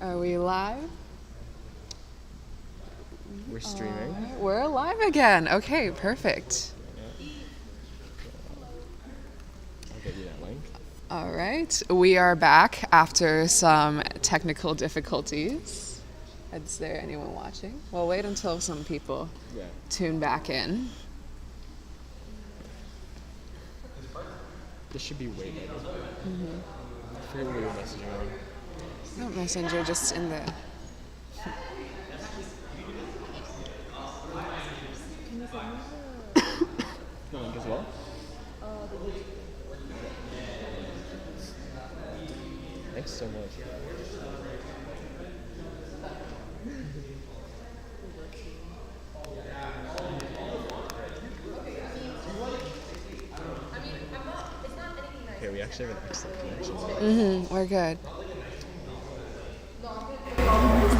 Are we live? We're streaming. We're live again. Okay, perfect. I'll get you that link. All right. We are back after some technical difficulties. Is there anyone watching? We'll wait until some people tune back in. This should be way better. I forget what we were messaging on. Not Messenger, just in the... The link as well? Thanks so much. Okay, we actually have an excellent connection. We're good.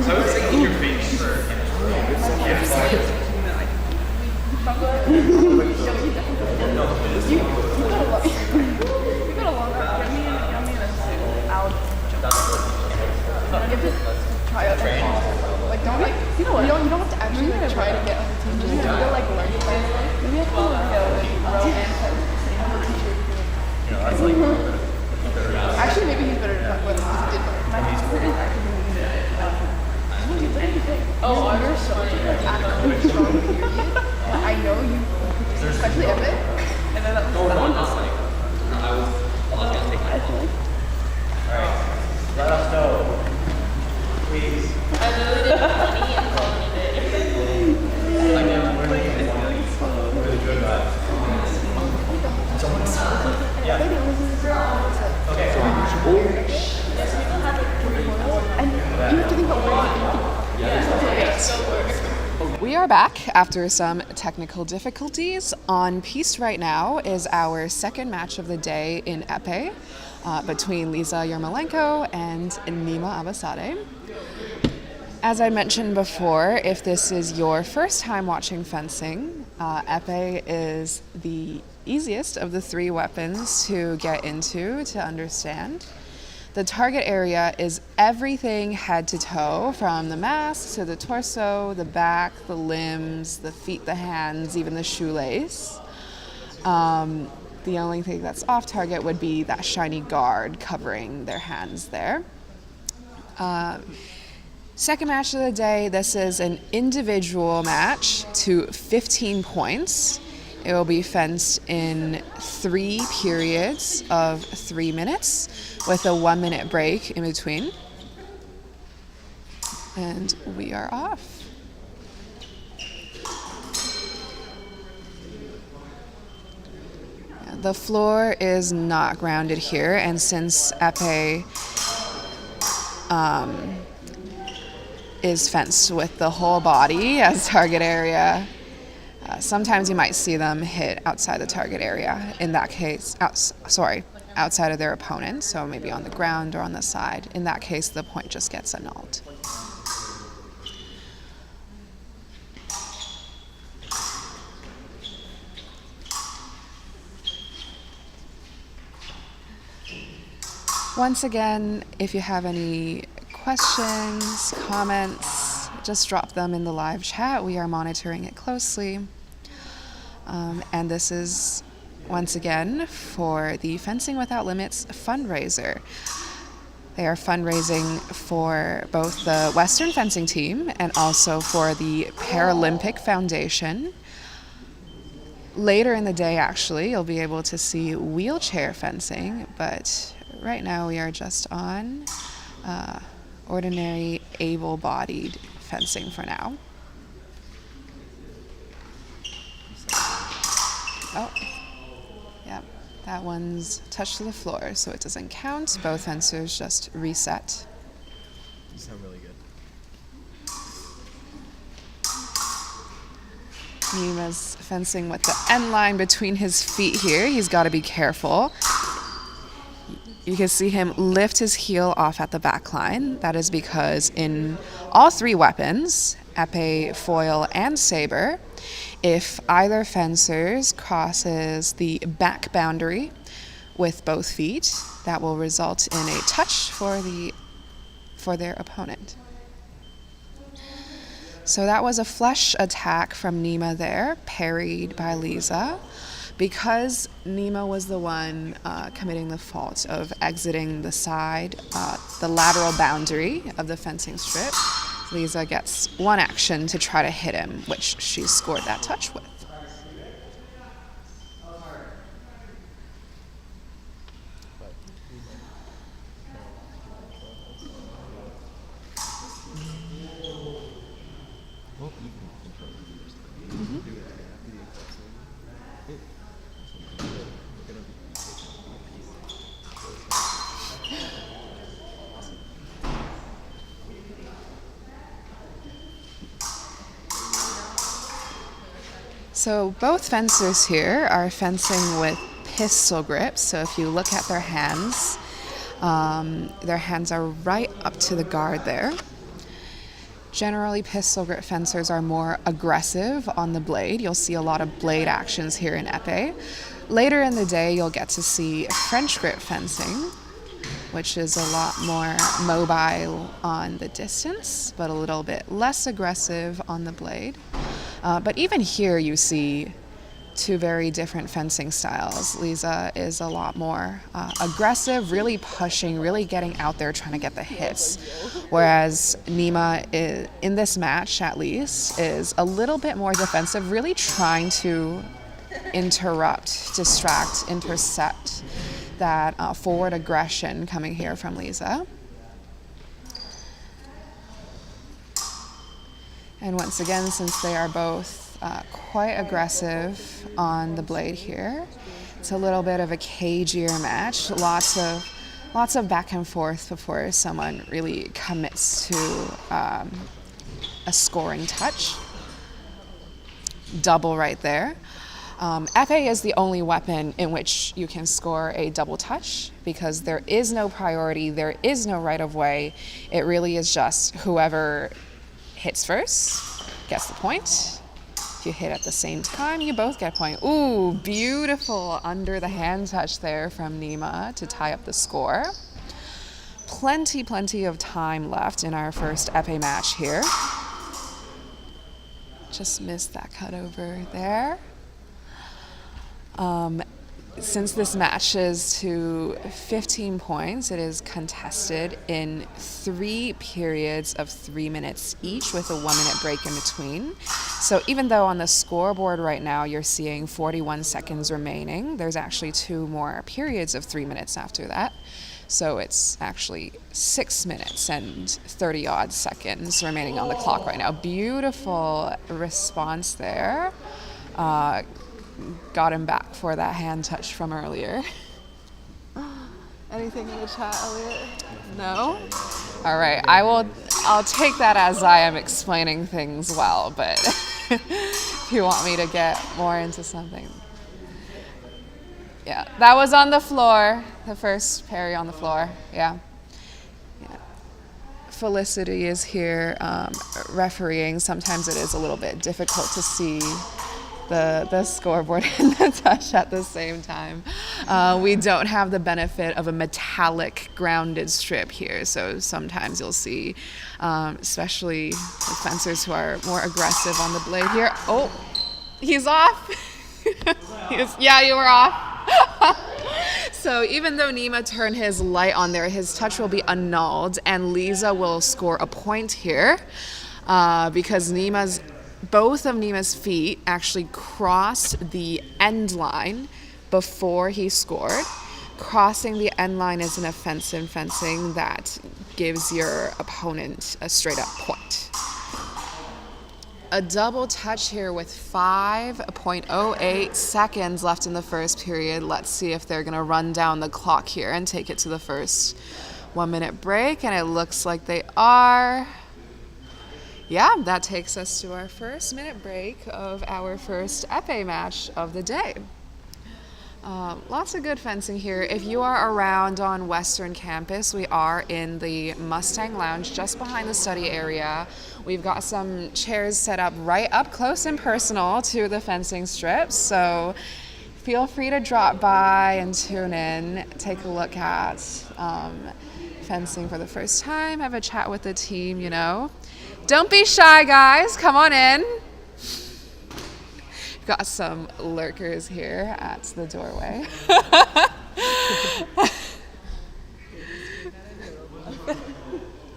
So I was thinking your face You don't have to actually try to get on the team. You have to learn things. Maybe I have to row and actually, maybe he's better to talk about because he did learn. My teacher is actually you're so actively strong period. I know you, especially Evan. And then that one just like Let us know, please. I literally did funny and calling it. Really good guys. Yeah. Okay. And you have to think about where We are back after some technical difficulties. On piste right now is our second match of the day in épée between Liza Yermolenko and Nima Abasade. As I mentioned before, if this is your first time watching fencing, épée is the easiest of the three weapons to get into, to understand. The target area is everything head to toe, from the mask to the torso, the back, the limbs, the feet, the hands, even the shoelace. The only thing that's off target would be that shiny guard covering their hands there. Second match of the day, this is an individual match to 15 points. It will be fenced in 3 periods of 3 minutes with a 1 minute break in between. And we are off. The floor is not grounded here, and since épée is fenced with the whole body as target area, sometimes you might see them hit outside the target area. In that case, outside of their opponent, so maybe on the ground or on the side. In that case, the point just gets annulled. Once again, if you have any questions, comments, just drop them in the live chat. We are monitoring it closely. And this is, once again, for the Fencing Without Limits fundraiser. They are fundraising for both the Western fencing team and also for the Paralympic Foundation. Later in the day, actually, you'll be able to see wheelchair fencing, but right now we are just on ordinary able-bodied fencing for now. Oh, yeah, that one's touched to the floor, so it doesn't count. Both fencers just reset. You sound really good. Nima's fencing with the end line between his feet here. He's got to be careful. You can see him lift his heel off at the back line. That is because in all 3 weapons, épée, foil, and saber, if either fencers crosses the back boundary with both feet, that will result in a touch for the for their opponent. So that was a flush attack from Nima there, parried by Lisa. Because Nima was the one committing the fault of exiting the side, the lateral boundary of the fencing strip, Lisa gets one action to try to hit him, which she scored that touch with. So both fencers here are fencing with pistol grips. So if you look at their hands are right up to the guard there. Generally, pistol grip fencers are more aggressive on the blade. You'll see a lot of blade actions here in épée. Later in the day, you'll get to see French grip fencing, which is a lot more mobile on the distance, but a little bit less aggressive on the blade. But even here you see two very different fencing styles. Lisa is a lot more aggressive, really pushing, really getting out there, trying to get the hits. Whereas Nima, in this match at least, is a little bit more defensive, really trying to interrupt, distract, intercept that forward aggression coming here from Lisa. And once again, since they are both quite aggressive on the blade here, it's a little bit of a cagier match. Lots of back and forth before someone really commits to a scoring touch. Double right there. Épée is the only weapon in which you can score a double touch because there is no priority, there is no right of way. It really is just whoever hits first gets the point. If you hit at the same time, you both get a point. Ooh, beautiful under the hand touch there from Nima to tie up the score. Plenty of time left in our first épée match here. Just missed that cut over there. Since this match is to 15 points, it is contested in 3 periods of 3 minutes each with a 1-minute break in between. So even though on the scoreboard right now you're seeing 41 seconds remaining, there's actually 2 more periods of 3 minutes after that. So it's actually 6 minutes and 30 odd seconds remaining on the clock right now. Beautiful response there. Got him back for that hand touch from earlier. Anything in the chat, Elliot? No? All right, I'll take that as I am explaining things well, but if you want me to get more into something. Yeah, that was on the floor, the first parry on the floor, yeah. Felicity is here refereeing. Sometimes it is a little bit difficult to see the scoreboard and the touch at the same time. We don't have the benefit of a metallic grounded strip here, so sometimes you'll see, especially the fencers who are more aggressive on the blade here. Oh, he's off. Yeah, you were off. So even though Nima turned his light on there, his touch will be annulled, and Lisa will score a point here because both of Nima's feet actually crossed the end line before he scored. Crossing the end line is an offense in fencing that gives your opponent a straight up point. A double touch here with 5.08 seconds left in the first period. Let's see if they're going to run down the clock here and take it to the first 1-minute break, and it looks like they are. Yeah, that takes us to our first minute break of our first épée match of the day. Lots of good fencing here. If you are around on Western Campus, we are in the Mustang Lounge just behind the study area. We've got some chairs set up right up close and personal to the fencing strips, so feel free to drop by and tune in, take a look at fencing for the first time, have a chat with the team, you know. Don't be shy, guys. Come on in. Got some lurkers here at the doorway.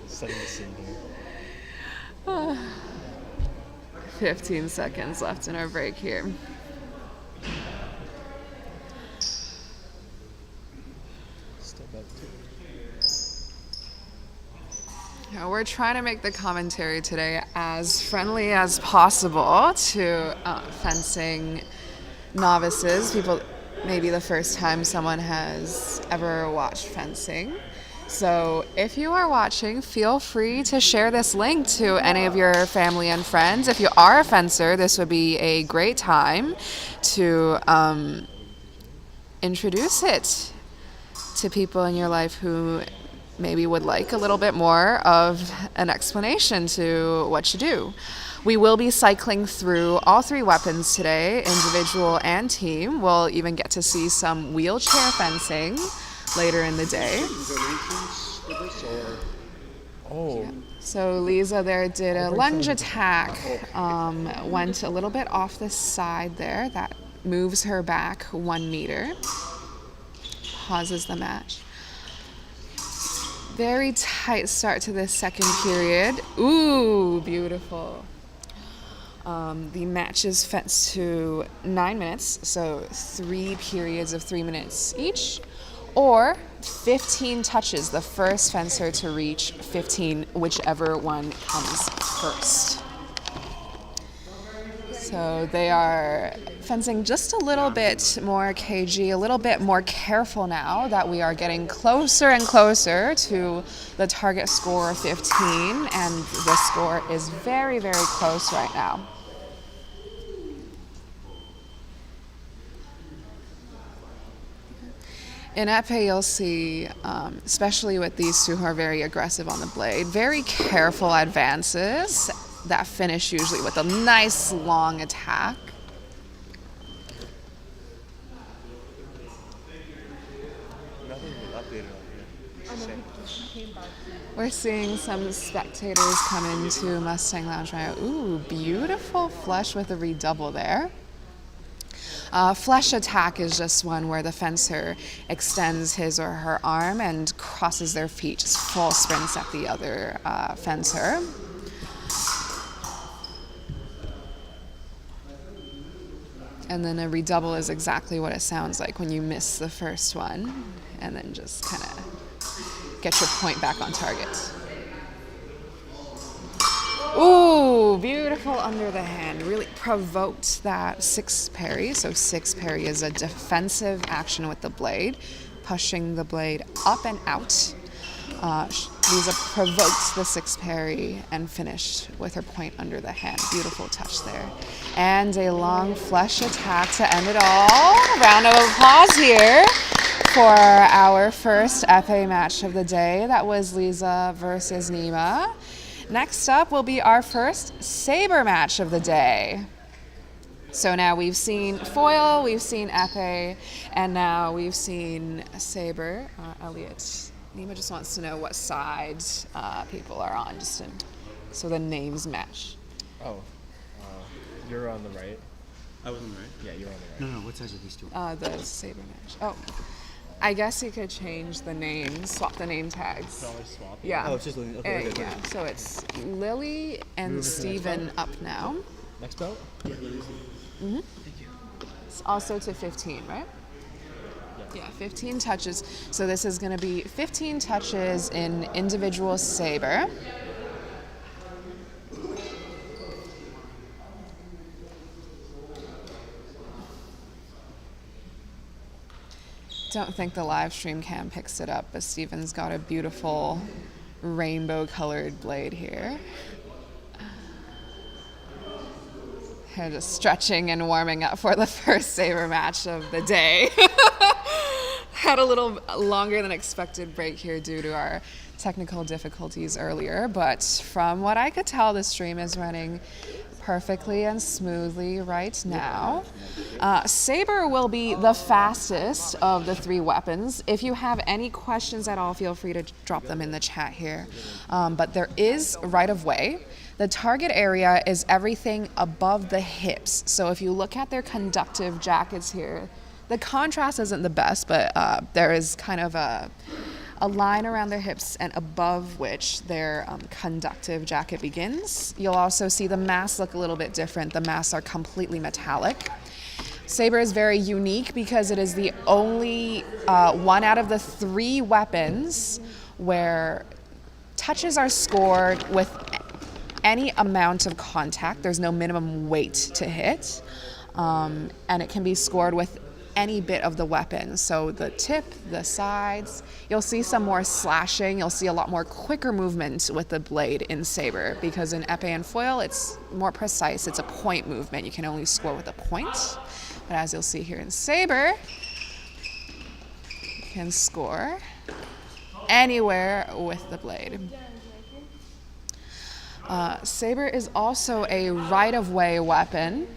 Setting the scene here. 15 seconds left in our break here. Step up to Yeah, we're trying to make the commentary today as friendly as possible to fencing novices, people, maybe the first time someone has ever watched fencing. So if you are watching, feel free to share this link to any of your family and friends. If you are a fencer, this would be a great time to introduce it to people in your life who maybe would like a little bit more of an explanation to what you do. We will be cycling through all three weapons today, individual and team. We'll even get to see some wheelchair fencing later in the day. Oh. So Lisa there did a lunge attack, went a little bit off the side there. That moves her back 1 meter, pauses the match. Very tight start to the second period. Ooh, beautiful. The match is fenced to 9 minutes, so 3 periods of 3 minutes each, or 15 touches, the first fencer to reach 15, whichever one comes first. So they are fencing just a little bit more cagey, a little bit more careful now that we are getting closer and closer to the target score of 15, and the score is very, very close right now. In épée, you'll see, especially with these two who are very aggressive on the blade, very careful advances that finish usually with a nice long attack. Nothing updated on here. Same. We're seeing some spectators come into Mustang Lounge right now. Ooh, beautiful flush with a redouble there. Flush attack is just one where the fencer extends his or her arm and crosses their feet, just full sprints at the other fencer. And then a redouble is exactly what it sounds like when you miss the first one, and then just kind of get your point back on target. Ooh, beautiful under the hand. Really provoked that 6 parry. So 6 parry is a defensive action with the blade, pushing the blade up and out. Lisa provoked the 6 parry and finished with her point under the hand. Beautiful touch there. And a long flush attack to end it all. Round of applause here for our first épée match of the day. That was Lisa versus Nima. Next up will be our first saber match of the day. So now we've seen foil, we've seen épée, and now we've seen saber. Elliot, Nima just wants to know what side people are on, just so the names match. Oh. You're on the right. I was on the right. Yeah, you're on the right. No, what size are these two? The saber match. Oh, I guess you could change the names, swap the name tags. Always swap. Yeah. Oh, it's just Lily. Okay, okay, Yeah, so it's Lily and Steven up now. Next belt? Yeah, Lily's. Mm-hmm. Thank you. It's also to 15, right? Yeah, 15 touches. So this is going to be 15 touches in individual saber. Don't think the live stream cam picks it up, but Steven's got a beautiful rainbow colored blade here. They're just stretching and warming up for the first saber match of the day. Had a little longer than expected break here due to our technical difficulties earlier, but from what I could tell, the stream is running perfectly and smoothly right now. Saber will be the fastest of the three weapons. If you have any questions at all, feel free to drop them in the chat here. But there is right of way. The target area is everything above the hips. So if you look at their conductive jackets here, the contrast isn't the best, but there is kind of a line around their hips and above which their conductive jacket begins. You'll also see the masks look a little bit different. The masks are completely metallic. Saber is very unique because it is the only one out of the three weapons where touches are scored with any amount of contact. There's no minimum weight to hit, and it can be scored with any bit of the weapon. So the tip, the sides, you'll see some more slashing. You'll see a lot more quicker movement with the blade in Saber, because in épée and foil, it's more precise. It's a point movement. You can only score with a point. But as you'll see here in Saber, you can score anywhere with the blade. Saber is also a right-of-way weapon.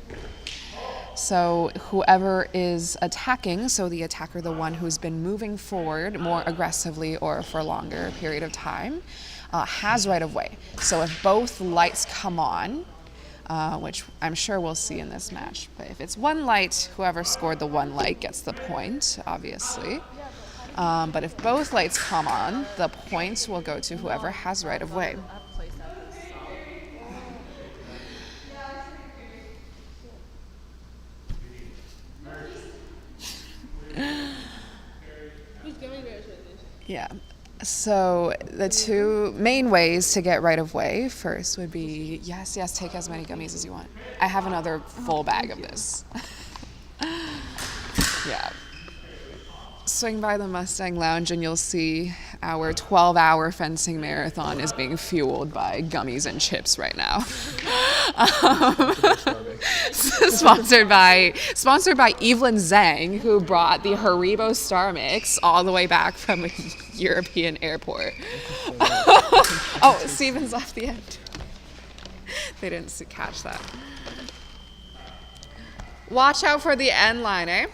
So whoever is attacking, so the attacker, the one who's been moving forward more aggressively or for a longer period of time, has right of way. So if both lights come on, which I'm sure we'll see in this match, but if it's one light, whoever scored the one light gets the point, obviously. But if both lights come on, the points will go to whoever has right of way. Yeah. So the two main ways to get right of way first would be, yes, take as many gummies as you want. I have another full bag of this. Yeah. Swing by the Mustang Lounge and you'll see our 12-hour fencing marathon is being fueled by gummies and chips right now. Sponsored by Evelyn Zhang, who brought the Haribo Star Mix all the way back from a European airport. Oh, Steven's off the end. They didn't catch that. Watch out for the end line, eh?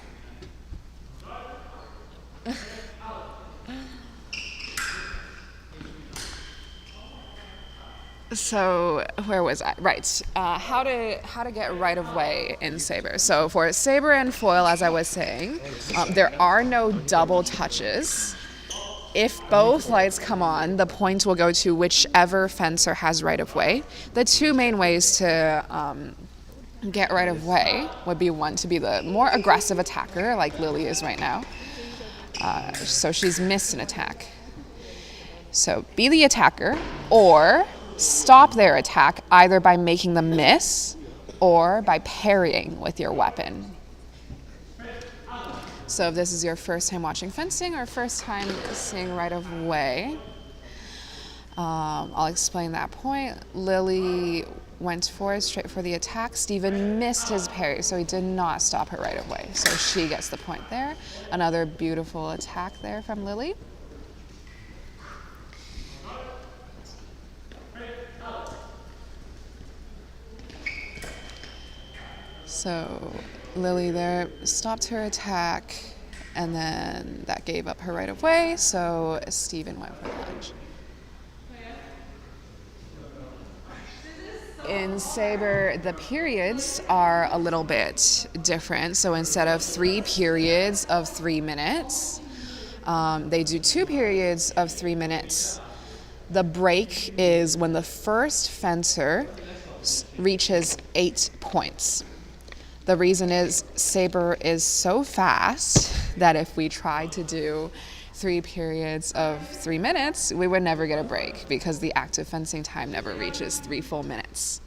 So where was I? Right. How to get right of way in Saber. So for Saber and foil, as I was saying, there are no double touches. If both lights come on, the points will go to whichever fencer has right of way. The two main ways to get right of way would be one, to be the more aggressive attacker, like Lily is right now. So she's missed an attack. So be the attacker, or stop their attack either by making them miss or by parrying with your weapon. So if this is your first time watching fencing or first time seeing right of way, I'll explain that point. Lily went forward straight for the attack. Steven missed his parry, so he did not stop her right of way. So she gets the point there. Another beautiful attack there from Lily. So Lily there stopped her attack, and then that gave up her right of way, so Steven went for the lunge. In Saber, the periods are a little bit different. So instead of 3 periods of 3 minutes, they do 2 periods of 3 minutes. The break is when the first fencer reaches 8 points. The reason is Saber is so fast that if we tried to do 3 periods of 3 minutes, we would never get a break because the active fencing time never reaches 3 full minutes.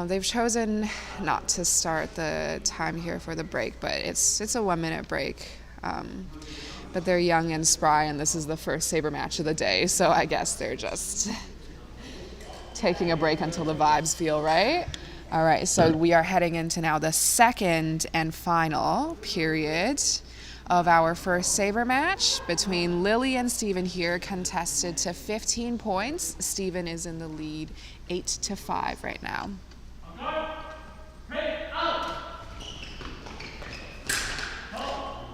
They've chosen not to start the time here for the break, but it's a 1-minute break. But they're young and spry, and this is the first Saber match of the day, so I guess they're just taking a break until the vibes feel right. All right, so we are heading into now the second and final period of our first saber match between Lily and Steven here, contested to 15 points. Steven is in the lead 8-5 right now.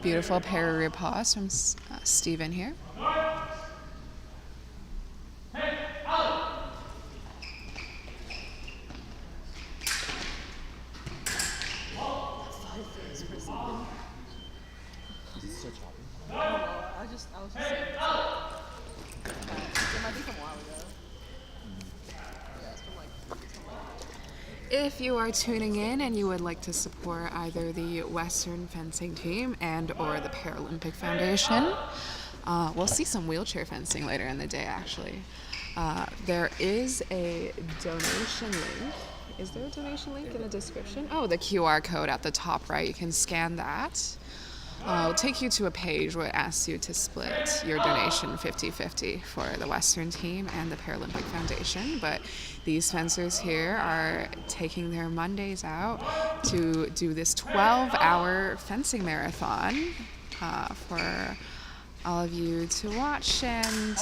Beautiful parry riposte from Steven here. I was just saying. It might be from a while ago. Yeah, it's from like. If you are tuning in and you would like to support either the Western fencing team and or the Paralympic Foundation, we'll see some wheelchair fencing later in the day actually. There is a donation link. Is there a donation link in the description? Oh, the QR code at the top right. You can scan that. It'll take you to a page where it asks you to split your donation 50-50 for the Western team and the Paralympic Foundation. But these fencers here are taking their Mondays out to do this 12-hour fencing marathon for all of you to watch and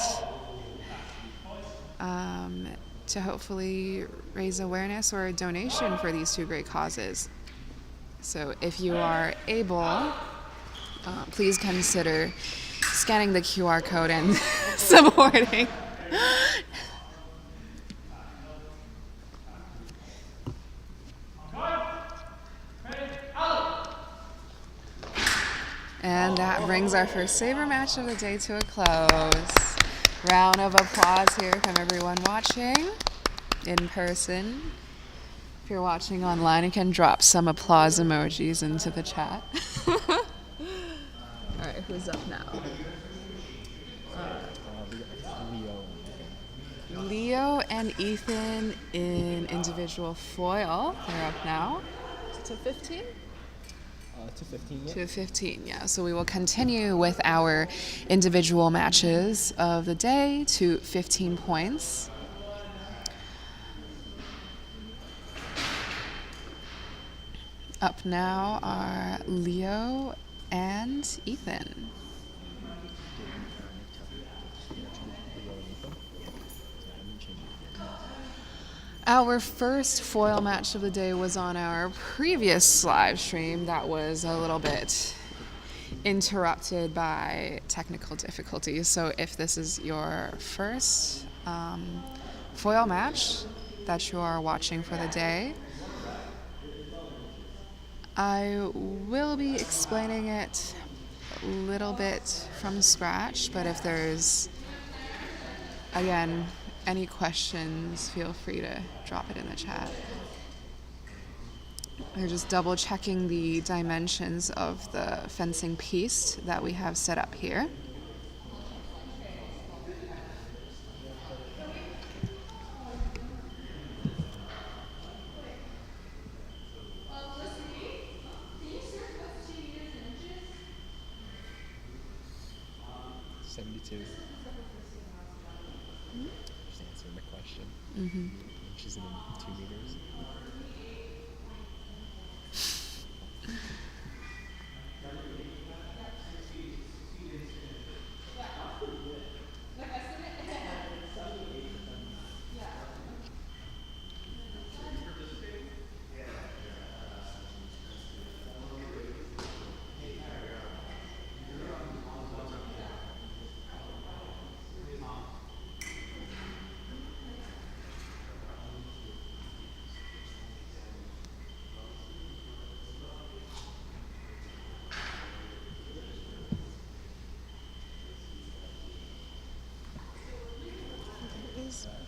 to hopefully raise awareness or a donation for these two great causes. So if you are able, please consider scanning the QR code and supporting. And that brings our first saber match of the day to a close. Round of applause here from everyone watching in person. If you're watching online, you can drop some applause emojis into the chat. All right, who's up now? Leo and Ethan in individual foil. They're up now. To 15? To 15, yeah. To 15, yeah. So we will continue with our individual matches of the day to 15 points. Up now are Leo and Ethan. Our first foil match of the day was on our previous live stream that was a little bit interrupted by technical difficulties. So if this is your first foil match that you are watching for the day, I will be explaining it a little bit from scratch, but if there's, again, any questions, feel free to drop it in the chat. We're just double checking the dimensions of the fencing piece that we have set up here. Just answering the question. Mm-hmm. She's in 2 meters.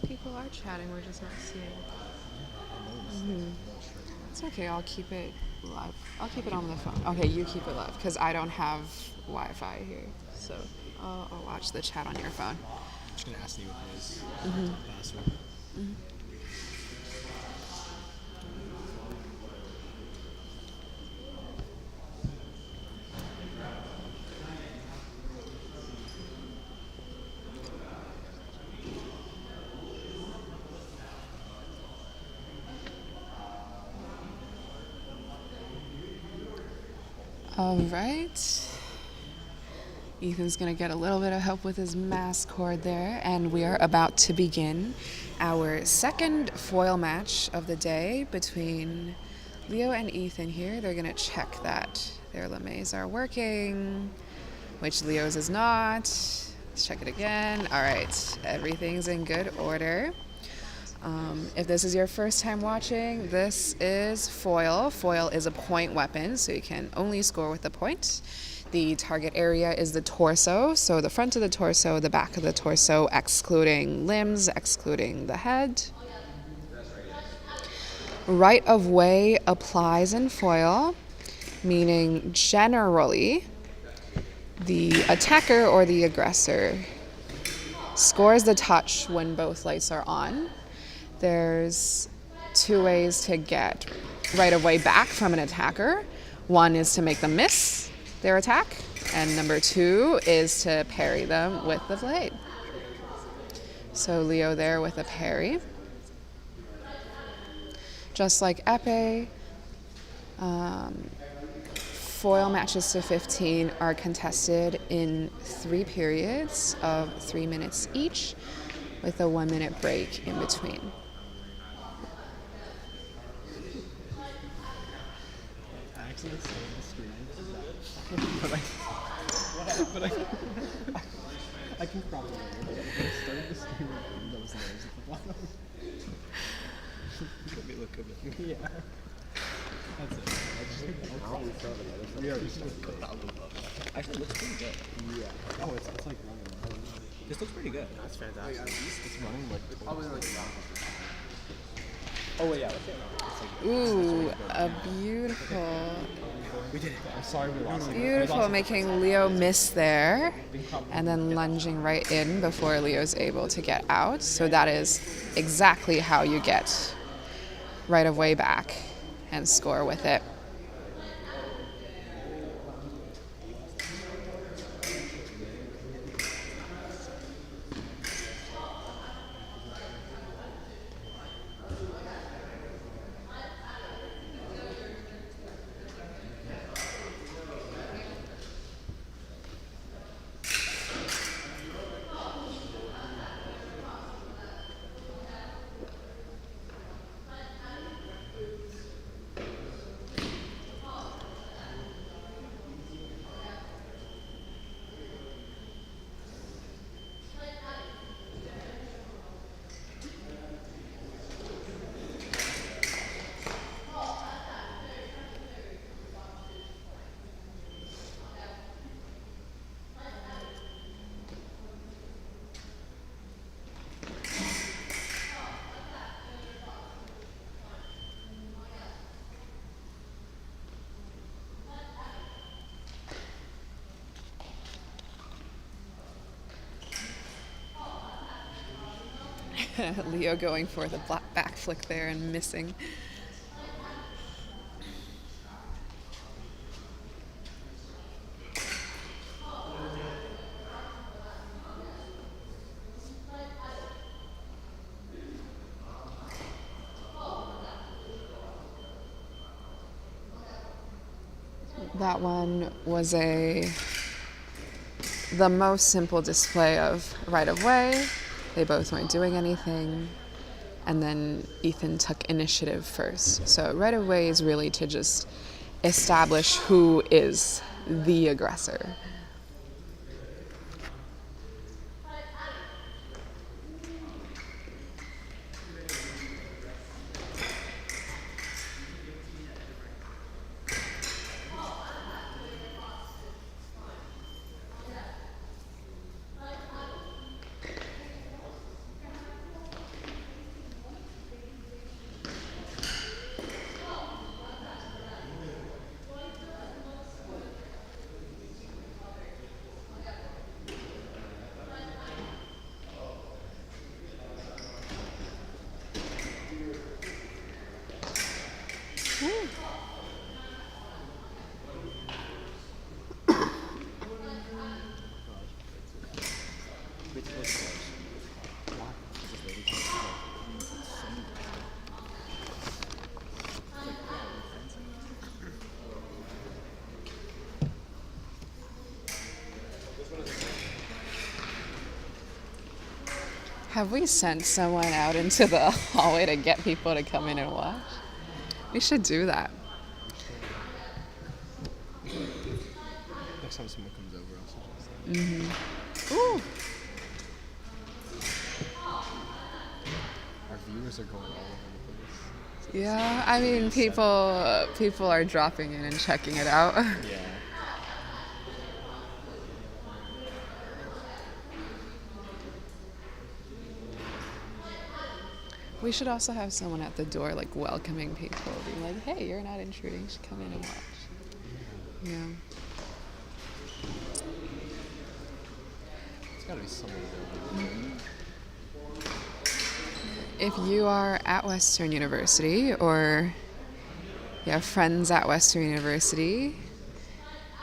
People are chatting, we're just not seeing. Mm-hmm. It's okay, I'll keep it live. I'll keep it on the phone. Okay, you keep it live, because I don't have Wi-Fi here. So I'll watch the chat on your phone. I'm just going to ask you what his password. Mm-hmm. All right. Ethan's gonna get a little bit of help with his mask cord there, and we are about to begin our second foil match of the day between Leo and Ethan here. They're gonna check that their lames are working, which Leo's is not. Let's check it again. All right, everything's in good order. If this is your first time watching, this is foil. Foil is a point weapon, so you can only score with the point. The target area is the torso, so the front of the torso, the back of the torso, excluding limbs, excluding the head. Right of way applies in foil, meaning generally the attacker or the aggressor scores the touch when both lights are on. There's two ways to get right of way back from an attacker. One is to make them miss their attack, and number two is to parry them with the blade. So Leo there with a parry. Just like épée, foil matches to 15 are contested in 3 periods of 3 minutes each, with a 1-minute break in between. I actually started the screen. I can probably remember that. I started the screen and those names at the bottom. Let me look at it. Yeah. That's it. Actually, it looks pretty good. Yeah. Oh, it's like running. This looks pretty good. That's fantastic. It's running like probably like oh wait, yeah. Ooh, a beautiful, We did it. I'm sorry we lost. beautiful, making Leo miss there, and then lunging right in before Leo's able to get out. So that is exactly how you get right of way back and score with it. Leo going for the back flick there and missing. That one was the most simple display of right of way. They both weren't doing anything, and then Ethan took initiative first. So right of way is really to just establish who is the aggressor. Have we sent someone out into the hallway to get people to come in and watch? We should do that. Next time someone comes over, I'll suggest that. Ooh. Our viewers are going all over the place. Yeah, I mean, people are dropping in and checking it out. Yeah. We should also have someone at the door, like, welcoming people, being like, hey, you're not intruding, you should come in and watch. Yeah. There's gotta be someone available. If you are at Western University or you have friends at Western University,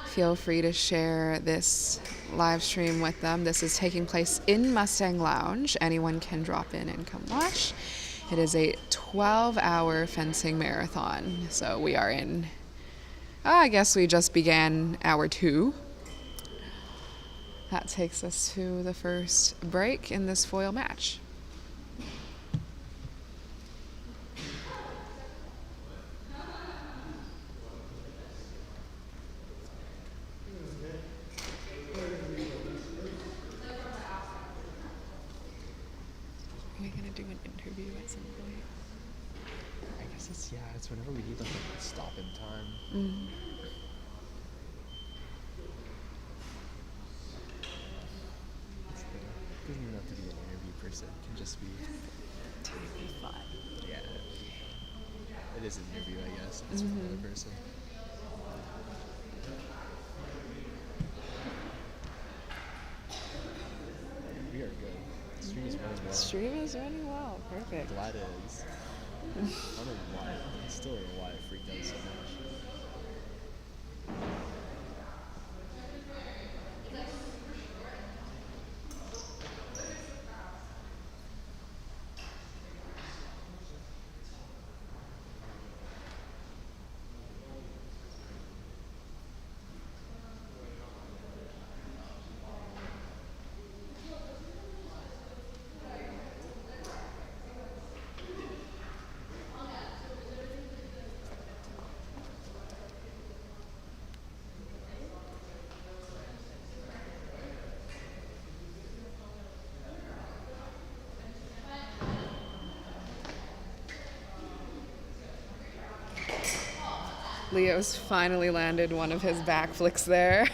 feel free to share this live stream with them. This is taking place in Mustang Lounge. Anyone can drop in and come watch. It is a 12-hour fencing marathon. So we are in, I guess we just began hour 2. That takes us to the first break in this foil match. Are we gonna do an interview at some point? I guess it's whenever we need like a stop in time. It doesn't even have to be an interview per se. It can just be Fun. yeah. It is an interview, I guess. If it's with another person. We are good. The stream is running well. Stream is running well. Perfect. Glad it is. I don't know why. I still don't know why it freaked out so much. Leo's finally landed one of his back flicks there.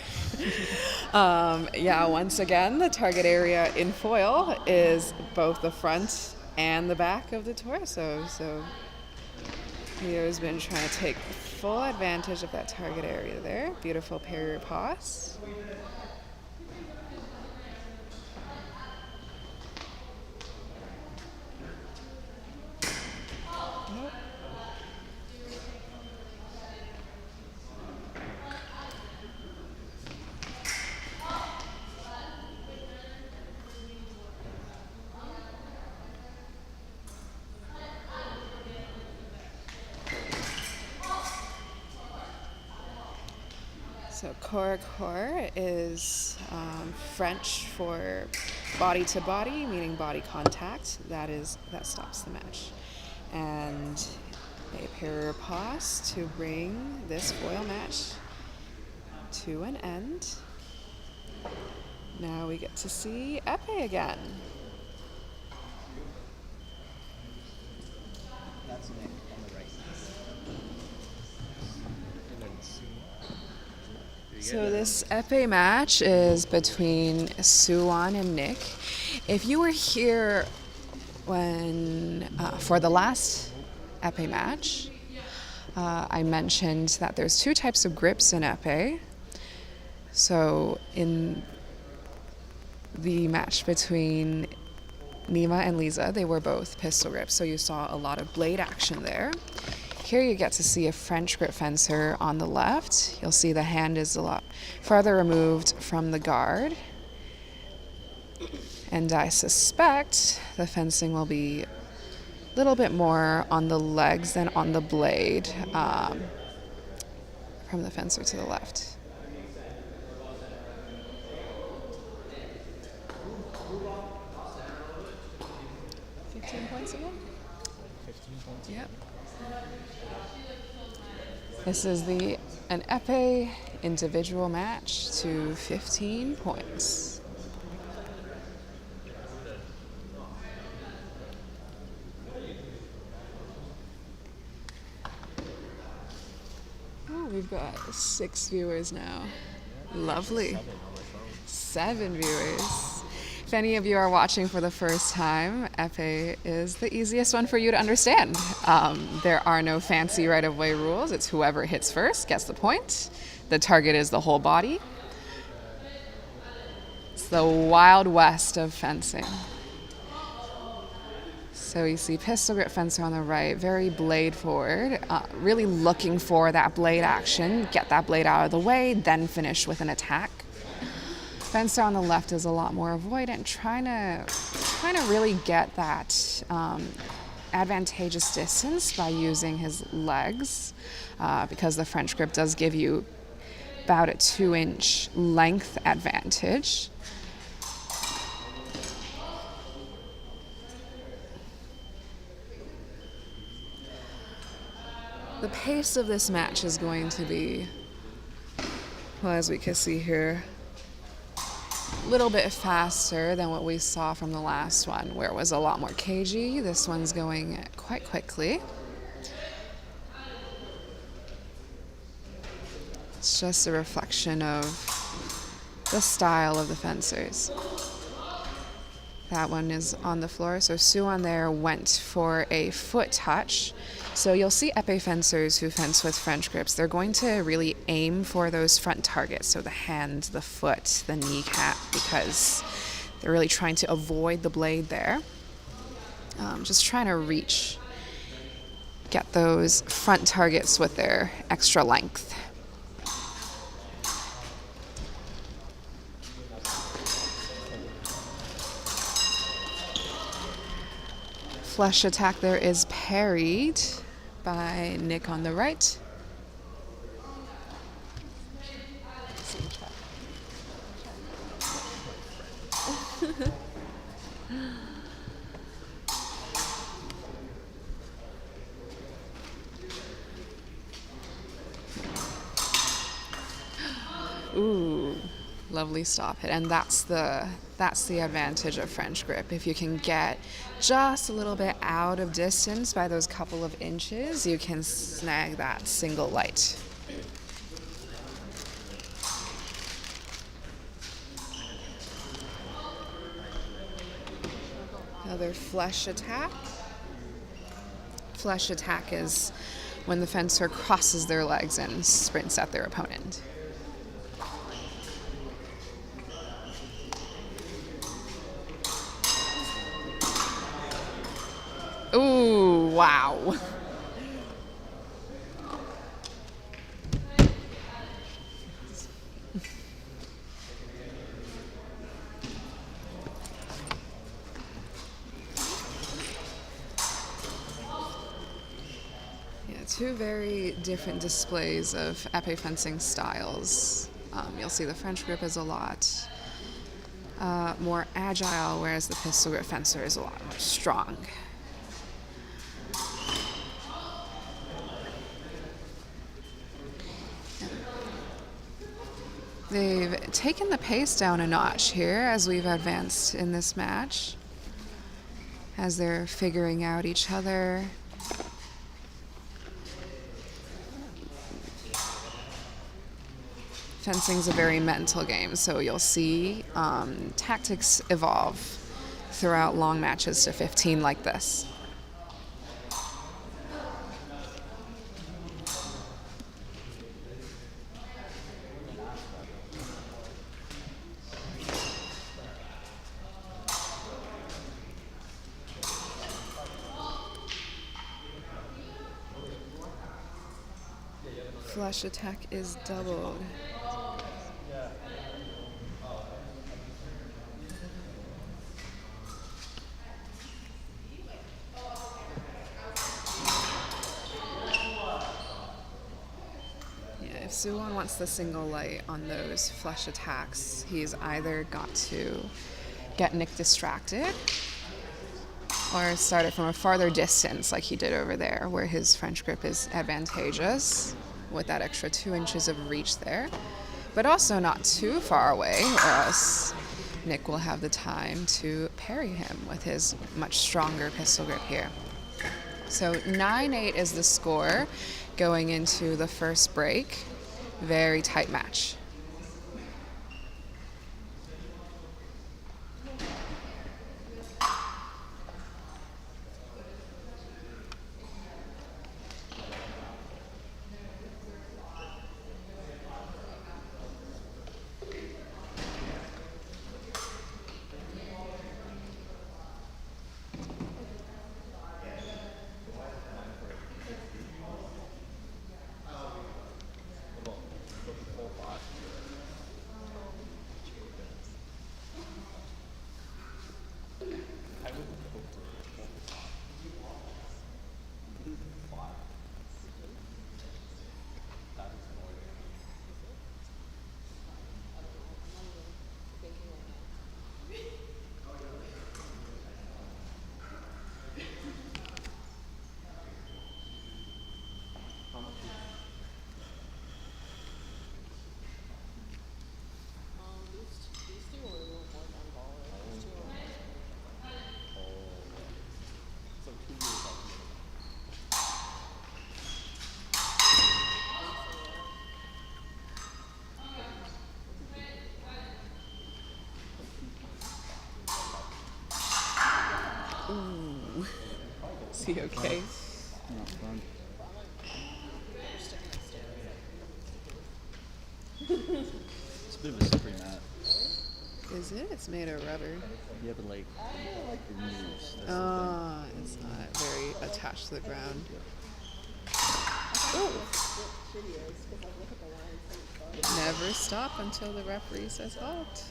Yeah, once again, the target area in foil is both the front and the back of the torso. So Leo's been trying to take full advantage of that target area there. Beautiful parrier pass. Nope. So corps is French for body to body, meaning body contact. That stops the match. And a parrier pass to bring this foil match to an end. Now we get to see épée again. That's Nick on the right. And then So this épée match is between Suwon and Nick. If you were here when for the last épée match, I mentioned that there's 2 types of grips in épée. So in the match between Nima and Lisa, they were both pistol grips, so you saw a lot of blade action there. Here you get to see a French grip fencer on the left. You'll see the hand is a lot farther removed from the guard. And I suspect the fencing will be a little bit more on the legs than on the blade from the fencer to the left. 15 points again? 15 points. Yep. This is an épée individual match to 15 points. Oh, we've got 6 viewers now. Lovely. 7 viewers. If any of you are watching for the first time, épée is the easiest one for you to understand. There are no fancy right-of-way rules. It's whoever hits first gets the point. The target is the whole body. It's the Wild West of fencing. So you see pistol grip fencer on the right, very blade forward, really looking for that blade action, get that blade out of the way, then finish with an attack. Fencer on the left is a lot more avoidant, trying to really get that advantageous distance by using his legs, because the French grip does give you about a 2-inch length advantage. The pace of this match is going to be, well, as we can see here, a little bit faster than what we saw from the last one, where it was a lot more cagey. This one's going quite quickly. It's just a reflection of the style of the fencers. That one is on the floor, so Suwon there went for a foot touch. So you'll see épée fencers who fence with French grips. They're going to really aim for those front targets, so the hand, the foot, the kneecap, because they're really trying to avoid the blade there. Just trying to get those front targets with their extra length. Flush attack there is parried by Nick on the right. Ooh, lovely stop hit, and that's the advantage of French grip. If you can get just a little bit out of distance by those couple of inches, you can snag that single light. Another flush attack. Flush attack is when the fencer crosses their legs and sprints at their opponent. Ooh, wow. Yeah, two very different displays of épée fencing styles. You'll see the French grip is a lot more agile, whereas the pistol grip fencer is a lot more strong. They've taken the pace down a notch here as we've advanced in this match, as they're figuring out each other. Fencing's a very mental game, so you'll see tactics evolve throughout long matches to 15 like this. Flush attack is doubled. Yeah, if Suwon wants the single light on those flush attacks, he's either got to get Nick distracted or start it from a farther distance like he did over there, where his French grip is advantageous with that extra 2 inches of reach there, but also not too far away, or else Nick will have the time to parry him with his much stronger pistol grip here. So 9-8 is the score going into the first break. Very tight match. Ooh. Is he okay? Not fun. It's a bit of a slippery mat. Is it? It's made of rubber. Yeah, but like it moves. That's Oh, it's not very attached to the ground. Ooh. Never stop until the referee says halt.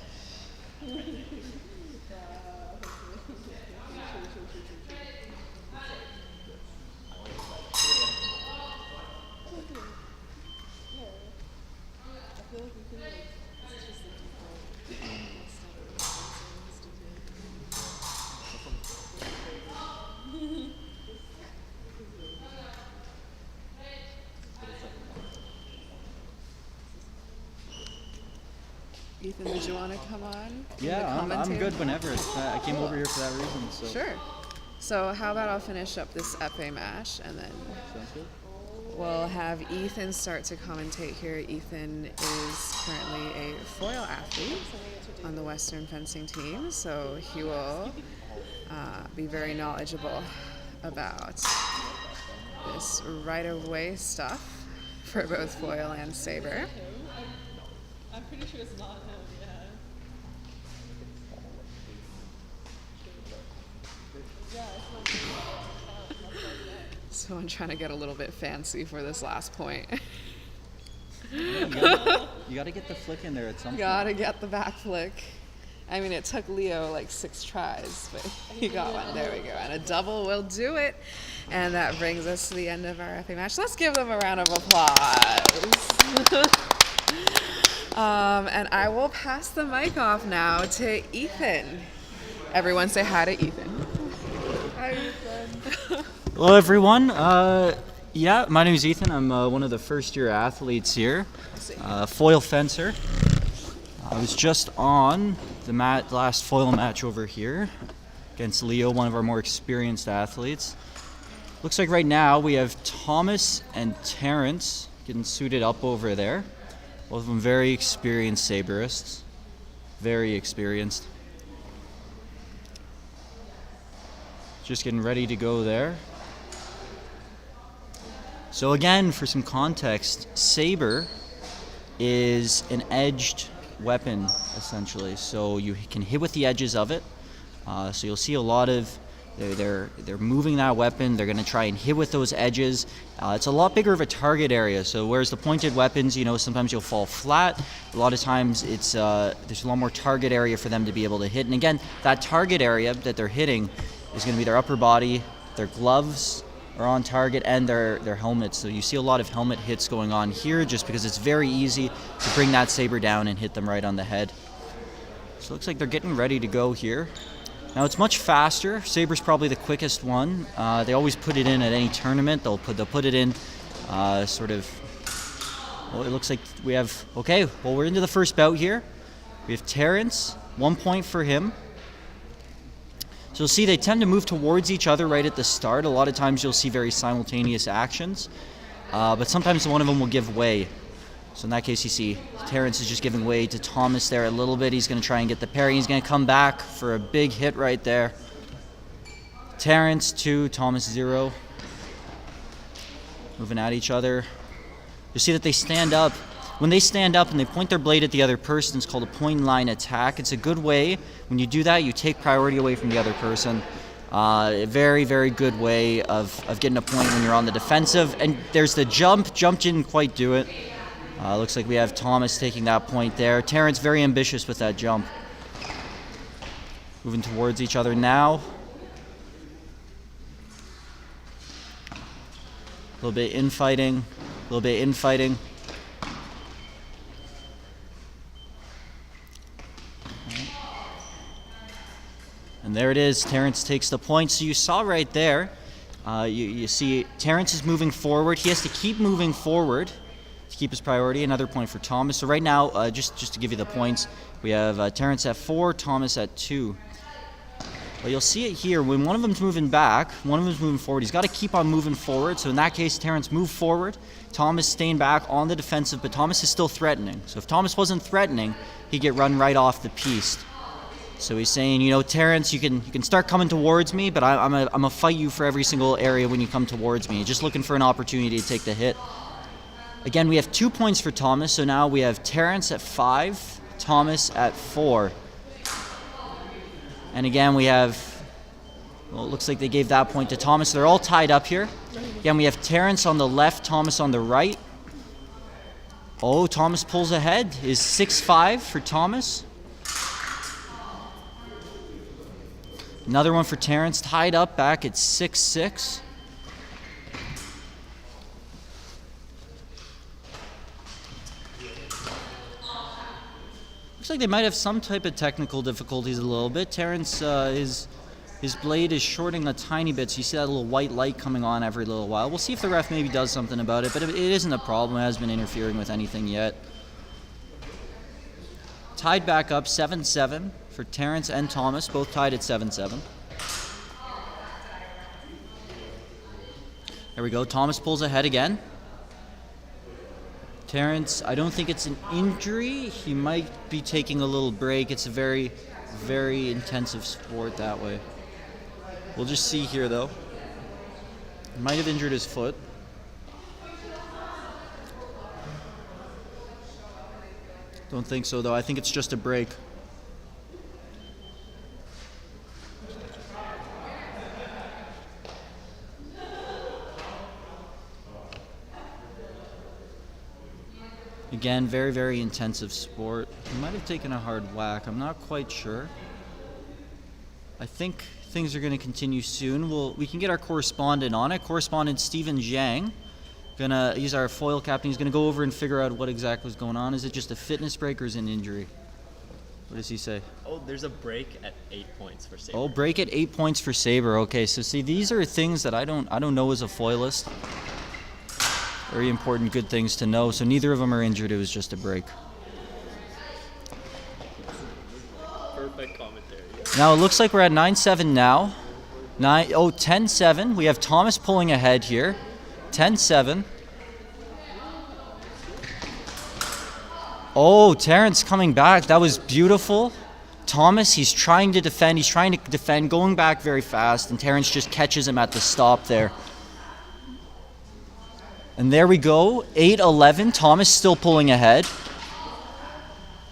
Ethan, did you want to come on? Yeah, I'm good whenever. I came over here for that reason. So. Sure. So how about I'll finish up this épée match, and then Sounds good. we'll have Ethan start to commentate here. Ethan is currently a foil athlete on the Western fencing team, so he will be very knowledgeable about this right-of-way stuff for both foil and saber. I'm pretty sure it's not him, yeah. So I'm trying to get a little bit fancy for this last point. You gotta get the flick in there at some point. Gotta get the back flick. I mean, it took Leo like 6 tries, but he got one. There we go. And a double will do it. And that brings us to the end of our épée match. Let's give them a round of applause. And I will pass the mic off now to Ethan. Everyone say hi to Ethan. Hi, Ethan. Hello, everyone. Yeah, my name is Ethan. I'm one of the first-year athletes here, foil fencer. I was just on the last foil match over here against Leo, one of our more experienced athletes. Looks like right now we have Thomas and Terrence getting suited up over there. Both of them very experienced saberists. Very experienced. Just getting ready to go there. So again, for some context, saber is an edged weapon, essentially. So you can hit with the edges of it. So you'll see a lot of they're moving that weapon. They're going to try and hit with those edges. It's a lot bigger of a target area. So whereas the pointed weapons, sometimes you'll fall flat. A lot of times it's there's a lot more target area for them to be able to hit. And again, that target area that they're hitting is going to be their upper body, their gloves are on target, and their helmets. So you see a lot of helmet hits going on here just because it's very easy to bring that saber down and hit them right on the head. So it looks like they're getting ready to go here. Now it's much faster. Saber's probably the quickest one. They always put it in at any tournament. They'll put it in sort of. Well, it looks like we have. Okay, well we're into the first bout here. We have Terrence, 1 point for him. So you'll see they tend to move towards each other right at the start. A lot of times you'll see very simultaneous actions, but sometimes one of them will give way. So in that case, you see Terrence is just giving way to Thomas there a little bit. He's going to try and get the parry. He's going to come back for a big hit right there. Terrence 2, Thomas 0. Moving at each other. You see that they stand up. When they stand up and they point their blade at the other person, it's called a point line attack. It's a good way. When you do that, you take priority away from the other person. A very, very good way of getting a point when you're on the defensive. And there's the jump. Jump didn't quite do it. Looks like we have Thomas taking that point there. Terrence very ambitious with that jump. Moving towards each other now. A little bit infighting. A little bit infighting. And there it is. Terrence takes the point. So you saw right there, you see Terrence is moving forward. He has to keep moving forward to keep his priority. Another point for Thomas. So right now, just to give you the points, we have Terrence at 4, Thomas at 2. Well, you'll see it here. When one of them's moving back, one of them's moving forward. He's got to keep on moving forward. So in that case, Terrence moved forward. Thomas staying back on the defensive, but Thomas is still threatening. So if Thomas wasn't threatening, he'd get run right off the piece. So he's saying, you know, Terrence, you can start coming towards me, but I'm a fight you for every single area when you come towards me. Just looking for an opportunity to take the hit. Again, we have 2 points for Thomas, so now we have Terrence at 5, Thomas at 4. And again, we have, well, it looks like they gave that point to Thomas. They're all tied up here. Again, we have Terrence on the left, Thomas on the right. Oh, Thomas pulls ahead. Is 6-5 for Thomas. Another one for Terrence, tied up back at 6-6. Looks like they might have some type of technical difficulties a little bit. Terrence, his blade is shorting a tiny bit, so you see that little white light coming on every little while. We'll see if the ref maybe does something about it, but it isn't a problem. It hasn't been interfering with anything yet. Tied back up 7-7 for Terrence and Thomas, both tied at 7-7. There we go. Thomas pulls ahead again. Terrence, I don't think it's an injury. He might be taking a little break. It's a very, very intensive sport that way. We'll just see here, though. He might have injured his foot. Don't think so, though. I think it's just a break. Again, very, very intensive sport. He might have taken a hard whack. I'm not quite sure. I think things are going to continue soon. We can get our correspondent on it. Correspondent Stephen Zhang. He's our foil captain. He's going to go over and figure out what exactly is going on. Is it just a fitness break or is it an injury? What does he say? Oh, there's a break at 8 points for Saber. Oh, break at 8 points for Saber. Okay, so see, these are things that I don't know as a foilist. Very important, good things to know. So neither of them are injured. It was just a break. Perfect commentary. Now it looks like we're at 9-7 now. 10-7. We have Thomas pulling ahead here. 10-7. Oh, Terrence coming back. That was beautiful. Thomas, he's trying to defend. He's trying to defend, going back very fast, and Terrence just catches him at the stop there. And there we go, 8-11. Thomas still pulling ahead.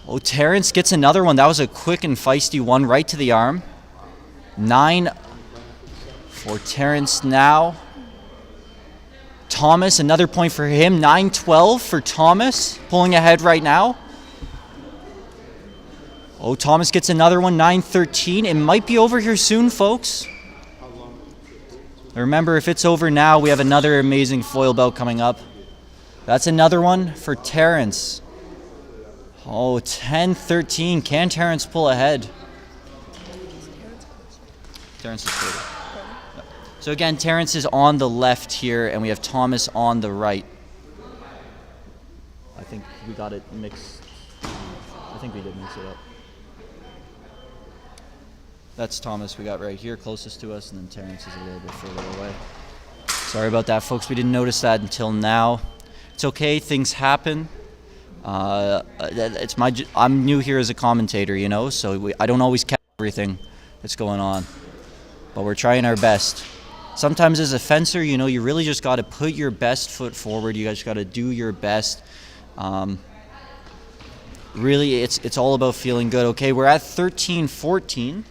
Oh, Terrence gets another one. That was a quick and feisty one right to the arm. 9 for Terrence now. Thomas, another point for him. 9-12 for Thomas, pulling ahead right now. Oh, Thomas gets another one, 9-13. It might be over here soon, folks. Remember, if it's over now, we have another amazing foil bout coming up. That's another one for Terrence. Oh, 10-13. Can Terrence pull ahead? Terrence is further. Yep. So again, Terrence is on the left here, and we have Thomas on the right. I think we got it mixed. I think we did mix it up. That's Thomas we got right here, closest to us, and then Terrence is a little bit further away. Sorry about that, folks. We didn't notice that until now. It's okay. Things happen. I'm new here as a commentator, you know, so I don't always catch everything that's going on, but we're trying our best. Sometimes as a fencer, you know, you really just got to put your best foot forward. You guys got to do your best. Really, it's all about feeling good. Okay, we're at 13-14.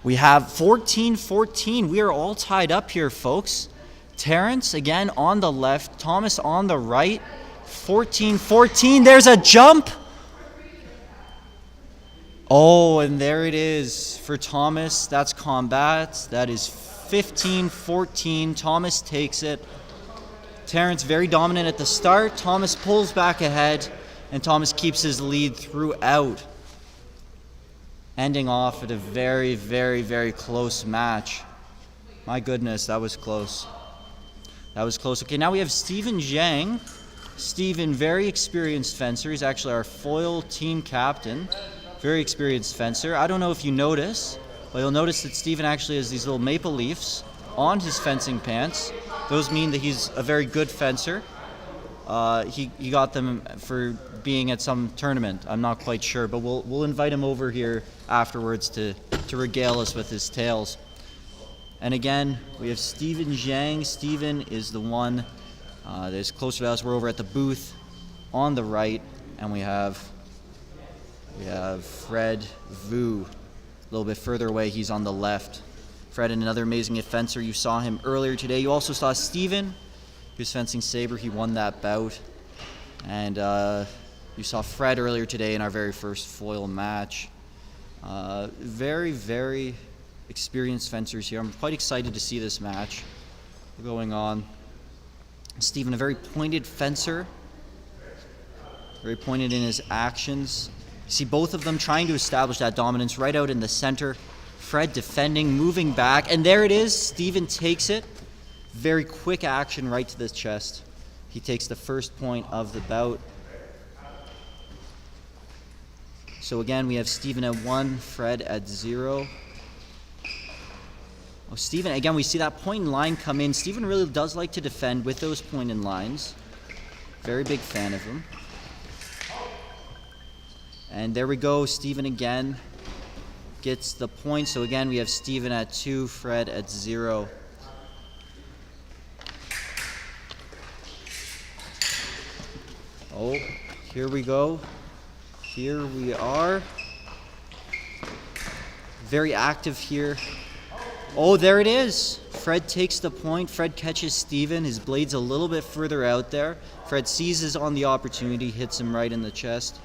We have 14-14. We are all tied up here, folks. Terrence, again, on the left. Thomas on the right. 14-14. There's a jump. Oh, and there it is for Thomas. That's combat. That is 15-14. Thomas takes it. Terrence very dominant at the start. Thomas pulls back ahead, and Thomas keeps his lead throughout. Ending off at a very, very, very close match. My goodness, that was close. That was close. Okay, now we have Steven Zhang. Steven, very experienced fencer. He's actually our foil team captain. Very experienced fencer. I don't know if you notice, but you'll notice that Steven actually has these little maple leaves on his fencing pants. Those mean that he's a very good fencer. He got them for being at some tournament. I'm not quite sure, but we'll invite him over here afterwards to regale us with his tales. And again, we have Steven Zhang. Steven is the one that is closer to us. We're over at the booth on the right, and we have Fred Vu a little bit further away. He's on the left. Fred, another amazing fencer. You saw him earlier today. You also saw Steven, who's fencing saber. He won that bout. And you saw Fred earlier today in our very first foil match. Very, very experienced fencers here. I'm quite excited to see this match going on. Steven, a very pointed fencer. Very pointed in his actions. You see both of them trying to establish that dominance right out in the center. Fred defending, moving back, and there it is. Steven takes it. Very quick action right to the chest. He takes the first point of the bout. So again, we have Steven at 1, Fred at 0. Oh, Steven, again, we see that point in line come in. Steven really does like to defend with those point in lines. Very big fan of him. And there we go, Steven again gets the point. So again, we have Steven at 2, Fred at 0. Oh, here we go. Here we are. Very active here. Oh, there it is. Fred takes the point. Fred catches Steven. His blade's a little bit further out there. Fred seizes on the opportunity, hits him right in the chest.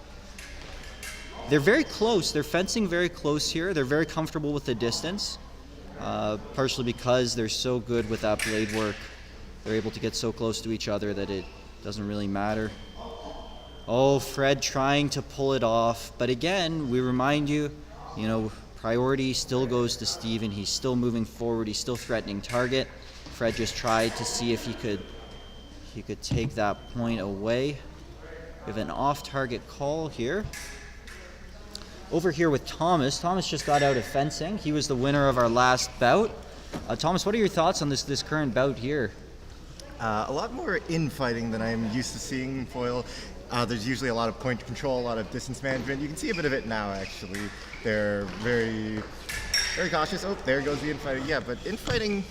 They're very close. They're fencing very close here. They're very comfortable with the distance, partially because they're so good with that blade work. They're able to get so close to each other that it doesn't really matter. Oh, Fred trying to pull it off. But again, we remind you, priority still goes to Steven. He's still moving forward. He's still threatening target. Fred just tried to see if he could take that point away. We have an off-target call here. Over here with Thomas. Thomas just got out of fencing. He was the winner of our last bout. Thomas, what are your thoughts on this current bout here? A lot more infighting than I'm used to seeing in foil. There's usually a lot of point control, a lot of distance management. You can see a bit of it now, actually. They're very, very cautious. Oh, there goes the infighting. Yeah, but infighting,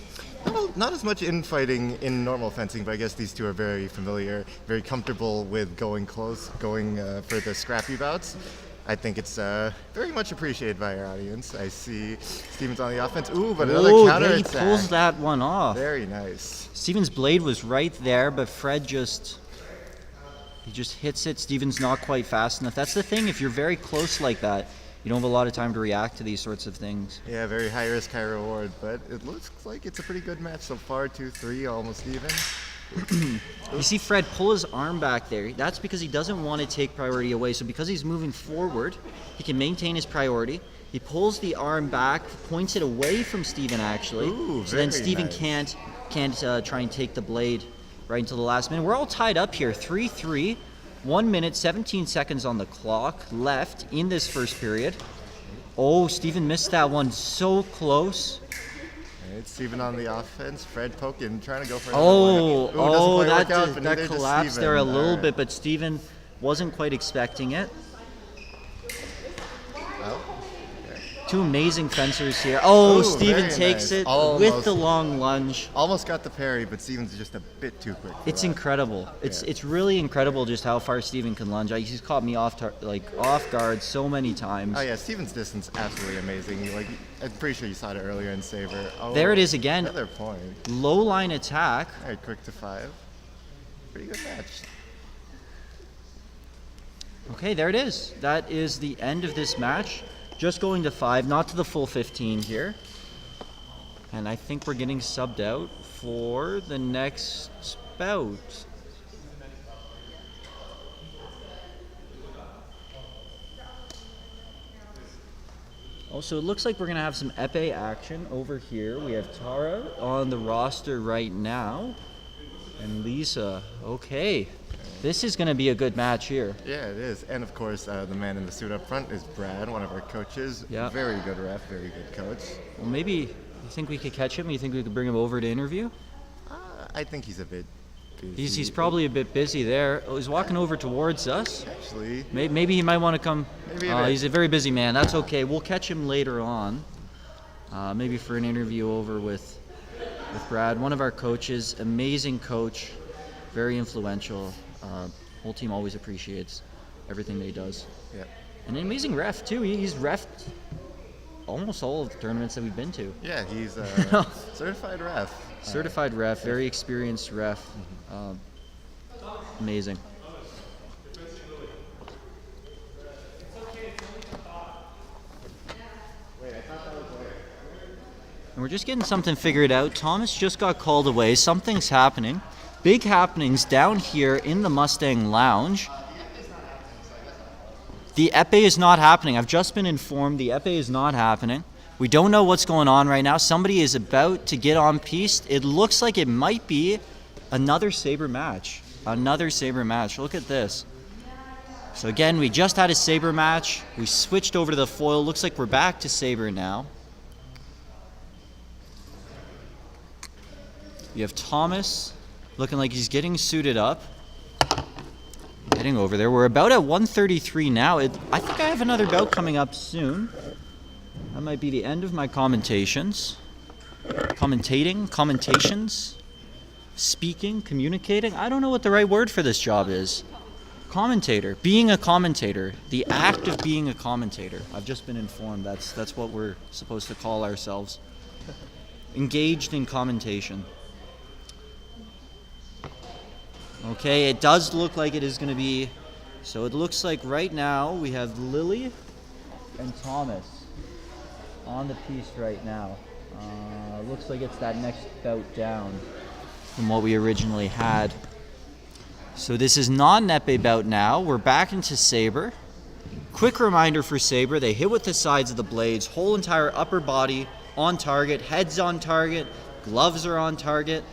not as much infighting in normal fencing, but I guess these two are very familiar, very comfortable with going close, going for the scrappy bouts. I think it's very much appreciated by our audience. I see Steven's on the offense. Ooh, but another counter attack. He pulls that one off. Very nice. Steven's blade was right there, but Fred just hits it. Steven's not quite fast enough. That's the thing. If you're very close like that, you don't have a lot of time to react to these sorts of things. Yeah, very high risk, high reward, but it looks like it's a pretty good match so far. 2-3, almost even. You see Fred pull his arm back there. That's because he doesn't want to take priority away. So because he's moving forward, he can maintain his priority. He pulls the arm back, points it away from Steven actually. Ooh, so then very Steven nice. can't try and take the blade right until the last minute. We're all tied up here, 3-3. 1 minute, 17 seconds on the clock left in this first period. Oh, Steven missed that one so close. It's Steven on the offense. Fred poking, trying to go for another Oh, one. Ooh, doesn't quite work out, but that neither does collapsed Steven. there a little Alright. bit, but Steven wasn't quite expecting it. Oh, Two amazing fencers here. Oh, Ooh, Steven very takes nice. it with Almost. the long lunge. almost got the parry, but Steven's just a bit too quick. for It's that. incredible. It's really incredible just how far Steven can lunge. He's caught me off guard so many times. Oh yeah, Steven's distance absolutely amazing. Like I'm pretty sure you saw it earlier in Saber. Oh, There it is again. Another point. Low line attack. All right, quick to 5. Pretty good match. Okay, there it is. That is the end of this match. Just going to 5, not to the full 15 here. And I think we're getting subbed out for the next bout. Also, it looks like we're going to have some epee action over here. We have Tara on the roster right now. And Lisa. Okay. This is going to be a good match here. Yeah, it is. And of course, the man in the suit up front is Brad, one of our coaches. Yeah. Very good ref, very good coach. Well, maybe you think we could catch him? You think we could bring him over to interview? I think he's a bit busy. He's probably a bit busy there. Oh, he's walking over towards us. Actually, Maybe he might want to come. Maybe a bit. He's a very busy man. That's okay. We'll catch him later on. Maybe for an interview over with Brad, one of our coaches. Amazing coach, very influential. Whole team always appreciates everything that he does. yeah. And an amazing ref too. He's refed almost all of the tournaments that we've been to. Yeah, he's a certified ref. Certified ref, very experienced ref. Amazing. And we're just getting something figured out. Thomas just got called away. Something's happening. Big happenings down here in the Mustang Lounge. The epee is not happening. I've just been informed the epee is not happening. We don't know what's going on right now. Somebody is about to get on piste. It looks like it might be another Saber match. Another Saber match. Look at this. So again, we just had a Saber match. We switched over to the foil. Looks like we're back to Saber now. You have Thomas looking like he's getting suited up. Heading over there. We're about at 133 now. I think I have another bout coming up soon. That might be the end of my commentations. Commentations, speaking, communicating. I don't know what the right word for this job is. Commentator, being a commentator, the act of being a commentator. I've just been informed that's what we're supposed to call ourselves. Engaged in commentation. Okay, it does look like it is going to be. So it looks like right now we have Lily and Thomas on the piece right now. Looks like it's that next bout down from what we originally had. So this is not an epee bout now. We're back into Saber. Quick reminder for Saber, they hit with the sides of the blades, whole entire upper body on target, heads on target, gloves are on target,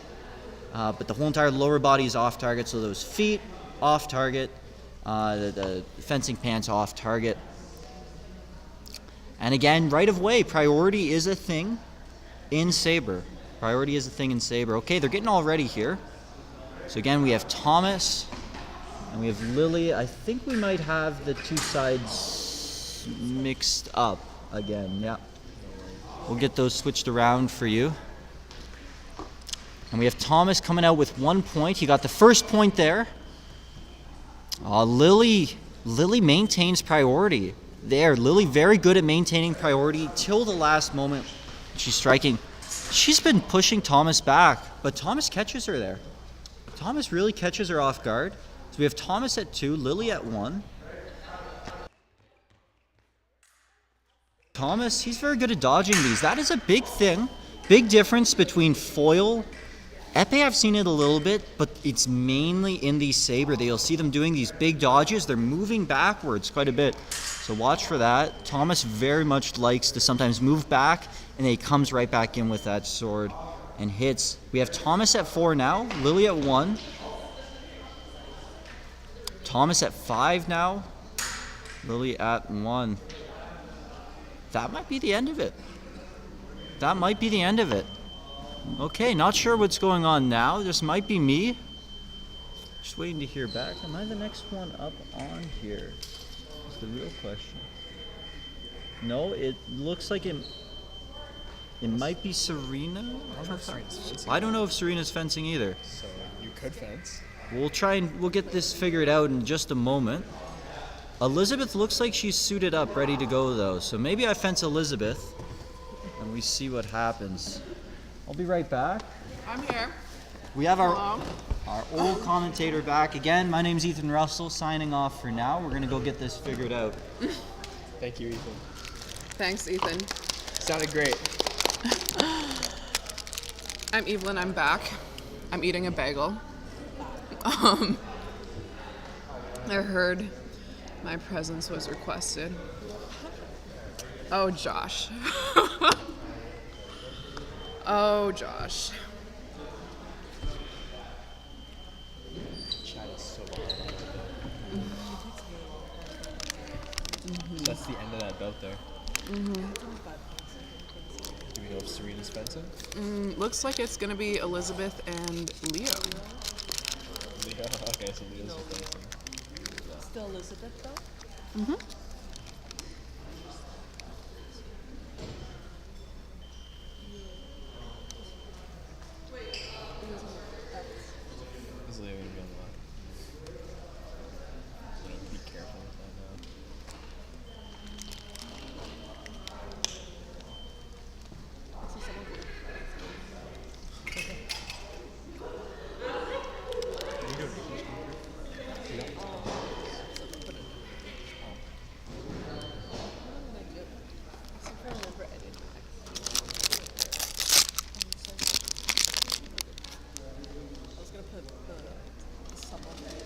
but the whole entire lower body is off target, so those feet off target, the fencing pants off target. And again, right of way, priority is a thing in Saber. Priority is a thing in Saber. Okay, they're getting all ready here. So again, we have Thomas and we have Lily. I think we might have the two sides mixed up again. Yeah. We'll get those switched around for you. And we have Thomas coming out with 1 point. He got the first point there. Lily maintains priority there. Lily very good at maintaining priority till the last moment. She's striking. She's been pushing Thomas back, but Thomas catches her there. Thomas really catches her off guard. So we have Thomas at 2, Lily at 1. Thomas, he's very good at dodging these. That is a big thing. Big difference between foil. Epee, I've seen it a little bit, but it's mainly in the Saber that you'll see them doing these big dodges. They're moving backwards quite a bit. So watch for that. Thomas very much likes to sometimes move back, and then he comes right back in with that sword and hits. We have Thomas at 4 now, Lily at 1. Thomas at 5 now, Lily at 1. That might be the end of it. That might be the end of it. Okay, not sure what's going on now. This might be me. Just waiting to hear back. Am I the next one up on here? That's the real question. No, it looks like it might be Serena. I don't know if Serena's fencing either. So you could fence. We'll get this figured out in just a moment. Elizabeth looks like she's suited up, ready to go though. So maybe I fence Elizabeth and we see what happens. I'll be right back. I'm here. We have our Hello. old commentator back again. My name's Ethan Russell, signing off for now. We're gonna go get this figured out. Thank you, Ethan. Thanks, Ethan. Sounded great. I'm Evelyn. I'm back. I'm eating a bagel. I heard my presence was requested. Oh, Josh. Oh, Josh. Chat is so behind. That's the end of that bout there. Do we know if Serena's fencing? Looks like it's gonna be Elizabeth and Leo. Leo? Okay, so Leo's fencing. Still Elizabeth though? Is Leo gonna be on the line? Be careful with that now. I was gonna put the sub on there.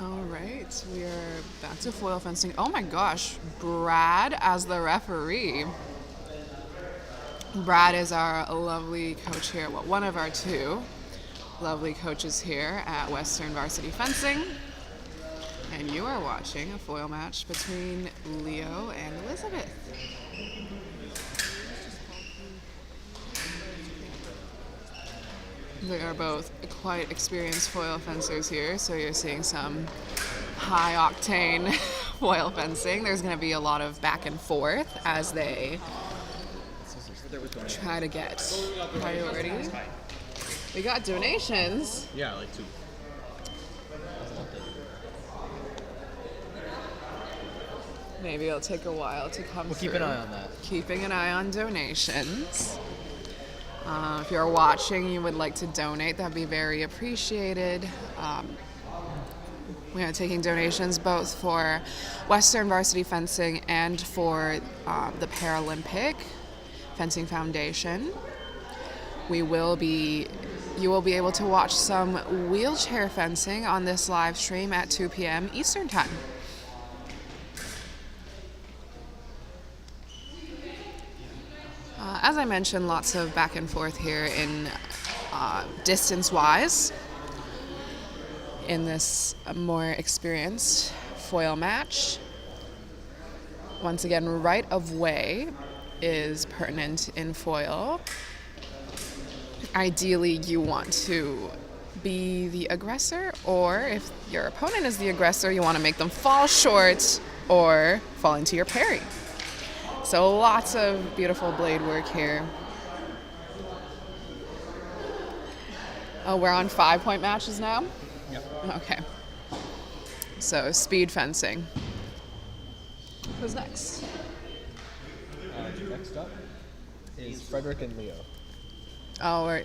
All right, we are back to foil fencing. Oh my gosh, Brad as the referee. Brad is our lovely coach here. Well, one of our two lovely coaches here at Western Varsity Fencing. And you are watching a foil match between Leo and Elizabeth. They are both quite experienced foil fencers here, so you're seeing some high octane foil fencing. There's going to be a lot of back and forth as they try to get priority. We got donations. Yeah, like 2. Maybe it'll take a while to come We'll through. keep an eye on that. Keeping an eye on donations. If you're watching, you would like to donate, that'd be very appreciated. We are taking donations both for Western Varsity Fencing and for the Paralympic Fencing Foundation. You will be able to watch some wheelchair fencing on this live stream at 2 p.m. Eastern Time. As I mentioned, lots of back and forth here in distance-wise in this more experienced foil match. Once again, right of way is pertinent in foil. Ideally, you want to be the aggressor, or if your opponent is the aggressor, you want to make them fall short or fall into your parry. So lots of beautiful blade work here. Oh, we're on 5-point matches now? Yep. Okay. So speed fencing. Who's next? Next up is Frederick and Leo. Oh,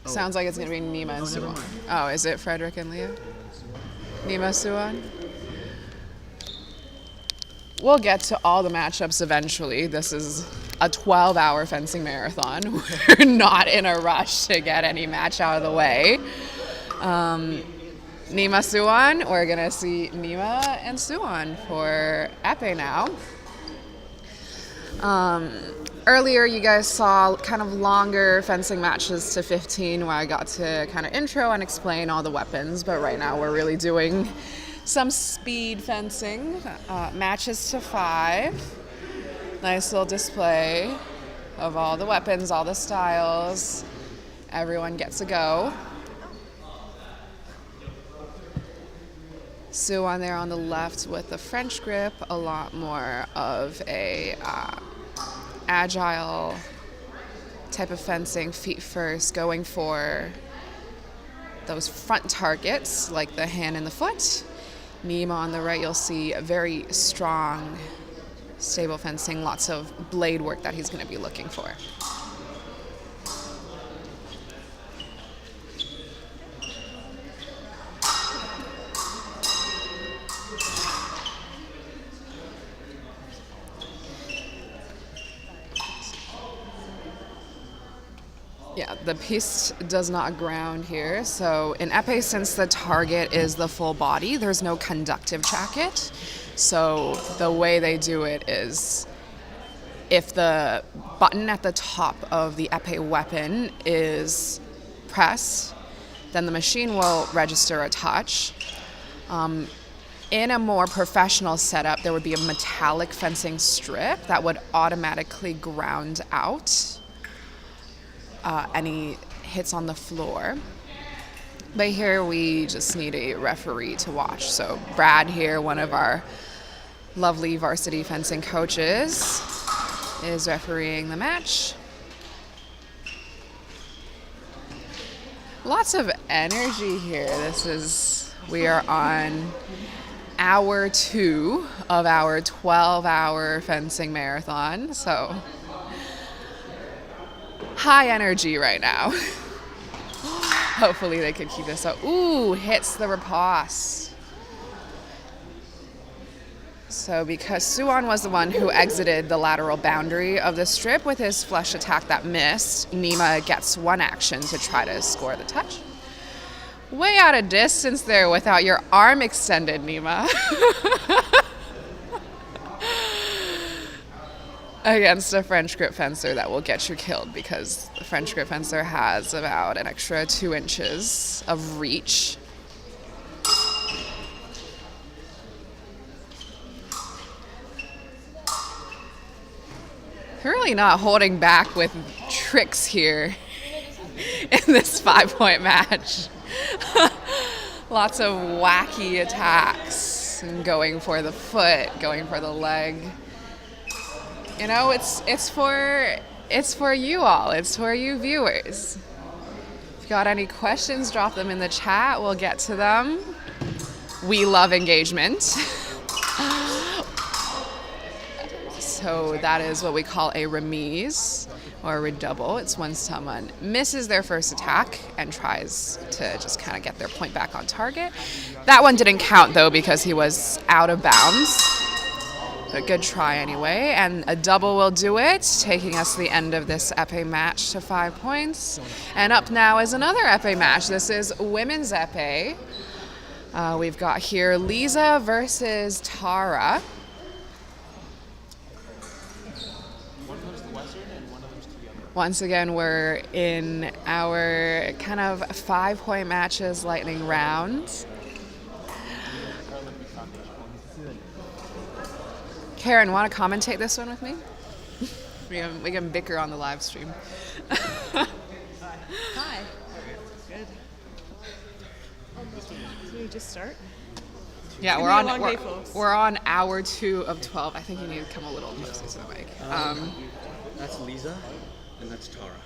sounds like it's going to be Nima and Suwon. Oh, is it Frederick and Leo? Nima, Suwon? We'll get to all the matchups eventually. This is a 12-hour fencing marathon. We're not in a rush to get any match out of the way. Nima Suwon. We're gonna see Nima and Suwon for épée now. Earlier, you guys saw kind of longer fencing matches to 15 where I got to kind of intro and explain all the weapons, but right now we're really doing some speed fencing. Matches to 5. Nice little display of all the weapons, all the styles. Everyone gets a go. Suwon there on the left with the French grip, a lot more of a agile type of fencing, feet first, going for those front targets like the hand and the foot. Nima on the right, you'll see a very strong, stable fencing, lots of blade work that he's going to be looking for. Yeah, the piece does not ground here. So in épée, since the target is the full body, there's no conductive jacket. So the way they do it is if the button at the top of the épée weapon is pressed, then the machine will register a touch. In a more professional setup, there would be a metallic fencing strip that would automatically ground out any hits on the floor. But here we just need a referee to watch. So Brad here, one of our lovely varsity fencing coaches, is refereeing the match. Lots of energy here. We are on hour 2 of our 12-hour fencing marathon. So high energy right now. Hopefully they can keep this up. Ooh, hits the riposte. So because Suwon was the one who exited the lateral boundary of the strip with his flush attack that missed, Nima gets one action to try to score the touch. Way out of distance there without your arm extended, Nima. Against a French grip fencer that will get you killed because the French grip fencer has about an extra 2 inches of reach. They're really not holding back with tricks here in this 5-point match. Lots of wacky attacks and going for the foot, going for the leg. You know, it's for you all. It's for you viewers. If you got any questions, drop them in the chat. We'll get to them. We love engagement. So that is what we call a remise or a redouble. It's when someone misses their first attack and tries to just kind of get their point back on target. That one didn't count though because he was out of bounds. But good try anyway, and a double will do it, taking us to the end of this épée match to 5 points. And up now is another épée match. This is women's épée. We've got here Lisa versus Tara. Once again, we're in our kind of 5-point matches lightning round. Karen, want to commentate this one with me? We can bicker on the live stream. Hi. Good. Can you just start? Yeah, Day, folks. we're on hour 2 of 12. I think you need to come a little closer to the mic. That's Lisa, and that's Tara.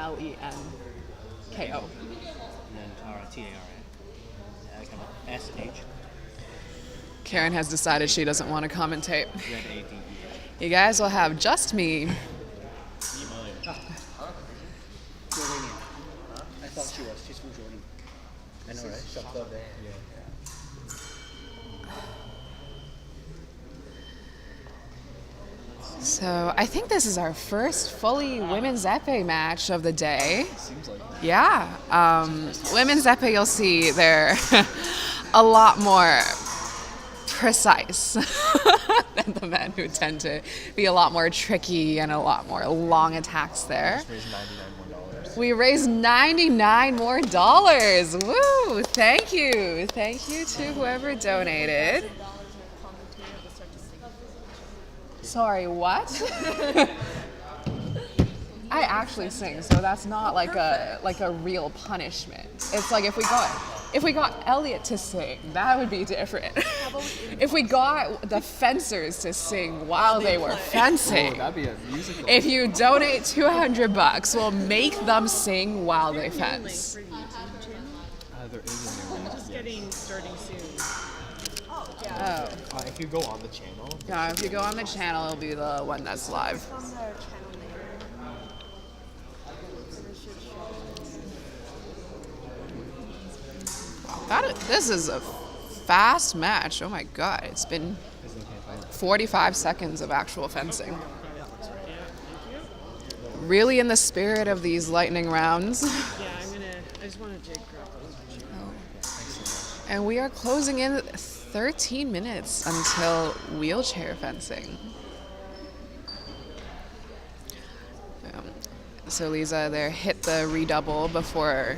YERMOLENKO. And then Tara, T-A-R-A. S-H. Karen has decided she doesn't want to commentate. Z-A-D-E-H. You guys will have just me. I thought she was. She's from Jordan. I know, right? Shop club there. Yeah. So I think this is our first fully women's épée match of the day. Seems like that. Yeah. Women's épée, you'll see they're a lot more precise than the men, who tend to be a lot more tricky and a lot more long attacks there. Raised $99 more. We raised $99 more. Woo! Thank you. Thank you to whoever donated. Sorry, what? I actually sing, so that's not like a real punishment. It's like if we got Elliot to sing, that would be different. If we got the fencers to sing while they were fencing, That'd be a musical. if you donate $200, we'll make them sing while they fence. There is a new one. Just getting starting soon. Oh, If you go on the channel. yeah. If you go on the channel, it'll be the one that's live. This is a fast match. Oh my god, it's been 45 seconds of actual fencing. Really in the spirit of these lightning rounds. Yeah, I just want to jig grab those. And we are closing in 13 minutes until wheelchair fencing. So Lisa there hit the redouble before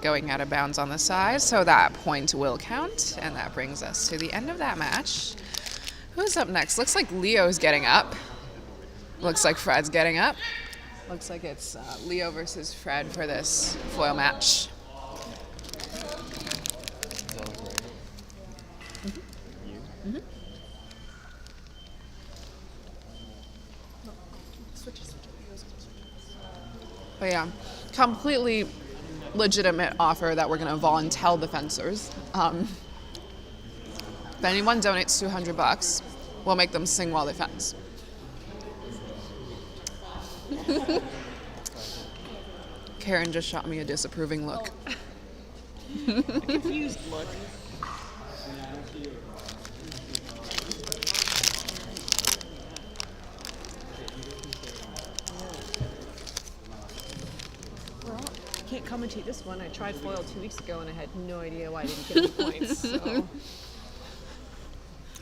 going out of bounds on the side, so that point will count, and that brings us to the end of that match. Who's up next? Looks like Leo's getting up. Looks like Fred's getting up. Looks like it's Leo versus Fred for this foil match. But yeah, completely legitimate offer that we're going to volunteer the fencers. If anyone donates $200, we'll make them sing while they fence. Karen just shot me a disapproving look. Confused look. Can't commentate this one. I tried foil 2 weeks ago and I had no idea why I didn't get any points. So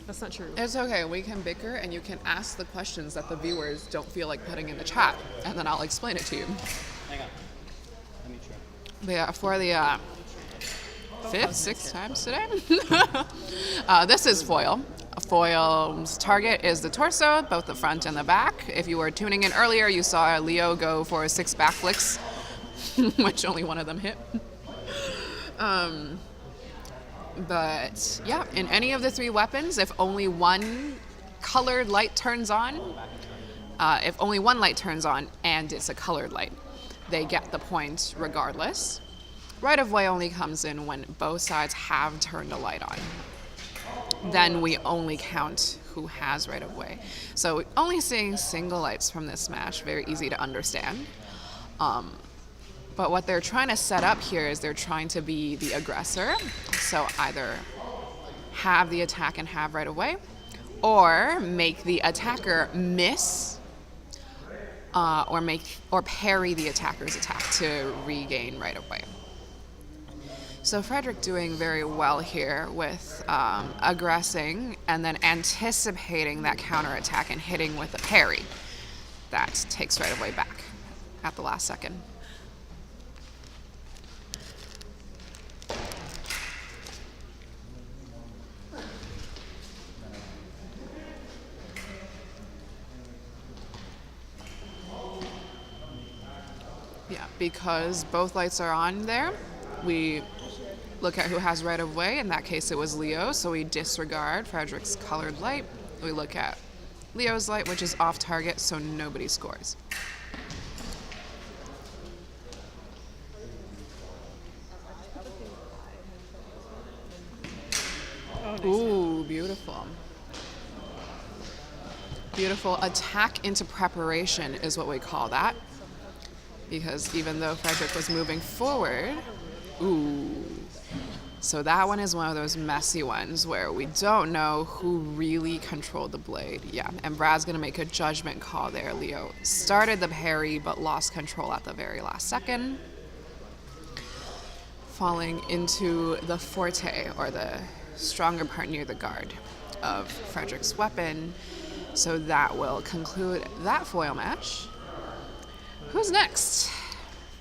that's not true. It's okay. We can bicker and you can ask the questions that the viewers don't feel like putting in the chat, and then I'll explain it to you. Hang on. Let me try. But yeah, for the fifth, sixth times today, this is foil. Foil's target is the torso, both the front and the back. If you were tuning in earlier, you saw Leo go for 6 backflips, which only one of them hit. But yeah, in any of the 3 weapons, if only one colored light turns on, if only one light turns on and it's a colored light, they get the point regardless. Right of way only comes in when both sides have turned a light on. Then we only count who has right of way. So only seeing single lights from this match, very easy to understand. But what they're trying to set up here is they're trying to be the aggressor. So either have the attack and have right of way, or make the attacker miss, or parry the attacker's attack to regain right of way. So Frederick doing very well here with aggressing and then anticipating that counterattack and hitting with a parry. That takes right of way back at the last second. Yeah, because both lights are on there, we look at who has right of way. In that case, it was Leo, so we disregard Frederick's colored light. We look at Leo's light, which is off target, so nobody scores. Ooh, beautiful. Beautiful. Attack into preparation is what we call that. Because even though Frederick was moving forward, ooh, So that one is one of those messy ones where we don't know who really controlled the blade. Yeah, and Brad's gonna make a judgment call there. Leo started the parry but lost control at the very last second, falling into the forte, or the stronger part near the guard of Frederick's weapon. So that will conclude that foil match. Who's next?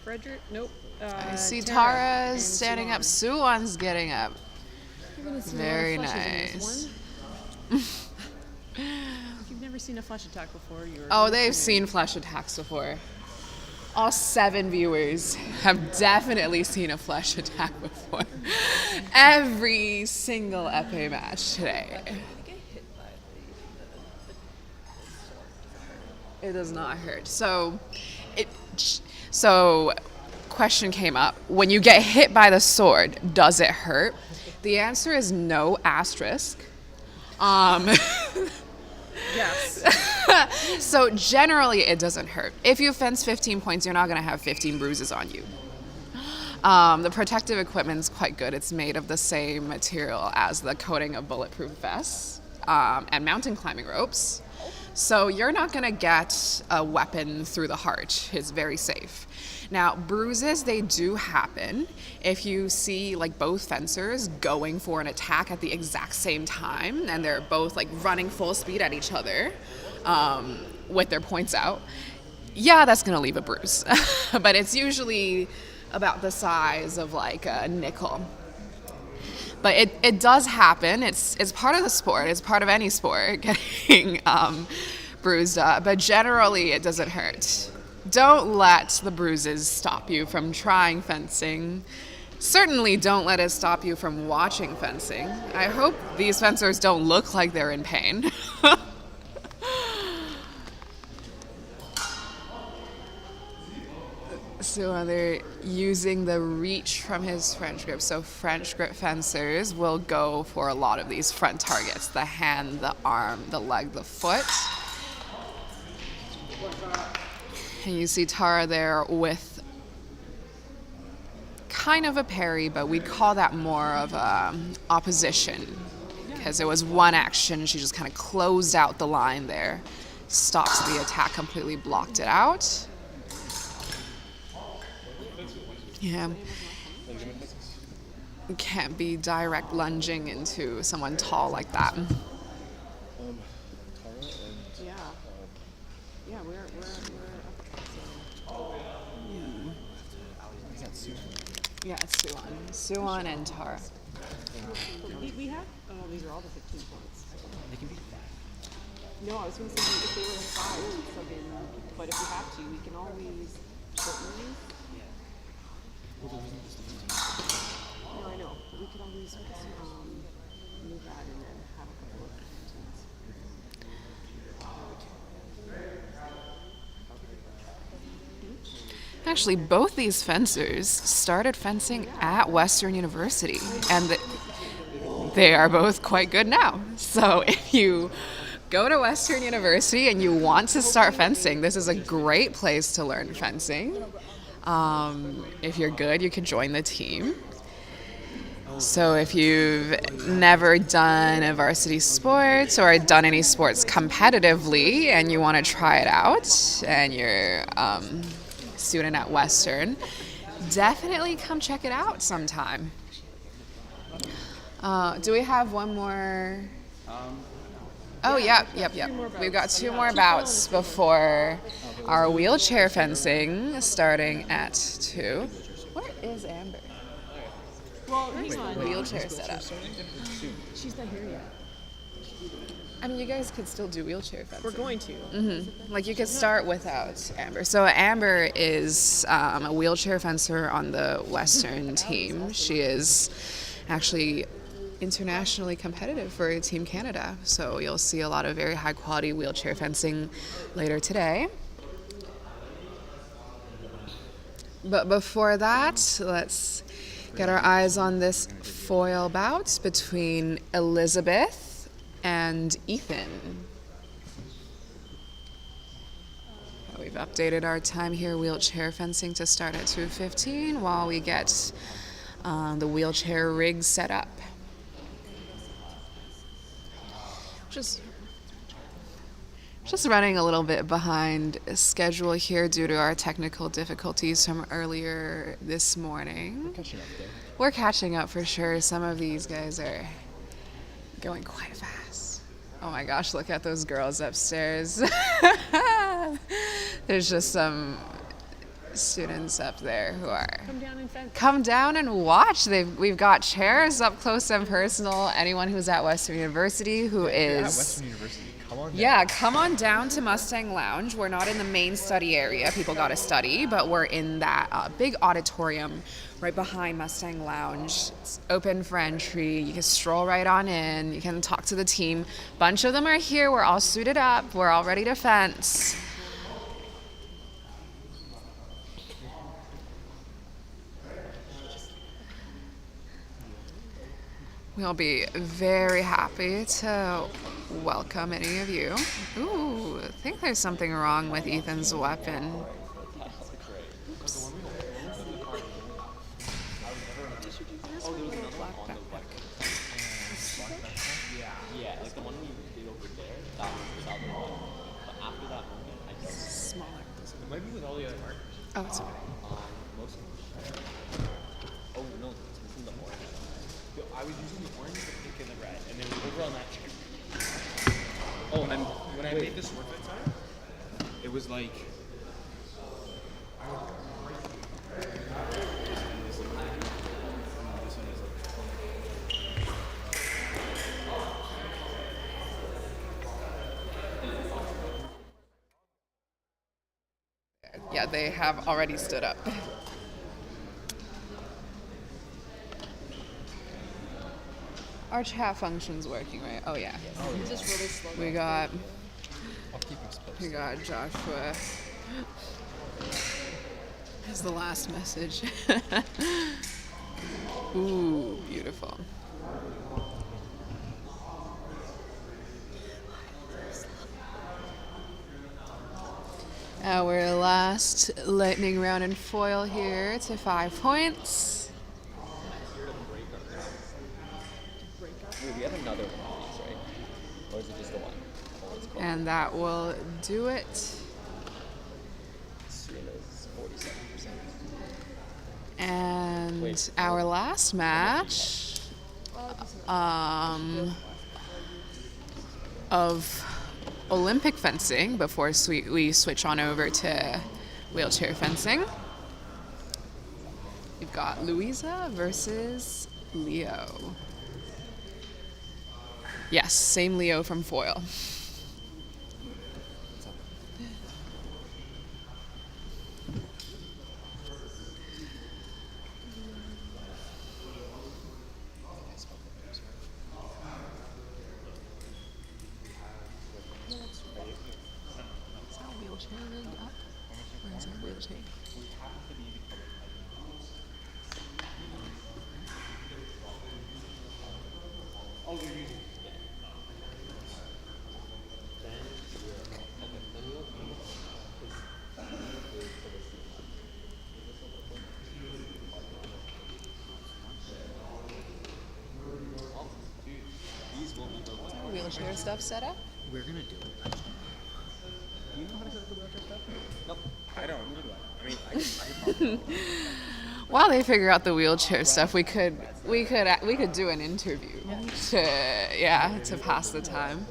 Frederick, nope. I see Tara Tara's and standing up. Suwon. Suwon's getting up. You're gonna see a lot of Very flushes in nice. this one. If you've never seen a flush attack before, you're. Oh, they've seen flush attacks before. All 7 viewers have definitely seen a flush attack before. Every single epee match today. It does not hurt. So, question came up. When you get hit by the sword, does it hurt? The answer is no, asterisk. Yes. So generally it doesn't hurt. If you fence 15 points, you're not going to have 15 bruises on you. The protective equipment is quite good. It's made of the same material as the coating of bulletproof vests and mountain climbing ropes. So you're not going to get a weapon through the heart. It's very safe. Now, bruises, they do happen if you see like both fencers going for an attack at the exact same time and they're both like running full speed at each other with their points out. Yeah, that's going to leave a bruise. But it's usually about the size of like a nickel. But it does happen. It's part of the sport. It's part of any sport, getting bruised up. But generally, it doesn't hurt. Don't let the bruises stop you from trying fencing. Certainly don't let it stop you from watching fencing. I hope these fencers don't look like they're in pain. So they're using the reach from his French grip. So French grip fencers will go for a lot of these front targets: the hand, the arm, the leg, the foot. And you see Tara there with kind of a parry, but we'd call that more of opposition, because it was one action. She just kind of closed out the line there, stopped the attack completely, blocked it out. Yeah. You can't be direct lunging into someone tall like that. Yeah. Yeah, we're up. Yeah, it's Suwon and Tara. We have. Oh, these are all the 15 points. They can be. No, I was going to say if they were 5, we'd sub in. But if we have to, we can always shorten these. No, I know. But we could always move that and then have a couple of routines. Actually, both these fencers started fencing at Western University, and they are both quite good now. So if you go to Western University and you want to start fencing, this is a great place to learn fencing. If you're good, you could join the team. So if you've never done a varsity sports or done any sports competitively and you want to try it out and you're student at Western, definitely come check it out sometime. Do we have one more? Oh, yep. We've got 2 more bouts before our wheelchair fencing, starting at 2. Where is Amber? Well, hang on. Wheelchair setup. She's not here yet. I mean, you guys could still do wheelchair fencing. We're going to. Like, you could start without Amber. So Amber is a wheelchair fencer on the Western team. She is actually internationally competitive for Team Canada. So you'll see a lot of very high quality wheelchair fencing later today. But before that, let's get our eyes on this foil bout between Elizabeth and Ethan. We've updated our time here, wheelchair fencing, to start at 2:15 while we get the wheelchair rig set up. Just running a little bit behind schedule here due to our technical difficulties from earlier this morning. We're catching up for sure. Some of these guys are going quite fast. Oh my gosh, look at those girls upstairs. There's just some students up there who are come down and watch. We've got chairs up close and personal. Anyone who's at Western University who is At Western University, come on. yeah, come on down to Mustang Lounge. We're not in the main study area. People got to study, but we're in that big auditorium right behind Mustang Lounge. It's open for entry. You can stroll right on in. You can talk to the team. Bunch of them are here. We're all suited up. We're all ready to fence. We'll be very happy to welcome any of you. Ooh, I think there's something wrong with Ethan's weapon. Oops. Yeah, like the one we did over there, that was the other one. But after that moment, I just Smaller. It might be with all the other markers. Oh, it's okay. most of them. Oh no, it's missing the orange. Yo, I was using the orange, the pink, and the red, and then over on that chair. Oh, I'm When I made this sword fit time, it was like. Yeah, they have already stood up. Our chat function's working, right? Oh yeah. Just really slow. We got I'll keep us posted. we got Joshua. Here's the last message. Ooh, beautiful. Our last lightning round in foil here to 5 points. Wait, we have another one of these, right? Or is it just the one? Oh, it's called And that will do it. Serena's 47%. And Wait. our last match of Olympic fencing before we switch on over to wheelchair fencing. We've got Louisa versus Leo. Yes, same Leo from foil. Is our wheelchair rig up? Or is our wheelchair? Wheelchair stuff set up? We're gonna do it. Do you know how to set up the wheelchair stuff? Nope. I don't. Neither do I. I mean, I can probably. While they figure out the wheelchair stuff, we could do an interview to pass the time.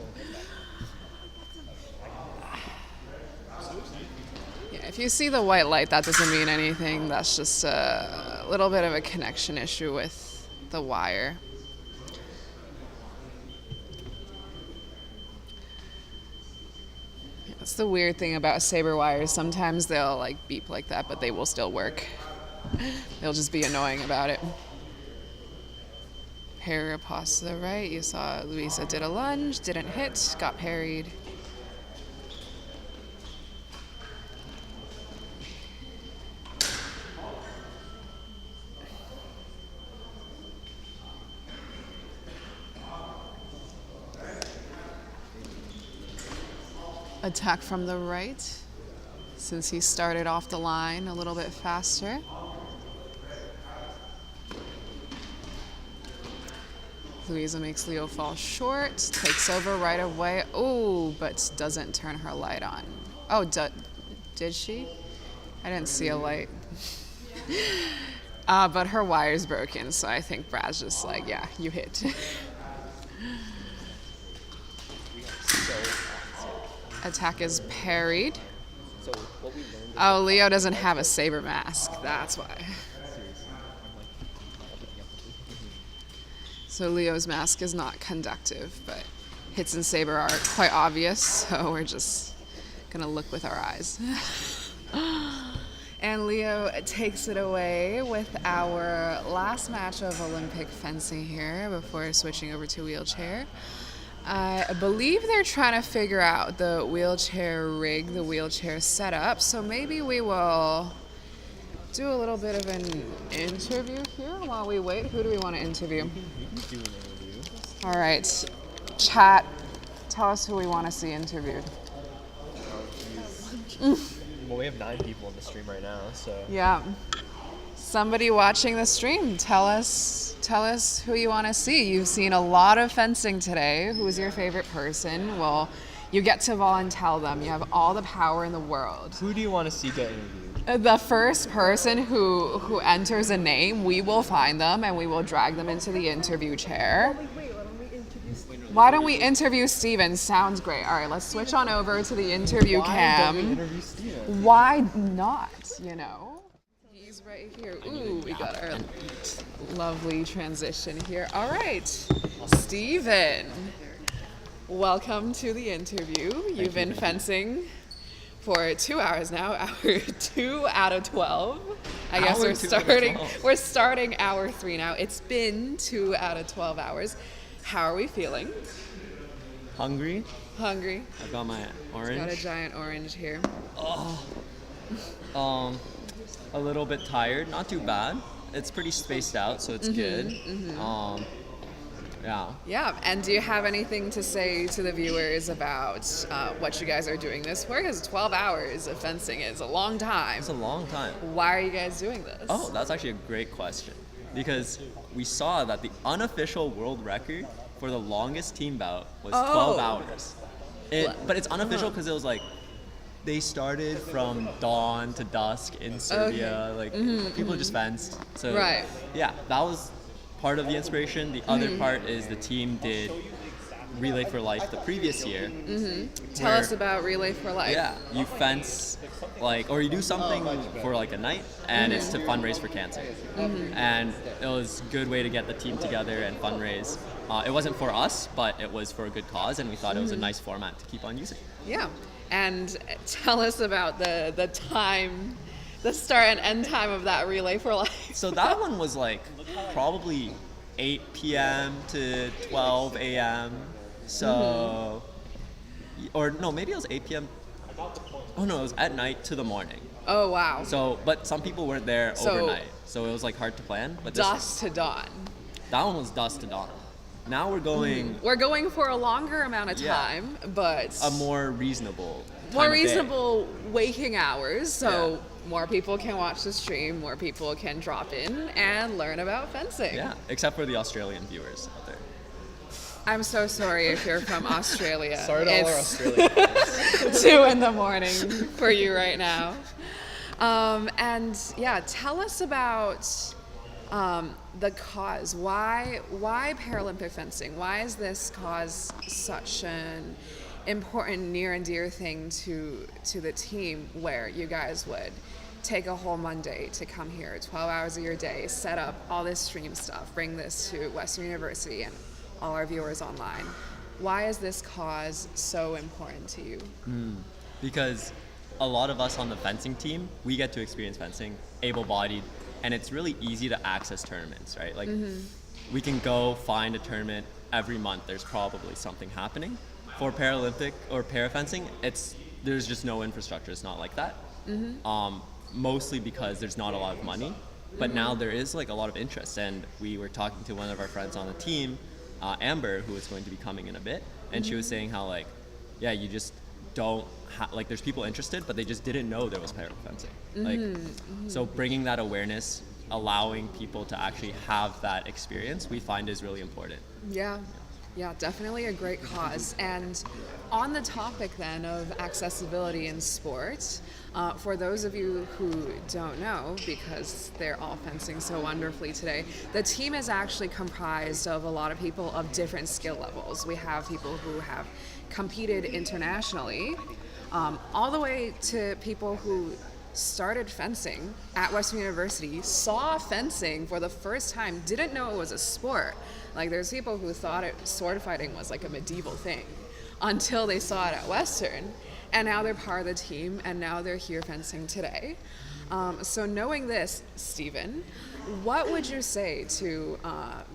Yeah, if you see the white light, that doesn't mean anything. That's just a little bit of a connection issue with the wire. That's the weird thing about saber wires. Sometimes they'll like beep like that, but they will still work. They'll just be annoying about it. Parry pass to the right. You saw Louisa did a lunge, didn't hit, got parried. Attack from the right, since he started off the line a little bit faster. Louisa makes Leo fall short, takes over right away. Oh, but doesn't turn her light on. Oh, did she? I didn't see a light. But her wire's broken, so I think Brad's just like, yeah, you hit. Attack is parried. So what we learned Oh, Leo doesn't have a saber mask. That's why. So Leo's mask is not conductive, but hits and saber are quite obvious, so we're just gonna look with our eyes. And Leo takes it away with our last match of Olympic fencing here before switching over to wheelchair. I believe they're trying to figure out the wheelchair rig, the wheelchair setup, so maybe we will do a little bit of an interview here while we wait. Who do we want to interview? do an interview. All right, chat, tell us who we want to see interviewed. Well, we have 9 people on the stream right now, so. Yeah. Somebody watching the stream, tell us who you want to see. You've seen a lot of fencing today. Who's your favorite person? Well, you get to volunteer them. You have all the power in the world. Who do you want to see get interviewed? The first person who enters a name, we will find them and we will drag them into the interview chair. Why don't we interview Steven? Sounds great. All right, let's switch on over to the interview cam. Why don't we interview Steven? Why not, you know? He's right here. Ooh, we got our lovely transition here. All right, Steven, welcome to the interview. You've been fencing for 2 hours now, hour 2 out of 12. I guess we're starting hour 3 now. It's been 2 out of 12 hours. How are we feeling? Hungry. Hungry. I've got my orange. Got a giant orange here. A little bit tired. Not too bad. It's pretty spaced out, so it's good. Yeah. Yeah, and do you have anything to say to the viewers about what you guys are doing this for? Because 12 hours of fencing is a long time. It's a long time. Why are you guys doing this? Oh, that's actually a great question. Because we saw that the unofficial world record for the longest team bout was 12 hours. But it's unofficial because it was like, they started from dawn to dusk in Serbia. Like, people just fenced. So, yeah, that was part of the inspiration. The other part is the team did Relay for Life the previous year. Tell us about Relay for Life. Yeah, you fence, like, or you do something for like a night, and it's to fundraise for cancer. And it was a good way to get the team together and fundraise. It wasn't for us, but it was for a good cause, and we thought it was a nice format to keep on using. Yeah, and tell us about the time, the start and end time of that Relay for Life. So that one was like probably 8 p.m. to 12 a.m. So, or no, maybe it was 8 p.m. Oh no, it was at night to the morning. Oh wow. So, but some people weren't there overnight, so it was like hard to plan. But dusk to dawn. That one was dusk to dawn. Now we're going. We're going for a longer amount of time, but a more reasonable. Waking hours, so more people can watch the stream, more people can drop in and learn about fencing. Yeah, except for the Australian viewers out there. I'm so sorry if you're from Australia. Sorry to all our Australian viewers. 2 a.m. for you right now. And yeah, tell us about the cause. Why Paralympic fencing? Why is this cause such an important, near and dear thing to the team, where you guys would take a whole Monday to come here, 12 hours of your day, set up all this stream stuff, bring this to Western University and all our viewers online? Why is this cause so important to you? Because a lot of us on the fencing team, we get to experience fencing, able-bodied, and it's really easy to access tournaments, right? Like, we can go find a tournament every month. There's probably something happening. For Paralympic or parafencing, there's just no infrastructure. It's not like that. Mostly because there's not a lot of money. But now there is like a lot of interest, and we were talking to one of our friends on the team, Amber, who is going to be coming in a bit, and she was saying how like, yeah, you just don't like, there's people interested, but they just didn't know there was parafencing. So bringing that awareness allowing people to actually have that experience, we find is really important. Yeah. Yeah, definitely a great cause. And on the topic then of accessibility in sport, for those of you who don't know, because they're all fencing so wonderfully today, the team is actually comprised of a lot of people of different skill levels. We have people who have competed internationally, all the way to people who started fencing at Western University, saw fencing for the first time, didn't know it was a sport. Like, there's people who thought sword fighting was like a medieval thing until they saw it at Western, and now they're part of the team, and now they're here fencing today. So knowing this, Stephen, what would you say to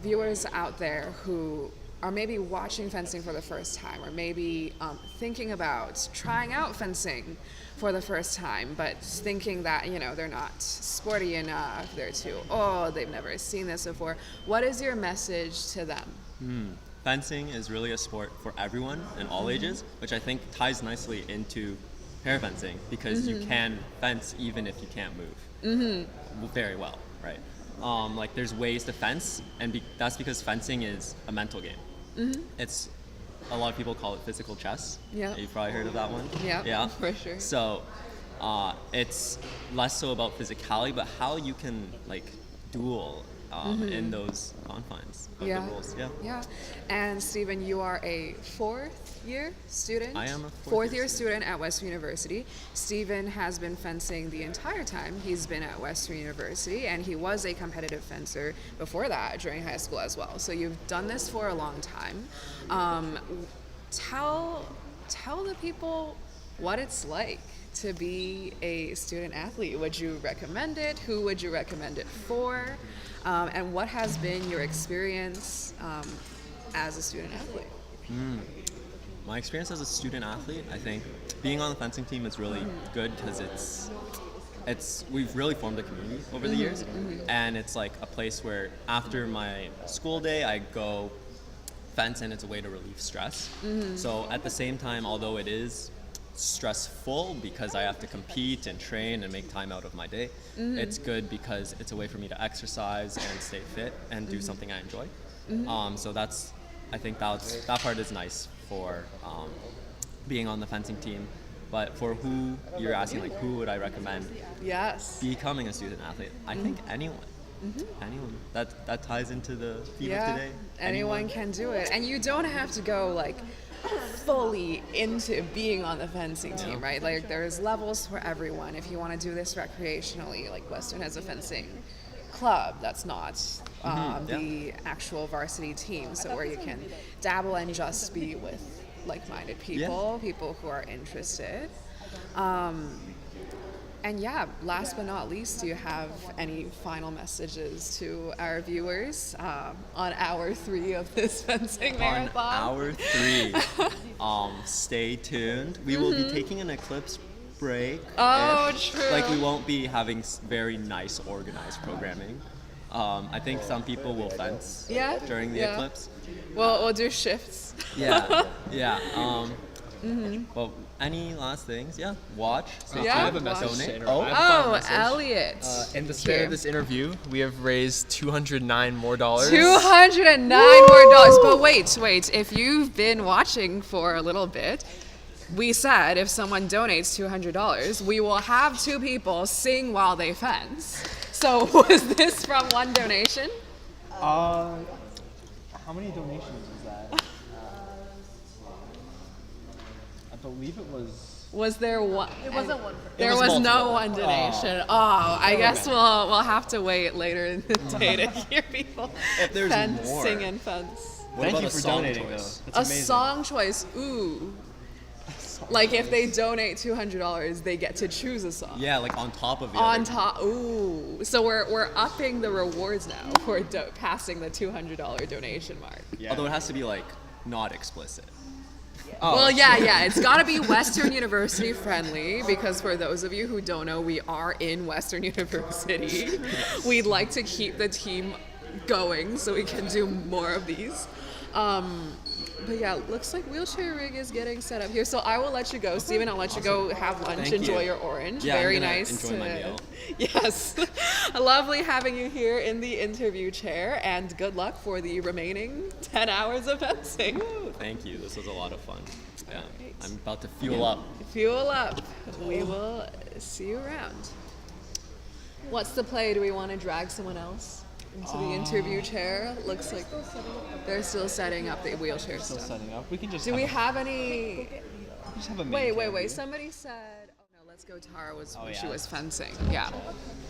viewers out there who are maybe watching fencing for the first time, or maybe thinking about trying out fencing for the first time, but thinking that, they're not sporty enough, they're too old, they've never seen this before? What is your message to them? Fencing is really a sport for everyone and all ages, which I think ties nicely into pair fencing, because you can fence even if you can't move very well, right? Like, there's ways to fence, and that's because fencing is a mental game. It's a lot of people call it physical chess. Yeah. You've probably heard of that one. Yeah, for sure. So it's less so about physicality, but how you can duel in those confines of the rules. Yeah. And Stephen, you are a fourth year student? I am a fourth year student at Western University. Stephen has been fencing the entire time he's been at Western University, and he was a competitive fencer before that during high school as well. So you've done this for a long time. Tell the people what it's like to be a student athlete. Would you recommend it? Who would you recommend it for? And what has been your experience as a student athlete? My experience as a student athlete, I think being on the fencing team is really good, because we've really formed a community over the years, and it's like a place where after my school day I go fence, and it's a way to relieve stress. So at the same time, although it is stressful because I have to compete and train and make time out of my day, it's good because it's a way for me to exercise and stay fit and do something I enjoy. So I think that part is nice for being on the fencing team. But for who you're asking, who would I recommend becoming a student athlete? I think anyone. Anyone. That ties into the theme of today. Anyone can do it. And you don't have to go fully into being on the fencing team, right? There's levels for everyone. If you want to do this recreationally, Western has a fencing club that's not the actual varsity team, so where you can dabble and just be with like-minded people, people who are interested. And last but not least, do you have any final messages to our viewers on hour 3 of this fencing marathon? On hour 3, stay tuned. We will be taking an eclipse break. Oh, true. We won't be having very nice organized programming. I think some people will fence during the eclipse. We'll do shifts. Well, any last things? Watch. I have a message to interrupt. Oh, Elliot. In the span of this interview, we have raised $209 more. $209 more. But wait. If you've been watching for a little bit, we said if someone donates $200, we will have 2 people sing while they fence. So was this from one donation? How many donations was that? I believe it was. Was there one? It wasn't one. There was no one donation. I guess we'll have to wait later in the day to hear people If there's more. sing and fence. Thank you for donating, though. That's amazing. Song choice, ooh. If they donate $200, they get to choose a song. On top of it. On top, ooh. So we're upping the rewards now for passing the $200 donation mark. Although it has to be not explicit. Well, it's got to be Western University friendly, because for those of you who don't know, we are in Western University. We'd like to keep the team going so we can do more of these. But yeah, looks like wheelchair rig is getting set up here. So I will let you go, Steven. I'll let you go have lunch. Thank Enjoy you. your orange. Yeah, I'm Very gonna nice. enjoy my meal. Yes. Lovely having you here in the interview chair, and good luck for the remaining 10 hours of fencing. Thank you. This was a lot of fun. Yeah. I'm about to fuel up. Fuel up. We will see you around. What's the play? Do we want to drag someone else into the interview chair? Looks like they're still setting up the wheelchair Still stuff. setting up. We can just. Do we have any? just have a main Wait. camera. Somebody said, "Oh no, let's go." Tara was when she yeah. was fencing. Yeah.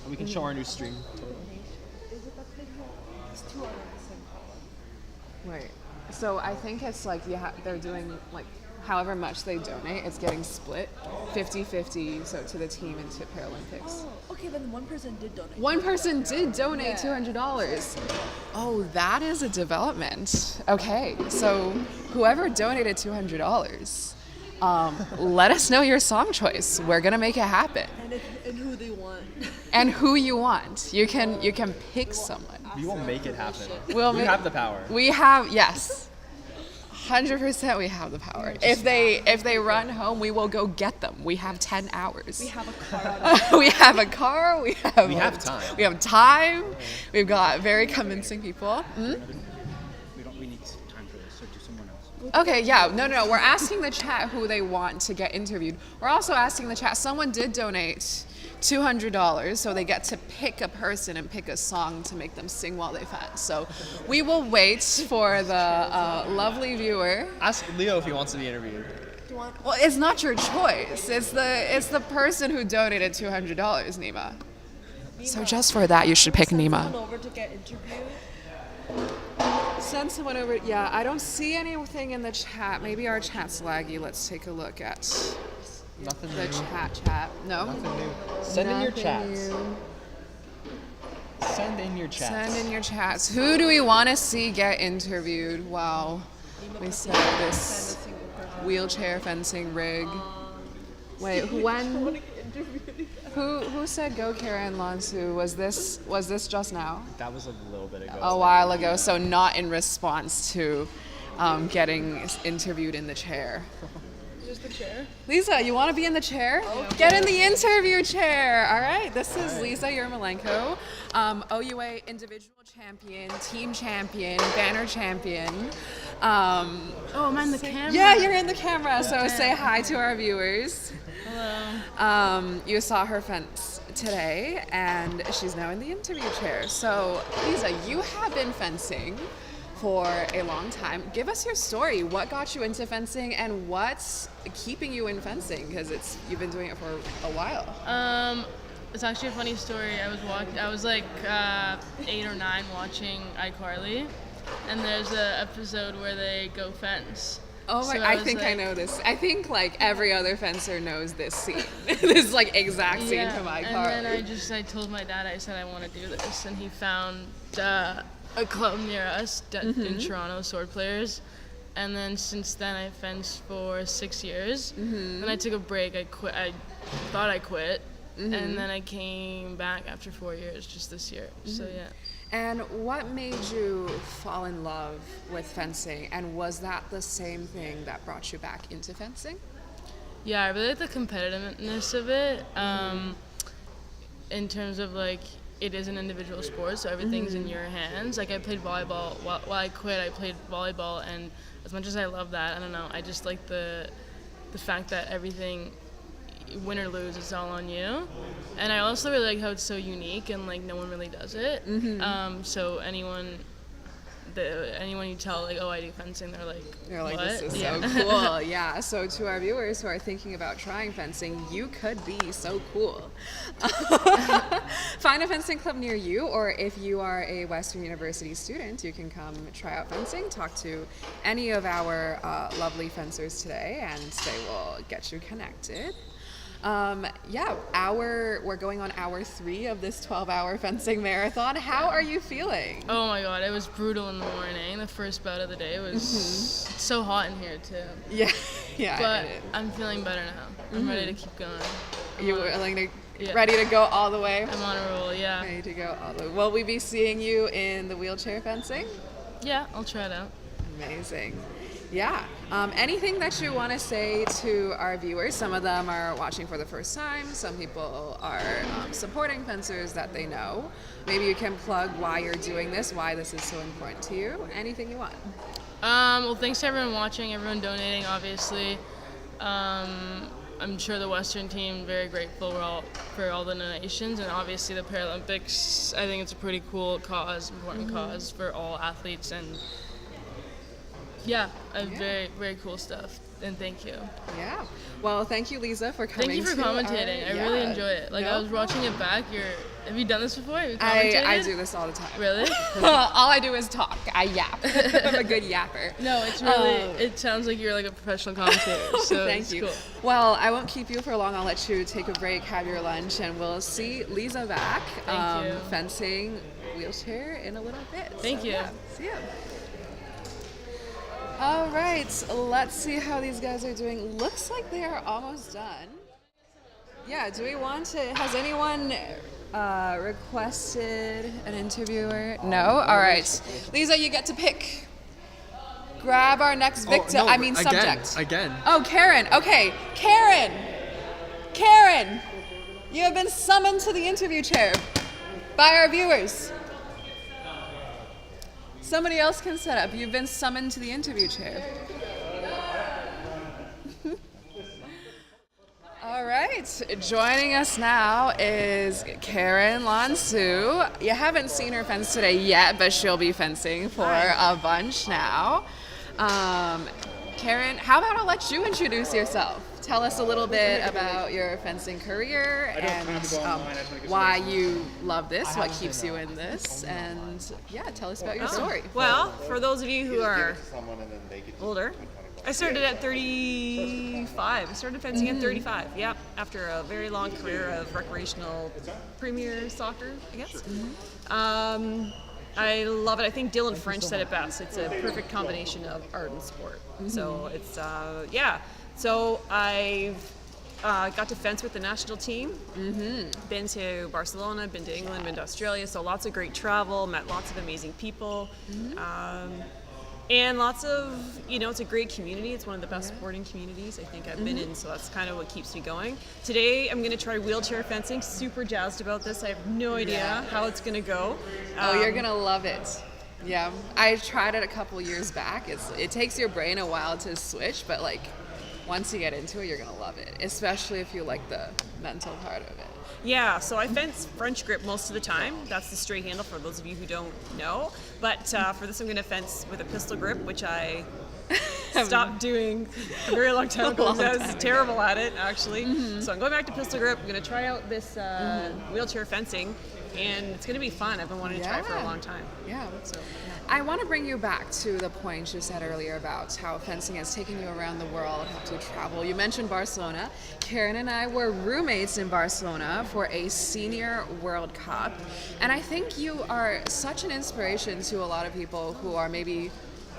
We can show our new stream. Right. So I think it's like they're doing like however much they donate, it's getting split 50-50, so to the team and to Paralympics. Okay, then one person did donate. One person did donate $200. Oh, that is a development. Okay, so whoever donated $200, let us know your song choice. We're gonna make it happen. And who they want. And who you want. You can pick someone. We will make it happen. We ma- have the power. We have, yes. 100% we have the power. If they run home, we will go get them. We have 10 hours. We have a car. We have a car. We have time. We have time. We've got very convincing people. We need time for this, so do someone else. Okay, yeah. No. We're asking the chat who they want to get interviewed. We're also asking the chat, someone did donate $200, so they get to pick a person and pick a song to make them sing while they fence. So we will wait for the lovely viewer. Ask Leo if he wants to be interviewed. Well, it's not your choice. It's the person who donated $200, Nima. So just for that, you should pick Nima. Someone over to get interviewed. Send someone over. Yeah, I don't see anything in the chat. Maybe our chat's laggy. Let's take a look at Nothing the new. chat. No? Nothing new. Send in your Nothing chats. new. Send in your chats. Send in your chats. Who do we want to see get interviewed? Wow. We said this wheelchair fencing rig. Wait, who said go Kara and Lansu? Was this just now? That was a little bit ago. A while ago, so not in response to getting interviewed in the chair. Just the chair. Lisa, you want to be in the chair? Get in the interview chair. All right. This is Lisa Yermolenko, OUA individual champion, team champion, banner champion. Oh, I'm in the camera. Yeah, you're in the camera. So say hi to our viewers. Hello. You saw her fence today, and she's now in the interview chair. So Lisa, you have been fencing for a long time. Give us your story. What got you into fencing, and what's keeping you in fencing? Because you've been doing it for a while. It's actually a funny story. I was like 8 or 9 watching iCarly, and there's an episode where they go fence. Oh my! So I was think I like- know this. I think like every other fencer knows this scene. This like exact scene from iCarly. And then I told my dad, I said I want to do this, and he found a club near us in Toronto, Sword Players. And then since then I fenced for 6 years. Then I took a break. I quit. I thought I quit, and then I came back after 4 years, just this year. So yeah. And what made you fall in love with fencing? And was that the same thing that brought you back into fencing? Yeah, I really like the competitiveness of it. In terms of like, it is an individual sport, so everything's in your hands. Like I played volleyball. While I quit, I played volleyball, and as much as I love that, I don't know, I just like the fact that everything, win or lose, it's all on you. And I also really like how it's so unique and like no one really does it. So anyone you tell like, oh, I do fencing, they're like, what? This is Yeah. so cool. Yeah. So to our viewers who are thinking about trying fencing, you could be so cool. Find a fencing club near you, or if you are a Western University student, you can come try out fencing. Talk to any of our lovely fencers today, and they will get you connected. We're going on hour 3 of this 12-hour fencing marathon. How are you feeling? Oh my god, it was brutal in the morning. The first bout of the day was so hot in here too. Yeah. But I'm feeling better now. I'm ready to keep going. Ready to go all the way? I'm on a roll, yeah. Ready to go all the way. Will we be seeing you in the wheelchair fencing? Yeah, I'll try it out. Amazing. Yeah. Anything that you want to say to our viewers? Some of them are watching for the first time. Some people are supporting fencers that they know. Maybe you can plug why you're doing this, why this is so important to you. Anything you want. Well, thanks to everyone watching, everyone donating, obviously. I'm sure the Western team very grateful for all the donations, and obviously the Paralympics. I think it's a pretty cool cause, important cause for all athletes, and very, very cool stuff. And thank you. Yeah. Well, thank you, Lisa, for coming. Thank you for to commentating. I really enjoy it. Like, I was watching it back. Have you done this before? Have you commentated? I do this all the time. Really? All I do is talk. I yap. I'm a good yapper. No, it's really. It sounds like you're like a professional commentator. So thank it's you. Cool. Well, I won't keep you for long. I'll let you take a break, have your lunch, and we'll see Lisa back Thank you. fencing wheelchair in a little bit. Thank you. Yeah, see you. All right, let's see how these guys are doing. Looks like they are almost done. Yeah, do we want to, has anyone requested an interviewer? No? All right. Lisa, you get to pick. Grab our next victim, subject. Again. Oh, Karen. Okay, Karen. Karen, you have been summoned to the interview chair by our viewers. Somebody else can set up. You've been summoned to the interview chair. All right, joining us now is Karen Lansu. You haven't seen her fence today yet, but she'll be fencing for a bunch now. Karen, how about I'll let you introduce yourself? Tell us a little bit about your fencing career and why you love this, what keeps you in this, and tell us about your story. Well, for those of you who are older, I started at 35. I started fencing at 35, after a very long career of recreational premier soccer, I guess. I love it. I think Dylan French said it best. It's a perfect combination of art and sport. So it's, So I've got to fence with the national team. Been to Barcelona, been to England, been to Australia. So lots of great travel, met lots of amazing people. And lots of, it's a great community. It's one of the best sporting communities I think I've been in, so that's kind of what keeps me going. Today, I'm going to try wheelchair fencing. Super jazzed about this. I have no idea how it's going to go. You're going to love it. Yeah, I tried it a couple years back. It takes your brain a while to switch, but once you get into it, you're going to love it, especially if you like the mental part of it. Yeah, so I fence French grip most of the time. That's the straight handle for those of you who don't know. But for this, I'm going to fence with a pistol grip, which I stopped doing a very long time ago. I was terrible at it, actually. So I'm going back to pistol grip. I'm going to try out this wheelchair fencing, and it's going to be fun. I've been wanting to try for a long time. Yeah. So, I want to bring you back to the point you said earlier about how fencing has taken you around the world, how to travel. You mentioned Barcelona. Karen and I were roommates in Barcelona for a senior World Cup. And I think you are such an inspiration to a lot of people who are maybe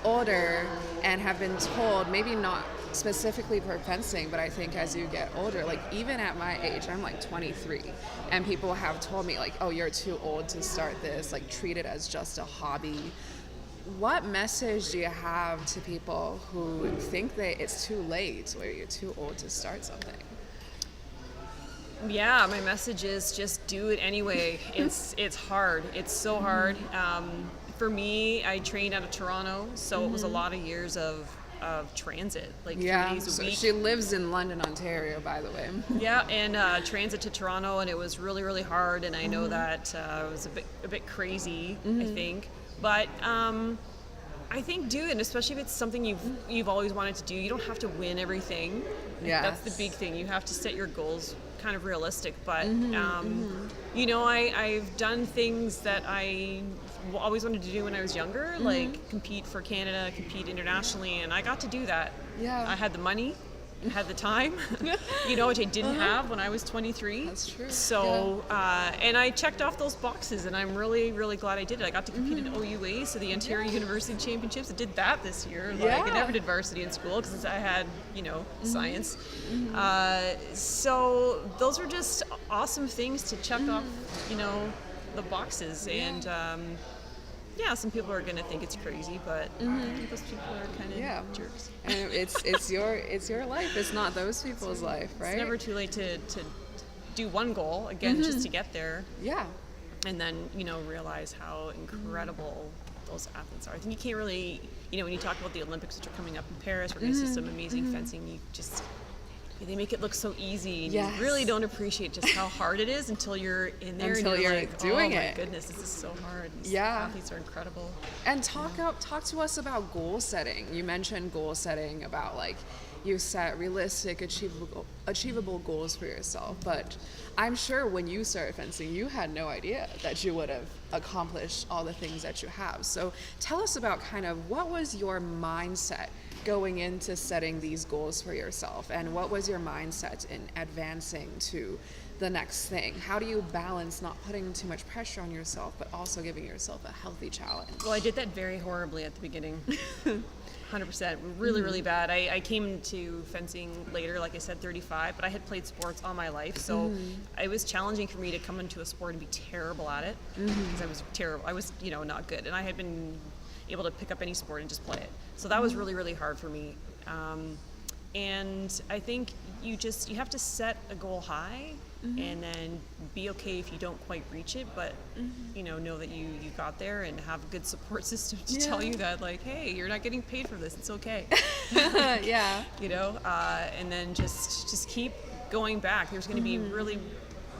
older and have been told, maybe not specifically for fencing, but I think as you get older, even at my age, I'm 23, and people have told me oh, you're too old to start this, treat it as just a hobby. What message do you have to people who think that it's too late or you're too old to start something? Yeah, my message is just do it anyway. It's hard. It's so hard. For me, I trained out of Toronto, so it was a lot of years of transit, 3 days a week. She lives in London, Ontario, by the way. Yeah, and transit to Toronto, and it was really, really hard. And I know that it was a bit crazy, I think. But I think do it, and especially if it's something you've always wanted to do. You don't have to win everything. Yeah, that's the big thing. You have to set your goals kind of realistic. But I've done things that I always wanted to do when I was younger, like compete for Canada, compete internationally, and I got to do that. Yeah, I had the money. I had the time, which I didn't have when I was 23. That's true. So, and I checked off those boxes, and I'm really, really glad I did it. I got to compete in OUA, so the Ontario University Championships. I did that this year. I never did varsity in school because I had, science. So those are just awesome things to check off, the boxes. And yeah, some people are gonna think it's crazy, but I think those people are kind of Yeah. jerks. And it's your life. It's not those people's life, right? It's never too late to do one goal again, just to get there, Yeah. and then realize how incredible those athletes are. I think you can't really, when you talk about the Olympics, which are coming up in Paris, we're going to see some amazing fencing. You just they make it look so easy. And Yes. you really don't appreciate just how hard it is until you're in there Until and you're you're like, doing oh my it. goodness, this is so hard. These Yeah. athletes are incredible. And talk to us about goal setting. You mentioned goal setting about like you set realistic, achievable goals for yourself. But I'm sure when you started fencing, you had no idea that you would have accomplished all the things that you have. So tell us about kind of what was your mindset going into setting these goals for yourself, and what was your mindset in advancing to the next thing? How do you balance not putting too much pressure on yourself, but also giving yourself a healthy challenge? Well, I did that very horribly at the beginning. 100%. Really, really bad. I came to fencing later, like I said, 35, but I had played sports all my life. So it was challenging for me to come into a sport and be terrible at it because I was terrible. I was, not good. And I had been able to pick up any sport and just play it. So that was really, really hard for me. And I think you have to set a goal high and then be okay if you don't quite reach it, but know that you got there and have a good support system to tell you that, like, hey, you're not getting paid for this, it's okay. Yeah. And then just keep going back. There's going to be really,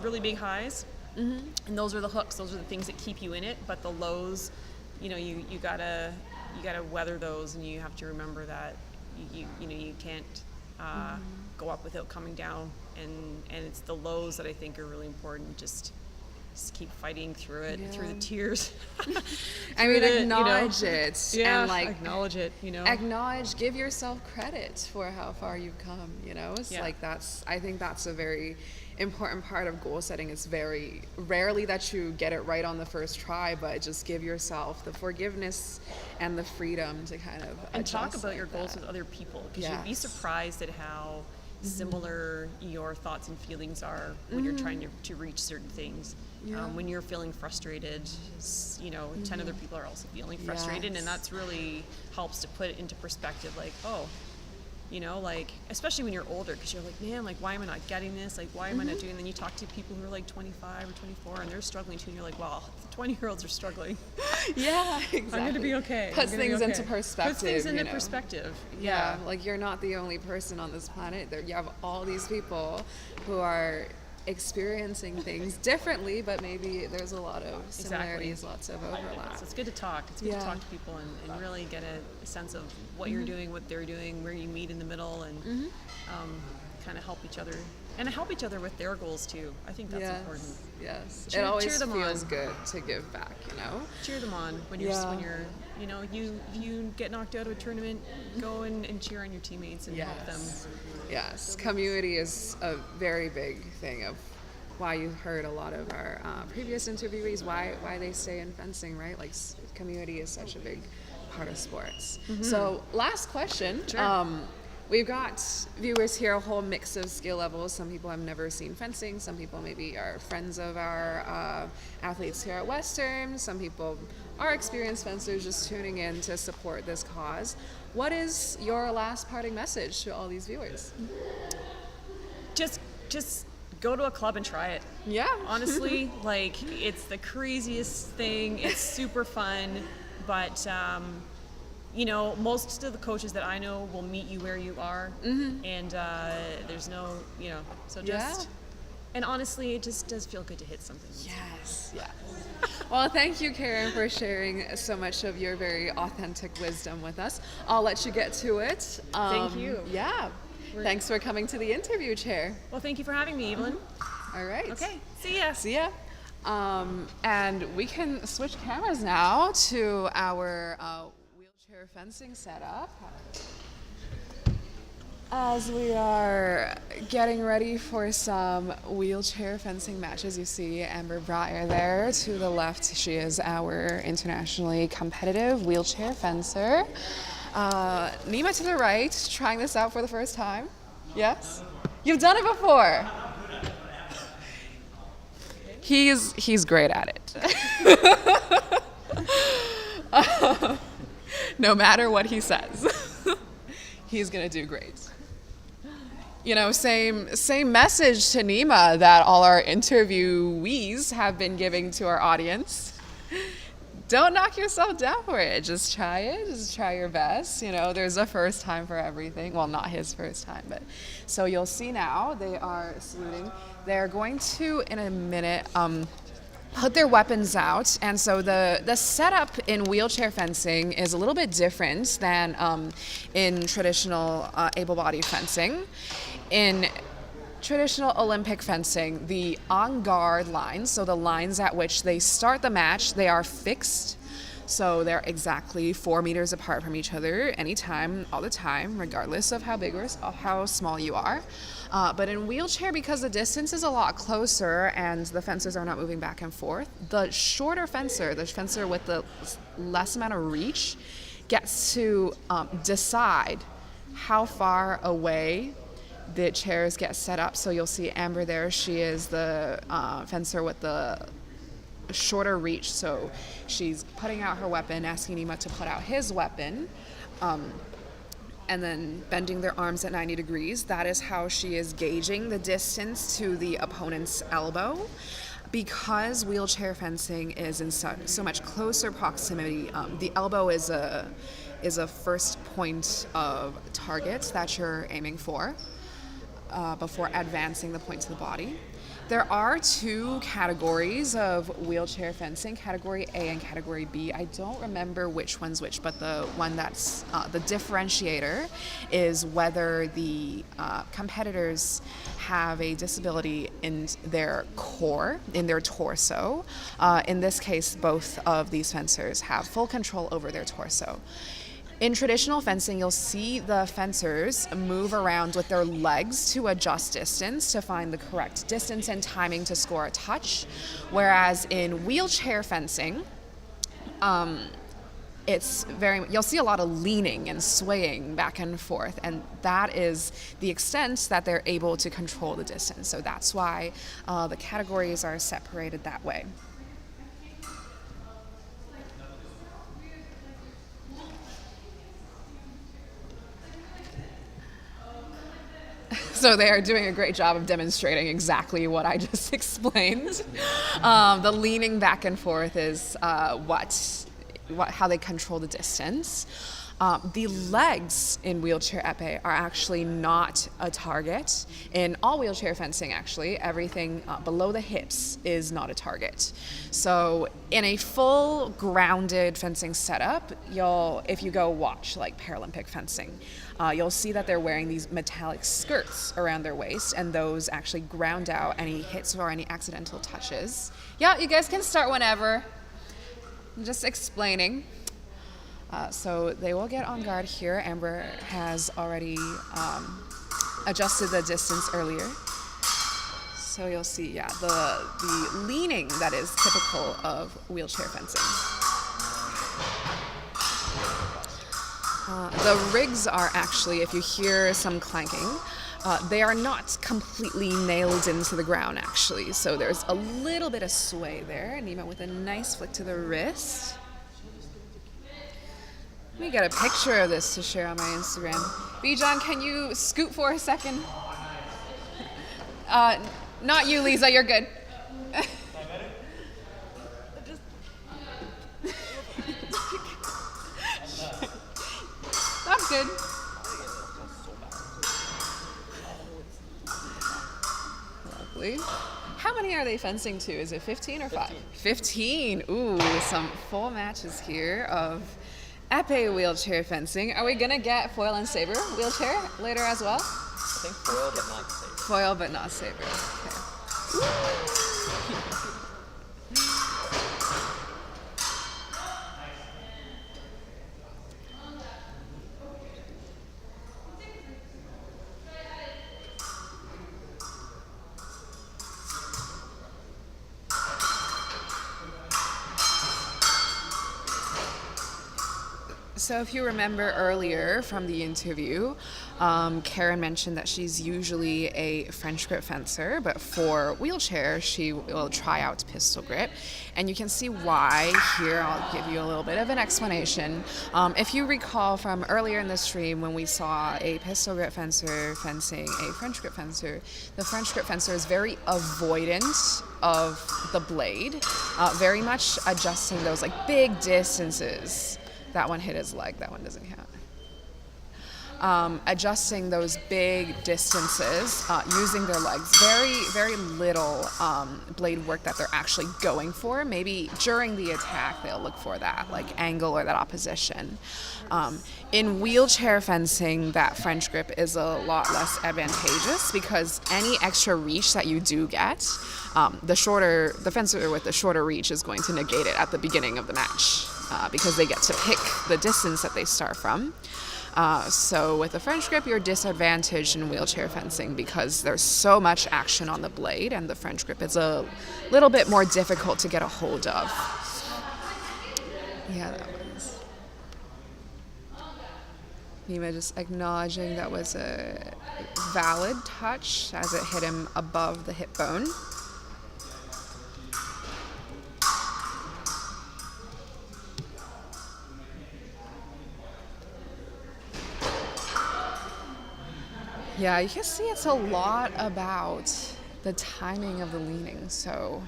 really big highs, and those are the hooks. Those are the things that keep you in it. But the lows, you gotta weather those, and you have to remember that you can't go up without coming down, and it's the lows that I think are really important. Just keep fighting through it, through the tears. I mean, Through the, acknowledge it, Yeah, and like acknowledge it. acknowledge, give yourself credit for how far you've come. It's Yeah. like I think that's a very important part of goal setting. It's very rarely that you get it right on the first try, but just give yourself the forgiveness and the freedom to kind of And talk adjust about like your goals that. with other people, because you'd be Yes. surprised at how similar your thoughts and feelings are when you're trying to reach certain things. When you're feeling frustrated, 10 other people are also feeling frustrated, Yes. and that's really helps to put it into perspective, like, oh, like, especially when you're older, because you're like, man, like, why am I not getting this? Like, why am I not doing? And then you talk to people who are like 25 or 24, and they're struggling too, and you're like, well, the 20-year-olds are struggling. Yeah, exactly. I'm gonna be okay. Puts I'm gonna be things into okay. perspective. Puts things into perspective. Yeah, like you're not the only person on this planet. You have all these people who are experiencing things differently, but maybe there's a lot of similarities, lots of overlap. So it's good to talk. It's good Yeah. to talk to people and really get a sense of what you're doing, what they're doing, where you meet in the middle, and kind of help each other. And help each other with their goals too. I think that's important. Yes, Cheer- it always cheer them feels on. good to give back. Cheer them on when you're Yeah. if you get knocked out of a tournament, go and cheer on your teammates and help them. Yes, community is a very big thing of why you heard a lot of our previous interviewees, why they stay in fencing, right? Like community is such a big part of sports. So last question. Sure. We've got viewers here, a whole mix of skill levels. Some people have never seen fencing. Some people maybe are friends of our athletes here at Western. Some people are experienced fencers just tuning in to support this cause. What is your last parting message to all these viewers? Just go to a club and try it. Yeah. Honestly, like, it's the craziest thing. It's super fun, but most of the coaches that I know will meet you where you are, and there's no, so just. Yeah. And honestly, it just does feel good to hit something. Yes. Well, thank you, Karen, for sharing so much of your very authentic wisdom with us. I'll let you get to it. Thank you. Yeah. Thanks for coming to the interview chair. Well, thank you for having me, Evelyn. All right. Okay, see ya. See ya. And we can switch cameras now to our wheelchair fencing setup. As we are getting ready for some wheelchair fencing matches, you see Amber Breyer there to the left. She is our internationally competitive wheelchair fencer. Nima to the right, trying this out for the first time. Yes? You've done it before. He's great at it. No matter what he says, he's gonna do great. You know, same message to Nima that all our interviewees have been giving to our audience. Don't knock yourself down for it. Just try it. Just try your best. You know, there's a first time for everything. Well, not his first time, but so you'll see now they are saluting. They're going to, in a minute, put their weapons out. And so the setup in wheelchair fencing is a little bit different than in traditional able-bodied fencing. In traditional Olympic fencing, the on-guard lines, so the lines at which they start the match, they are fixed. So they're exactly 4 meters apart from each other anytime, all the time, regardless of how big or how small you are. But in wheelchair, because the distance is a lot closer and the fencers are not moving back and forth, the shorter fencer, the fencer with the less amount of reach, gets to decide how far away the chairs get set up. So you'll see Amber there. She is the fencer with the shorter reach. So she's putting out her weapon, asking Nima to put out his weapon, and then bending their arms at 90 degrees. That is how she is gauging the distance to the opponent's elbow. Because wheelchair fencing is in so much closer proximity, the elbow is a first point of target that you're aiming for. Before advancing the point to the body. There are 2 categories of wheelchair fencing, Category A and Category B. I don't remember which one's which, but the one that's the differentiator is whether the competitors have a disability in their core, in their torso. In this case, both of these fencers have full control over their torso. In traditional fencing, you'll see the fencers move around with their legs to adjust distance to find the correct distance and timing to score a touch. Whereas in wheelchair fencing, you'll see a lot of leaning and swaying back and forth, and that is the extent that they're able to control the distance. So that's why the categories are separated that way. So they are doing a great job of demonstrating exactly what I just explained. The leaning back and forth is how they control the distance. The legs in wheelchair épée are actually not a target. In all wheelchair fencing, actually, everything below the hips is not a target. So in a full grounded fencing setup, if you go watch like Paralympic fencing, you'll see that they're wearing these metallic skirts around their waist, and those actually ground out any hits or any accidental touches. Yeah, you guys can start whenever. I'm just explaining. So they will get on guard here. Amber has already adjusted the distance earlier. So you'll see, the leaning that is typical of wheelchair fencing. The rigs are actually, if you hear some clanking, they are not completely nailed into the ground, actually. So there's a little bit of sway there. Nima with a nice flick to the wrist. Let me get a picture of this to share on my Instagram. Bijan, can you scoot for a second? Not you, Lisa, you're good. That's good. Lovely. How many are they fencing to? Is it 15 or 5? 15. Ooh, some full matches here of épée wheelchair fencing. Are we gonna get foil and saber wheelchair later as well? I think foil but not saber. Foil but not saber. Okay. So if you remember earlier from the interview, Karen mentioned that she's usually a French grip fencer, but for wheelchair, she will try out pistol grip. And you can see why here. I'll give you a little bit of an explanation. If you recall from earlier in the stream when we saw a pistol grip fencer fencing a French grip fencer, the French grip fencer is very avoidant of the blade, very much adjusting those like big distances. That one hit his leg, that one doesn't count. Adjusting those big distances, using their legs. Very, very little blade work that they're actually going for. Maybe during the attack they'll look for that like angle or that opposition. In wheelchair fencing, that French grip is a lot less advantageous because any extra reach that you do get, the fencer with the shorter reach is going to negate it at the beginning of the match because they get to pick the distance that they start from. So with the French grip, you're disadvantaged in wheelchair fencing because there's so much action on the blade, and the French grip is a little bit more difficult to get a hold of. Yeah, that was. Nima just acknowledging that was a valid touch as it hit him above the hip bone. Yeah, you can see it's a lot about the timing of the leaning. So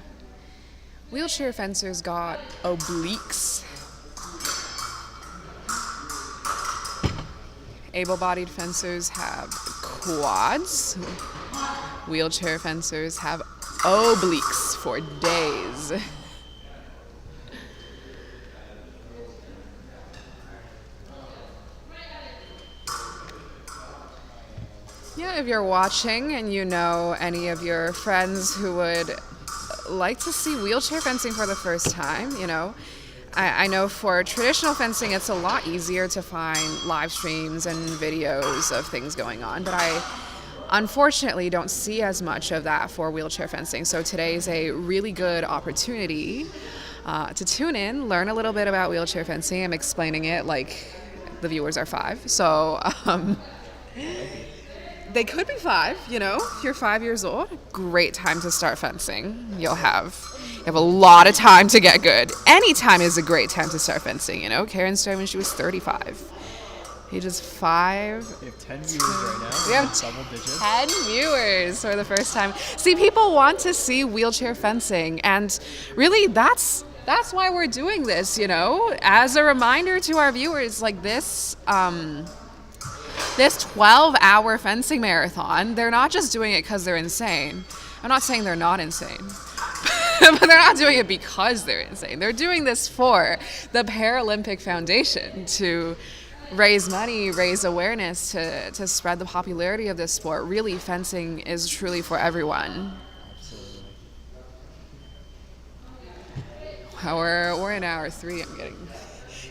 wheelchair fencers got obliques. Able-bodied fencers have quads. Wheelchair fencers have obliques for days. Yeah, if you're watching and you know any of your friends who would like to see wheelchair fencing for the first time, you know, I know for traditional fencing it's a lot easier to find live streams and videos of things going on, but I unfortunately don't see as much of that for wheelchair fencing. So today is a really good opportunity to tune in, learn a little bit about wheelchair fencing. I'm explaining it like the viewers are 5. So they could be 5, you know, if you're 5 years old, great time to start fencing. You have a lot of time to get good. Any time is a great time to start fencing, you know. Karen started when she was 35. Ages 5. We have 10 viewers right now. We have double digits. 10 viewers for the first time. See, people want to see wheelchair fencing, and really that's why we're doing this, you know, as a reminder to our viewers, like this 12-hour fencing marathon, they're not just doing it because they're insane. I'm not saying they're not insane, but they're not doing it because they're insane. They're doing this for the Paralympic Foundation to raise money, raise awareness, to spread the popularity of this sport. Really, fencing is truly for everyone. Wow, we're in hour 3. I'm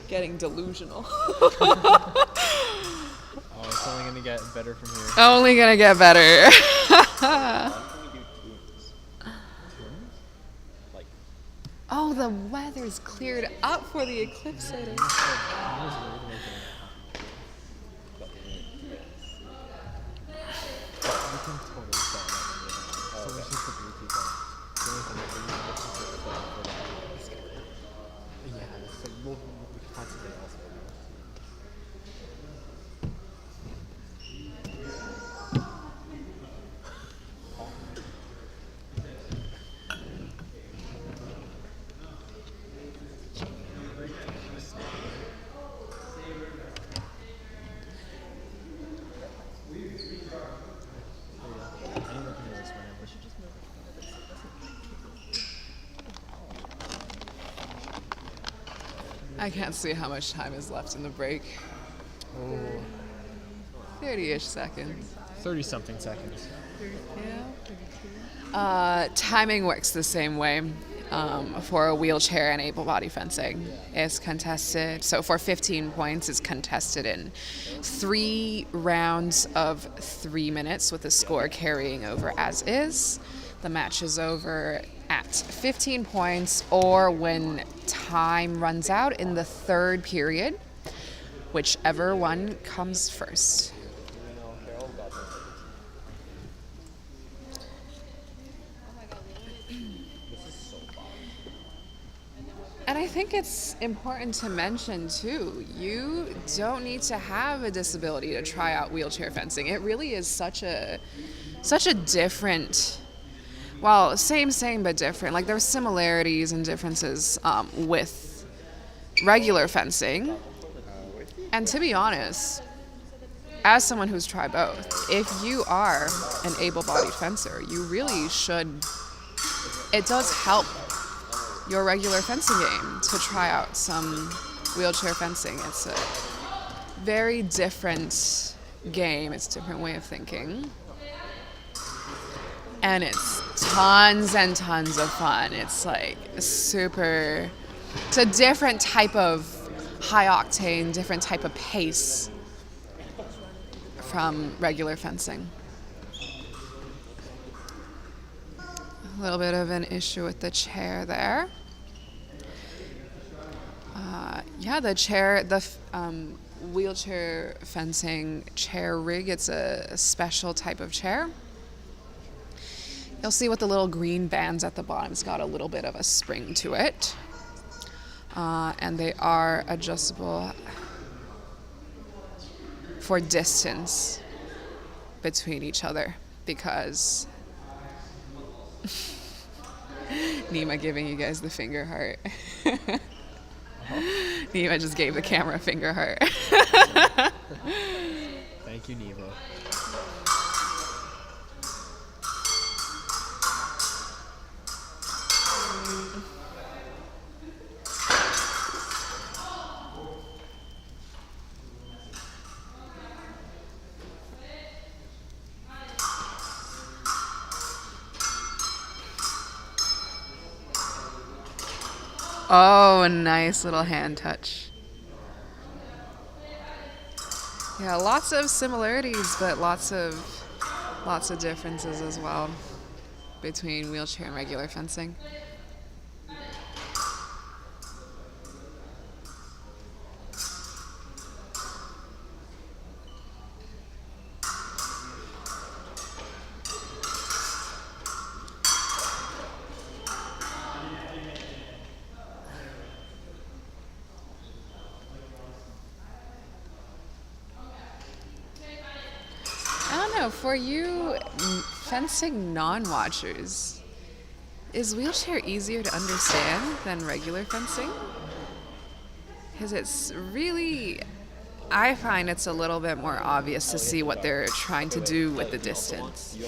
getting delusional. Oh, it's only going to get better from here. Only gonna get better. Oh, the weather's cleared up for the eclipse sighting. I can't see how much time is left in the break. 30-ish seconds. 30-something seconds. Timing works the same way for a wheelchair and able-bodied fencing. It's contested. So for 15 points, it's contested in 3 rounds of 3 minutes with the score carrying over as is. The match is over at 15 points or when time runs out in the 3rd period. whichever one comes first. And I think it's important to mention too, you don't need to have a disability to try out wheelchair fencing. It really is such a different, well, same but different. Like there's similarities and differences with regular fencing. And to be honest, as someone who's tried both, if you are an able-bodied fencer, you really should. It does help your regular fencing game to try out some wheelchair fencing. It's a very different game. It's a different way of thinking. And it's tons and tons of fun. It's like it's a different type of high octane, different type of pace from regular fencing. A little bit of an issue with the chair there. The chair, wheelchair fencing chair rig, it's a special type of chair. You'll see with the little green bands at the bottom, it's got a little bit of a spring to it. And they are adjustable for distance between each other because Nima giving you guys the finger heart. Nima just gave the camera a finger heart. Thank you, Neva. Oh, a nice little hand touch. Yeah, lots of similarities, but lots of differences as well between wheelchair and regular fencing. For you fencing non-watchers, is wheelchair easier to understand than regular fencing? Because it's really, I find it's a little bit more obvious to see what they're trying to do with the distance.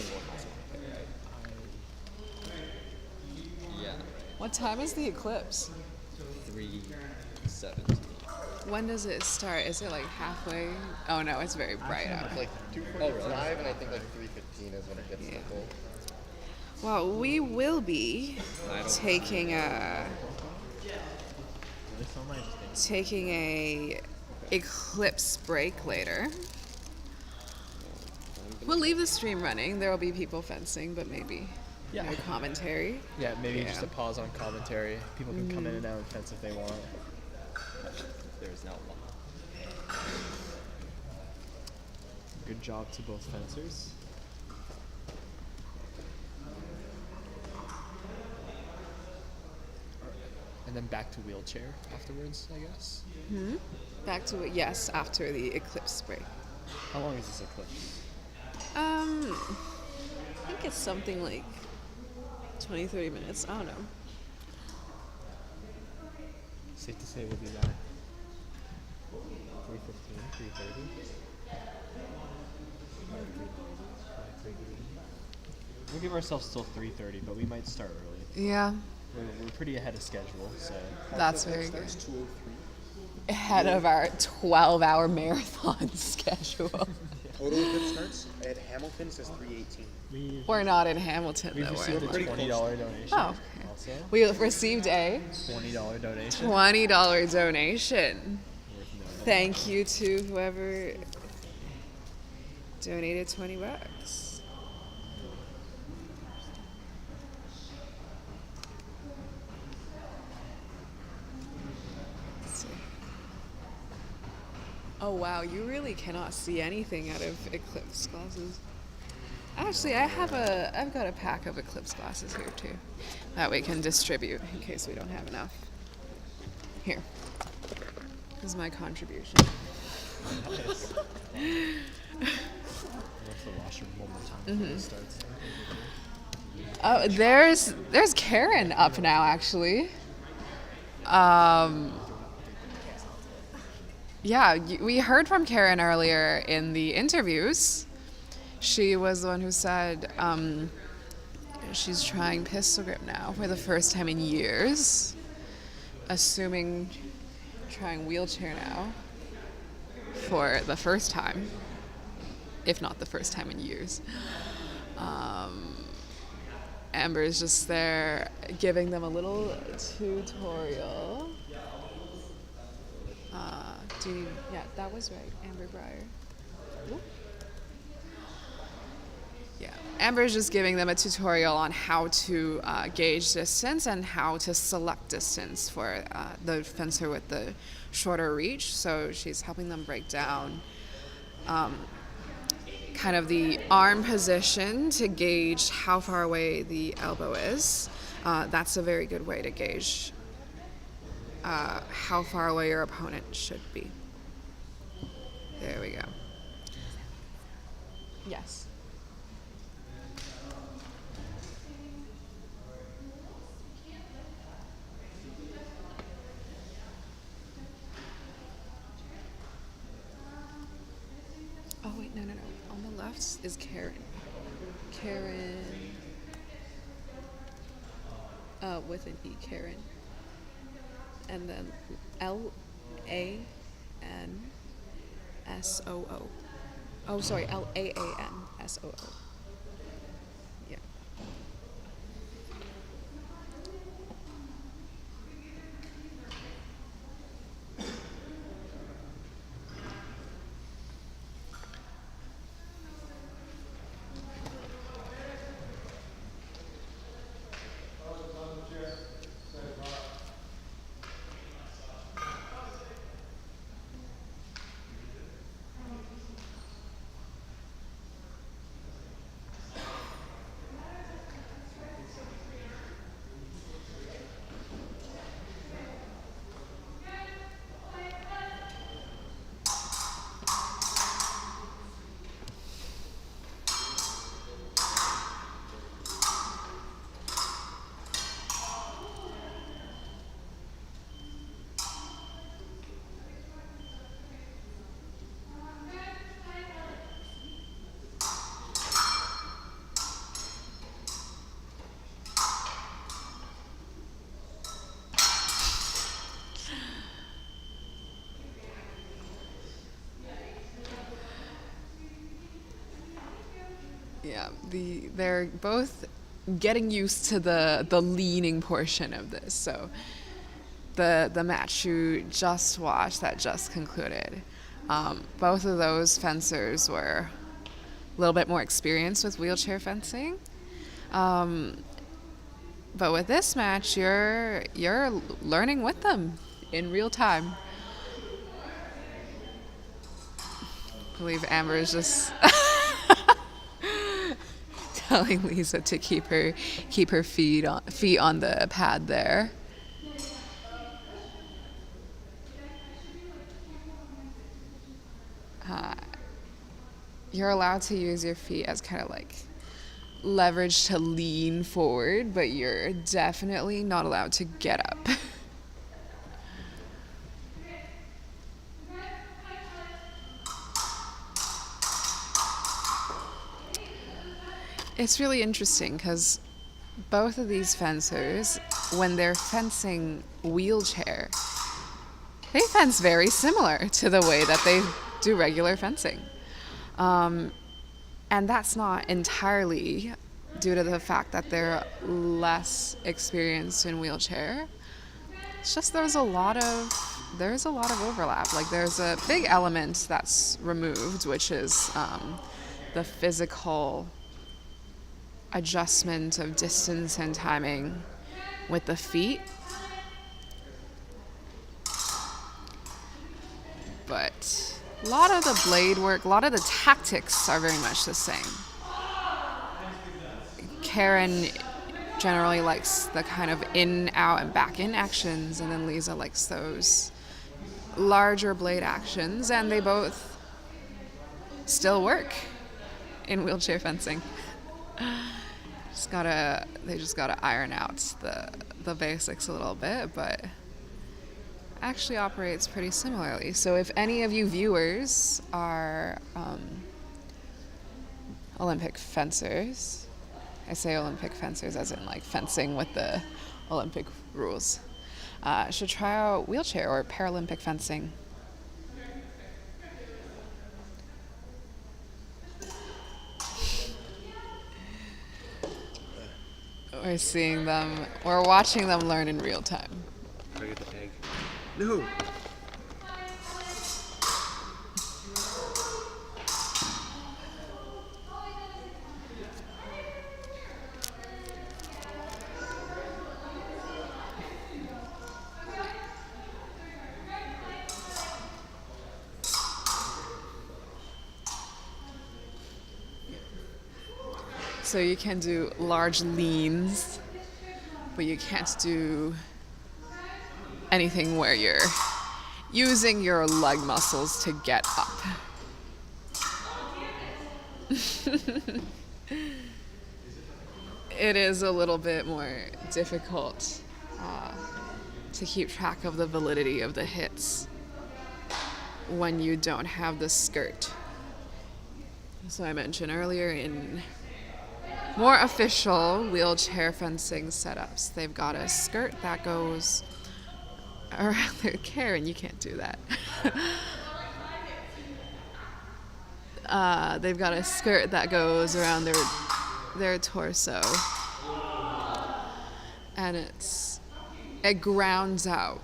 Yeah. What time is the eclipse? 3:17. When does it start? Is it like halfway? Oh no, it's very bright out. It's like 2:45, and I think like 3:15 is when it gets to the full. Well, we will be taking a eclipse break later. We'll leave the stream running. There will be people fencing, but maybe no commentary. Yeah, maybe just a pause on commentary. People can come in and out and fence if they want. There's no one. Good job to both fencers. And then back to wheelchair afterwards, I guess. Back to it, yes, after the eclipse break. How long is this eclipse? I think it's something like 20, 30 minutes. I don't know. Safe to say we'll be back 3:15, 3:30. We'll give ourselves till 3:30, but we might start early. Yeah, We're pretty ahead of schedule, so. that's very good. Ahead of our 12-hour marathon schedule. Total eclipse starts at Hamilton says 3:18. We're not in Hamilton, We've though. received a We're $20 donation. Oh, okay. Also, We received a $20 donation. $20 donation. Worth noting. Thank you to whoever donated $20. Let's see. Oh wow, you really cannot see anything out of Eclipse glasses. Actually, I've got a pack of Eclipse glasses here too, that we can distribute in case we don't have enough. Here, this is my contribution. Let's wash them one more time before it starts. Oh, there's Karen up now actually. Yeah, we heard from Karen earlier in the interviews. She was the one who said she's trying pistol grip now for the first time in years, assuming trying wheelchair now for the first time, if not the first time in years. Amber is just there giving them a little tutorial. Yeah, that was right, Amber Breyer. Ooh. Yeah, Amber's just giving them a tutorial on how to gauge distance and how to select distance for the fencer with the shorter reach. So she's helping them break down kind of the arm position to gauge how far away the elbow is. That's a very good way to gauge how far away your opponent should be. There we go. Yes. Oh wait, no. On the left is Karen. Karen. With an E, Karen. And then LANSOO. Oh, sorry, LAANSOO. Yeah. Yeah, they're both getting used to the leaning portion of this. So the match you just watched that just concluded, both of those fencers were a little bit more experienced with wheelchair fencing. But with this match, you're learning with them in real time. I believe Amber is just telling Lisa to keep her feet on the pad there. You're allowed to use your feet as kind of like leverage to lean forward, but you're definitely not allowed to get up. It's really interesting because both of these fencers, when they're fencing wheelchair, they fence very similar to the way that they do regular fencing. And that's not entirely due to the fact that they're less experienced in wheelchair. It's just there's a lot of overlap. Like there's a big element that's removed, which is the physical adjustment of distance and timing with the feet. But A lot of the blade work, a lot of the tactics are very much the same. Karen generally likes the kind of in, out, and back in actions, and then Lisa likes those larger blade actions, and they both still work in wheelchair fencing. They just gotta iron out the basics a little bit, but actually operates pretty similarly. So if any of you viewers are Olympic fencers, I say Olympic fencers as in like fencing with the Olympic rules, should try out wheelchair or Paralympic fencing. We're watching them learn in real time. Target the egg. No! So you can do large leans, but you can't do anything where you're using your leg muscles to get up. It is a little bit more difficult to keep track of the validity of the hits when you don't have the skirt. So I mentioned earlier, in more official wheelchair fencing setups, they've got a skirt that goes around their Karen, you can't do that. They've got a skirt that goes around their torso, and it grounds out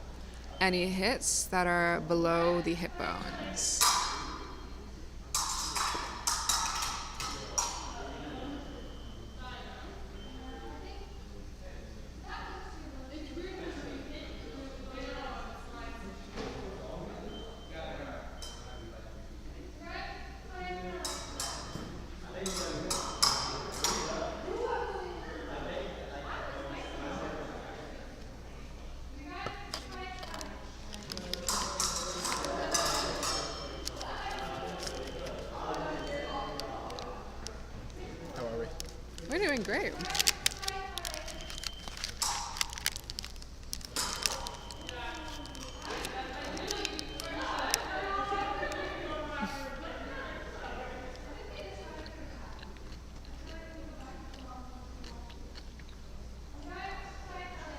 any hits that are below the hip bones. We're doing great.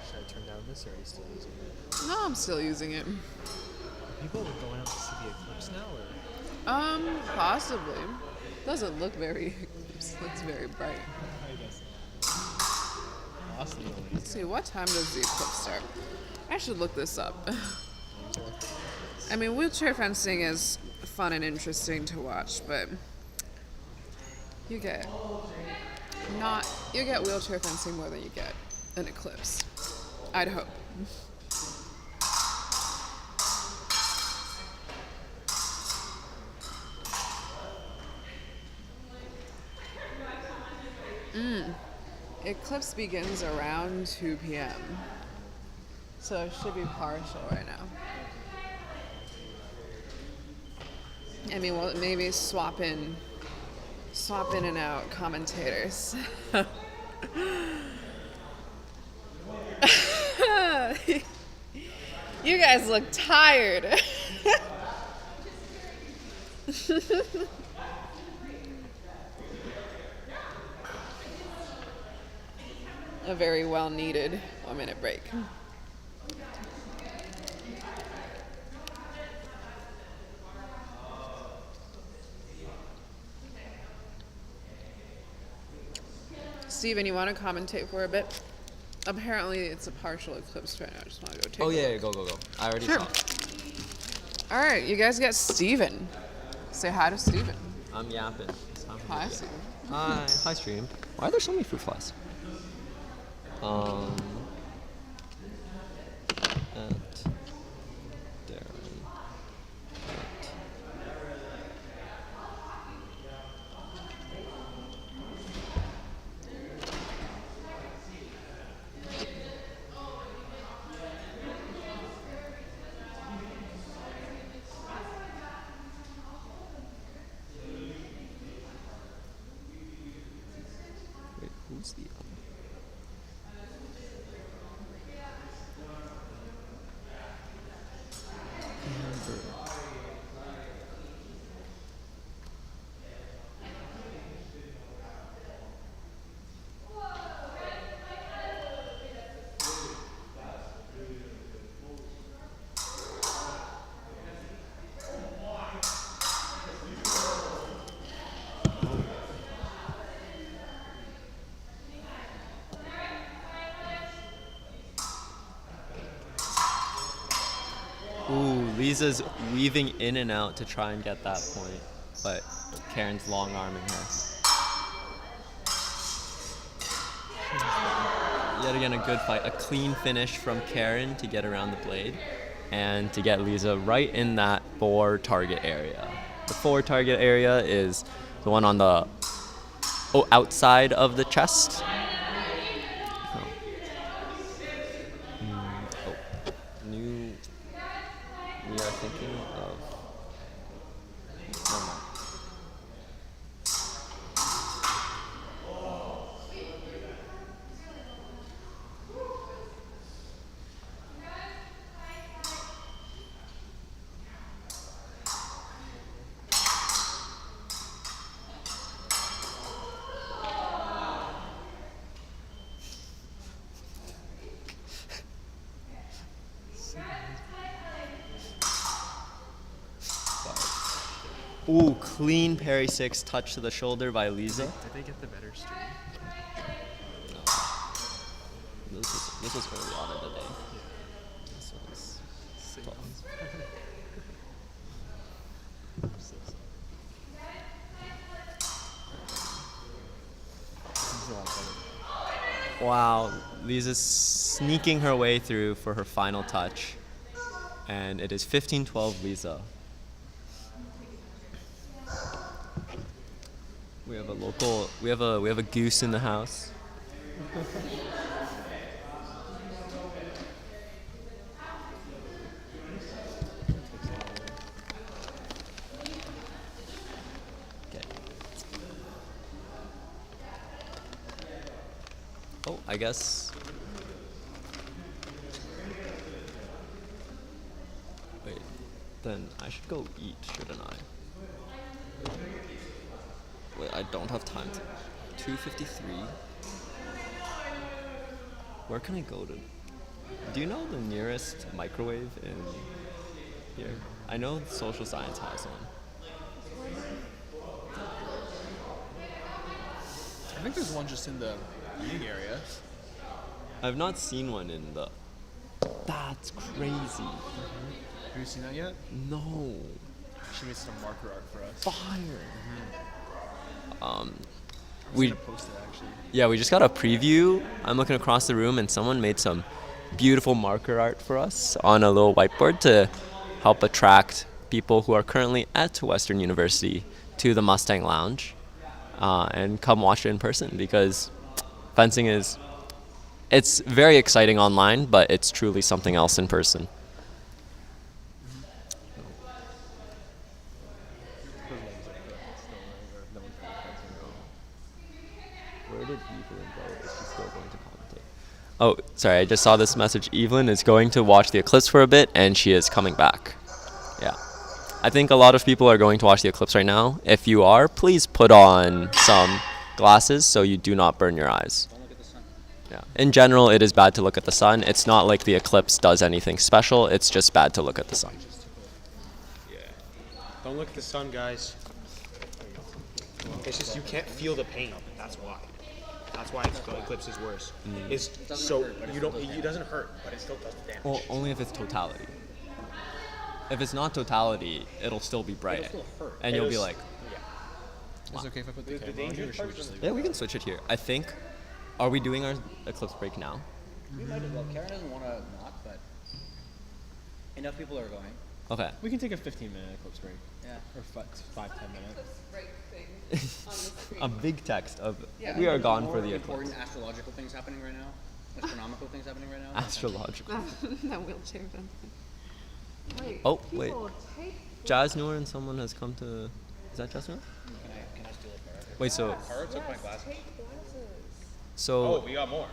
Should I turn down this, or are you still using it? No, I'm still using it. Are people going out to see the eclipse now, or? Possibly. Doesn't look very, looks very bright. I guess not. Let's see, what time does the eclipse start? I should look this up. I mean, wheelchair fencing is fun and interesting to watch, but you get wheelchair fencing more than you get an eclipse. I'd hope. Eclipse begins around 2 p.m. So it should be partial right now. I mean, we'll maybe swap in and out commentators. You guys look tired. A very well needed 1-minute break. Steven, you want to commentate for a bit? Apparently it's a partial eclipse right now. I just want to go take a look. Go. I already Sure. saw. All right, you guys get Steven. Say hi to Steven. I'm yapping. It's time for me Hi, to yap. Steven. Hi, stream. Why are there so many fruit flies? And Darren. owns the other? Ooh, Lisa's weaving in and out to try and get that point, but Karen's long arming her. Yet again, a good fight. A clean finish from Karen to get around the blade and to get Lisa right in that 4 target area. The 4 target area is the one on the outside of the chest. We are thinking of. Never mind. Ooh, clean parry 6, touch to the shoulder by Lisa. Did they get the better stream? No. This was early on in the day. This was tough. Wow, Lisa's sneaking her way through for her final touch. And it is 15-12 Lisa. We have a local, we have a goose in the house. Okay. Oh, I guess. Wait, then I should go eat, shouldn't I? Wait, I don't have time to. 2:53. Where can I go to? Do you know the nearest microwave in here? I know social science has one. I think there's one just in the eating area. I've not seen one in the. That's crazy. Have you seen that yet? No. She made some marker art for us. Fire. We posted actually. Yeah, we just got a preview. I'm looking across the room and someone made some beautiful marker art for us on a little whiteboard to help attract people who are currently at Western University to the Mustang Lounge and come watch it in person, because fencing it's very exciting online, but it's truly something else in person. Where did Evelyn go? Is she still going to commentate? Oh, sorry, I just saw this message. Evelyn is going to watch the eclipse for a bit, and she is coming back. Yeah. I think a lot of people are going to watch the eclipse right now. If you are, please put on some glasses so you do not burn your eyes. Don't look at the sun. Yeah. In general, it is bad to look at the sun. It's not like the eclipse does anything special. It's just bad to look at the sun. Yeah. Don't look at the sun, guys. It's just you can't feel the pain. That's why. That's why the eclipse is worse. It's so you don't. It doesn't hurt, but it still does the damage. Well, only if it's totality. If it's not totality, it'll still be bright. It'll still hurt. And you'll be like, Is it okay if I put the camera on here, or should we just leave yeah, we can switch it here. I think, are we doing our eclipse break now? We might as well. Karen doesn't want to not, but enough people are going. Okay. We can take a 15-minute eclipse break. Yeah. Or 5-10 minutes. A big text of, we are gone for the eclipse. Important astrological things happening right now. Astronomical things happening right now. Astrological. That wheelchair fencing. Wait, Oh, wait. people, take Jazz Noor and someone has come to, is that Jazz Noor? Can I steal a card? Wait, so, Card took my glasses. take glasses. So, we got more.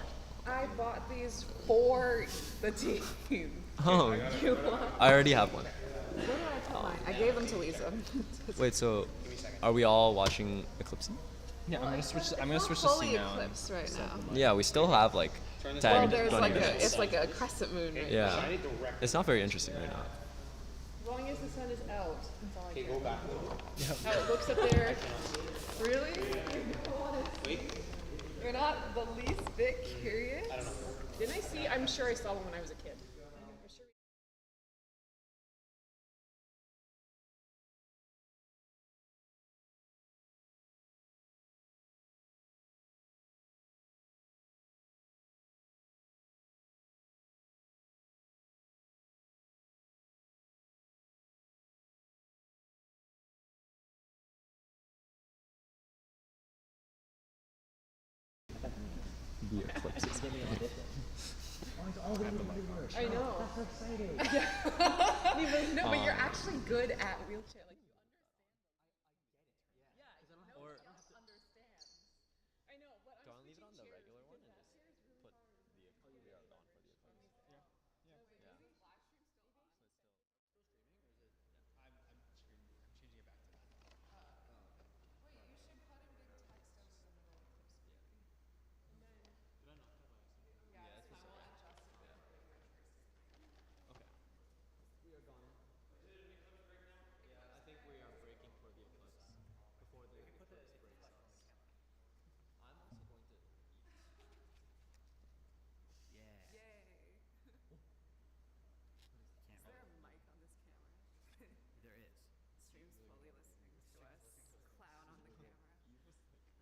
I bought these for the team. oh, I already have one. Where did I put mine? I gave them to Lisa. Wait, so are we all watching Eclipse? Yeah, I'm gonna switch to Fully C now. eclipsed right now. Yeah, we still have like 10, Well, there's 20 like minutes. it's like a crescent moon right now. Yeah, it's not very interesting right now. As long as the sun is out, that's all I care. Go back. How it looks up there. Really? Wait. You're not the least bit curious? I don't know. Didn't I see? I'm sure I saw one when I was a kid. The eclipse is I know. No, but you're actually good at wheelchair. Like you understand. Yeah, no, you don't understand. I know, but I'm Do I leave it on the regular one and just put the we are gone for the eclipse? Okay. We are gone. Yeah, I think we are breaking for the eclipse before the eclipse breaks us. I'm also going to eat. Yeah. Yay. Is there a mic on this camera? There is. Stream's fully listening to us clown on the camera.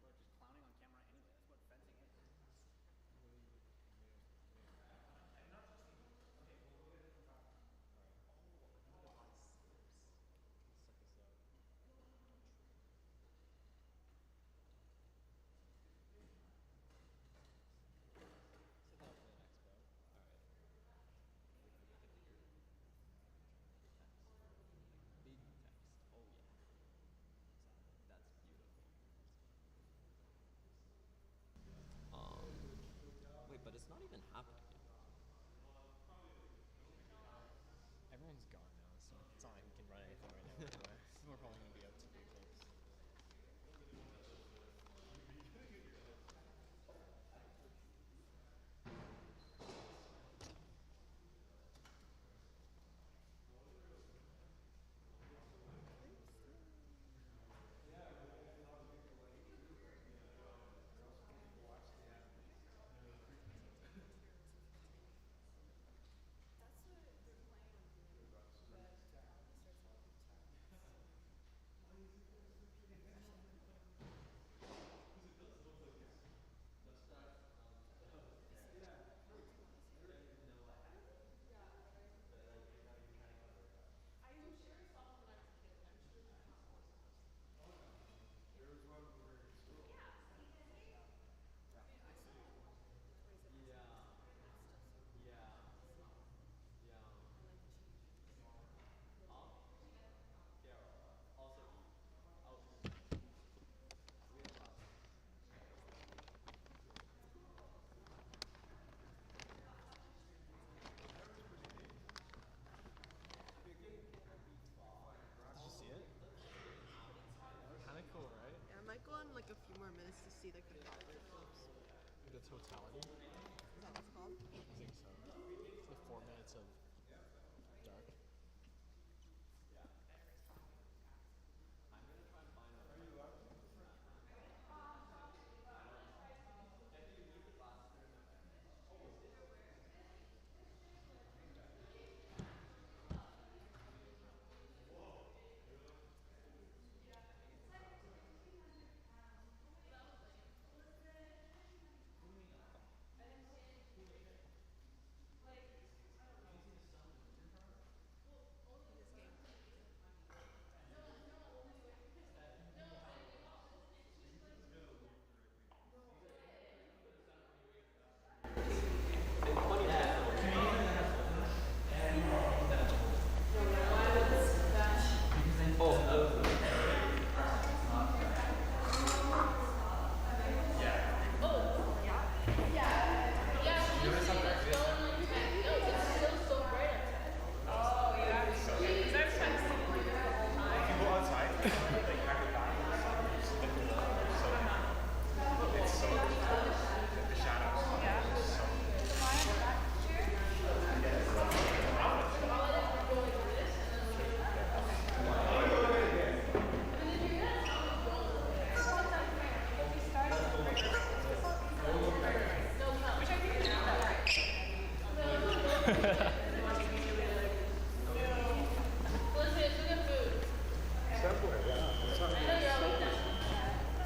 We're just clowning on camera anyway. That's what fencing is. Big text. Oh yeah. That's beautiful. Wait, but it's not even happening yet. Everyone's gone now, so it's not like we can run anything right now. Anyway. We're probably gonna be out to the eclipse. Did you see it? Kind of cool, right? Yeah, I might go on like a few more minutes to see like the proper eclipse. The totality. Is that what it's called? I think so. It's like 4 minutes of dark.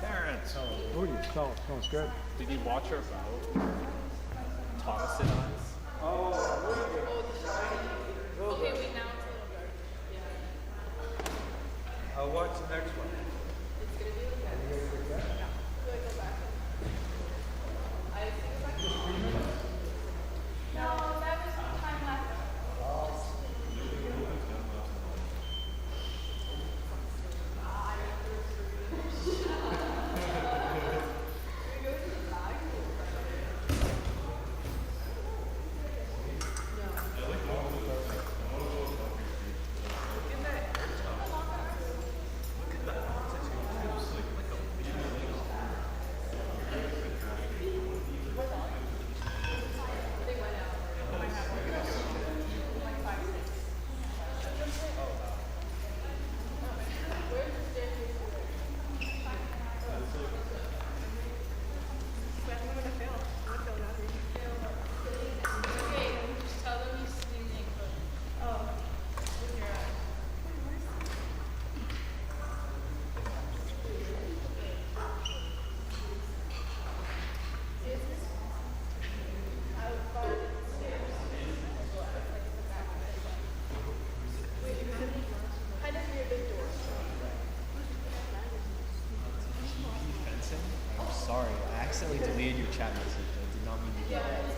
Terrence. Sounds good. Did you watch her bow? Toss it on. Okay, wait, now it's I'll watch the next one. I'm sorry, I accidentally deleted your chat message. I did not mean to do that.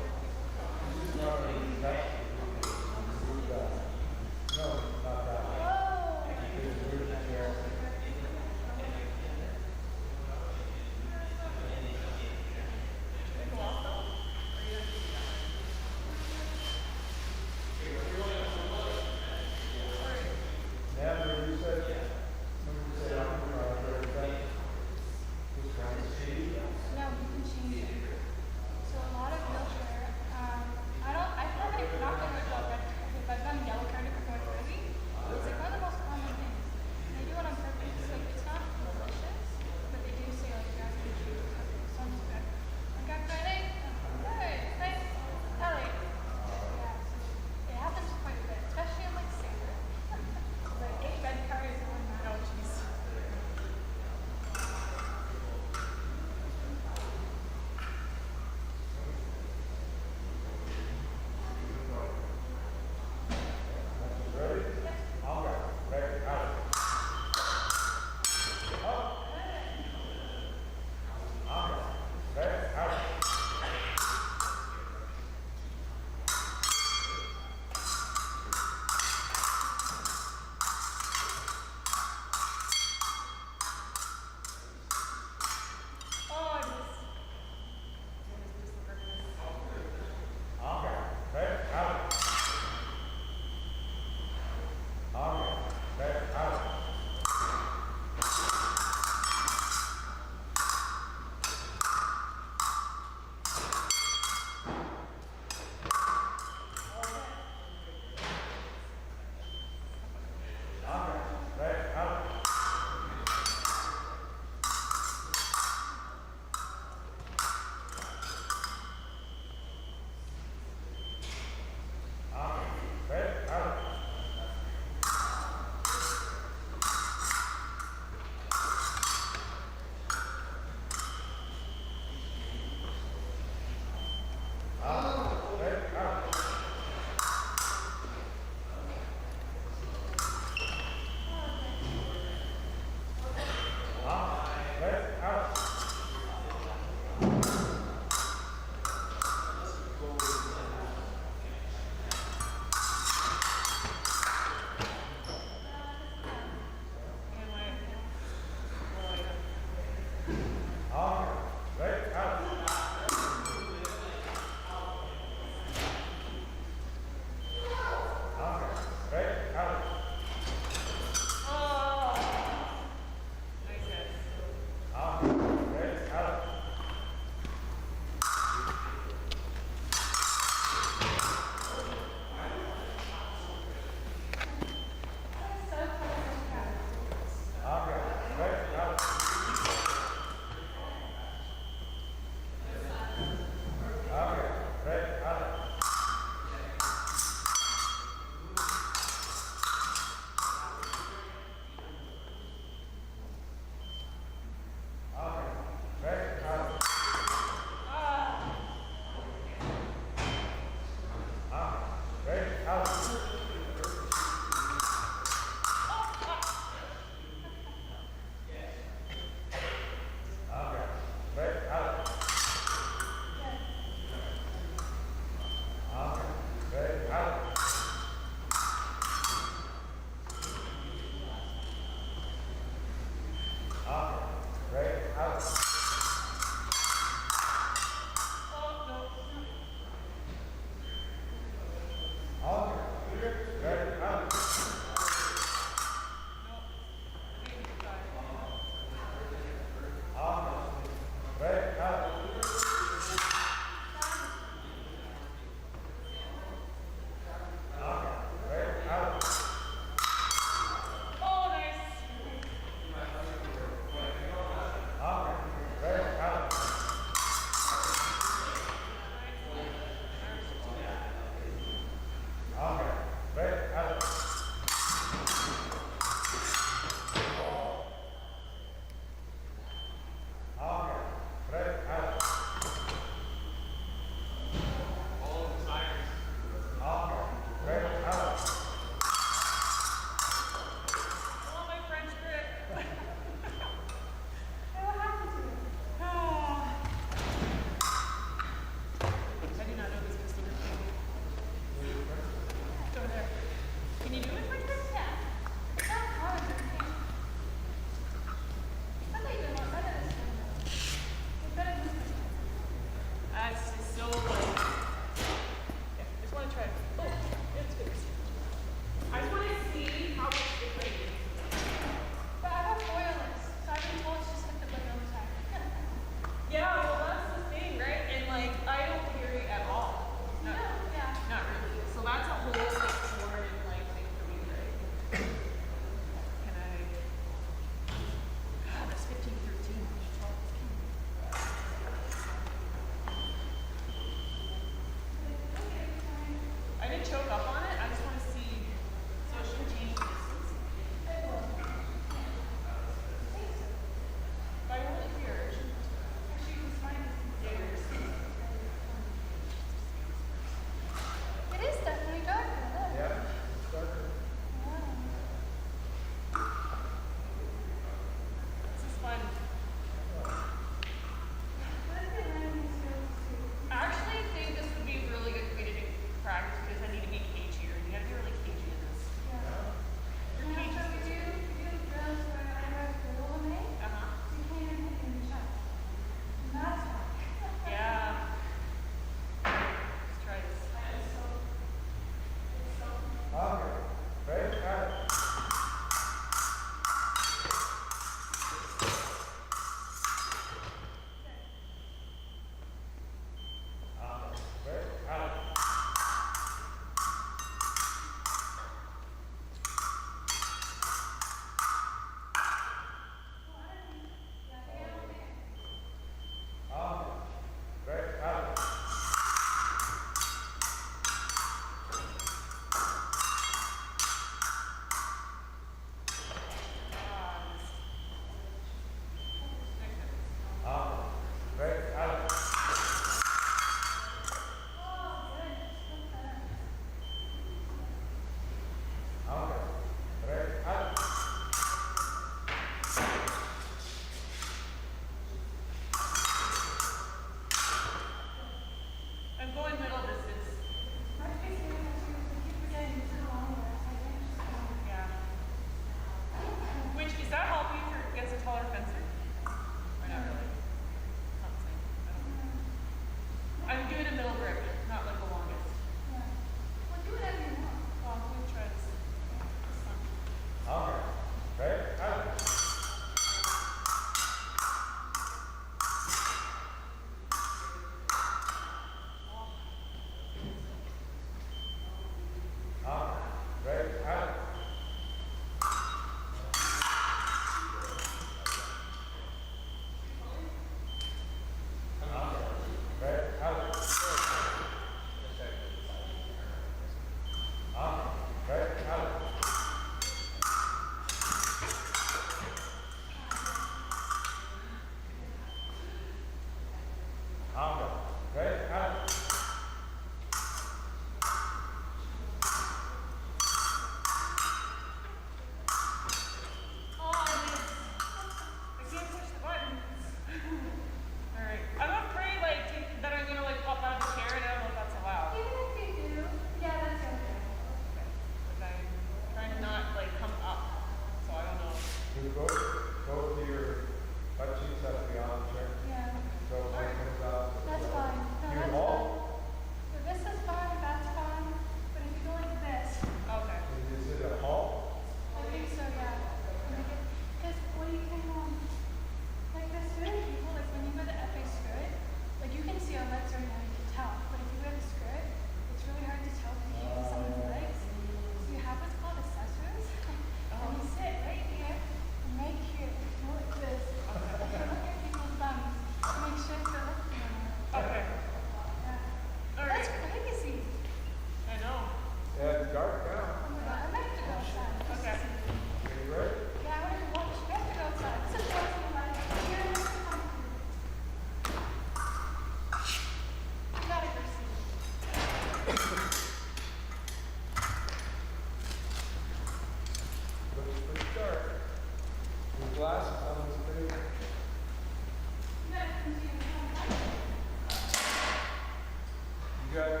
got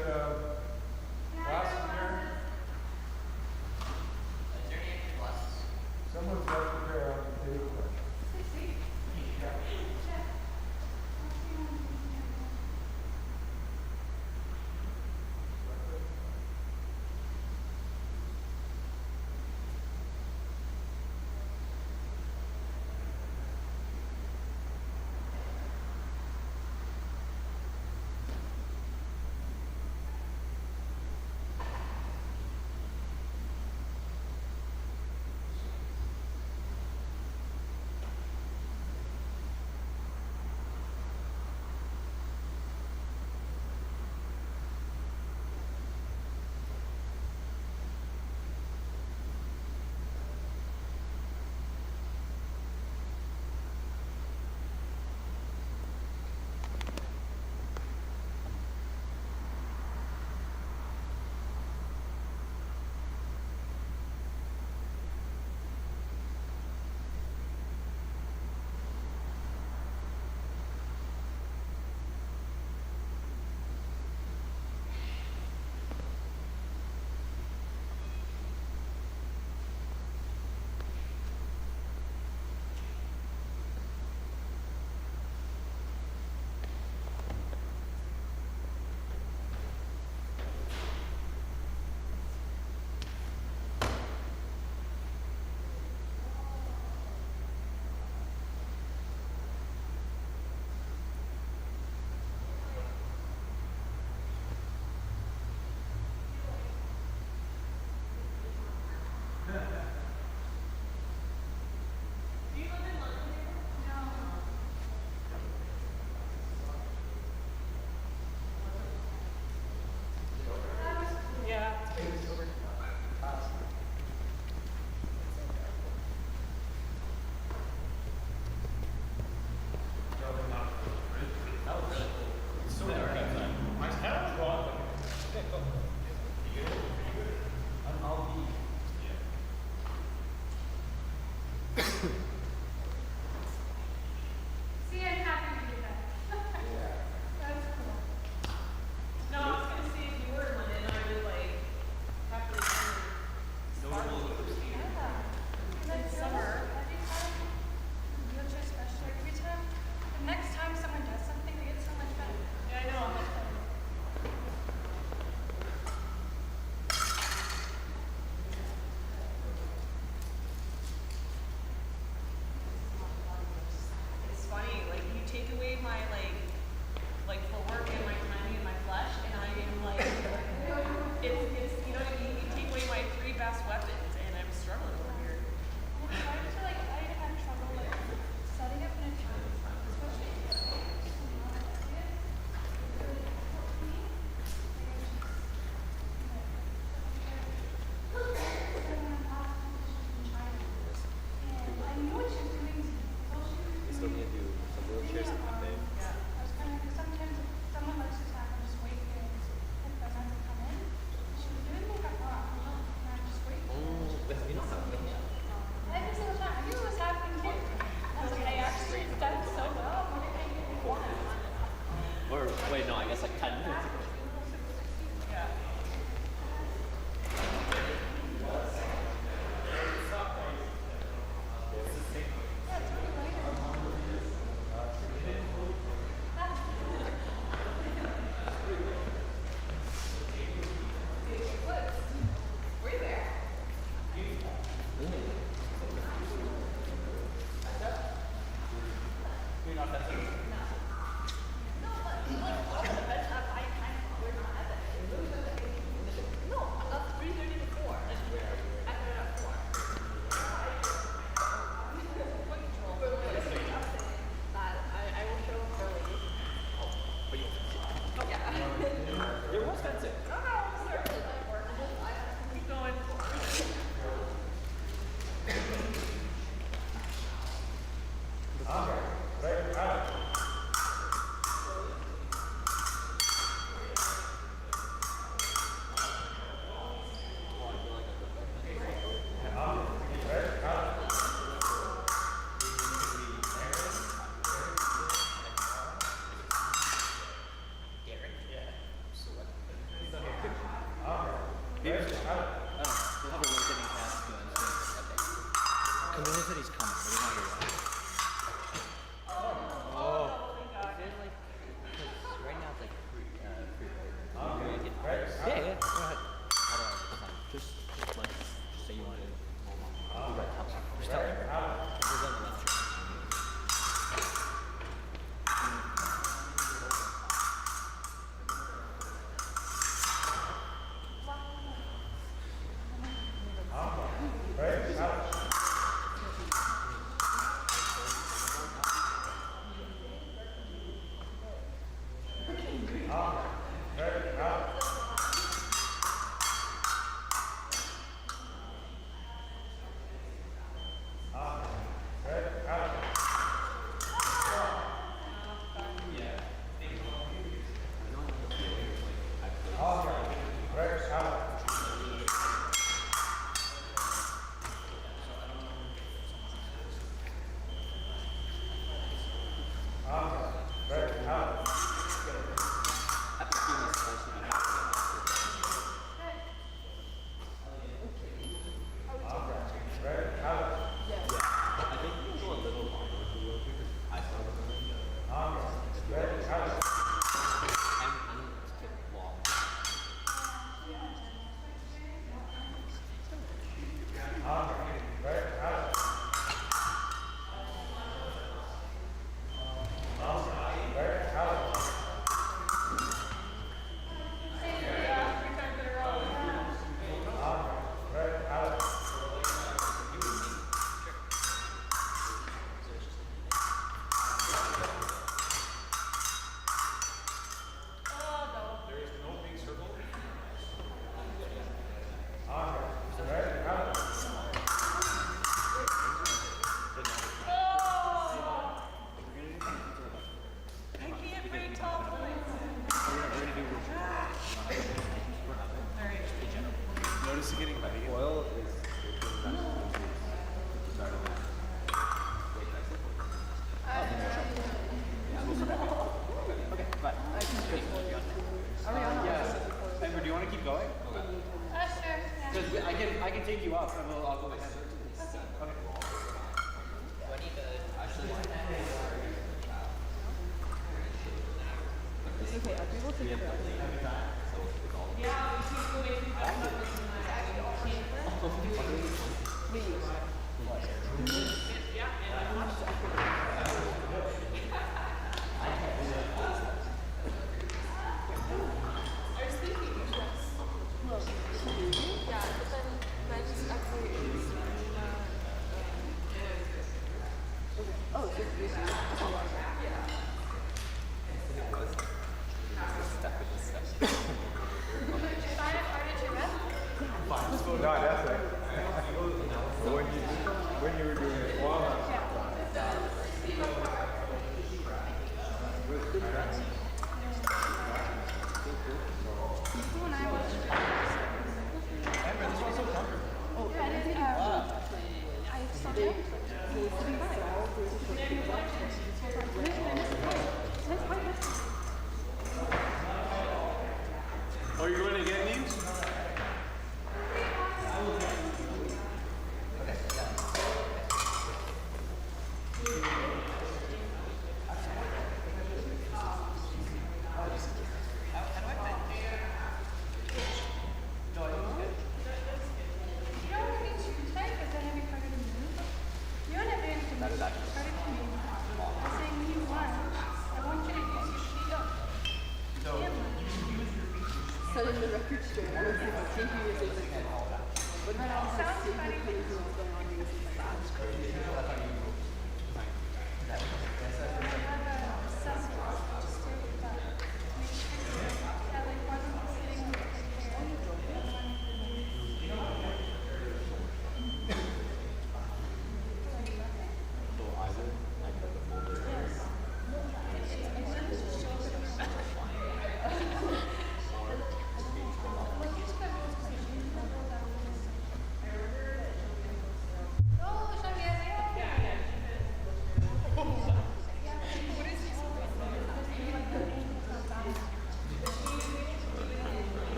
glasses here? Someone's got the pair on the table. Oh, you're going to get these?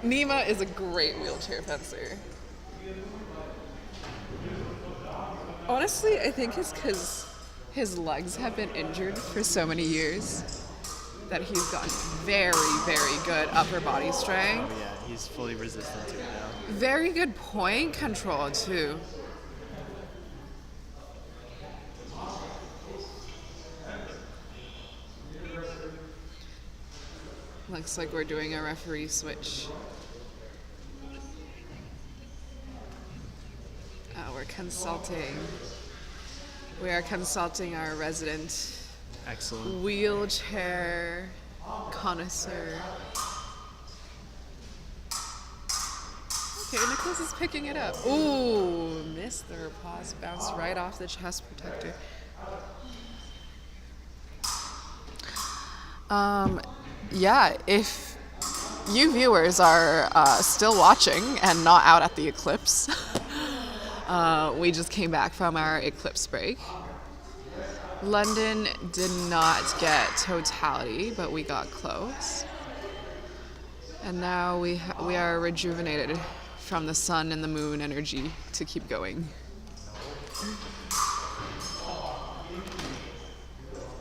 Nima is a great wheelchair fencer. Honestly, I think it's because his legs have been injured for so many years that he's gotten very, very good upper body strength. Yeah, he's fully resistant to it now. Very good point control, too. Looks like we're doing a referee switch. We're consulting. We are consulting our resident Excellent. wheelchair connoisseur. Okay, Nicholas is picking it up. Ooh, missed the pause, bounced right off the chest protector. Yeah, if you viewers are still watching and not out at the eclipse, we just came back from our eclipse break. London did not get totality, but we got close. And now we are rejuvenated from the sun and the moon energy to keep going.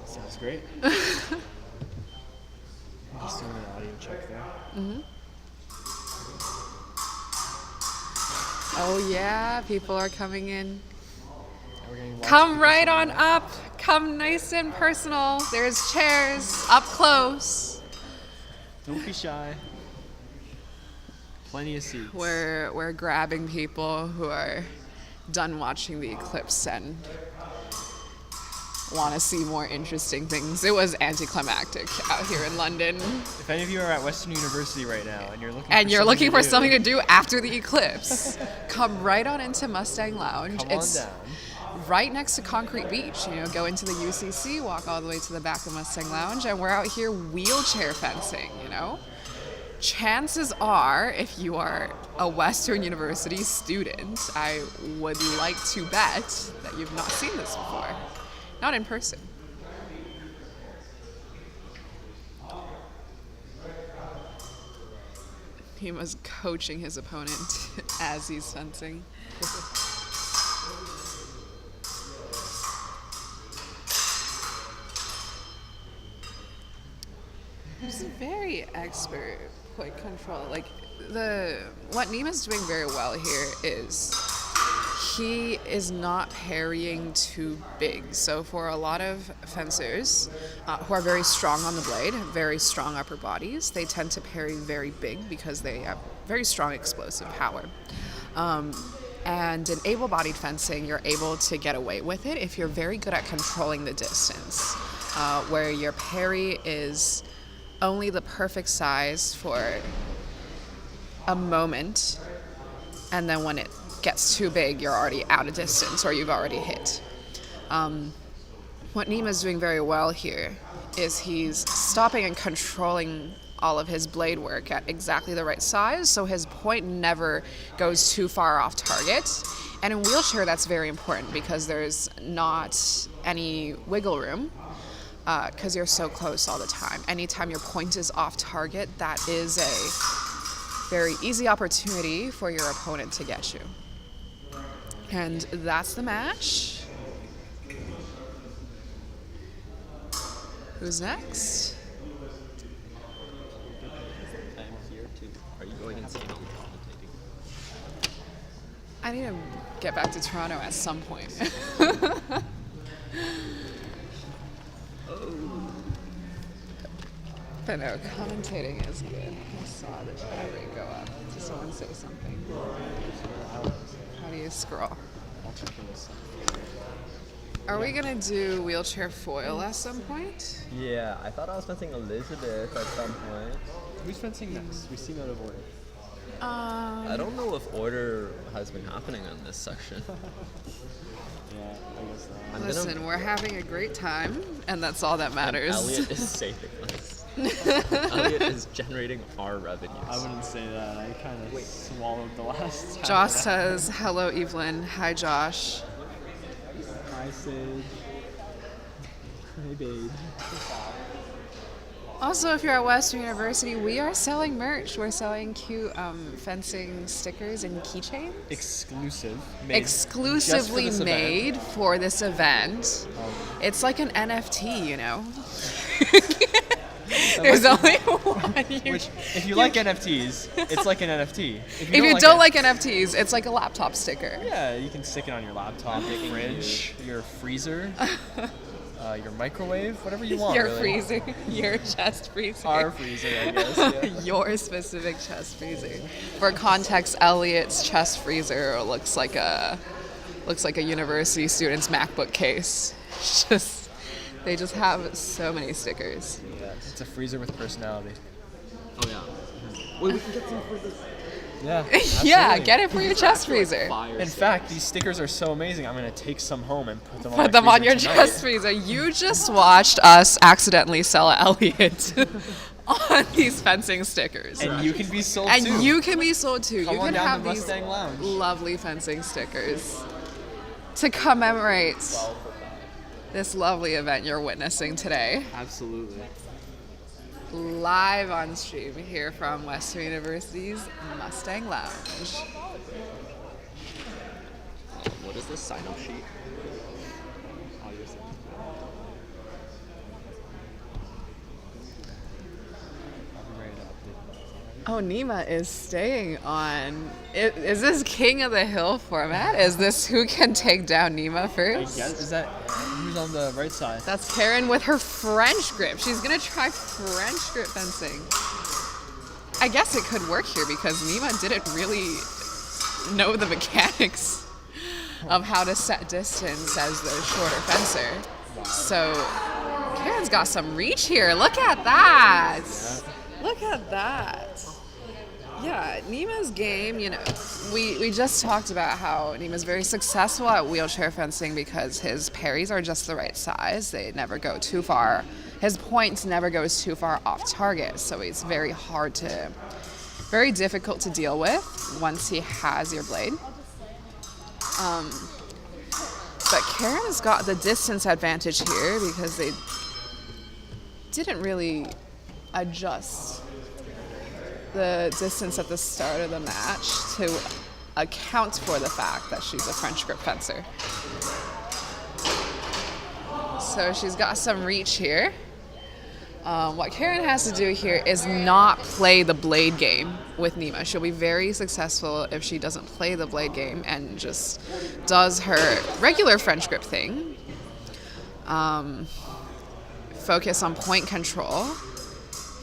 Sounds great. I'm just doing an audio check there. Oh yeah, people are coming in. And we're getting lots Come of right people on signing up. up. Come nice and personal. There's chairs up close. Don't be shy. Plenty of seats. We're grabbing people who are done watching the eclipse and want to see more interesting things. It was anticlimactic out here in London. If any of you are at Western University right now and you're Looking for something to do after the eclipse, come right on into Mustang Lounge. come It's on down. right next to Concrete Beach. Go into the UCC, walk all the way to the back of Mustang Lounge, and we're out here wheelchair fencing, Chances are, if you are a Western University student, I would like to bet that you've not seen this before. Not in person. He was coaching his opponent as he's fencing. He's very expert point control. What Nima's doing very well here is he is not parrying too big. So for a lot of fencers who are very strong on the blade, very strong upper bodies, they tend to parry very big because they have very strong explosive power. And in able-bodied fencing, you're able to get away with it if you're very good at controlling the distance, where your parry is only the perfect size for a moment, and then when it gets too big, you're already out of distance or you've already hit. What Nima's doing very well here is he's stopping and controlling all of his blade work at exactly the right size, so his point never goes too far off target. And in wheelchair, that's very important because there's not any wiggle room because you're so close all the time. Anytime your point is off target, that is a very easy opportunity for your opponent to get you. And that's the match. Who's next? I'm here too. Are you going insane on commentating? I need to get back to Toronto at some point. But no, commentating is good. I saw the chat rate go up. Did someone say something? How do you scroll? Are we gonna do wheelchair foil at some point? Yeah, I thought I was fencing Elizabeth at some point. Who's fencing next? We seem out of order. I don't know if order has been happening on this section. Yeah, I guess not. Listen, we're having a great time, and that's all that matters. Elliot is saving us. Elliot is generating our revenues. I wouldn't say that. I kind of swallowed the last time. Josh says, hello, Evelyn. Hi, Josh. Hi, Sage. Hey, babe. Also, if you're at Western University, we are selling merch. We're selling cute fencing stickers and keychains. Exclusive. Exclusively made for this event. It's like an NFT, you know? There's only one. Which, if you like NFTs, it's like an NFT. If you don't like NFTs, it's like a laptop sticker. Yeah, you can stick it on your laptop, your fridge, your freezer, your microwave, whatever you want. Your really. freezer, your chest freezer. Our freezer, I guess. Yeah. Your specific chest freezer. For context, Elliot's chest freezer looks like a university student's MacBook case. They just have so many stickers. Yeah, it's a freezer with personality. Oh yeah. Wait, we can get some for this. Yeah. Yeah, absolutely. get it for your chest freezer. In fact, these stickers are so amazing. I'm gonna take some home and put them on. Put them on your tonight. chest freezer. You just watched us accidentally sell Elliot on these fencing stickers. And you can be sold And too. you can be sold too. Come You on can down have to these Mustang Lounge. lovely fencing stickers to commemorate this lovely event you're witnessing today. Absolutely. Live on stream here from Western University's Mustang Lounge. What is this sign-up sheet? Oh, you're saying. Oh, Nima is staying on. Is this King of the Hill format? Is this who can take down Nima first? Yes. Is that who's on the right side? That's Karen with her French grip. She's gonna try French grip fencing. I guess it could work here because Nima didn't really know the mechanics of how to set distance as the shorter fencer. So Karen's got some reach here. Look at that. Look at that. Yeah, Nima's game, you know, we just talked about how Nima's very successful at wheelchair fencing because his parries are just the right size. They never go too far. His points never goes too far off target, so it's very difficult to deal with once he has your blade. But Karen has got the distance advantage here because they didn't really adjust the distance at the start of the match to account for the fact that she's a French grip fencer. So she's got some reach here. What Karen has to do here is not play the blade game with Nima. She'll be very successful if she doesn't play the blade game and just does her regular French grip thing. Focus on point control.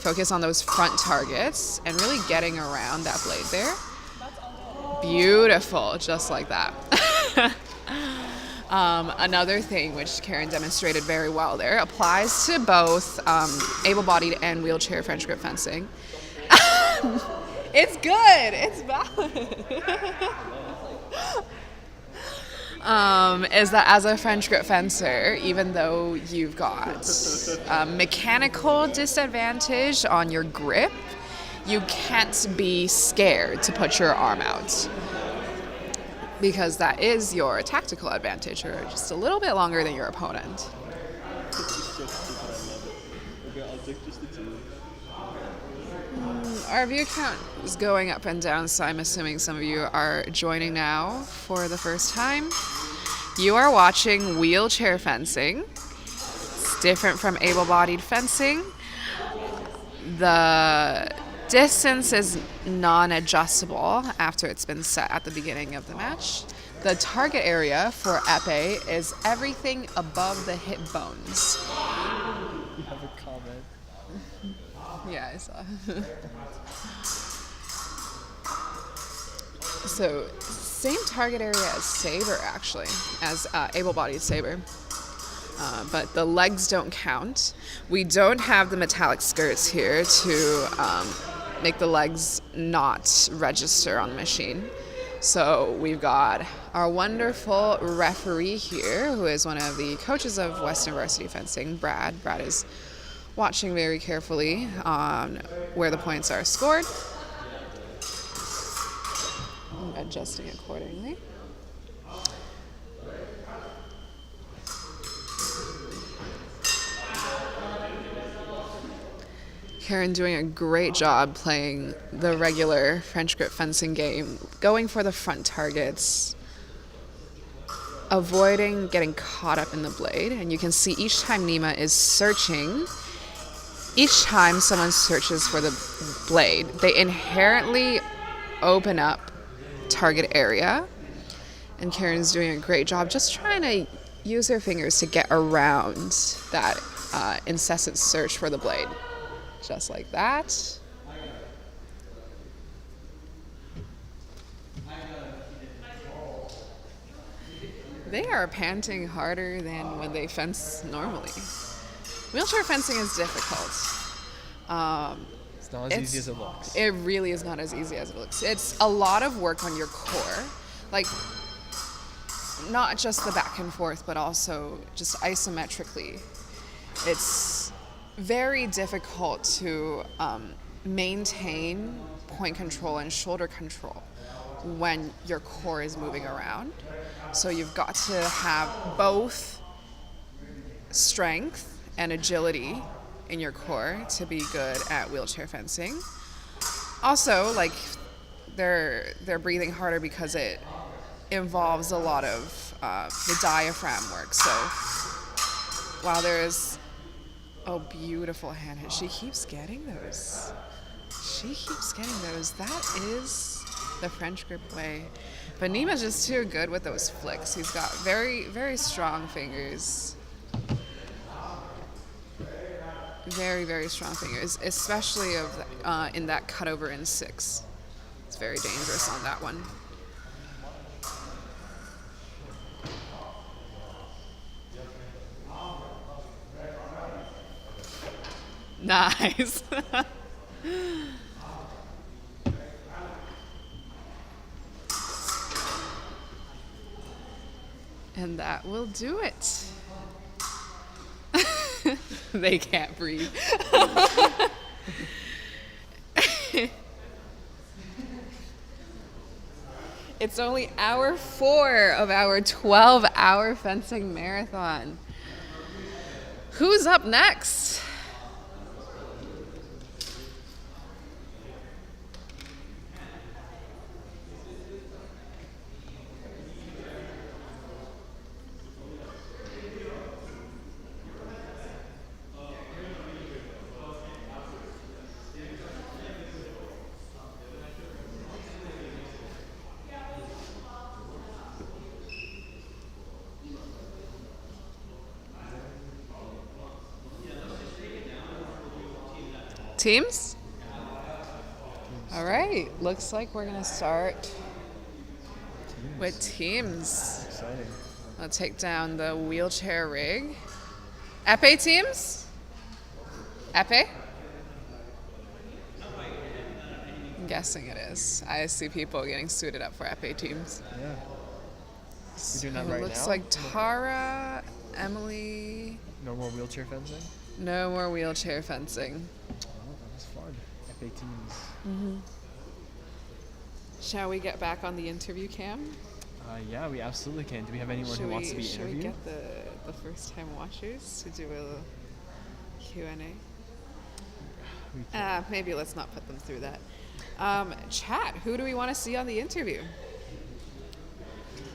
Focus on those front targets and really getting around that blade there. Beautiful, just like that. Another thing which Karen demonstrated very well there applies to both able-bodied and wheelchair French grip fencing. It's good. It's valid. Is that as a French grip fencer, even though you've got a mechanical disadvantage on your grip, you can't be scared to put your arm out because that is your tactical advantage, or just a little bit longer than your opponent. Our view count is going up and down, so I'm assuming some of you are joining now for the first time. You are watching wheelchair fencing. It's different from able-bodied fencing. The distance is non-adjustable after it's been set at the beginning of the match. The target area for épée is everything above the hip bones. You have a comment. Yeah, I saw. So, same target area as saber, actually, as able-bodied saber. But the legs don't count. We don't have the metallic skirts here to make the legs not register on the machine. So we've got our wonderful referee here, who is one of the coaches of Western Varsity Fencing, Brad. Brad is watching very carefully on where the points are scored. And adjusting accordingly. Karen doing a great job playing the regular French grip fencing game, going for the front targets, avoiding getting caught up in the blade. And you can see each time Nima is searching, each time someone searches for the blade, they inherently open up target area. And Karen's doing a great job just trying to use her fingers to get around that incessant search for the blade. Just like that. They are panting harder than when they fence normally. Wheelchair fencing is difficult. It's not as easy as it looks. It really is not as easy as it looks. It's a lot of work on your core. Like, not just the back and forth, but also just isometrically. It's very difficult to maintain point control and shoulder control when your core is moving around. So you've got to have both strength and agility in your core to be good at wheelchair fencing. Also, like, they're breathing harder because it involves a lot of the diaphragm work. So while there's beautiful hand hit, she keeps getting those. That is the French grip way. But Nima's just too good with those flicks. He's got very, very strong fingers. Very, very strong fingers, especially in that cutover in 6. It's very dangerous on that one. Nice. And that will do it. They can't breathe. It's only hour 4 of our 12-hour fencing marathon. Who's up next? Teams? All right, looks like we're gonna start with teams. Exciting. I'll take down the wheelchair rig. Epee teams? Epee? I'm guessing it is. I see people getting suited up for epee teams. Yeah. We're doing that right now? It looks like Tara, Emily. No more wheelchair fencing? No more wheelchair fencing. Oh, that was fun. FA teams. Mm-hmm. Shall we get back on the interview cam? Yeah, we absolutely can. Do we have anyone who wants to be Should interviewed? we get the first-time watchers to do a Q&A? Maybe let's not put them through that. Chat, who do we want to see on the interview?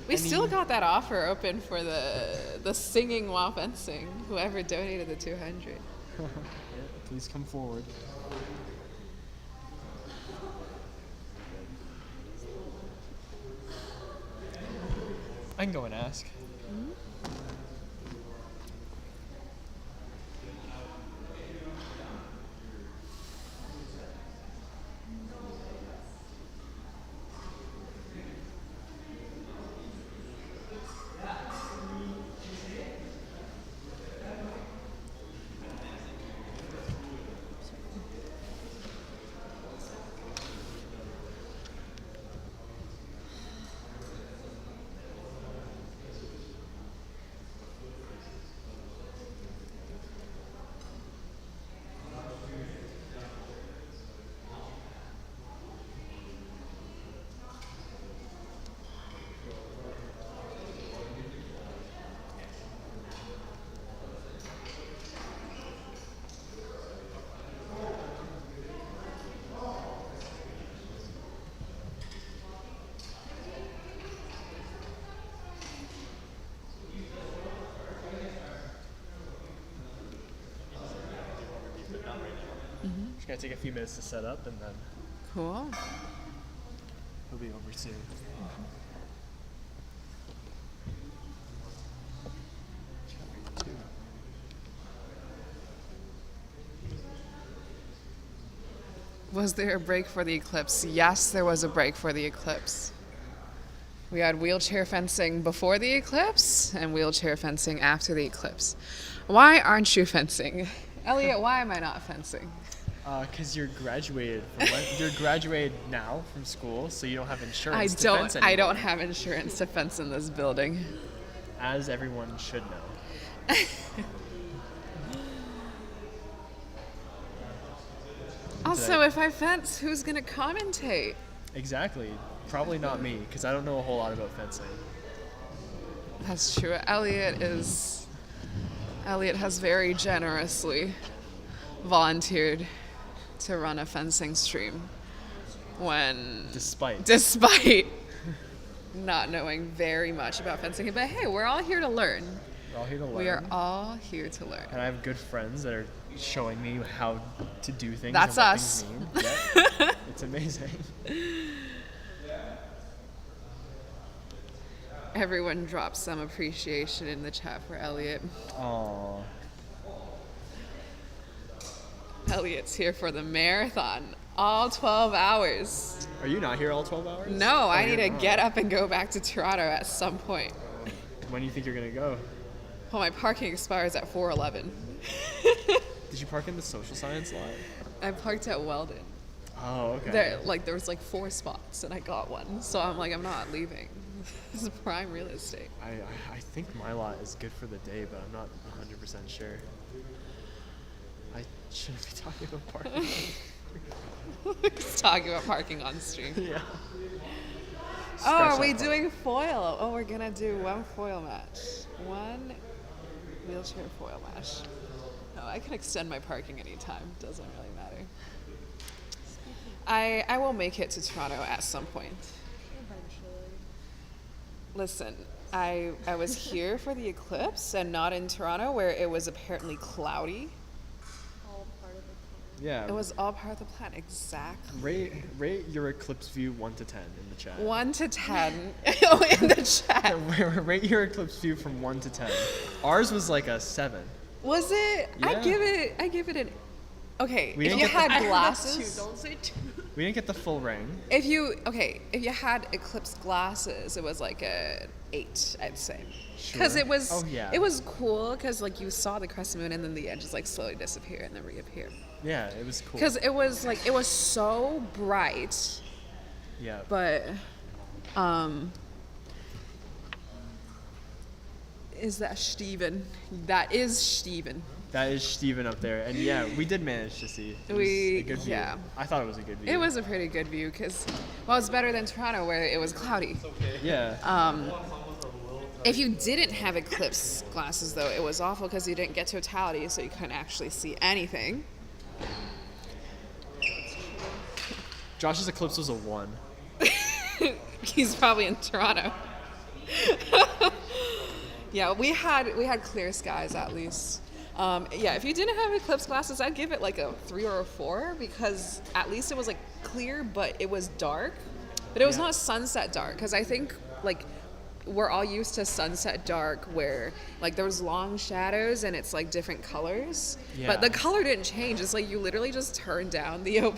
We still got that offer open for the singing while fencing, whoever donated the 200. Yeah, please come forward. I can go and ask. Just gonna take a few minutes to set up, and then Cool. he'll be over soon. Was there a break for the eclipse? Yes, there was a break for the eclipse. We had wheelchair fencing before the eclipse and wheelchair fencing after the eclipse. Why aren't you fencing? Elliot, why am I not fencing? Because you're graduated you're graduated now from school, so you don't have insurance I to don't fence I anymore, don't have insurance to fence in this building. as everyone should know. Also, if I fence, who's gonna commentate? Exactly. Probably not me, because I don't know a whole lot about fencing. That's true. Elliot has very generously volunteered to run a fencing stream despite not knowing very much about fencing. But hey, we're all here to learn. We're all here to learn. We are all here to learn. And I have good friends that are showing me how to do things. That's and what us. Things mean. Yeah, it's amazing. Everyone drops some appreciation in the chat for Elliot. Aww. Elliot's here for the marathon, all 12 hours. Are you not here all 12 hours? No, I need you're to not. get up and go back to Toronto at some point. When do you think you're gonna go? Well, my parking expires at 4:11. Did you park in the social science lot? I parked at Weldon. Oh, okay. There was like 4 spots and I got one. So I'm like, I'm not leaving. This is prime real estate. I think my lot is good for the day, but I'm not 100% sure. I shouldn't be talking about parking. Just talking about parking on stream. Yeah. Oh, are Scratch we that part. doing foil? Oh, we're gonna do one foil match. One wheelchair foil match. No, I can extend my parking anytime. Doesn't really matter. I will make it to Toronto at some point. Listen, I was here for the eclipse and not in Toronto where it was apparently cloudy. Yeah. It was all part of the plan, exactly. Rate your eclipse view 1 to 10 in the chat. 1 to 10 oh, in the chat. Rate your eclipse view from 1 to 10. Ours was like a 7. Was it? Yeah. I give it an. Okay, We if didn't you get the- had I heard glasses. Don't say 2. We didn't get the full ring. If you had eclipse glasses, it was like a 8, I'd say. Because Sure. it was. Oh, yeah. It was cool because like you saw the crescent moon and then the edges like slowly disappear and then reappear. Yeah, it was cool. Because it was so bright, Yeah. but is that Steven? That is Steven. That is Steven up there. And yeah, we did manage to see. It was We- a good view. yeah. I thought it was a good view. It was a pretty good view because, well, it's better than Toronto where it was cloudy. Yeah. If you didn't have eclipse glasses, though, it was awful because you didn't get totality, so you couldn't actually see anything. Josh's eclipse was a 1. He's probably in Toronto. Yeah, we had clear skies at least. Yeah, if you didn't have eclipse glasses, I'd give it like a 3 or a 4 because at least it was like clear, but it was dark. But it was not sunset dark because I think like we're all used to sunset dark where like there was long shadows and it's like different colors. Yeah. But the color didn't change. It's like you literally just turned down the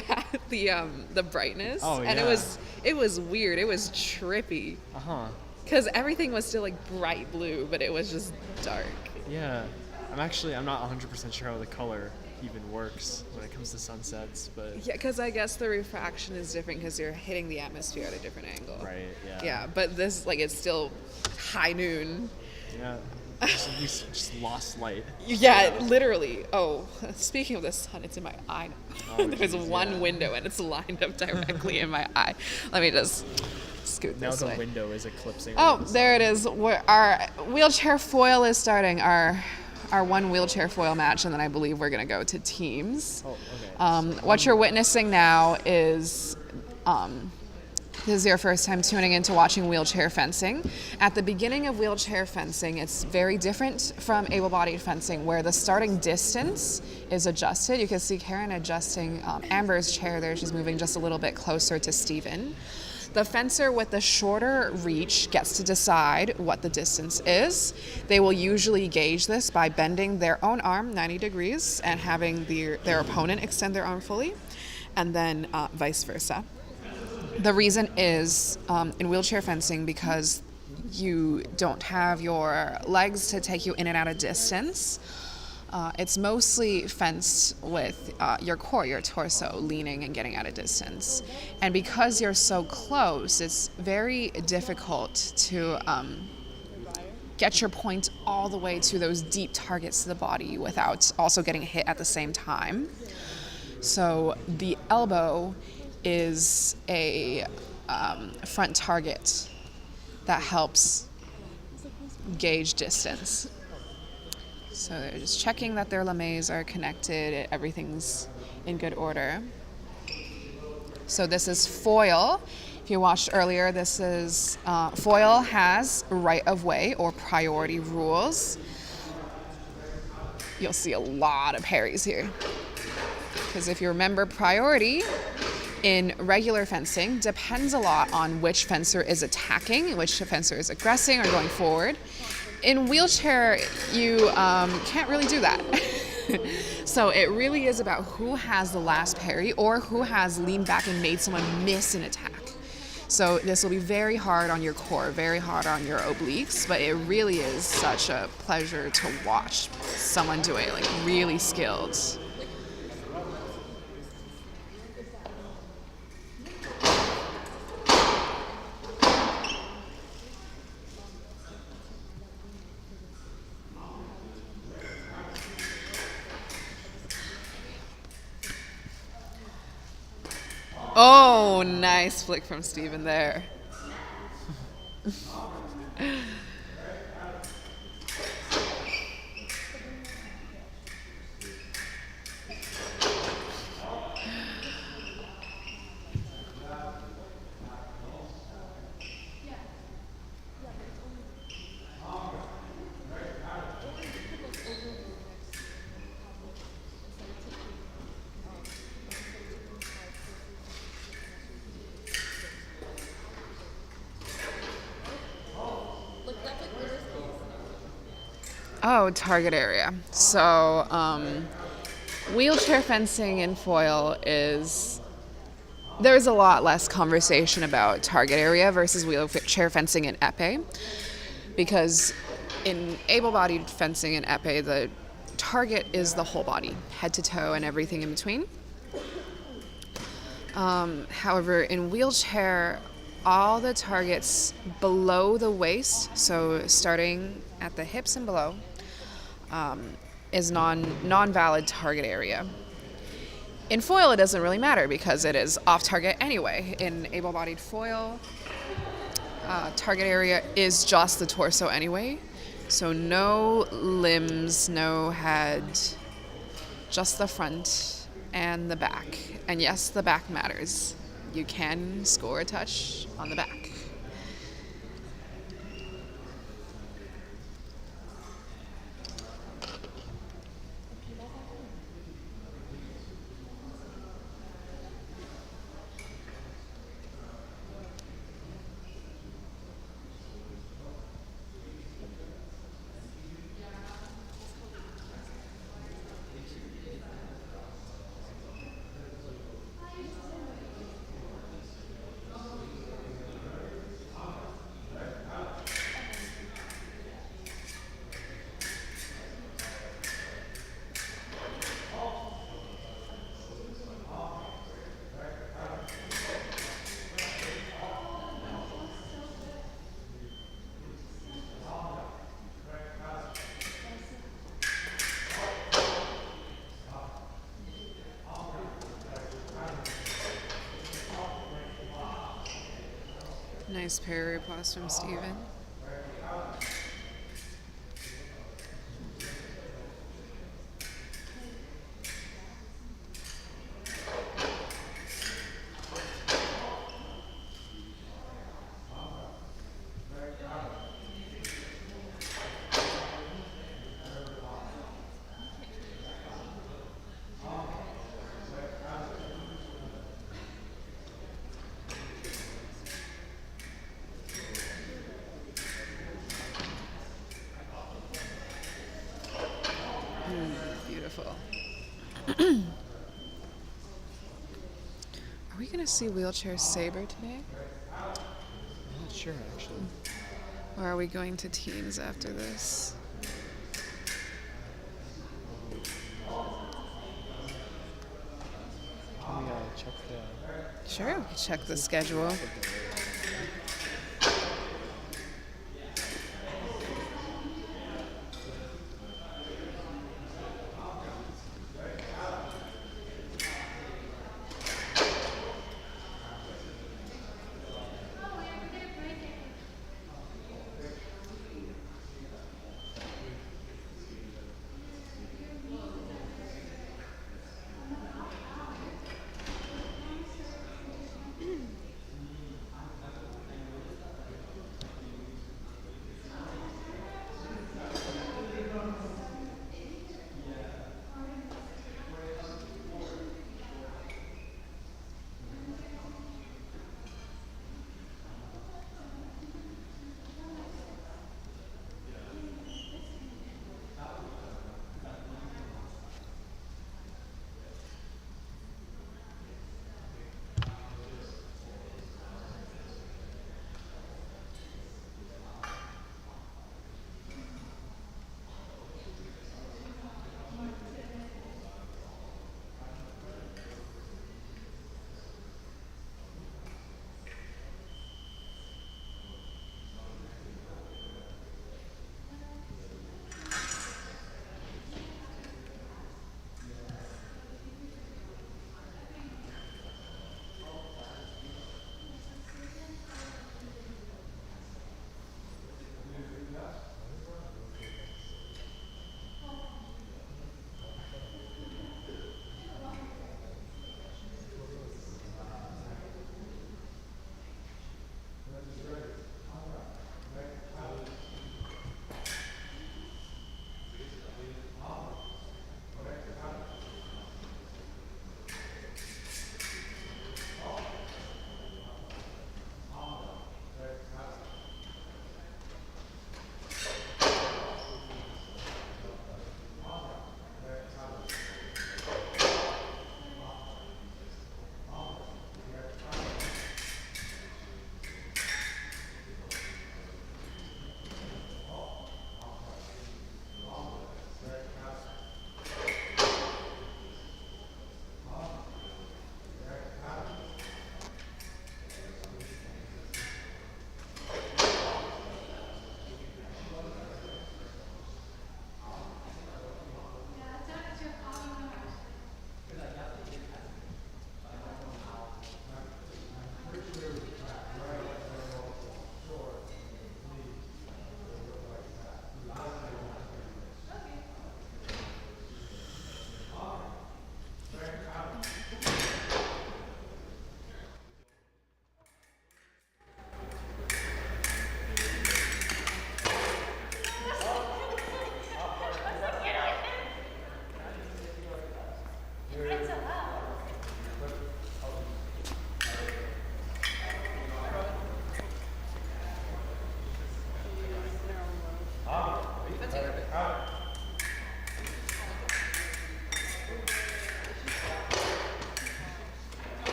the brightness. Oh, and yeah. it was weird. It was trippy. Uh-huh. Because everything was still like bright blue, but it was just dark. Yeah. I'm not 100% sure how the color even works when it comes to sunsets, but Yeah, because I guess the refraction is different because you're hitting the atmosphere at a different angle. right, yeah. Yeah, but this, like, it's still high noon. Yeah. We just lost light. Yeah, literally. Oh, speaking of the sun, it's in my eye now. Oh, There's geez, one yeah. window and it's lined up directly in my eye. Let me just scoot Now this the way. window is eclipsing. Oh, there it is. Our wheelchair foil is starting. Our one wheelchair foil match, and then I believe we're gonna go to teams. Oh, okay. What you're witnessing now is this is your first time tuning into watching wheelchair fencing, at the beginning of wheelchair fencing, it's very different from able-bodied fencing where the starting distance is adjusted. You can see Karen adjusting Amber's chair there. She's moving just a little bit closer to Steven. The fencer with the shorter reach gets to decide what the distance is. They will usually gauge this by bending their own arm 90 degrees and having their opponent extend their arm fully, and then vice versa. The reason is in wheelchair fencing, because you don't have your legs to take you in and out of distance, it's mostly fenced with your core, your torso, leaning and getting out of distance. And because you're so close, it's very difficult to get your point all the way to those deep targets to the body without also getting hit at the same time. So the elbow is a front target that helps gauge distance. So they're just checking that their lames are connected, everything's in good order. So this is foil. If you watched earlier, this is foil has right of way or priority rules. You'll see a lot of parries here. Because if you remember, priority in regular fencing depends a lot on which fencer is attacking, which fencer is aggressing or going forward. In wheelchair, you can't really do that. So it really is about who has the last parry or who has leaned back and made someone miss an attack. So this will be very hard on your core, very hard on your obliques, but it really is such a pleasure to watch someone do it, like really skilled. Oh, nice flick from Steven there. Oh, target area. So, wheelchair fencing in foil there's a lot less conversation about target area versus wheelchair fencing in épée, because in able-bodied fencing in épée, the target is the whole body, head to toe and everything in between. However, in wheelchair, all the targets below the waist, so starting at the hips and below, is non-valid target area. In foil, it doesn't really matter because it is off target anyway. In able-bodied foil, target area is just the torso anyway, so no limbs, no head, just the front and the back. And yes, the back matters. You can score a touch on the back. Nice parry riposte from Steven. Beautiful. Are we going to see wheelchair saber today? I'm not sure actually. Or are we going to teams after this? Can we check the? Sure, we can check the schedule.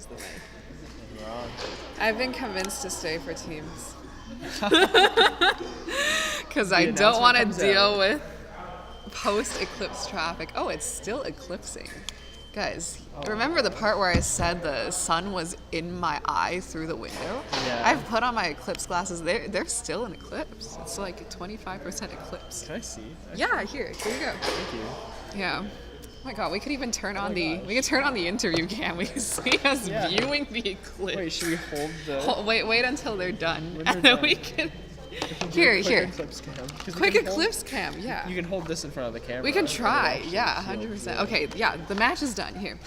choose the May. I've been convinced to stay for teams. Because I don't want to deal with post-eclipse traffic. Oh, it's still eclipsing. Guys, remember the part where I said the sun was in my eye through the window? Yeah. I've put on my eclipse glasses. They're still in eclipse. It's like a 25% eclipse. Can I see? Yeah, here you go. Thank you. Yeah. Oh my god, we could even turn on the interview cam. We can see us viewing the eclipse. Wait, should we hold the? Wait until they're done, When and they're then we done. can. Quick Here. eclipse cam. 'Cause we Quick can hold- eclipse cam, yeah. You can hold this in front of the camera. We can and it try, actually yeah, shields 100%. you. Okay, yeah, the match is done. Here,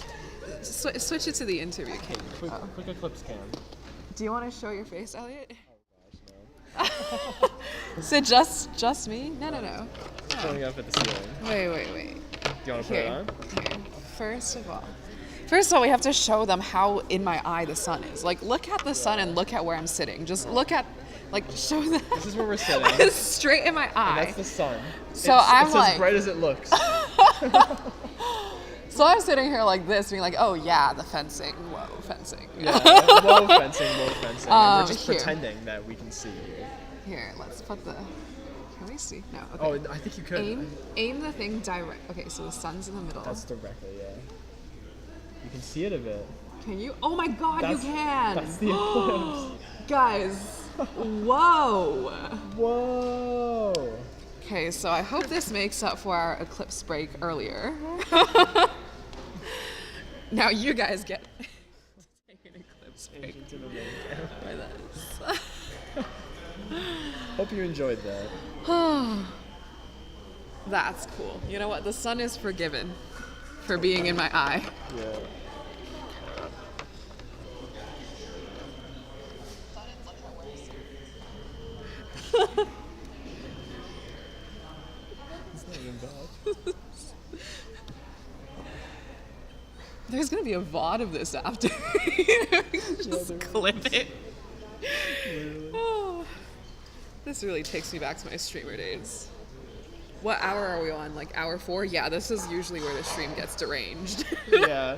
switch it to the interview cam. Quick eclipse cam. Do you want to show your face, Elliot? Oh gosh, no. Is it just me? No. Showing up at the ceiling. Wait. Do you want to put it on? Here. First of all, we have to show them how in my eye the sun is. Like, look at the sun and look at where I'm sitting. Just look at, show them. This is where we're sitting. It's straight in my eye. And that's the sun. So it's like, as bright as it looks. So I'm sitting here like this, being like, oh yeah, the fencing. Whoa, fencing. Yeah, whoa fencing. And we're just Here. pretending that we can see you. Here, let's put the. Can we see? No. Okay. Oh, I think you could. Aim the thing direct. Okay, so the sun's in the middle. That's directly, yeah. You can see it a bit. Can you? Oh my God, you can! That's the eclipse. Guys, whoa! Whoa! Okay, so I hope this makes up for our eclipse break earlier. Now you guys get take an eclipse break Into the main camera. with us. Hope you enjoyed that. That's cool. You know what? The sun is forgiven for being in my eye. Yeah. It's not even bad. There's gonna be a VOD of this after. Just clip it. Oh, this really takes me back to my streamer days. What hour are we on? Like hour 4? Yeah, this is usually where the stream gets deranged. Yeah.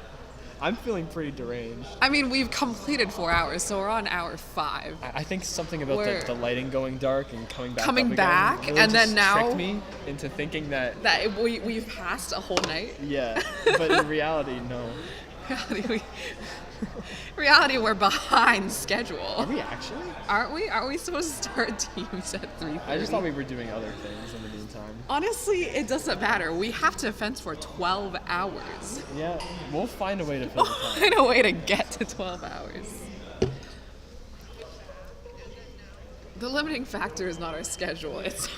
I'm feeling pretty deranged. I mean, we've completed 4 hours, so we're on hour 5. I think something about We're- the lighting going dark and coming back Coming up again back, really and then just now- tricked me into thinking that That we've passed a whole night. yeah, but in reality, no. Reality, we're behind schedule. Are we actually? Aren't we? Are we supposed to start teams at 3:30? I just thought we were doing other things in the meantime. Honestly, it doesn't matter. We have to fence for 12 hours. Yeah, we'll find a way to fill the time. Find a way to get to 12 hours. The limiting factor is not our schedule. It's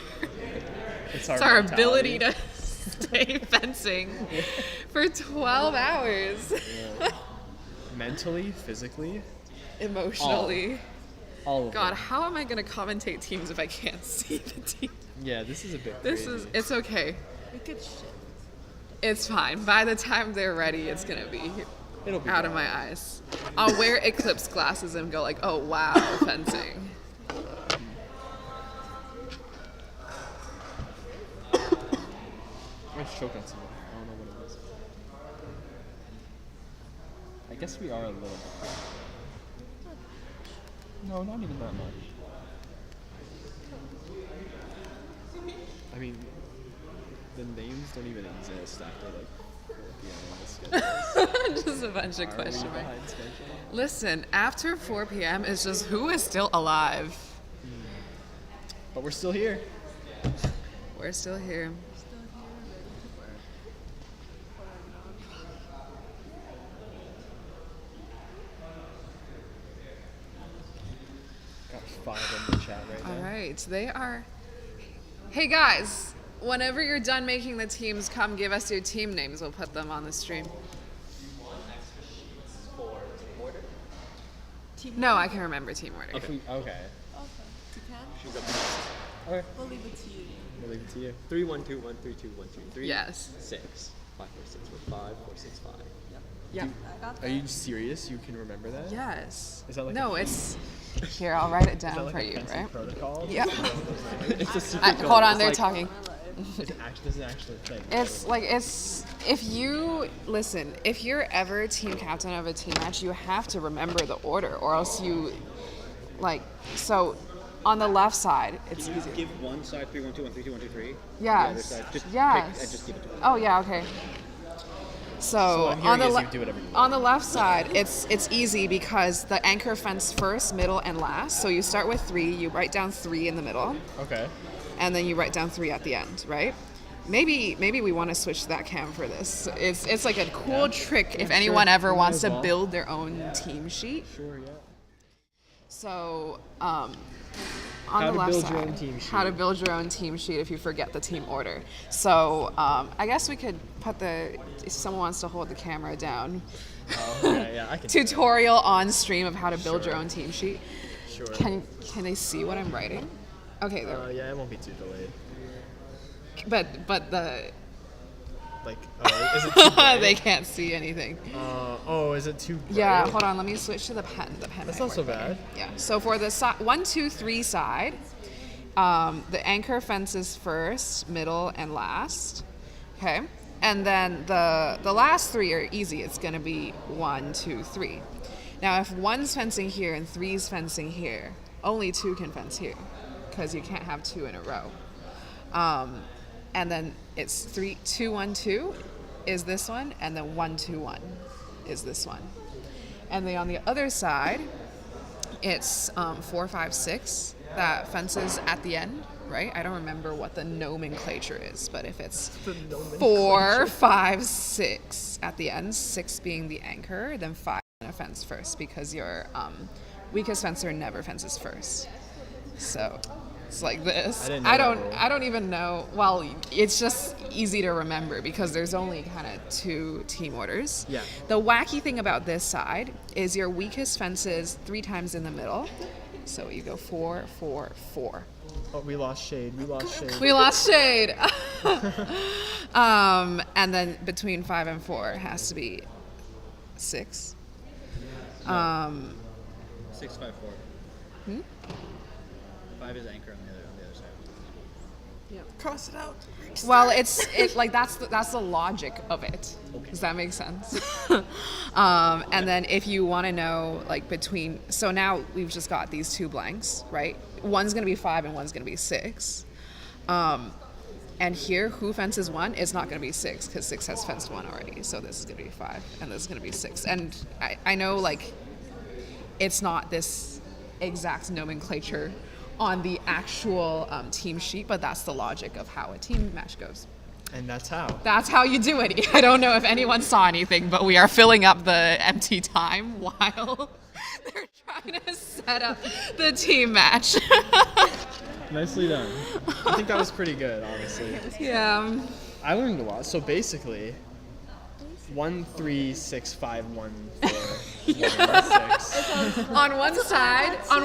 our mentality. ability to stay fencing for 12 hours. Mentally, physically, Emotionally. all of God, it. how am I going to commentate teams if I can't see the team? Yeah, this is a bit This crazy. is, it's okay. We could shit. It's fine. By the time they're ready, it's going to be It'll be out of fine. my eyes. I'll wear eclipse glasses and go like, oh wow, fencing. I'm gonna choke on something. I don't know what it is. I guess we are a little bit. No, not even that much. I mean, the names don't even exist after like 4 p.m. on the schedule. Just a bunch of Are we question marks. behind schedule? Listen, after 4 p.m. it's just who is still alive. But we're still here. We're still here. Got 5 in the chat right now. All right, they are. Hey guys, whenever you're done making the teams, come give us your team names. We'll put them on the stream. No, I can remember team order. If we, okay. You can? Should we go through Okay. We'll leave it to you. We'll leave it to you. 3, 1, 2, 1, 3, 2, 1, 2, 3. Yes. 6. 5, 4, 6, 4, 5, 4, 6, 5. Yeah. Are you serious? You can remember that? Yes. Is that like No, a, it's. Here, I'll write it is that down like for a you, fencing right? protocol? Yeah. It's a secret code. Hold on, It's they're like, talking. This is actually a thing. It's like if you're ever team captain of a team match, you have to remember the order, or else you so on the left side it's Can you easy. give one side 3 1 2 1 3 2 1 2 3? Yes. The other side just pick and just give it to them. Oh yeah, okay. So I'm on hearing the is you do whatever you want. on the left side, it's easy because the anchor fence first, middle, and last. So you start with 3. You write down 3 in the middle, Okay. and then you write down 3 at the end, right? Maybe we want to switch that cam for this. It's like a cool trick if anyone ever wants to build their own team sheet. Sure, yeah. So on How the to left build side, your own team how to sheet. build your own team sheet if you forget the team order. So I guess we could put if someone wants to hold the camera down. Yeah, I can. Tutorial on stream of how to build your own team sheet. Sure. Can they see what I'm writing? Okay, there. Yeah, it won't be too delayed. But the Like, is it too bright? they can't see anything. Is it too bright? Yeah, hold on. Let me switch to the pen. The pen. That's might not so work better. bad. Yeah. So for the 1, 2, 3 side, the anchor fences first, middle, and last. Okay. And then the last 3 are easy. It's gonna be 1, 2, 3. Now, if 1's fencing here and 3's fencing here, only 2 can fence here, because you can't have 2 in a row. And then it's 3, 2, 1, 2 is this one, and then 1, 2, 1 is this one. And then on the other side, it's 4, 5, 6 that fences at the end, right? I don't remember what the nomenclature is, but if it's 4, 5, 6 at the end, 6 being the anchor, then 5 gonna fence first because your weakest fencer never fences first. So it's like this. I don't even know. Well, it's just easy to remember because there's only kind of 2 team orders. Yeah. The wacky thing about this side is your weakest fences 3 times in the middle. So you go 4, 4, 4. Oh, we lost shade. We lost shade. We lost shade. And then between 5 and 4 has to be 6. 6, 5, 4. 5 is anchor on the other side. Cross it out. Well, it's like that's the logic of it. Okay. Does that make sense? And then if you want to know like so now we've just got these 2 blanks, right? One's gonna be 5 and one's gonna be 6. And here, who fences 1 is not gonna be 6 because 6 has fenced 1 already. So this is gonna be 5 and this is gonna be 6. And I know like it's not this exact nomenclature on the actual team sheet, but that's the logic of how a team match goes. And that's how. That's how you do it. I don't know if anyone saw anything, but we are filling up the empty time while they're trying to set up the team match. Nicely done. I think that was pretty good, honestly. Yeah. I learned a lot. So basically, 1, 3, 6, 5, 1, 4, 1, 6. On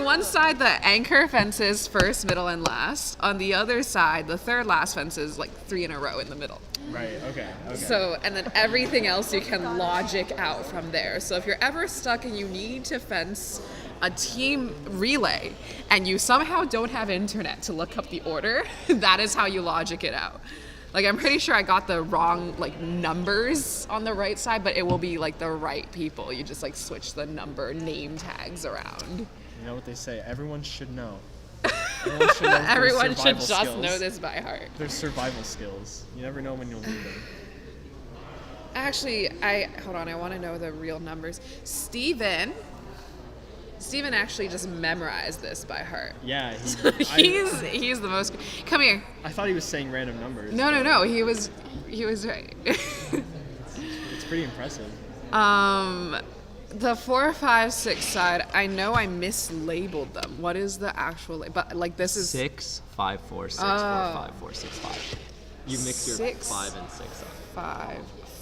one side, the anchor fences first, middle, and last. On the other side, the third last fences like 3 in a row in the middle. Right. Okay. So, and then everything else you can logic out from there. So if you're ever stuck and you need to fence a team relay and you somehow don't have internet to look up the order, that is how you logic it out. Like, I'm pretty sure I got the wrong, like, numbers on the right side, but it will be, like, the right people. You just, like, switch the name tags around. You know what they say? Everyone should know. Everyone should, know Everyone their should survival just skills. know this by heart. Their survival skills. You never know when you'll need them. Actually, hold on, I want to know the real numbers. Steven actually just memorized this by heart. Yeah, He's the most. Come here. I thought he was saying random numbers. No. He was right. It's pretty impressive. The 4, 5, 6 side. I know I mislabeled them. What is the actual? But like this is 6, 5, 4, 6, 4, 5, 4, 6, 5. You mix your 6, 5 and 6 up. 5,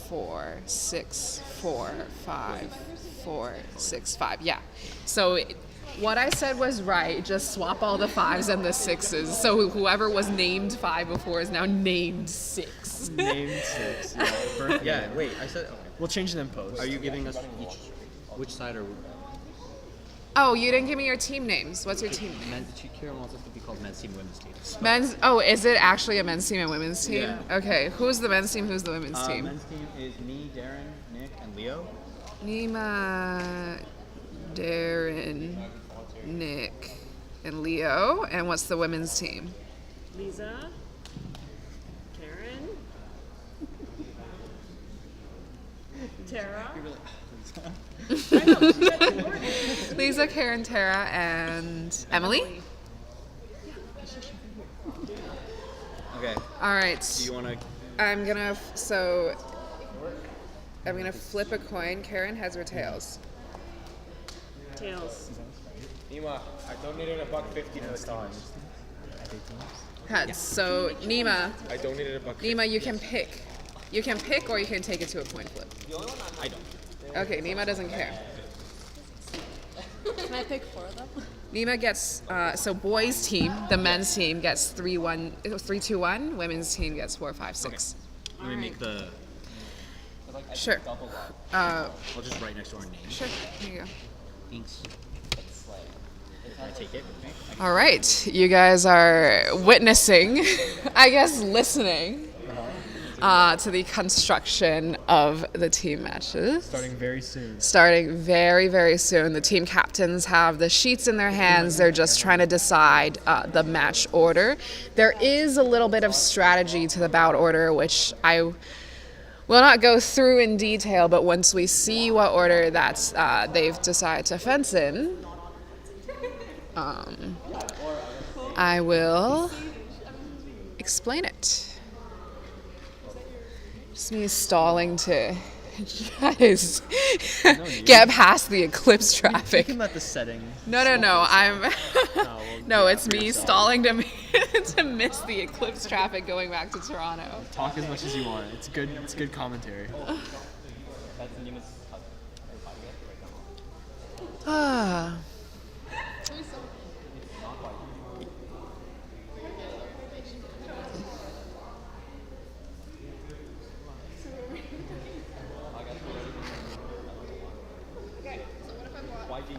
4, 6, 4, 5, 4, 6, 5. Yeah. So what I said was right. Just swap all the 5s and the 6s. So whoever was named 5 before is now named 6. Named 6. Yeah. Perfect. Yeah, wait, I said, okay. We'll change it in post. Are you giving us each, which side are we? Oh, you didn't give me your team names. What's your team name? Kieran wants us to be called men's team, women's team. Men's. Oh, is it actually a men's team and women's team? Yeah. Okay. Who's the men's team? Who's the women's team? Men's team is me, Darren, Nick, and Leo. Nima, Darren, Nick, and Leo. And what's the women's team? Lisa, Karen, Tara. Lisa, Karen, Tara, and Emily. Okay. All right. Do you want to? I'm gonna flip a coin. Karen, heads or tails? Tails. Nima, I donated $1.50 this time. Heads. So Nima, I donated $1.50. Nima, you can pick. You can pick, or you can take it to a coin flip. I don't. Okay, Nima doesn't care. Can I pick 4 of them? Nima gets so boys team, the men's team gets 3-2-1. Women's team gets 4-5-6. Let me make the. Sure. I'll just write next to our name. Sure. Here you go. Thanks. Can I take it? All right, you guys are witnessing, I guess, listening to the construction of the team matches. Starting very soon. Starting very, very soon. The team captains have the sheets in their hands. They're just trying to decide the match order. There is a little bit of strategy to the bout order, which I will not go through in detail, but once we see what order that's they've decided to fence in, I will explain it. Just me stalling to guys get past the eclipse traffic. Think about the setting. No. I'm no. It's me stalling to to miss the eclipse traffic going back to Toronto. Talk as much as you want. It's good. It's good commentary. Ah.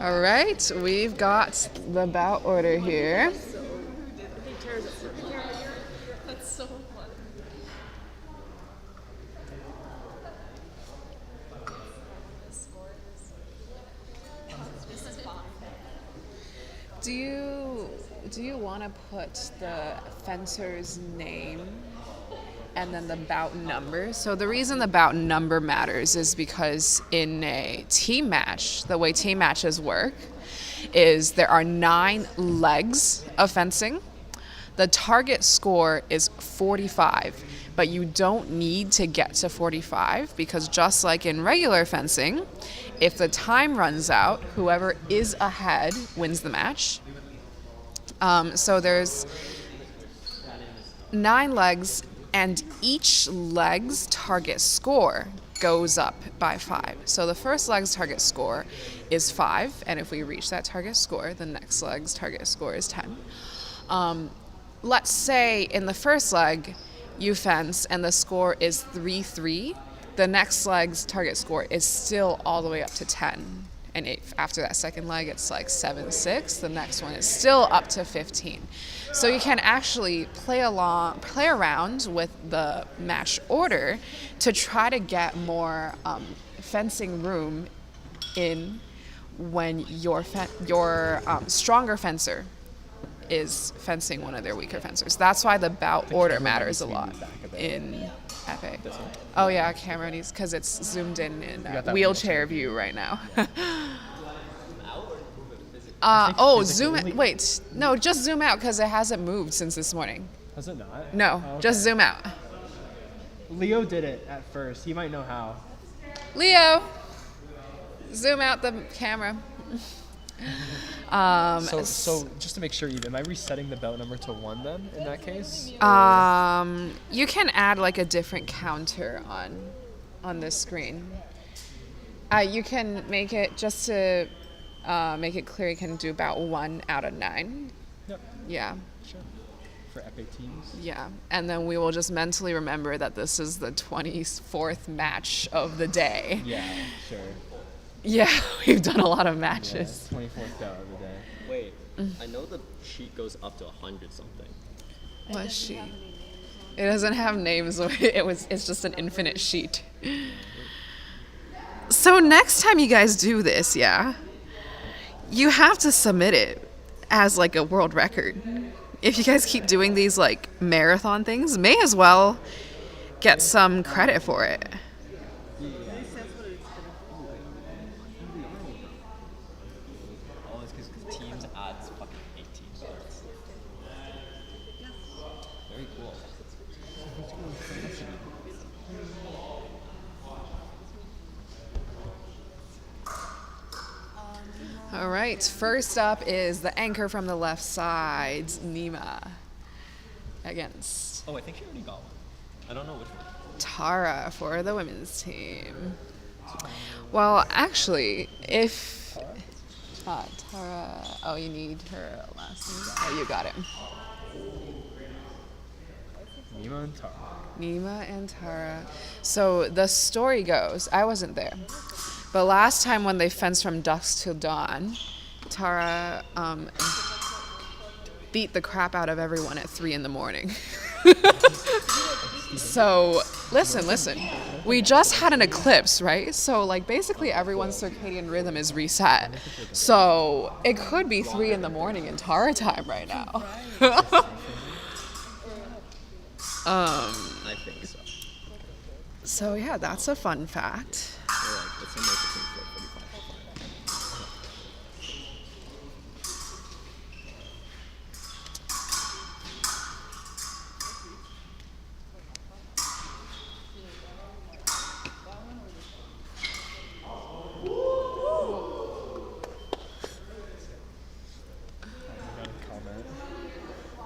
All right, we've got the bout order here. That's so fun. Do you want to put the fencer's name and then the bout number? So the reason the bout number matters is because in a team match, the way team matches work is there are 9 legs of fencing. The target score is 45, but you don't need to get to 45 because just like in regular fencing, if the time runs out, whoever is ahead wins the match. So there's 9 legs, and each leg's target score goes up by 5. So the first leg's target score is 5, and if we reach that target score, the next leg's target score is 10. Let's say in the first leg, you fence and the score is 3-3. The next leg's target score is still all the way up to 10. And after that second leg, it's like 7-6. The next one is still up to 15. So you can actually play around with the match order to try to get more fencing room in when your stronger fencer is fencing one of their weaker fencers. That's why the bout order matters a lot in Epee. Oh yeah, camera needs, because it's zoomed in wheelchair view right now. Zoom in. Wait, no, just zoom out because it hasn't moved since this morning. Has it not? No, Oh, okay. just zoom out. Leo did it at first. He might know how. Leo, zoom out the camera. So just to make sure, am I resetting the belt number to 1 then in that case? You can add like a different counter on this screen. You can make it just to make it clear. You can do about 1 out of 9. Yep. Yeah. Sure. For Epee teams. Yeah, and then we will just mentally remember that this is the 24th match of the day. Yeah, sure. Yeah, we've done a lot of matches. 24th out of the day. Wait, I know the sheet goes up to 100 something. What sheet? It doesn't have names. It's just an infinite sheet. So next time you guys do this, yeah, you have to submit it as like a world record. If you guys keep doing these like marathon things, may as well get some credit for it. Oh, it's because teams adds fucking 18 shots. Very cool. All right, first up is the anchor from the left side, Nima, against Oh, I think she already got one. I don't know which one. Tara for the women's team. Well, actually, if Tara, oh, you need her last name. Oh, you got it. Nima and Tara. Nima and Tara. So the story goes, I wasn't there, but last time when they fenced from dusk till dawn, Tara beat the crap out of everyone at 3 a.m. So listen. We just had an eclipse, right? So like basically everyone's circadian rhythm is reset. So it could be 3 a.m. in Tara time right now. I think so. So yeah, that's a fun fact. Or like, it's somewhere between 4:45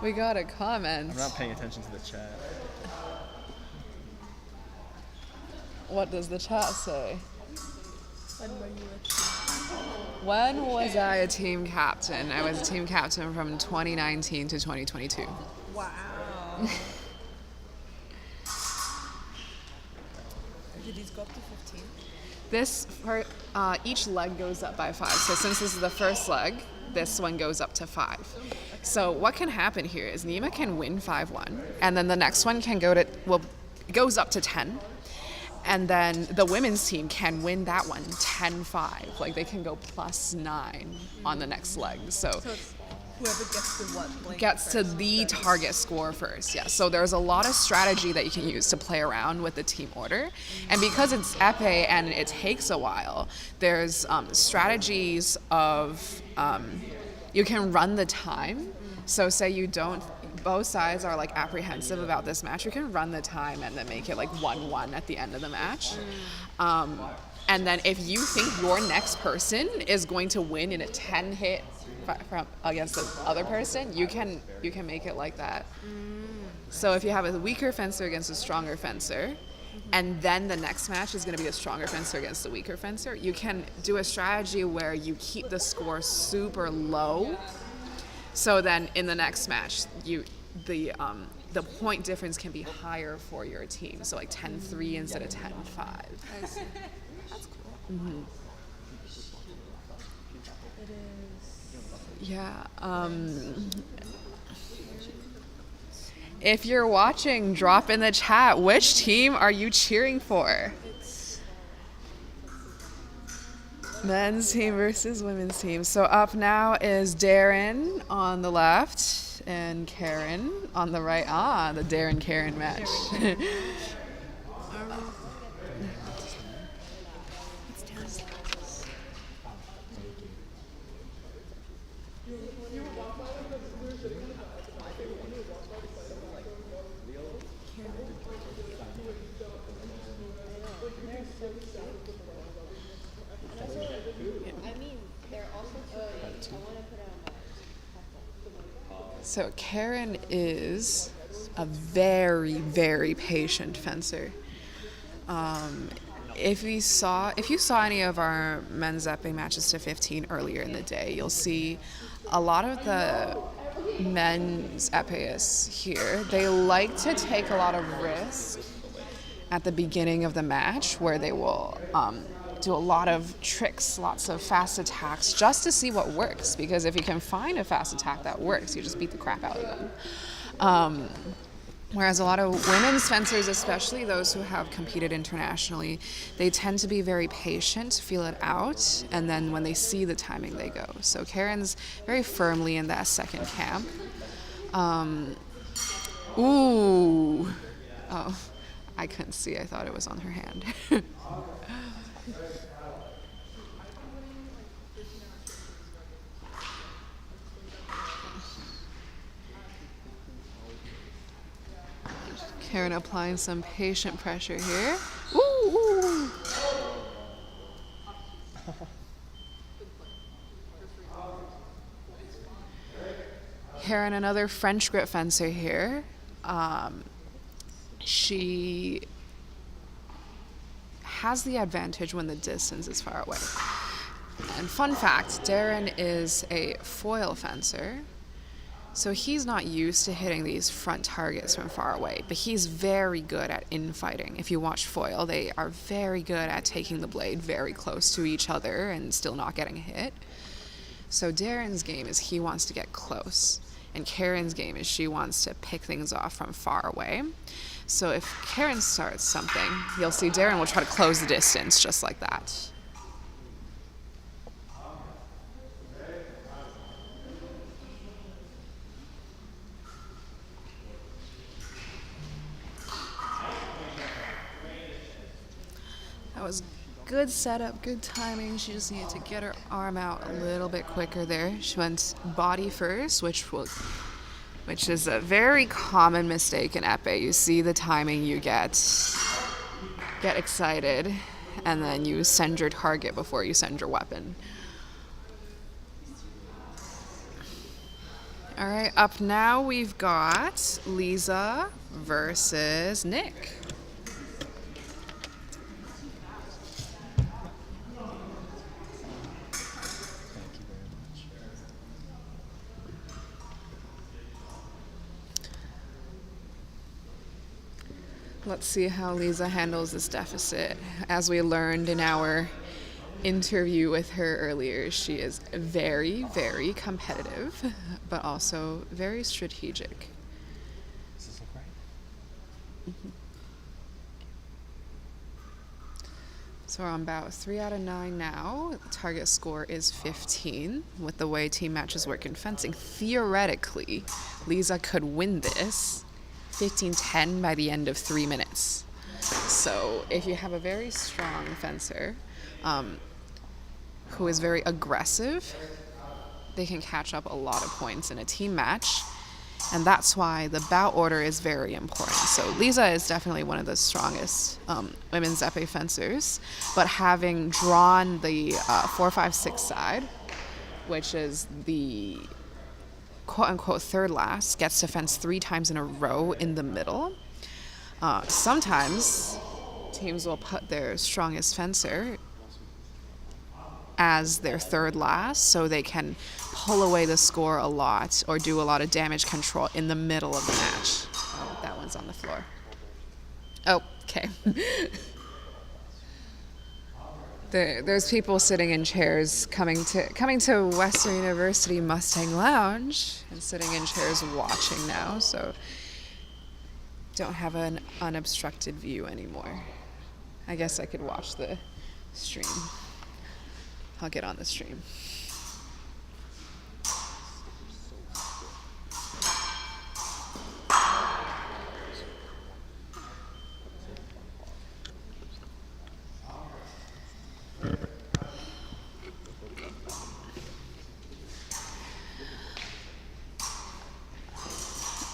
We got a comment. I'm not paying attention to the chat. What does the chat say? When was I a team captain? I was a team captain from 2019 to 2022. Wow. Did these go up to 15? This for each leg goes up by 5. So since this is the first leg, this one goes up to 5. So what can happen here is Nima can win 5-1, and then the next one can go to it goes up to 10. And then the women's team can win that one 10-5. Like they can go +9 on the next leg. So it's whoever gets to what blank gets to first. the target score first. Yeah. So there's a lot of strategy that you can use to play around with the team order. And because it's épée and it takes a while, there's strategies of you can run the time. So say you don't, both sides are like apprehensive about this match, you can run the time and then make it like 1-1 at the end of the match. And then if you think your next person is going to win in a 10 hit from against the other person, you can make it like that. So if you have a weaker fencer against a stronger fencer, and then the next match is going to be a stronger fencer against a weaker fencer, you can do a strategy where you keep the score super low. So then in the next match, the point difference can be higher for your team. So like 10-3 instead of 10-5. I see. That's cool. Mm-hmm. It is. Yeah. If you're watching, drop in the chat. Which team are you cheering for? Men's team versus women's team. So up now is Darren on the left and Karen on the right. Ah, the Darren-Karen match. So Karen is a very, very patient fencer. If you saw any of our men's épée matches to 15 earlier in the day, you'll see a lot of the men's épéists here, they like to take a lot of risk at the beginning of the match where they will do a lot of tricks, lots of fast attacks, just to see what works. Because if you can find a fast attack that works, you just beat the crap out of them. Whereas a lot of women's fencers, especially those who have competed internationally, they tend to be very patient, feel it out, and then when they see the timing, they go. So Karen's very firmly in that second camp. Ooh. Oh, I couldn't see. I thought it was on her hand. Karen applying some patient pressure here. Ooh. Karen, another French grip fencer here. She has the advantage when the distance is far away. And fun fact, Darren is a foil fencer. So he's not used to hitting these front targets from far away, but he's very good at infighting. If you watch foil, they are very good at taking the blade very close to each other and still not getting hit. So Darren's game is he wants to get close, and Karen's game is she wants to pick things off from far away. So if Karen starts something, you'll see Darren will try to close the distance just like that. That was good setup, good timing. She just needed to get her arm out a little bit quicker there. She went body first, which is a very common mistake in épée. You see the timing, you get excited, and then you send your target before you send your weapon. All right, up now we've got Lisa versus Nick. Let's see how Lisa handles this deficit. As we learned in our interview with her earlier, she is very, very competitive, but also very strategic. Does this look right? Mm-hmm. So we're on about 3 out of 9 now. The target score is 15. With the way team matches work in fencing, theoretically, Lisa could win this 15-10 by the end of 3 minutes. So if you have a very strong fencer who is very aggressive, they can catch up a lot of points in a team match. And that's why the bout order is very important. So Lisa is definitely one of the strongest women's épée fencers, but having drawn the 4-5-6 side, which is the quote-unquote third last, gets to fence 3 times in a row in the middle. Sometimes teams will put their strongest fencer as their third last so they can pull away the score a lot or do a lot of damage control in the middle of the match. Oh, that one's on the floor. Oh, okay. There's people sitting in chairs coming to Western University Mustang Lounge and sitting in chairs watching now, so don't have an unobstructed view anymore. I guess I could watch the stream. I'll get on the stream.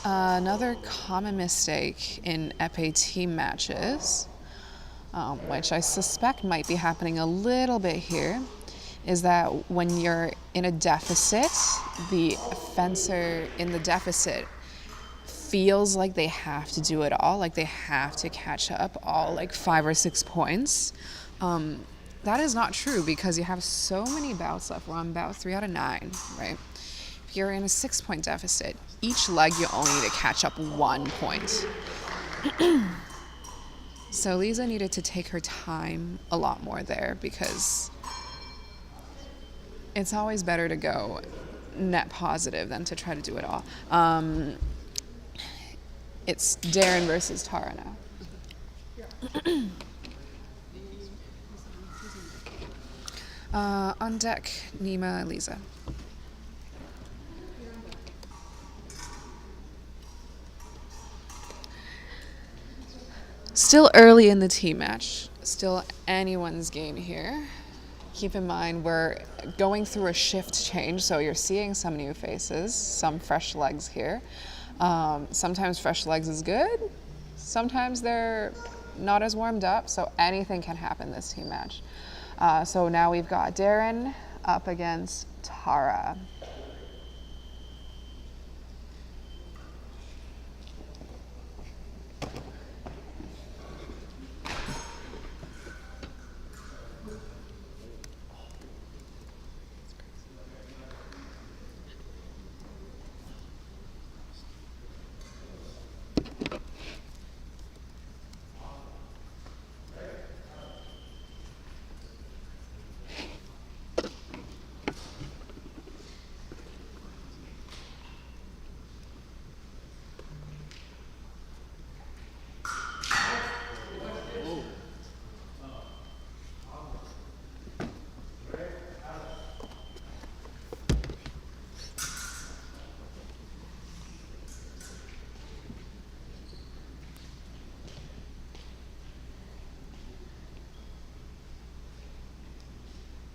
Another common mistake in épée team matches, which I suspect might be happening a little bit here, is that when you're in a deficit, the fencer in the deficit feels like they have to do it all, like they have to catch up all like 5 or 6 points. That is not true because you have so many bouts left. We're on bout 3 out of 9, right? If you're in a 6-point deficit, each leg you only need to catch up 1 point. So Lisa needed to take her time a lot more there because it's always better to go net positive than to try to do it all. It's Darren versus Tara now. On deck, Nima and Lisa. Still early in the team match. Still anyone's game here. Keep in mind we're going through a shift change, so you're seeing some new faces, some fresh legs here. Sometimes fresh legs is good. Sometimes they're not as warmed up, so anything can happen this team match. So now we've got Darren up against Tara.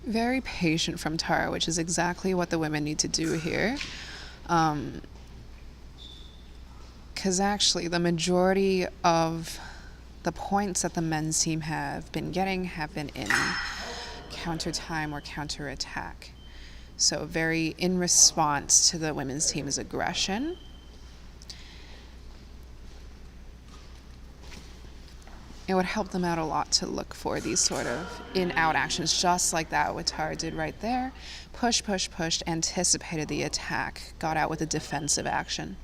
Very patient from Tara, which is exactly what the women need to do here. Because actually the majority of the points that the men's team have been getting have been in counter time or counter attack. So very in response to the women's team's aggression. It would help them out a lot to look for these sort of in-out actions, just like that what Tara did right there. Push, push, pushed, anticipated the attack, got out with a defensive action.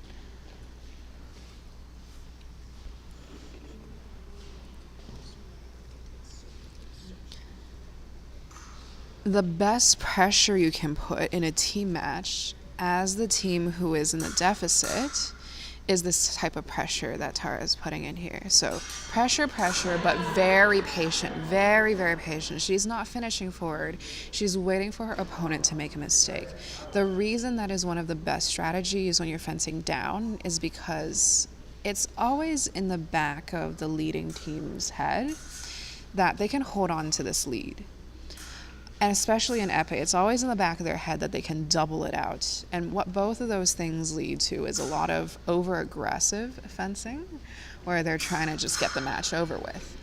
The best pressure you can put in a team match as the team who is in the deficit is this type of pressure that Tara is putting in here. So pressure, but very patient, very, very patient. She's not finishing forward. She's waiting for her opponent to make a mistake. The reason that is one of the best strategies when you're fencing down is because it's always in the back of the leading team's head that they can hold on to this lead. And especially in épée, it's always in the back of their head that they can double it out. And what both of those things lead to is a lot of over-aggressive fencing, where they're trying to just get the match over with.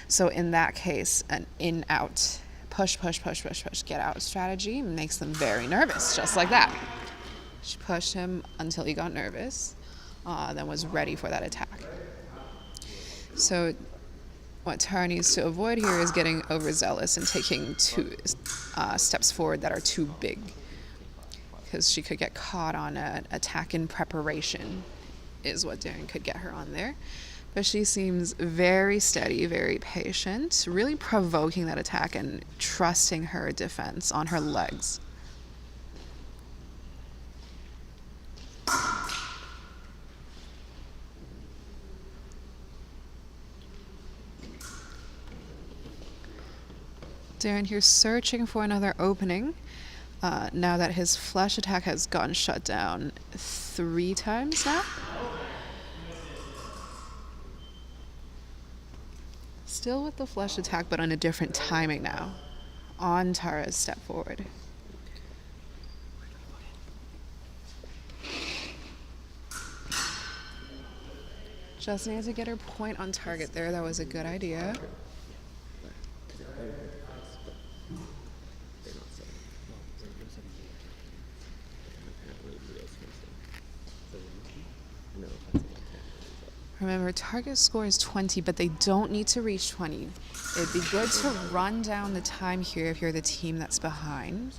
So in that case, an in-out, push, get out strategy makes them very nervous, just like that. She pushed him until he got nervous, then was ready for that attack. So what Tara needs to avoid here is getting overzealous and taking two steps forward that are too big, because she could get caught on an attack in preparation is what Darren could get her on there. But she seems very steady, very patient, really provoking that attack and trusting her defense on her legs. Darren here searching for another opening now that his flash attack has gotten shut down 3 times now. Still with the flash attack, but on a different timing now. On Tara's step forward. Just needed to get her point on target there. That was a good idea. Remember, target score is 20, but they don't need to reach 20. It'd be good to run down the time here if you're the team that's behind.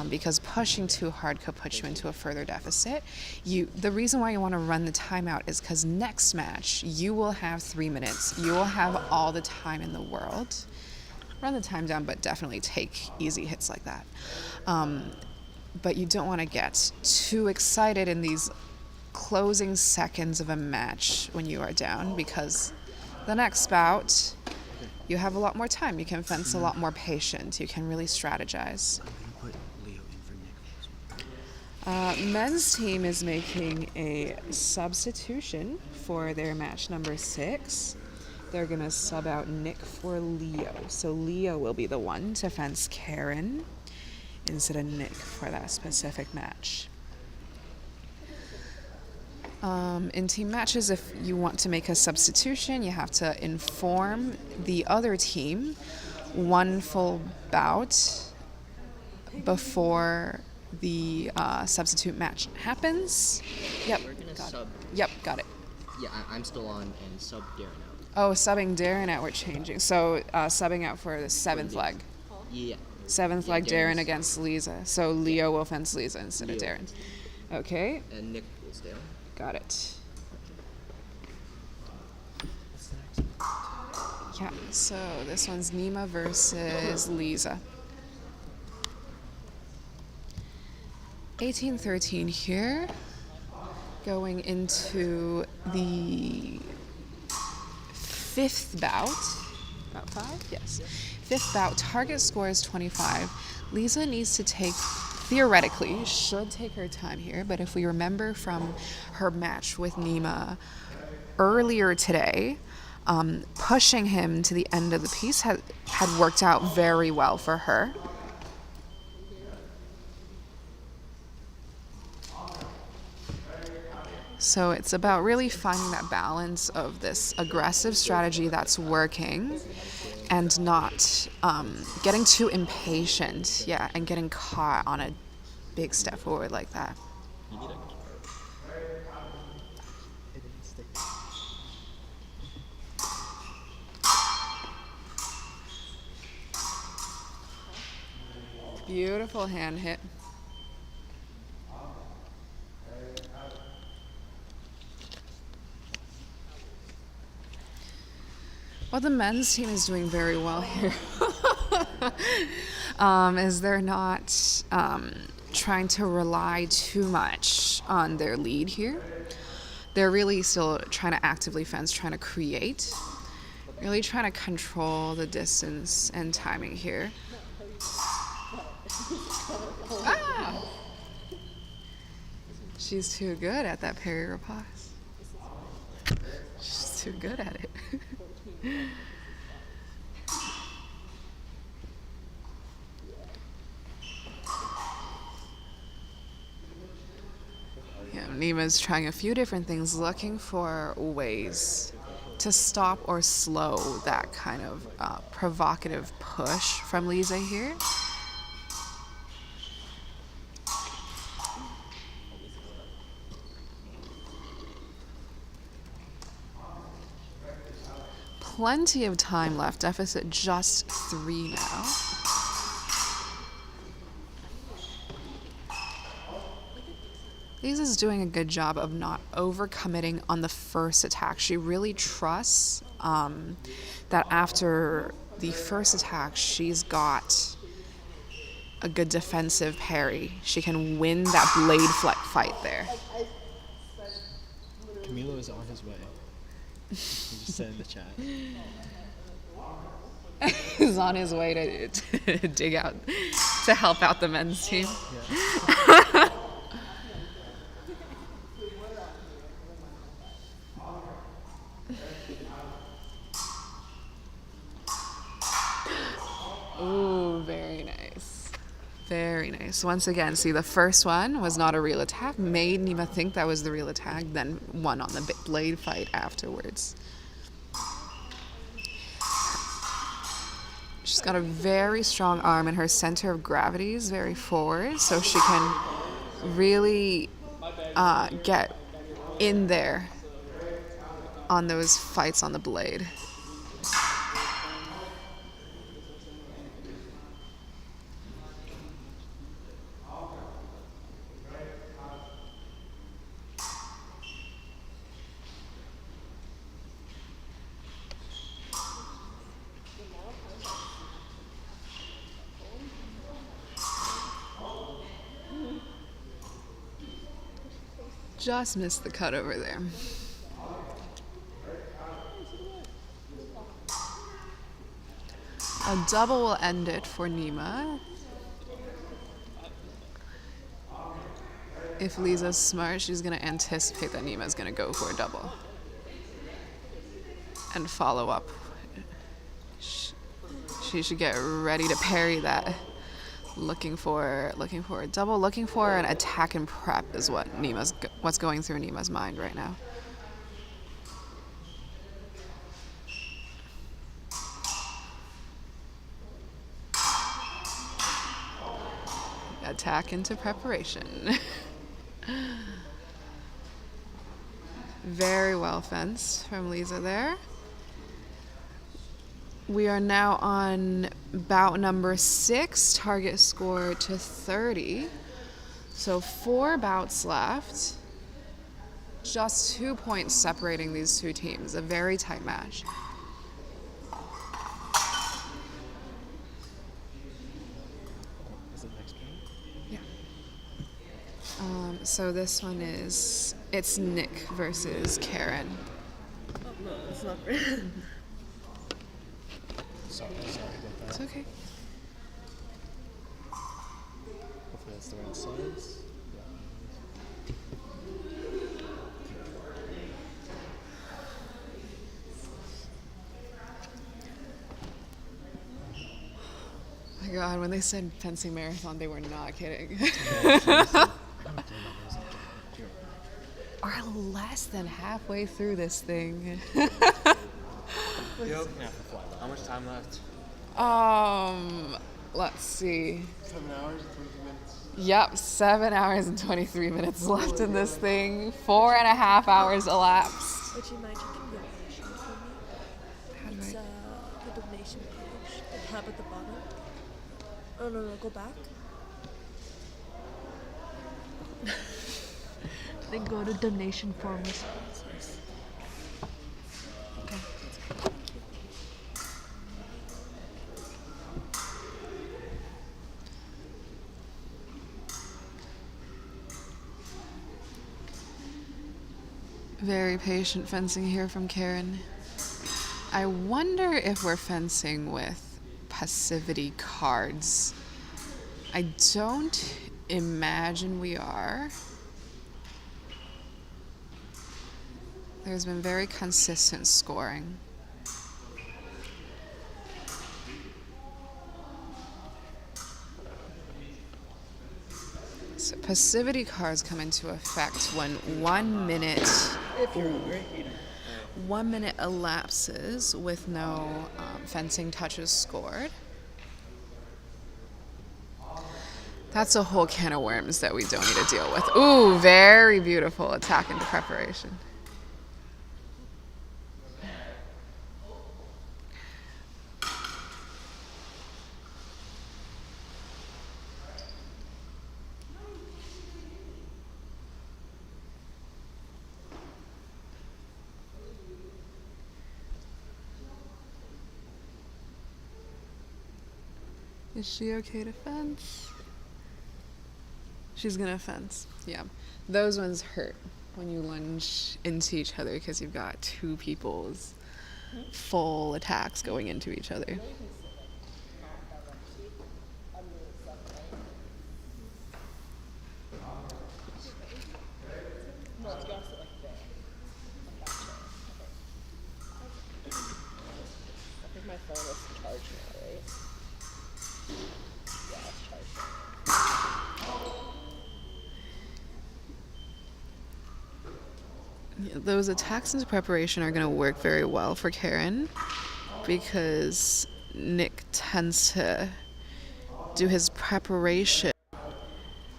because pushing too hard could put you into a further deficit. The reason why you want to run the timeout is because next match you will have 3 minutes. You will have all the time in the world. Run the time down, but definitely take easy hits like that. But you don't want to get too excited in these closing seconds of a match when you are down, because the next bout you have a lot more time. You can fence a lot more patient. You can really strategize. Men's team is making a substitution for their match number 6. They're going to sub out Nick for Leo. So Leo will be the one to fence Karen instead of Nick for that specific match. In team matches, if you want to make a substitution, you have to inform the other team one full bout before the substitute match happens. Yep. We're gonna sub. Yep, got it. Yeah, I'm still on and sub Darren out. Oh, subbing Darren out, we're changing. So subbing out for the 7th leg. Yeah. 7th leg, Darren's- Darren against Lisa. So Leo will fence Lisa instead of Leo. Darren. Okay, And Nick will stay on. got it. Yeah, so this one's Nima versus Lisa. 18-13 here. Going into the 5th bout. About 5? Yes. 5th bout. Target score is 25. Lisa needs to take, theoretically, should take her time here, but if we remember from her match with Nima earlier today, pushing him to the end of the piece had worked out very well for her. So it's about really finding that balance of this aggressive strategy that's working and not getting too impatient, yeah, and getting caught on a big step forward like that. Beautiful hand hit. What the men's team is doing very well here is they're not trying to rely too much on their lead here. They're really still trying to actively fence, trying to create, really trying to control the distance and timing here. Ah! She's too good at that parry riposte. She's too good at it. Yeah, Nima's trying a few different things, looking for ways to stop or slow that kind of provocative push from Lisa here. Plenty of time left, deficit just 3 now. Lisa's doing a good job of not overcommitting on the first attack. She really trusts that after the first attack, she's got a good defensive parry. She can win that blade fight there. Camilo is on his way. He just said in the chat. He's on his way to dig out, to help out the men's team. Yeah. Ooh, very nice. Very nice. Once again, see, the first one was not a real attack, made Nima think that was the real attack, then won on the blade fight afterwards. She's got a very strong arm, and her center of gravity is very forward, so she can really get in there on those fights on the blade. just missed the cut over there. A double will end it for Nima. If Lisa's smart, she's going to anticipate that Nima's going to go for a double and follow up. She should get ready to parry that. Looking for a double, looking for an attack and prep is what's going through Nima's mind right now. Attack into preparation. Very well fenced from Lisa there. We are now on bout number 6, target score to 30. So 4 bouts left. Just 2 points separating these two teams. A very tight match. Is it next game? Yeah. So this one it's Nick versus Karen. Oh, no, it's not fair. Sorry about that. It's okay. Hopefully that's the right size. Oh my God, when they said fencing marathon, they were not kidding. We're less than halfway through this thing. How much time left? Let's see. 7 hours and 22 minutes. Yep, 7 hours and 23 minutes left in this thing. 4.5 hours elapsed. Would you mind checking the donation for me? How do It's I? the donation page, the tab at the bottom. Oh no, go back. Then go to donation form with sponsors. Okay. Very patient fencing here from Karen. I wonder if we're fencing with passivity cards. I don't imagine we are. There's been very consistent scoring. So passivity cards come into effect when 1 minute, If you're hungry. 1 minute elapses with no fencing touches scored. That's a whole can of worms that we don't need to deal with. Ooh, very beautiful attack into preparation. Is she okay to fence? She's gonna fence. Yeah. Those ones hurt when you lunge into each other because you've got two people's full attacks going into each other. I think my phone is charged now, right? Yeah, it's charged. Yeah, those attacks into preparation are going to work very well for Karen because Nick tends to do his preparation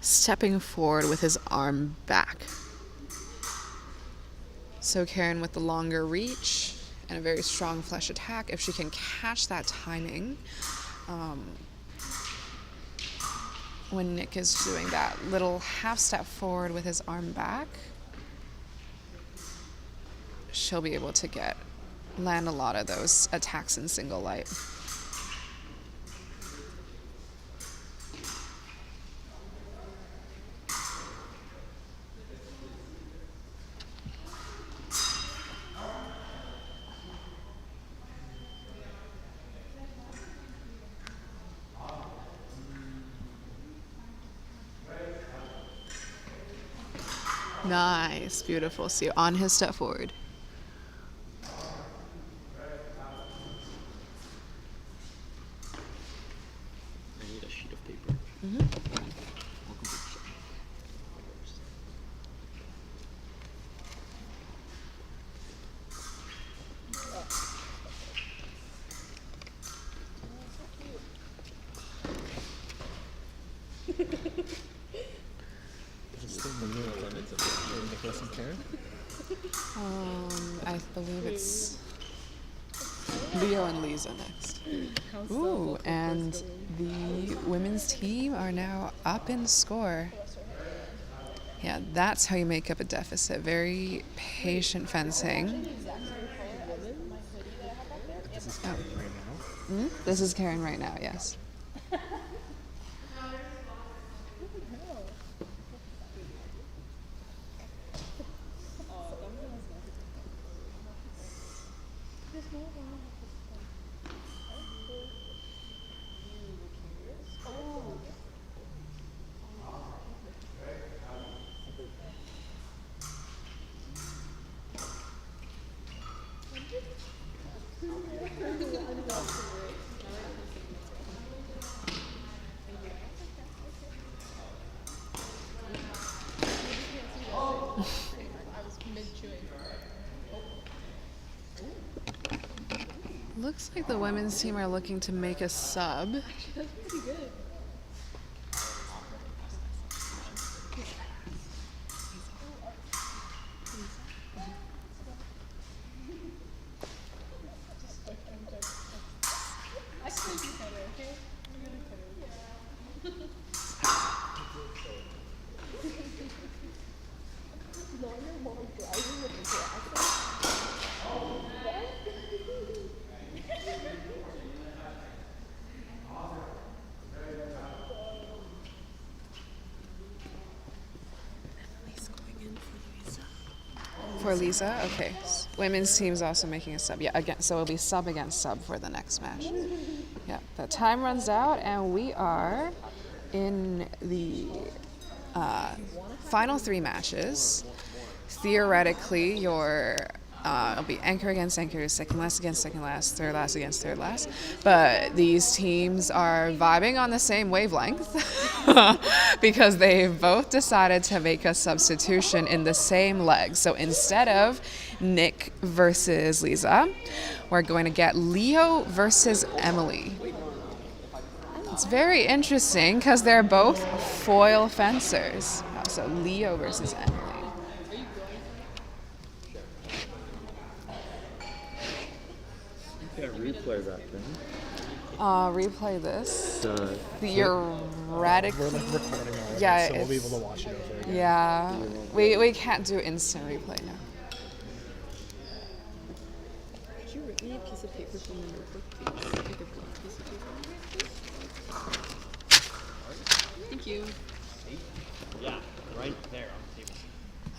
stepping forward with his arm back. So Karen with the longer reach and a very strong flush attack, if she can catch that timing, when Nick is doing that little half step forward with his arm back, she'll be able to land a lot of those attacks in single light. Nice, beautiful. See, on his step forward. I need a sheet of paper. Is it still the new attendance of Nicholas and Karen? I believe it's Leo and Lisa next. Ooh, and the women's team are now up in score. Yeah, that's how you make up a deficit. Very patient fencing. This is Karen right now. This is Karen right now, yes. Looks like the women's team are looking to make a sub. That's pretty good. For Lisa, okay. Women's team's also making a sub. Yeah, again, so it'll be sub against sub for the next match. Yeah, the time runs out, and we are in the final 3 matches. Theoretically, it'll be anchor against anchor, second last against second last, third last against third last. But these teams are vibing on the same wavelength because they've both decided to make a substitution in the same leg. So instead of Nick versus Lisa, we're going to get Leo versus Emily. It's very interesting because they're both foil fencers. So Leo versus Emily. Yeah, replay that thing. Replay this. The erratic. We're like recording already, Yeah, so we'll be able to watch it over again. Yeah, we can't do instant replay now. Could you rip me a piece of paper from the notebook, please? Like a blank piece of paper. Thank you. Yeah, right there on the table.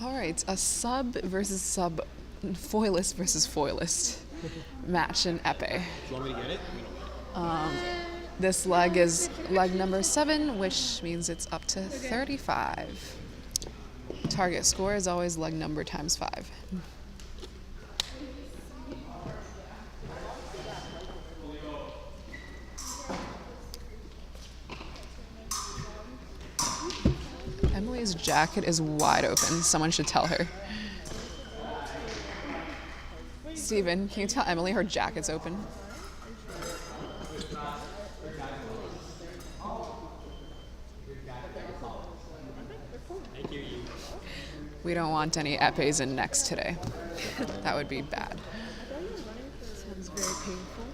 All right, a sub versus sub, foilist versus foilist match in Epee. Do you want me to get it? This leg is leg number 7, which means it's up to 35. Target score is always leg number times 5. Emily's jacket is wide open. Someone should tell her. Steven, can you tell Emily her jacket's open? We don't want any epes in next today. That would be bad. Sounds very painful.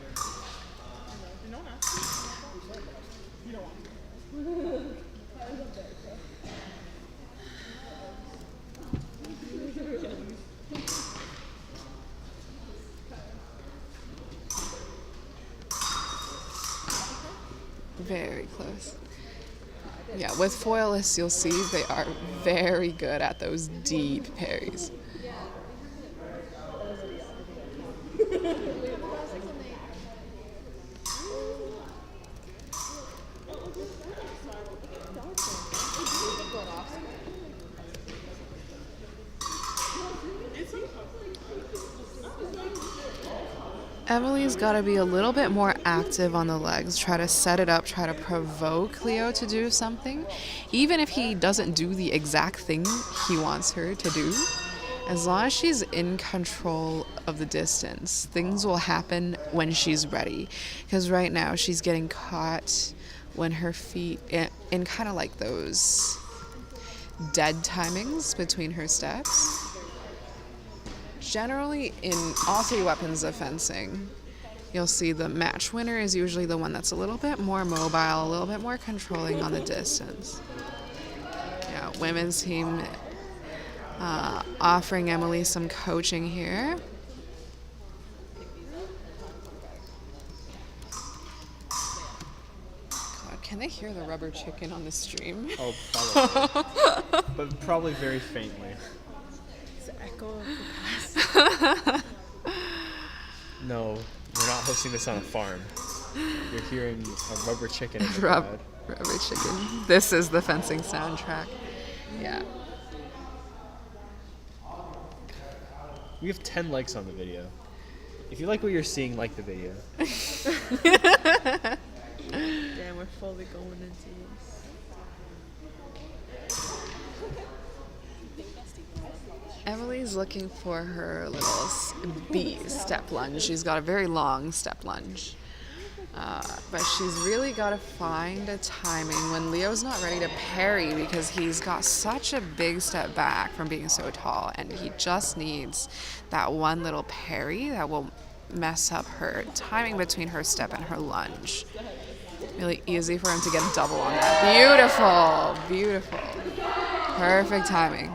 Very close. Yeah, with foilists, you'll see they are very good at those deep parries. Emily's got to be a little bit more active on the legs, try to set it up, try to provoke Leo to do something, even if he doesn't do the exact thing he wants her to do. As long as she's in control of the distance, things will happen when she's ready. Because right now she's getting caught when her feet, in kind of like those dead timings between her steps. Generally, in all three weapons of fencing, you'll see the match winner is usually the one that's a little bit more mobile, a little bit more controlling on the distance. Yeah, women's team offering Emily some coaching here. God, can they hear the rubber chicken on the stream? Oh, probably. But probably very faintly. It's the echo of the past. No, we're not hosting this on a farm. You're hearing a rubber chicken in the crowd. Rubber chicken. This is the fencing soundtrack. Yeah. We have 10 likes on the video. If you like what you're seeing, like the video. Damn, we're fully going into this. Emily's looking for her little B step lunge. She's got a very long step lunge. But she's really got to find a timing when Leo's not ready to parry because he's got such a big step back from being so tall, and he just needs that one little parry that will mess up her timing between her step and her lunge. Really easy for him to get a double on that. Beautiful, beautiful. Perfect timing.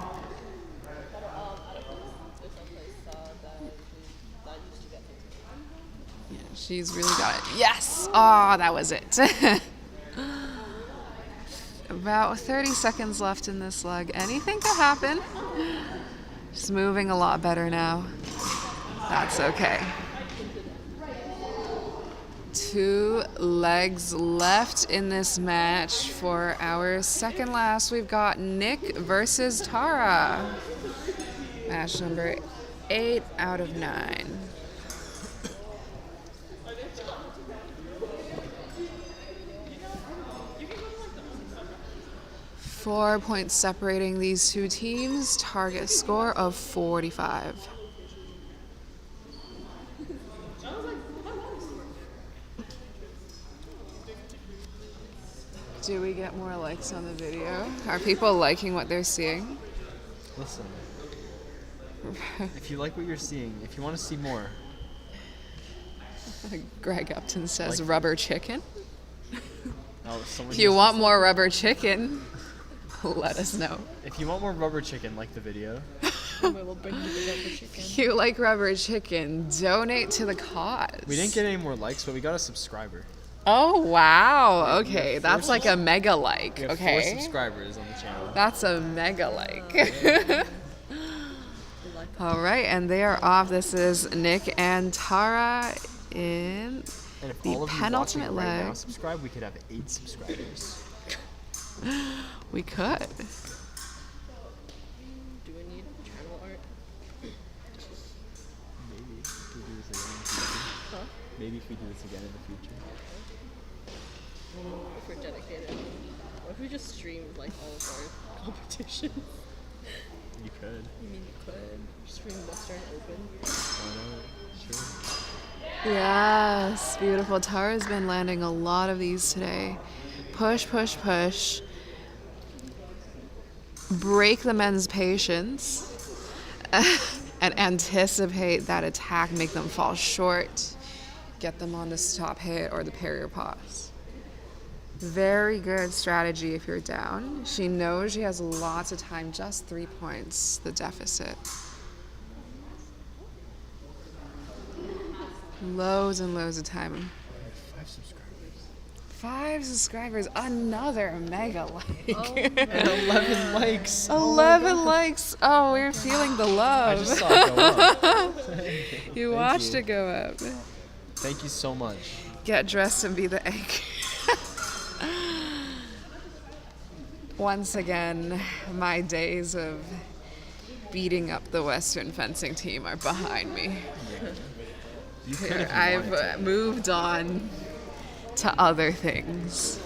She's really got it. Yes! Oh, that was it. About 30 seconds left in this leg. Anything could happen. She's moving a lot better now. That's okay. 2 legs left in this match. For our second last, we've got Nick versus Tara. Match number 8 out of 9. 4 points separating these two teams. Target score of 45. Do we get more likes on the video? Are people liking what they're seeing? Listen, if you like what you're seeing, if you want to see more. Greg Upton says rubber chicken. Oh, if you want more rubber chicken, let us know. If you want more rubber chicken, like the video. We'll bring you the rubber chicken. If you like rubber chicken, donate to the cause. We didn't get any more likes, but we got a subscriber. Oh, wow. Okay, that's like a mega like. We have Okay. 4 subscribers on the channel. That's a mega like. All right, and they are off. This is Nick and Tara in And if the all of you penultimate watching right leg. now subscribe, we could have 8 subscribers. We could. Do we need channel art? Maybe if we do this again in the future. Huh? Maybe if we do this again in the future. If we're dedicated. What if we just streamed like all of our competitions? You could. I mean, you could stream Western Open. Why not? Sure. Yes, beautiful. Tara's been landing a lot of these today. Push, push, push. Break the men's patience and anticipate that attack, make them fall short, get them on the stop hit or the parry or pause. Very good strategy if you're down. She knows she has lots of time, just 3 points, the deficit. Loads and loads of time. 5 subscribers. 5 subscribers, another mega like. Oh, And 11 likes. 11 likes. Oh, we're feeling the love. I just saw it go up. You watched it go up. Thank you so much. Get dressed and be the egg. Once again, my days of beating up the Western fencing team are behind me. Here, I've moved on to other things.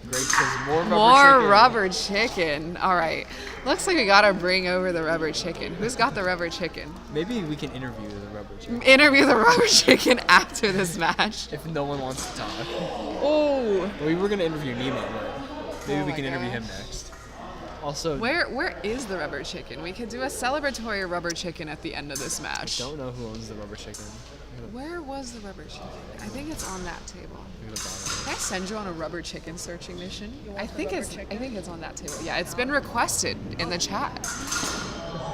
Greg says more Rubber chicken. All right. Looks like we gotta bring over the rubber chicken. Who's got the rubber chicken? Maybe we can interview the rubber chicken. Interview the rubber chicken after this match. If no one wants to talk. Oh. We were gonna interview Nima, but maybe we can interview him next. Also, where is the rubber chicken? We could do a celebratory rubber chicken at the end of this match. I don't know who owns the rubber chicken. Where was the rubber chicken? I think it's on that table. Can I send you on a rubber chicken searching mission? I think it's on that table. Yeah, it's been requested in the chat.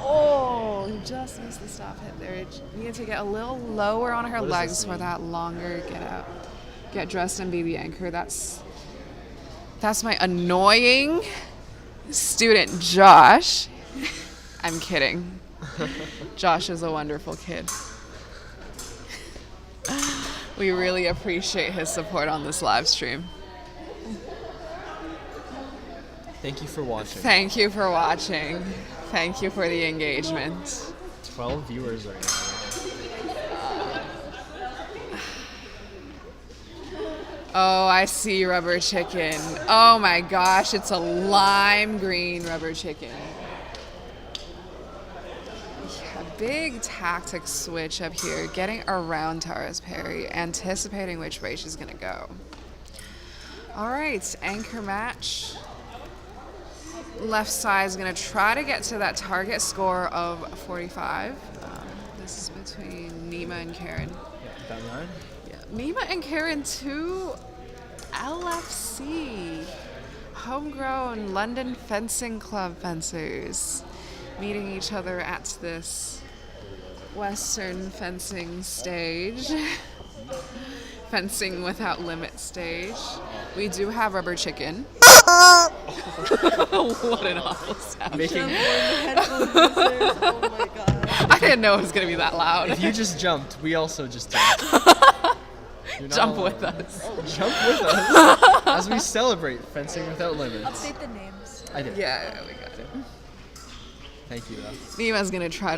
Oh, you just missed the stop hit there. You need to get a little lower on her legs for that longer get out. Get dressed and be the anchor. That's my annoying student Josh. I'm kidding. Josh is a wonderful kid. We really appreciate his support on this live stream. Thank you for watching. Thank you for watching. Thank you for the engagement. 12 viewers right now. Oh, I see rubber chicken. Oh my gosh, it's a lime green rubber chicken. Big tactic switch up here, getting around Tara's parry, anticipating which way she's gonna go. All right, anchor match. Left side is gonna try to get to that target score of 45. This is between Nima and Karen. That line? Yeah, Nima and Karen, two LFC, homegrown London Fencing Club fencers, meeting each other at this Western fencing stage. Fencing Without Limit stage. We do have rubber chicken. What an awful sound. Oh my god. I didn't know it was going to be that loud. If you just jumped, we also just jumped. Jump with us. Jump with us as we celebrate Fencing Without Limits. Update the names. I did. Yeah, we got it. Thank you, though. Nima's gonna try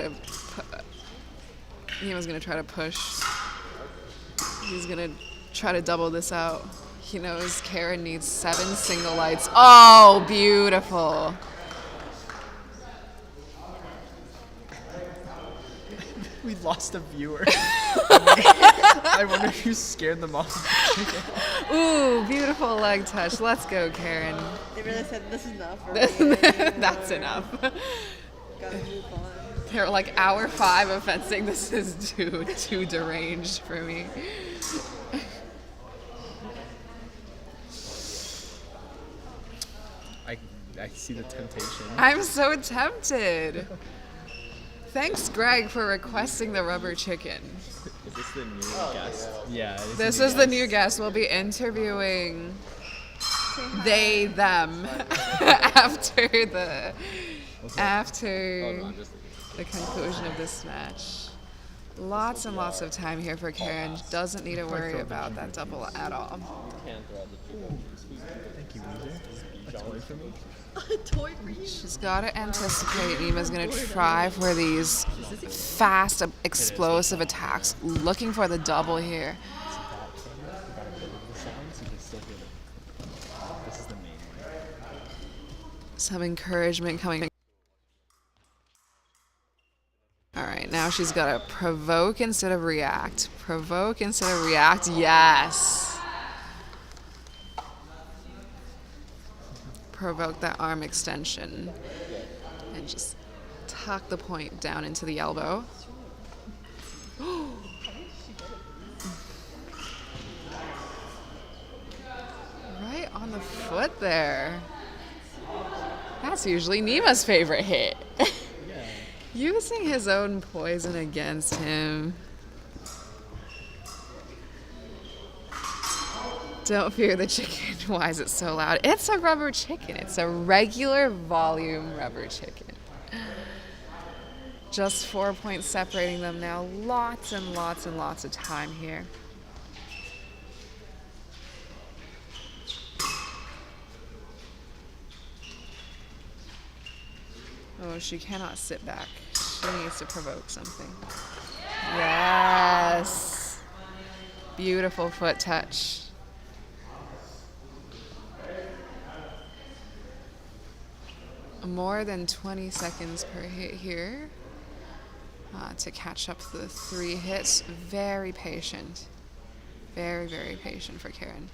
to push. He's gonna try to double this out. He knows Karen needs 7 single lights. Oh, beautiful. We lost a viewer. I wonder if you scared them off. Ooh, beautiful leg touch. Let's go, Karen. They really said this is enough. That's enough. Gotta move on. They're like hour 5 of fencing. This is too deranged for me. I see the temptation. I'm so tempted. Thanks, Greg, for requesting the rubber chicken. Is this the new guest? Yeah. This is the new guest. We'll be interviewing them after the conclusion of this match. Lots and lots of time here for Karen. Doesn't need to worry about that double at all. Thank you, loser. A toy for me? A toy for you? She's got to anticipate. Nima's going to try for these fast, explosive attacks, looking for the double here. Some encouragement coming. All right, now she's got to provoke instead of react. Provoke instead of react. Yes. Provoke that arm extension and just tuck the point down into the elbow. Right on the foot there. That's usually Nima's favorite hit. Using his own poison against him. Don't fear the chicken. Why is it so loud? It's a rubber chicken. It's a regular volume rubber chicken. Just 4 points separating them now. Lots and lots and lots of time here. Oh, she cannot sit back. She needs to provoke something. Yes. Beautiful foot touch. More than 20 seconds per hit here to catch up the 3 hits. Very patient. Very, very patient for Karen.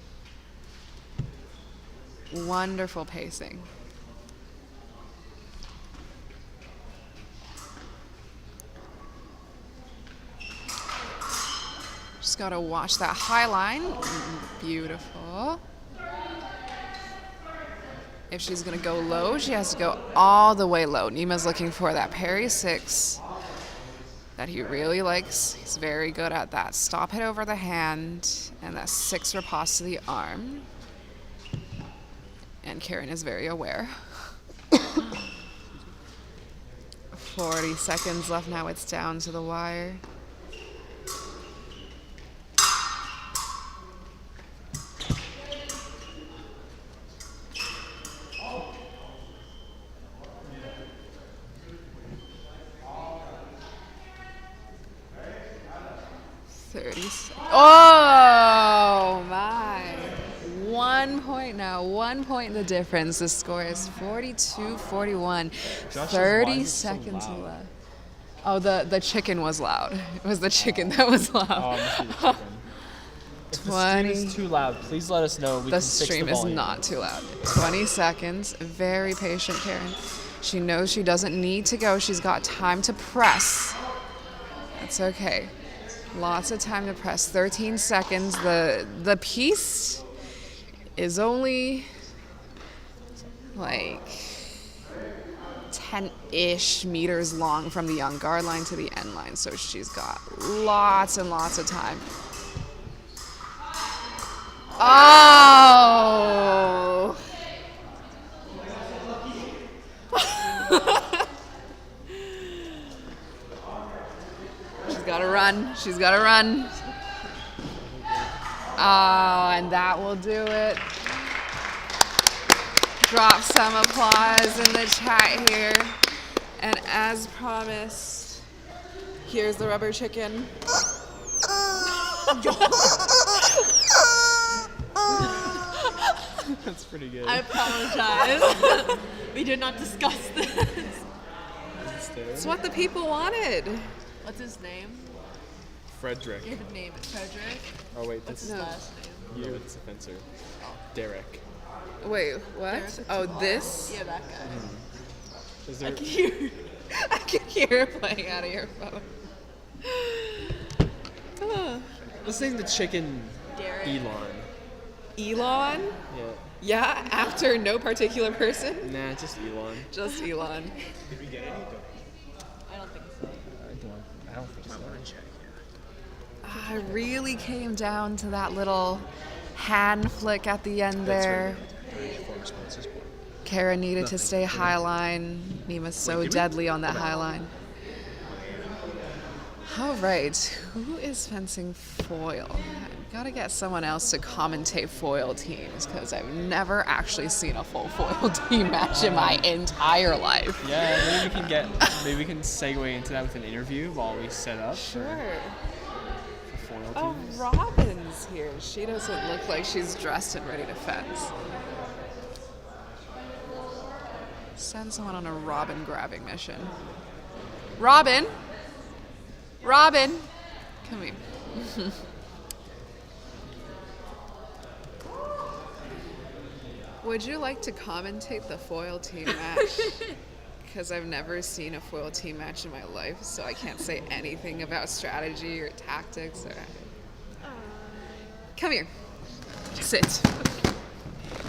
Wonderful pacing. Just gotta watch that high line. Beautiful. If she's gonna go low, she has to go all the way low. Nima's looking for that parry 6 that he really likes. He's very good at that. Stop hit over the hand and that 6 riposte to the arm. And Karen is very aware. 40 seconds left now. It's down to the wire. Oh my. 1 point now. 1 point the difference. The score is 42-41. 30 seconds left. Oh, the chicken was loud. It was the chicken that was loud. Oh, it must be the chicken. If the stream is too loud, please let us know. We The can fix stream the is volume. not too loud. 20 seconds. Very patient, Karen. She knows she doesn't need to go. She's got time to press. That's okay. Lots of time to press. 13 seconds. The piece is only like 10-ish meters long from the young guard line to the end line, so she's got lots and lots of time. Oh! She's gotta run. She's gotta run. Oh, and that will do it. Drop some applause in the chat here. And as promised, here's the rubber chicken. That's pretty good. I apologize. We did not discuss this. It's what the people wanted. What's his name? Frederick. You have to name it. Frederick? Oh wait, What's this his No. last name? you. It's a fencer. Derek. Wait, what? Oh, this? Yeah, that guy. Is I there? can hear, I can hear it playing out of your phone. Oh. Let's name the chicken Derek. Elon. Elon? Yeah. Yeah, after no particular person? Nah, just Elon. Just Elon. Did we get any? I don't think so. I don't think so. I really came down to that little hand flick at the end there. Kara needed to stay high line. Nima's so deadly on that high line. All right, who is fencing foil? I've got to get someone else to commentate foil teams because I've never actually seen a full foil team match in my entire life. Yeah, maybe we can segue into that with an interview while we set up. Sure. For foil Oh, teams. Robin's here. She doesn't look like she's dressed and ready to fence. Send someone on a Robin grabbing mission. Robin! Robin! Come here. Would you like to commentate the foil team match? Because I've never seen a foil team match in my life, so I can't say anything about strategy or tactics. Come here. Sit.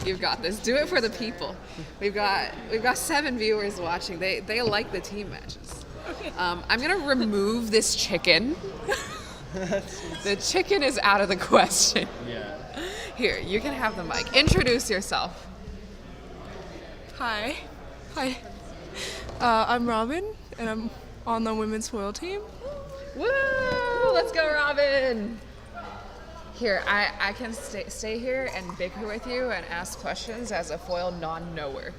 You've got this. Do it for the people. We've got 7 viewers watching. They like the team matches. Okay. I'm gonna remove this chicken. The chicken is out of the question. Yeah. Here, you can have the mic. Introduce yourself. Hi. I'm Robin, and I'm on the women's foil team. Woo! Let's go, Robin. Here, I can stay here and bicker with you and ask questions as a foil non-knower.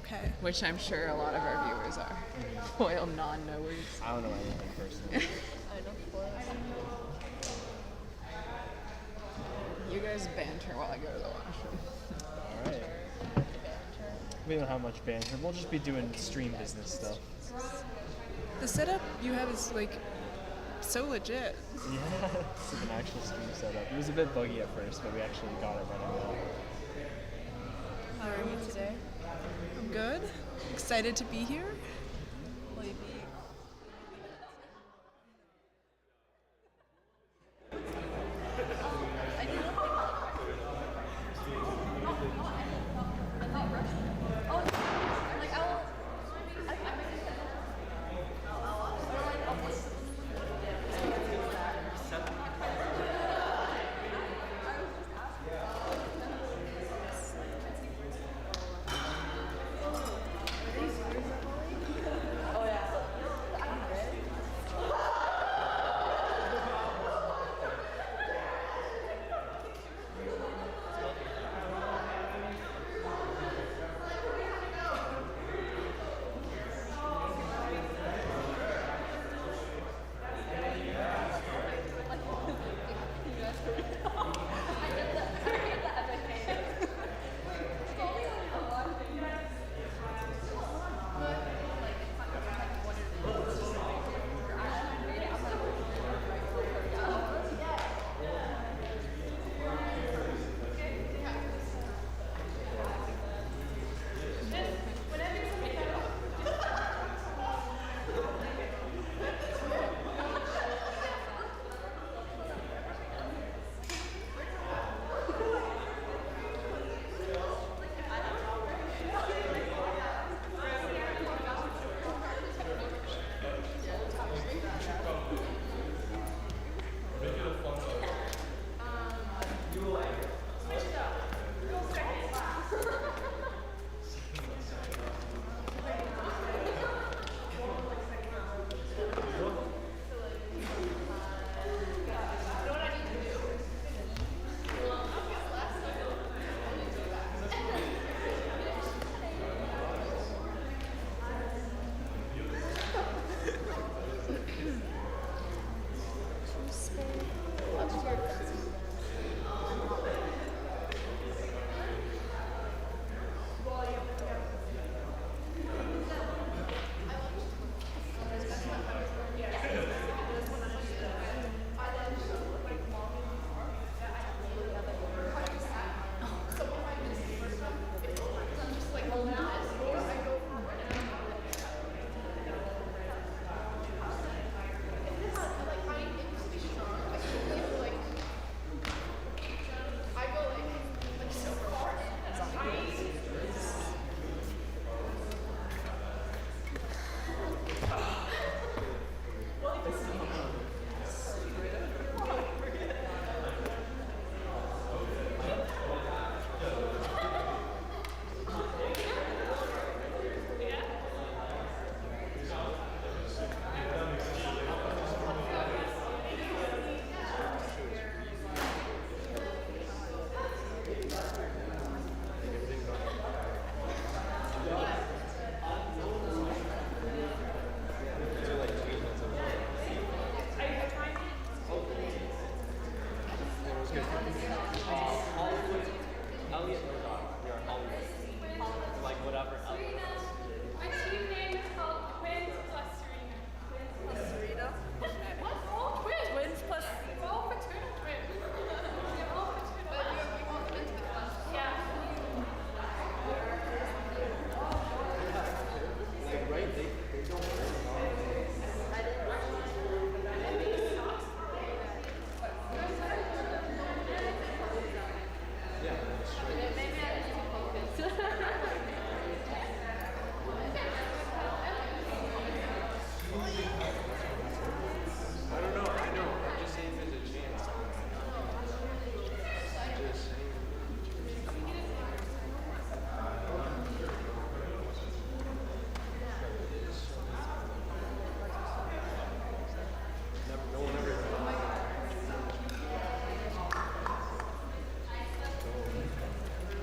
Okay. Which I'm sure a lot of our viewers are. Foil non-knowers. I don't know anything personally. I know foil. you guys banter while I go to the washroom. All right. We don't have much banter. We'll just be doing stream business stuff. The setup you have is like so legit. Yeah, it's like an actual stream setup. It was a bit buggy at first, but we actually got it running well. How are you today? I'm good. Excited to be here. Will you be?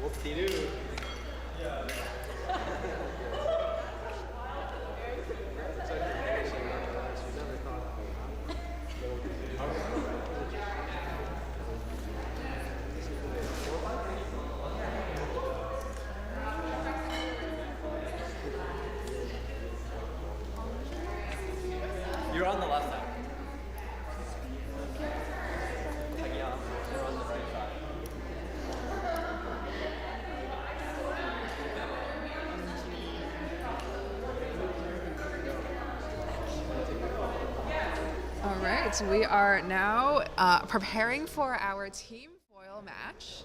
Whoop-de-doo. You're on the left side. Yeah, you're on the right side. All right, we are now preparing for our team foil match.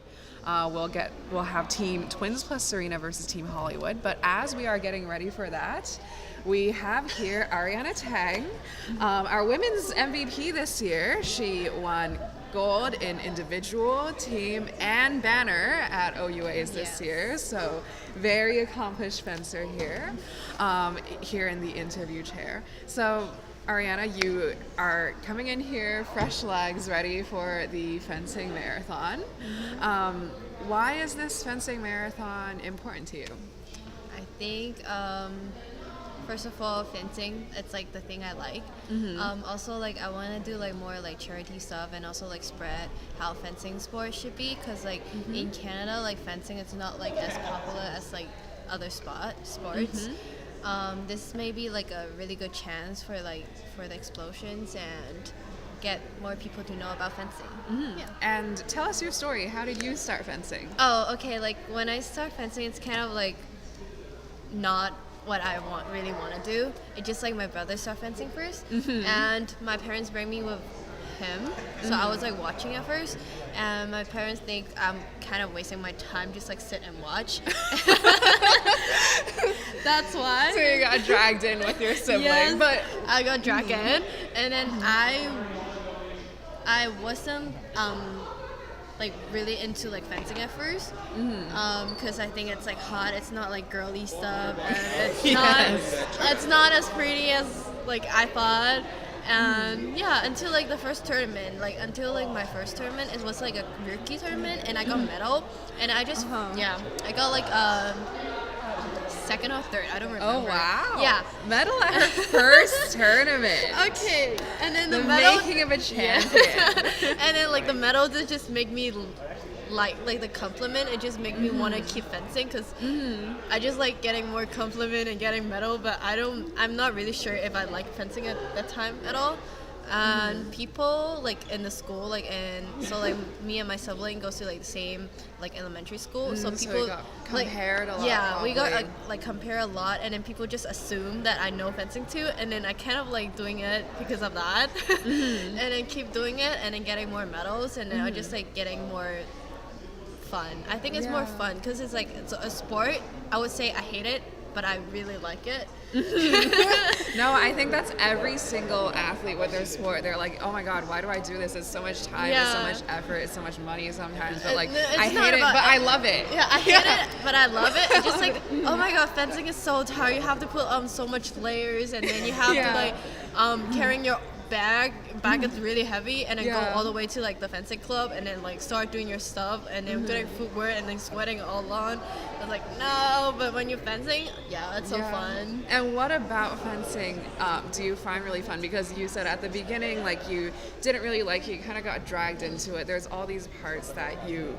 We'll have team Twins plus Serena versus team Hollywood. But as we are getting ready for that, we have here Ariana Tang, our women's MVP this year. She won gold in individual, team, and banner at OUAs this year. So very accomplished fencer here, here in the interview chair. So Ariana, you are coming in here, fresh legs, ready for the fencing marathon. Why is this fencing marathon important to you? I think, first of all, fencing, it's like the thing I like. Also, like, I want to do like more like charity stuff and also like spread how fencing sport should be, because like in Canada, like fencing is not like as popular as like other sports. This may be like a really good chance for the explosions and get more people to know about fencing. Yeah. And tell us your story. How did you start fencing? Oh, okay. Like when I start fencing, it's kind of like not what I really want to do. It's just like my brother started fencing first, and my parents bring me with him. So I was like watching at first, and my parents think I'm kind of wasting my time, just like sit and watch. That's why. So you got dragged in with your sibling. Yes, but I got dragged in, and then I wasn't like really into like fencing at first, because I think it's like hot. It's not like girly stuff, and it's not as pretty as like I thought. And yeah, until like the first tournament, until my first tournament, it was like a rookie tournament, and I got medal, and I just I got like second or third, I don't remember. Oh wow! Yeah, medal at her first tournament. Okay, and then the medal, medal, making of a champion. And then like the medal just make me like the compliment. It just make me want to keep fencing, because I just like getting more compliment and getting medal, but I'm not really sure if I like fencing at that time at all. And people like in the school, so me and my sibling goes to like the same like elementary school, so people so we got compared a lot. Yeah, probably. we got like compare a lot, and then people just assume that I know fencing too, and then I kind of like doing it because of that, and then keep doing it, and then getting more medals, and then I just like getting more fun. I think it's more fun because it's like it's a sport. I would say I hate it, but I really like it. No, I think that's every single athlete with their sport. They're like, oh my god, why do I do this? It's so much time, it's so much effort, it's so much money sometimes, but like I hate it, but I love it. Yeah, I hate it, but I love it. It's just like, oh my god, fencing is so tired. You have to put so much layers, and then you have to like carrying your bag is really heavy, and then go all the way to like the fencing club, and then like start doing your stuff, and then doing footwear, and then sweating all on. I was like, no, but when you're fencing, it's so fun. And what about fencing do you find really fun? Because you said at the beginning, like you didn't really like it, you kind of got dragged into it. There's all these parts that you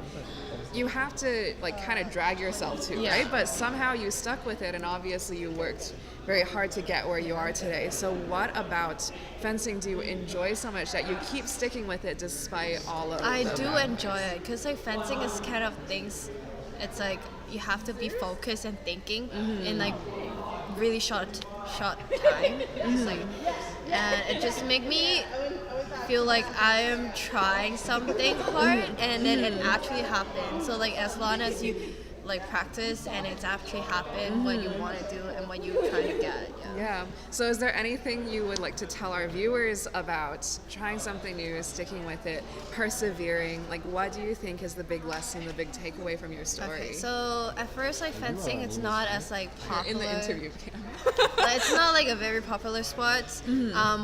have to like kind of drag yourself to, right? But somehow you stuck with it, and obviously you worked very hard to get where you are today. So what about fencing do you enjoy so much that you keep sticking with it despite all of I do enjoy it, because like fencing is kind of things, it's like you have to be focused and thinking in like really short time. It's like, and it just make me feel like I am trying something hard, and then it actually happens. So like as long as you like practice and it's actually happened what you want to do and what you're trying to get. Yeah. So is there anything you would like to tell our viewers about trying something new, sticking with it, persevering? Like what do you think is the big lesson, the big takeaway from your story? Okay, so at first like fencing, it's not as like popular. In the interview. It's not like a very popular sport.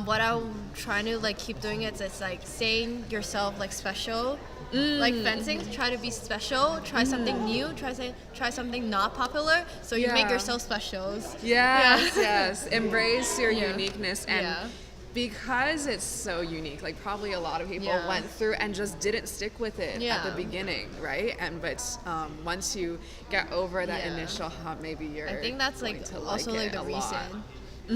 What I'm trying to like keep doing it's like saying yourself like special. Like fencing, try to be special, try something new, try something not popular, so you make yourself special. Yes. Embrace your uniqueness, and because it's so unique, like probably a lot of people went through and just didn't stick with it at the beginning, right? But once you get over that initial hump, maybe you're I think that's like also like the reason.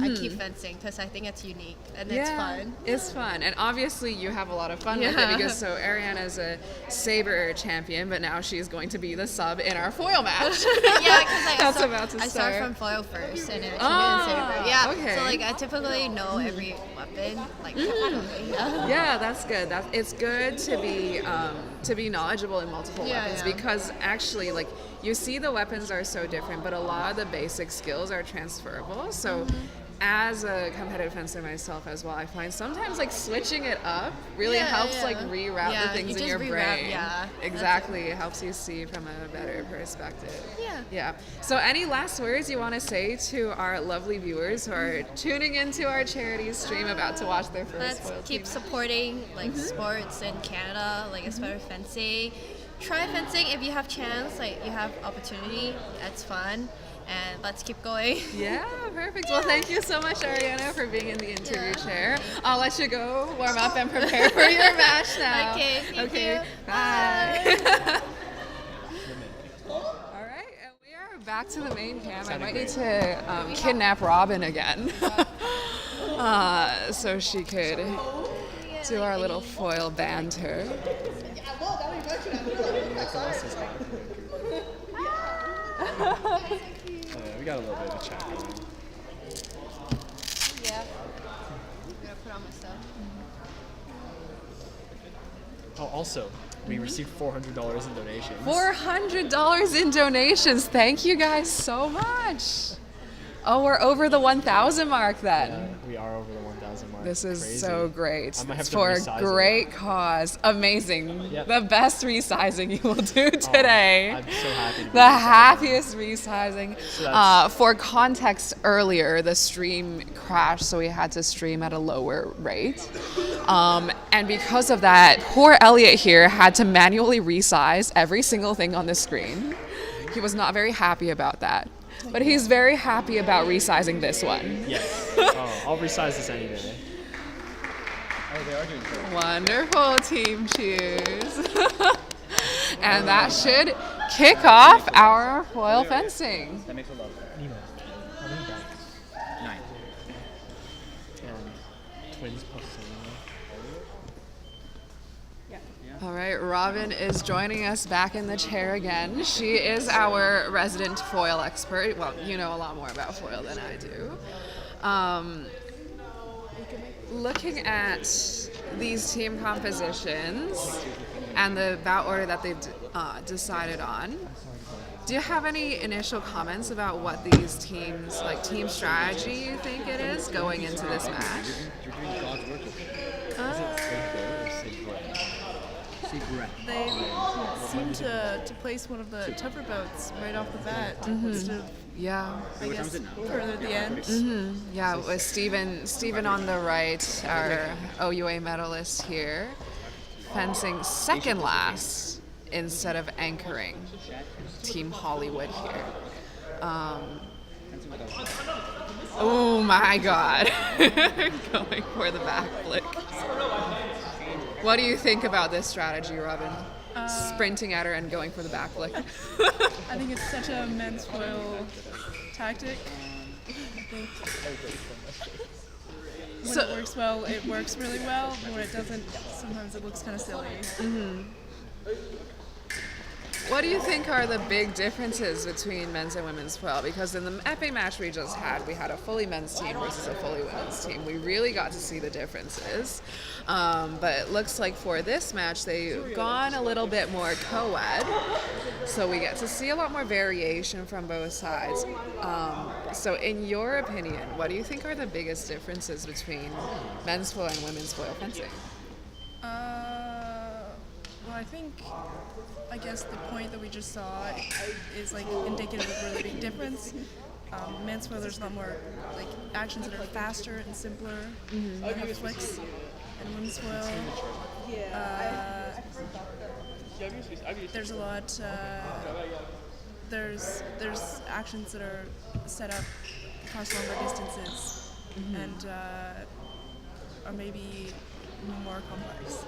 I keep fencing because I think it's unique and it's fun. It's fun. And obviously you have a lot of fun with it because so Ariana is a saber champion, but now she's going to be the sub in our foil match. Yeah, because I start from foil first and then she did saber. Yeah, okay. so like I typically know every weapon, like typically. Yeah, that's good. It's good to be knowledgeable in multiple weapons because actually, like, you see the weapons are so different, but a lot of the basic skills are transferable. So as a competitive fencer myself as well, I find sometimes like switching it up really helps like reroute the things in your brain. Exactly. It helps you see from a better perspective. Yeah. So any last words you want to say to our lovely viewers who are tuning into our charity stream about to watch their first foil keep team? supporting like sports in Canada, like especially fencing. Try fencing if you have chance, like you have opportunity. It's fun. And let's keep going. Yeah, perfect. Well, thank you so much, Ariana, for being in the interview chair. I'll let you go warm up and prepare for your match now. Okay, thank you. Bye. All right, and we are back to the main cam. I might need to kidnap Robin again so she could do our little foil banter. We got a little bit of a chat going. Yeah. I'm gonna put on my stuff. Oh, also, we received $400 in donations. $400 in donations. Thank you guys so much. Oh, we're over the 1,000 mark then. Yeah, we are over the 1,000 mark. This is Crazy. so great. I might have It's to for a resize great cause. Amazing. Yep. The best resizing you will do today. I'm so happy to be The happiest resizing. So for context, earlier the stream crashed, so we had to stream at a lower rate. And because of that, poor Elliot here had to manually resize every single thing on the screen. He was not very happy about that. But he's very happy about resizing this one. Yes. I'll resize this any day. Oh, they are doing good. Wonderful, team cheers. And that should kick off our foil fencing. That makes a lot. Nemo, how many dice? 9. And twins plus 7. All right, Robin is joining us back in the chair again. She is our resident foil expert. Well, you know a lot more about foil than I do. Looking at these team compositions and the bout order that they've decided on, do you have any initial comments about what these teams, like team strategy, you think it is going into this match? You're doing God's work with They seem to place one of the tougher boats right off the bat instead of, I guess, further at the end. Yeah, with Steven on the right, our OUA medalist here, fencing second last instead of anchoring Team Hollywood here. Oh my God, going for the back flick. What do you think about this strategy, Robin? Sprinting at her and going for the back flick. I think it's such a men's foil tactic. I think when it works well, it works really well. But when it doesn't, sometimes it looks kind of silly. What do you think are the big differences between men's and women's foil? Because in the epic match we just had, we had a fully men's team versus a fully women's team. We really got to see the differences. But it looks like for this match, they've gone a little bit more co-ed. So we get to see a lot more variation from both sides. So in your opinion, what do you think are the biggest differences between men's foil and women's foil fencing? Well, I guess the point that we just saw is like indicative of a really big difference. Men's foil, there's a lot more like actions that are faster and simpler, that have flicks, and women's foil, there's a lot. There's actions that are set up across longer distances, and are maybe more complex.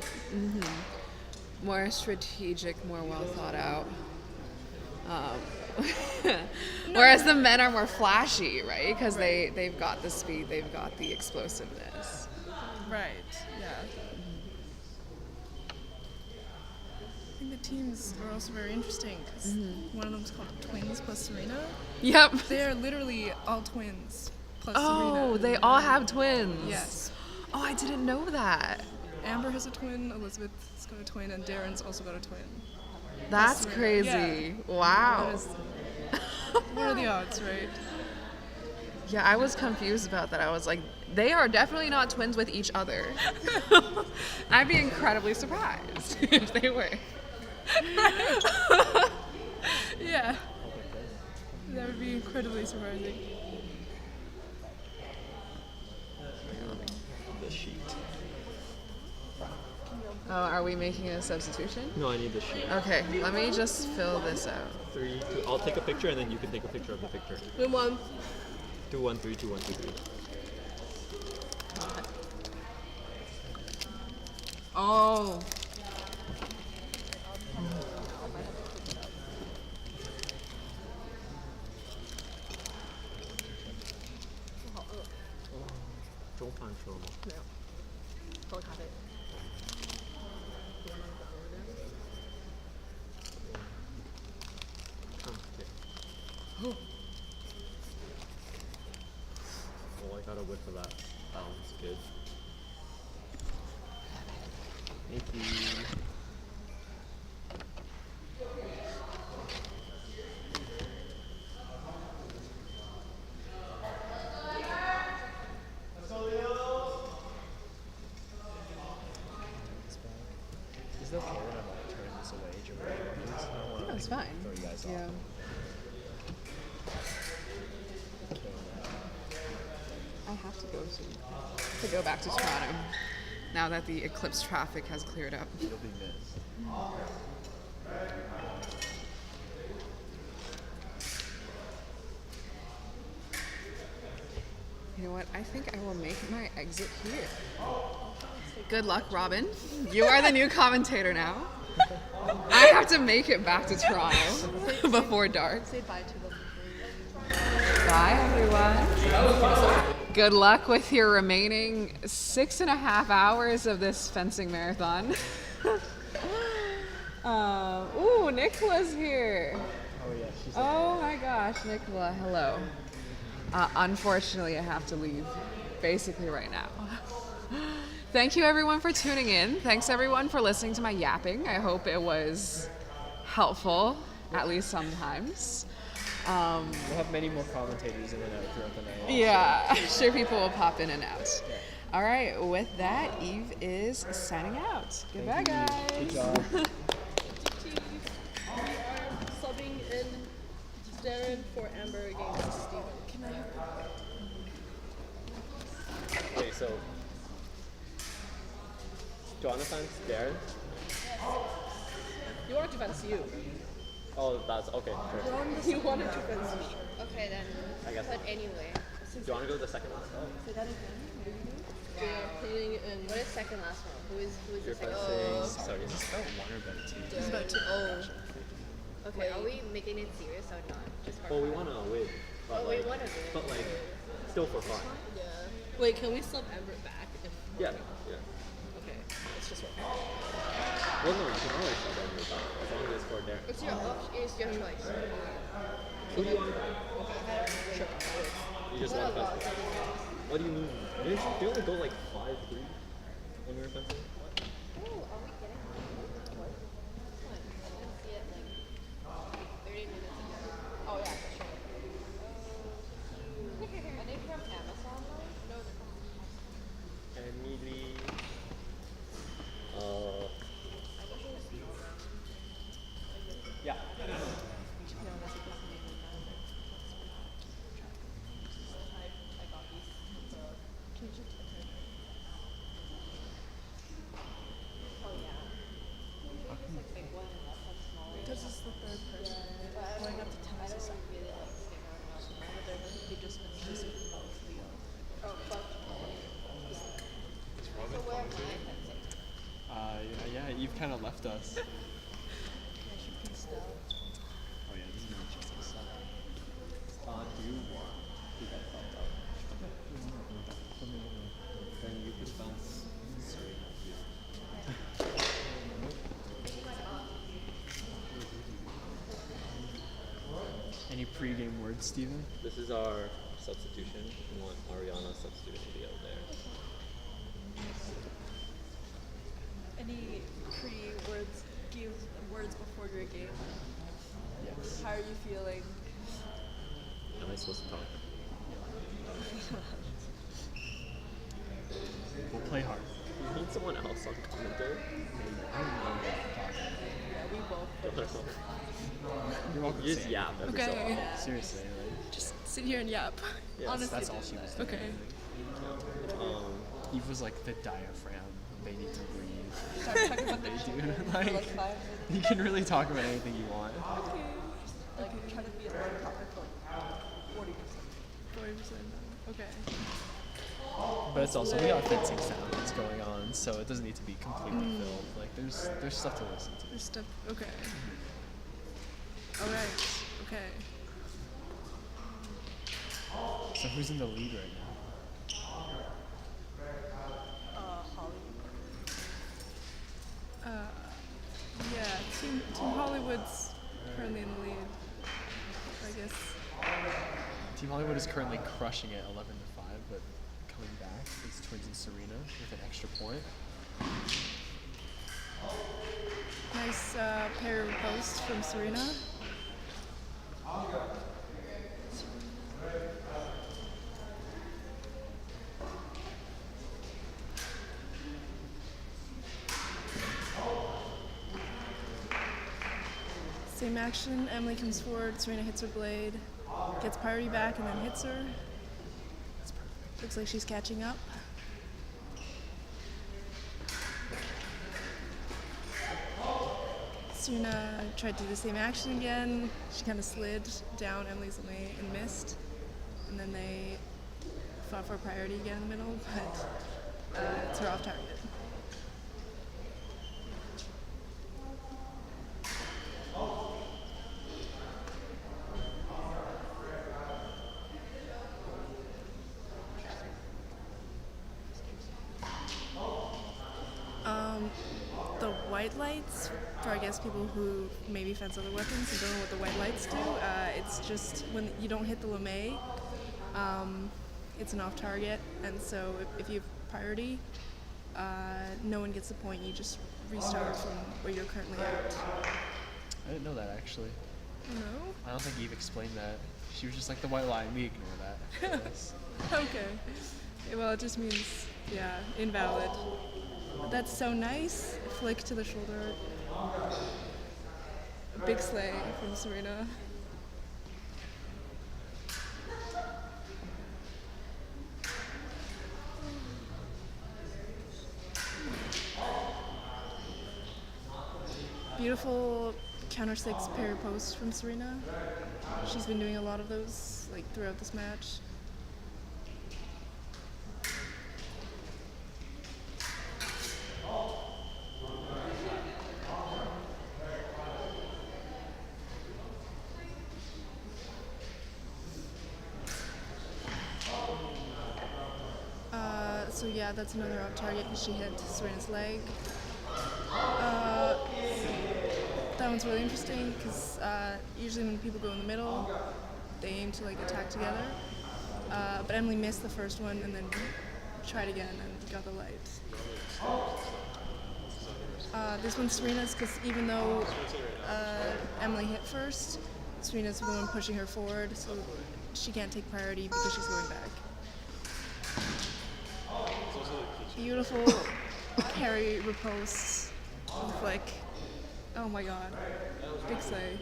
More strategic, more well thought out. Whereas the men are more flashy, right? Because they've got the speed, they've got the explosiveness. Right. Yeah. I think the teams are also very interesting because one of them's called Twins plus Serena. Yep. They are literally all twins plus Oh, Serena. they all have twins. Yes. Oh, I didn't know that. Amber has a twin, Elizabeth's got a twin, and Darren's also got a twin. That's Plus crazy. Serena. Yeah. Wow. That is- What are the odds, right? Yeah, I was confused about that. I was like, they are definitely not twins with each other. I'd be incredibly surprised if they were. Yeah. That would be incredibly surprising. The sheet. Oh, are we making a substitution? No, I need the sheet. Okay, let me just fill this out. 3, 2. I'll take a picture and then you can take a picture of the picture. 2, 1. 2, 1, 3, 2, 1, 2, 3. Oh. Oh, I got a whiff of that. That one's good. Thank you. Is it okay when I might turn this away during the interviews? I don't want to That's fine. throw you guys Yeah. off. I have to go to go back to Toronto now that the eclipse traffic has cleared up. You'll be missed. You know what? I think I will make my exit here. Good luck, Robin. You are the new commentator now. I have to make it back to Toronto before dark. Say bye to them. Bye, everyone. Good luck with your remaining 6.5 hours of this fencing marathon. Ooh, Nicola's here. Oh, yeah. She's Oh my gosh, Nicola, hello. Unfortunately, I have to leave basically right now. Thank you everyone for tuning in. Thanks everyone for listening to my yapping. I hope it was helpful, at least sometimes. We'll have many more commentators in and out throughout the night. Yeah, I'm sure people will pop in and out. All right, with that, Eve is signing out. Goodbye, guys. Good job. We are subbing in Darren for Amber against Steve. Can I have Okay, so Jonathan's Darren. You wanted to fence you. Oh, that's okay. Sure. You wanted to fence me. Okay, then. I guess. But anyway. Do you want to go to the second last? Say that again. We are playing in. What is second last one? Who is You're the second? fencing. Sorry, is this about 1 or about 2? It's about to. Oh. Okay, are we making it serious or not? Just for Well, we fun? want to win. But Oh, we wanna win. But like, still for fun. Yeah. Wait, can we sub Amber back? If Yeah. Yeah. Okay. It's just one. Well, no, you can always sub on your back as long as it's for Darren. It's your choice. Who do you want? Sure. You just want to fence. What do you mean? They only go like 5-3 when we were fencing. Oh, are we getting what? I didn't see it like 30 minutes ago. Oh yeah, for sure. Are they from Amazon though? No, they're from Emily. Yeah. Because it's the third person. Going up to 10 is the second. He just finishes with both Leo. Oh, fuck. So where am I fencing? Yeah, Eve kind of left us. Yeah, she pieced out. Oh yeah, this is not just a Any pre-game words, Steven? This is our substitution. We want Ariana substituting to be out there. Any pre-words, give words before your game? Yes. How are you feeling? Am I supposed to talk? We'll play hard. You need someone else on commentary? Yeah, we both. I don't know. You're welcome. You just yap every so Okay. often. Seriously, like, Just sit here and yap. Yes, Honestly. that's all she was doing. Okay. Eve was like the diaphragm. They need to breathe. Talk about the They do. for like 5 minutes. You can really talk about anything you want. Okay. Like try to be a more topic for like 40%. 40%. Okay. But it's also, we got fencing sounds going on, so it doesn't need to be completely filled. Like, there's stuff to listen to. There's stuff. Okay. All right. Okay. So who's in the lead right now? Hollywood. Yeah. Team Hollywood's currently in the lead. I guess. Team Hollywood is currently crushing it 11-5, but coming back is Twins and Serena with an extra point. Nice pair post from Serena. Same action, Emily comes forward, Serena hits her blade, gets priority back and then hits her. Looks like she's catching up. Serena tried to do the same action again. She kind of slid down Emily's lane and missed. And then they fought for priority again in the middle, but it's her off target. The white lights, for I guess people who maybe fence other weapons and don't know what the white lights do, it's just when you don't hit the lame, it's an off target, and so if you have priority, no one gets the point, you just restart from where you're currently at. I didn't know that actually. No? I don't think Eve explained that. She was just like the white line, we ignore that. Yes. Okay. Well, it just means, yeah, invalid. That's so nice. Flick to the shoulder. Big slay from Serena. Beautiful counter 6 parry post from Serena. She's been doing a lot of those like throughout this match. So yeah, that's another off target because she hit Serena's leg. That one's really interesting because usually when people go in the middle, they aim to like attack together. But Emily missed the first one and then tried again and got the light. This one's Serena's because even though Emily hit first, Serena's the one pushing her forward, so she can't take priority because she's going back. Beautiful parry riposte with like, oh my god, big slay.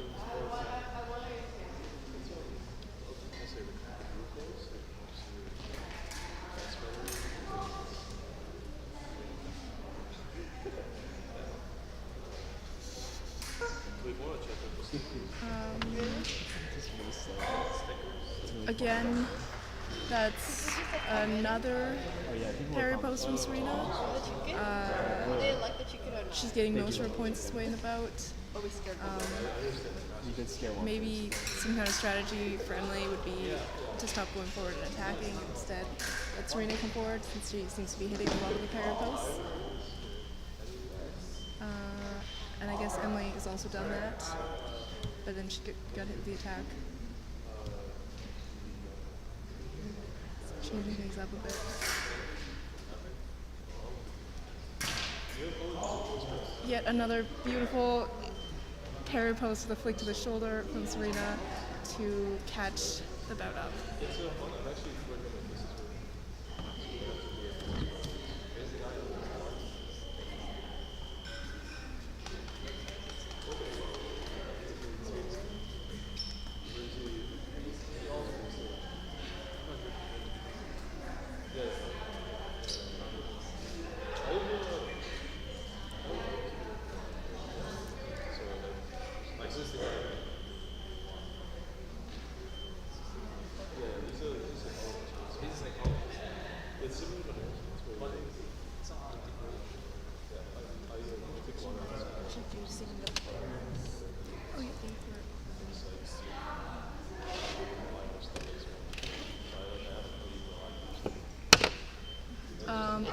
Again, that's another parry post from Serena. She's getting most of her points this way in the bout. Maybe some kind of strategy for Emily would be to stop going forward and attacking, and instead let Serena come forward since she seems to be hitting a lot of the parry posts. And I guess Emily has also done that, but then she got hit with the attack. changing things up a bit. Yet another beautiful parry post with a flick to the shoulder from Serena to catch the bout up.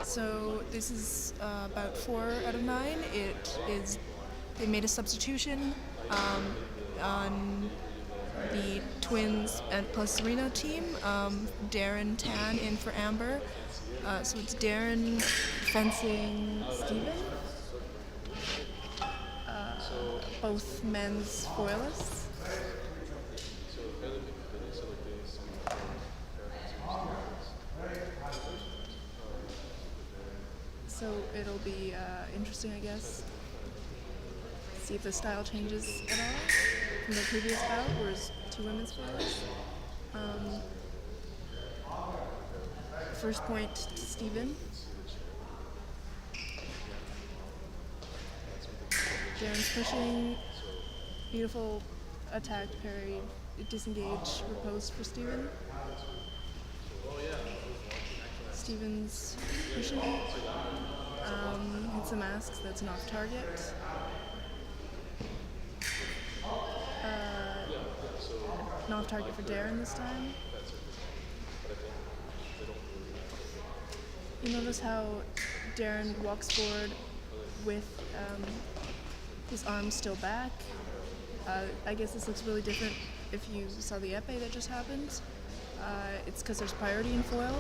So this is about 4 out of 9. They made a substitution on the Twins and plus Serena team. Darren Tan in for Amber. So it's Darren fencing Steven. Both men's foilists. So it'll be interesting, I guess. See if the style changes at all from the previous bout, where it's 2 women's foils. First point to Steven. Darren's pushing. Beautiful attack, parry, disengage, riposte for Steven. Steven's pushing. Hits some masks, that's an off target. An off target for Darren this time. You notice how Darren walks forward with his arms still back. I guess this looks really different if you saw the épée that just happened. It's because there's priority in foil,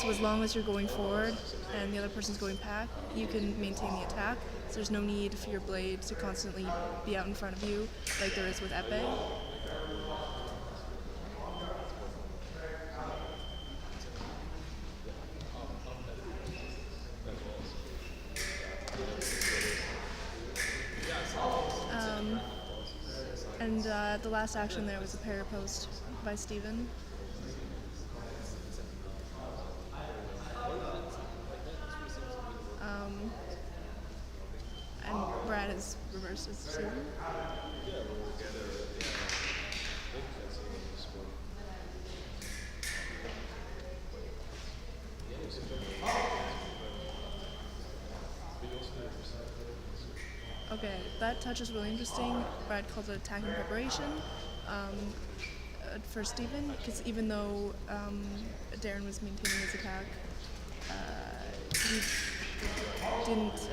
so as long as you're going forward and the other person's going back, you can maintain the attack. So there's no need for your blade to constantly be out in front of you like there is with épée. And the last action there was a parry post by Steven. And Brad has reversed his decision. Okay, that touch is really interesting. Brad calls it attacking preparation for Steven, because even though Darren was maintaining his attack, he didn't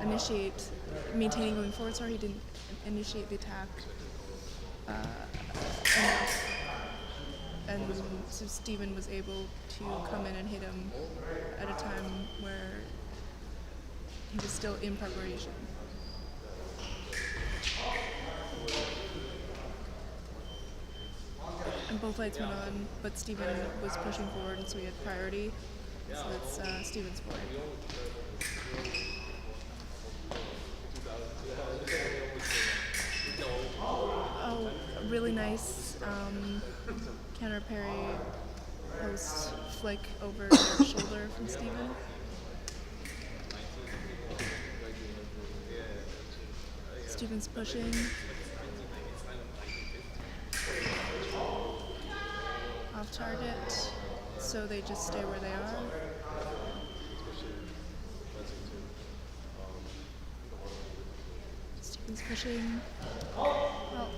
initiate maintaining going forward. Sorry, he didn't initiate the attack enough, and so Steven was able to come in and hit him at a time where he was still in preparation. And both lights went on, but Steven was pushing forward, and so he had priority. So that's Steven's point. Oh, a really nice counter parry post flick over the shoulder from Steven. Steven's pushing. Off target, so they just stay where they are. Steven's pushing. Oh.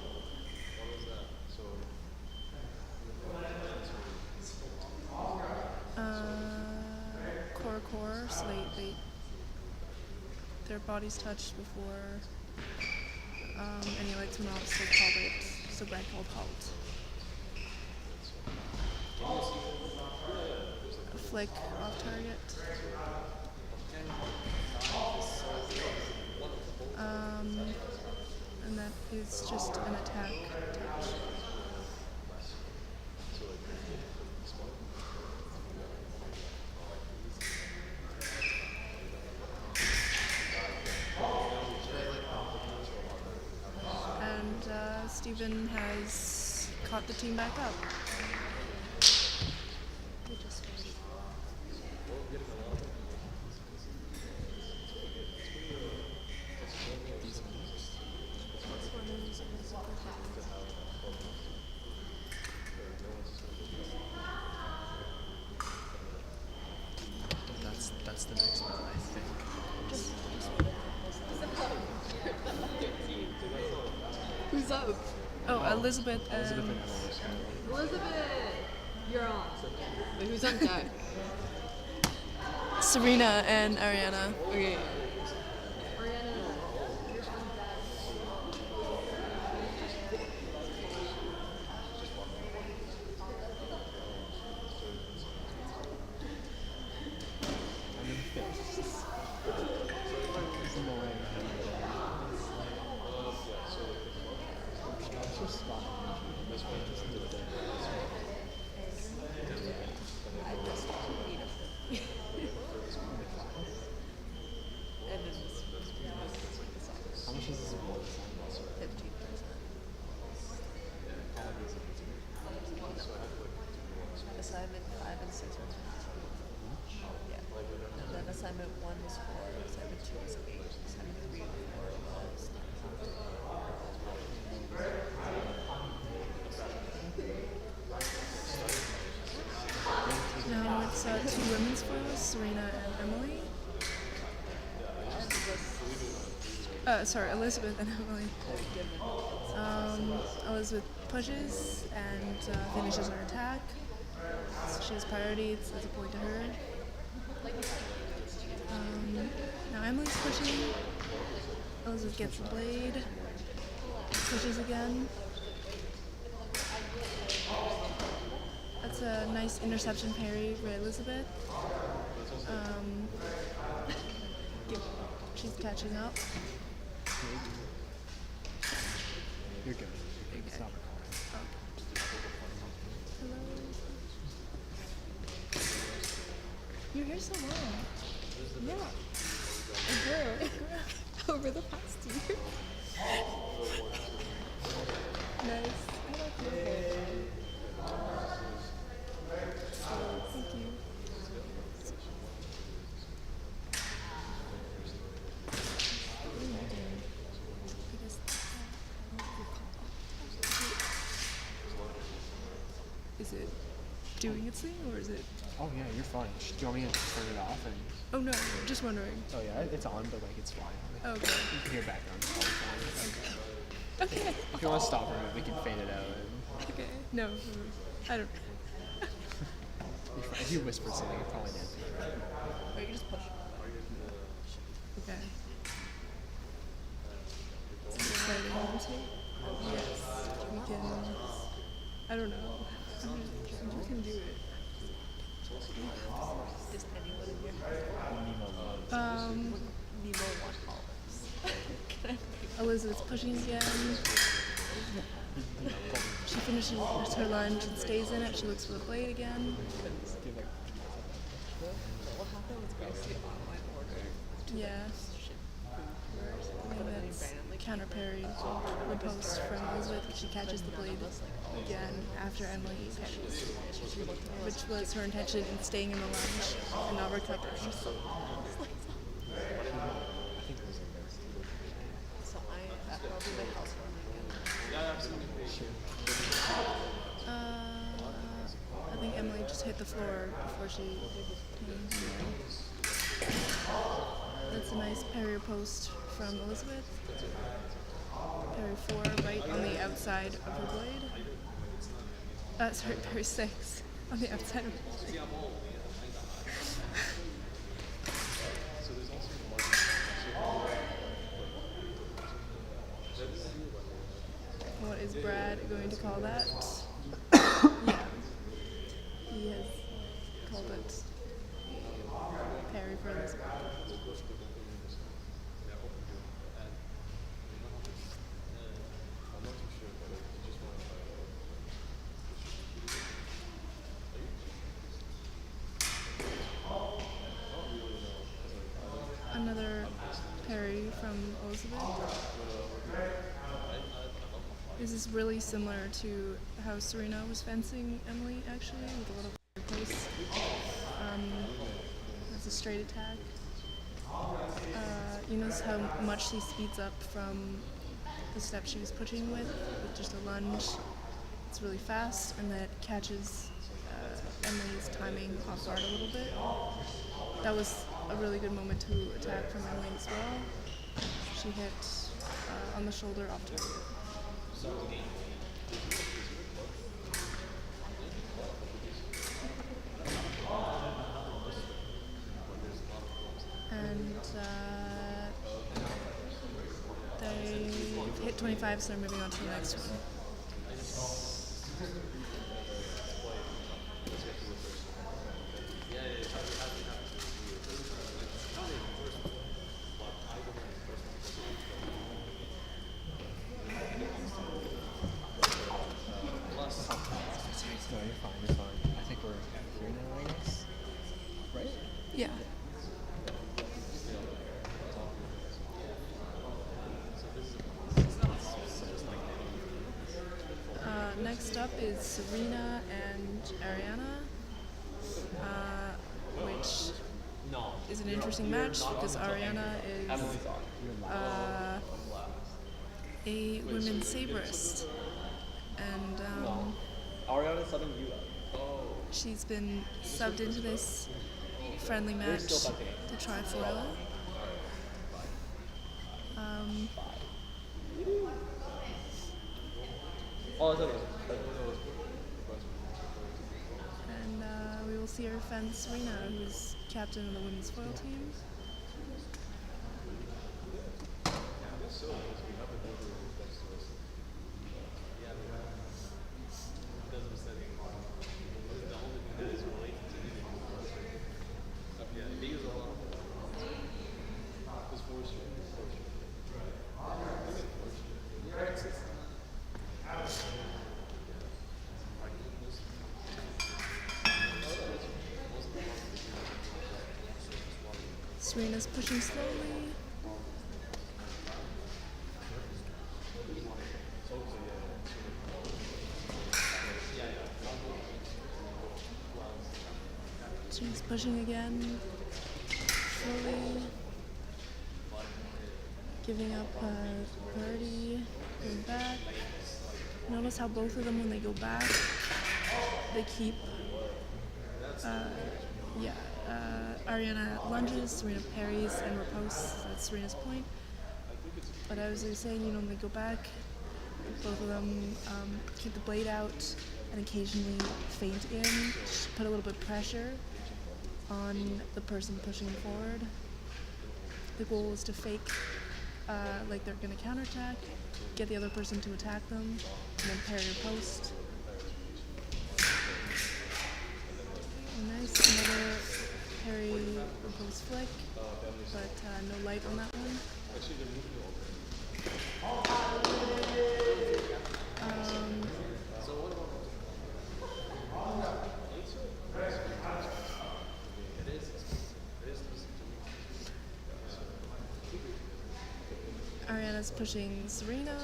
Core, so their bodies touched before any lights went off, so Brad called halt. flick off target. And that is just an attack touch. And Steven has caught the team back up. That's the next one, I think. Who's up? Oh, Elizabeth and... Elizabeth, you're on. Wait, who's on deck? Serena and Ariana. Okay. How much is this? 15%. Assignment 5 and 6 are 15. Yeah. And then assignment 1 was 4, assignment 2 was 8, assignment 3 and 4 was 9. Now it's two women's foils, Serena and Emily. Sorry, Elizabeth and Emily. Elizabeth pushes and finishes her attack. So she has priority, it's a point to her. Now Emily's pushing. Elizabeth gets the blade. Pushes again. That's a nice interception parry by Elizabeth. She's catching up. You're good. Stop recording. Hello. Your hair's so long. Yeah. It grew over the past year. Nice. I like your hair. Thank you. Is it doing its thing or is it? Oh yeah, you're fine. Do you want me to turn it off and? Oh no, just wondering. Oh yeah, it's on, but like it's fine. Okay. You can hear background. It's probably fine. Okay. If you want to stop for a minute, we can fade it out. And Okay. No, I don't. if you whispered something, it probably did. Or you can just push. Okay. It's exciting. Yes, we can. I don't know. We can do it. Just anyone in your heart. Nemo want olives. Elizabeth's pushing again. She finishes her lunge and stays in it. She looks for the blade again. What happened was Gracie online order. Yeah. I think that's counter parry riposte from Elizabeth. She catches the blade again after Emily parries, which was her intention in staying in the lunge and not recovering. So that probably my house I think Emily just hit the floor before she. That's a nice parry post from Elizabeth. Parry 4 right on the outside of her blade. Sorry, parry 6 on the outside of her blade. What is Brad going to call that? Yeah. He has called it for Elizabeth. Another parry from Elizabeth. This is really similar to how Serena was fencing Emily, actually, with a little place. That's a straight attack. You notice how much she speeds up from the step she was pushing with just a lunge. It's really fast, and that catches Emily's timing off guard a little bit. That was a really good moment to attack from Emily as well. She hit on the shoulder off target. And they hit 25, so they're moving on to the next one. No, you're fine, you're fine. I think we're here now, I guess. Right? Yeah. Next up is Serena and Ariana, which is an interesting match because Ariana is a women's saberist, and Ariana's subbing you up. she's been subbed into this friendly match to try foil. And we will see her fence Serena, who's captain of the women's foil team. Serena's pushing slowly. She's pushing again, slowly, giving up priority, going back. Notice how both of them, when they go back, they keep, Ariana lunges, Serena parries and riposts. That's Serena's point. But as I was saying, when they go back, both of them keep the blade out and occasionally feint in, put a little bit of pressure on the person pushing forward. The goal is to fake like they're going to counterattack, get the other person to attack them, and then parry or post. Oh, nice, another parry or post flick, but no light on that one. Ariana's pushing Serena.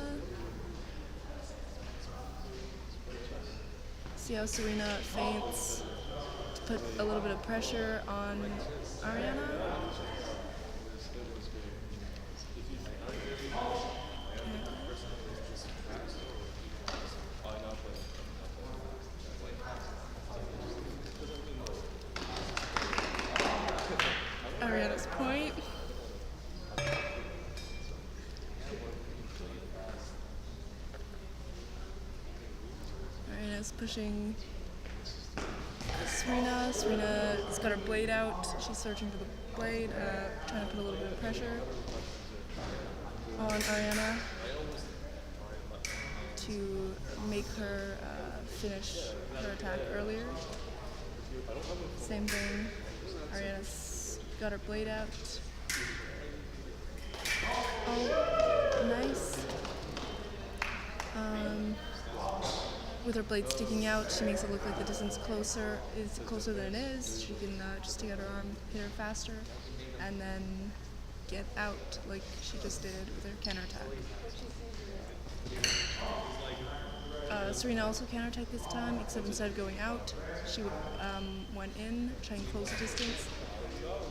See how Serena feints to put a little bit of pressure on Ariana. Ariana's point. Ariana's pushing Serena. Serena's got her blade out. She's searching for the blade, trying to put a little bit of pressure on Ariana to make her finish her attack earlier. Same thing. Ariana's got her blade out. Oh, nice. With her blade sticking out, she makes it look like the distance is closer than it is. She can just stick out her arm, hit her faster, and then get out like she just did with her counterattack. Serena also counterattacked this time, except instead of going out, she went in, trying to close the distance.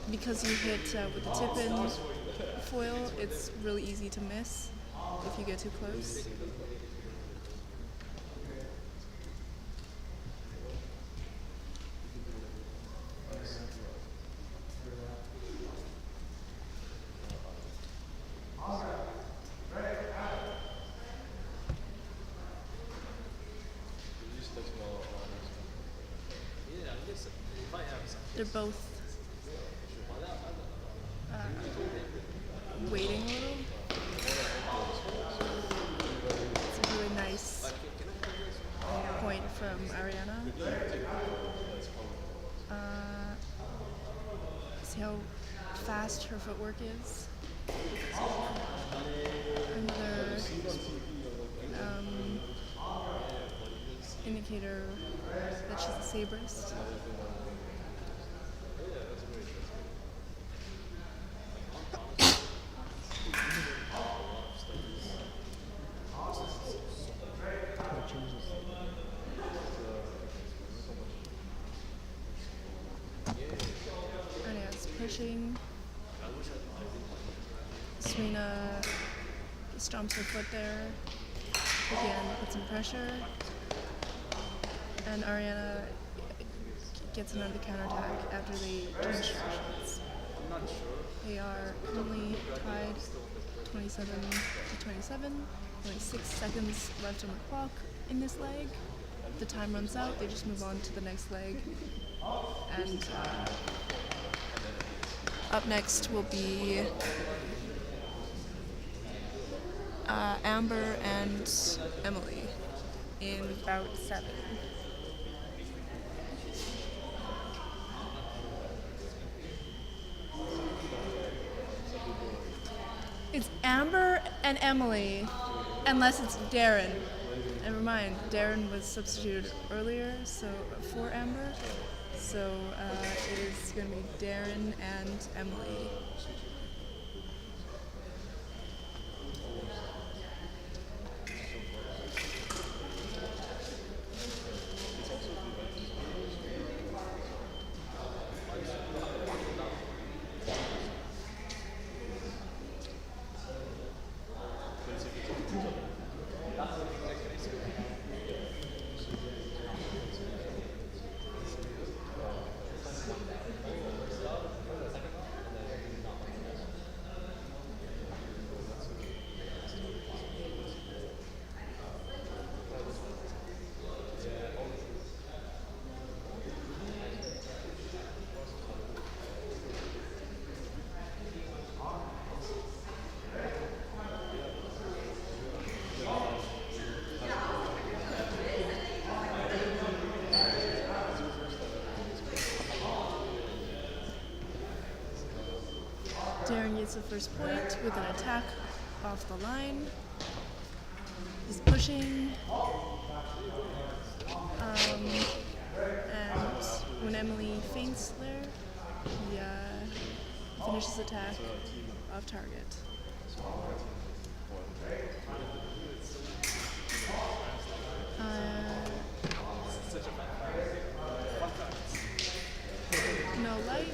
Because you hit with the tip-in foil, it's really easy to miss if you get too close. They're both waiting a little. It's a really nice point from Ariana. See how fast her footwork is? Another indicator that she's a sabrist. Pushing. Serena stomps her foot there. Again, puts some pressure. And Ariana gets another counterattack after they change directions. They are currently tied 27 to 27. Only 6 seconds left on the clock in this leg. If the time runs out, they just move on to the next leg. And up next will be Amber and Emily in bout 7. It's Amber and Emily, unless it's Darren. Never mind, Darren was substituted earlier, so for Amber. So it is going to be Darren and Emily. Darren gets the first point with an attack off the line. He's pushing. And when Emily feints there, he finishes the attack off target. No light.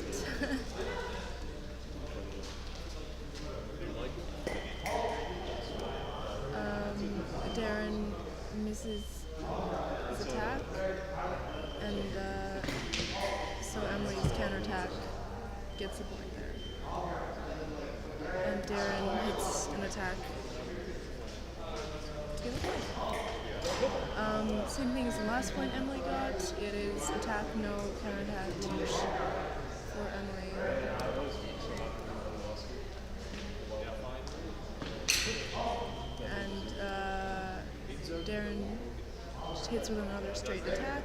Darren misses his attack, and so Emily's counterattack gets the point there. And Darren hits an attack to get the point. Same thing as the last point Emily got. It is attack, no counterattack, touche for Emily. Darren just hits with another straight attack.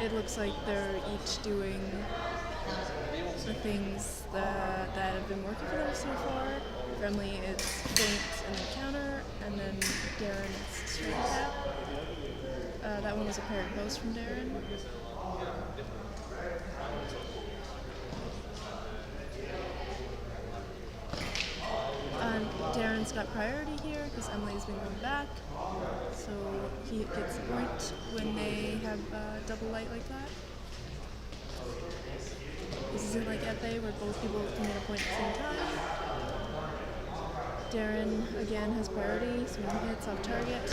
it looks like they're each doing the things that have been working for them so far. For Emily, it's feint and then counter, and then Darren, it's straight tap. That one was a parry post from Darren. Darren's got priority here because Emily's been going back, so he gets a point when they have double light like that. This isn't like epee where both people can get a point at the same time. Darren again has priority, so when he hits off target.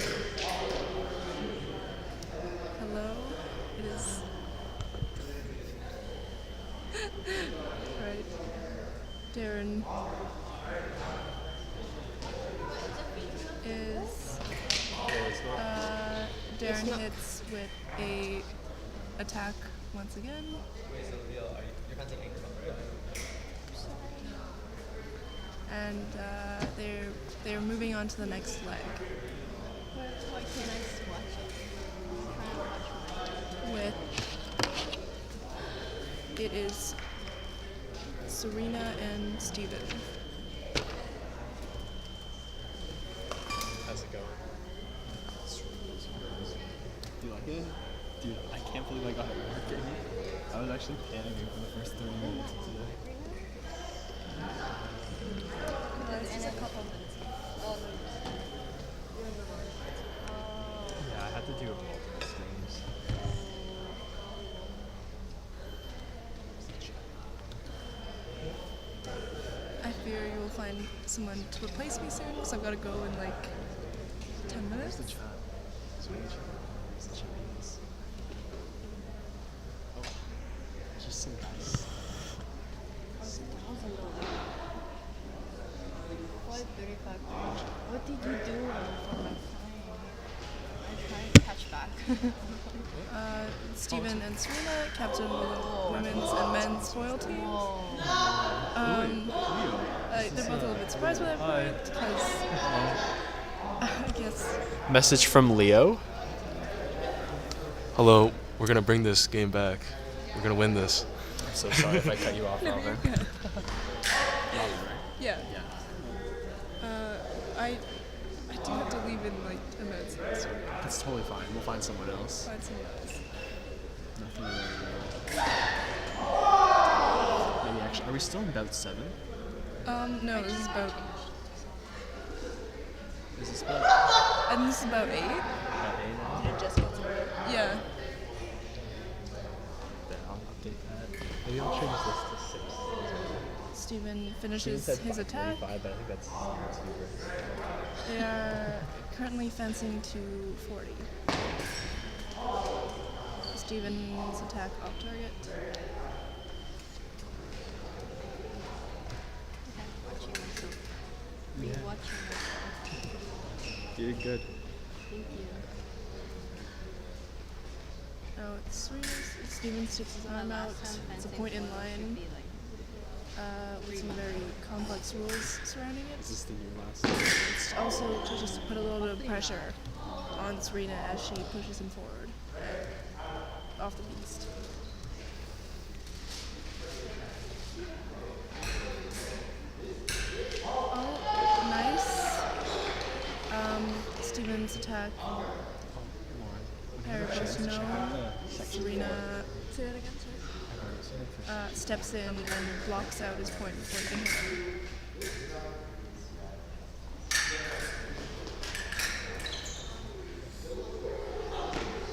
Hello, it is. Right. Darren is Darren hits with a attack once again. And they're moving on to the next leg. What can I watch it? With it is Serena and Steven. How's it going? Do you like it? Dude, I can't believe I got it working. I was actually panicking for the first 30 minutes of today. In a couple minutes. Yeah, I had to do multiple streams. I fear you will find someone to replace me soon, because I've got to go in like 10 minutes. Where's the chat? Where's the Chinese? Oh, just some dice. What did you do for my time? I tried to catch back. Steven and Serena, captain of the women's and men's foil team. They're both a little bit surprised by that point, because I guess. Message from Leo. Hello, we're gonna bring this game back. We're gonna win this. I'm so sorry if I cut you off, No, Alvin. you're good. Yeah. Yeah. I do have to leave in like a minute. So That's totally fine. We'll find someone else. find someone else. Nothing really. Maybe actually, are we still in bout 7? No, this is about. Is this about? And this is about 8. About 8 now? Did it just get started? Yeah. Then I'll update that. Maybe I'll change this to 6. Steven finishes his attack. 45, but I think that's super. They are currently fencing to 40. Steven's attack off target. Yeah. You did good. Thank you. Oh, it's Steven sticks his arm out. It's a point in line. With some very complex rules surrounding it. Is this the new last? It's also to just put a little bit of pressure on Serena as she pushes him forward off the beast. Oh, nice. Steven's attack. Parry post no. Serena. Say that again, sorry. Steps in and blocks out his point before he can hit him.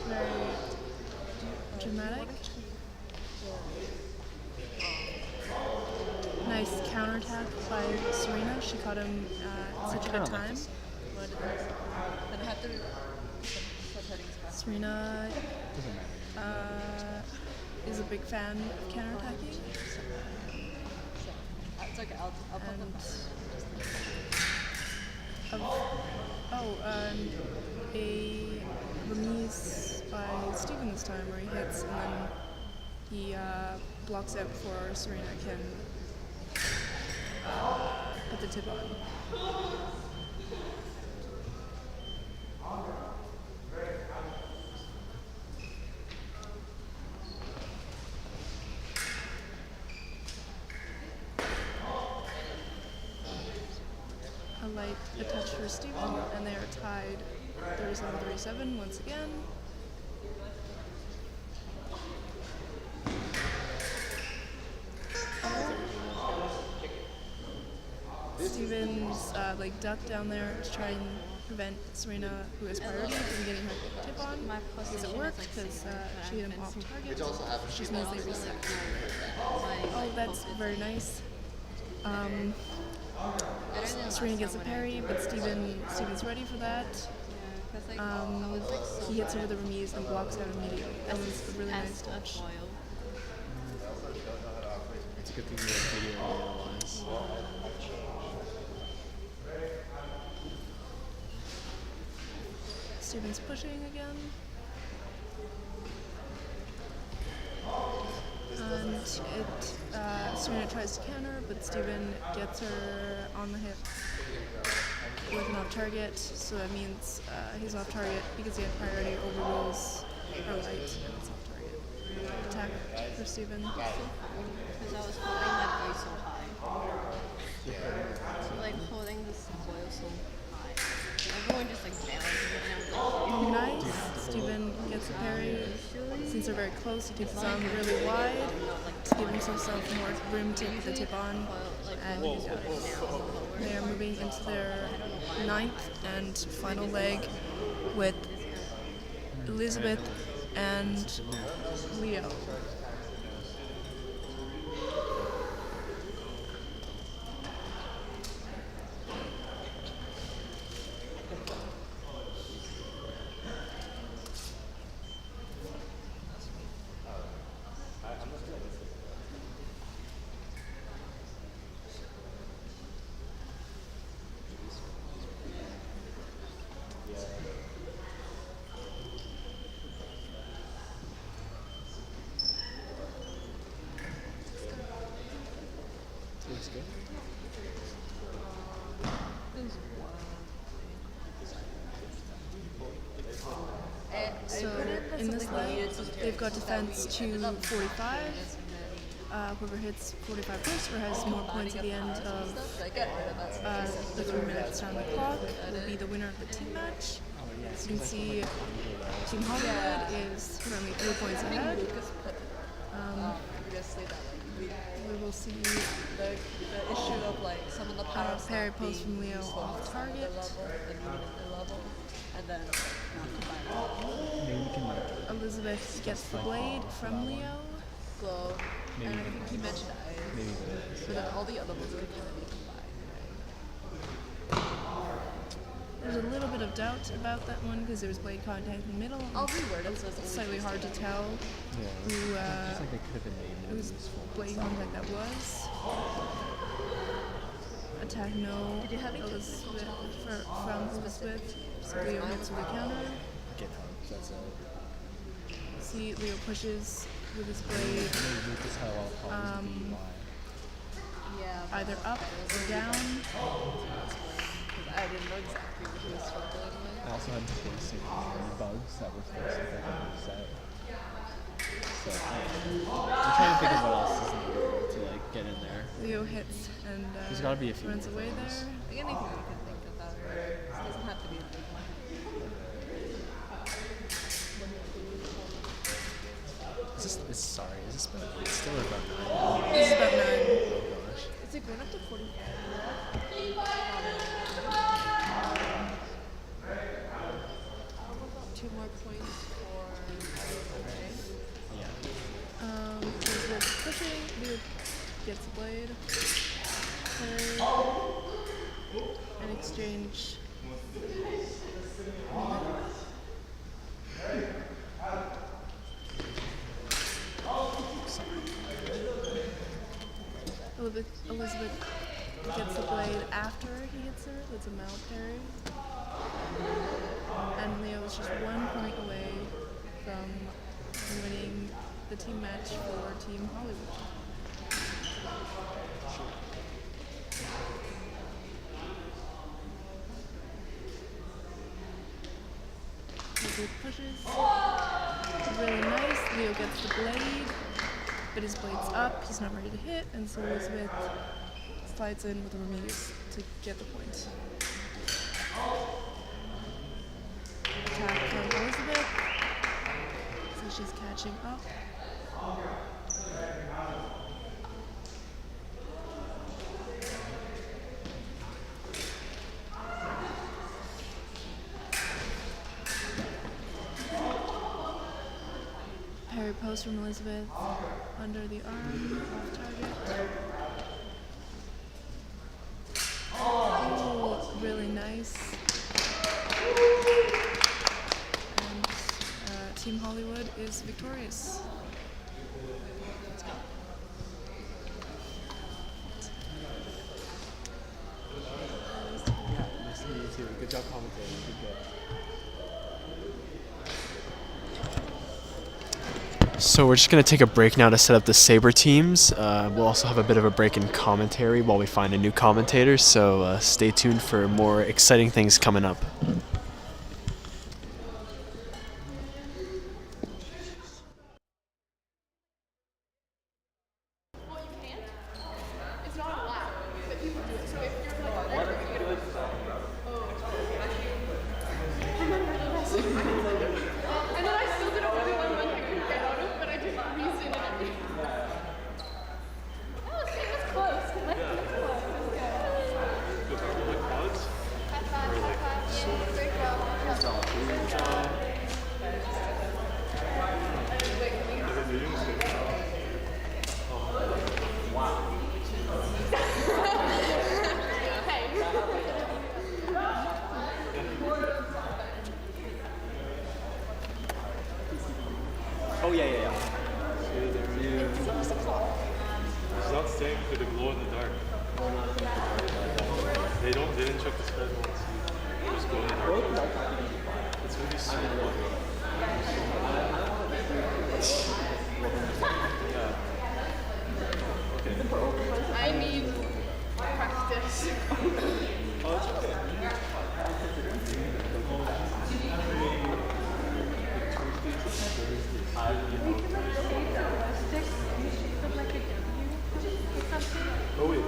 Very dramatic. Nice counterattack by Serena. She caught him at such a good time. Serena is a big fan of counterattacking. It's okay, I'll put them back. And a remise by Steven this time, where he hits and then he blocks out before Serena can put the tip on. a light a touch for Steven, and they are tied 37-37 once again. Steven's like ducked down there to try and prevent Serena, who has priority, from getting her tip on. Because it worked, because she hit him off target. She just means they reset. Oh, that's very nice. Serena gets a parry, but Steven's ready for that. He hits her with a remise and blocks out immediately. That was a really nice touch. It's a good thing you have video analyze. Steven's pushing again. And Serena tries to counter, but Steven gets her on the hip with an off target, so that means he's off target because he had priority, overrules her light, and it's off target. Attack for Steven. Because I was holding that boy so high. So, like holding this boil so high. Everyone just like balancing it and I'm like, Nice. Steven gets a parry. Since they're very close, he keeps his arm really wide to give himself more room to put the tip on, and he does. They are moving into their 9th and final leg with Elizabeth and Leo. Looks good. So in this leg, they've got defense to 45. Whoever hits 45 first or has more points at the end of the 3 minutes on the clock will be the winner of the team match. As you can see, Team Hollywood is currently 3 points ahead. We will see the issue of like some of the power parry post from Leo off target. And then Maybe we can like Elizabeth gets the blade from Leo. glow. Maybe And I think he mentioned ice. maybe But then all the other ones could kind of be combined. There's a little bit of doubt about that one because there was blade contact in the middle. I'll reword it so it's slightly hard to tell who it's like they could have been made more whose useful. blade contact that was. Attack no. Did you have any Elizabeth from Elizabeth. So Leo hits with a counter. GitHub, that's it. See, Leo pushes with his blade Maybe Lucas had a lot of problems with the UI. Yeah. either up or down. Because I didn't know exactly what he was struggling with. I also had basic bugs that were fixed that I could reset. So I'm trying to think of what else is in there to like get in there. Leo hits and There's gotta be a few runs more away things. there. Like anything we can think about. It doesn't have to be a big one. Is this about, it's still about 9. This is about 9. Oh gosh. Is it going up to 45? Two more points for Yeah. Elizabeth pushing. Leo gets the blade. And exchange. Elizabeth gets the blade after he hits her. That's a mount parry. And Leo is just 1 point away from winning the team match for Team Hollywood. Elizabeth pushes. Really nice. Leo gets the blade, but his blade's up. He's not ready to hit, and so Elizabeth slides in with a release to get the point. Attack from Elizabeth. So she's catching up. Parry post from Elizabeth under the arm, off target. Oh, really nice. And Team Hollywood is victorious. Yeah, nice to meet you too. Good job commentating. Good job. So we're just going to take a break now to set up the Sabre teams. We'll also have a bit of a break in commentary while we find a new commentator, so stay tuned for more exciting things coming up. It's not allowed, but people do it. So if you're like a regular, you get and then I still did a really long one I couldn't get out of, but I just reasoned it everything. That was close. That's close. Oh yeah, yeah, yeah. It's not staying for the glow in the dark. They didn't check the spread once. You just go in the dark. It's really small. I need practice. Oh, it's okay. Oh wait,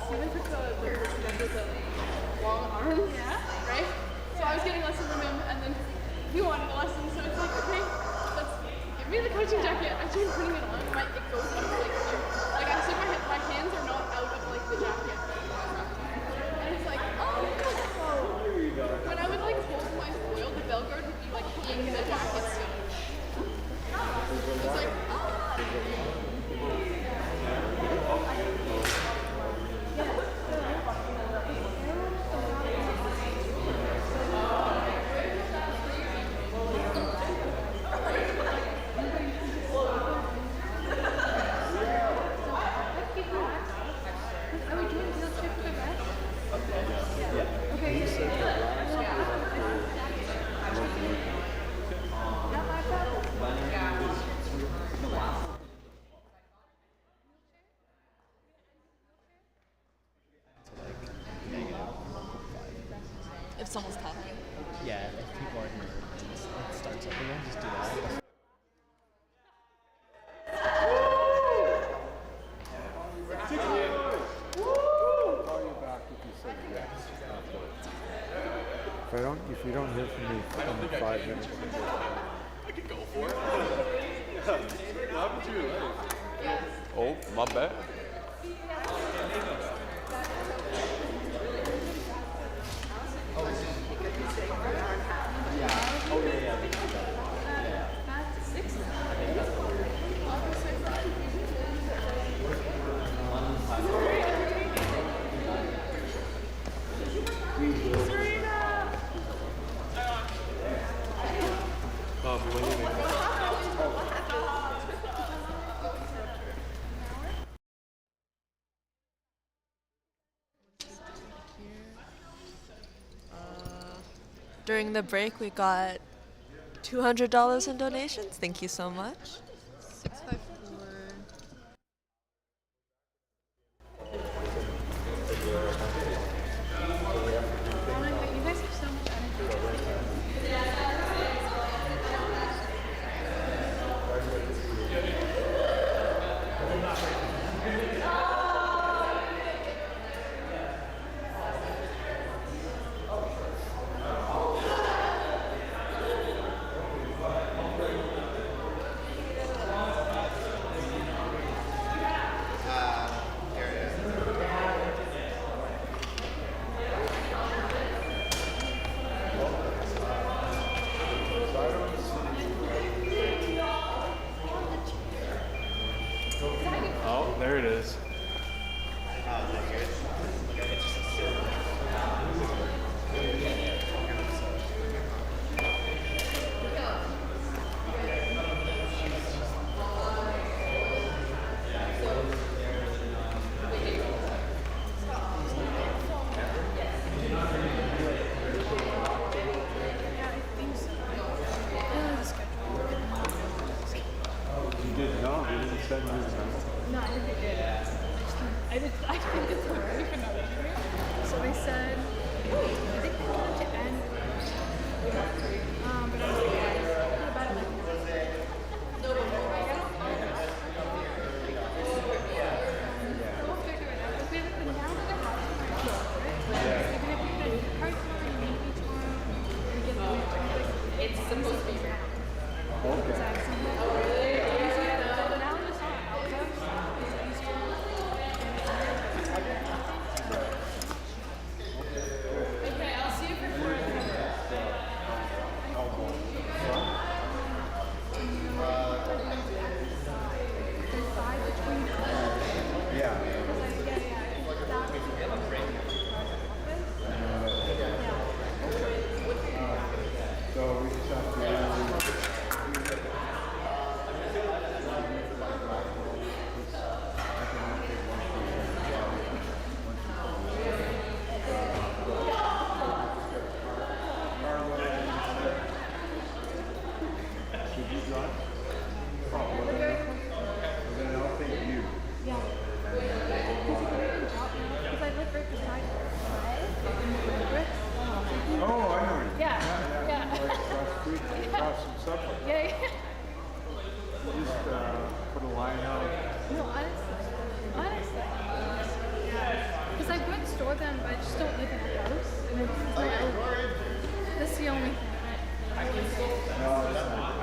Steven took the long arms, right? So I was getting lessons from him, and then he wanted a lesson, so it's like, okay, let's give me the coaching jacket. I tried putting it on, it goes up like here. Like I said, my hands are not out of like the jacket. And it's like, oh, when I would like hold my foil, the bell guard would be like in the jacket still. It's like, If someone's talking. Yeah, if people are here and it starts up again, just do that. If you don't hear from me in 5 minutes, I could go for it. What happened to your leg? Oh, my bad. During the break, we got $200 in donations. Thank you so much. I think it's already for another interview. So they said, I think they wanted to end. But I was like, yeah, what about it? We'll figure it out. But now that they're watching my show, right? They're gonna put the card tomorrow, maybe tomorrow. We get the it's supposed to be round. Oh, really? But now there's not outcomes. It's easier. Okay, I'll see you for 4 So we just have to. Should you drive? Oh, then I'll take you. Yeah. Because I live right beside her. Oh, I know you. Yeah. Yeah. Like across the street, across from Subway. Yeah. Just put a line out. No, honestly. Yeah. Because I would store them, but I just don't live in a house. And it's my own. That's the only thing. I can say. No, it's not.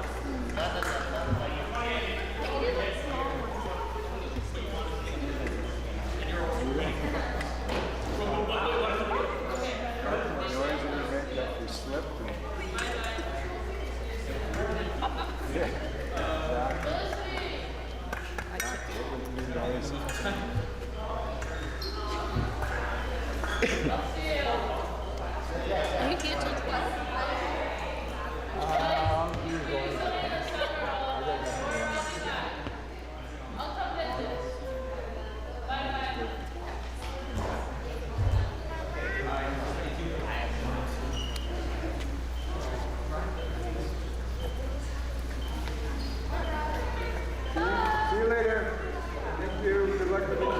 Noise in your head that you slipped. Yeah. Exactly. It wouldn't be noisy. Are you here till 12? See you later. Thank you. Good luck with the job.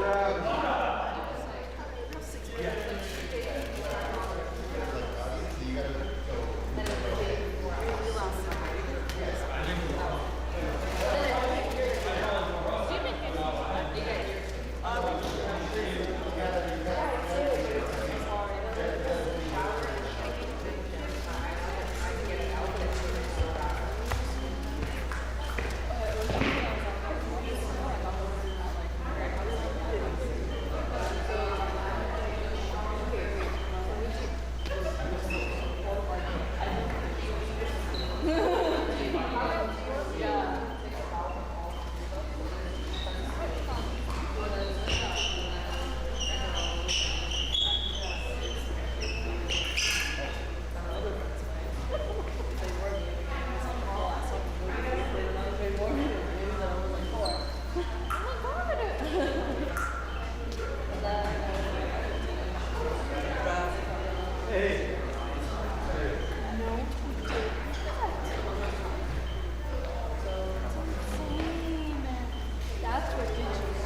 That's what did you?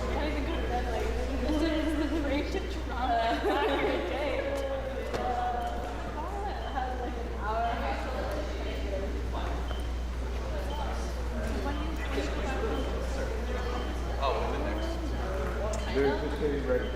I don't even go to bed like this. This is great to trauma. Great day. Has like an hour and a half. They're just getting ready.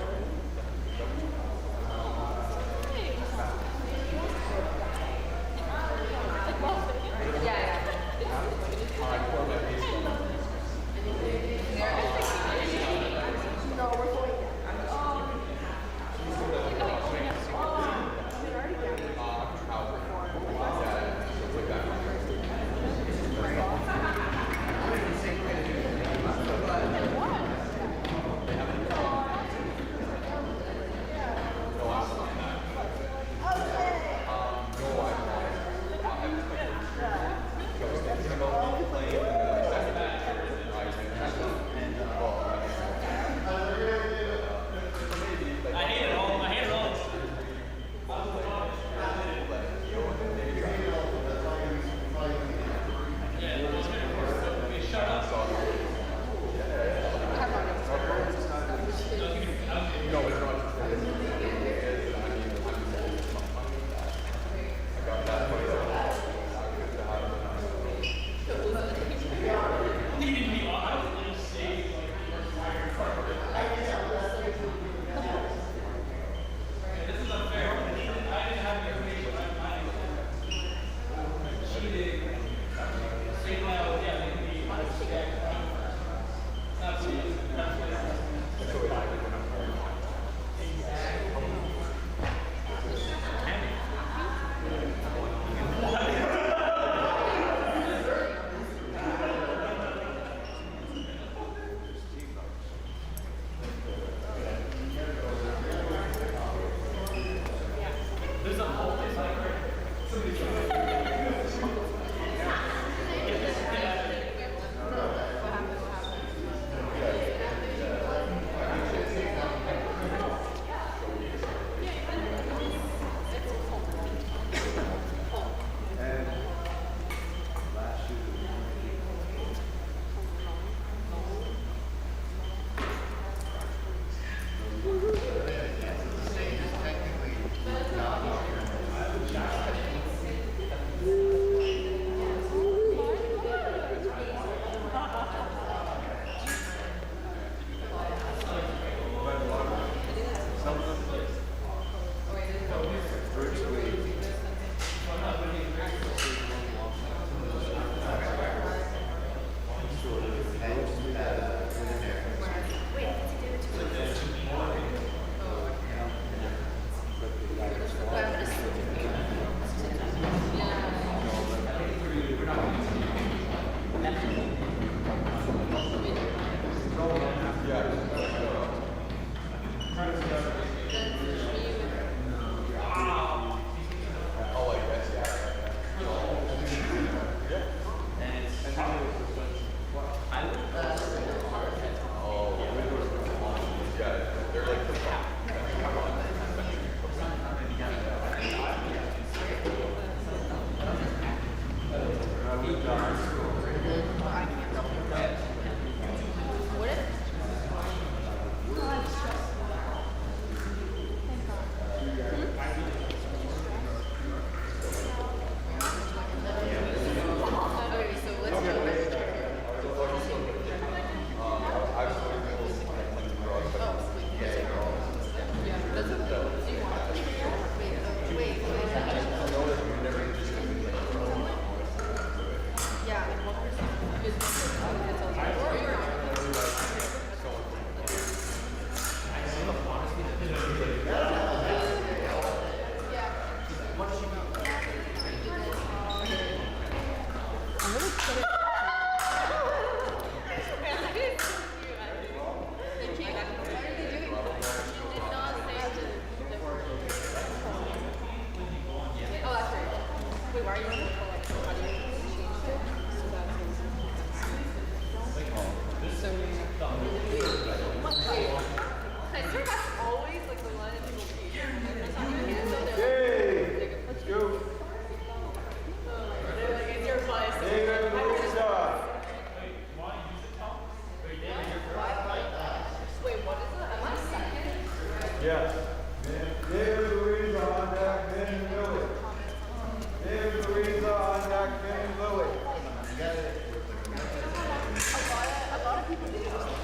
Yes. David Louisa on deck, Vin and Lily. David Louisa on deck, Vin and Lily. A lot of people do this.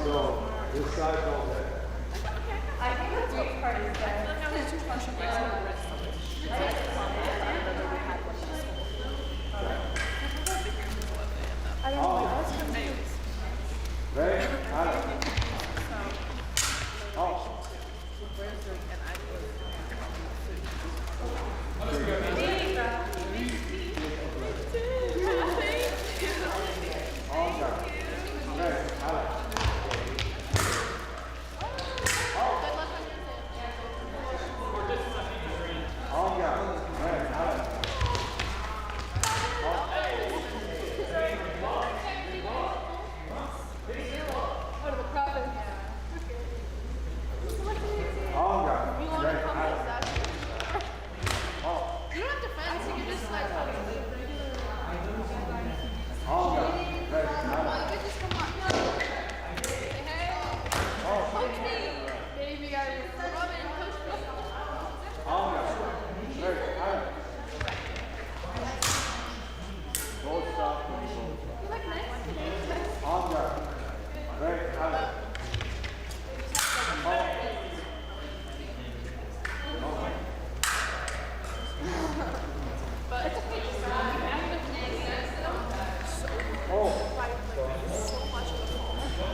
So, this side don't hit. I think the sweet part is that I feel like I was too partial to the rest of it. I like the comment that we had with this. I don't know. I was confused. Ready? Out. Oh.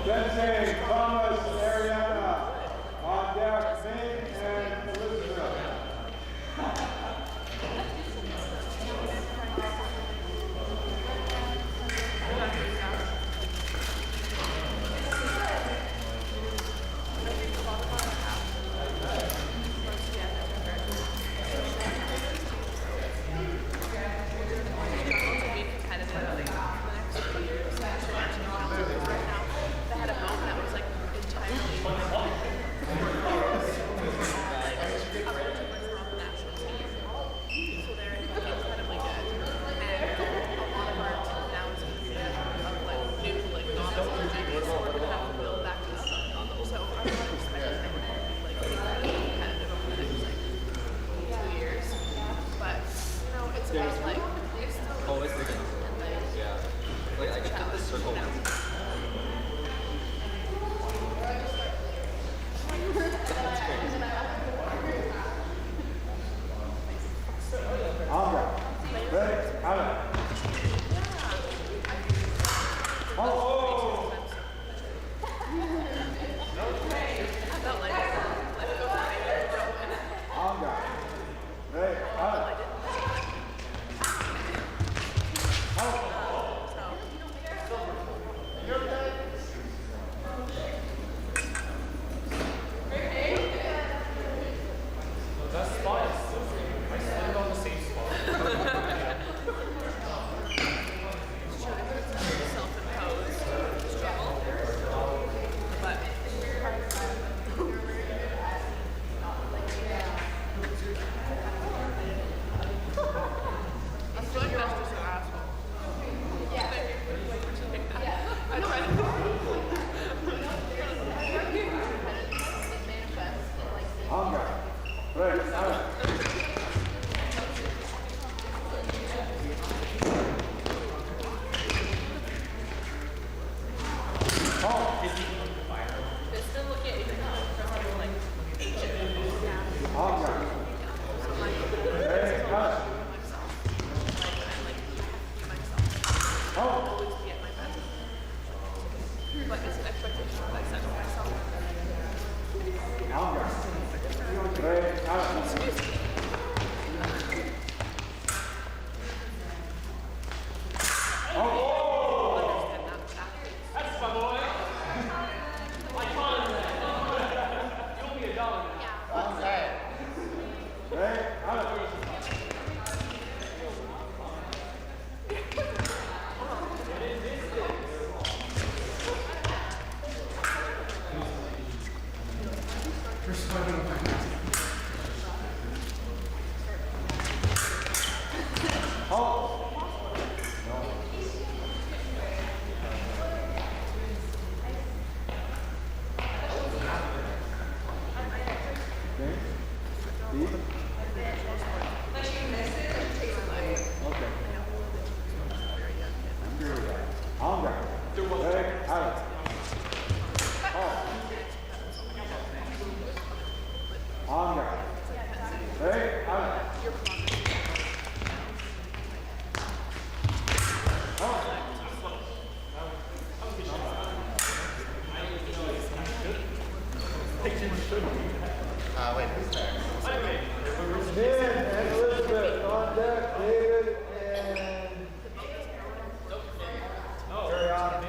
Sensei, Thomas, Ariana, on deck, Ming and Elizabeth. Wait, who's next? Finn and Elizabeth on deck. David and Ariana.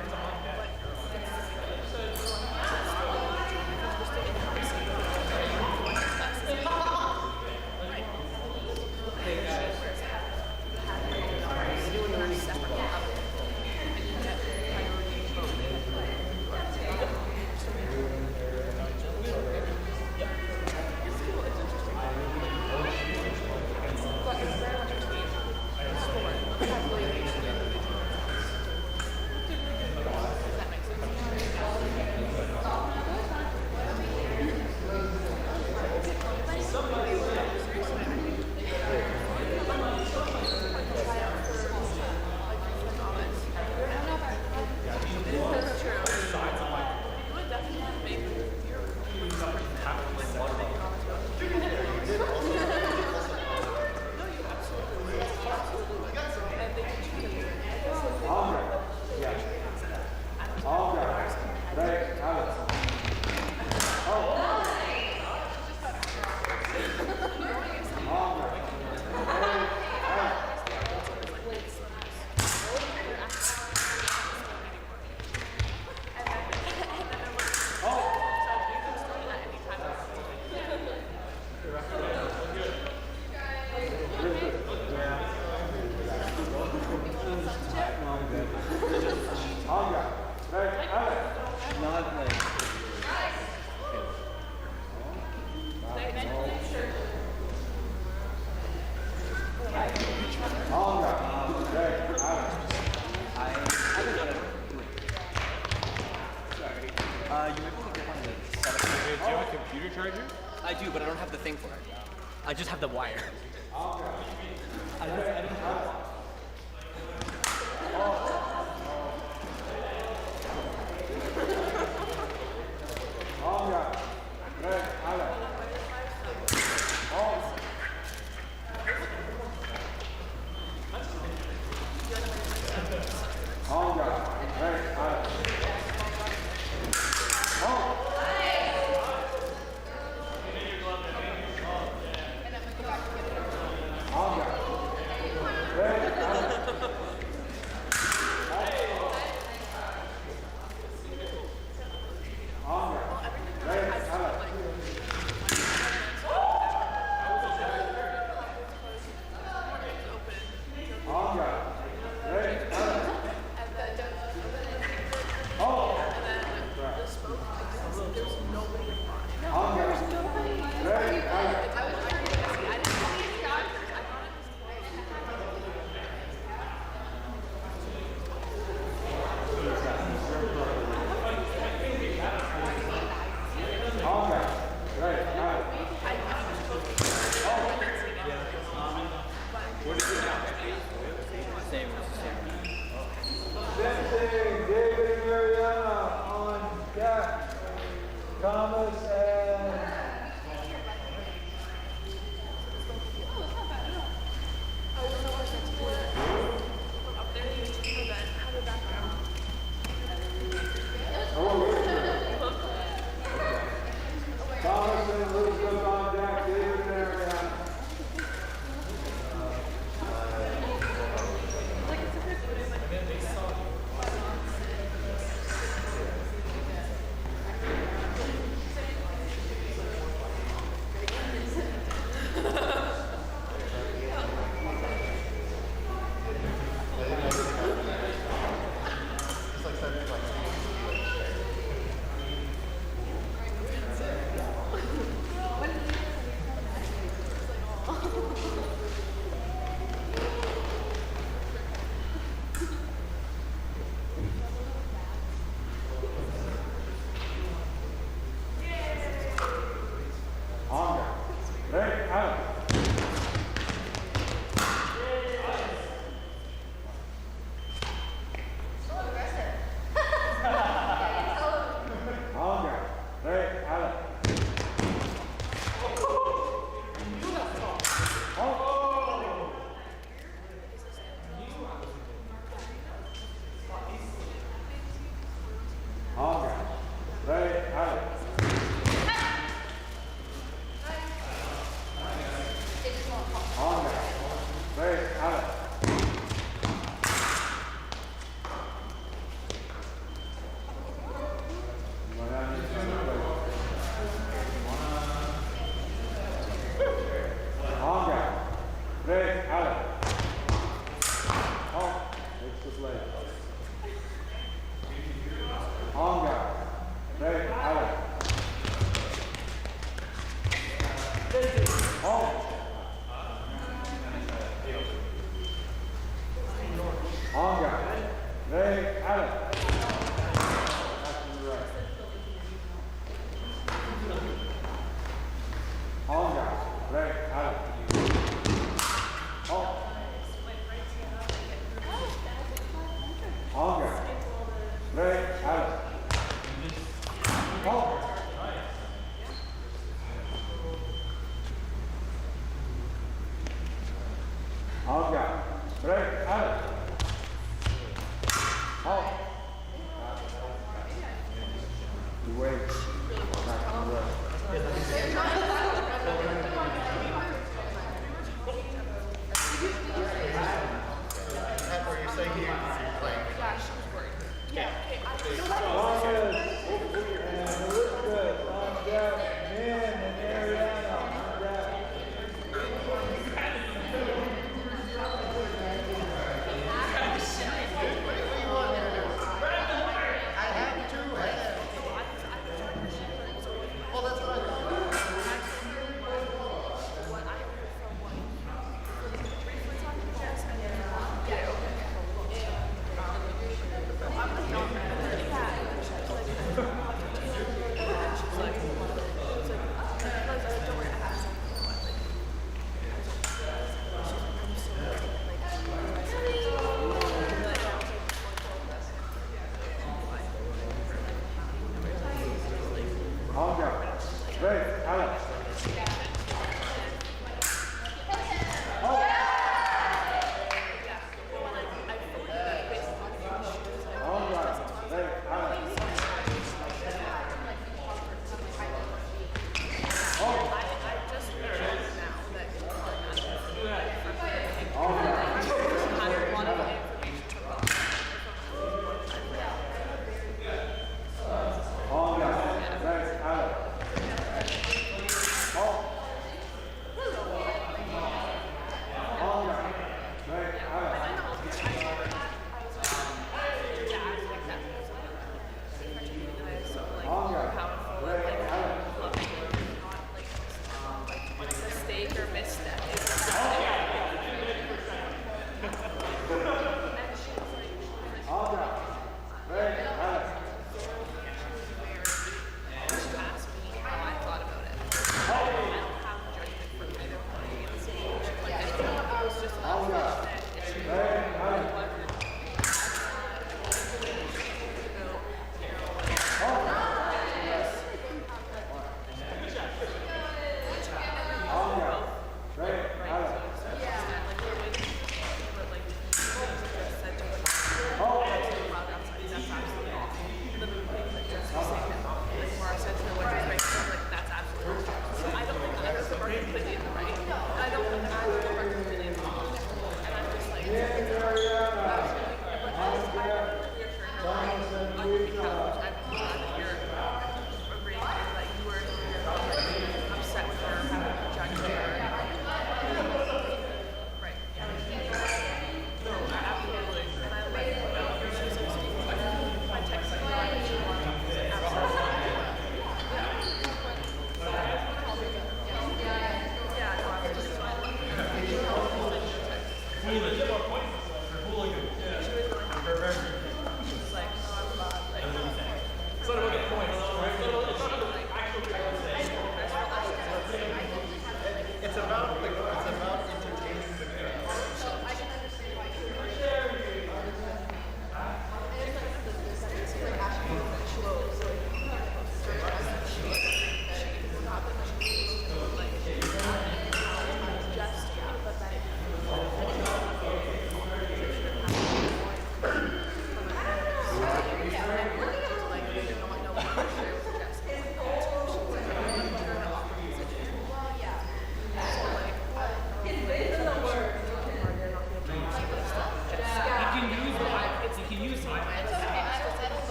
I do, but I don't have the thing for it. I just have the wire. I didn't have it. wait. Back to the left.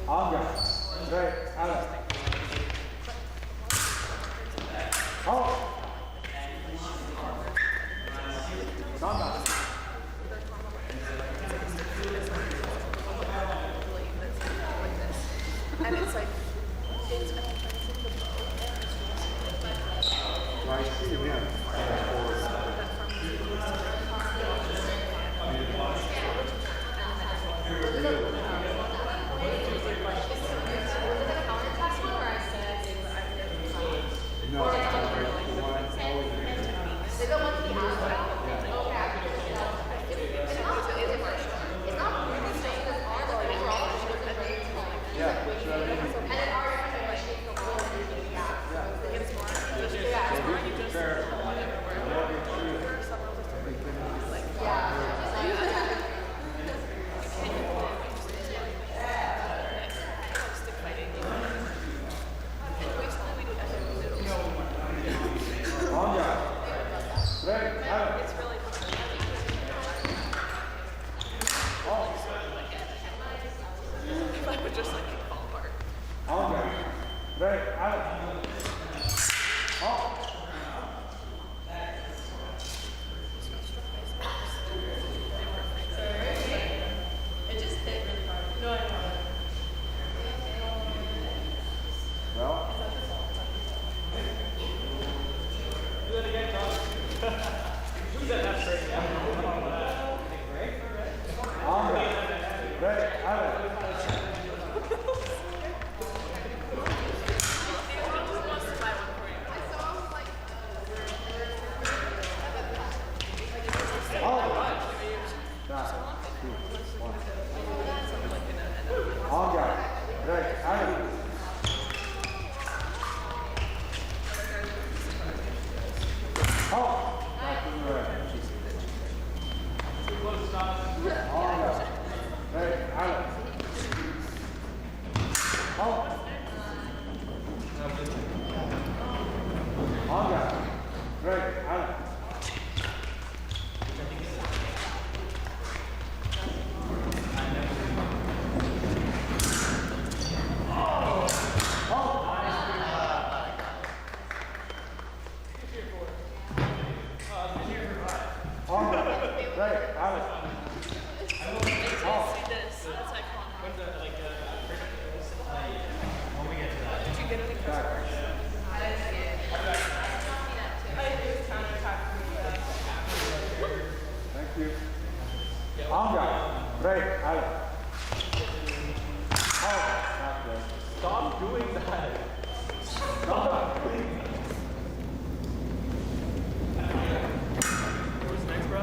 On guard. Great. Alex. Hold. On guard. And it's like, it's Right. Stop doing that. Stop. Who's next, bro?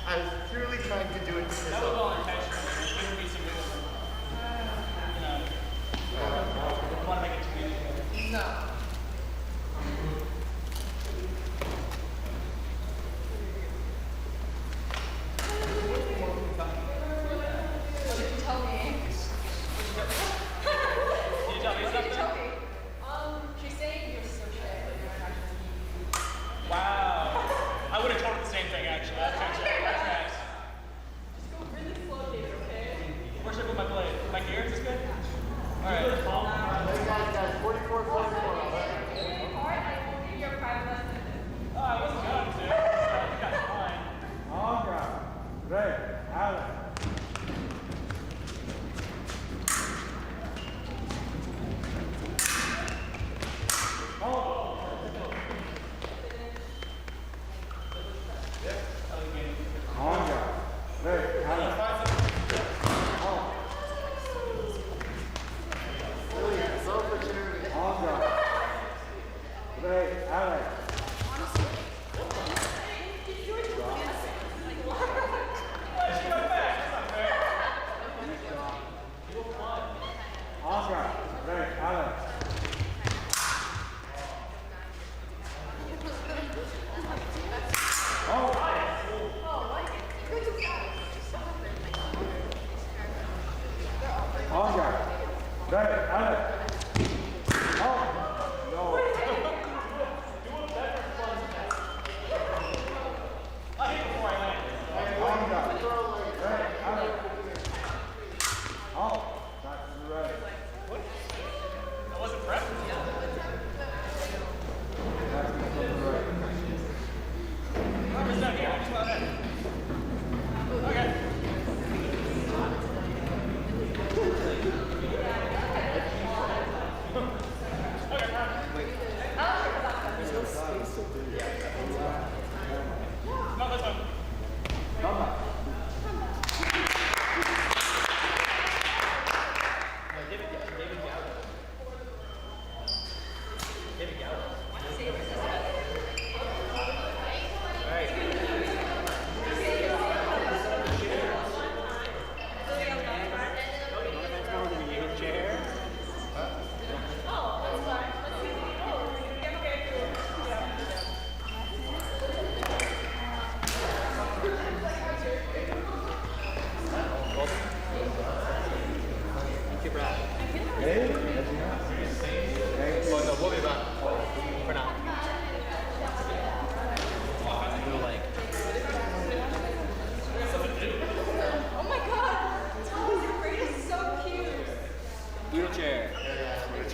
I was purely trying to do it because that was all intentional. There's going to be some I want to make it too easy. No. Tell me. Can you tell me something? She's saying you're so shit, but you're not actually. Wow. I would have told her the same thing, actually. That's tracks. Just go really slow, David, okay? Where should I put my blade? My gear? Is this good? All right. Guys, 44, 44. Oh, I wasn't going to. I think that's fine. On ground. Great. Alex. On ground. Great. Alex. On ground. Great. Alex. Oscar, great, Alex. Oscar, great, Alex.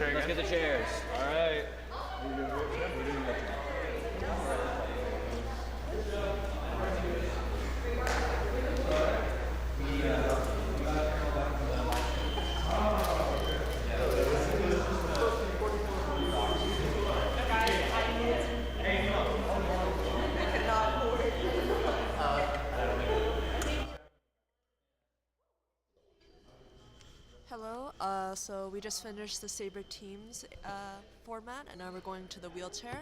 wheelchair Let's again. get the chairs. All right. Hello. So we just finished the Saber teams format, and now we're going to the wheelchair.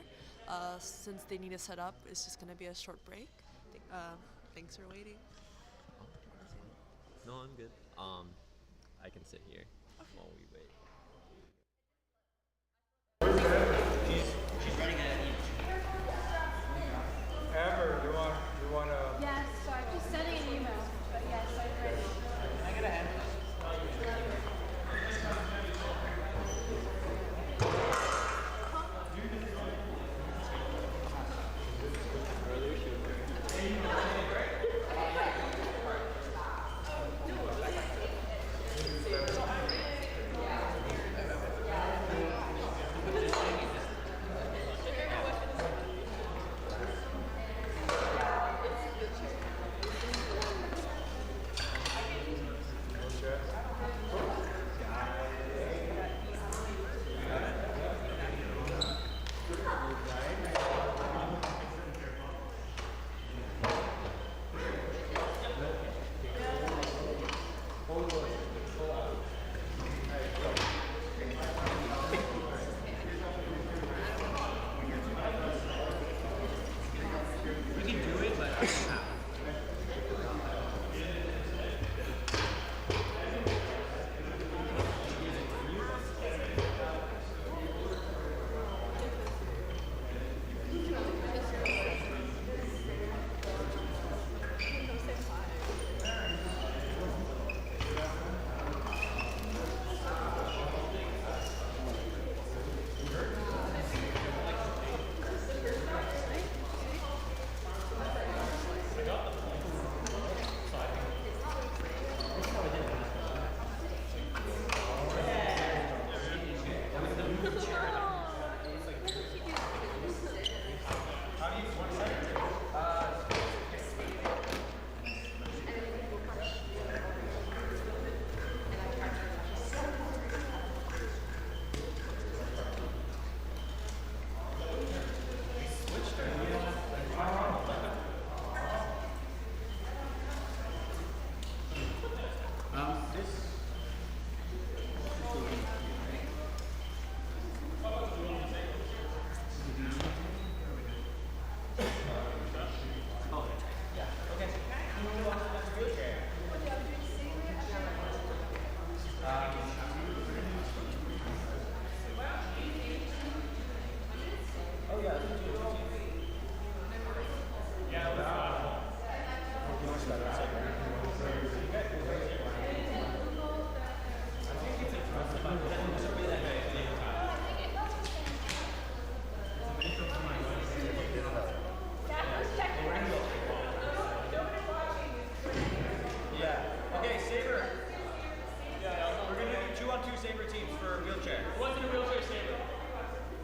Since they need to set up, it's just going to be a short break. Thanks for waiting. No, I'm good. I can sit here while we wait. She's running at you. Amber, you want to? Yes, so I'm just sending an email, but yes, I'm ready. Can I get a hand? We can do it, but I don't know how. Yeah. Okay, Saber. Yeah, we're gonna do 2-on-2 Saber teams for wheelchair. Who wants to do wheelchair Saber?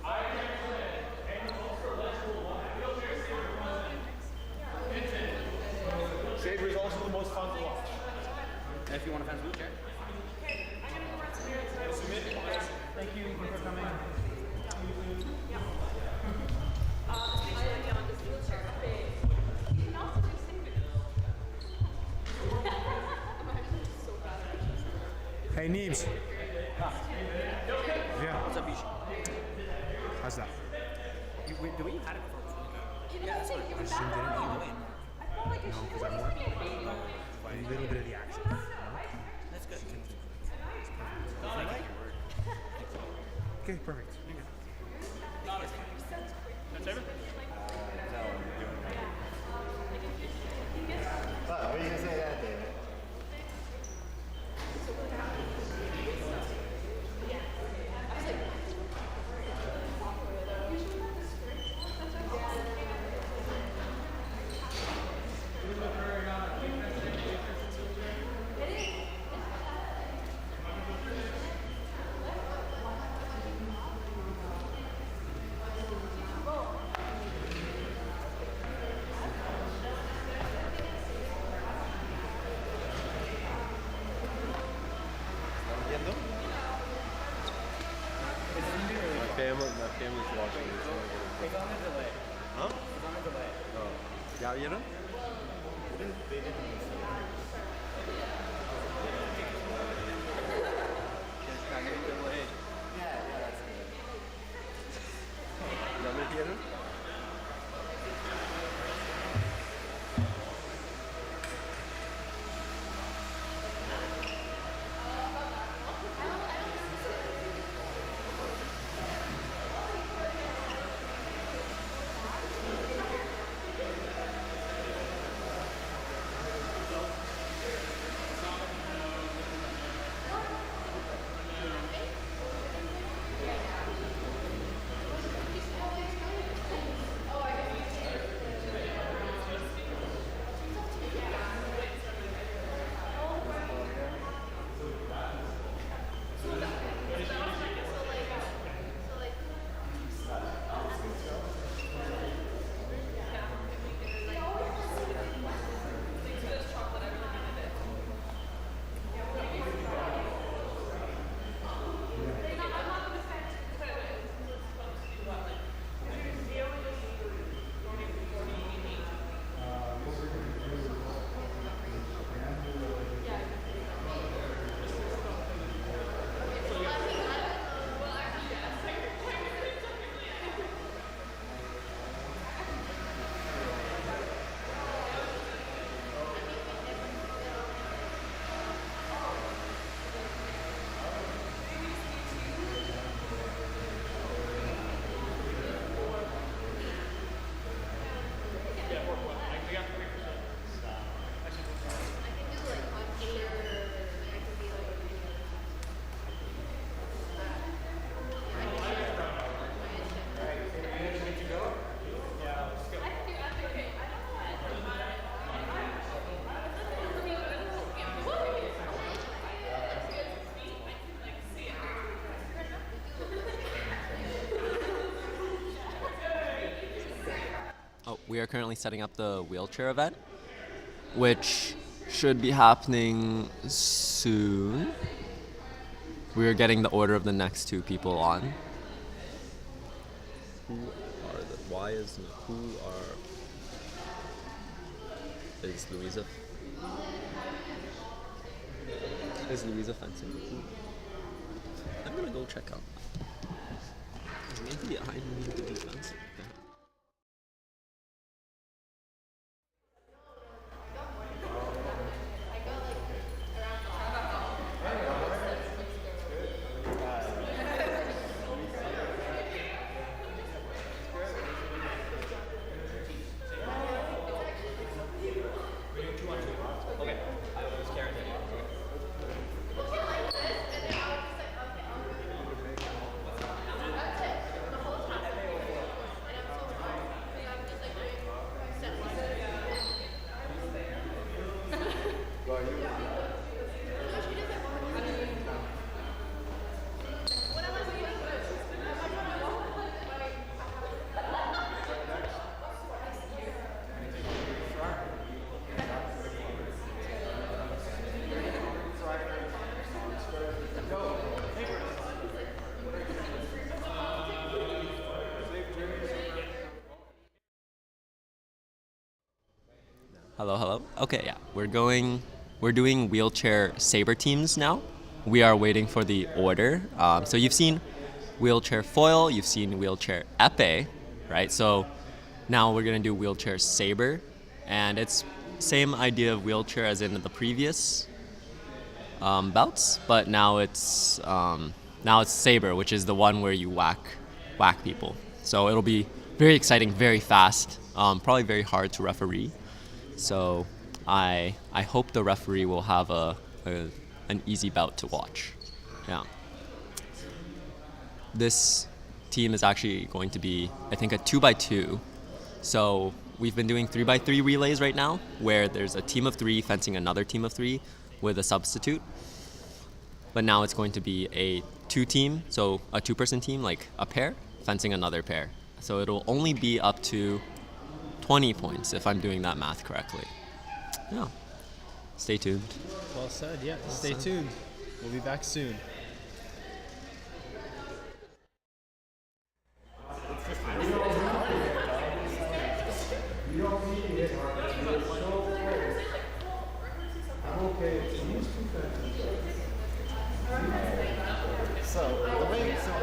I recommend. And also let's do wheelchair Saber. Saber is also the most fun to watch. And if you want to fence wheelchair. Okay, I'm gonna go back to Mary. Thank you for coming. Hey, Neebs. Yeah. What's up, Bish? How's that? Do we had it before? Yeah, that's I zoomed in and you win. No, because I want a little bit of the action. You know? That's good. Okay, perfect. That's Saber? What are you gonna say that, David? family's watching. It's on a delay. Huh? It's on a delay. Oh. Yeah, you know? They didn't even see it. Yeah, that's good. ¿Ya me vieron? Oh, we are currently setting up the wheelchair event, which should be happening soon. We are getting the order of the next two people on. Who are the? Why is who are? Is Louisa? Is Louisa fencing? I'm gonna go check out. Maybe I need to be fencing. Hello, hello. Okay, yeah. We're doing wheelchair saber teams now. We are waiting for the order. So you've seen wheelchair foil, you've seen wheelchair épée, right? So now we're gonna do wheelchair saber, and it's same idea of wheelchair as in the previous bouts, but now it's saber, which is the one where you whack people. So it'll be very exciting, very fast, probably very hard to referee. So I hope the referee will have an easy bout to watch. Yeah. This team is actually going to be, I think, a 2x2. So we've been doing 3x3 relays right now, where there's a team of 3 fencing another team of 3 with a substitute. But now it's going to be a 2-team, so a 2-person team, like a pair, fencing another pair. So it'll only be up to 20 points, if I'm doing that math correctly. Yeah. Stay tuned. Well said, yeah. Stay tuned. We'll be back soon.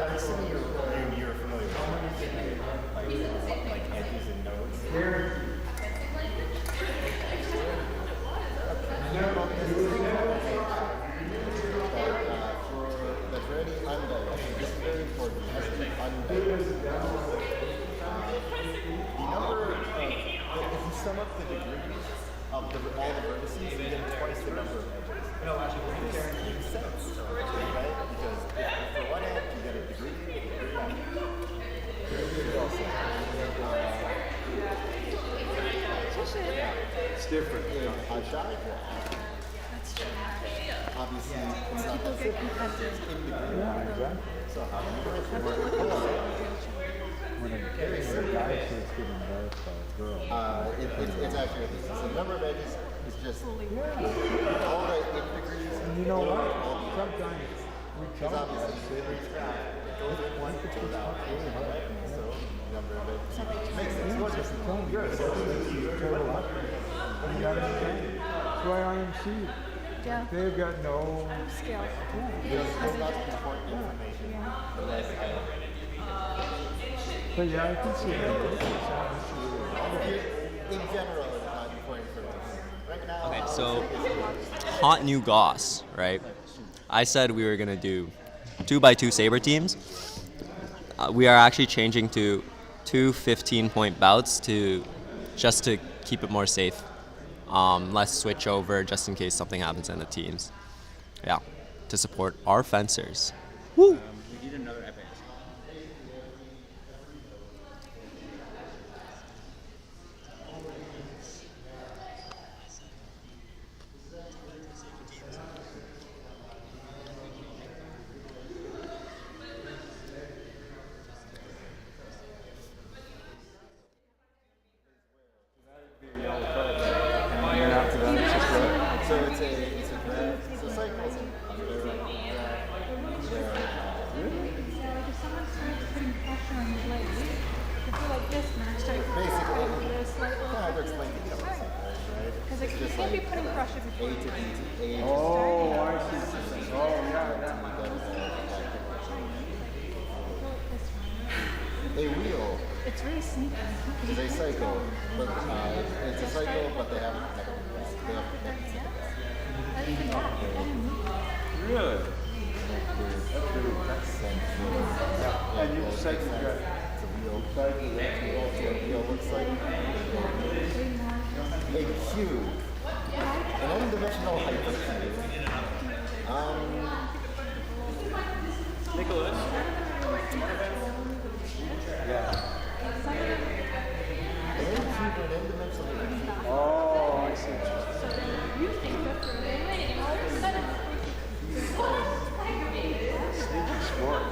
I'm assuming you're familiar with like edges and nodes. For any undiagnosed, this is very important. It has to be undiagnosed. The number of, if you sum up the degrees of all the vertices, you get twice the number of edges. This makes sense, right? Because if for one end you get a degree, It's different. A diagram. Obviously, it's not People get competitive. yeah, exactly. So how do you When a guy starts giving birth by a girl. it's actually so the number of edges is just all the degrees. And you know what? Sometimes we Because talk about obviously each graph goes in one to two out. So number of edges makes sense. What's just total up. You gotta understand. That's why IMC. Yeah. They've got no Scale. There's still not important information. Unless But yeah, I can see that. in general, it's not important information. Right now, Okay, so hot new Goss, right? I said we were gonna do 2x2 saber teams. We are actually changing to 2 15-point bouts to keep it more safe. Less switch over just in case something happens in the teams. Yeah, to support our fencers. Woo! We need another epic. So it's a graph. So cycles. Because it can't be putting pressure before you. Oh, I see. Oh, yeah. A wheel It's really sneaky. is a cycle, but it's a cycle, but they haven't connected the graph. They have connected to the graph. Not even that. It kind of moves. Really? Yeah. And you said you got It's a wheel. It's a wheel looks like a cube. An n-dimensional hypercube. Nicholas? Yeah. An n-cube or an n-dimensional hypercube. Oh, I see. Sneaky smart.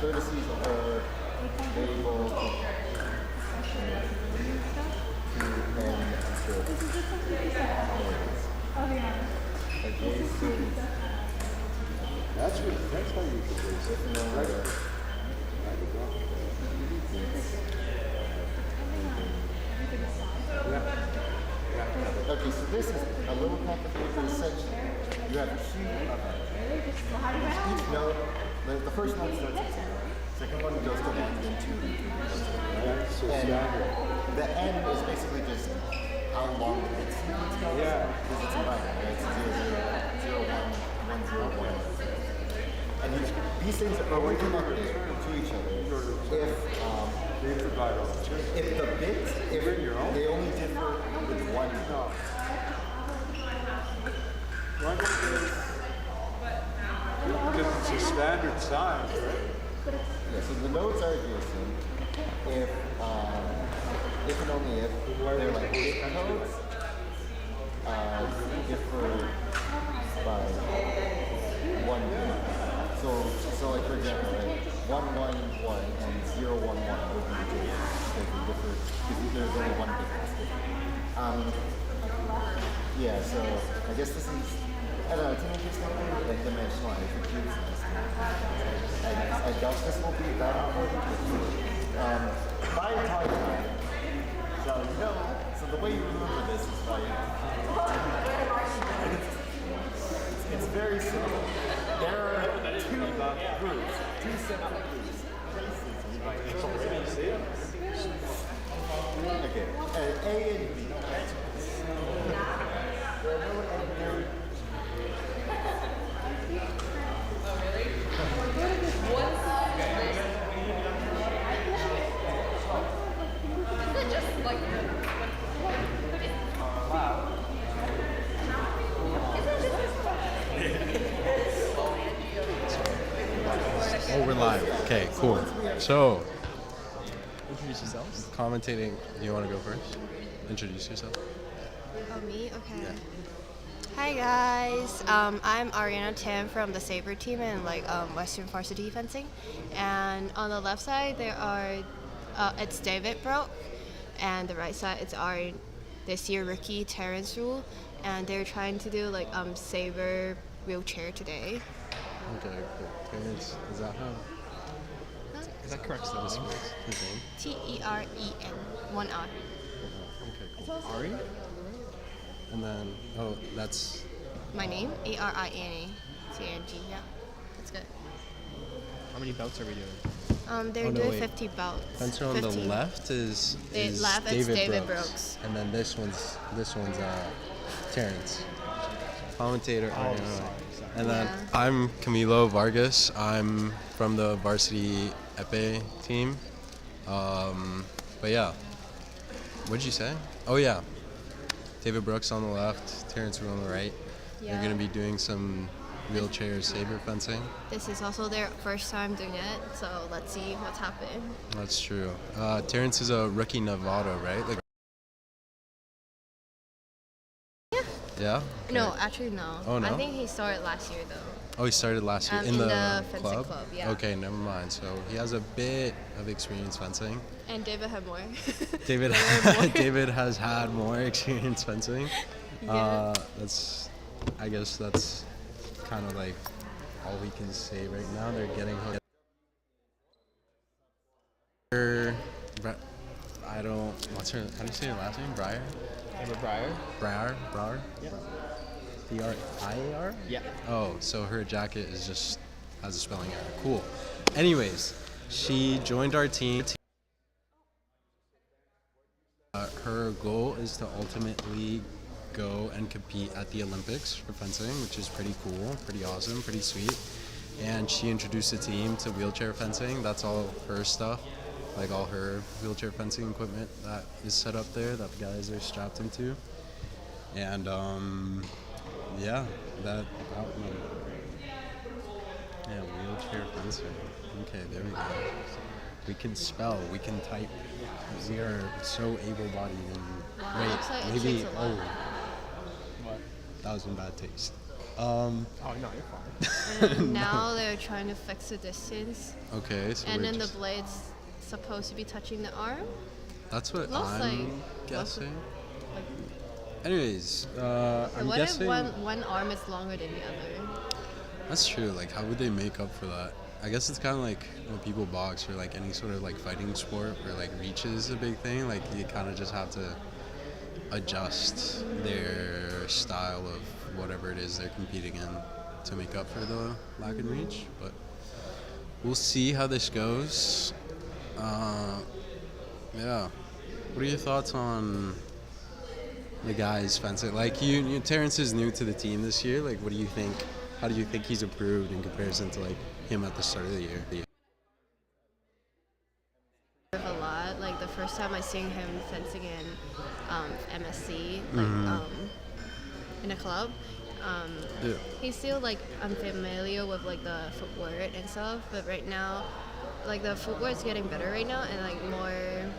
Vertices are able to That's how you should do it. Right. Okay, so this is a little complicated, but essentially you have a cube of each node, the first node starts at 0, second one goes to 1, then 2, then 3 goes to 1. And the n is basically just how long the bit sequence goes, because it's a binary, right? It's 0, 0, 0, 1, 1, 0, 1. And these things are only connected to each other if the bits, they only differ with one node. Because it's a standard size, right? Yeah, so the nodes are adjacent if and only if they're like bit nodes differ by 1 bit. So like for example, right, 1, 1, 1 and 0, 1, 1 would be adjacent. They differ because there's only one difference. Yeah, so I guess this is, I don't know, it's an interesting thing, like dimensional hypercubes. I doubt this will be that important. By time, so the way you remember this is like it's very simple. There are two groups, two separate groups. Okay, A and B. Oh, we're live. Okay, cool. So, Introduce yourselves. commentating. Do you want to go first? Introduce yourself. Oh, me? Okay. Yeah. Hi guys, I'm Ariana Tam from the Sabre team in Western Varsity Fencing, and on the left side there are it's David Broke, and the right side it's our this year rookie Terrence Rule, and they're trying to do Sabre wheelchair today. Okay, cool. Terrence, is that how? Is that correct? Is that his name? T-E-R-E-N, one R. Okay, cool. Ari? And then, oh, that's... My name, A-R-I-N-A-T-A-N-G, yeah. That's good. How many belts are we doing? They're Oh, no, doing wait. 50 belts. Fencer on the 15. left is left, it's David Brooks. And then this one's Terrence. Commentator Ariana. And then I'm Camilo Vargas. I'm from the varsity epee team. But yeah. What did you say? Oh yeah. David Brooks on the left, Terrence Rule on the right. Yeah. They're gonna be doing some wheelchair saber fencing. This is also their first time doing it, so let's see what's happening. That's true. Terrence is a rookie Novato, right? Yeah? No, Okay. actually no. Oh, no? I think he started last year though. Oh, he started last year in the fencing club, yeah. Okay, never mind. So he has a bit of experience fencing. And David had more. David, They had more. David has had more experience fencing. Yeah. I guess that's kind of like all we can say right now. They're getting hooked. I don't. What's her? How do you say her last name? Breyer. Amber Breyer. Breyer. Yeah. B-R-I-A-R? Yeah. Oh, so her jacket is just has a spelling error. Cool. Anyways, she joined our team. Her goal is to ultimately go and compete at the Olympics for fencing, which is pretty cool, pretty awesome, pretty sweet. And she introduced the team to wheelchair fencing. That's all her stuff, like all her wheelchair fencing equipment that is set up there that the guys are strapped into. And yeah, wheelchair fencing. Okay, there we go. We can spell, we can type. We are so able-bodied and Wow, looks like it maybe takes a lot. What? That was in bad taste. Oh no, you're fine. And now they're trying to fix the distance. Okay, so and we're then just, the blade's supposed to be touching the arm. that's what Looks I'm guessing. Like, Anyways, so I'm what guessing. if one arm is longer than the other? That's true. Like, how would they make up for that? I guess it's kind of like when people box or like any sort of like fighting sport where like reach is a big thing. Like, you kind of just have to adjust their style of whatever it is they're competing in to make up for the lack in reach. But we'll see how this goes. Yeah. What are your thoughts on the guys fencing? Like, Terrence is new to the team this year. Like, what do you think? How do you think he's improved in comparison to like him at the start of the year? A lot. Like the first time I seen him fencing in MSC, in a club. Yeah. He's still like unfamiliar with like the footwork and stuff, but right now, like the footwork is getting better right now and like more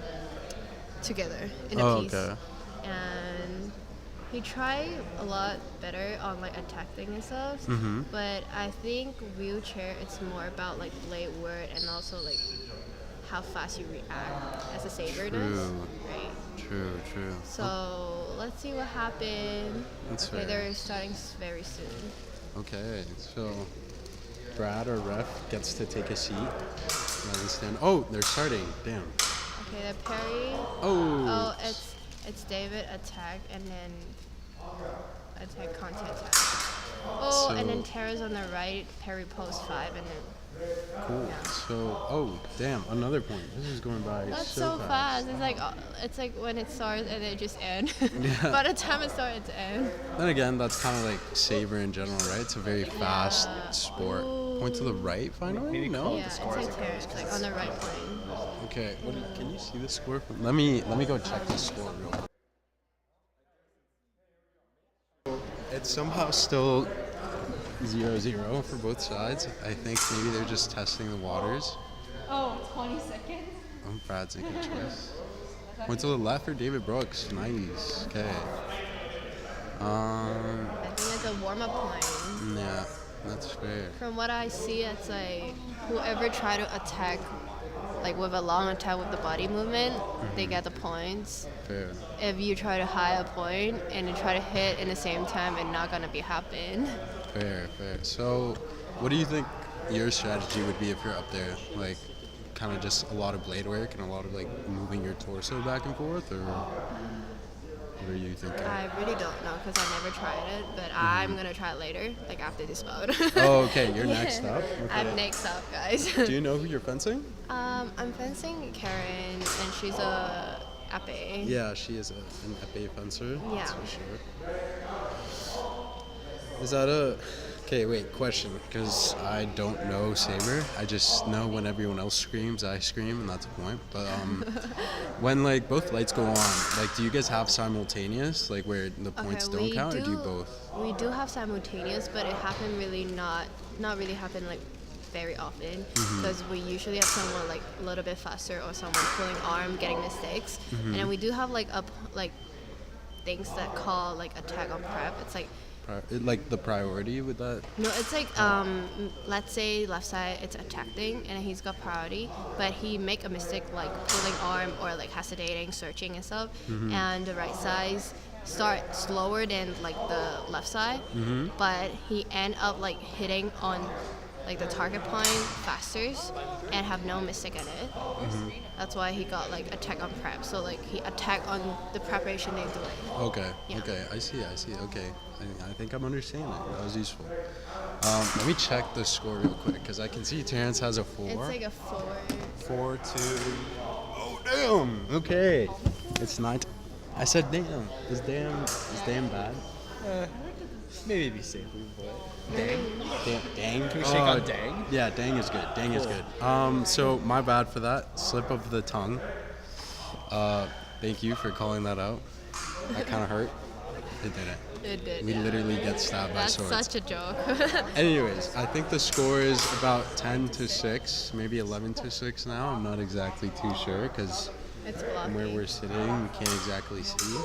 together in a piece. Okay. And he tried a lot better on like attacking and stuff, Mhm. but I think wheelchair it's more about like blade work and also like how fast you react as a saber does, True. right? True. So let's see what happens. That's Okay, fair. they're starting very soon. Okay, so Brad, our ref, gets to take a seat rather than stand. Oh, they're starting. Damn. Okay, the parry. Oh. Oh, It's David attack and then attack contact attack. Oh, and then Tara's on the right, parry post 5 and then. Cool. Yeah. So, oh, damn, another point. This is going by That's so so fast. It's like when it starts and then it just ends. Yeah. By the time it starts, it's end. Then again, that's kind of like Saber in general, right? It's a very fast sport. Point to the right, finally? Maybe No? call Yeah, it's like Tara's like on the right plane. Okay, can you see the score? Let me go check the score real quick. It's somehow still 0-0 for both sides. I think maybe they're just testing the waters. Oh, 20 seconds? Oh, Brad's a good choice. Went to the left for David Brooks. Nice. Okay. I think it's a warm-up plane. Yeah, that's fair. From what I see, it's like whoever try to attack, like with a long attack with the body movement, they get the points. Fair. If you try to hide a point and you try to hit in the same time, it's not gonna be happen. Fair. So, what do you think your strategy would be if you're up there? Like, kind of just a lot of blade work and a lot of like moving your torso back and forth, or what are you thinking? I really don't know because I never tried it, but I'm gonna try it later, like after this bout. Oh, okay. You're Yeah. next up. Okay. I'm next up, guys. Do you know who you're fencing? I'm fencing Karen, and she's a épée. Yeah, she is an épée fencer. Yeah. That's for sure. Is that a... Okay, wait, question, because I don't know Saber. I just know when everyone else screams, I scream, and that's a point. But when, like, both lights go on, like, do you guys have simultaneous, like, where the points don't count, or do you both? We do have simultaneous, but it happened really not really happen, like, very often, because we usually have someone, like, a little bit faster or someone pulling arm, getting mistakes. And then we do have, like, things that call, like, attack on prep. It's, like, Like the priority with that? no, it's like let's say left side it's attacking and he's got priority, but he make a mistake like pulling arm or like hesitating, searching and stuff, and the right side start slower than like the left side, but he end up like hitting on like the target point faster and have no mistake in it. That's why he got like attack on prep. So like he attack on the preparation they're doing. Okay, Yeah. okay, I see, okay. I think I'm understanding. That was useful. Let me check the score real quick, because I can see Terrence has a 4. It's like a 4. 4-2. Oh, damn! Okay. It's 9. I said damn. Is damn bad? Maybe be safe. Dang. Dang. Can we shake on dang? Yeah, dang is good. Dang is good. So my bad for that. Slip of the tongue. Thank you for calling that out. That kind of hurt. It didn't. It did. We yeah. literally get stabbed by That's swords. such a joke. Anyways, I think the score is about 10-6, maybe 11-6 now. I'm not exactly too sure because It's from where blocky. we're sitting, we can't exactly see.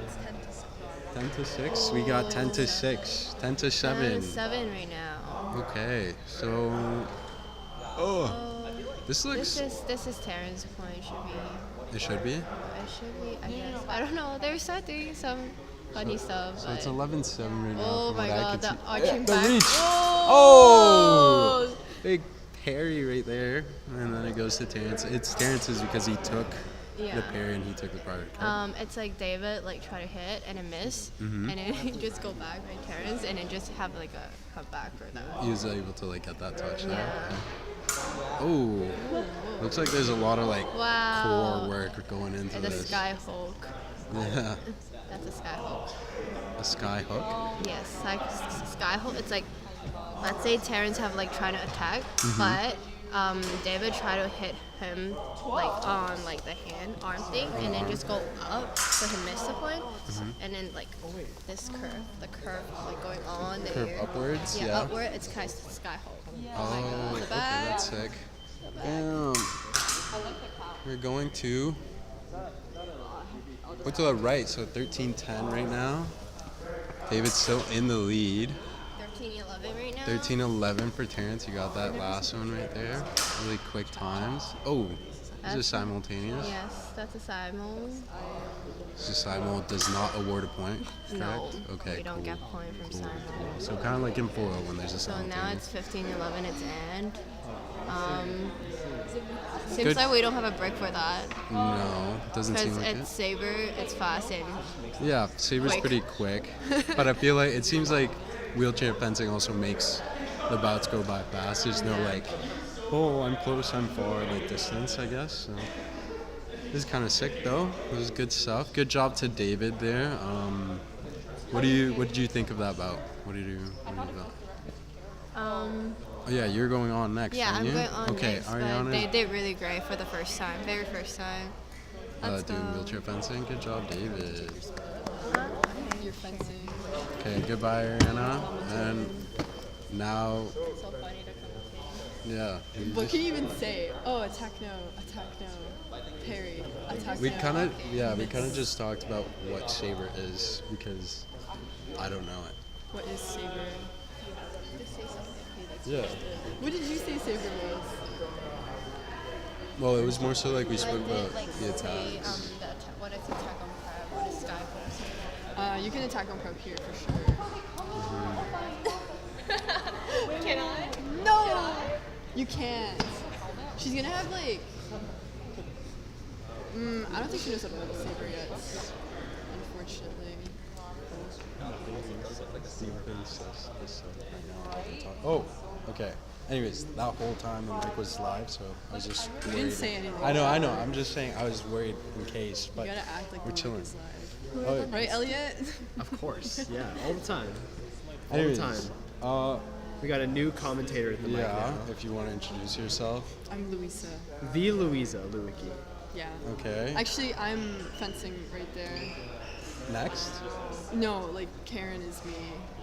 It's 10-6. We got 10-6. 10-7. 7 right now. Okay, so this looks. This is Terrence's point. It should be. It should be. I guess. I don't know. They start doing some funny stuff. So it's but- 11-7 right now. Oh from my what I god, can the see. arching The back. reach. Oh! Oh! Big parry right there, and then it goes to Terrence. It's Terrence's because he took the Yeah. parry and he took the prior. It's like David like try to hit and it miss, and then he just go back by Terrence and then just have like a comeback for them. He was able to like get that touch there. Yeah. Oh, looks like there's a lot of like Wow. core work going into And the this. Sky Hulk. Yeah, That's a Sky Hulk. a sky hook. Yes, like Sky Hulk. It's like, let's say Terrence have like trying to attack, but David try to hit him like on like the arm thing, and then just go up, so he missed the point, and then like this the curve like going on there. Curve upwards, Yeah, yeah. upward. It's kind of Sky Hulk. Oh, The okay, back. that's sick. Damn. We're going to the right, so 13-10 right now. David's still in the lead. 13-11 right now. 13-11 for Terrence. You got that last one right there. Really quick times. Oh, this is simultaneous. Yes, that's a simul. So simul does not award a point, correct? No, Okay, we don't cool. get point from simul. So kind of like in foil when there's a So now simultaneous. it's 15-11. It's end. Seems Good. like we don't have a break for that. No, doesn't seem Because like it's it. saber, it's fast and Yeah, saber's quick. pretty quick, but I feel like it seems like wheelchair fencing also makes the bouts go by fast. There's no like, oh, I'm close, I'm far, like distance, I guess. So. This is kind of sick though. This is good stuff. Good job to David there. What did you think of that bout? What did you think about? Oh yeah, you're going on next. Yeah, aren't I'm you? going on Okay, next, but Ariana. they did really great for the first time, very first time. Let's Doing go. wheelchair fencing. Good job, David. You're fencing. Okay, goodbye, Ariana. And now, yeah. What can you even say? Oh, attack no, parry, attack We no. kind of just talked about what saber is because I don't know it. What is saber? Yeah. What did you say saber was? Well, it was more so like we spoke about the attacks. What is attack on crab? What is sky force? You can attack on crab here for sure. Can I? No! You can't. She's gonna have like. I don't think she knows how to level saber yet. Unfortunately. Oh, okay. Anyways, that whole time the mic was live, so I was just You worried. didn't say anything. I know. I'm just saying I was worried in case, but You gotta act like we're the chilling. mic is live. Oh, Right, Elliot? Of course, yeah, all the time. All Anyways, the time. We got a new commentator at the mic yeah, now. if you want to introduce yourself. I'm Louisa. The Louisa Lewicki. Yeah. Okay. Actually, I'm fencing right there. Next. No, like Karen is me.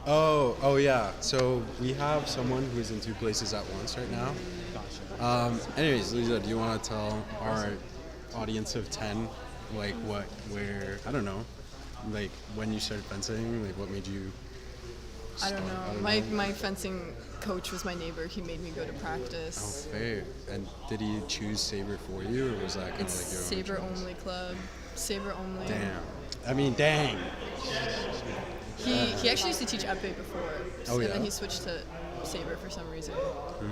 Oh yeah. So we have someone who's in two places at once right now. Gotcha. Anyways, Lisa, do you want to tell our audience of 10, like where, I don't know, like when you started fencing, like what made you I don't start? know. My fencing coach was my neighbor. He made me go to practice. Oh, fair. And did he choose saber for you, or was that kind of It's like your saber own choice? only club. Saber only. Damn. I mean, dang. He actually used to teach epee before. Oh, and yeah? then he switched to saber for some reason. Okay.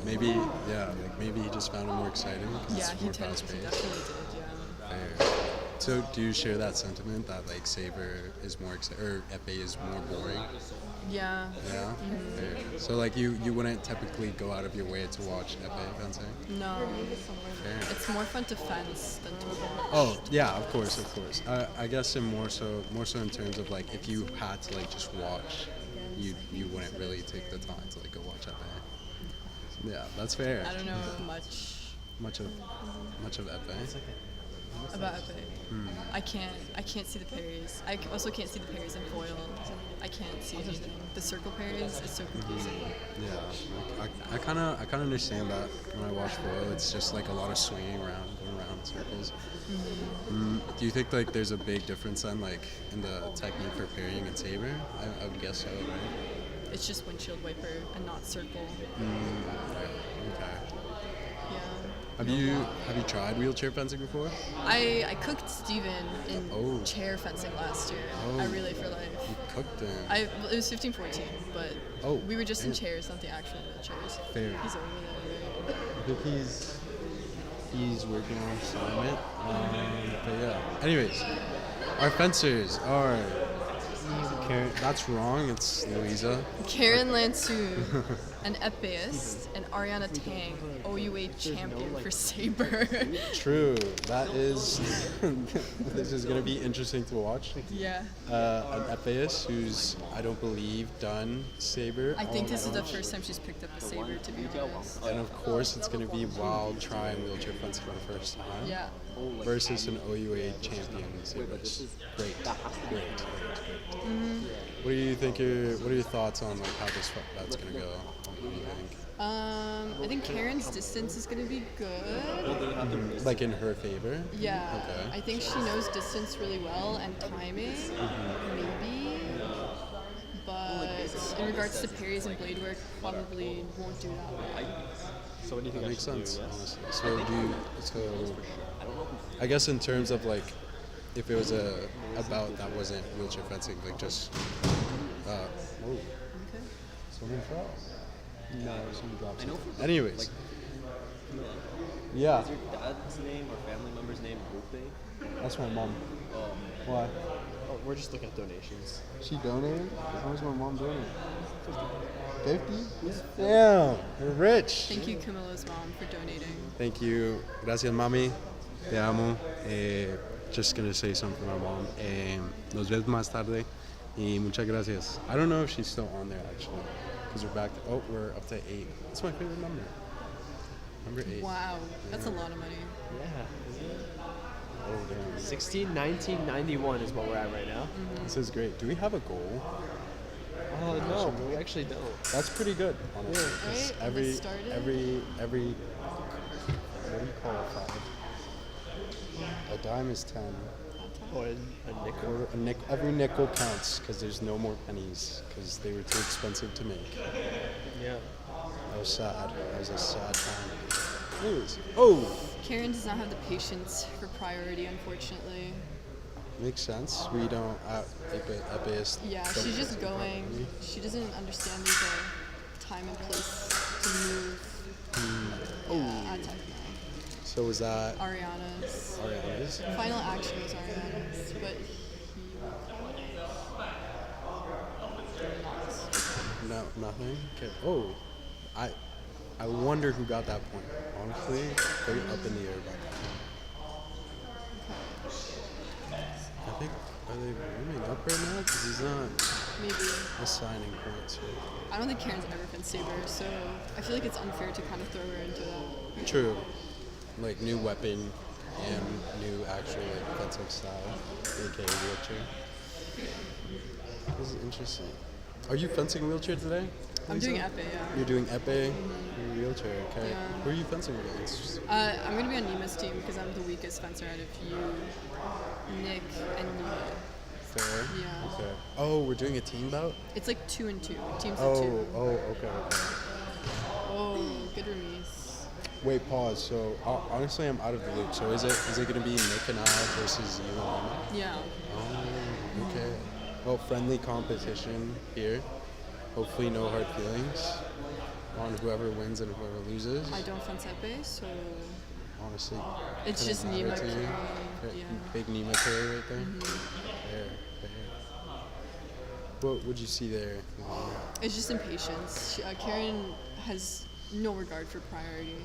Maybe, yeah, like maybe he just found it more exciting. 'Cause Yeah, it's he more definitely fast-paced. did. Yeah. Fair. So, do you share that sentiment that like saber is more or epee is more boring? Yeah. Yeah. Fair. So, like you wouldn't typically go out of your way to watch epee fencing. No. Fair. It's more fun to fence than to watch. Oh yeah, of course. I guess in more so in terms of like if you had to like just watch, you wouldn't really take the time to like go watch epee. Yeah, that's fair. I don't know much Much of epee. about epee. I can't see the parries. I also can't see the parries in foil. I can't see anything. The circle parries is so confusing. Yeah, I kind of understand that when I watch foil. It's just like a lot of swinging around, going around in circles. Do you think like there's a big difference then, like in the technique for parrying and saber? I would guess so, right? It's just windshield wiper and not circle. Okay. Yeah. Have you tried wheelchair fencing before? I cooked Steven in Oh. chair fencing last year Oh. at Relay for Life. You cooked him. It was 15-14, but Oh, we were just in damn. chairs, not the actual wheelchairs. Fair. He's over there, right? I think he's working on assignment. But yeah. Anyways, our fencers are Karen. That's wrong. It's Louisa. Karen Lansu, an epeist, and Ariana Tang, OUA champion for saber. True. That is. This is gonna be interesting to watch. Yeah. An epeist who's I don't believe done saber. I think this is the first time she's picked up a saber, to be honest. And of course, it's gonna be wild trying wheelchair fencing for the first time. Yeah. Versus an OUA champion saberist. Great. What do you think? What are your thoughts on like how this that's gonna go? What do you think? I think Karen's distance is going to be good. Like in her favor? Yeah. Okay. I think she knows distance really well and timing, maybe. But in regards to parries and blade work, probably won't do that well. So what do you think? That makes sense, honestly. So I guess in terms of like, if it was a bout that wasn't wheelchair fencing, like just, someone fell. No, somebody dropped something. Anyways, Yeah. Is your dad's name or family member's name Lupe? That's my mom. Oh. Why? Oh, we're just looking at donations. She donated? How much my mom donate? 50? Damn, you're rich. Thank you, Camilla's mom, for donating. Thank you. Gracias, mami. Te amo. Just gonna say something to my mom. Nos vemos más tarde. Y muchas gracias. I don't know if she's still on there actually, because we're back. We're up to 8. That's my favorite number. Number 8. Wow, that's a lot of money. Yeah, isn't it? Oh damn. 16, 19, 91 is what we're at right now. This is great. Do we have a goal? Oh no, we actually don't. That's pretty good, honestly. Yeah. 'Cause Right? every When it started? every what do you call a 5? A dime is 10. Or a nickel. Every nickel counts because there's no more pennies because they were too expensive to make. Yeah. That was sad. That was a sad time. Anyways, oh, Karen does not have the patience for priority, unfortunately. makes sense. We don't at Epiist. Yeah, she's just going. She doesn't understand there's a time and place to move. At Techno. So was that Ariana's. Ariana's? Final action was Ariana's, but No, nothing. Okay. Oh, I wonder who got that point. Honestly, very up in the air about that. I think are they warming up right now? Because he's not maybe. assigning points here. I don't think Karen's ever been Saber, so I feel like it's unfair to kind of throw her into that. True. Like new weapon and new actual like fencing style, aka wheelchair. This is interesting. Are you fencing wheelchair today? I'm doing epee, yeah. You're doing epee, wheelchair. Okay. Yeah. Who are you fencing against? I'm gonna be on Nima's team because I'm the weakest fencer out of you, Nick, and Nima. Fair. Yeah. Okay. Oh, we're doing a team bout. It's like 2 and 2. Teams Oh, of 2. okay. Oh, good remise. Wait, pause. So honestly, I'm out of the loop. So is it gonna be Nick and I versus you and Emma? Yeah. Oh, okay. Well, friendly competition here. Hopefully, no hard feelings on whoever wins and whoever loses. I don't fence epee, so Honestly, it's couldn't just matter Nima to you. carrying, Okay, yeah. Big Nima carry right there. Mhm. Fair. What would you see there? It's just impatience. Karen has no regard for priority.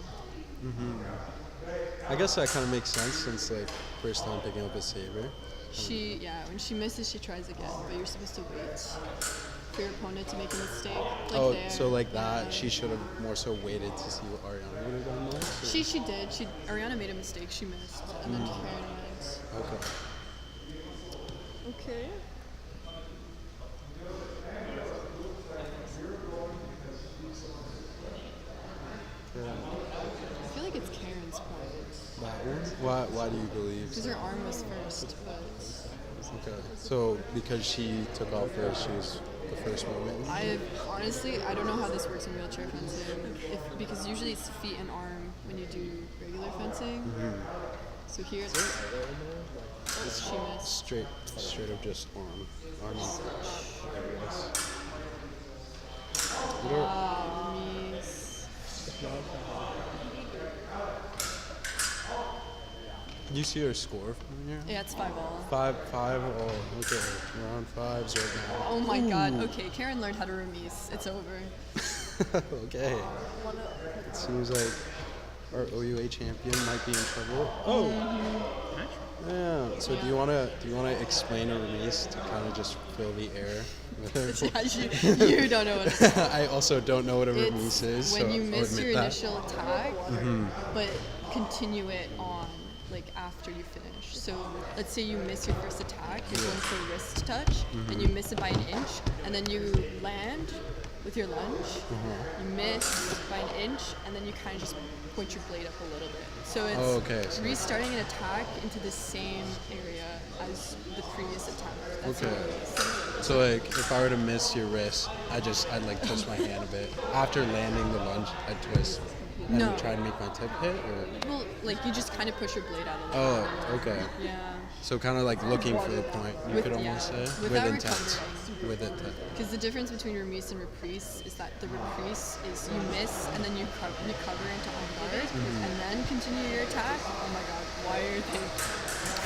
I guess that kind of makes sense since like first time picking up a saber. When she misses, she tries again, but you're supposed to wait for your opponent to make a mistake. Like Oh, there. so like that, she should have more so waited to see what Ariana would have done next. or- She did. Ariana made a mistake. She missed, and then Karen went. Okay. Okay. I feel like it's Karen's point. That one? Why do you believe? Because her arm was first, but Okay. So because she took off first, she was the first moment. I don't know how this works in wheelchair fencing. Because usually it's feet and arm when you do regular fencing. So here it's she missed. Straight up just arm. Remise. Can you see her score from here? Yeah, it's 5-all. 5. Oh, okay. We're on 5s right now. Oh my god. Okay, Karen learned how to remise. It's over. Okay. It seems like our OUA champion might be in trouble. Oh. Yeah. So do you wanna explain a remise to kind of just fill the air? Yeah, you don't know what it is. I also don't know what a remise is. When so you I'll miss admit your that. initial attack, Mhm. but continue it on like after you finish. So let's say you miss your first attack, you're going for a wrist touch, and you miss it by an inch, and then you land with your lunge. You miss by an inch, and then you kind of just point your blade up a little bit. So it's okay, so- restarting an attack into the same area as the previous attack. That's Okay. a remise. So like if I were to miss your wrist, I'd like twist my hand a bit. After landing the lunge, I'd twist and No. try to make my tip hit or Well, like you just kind of push your blade out a little bit. Oh, okay. Yeah. So kind of like looking for the point, you could almost say. Without intent. With intent. Because the difference between remise and reprise is that the reprise is you miss and then you recover into on guard and then continue your attack. Oh my god, why are they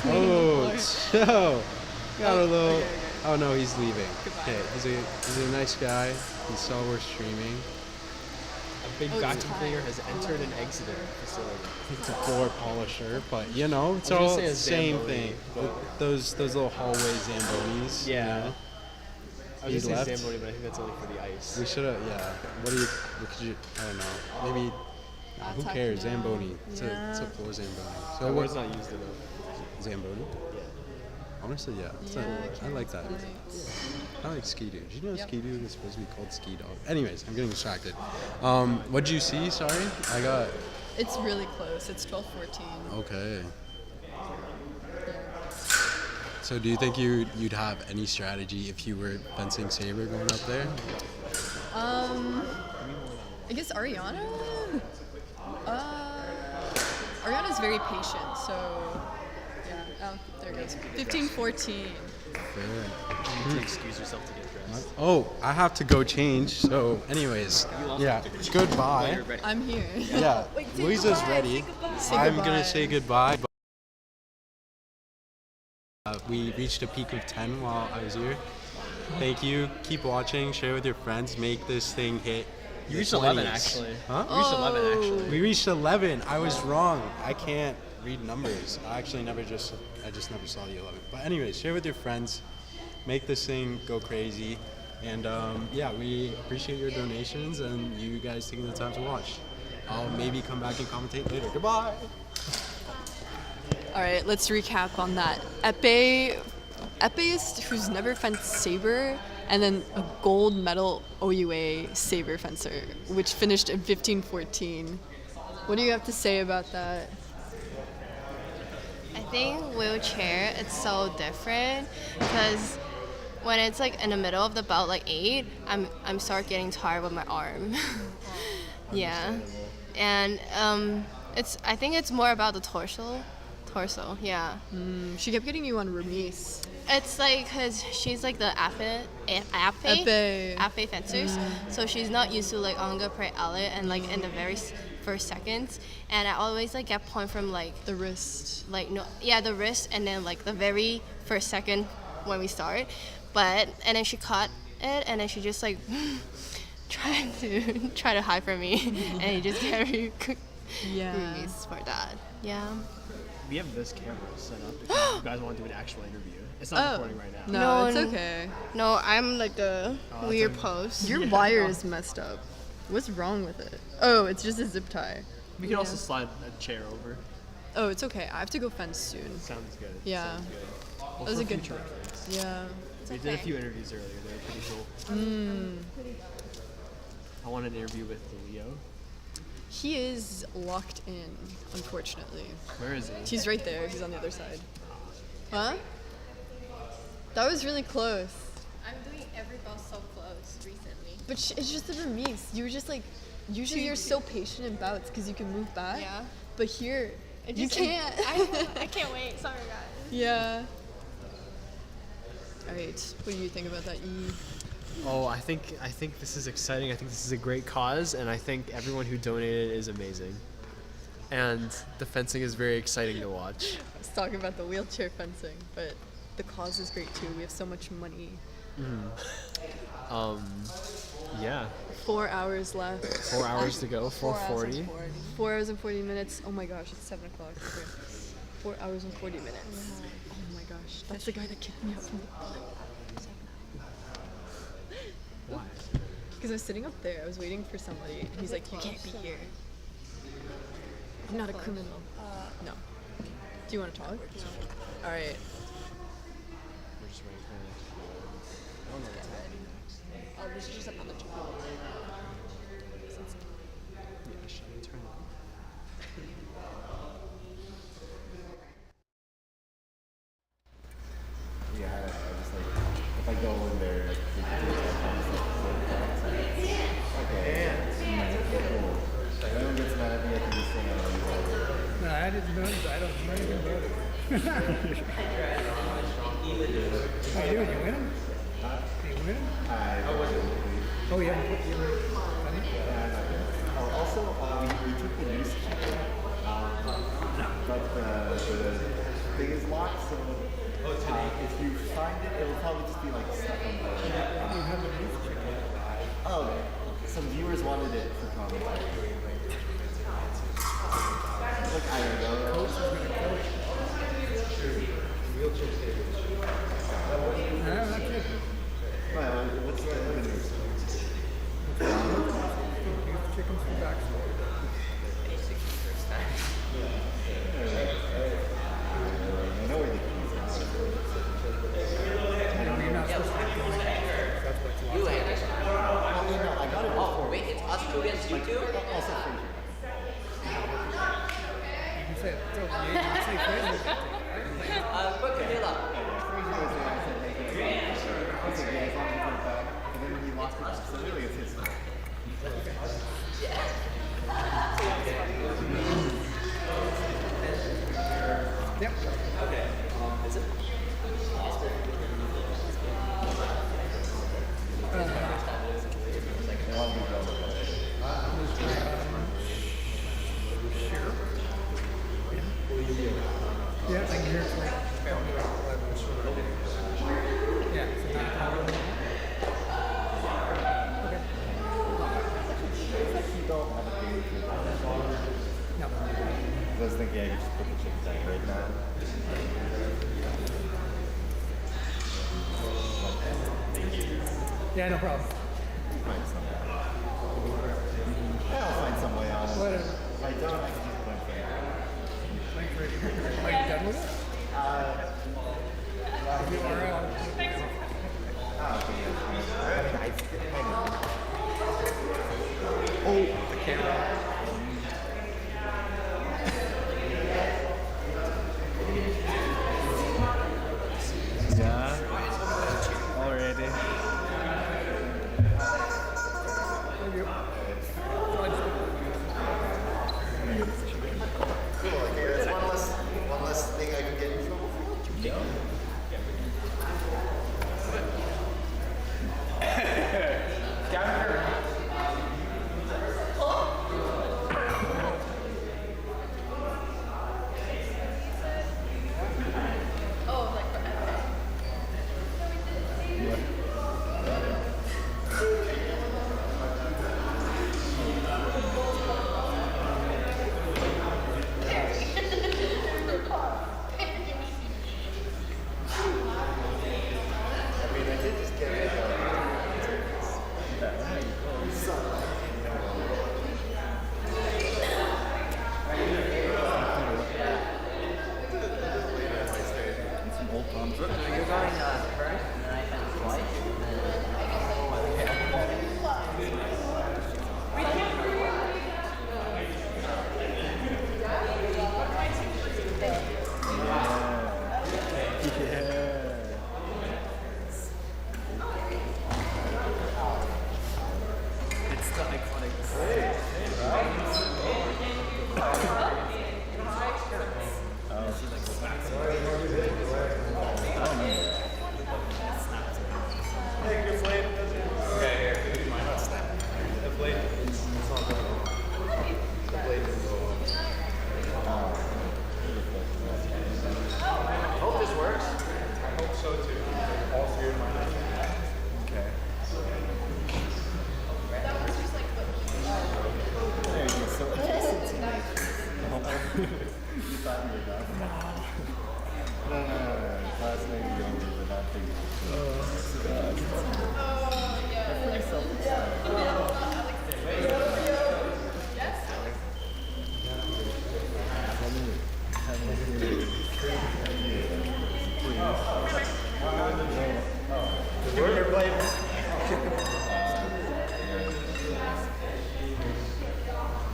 cleaning the floor? So, got a little. okay. Oh no, he's leaving. Goodbye. Okay, he's a nice guy. He saw we're streaming. A big vacuum cleaner has entered and exited the facility. It's a floor polisher, but you know, it's I was all gonna the say a same Zamboni, thing. but- Those little hallway zambonis. Yeah. You know? I was He gonna say left. Zamboni, but I think that's only for the ice. We should have. Yeah. What could you? I don't know. Maybe. Who Attack cares? now. Zamboni. It's a Yeah. floor zamboni. So So word's not used enough. Zamboni. Yeah. Honestly, yeah. I like that. I like Ski-Doo. Did you know Ski-Doo is supposed to be called Ski Dog? Anyways, I'm getting distracted. What'd you see? Sorry? I got... It's really close. It's 12-14. Okay. So do you think you'd have any strategy if you were fencing saber going up there? I guess Ariana? Ariana's very patient, so yeah. Oh, there it goes. 15-14. Fair. You need to excuse yourself to get dressed. Oh, I have to go change. So, anyways, yeah. Goodbye. I'm here. Yeah. Wait, say Louisa's goodbye, ready. say goodbye. Say I'm goodbye. gonna say goodbye. We reached a peak of 10 while I was here. Thank you. Keep watching. Share with your friends. Make this thing hit. You the reached 11 20s. actually. Huh? You reached 11 actually. We reached 11. I was wrong. I can't read numbers. I actually I just never saw the 11. But anyways, share with your friends. Make this thing go crazy. And yeah, we appreciate your donations and you guys taking the time to watch. I'll maybe come back and commentate later. Goodbye. All right, let's recap on that. Eppeist, who's never fenced saber, and then a gold medal OUA saber fencer, which finished in 15-14. What do you have to say about that? I think wheelchair, it's so different because when it's like in the middle of the belt, like 8, I'm start getting tired with my arm. Yeah, and I think it's more about the torso, yeah. She kept getting you on remise. It's like because she's like the Ape fencers, so she's not used to like Anga Pre Ale and like in the very first seconds, and I always like get point from like the wrist, like the wrist, and then like the very first second when we start, and then she caught it, and then she just like try to hide from me, and you just get released for that, yeah. We have this camera set up if you guys want to do an actual interview. It's not recording right now. No, it's okay. No, I'm like a weird pose. Your wire is messed up. What's wrong with it? Oh, it's just a zip tie. We can also slide a chair over. Oh, it's okay. I have to go fence soon. Sounds good. Yeah. Sounds good. Well, That was for a good future try. reference. Yeah. We did a few interviews earlier. They were pretty cool. I want an interview with Leo. He is locked in, unfortunately. Where is he? He's right there. He's on the other side. Huh? That was really close. I'm doing every ball so close recently. But it's just a remise. You were just like, usually you're so patient in bouts because you can move back. Yeah. But here, you can't. I can't wait. Sorry, guys. Yeah. All right. What do you think about that, E? Oh, I think this is exciting. I think this is a great cause, and I think everyone who donated is amazing. And the fencing is very exciting to watch. I was talking about the wheelchair fencing, but the cause is great too. We have so much money. Yeah. 4 hours left. 4 hours to go. 4:40. 4 hours and 40 minutes. Oh my gosh, it's 7 o'clock. Okay. 4 hours and 40 minutes. Oh my gosh, that's the guy that kicked me out from the Why? Because I was sitting up there. I was waiting for somebody. And he's like, you can't be here. I'm not a criminal. No. Do you want to talk? All right. We're just waiting for it. I don't know what's happening next. Oh, this is just another top. Yeah, should we turn on? Yeah, I just like, if I go in there, like, okay. Cool. If anyone gets mad at me, I can just sing on the No, I didn't know. I don't know anything about it. How you doing? You win 'em? You win 'em? Oh, yeah. Also, we took the loose chicken, but the thing is locked, so if you find it, it'll probably just be like stuck on the. You have the loose chicken. Oh, some viewers wanted it for commentary. Look, I don't know. Coach is going to coach. No, not good. Well, what's the news? Chickens from backstory. I know where the keys are. You're not supposed to be doing that. That's what's lost. You ain't. No, I got it before. Oh, wait, it's us two against you two? Also, You can say it. So, you can say Fraser. Quick, Camila. And then he lost it, so really it's his fault. Yep. Okay. Is it? Sure. Yeah, I can hear it's like. Yeah, so now okay. You don't have a game for that. No. I was thinking I could just put the chicken down right now. Yeah, no problem. Find some. I'll find some way out. Whatever. If I don't, I can just point for it. Thanks for it. Are you done with it? You are Oh, the camera. Yeah. Already. Cool. Okay, that's one less thing I can get in trouble for. Yeah.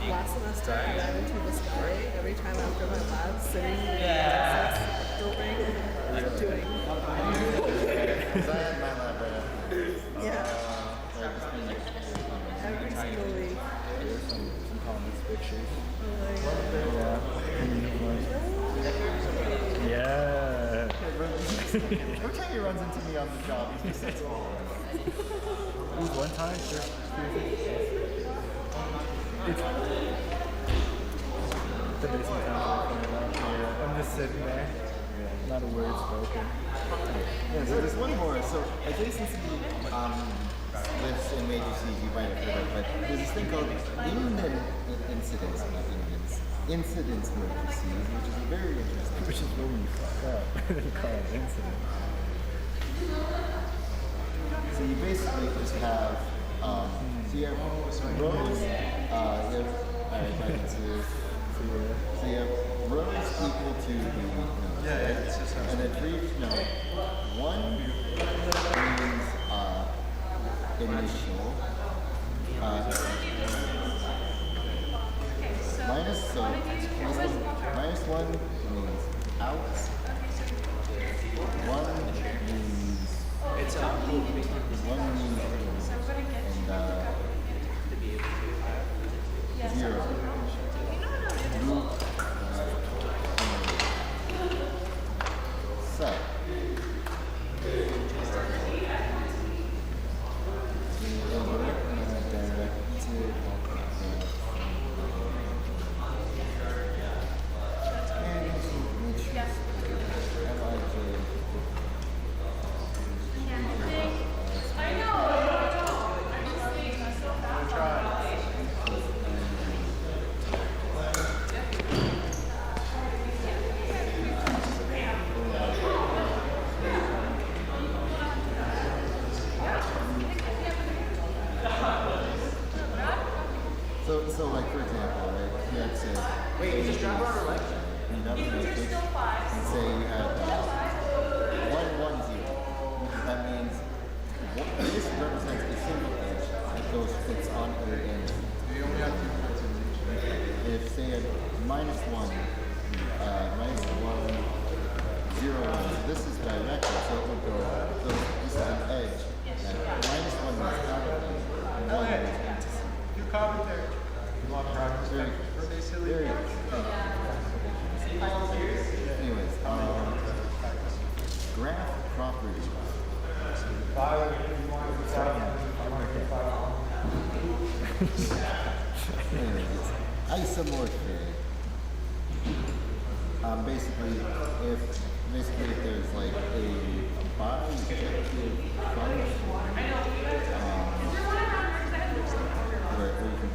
Last semester, I went into the story every time after my lab, sitting in the building, like doing. Because I had my lab right after. Every single week. There's some comments, pictures. Oh my God. Yeah. Every time he runs into me on the job, he just sits forward. One time, the basement I'm just sitting there. Not a word spoken. Yeah, so there's one more. So adjacency lives in major C's, you might have heard of, but there's this thing called incidence matrices, which is very interesting. Which is when you fuck up. They call it incident. So you basically just have, so you have rows, you have, alright, I can see. So you have rows equal to the nodes, right? And then for each node, one means initial, minus one means out, one means it's out, one means and zero. So So like for example, right, you had say, wait, is this driver on our left? Another matrix, and say you have 1, 1, 0. That means this represents a single edge that goes fits on either end. If say a minus 1, 0, 1, so this is directed, so it would go, so this is an edge that minus 1 is out of the 1 is into C. You commentary. Very anyways, graph properties. Anyways, isomorphic. Basically, if there's like a bijective function, where you can,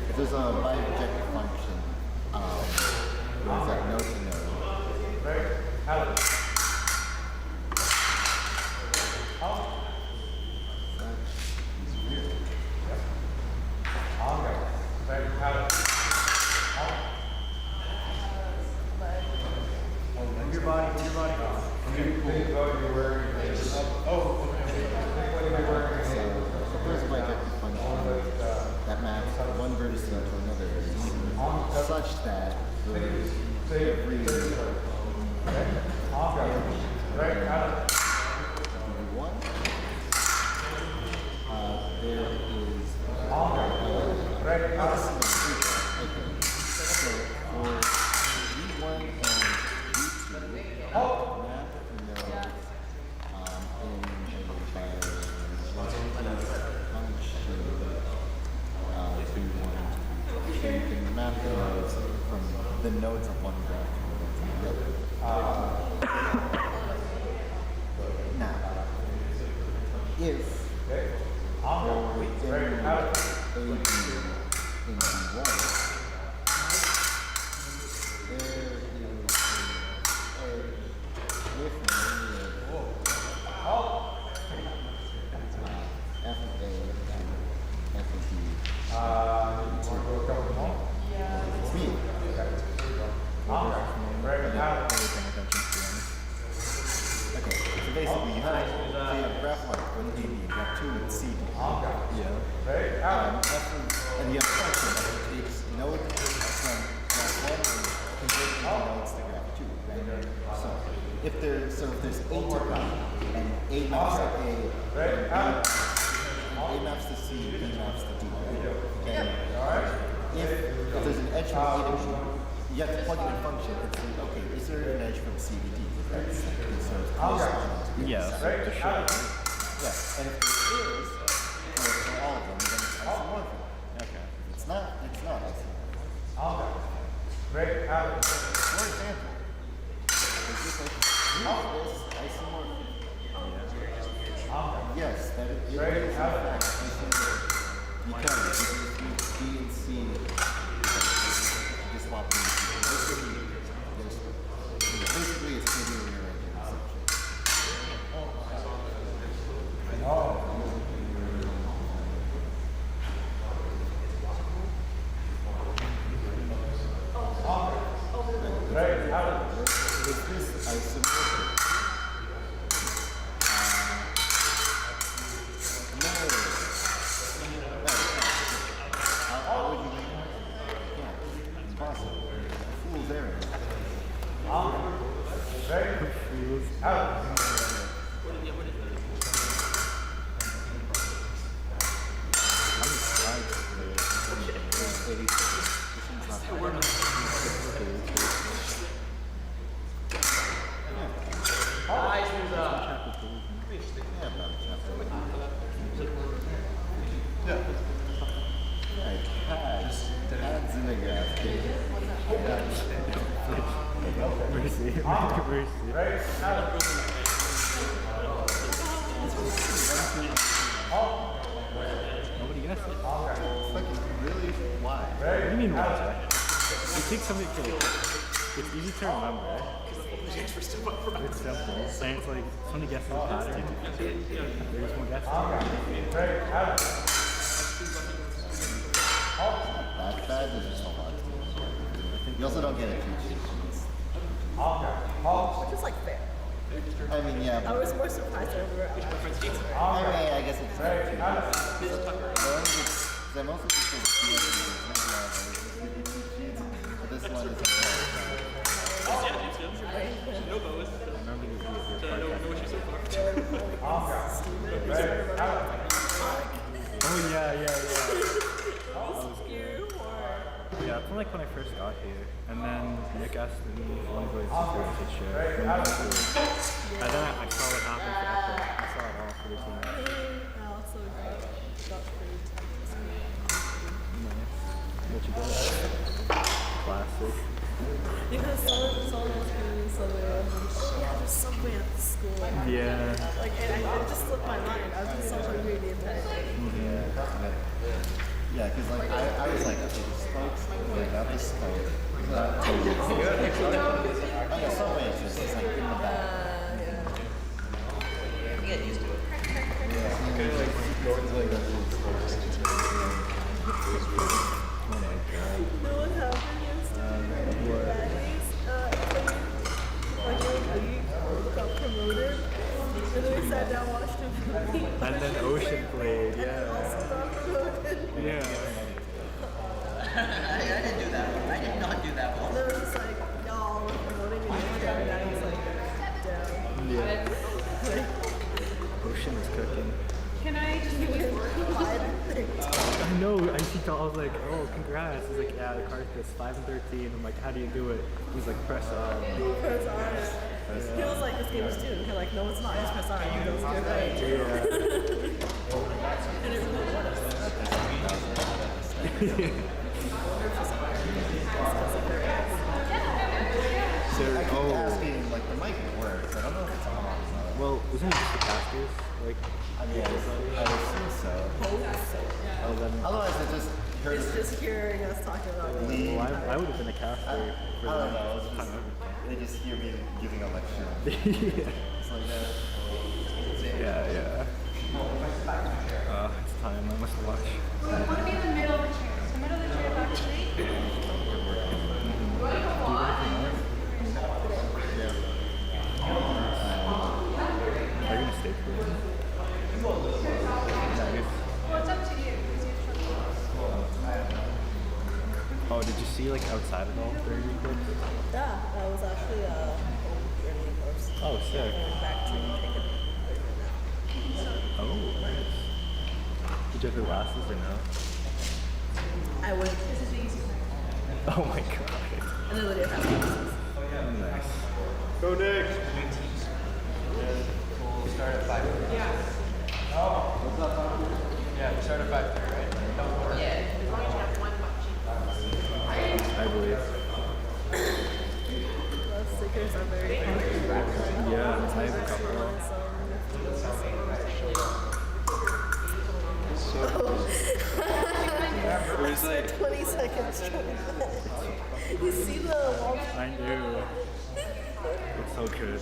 if there's a bijective function, what is that, node to node? Move your body. So there's a bijective function that maps one vertex to another vertex, such that every one, there is so for V1 and V2, map nodes so you can map the nodes from the nodes of one graph to the other. Now, if you're in A, B, in B1, there is a if and only F of A, F of B. It's me. Okay, so basically you have graph 1 with A, B, graph 2 with C, D. And you have a function that takes node from graph 1 and converts the nodes to graph 2. Right? So if there's A to B and A maps to A, and A maps to C, B maps to D. Right? Okay. If there's an edge from A to B, you have to plug in a function and say, okay, is there an edge from CBD? That's like, sort of corresponding to Yeah, this. so to show. Yeah, and if there is, for all of them, then it's isomorphic. Okay. If it's not, it's not isomorphic. Great. For example, is this like, is this isomorphic? Yes, that it is in fact isomorphic. Because this makes B and C dislocated. Basically, it's pretty rearranging Is this isomorphic? No. How would you make it? You can't. It's impossible. Fool's errand. Nobody gets it. It's like really wide. What do you mean why? You take something it's easy to remember. It's simple. And it's like somebody guesses the pattern. They just won't guess it. That bad is just a lot. You also don't get a cheat sheet. Which is like fair. I mean, yeah. I was more surprised over I mean, I guess it's fair too. I mostly just think cheat sheets, but this one is Oh yeah. Yeah, it's like when I first got here, and then Nick asked me if I wanted to go to security share. And then I saw what happened for Epic. I saw it all for the team. I also got pretty Nice. What you got? Classic. because someone was giving me somewhere, yeah, there's somewhere at the school. Yeah. Like, and it just slipped my mind. I was just so hungry the entire day. Yeah, because like I was like, okay, the spokes, yeah, got the spoke. I guess Subway is just it's like in the back. You get used to it. No one happened yesterday. Like got promoted, and then we sat down, watched him compete. And then Ocean played, And then also got promoted. Yeah. I didn't do that one. I did not do that one. And then it was just like, y'all were promoting and you down, and I was like, down. Yeah. Ocean is cooking. Can I just do it? I know. I was like, oh, congrats. He's like, yeah, the card is 5 and 13. I'm like, how do you do it? He's like, press R. Press R. He was like, this game is doomed. You're like, no, it's not. Just press R. He goes, good, right? And it really was. So, I keep asking, like, the mic works. I don't know if it's on or not. Well, isn't it just the casters? Like, I mean, I would assume so. oh, then. Otherwise, it just heard It's just hearing us talking about it. Well, I would have been a caster. I don't know. It's just, they just hear me giving a lecture. It's like that. Yeah. It's time. I must watch. We want to be in the middle of the chair. So middle of the chair back straight. Are you gonna stay for it? Well, it's up to you. Oh, did you see like outside of all 30 clips? Yeah, that was actually a home journey course. Oh, sick. Going back to take it. Oh, nice. Did you have your glasses or no? I would. Oh my god. And then Lydia has pieces. Nice. Go Nick. We'll start at 5. Yeah. Oh. What's up, Tom? Yeah, we start at 5:30, right? Don't worry. Yeah. As long as you have one I believe. Those stickers are very popular. Yeah, I have a couple. It was like 20 seconds trying that. You see the wall? I knew. It's so good.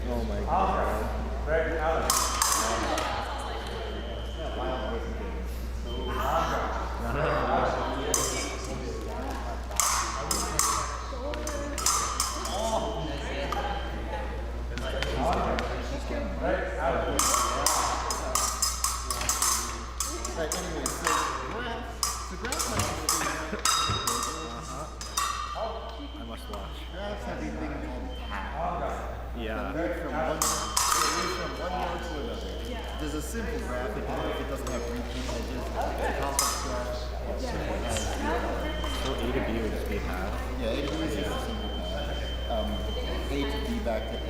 Oh my god. Right, anyway, so graphs I must watch. have these things called paths. Yeah. They lead from one node to another. There's a simple graph, if it doesn't have repeat edges. It's a complex graph. So A to B would just be half. Yeah, A to B is just a simple path. A to B back to A.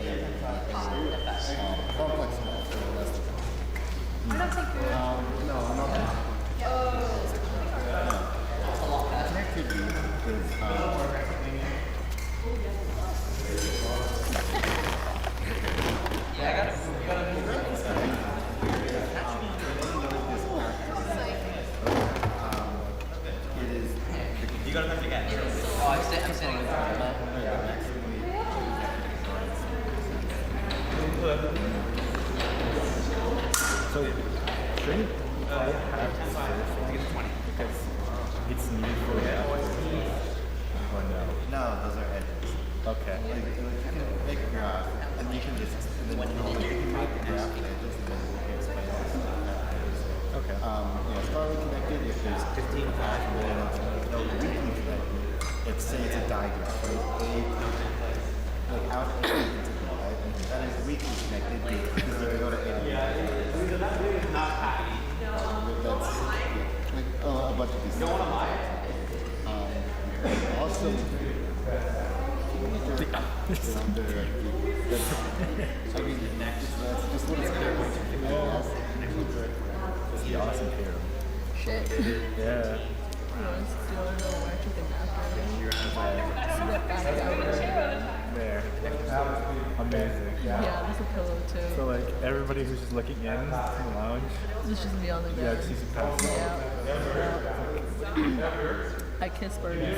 Complex graph for the rest of it. No, not that. Connectivity is You gotta come again. Oh, I'm sitting. So, shouldn't I have to get 20 because it's needed for the or no? No, those are edges. Okay. Like, you can make a graph, and you can just, and then you can make the graph and edges, and then you can explain it. Okay. Strongly connected, if there's 15 paths, and then it's no weakly connected, it's say it's a diagram, right? Like out A into B, right? That is weakly connected because you can go to A to B. That's, like, a bunch of these things. Also, I mean, that's just what it's called. It's the awesome hero. Shit. Yeah. There. Amazing. Yeah, there's a pillow too. So like everybody who's just looking in the lounge. This is just me on the bed. Yeah, just see some pass. Yeah. I kiss birds. Nice.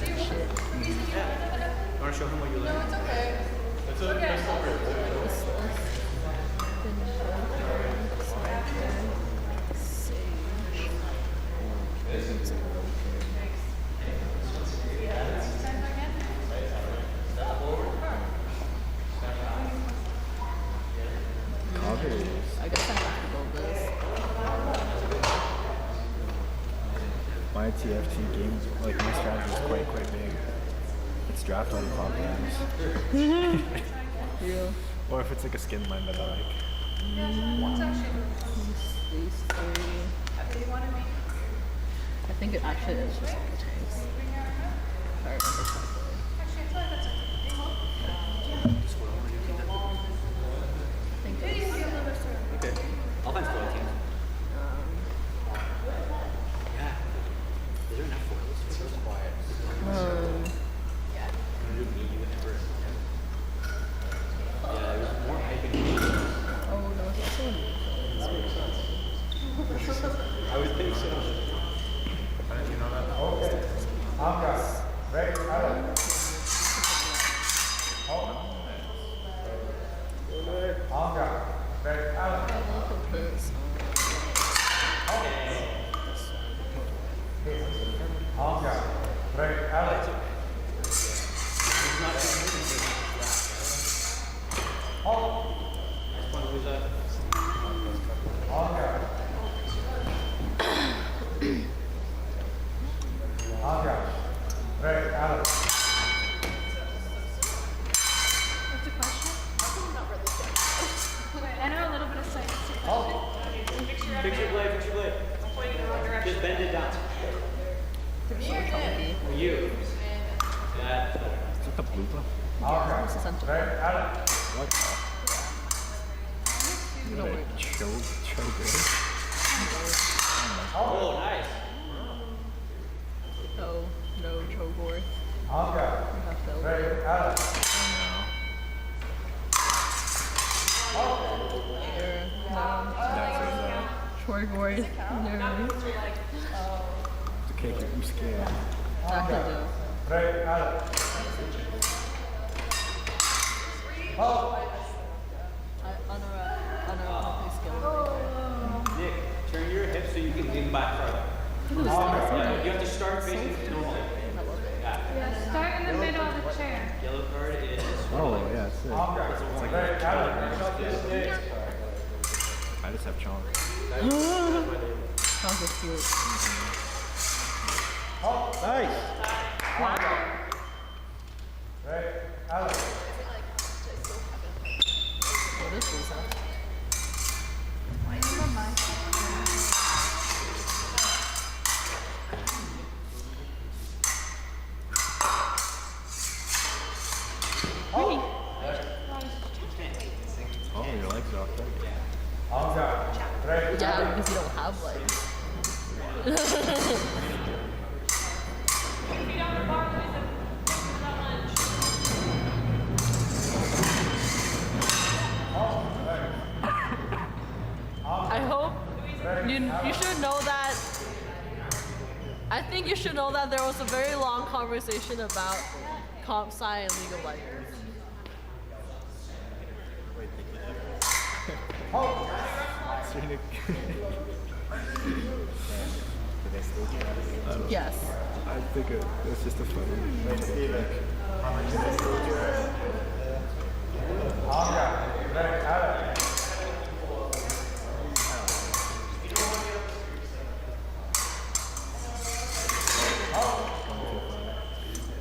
Shit. You wanna show him what you learned? No, it's okay. It's okay. I guess I have to build this. My TFT games, like my strategy is quite big. It's draft all the top lands. Real. Or if it's like a skin line that I like. These three. I think it actually is just like a chase. If I remember correctly. Okay. I'll find spoiler teams. Yeah. Is there enough foils? It's so quiet. Yeah, it was more hyping. Oh no, it's also I would think so. How did you know that? What's the question? I'm not really sure. I know a little bit of science. Fix your blade, fix your blade. Pointing in the wrong direction. Just bend it down. For you. That. Is that the blooper? What? You know what? Choke. Oh, nice. Oh, no, Chogor. Chogor. No. It's okay, you're scared. Not gonna do. Nick, turn your hips so you can lean back further. Yeah, you have to start facing normally. Yeah, start in the middle of the chair. Yellow card is. Oh, yeah, it's sick. It's like a I just have chonk. Chonk is cute. Nice! What is this? Oh, your legs are off target. Yeah, because you don't have legs. I hope you should know that. I think you should know that there was a very long conversation about comp sci and League of Legends. Yes. I think it's just a funny.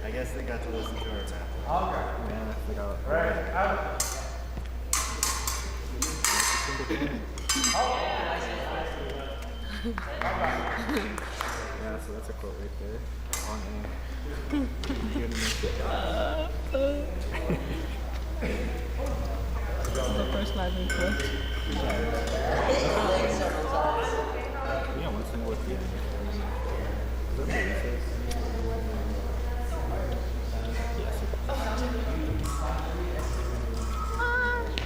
I guess they got to listen to her now. Yeah, I forgot. Yeah, so that's a quote right there. On air. Here to make it. This is the first live in quote. Yeah, one thing with the is that what he says?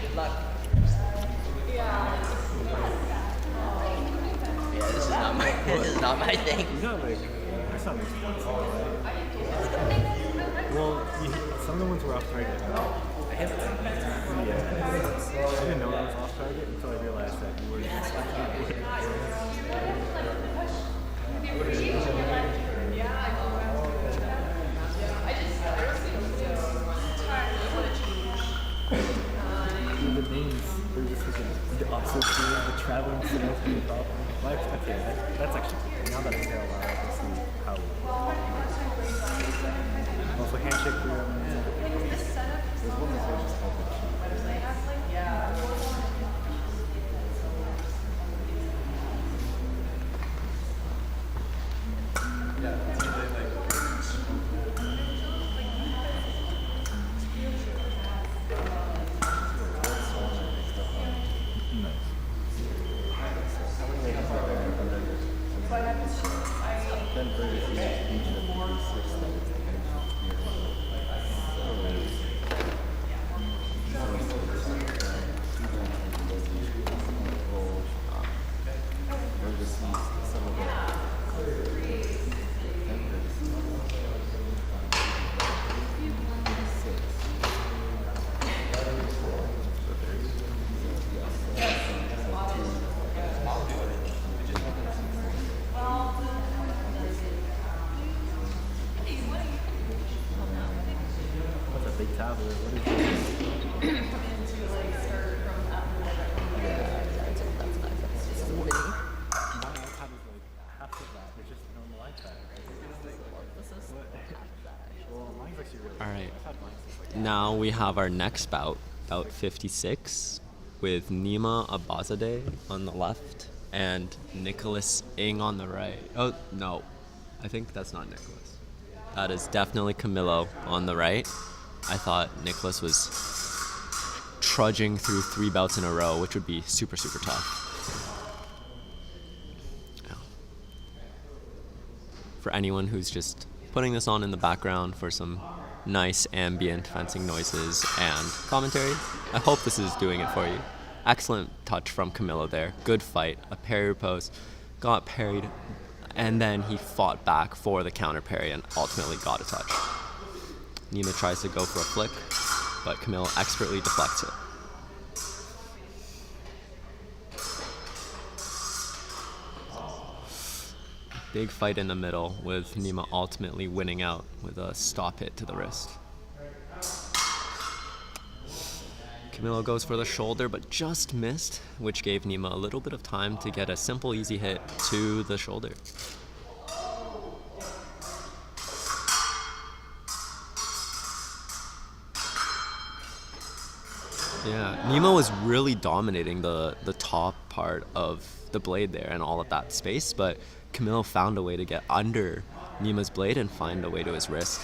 Good luck. Yeah, this is not my thing. You got like, that's not making sense. Well, some of the ones were off target. I have Yeah. I didn't know I was off target until I realized that you were just the names were just freaking also the traveling salesman problem. Okay, that's actually cool. Now that I say it out loud, I can see how. Also, handshake for your there's one that's just called the now we have our next bout, bout 56, with Nima Abazadeh on the left and Nicholas Ng on the right. Oh, no. I think that's not Nicholas. That is definitely Camilo on the right. I thought Nicholas was trudging through 3 bouts in a row, which would be super, super tough. Yeah. For anyone who's just putting this on in the background for some nice ambient fencing noises and commentary, I hope this is doing it for you. Excellent touch from Camilo there. Good fight. A parry post. Got parried. And then he fought back for the counter parry and ultimately got a touch. Nima tries to go for a flick, but Camilo expertly deflects it. Big fight in the middle with Nima ultimately winning out with a stop hit to the wrist. Camilo goes for the shoulder but just missed, which gave Nima a little bit of time to get a simple easy hit to the shoulder. Yeah, Nima was really dominating the top part of the blade there and all of that space, but Camilo found a way to get under Nima's blade and find a way to his wrist.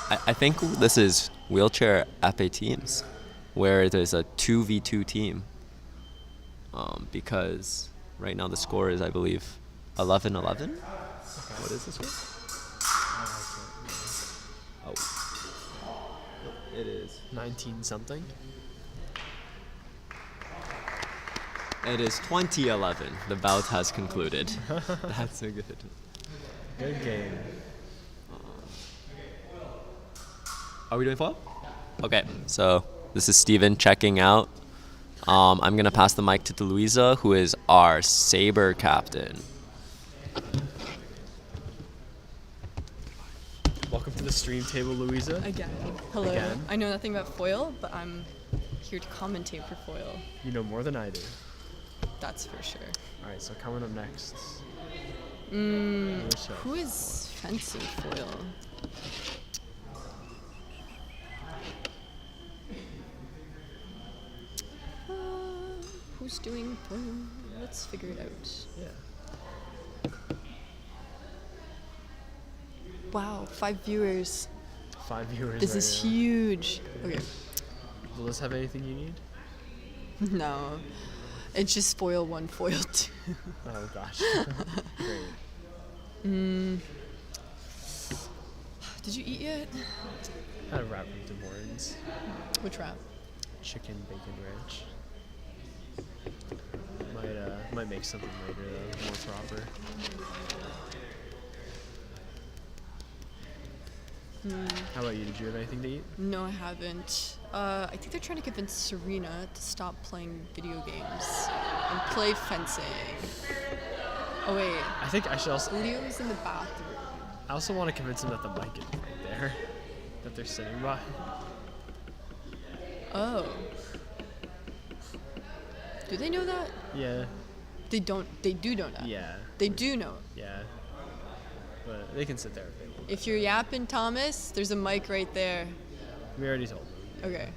I think this is wheelchair épée teams, where there's a 2v2 team. Because right now the score is, I believe, 11-11. Okay. What is the score? Oh, it is 19 something. It is 2011. The bout has concluded. That's a good game. Are we doing foil? Okay, so this is Steven checking out. I'm going to pass the mic to Louisa, who is our Saber captain. Welcome to the stream table, Louisa. Again. Hello. Again. I know nothing about foil, but I'm here to commentate for foil. You know more than I do. That's for sure. All right, so coming up next. Who is fencing foil? Who's doing foil? Let's figure it out. Yeah. Wow, 5 viewers. 5 viewers. This is huge. Okay. Will this have anything you need? No. It's just foil 1, foil 2. Oh gosh. Great. Did you eat yet? I had a wrap from Tim Hortons. Which wrap? Chicken bacon ranch. Might make something later though, more proper. How about you? Did you have anything to eat? No, I haven't. I think they're trying to convince Serena to stop playing video games and play fencing. Oh wait. I think I should also. Leo's in the bathroom. I also want to convince them that the mic is right there, that they're sitting by. Oh. Do they know that? Yeah. They don't. They do know that. Yeah. They do know. Yeah. But they can sit there if they want. If you're yapping, Thomas, there's a mic right there. We already told them. Okay.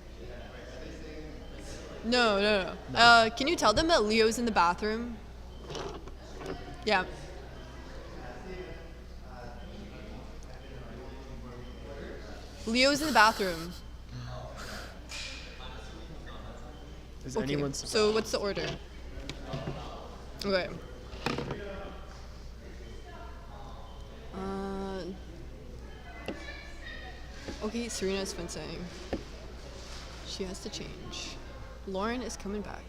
No. Can you tell them that Leo's in the bathroom? Yeah. Leo's in the bathroom. Is Okay, anyone so what's the order? Okay. Okay, Serena's fencing. She has to change. Lauren is coming back.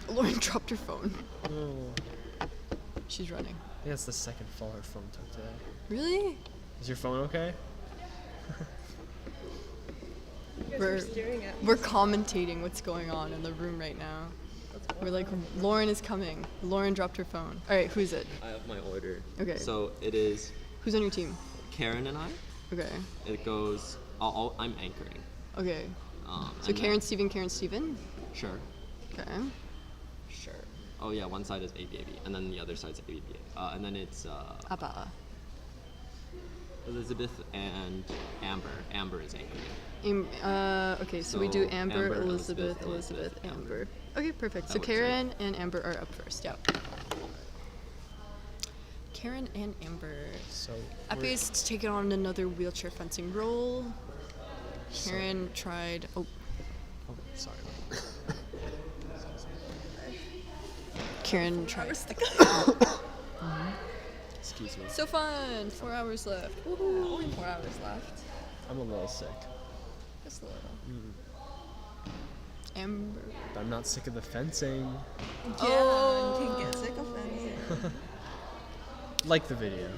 Lauren dropped her phone. Oh. She's running. I think that's the second fall her phone took today. Really? Is your phone okay? We're commentating what's going on in the room right now. We're like, Lauren is coming. Lauren dropped her phone. All right, who's it? I have my order. Okay. So it is... Who's on your team? Karen and I. Okay. It goes. I'm anchoring. Okay. So and Karen, then- Steven. Sure. Okay. Sure. Oh yeah, one side is ABAB, and then the other side's ABA. And then it's Abba. Elizabeth and Amber. Amber is anchoring. Okay, so we do So, Amber, Amber, Elizabeth, Elizabeth, Amber. Okay, perfect. That So works, Karen and Amber are up first. Yeah. Karen and Amber. So Epi is taking on another wheelchair fencing role. Karen tried. Oh. Oh, sorry. Karen tried. Excuse me. So fun! 4 hours left. Woohoo! Only 4 hours left. I'm a little sick. Just a little. Amber. But I'm not sick of the fencing. Yeah, you can get sick of fencing. Like the video.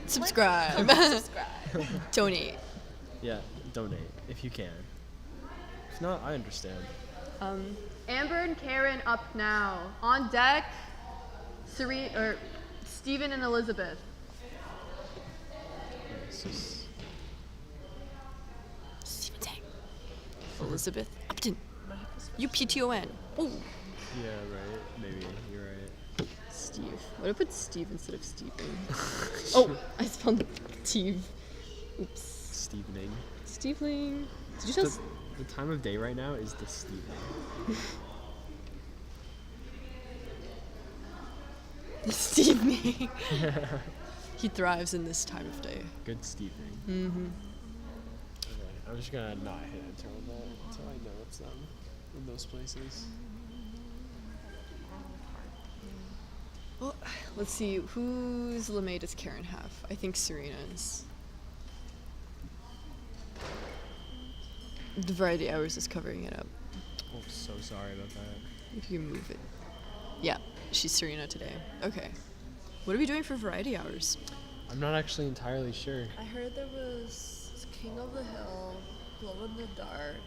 Subscribe. Subscribe. Donate. Yeah, donate if you can. If not, I understand. Amber and Karen up now. On deck, Stephen and Elizabeth. Stephen Tang. Elizabeth Upton. UPTON. Oh. Yeah, right. Maybe you're right. Steve. What if I put Steve instead of Stephen? Oh, I spelled Steve. Oops. Stevening. Steveling. Did you just? The time of day right now is the Stevening. The Stevening. He thrives in this time of day. Good Stevening. Mm-hmm. Okay, I'm just gonna not hit enter on that until I know it's them in those places. Well, let's see. Whose LeMay does Karen have? I think Serena's. The variety hours is covering it up. Oh, so sorry about that. If you move it. Yeah, she's Serena today. Okay. What are we doing for variety hours? I'm not actually entirely sure. I heard there was King of the Hill, Glow in the Dark.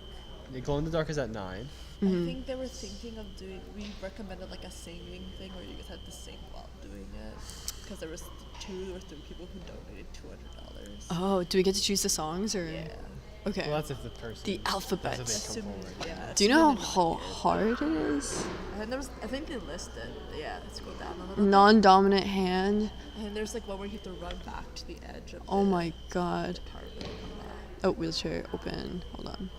Yeah, Glow in the Dark is at 9. I think they were thinking of doing. We recommended like a singing thing where you guys had to sing while doing it, because there was 2 or 3 people who donated $200. Oh, do we get to choose the songs or? Yeah. Okay. Well, that's if the person. The alphabet. That's if they come forward. Yeah. Do you know how hard it is? I think they listed. Yeah, let's go down a little. Non-dominant hand. And there's like one where you have to run back to the edge of. Oh my god. Part and come back. Oh, wheelchair open. Hold on.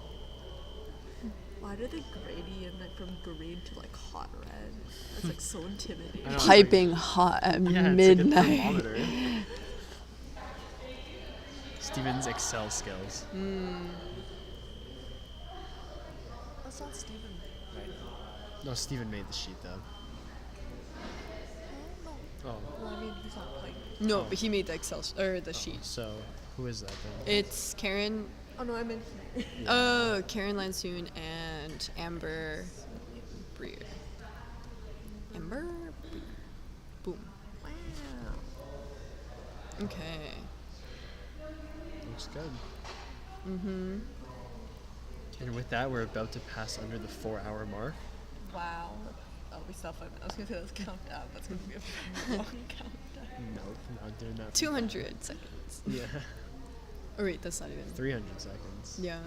Why do they gradient like from green to like hot red? It's like so intimidating. Piping hot at midnight. Thermometer. Steven's Excel skills. That's not Steven. Right. No, Steven made the sheet though. Oh. Well, I mean, he's not playing. No, but he made the Excel the sheet. So, who is that then? It's Karen. Oh no, I meant. Oh, Karen Lansoon and Amber Breer. Amber Breer. Boom. Wow. Okay. Looks good. Mm-hmm. And with that, we're about to pass under the 4-hour mark. Wow. Oh, we still have 5 minutes. I was gonna say let's count down. That's gonna be a long countdown. Nope, not doing that. 200 seconds. Yeah. Oh wait, that's not even. 300 seconds. Yeah.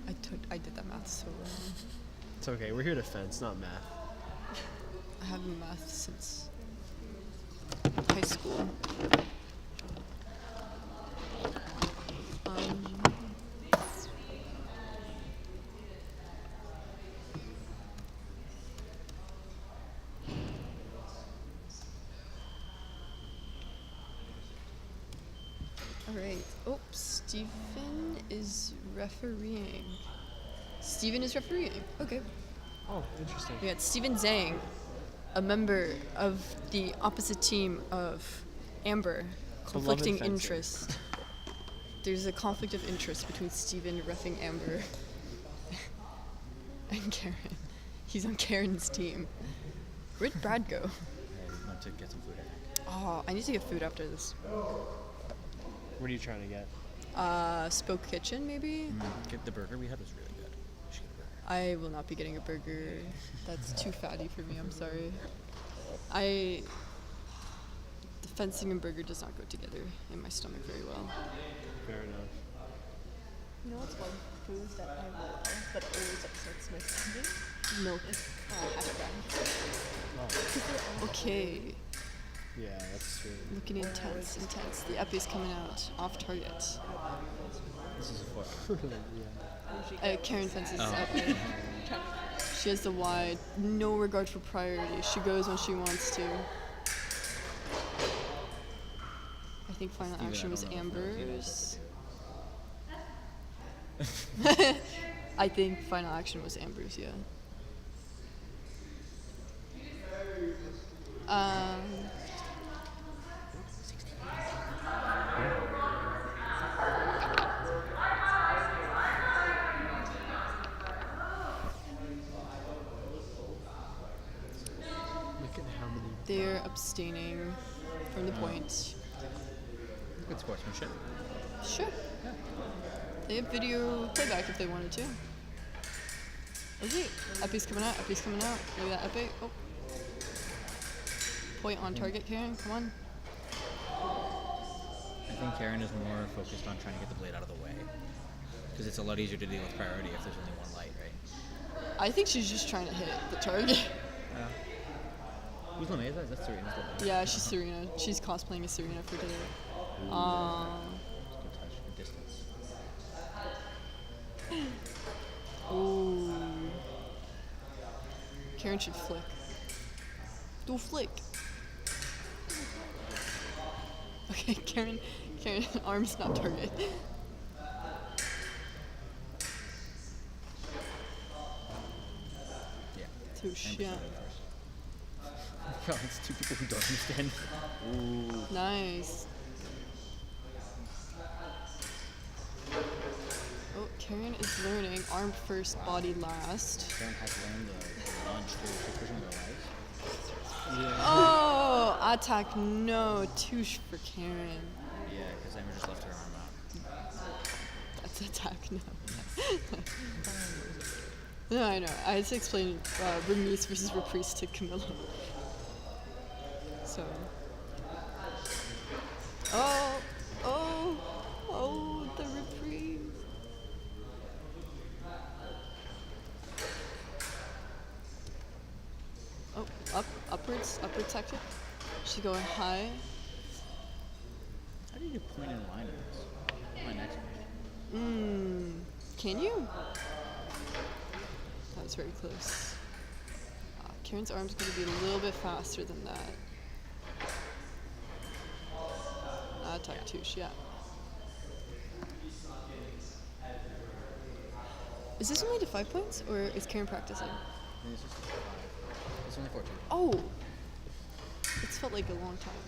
I did that math so wrong. It's okay. We're here to fence, not math. I haven't math since high school. Alright. Oh, Stephen is refereeing. Stephen is refereeing. Okay. Oh, interesting. We got Stephen Zhang, a member of the opposite team of Amber. Conflicting fencing. interest. There's a conflict of interest between Stephen reffing Amber and Karen. He's on Karen's team. Where'd Brad go? I went to get some food, I think. Oh, I need to get food after this. What are you trying to get? Spoke Kitchen, maybe? Get the burger we had was really good. We should get a burger. I will not be getting a burger. That's too fatty for me, I'm sorry. The Fencing and burger does not go together in my stomach very well. Fair enough. You know what's one food that I love but always upsets my stomach? Milk. Hash brown. Okay. Yeah, that's true. Looking intense. The epi's coming out off target. This is a 4. Karen fences Oh. epi. She has the wide, no regard for priority. She goes when she wants to. I think final Steven, action I was don't know if Amber's. I think final action was Amber's, yeah. Look at how many. They're abstaining from the point. Good sportsmanship. Sure. They have video playback if they wanted to. Okay, Epi's coming out. Look at that Epi. Oh. Point on target, Karen. Come on. I think Karen is more focused on trying to get the blade out of the way. Because it's a lot easier to deal with priority if there's only one light, right? I think she's just trying to hit the target. Who's Lameza? Is that Serena's Lameza? Yeah, she's Serena. She's cosplaying as Serena for today. Good touch, good distance. Ooh. Karen should flick. Do flick. Okay, Karen, arm's not target. Yeah. Touche, yeah. God, it's two people who don't understand. Ooh. Nice. Oh, Karen is learning. Arm first, body last. Karen has learned the launch too. She's pushing their legs. Oh, attack no. Touche for Karen. Yeah, because Amber just left her arm out. That's attack no. No, I know. I had to explain Remise versus Reprise to Camilla. So. Oh, the Reprise. Oh, upward tactic. She's going high. How do you do point and line in this? My next one. Can you? That was very close. Karen's arm's going to be a little bit faster than that. Attack touche, yeah. Is this only to 5 points, or is Karen practicing? It's just 5. It's only 14. Oh! It's felt like a long time.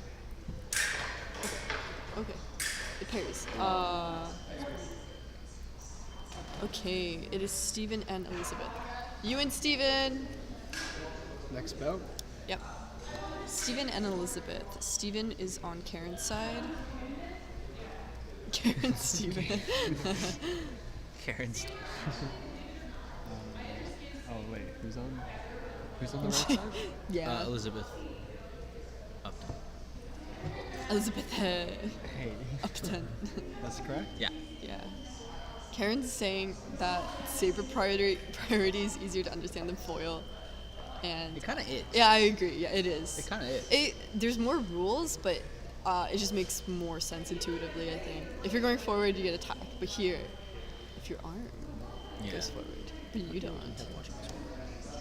Okay. It parries. Okay, it is Steven and Elizabeth. You and Steven! Next bout. Yep. Steven and Elizabeth. Steven is on Karen's side. Karen, Steven. Karen's. Oh wait, who's on the right side? Yeah. Elizabeth. Upton. Elizabeth. Hey. Upton. That's correct? Yeah. Yeah. Karen's saying that Saber priority is easier to understand than foil. And It kind of is. yeah, I agree. Yeah, it is. It kind of is. There's more rules, but it just makes more sense intuitively, I think. If you're going forward, you get attack. But here, if your arm goes forward, but you don't.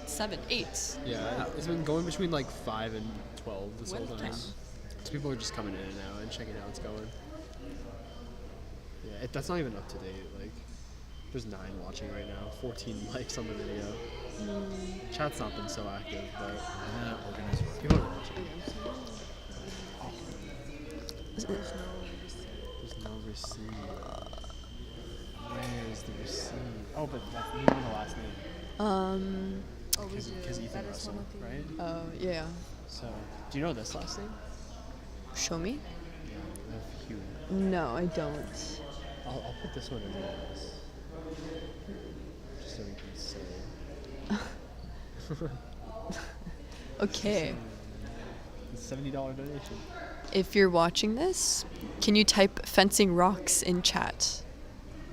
7, 8. Yeah, it's been going between like 5 and 12 this whole Well time. done. So people are just coming in and out and checking how it's going. Yeah, that's not even up to date. Like, there's 9 watching right now, 14 likes on the video. Chat's not been so active, but people are watching. There's no receipt. Where is the receipt? Oh, but that's you know the last name. Because Ethan Russell, right? Oh, yeah. So, do you know this last name? Show me? Yeah, of Hugh. No, I don't. I'll put this one in there. Just so we can say. Okay. It's $70 donation. If you're watching this, can you type fencing rocks in chat?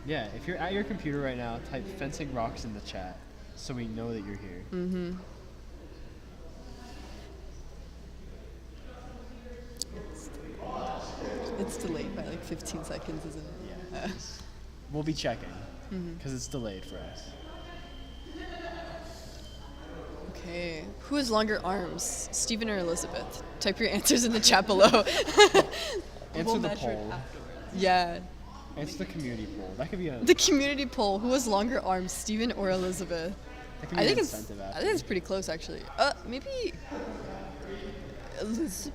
Yeah, if you're at your computer right now, type fencing rocks in the chat so we know that you're here. Mm-hmm. It's delayed by like 15 seconds, isn't it? Yeah. We'll be checking Mhm. because it's delayed for us. Okay. Who has longer arms, Stephen or Elizabeth? Type your answers in the chat below. Answer the poll. Yeah. Answer the community poll. That could be a. The community poll: who has longer arms, Stephen or Elizabeth? That could be I an think it's. incentive I after. think it's pretty close, actually. Maybe Elizabeth.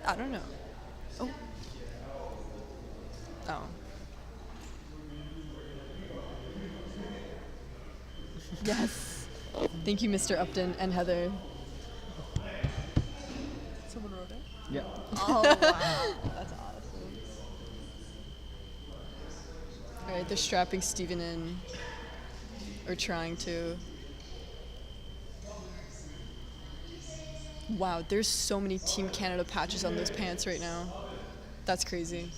I don't know. Oh. Oh. Yes. Thank you, Mr. Upton and Heather. Someone wrote it? Yeah. Oh, wow. That's awesome. All right, they're strapping Stephen in, or trying to. Wow, there's so many Team Canada patches on those pants right now. That's crazy.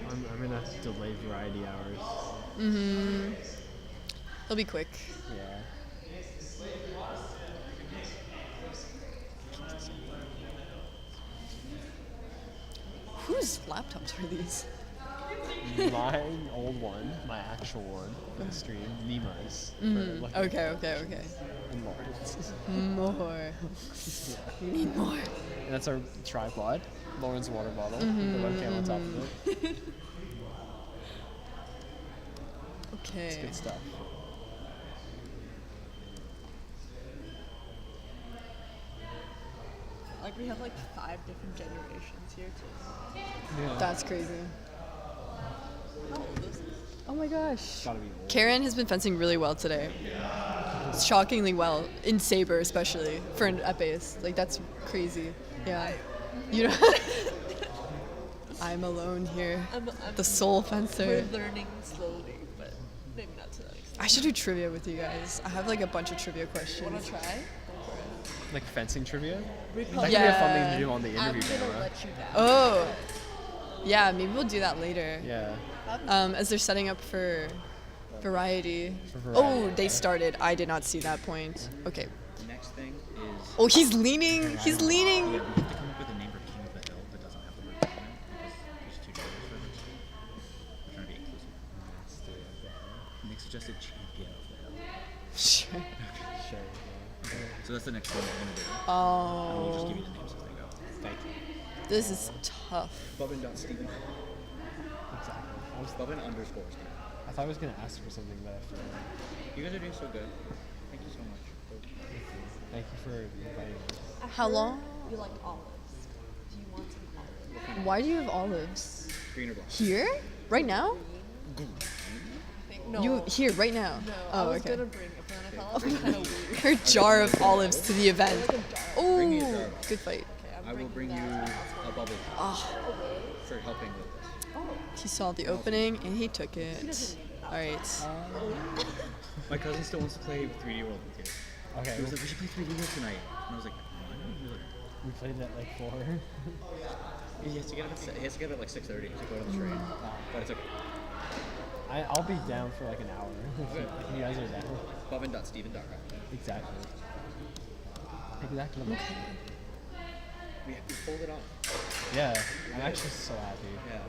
I'm gonna delay variety hours. Mm-hmm. It'll be quick. Yeah. Whose laptops are these? My old one, my actual one from the stream, Nima's. for Mm, looking okay, at okay, okay. And Lauren's. More. We need more. And that's our tripod, Lauren's water bottle, Mhm, the webcam on top of it. Okay. It's good stuff. Like we have like 5 different generations here too. Yeah. That's crazy. How old is this? Oh my gosh. Gotta be old. Karen has been fencing really well today. Shockingly well, in Saber especially, for an epes. Like, that's crazy. Yeah. You know, I'm alone here. I'm The soul fencer. We're learning slowly, but maybe not to that extent. I should do trivia with you guys. I have like a bunch of trivia questions. Wanna try? Like fencing trivia? We That call- could be a fun thing Yeah. to do on the interview I'm gonna camera. let you down. Oh. Yeah, maybe we'll do that later. Yeah. As they're setting up for variety. For variety. Oh, they started. I did not see that point. Okay. The next thing is. Oh, he's leaning. He's leaning. Yeah, we have to come up with a name for King of the Hill that doesn't have the word king in it because there's 2 genders for this. We're trying to be inclusive. Nick suggested champion of the hill. Sure. Sure. Okay, so that's the next one we're gonna do. And we'll just Oh. give you the names as they go. Thank you. This is tough. Bubben.Steven. Exactly. Bubben underscore Steven. I thought I was gonna ask for something, but I forgot. You guys are doing so good. Thank you so much. Thank you for inviting me. How long? You like olives. Do you want some olives? Why do you have olives? Green or black? Here? Right now? No. You here right now? No, Oh, I was okay. gonna bring it, but then I felt like kind of weird. Her jar of olives to the event. Bring me a Oh, jar of olives. good fight. I will bring you a bubble Ah. for helping with this. He saw the opening and he took it. All right. My cousin still wants to play 3D World with you. Okay. He was like, we should play 3D World tonight. And I was like, what? He was like, We played it at like 4. he has to get up at like 6:30 to go to the train. But it's okay. I'll be down for like an hour. Okay. If you guys are down. Bubben.Steven.rap. Exactly. Exactly. We pulled it off. Yeah, I'm actually so happy. Yeah.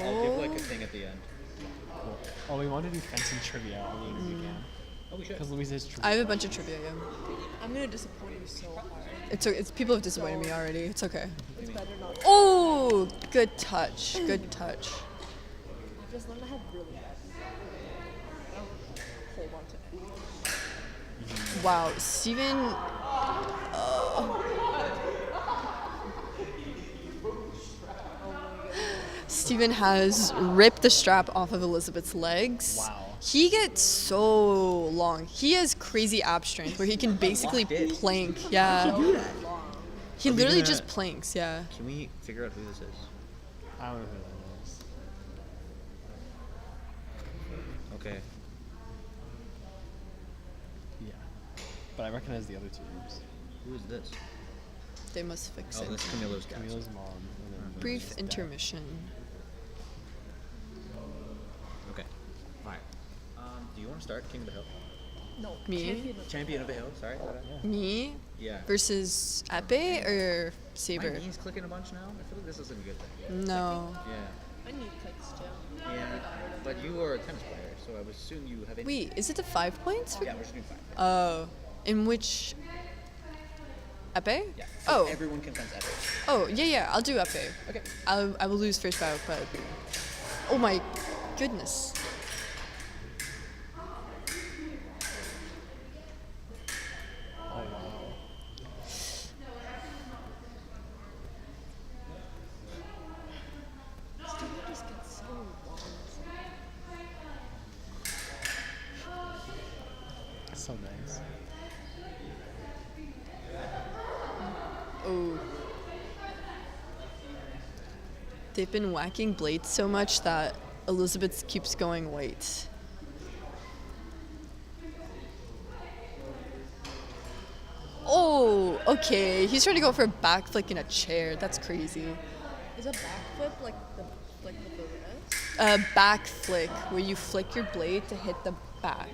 I'll give like a thing at the end. Cool. Oh, we want to do fencing trivia on the interview cam. Oh, we should. Because Louise is trivia. I have a bunch of trivia. Yeah. I'm gonna disappoint you so hard. It's people have disappointed me already. It's okay. It's better not. Oh, good touch. Good touch. I just learned I have really bad. I don't hold on to any. Wow, Steven. Steven has ripped the strap off of Elizabeth's legs. Wow. He gets so long. He has crazy ab strength where he can basically plank. Yeah. He Are we literally gonna- just planks. Yeah. Can we figure out who this is? I don't know who that is. Okay. Yeah. but I recognize the other teams. Who is this? They must fix Oh, it. that's Camilo's dad. Camilo's mom. And then Brief his dad. intermission. Okay. Alright. Do you want to start King of the Hill? No. Me? Champion of the Hill, sorry. Me? Yeah. Versus Epee or Saber? My knee's clicking a bunch now. I feel like this isn't a good thing. No. Yeah. My knee clicks too. Yeah. But you are a tennis player, so I would assume you have. Wait, is it the 5 points? Yeah, we're just doing 5. Oh. In which. Epee? Yeah. Oh. Everyone can fence Epee. Oh, yeah, I'll do Epee. Okay. I will lose first bout, but. Oh my goodness. Oh wow. Just gets so long. So nice. Oh. They've been whacking blades so much that Elizabeth keeps going white. Oh, okay. He's trying to go for a back flick in a chair. That's crazy. Is a backflip like with the wrist? A back flick, where you flick your blade to hit the back.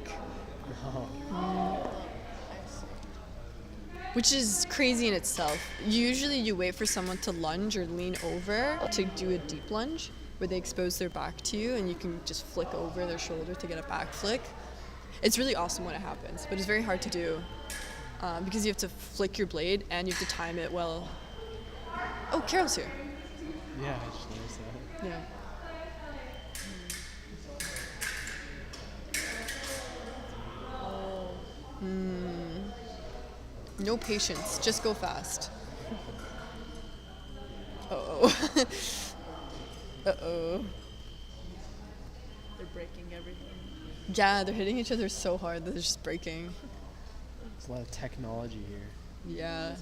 Which is crazy in itself. Usually you wait for someone to lunge or lean over to do a deep lunge where they expose their back to you and you can just flick over their shoulder to get a back flick. It's really awesome when it happens, but it's very hard to do because you have to flick your blade and you have to time it well. Oh, Carol's here. Yeah, I just noticed that. Yeah. No patience, just go fast. Uh-oh. Uh-oh. They're breaking everything. Yeah, they're hitting each other so hard that they're just breaking. There's a lot of technology here. Yeah.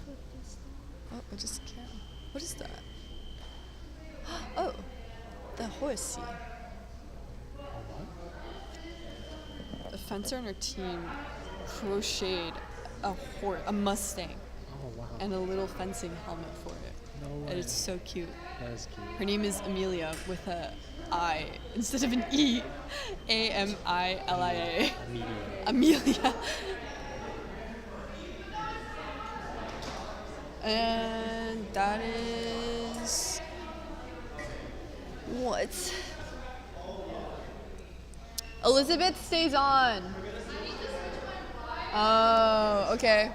Oh, I just can't. What is that? Oh, the horsey. The fencer on our team crocheted a Mustang. Oh wow. And a little fencing helmet for it. No And way. it's so cute. That is cute. Her name is Amelia with a I instead of an E. Amilia. Amelia. And that is what? Elizabeth stays on. Oh, okay.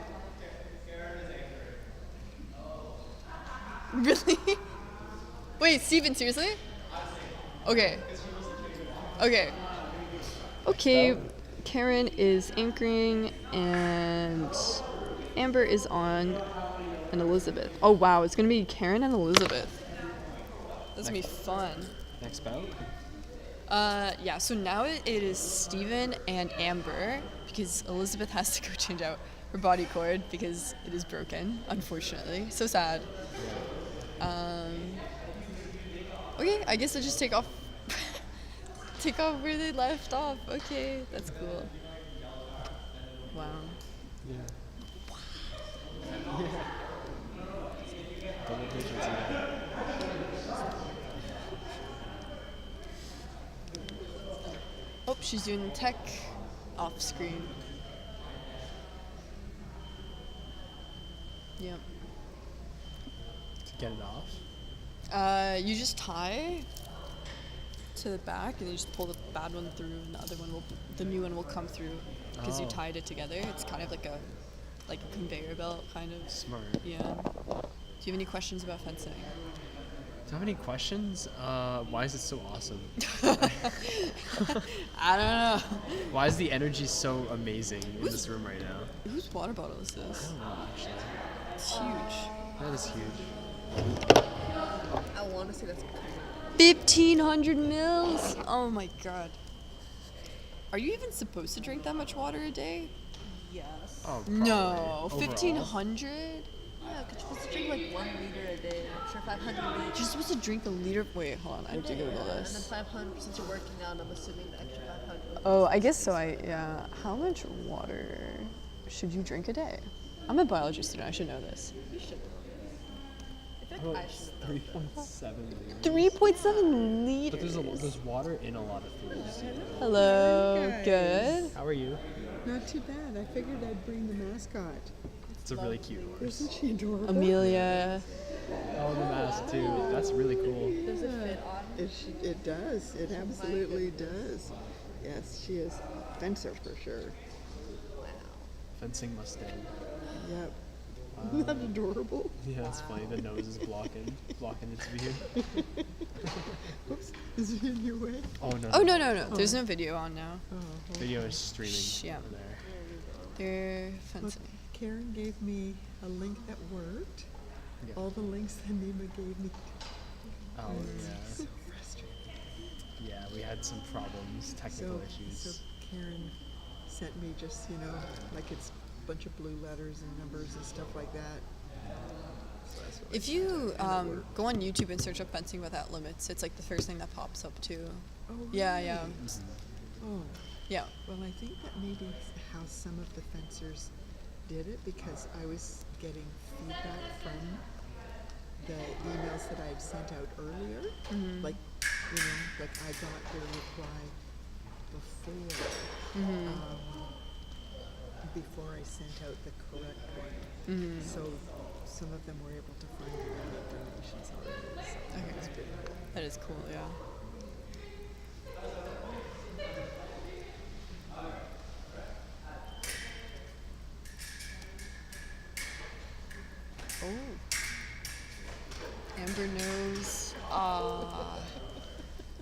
Really? Wait, Steven, seriously? Okay. Okay. Okay, Karen is anchoring and Amber is on and Elizabeth. Oh wow, it's gonna be Karen and Elizabeth. That's gonna be fun. Next bout? Yeah, so now it is Steven and Amber because Elizabeth has to go change out her body cord because it is broken, unfortunately. So sad. Okay, I guess I'll just take off where they left off. Okay, that's cool. Wow. Yeah. Double digits, yeah. Oh, she's doing tech off screen. Yep. To get it off? You just tie to the back and you just pull the bad one through and the new one will come through because you Oh. tied it together. It's kind of like a conveyor belt kind of. Smart. Yeah. Do you have any questions about fencing? Do you have any questions? Why is it so awesome? I don't know. Why is the energy so amazing in this room right now? Whose water bottle is this? I don't know, actually. It's huge. That is huge. I want to see that's 1,500 mils? Oh my god. Are you even supposed to drink that much water a day? Yes. Oh, No, probably. 1,500? Yeah, because you're supposed to drink like 1 liter a day. I'm sure 500 liters. You're supposed to drink a liter. Wait, hold on. I have to Google And then this. 500 since you're working out. I'm assuming the extra 500. Oh, I guess so. Yeah. How much water should you drink a day? I'm a biology student. I should know this. You should. Oh, it's 3.7 liters. 3.7 liters. But there's water in a lot of foods. Hello. Hi, guys. Good. How are you? Not too bad. I figured I'd bring the mascot. It's a really cute horse. Isn't she adorable? Amelia. Oh, the mask too. That's really cool. Does it fit on? It does. It absolutely does. Yes, she is a fencer for sure. Fencing Mustang. Yep. Isn't that adorable? Yeah, it's funny. The nose is blocking its view. Oops. Is it in your way? Oh no. Oh no. There's no video on now. Oh, Video is streaming. Yeah. Over there. They're Look, fencing. Karen gave me a link that worked. Yeah. All the links that Nima gave me. Oh It's yeah. so frustrating. Yeah, we had some problems, technical issues. So Karen sent me just, like it's a bunch of blue letters and numbers and stuff like that. So that's what If you go on YouTube and search up fencing without limits, it's like the first thing that pops up too. Oh, Yeah, really? yeah. Oh. Yeah. Well, I think that maybe how some of the fencers did it, because I was getting feedback from the emails that I've sent out earlier. Mhm. Like, like I got their reply before, Mhm. before I sent out the correct one. Mhm. So some of them were able to find the right information already. So that's pretty cool. That is cool, yeah. Oh. Amber knows.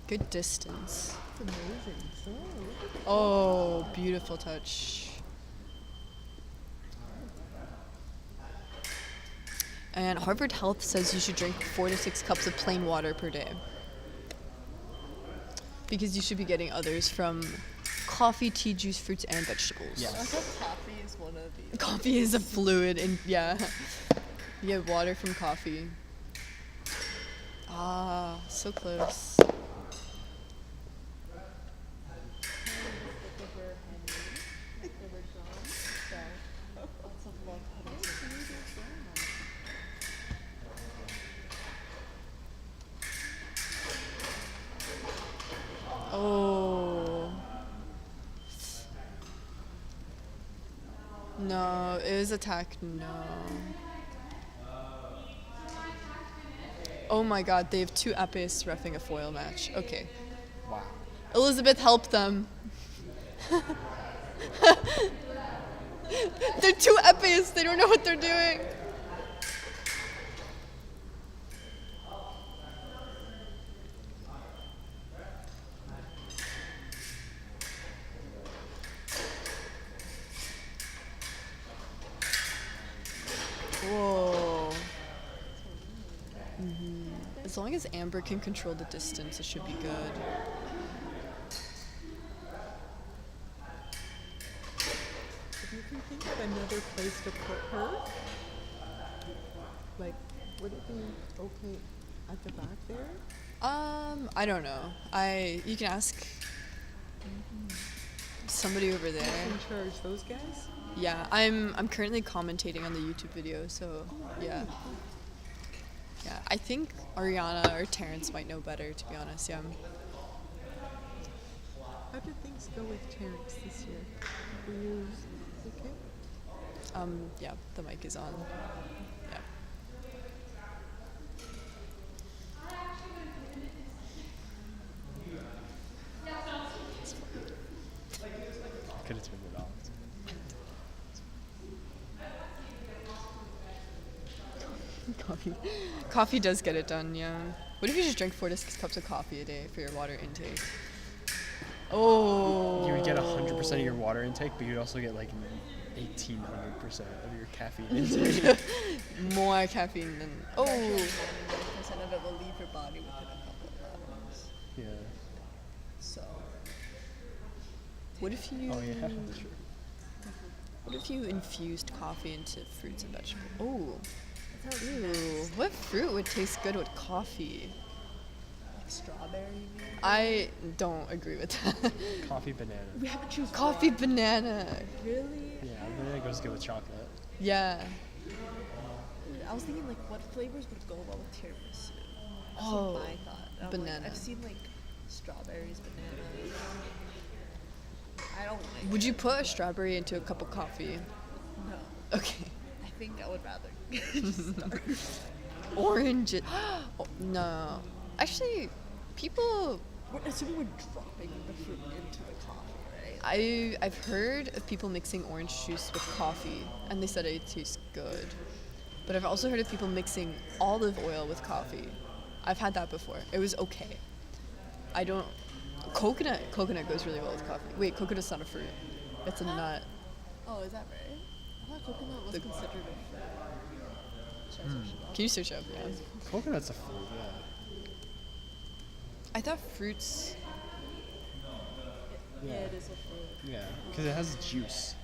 Good distance. It's amazing. So, look at that. Oh, beautiful touch. And Harvard Health says you should drink 4 to 6 cups of plain water per day. Because you should be getting others from coffee, tea, juice, fruits, and vegetables. I thought coffee is one of the. Coffee is a fluid, and yeah. You get water from coffee. Ah, so close. Oh. No, it was attack. No. Oh my god, they have 2 epis reffing a foil match. Okay. Wow. Elizabeth, help them. They're 2 epis. They don't know what they're doing. Whoa. As long as Amber can control the distance, it should be good. If you can think of another place to put her, like, would it be okay at the back there? I don't know. You can ask somebody over there. In charge, those guys? Yeah, I'm currently commentating on the YouTube video, so yeah. Yeah, I think Ariana or Terrence might know better, to be honest. Yeah. How did things go with Terrence this year? Were you okay? Yeah, the mic is on. Yeah. Could have turned it off. Coffee does get it done, yeah. What if you just drink 4 to 6 cups of coffee a day for your water intake? Oh. You would get 100% of your water intake, but you'd also get like 1,800% of your caffeine intake. More caffeine than. Oh. 99% of it will leave your body within a couple of hours. Yeah. So. What if you? Oh yeah, true. What if you infused coffee into fruits and vegetables? Oh. Ooh, what fruit would taste good with coffee? strawberry. Maybe? I don't agree with that. Coffee banana. We have to choose Coffee one. banana. Really? Yeah, banana goes good with chocolate. Yeah. I was thinking like what flavors would go well with tiramisu. That's Oh, what I thought. I'm banana. Like, I've seen like strawberries, bananas. I don't like. Would you put a strawberry into a cup of coffee? No. Okay. I think I would rather just start. Orange. Oh, no. Actually, people. We're assuming we're dropping the fruit into the coffee, right? I've heard of people mixing orange juice with coffee, and they said it tastes good. But I've also heard of people mixing olive oil with coffee. I've had that before. It was okay. I don't. Coconut goes really well with coffee. Wait, coconut's not a fruit. It's a nut. Oh, is that right? I thought coconut was considered a fruit. Should I search it up? Can you search up? Yeah. Coconut's a fruit, yeah. I thought fruits. Yeah, it is a fruit. Yeah, because it has juice.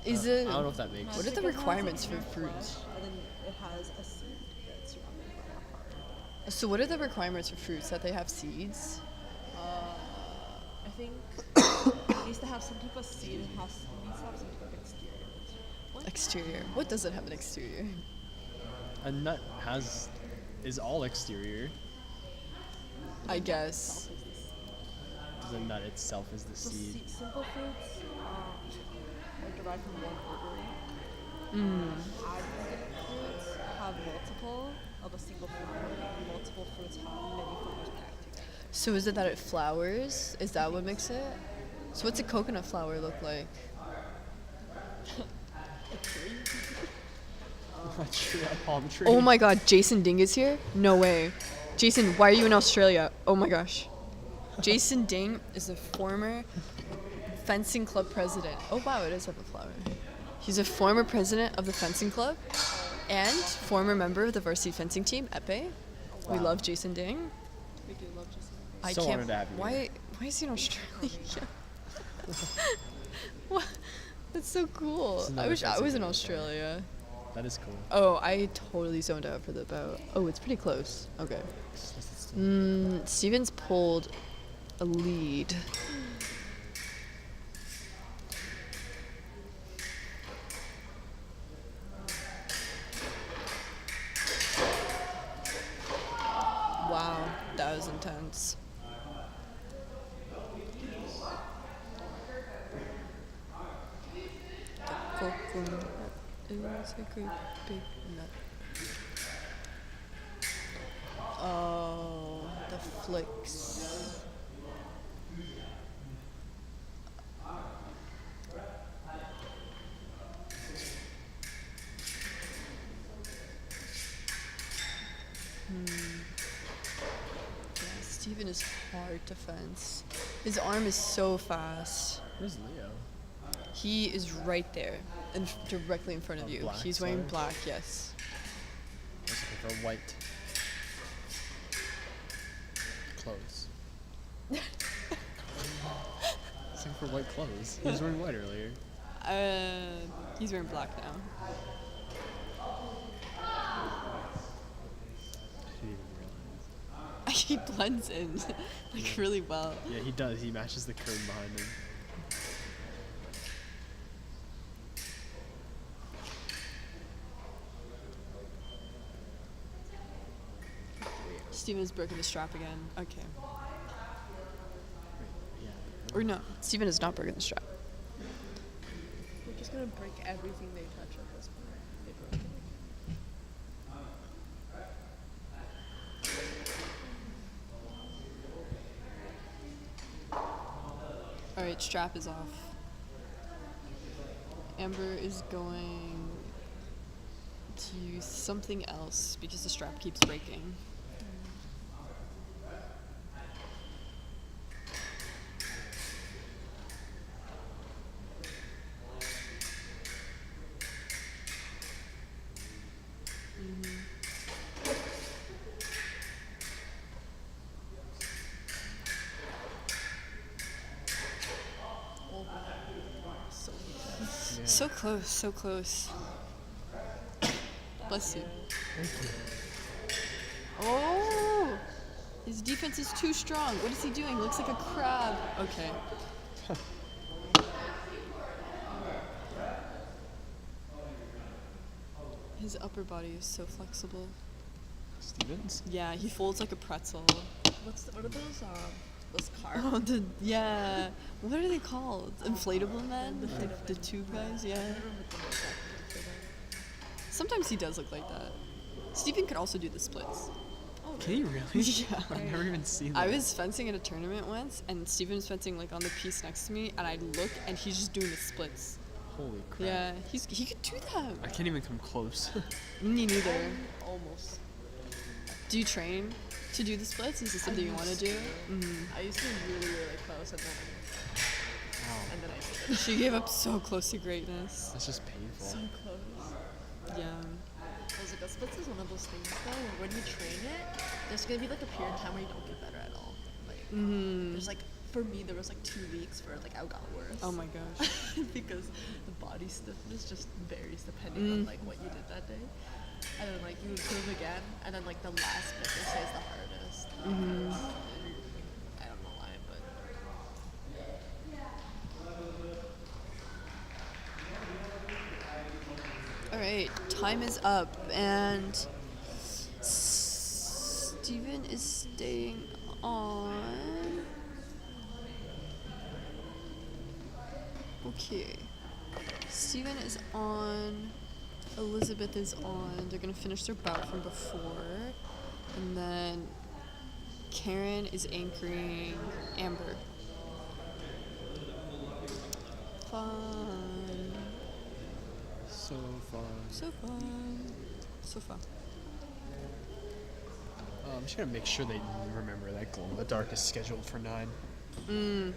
Is I it? don't know if that makes What are the requirements for fruits? And then it has a seed that's surrounded by a heart. So what are the requirements for fruits? That they have seeds? I think it needs to have some type of seed. It needs to have some type of exterior. Exterior. What does it have an exterior? A nut is all exterior. I guess. The nut itself is the So seed. simple fruits are derived from one ovary. Mm. Adjunct fruits have multiple of a single flower, and multiple fruits have many flowers packed together. So is it that it flowers? Is that what makes it? So what's a coconut flower look like? A tree. A tree, a palm tree. Oh my god, Jason Ding is here? No way. Jason, why are you in Australia? Oh my gosh. Jason Ding is a former fencing club president. Oh wow, it does have a flower. He's a former president of the fencing club and former member of the varsity fencing team, Epee. We love Jason Ding. We do love Jason. I So can't. honored to have you Why is he in Australia? What? That's so cool. It's I another wish I fencing was in game. Australia. That is cool. Oh, I totally zoned out for the bout. Oh, it's pretty close. Okay. Steven's pulled a lead. Wow, that was intense. The coconut is a great big nut. Oh, the flicks. Yeah, Steven is hard to fence. His arm is so fast. Where's Leo? He is right there, directly in front of you. Black He's wearing sweater? black, yes. I was looking for white clothes. I was looking for white clothes. He was wearing white earlier. He's wearing black now. Didn't even realize. He blends in like really well. Yeah, he does. He matches the curtain behind him. Steven's broken the strap again. Okay. Yeah. Or no, Steven has not broken the strap. We're just gonna break everything they touch at this point. They broke it. Alright, strap is off. Amber is going to use something else because the strap keeps breaking. So close, so close. Bless you. Thank you. Oh, he's defense is too strong. What is he doing? Looks like a crab. Okay. His upper body is so flexible. Stevens? Yeah, he folds like a pretzel. What are those cars? Oh, yeah. What are they called? Inflatable men? The tube guys? Yeah. Sometimes he does look like that. Steven could also do the splits. Can you really? Yeah. I've never even seen that. I was fencing at a tournament once, and Steven was fencing like on the piece next to me, and I look, and he's just doing the splits. Holy crap. Yeah, he could do that. I can't even come close. Me neither. Almost. Do you train to do the splits? Is this something you want to do? I used to be really, really close, and then I did it. She gave up so close to greatness. That's just painful. So close. Yeah. I was like, the splits is one of those things though, where when you train it, there's gonna be like a period of time where you don't get better at all. Like, there's like, for me, there was like 2 weeks where like I got worse. Oh my gosh. Because the body stiffness just varies depending on like what you did that day. And then like you improve again, and then like the last bit they say is the hardest. I don't know why, but All right, time is up, and Steven is staying on. Okay. Steven is on. Elizabeth is on. They're gonna finish their bout from before. And then Karen is anchoring Amber. Fun. So fun. So fun. So fun. I'm just gonna make sure they remember that Glow in the Dark is scheduled for 9. Mm.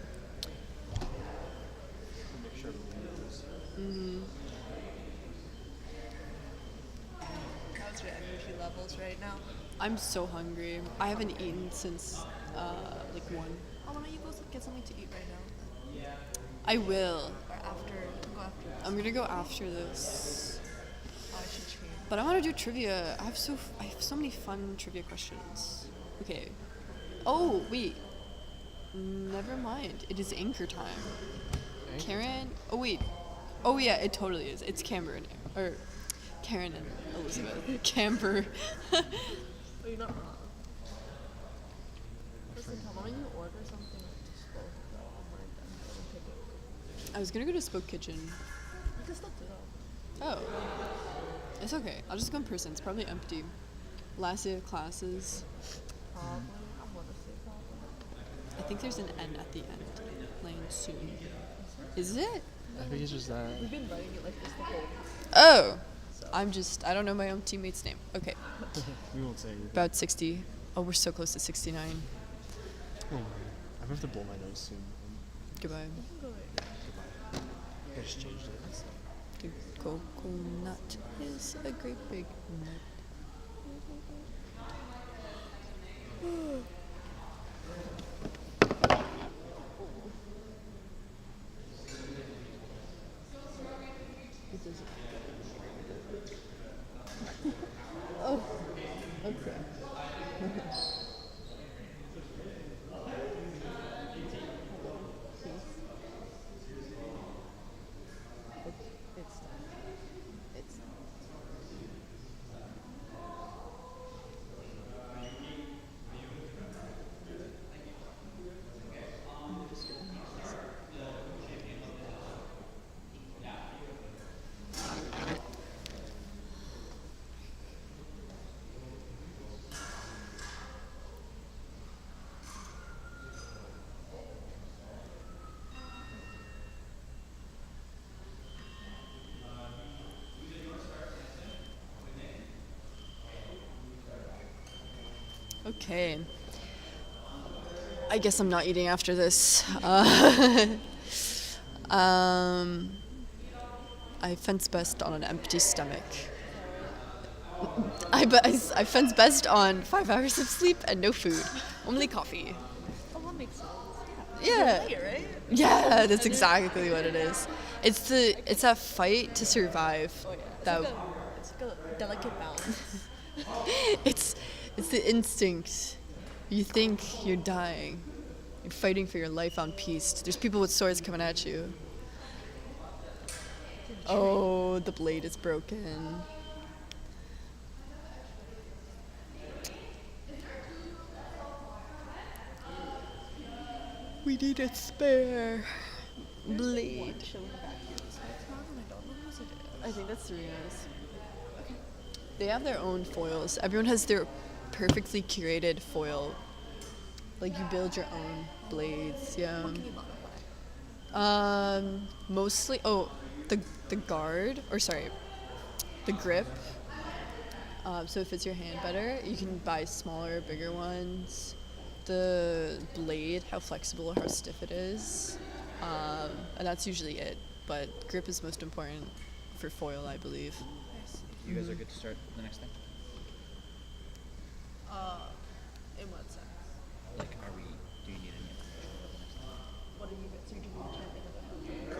Make sure how's your energy levels right now? I'm so hungry. I haven't eaten since like 1. Oh, why don't you go get something to eat right now? I will. Or after, go after this. I'm gonna go after this. Oh, I should train. But I want to do trivia. I have so many fun trivia questions. Okay. Oh wait. Never mind. It is anchor time. Karen. Oh wait. Oh yeah, it totally is. It's Camber or Karen and Elizabeth. Camber. Oh, you're not wrong. Listen, Tom, why don't you order something to spoke online and pick it? I was gonna go to Spoke Kitchen. You can still do that. Oh. It's okay. I'll just go in person. It's probably empty. Last day of classes. Probably. I want to say probably. I think there's an N at the end. Playing soon. Is it? I think it's just that. We've been writing it like this the whole time. Oh. I don't know my own teammate's name. Okay. We won't say. About 60. Oh, we're so close to 69. Oh, I'm gonna have to blow my nose soon. Goodbye. I just changed it. The coconut is a great big nut. Oh, okay. Okay. I guess I'm not eating after this. I fence best on an empty stomach. I fence best on 5 hours of sleep and no food, only coffee. Oh, that makes sense. Yeah. You're right, right? Yeah, that's exactly what it is. It's that fight to survive. Oh, yeah. That It's like a delicate balance. it's the instinct You think you're dying. You're fighting for your life on piste. There's people with swords coming at you. Oh, the blade is broken. We need a spare blade. I think that's Serena's. They have their own foils. Everyone has their perfectly curated foil. Like you build your own blades. Yeah. Mostly. Oh, the guard, or sorry, the grip. So it fits your hand better. You can buy smaller, bigger ones. The blade, how flexible or how stiff it is, and that's usually it. But grip is most important for foil, I believe. You guys are good to start the next thing? In what sense? Like, do you need any information about the next thing? What are you guys? You're doing champion of the hill.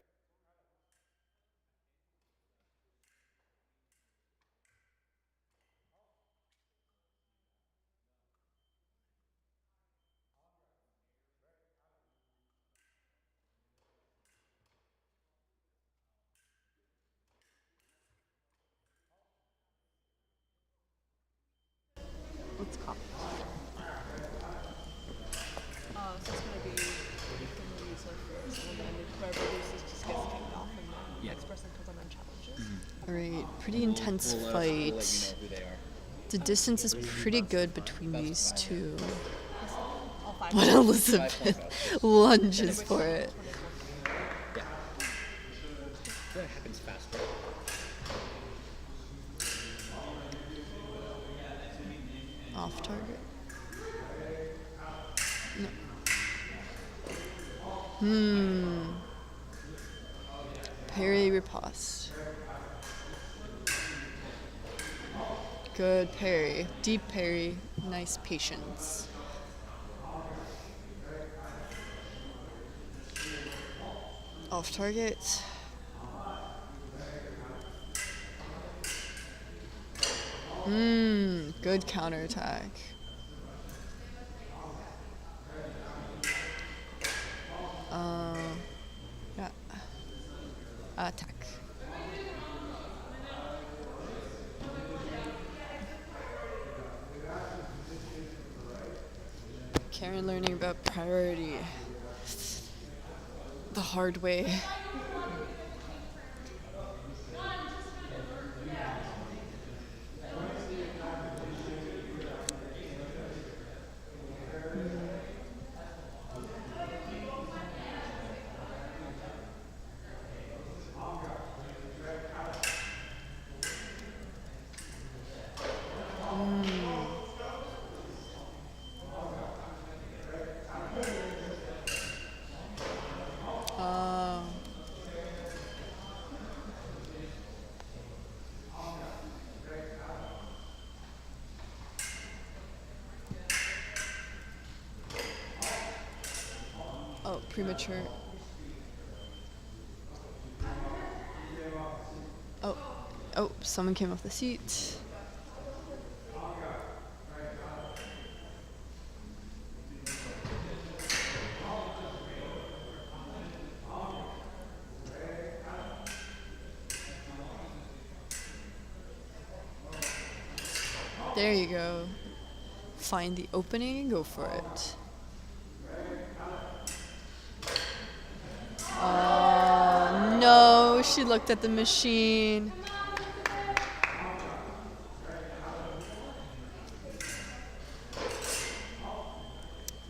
What's called? So it's gonna be Louisa first, and then whoever loses just gets kicked off, and then the next person comes on and challenges. Alright, pretty intense We'll fight. let you know who they are. The distance is pretty good between these two. All five. But Elizabeth lunges for it. Yeah. That happens faster. Off target. No. Parry riposte. Good parry. Deep parry. Nice patience. Off target. Good counterattack. Yeah. Attack. Karen learning about priority the hard way. Oh, premature. Oh, someone came off the seat. There you go. Find the opening and go for it. No, she looked at the machine.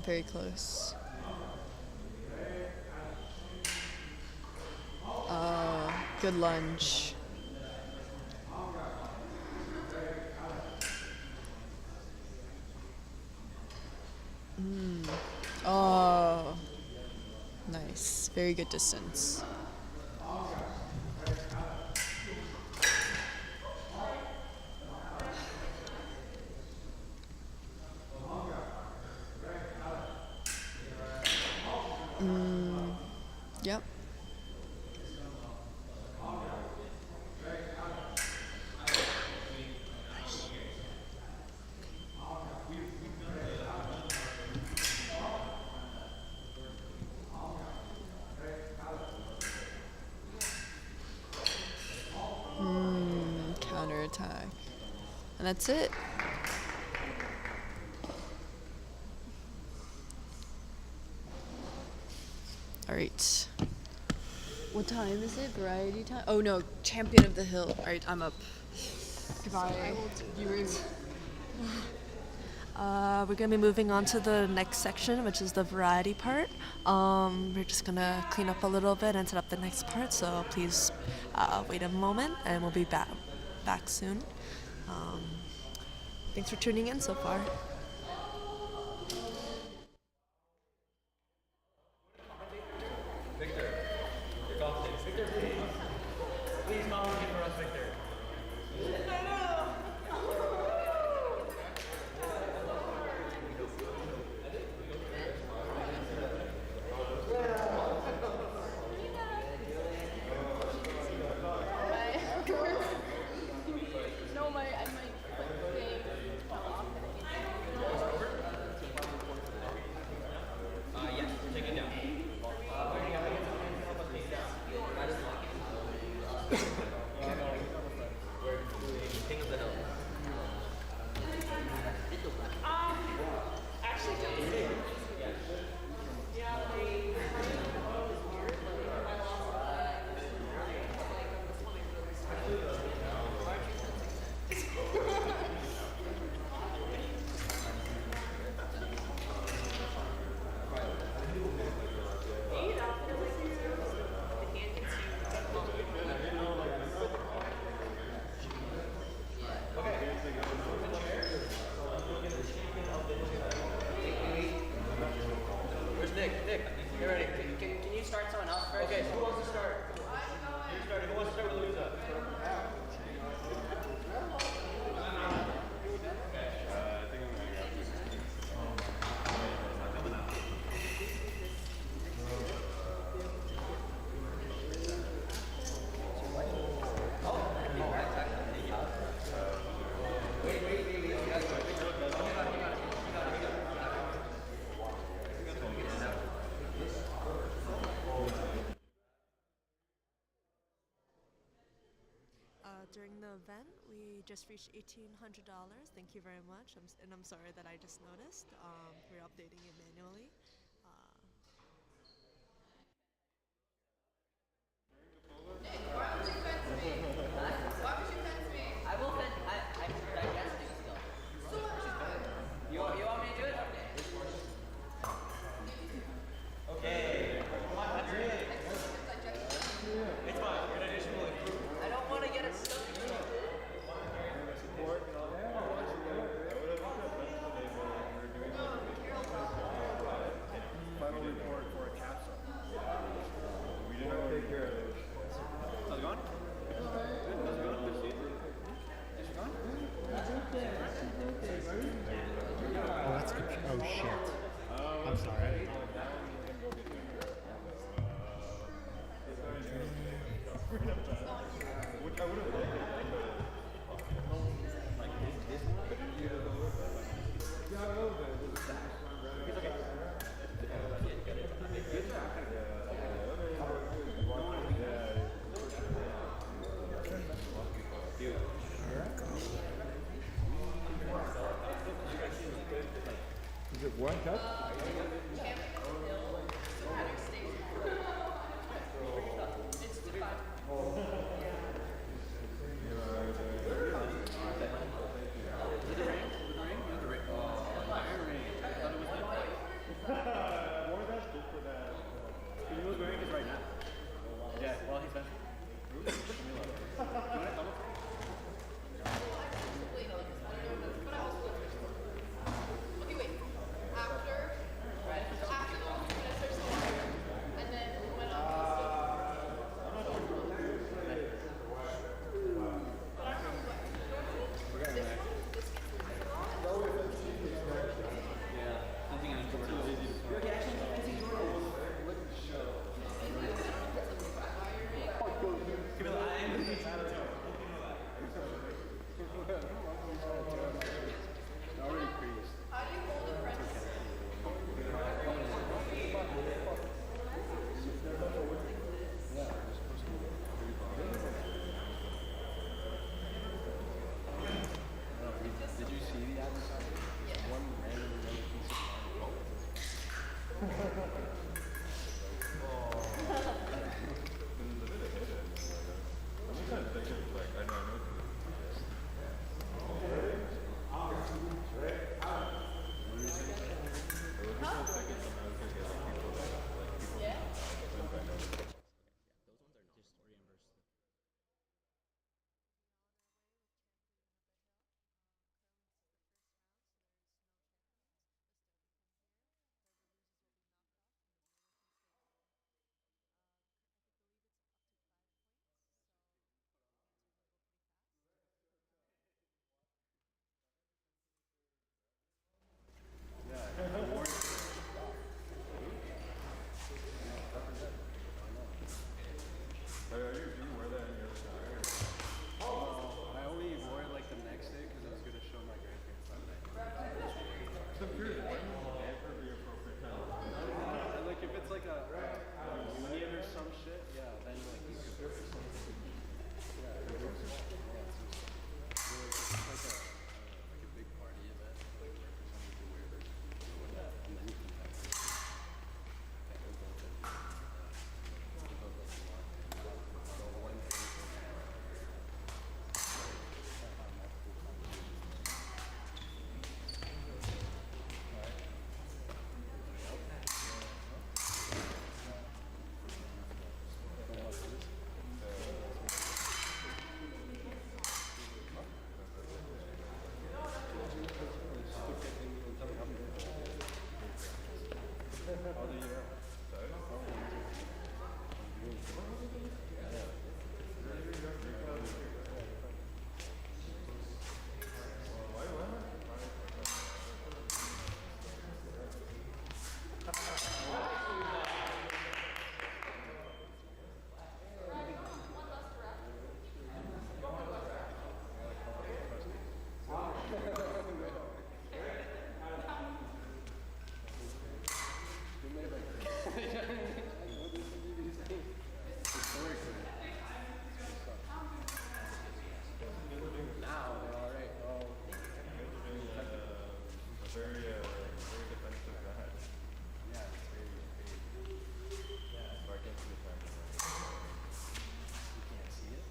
Very close. Good lunge. Oh, nice. Very good distance. Yep. And that's it. All right. What time is it? Variety time? Oh no, Champion of the Hill. All right, I'm up. Goodbye, viewers. We're going to be moving on to the next section, which is the variety part. We're just going to clean up a little bit and set up the next part, so please wait a moment, and we'll be back soon. Thanks for tuning in so far. Victor, your confidence. Victor, please commentate for us, Victor. No, my thing fell off. Yes, take it down. King of the Hill. Actually, Where's Nick? Nick, get ready. Can you start someone else first? Okay, who wants to start? You start. Who wants to start with Louisa? During the event, we just reached $1,800. Thank you very much. I'm sorry that I just noticed. We're updating it manually. I will fence. I'm digesting still. You want me to do it? Okay. That's it. It's fine. Your digestion will improve. I don't want to get it stuck. Final report for a capsule. We did not take care of it. How's it going? Good. How's it going? Good to see you. Is it going? Oh, that's good. Oh, shit. I'm sorry. Which I would have liked it. Like this one? Yeah, a little bit. It's okay. Good job. Is it one cup? Yeah, well, he's done. Okay, wait. After I only wore it like the next day because I was gonna show my grandparents that night. Like if it's like a reunion or some shit, yeah, then like you could wear something. Yeah, it's like a big party event. Like for something to wear this. And then you can have it. One thing. Now they're all right. Oh, very defensive guy. Yeah, it's very. Yeah, so I can't see the time. You can't see it.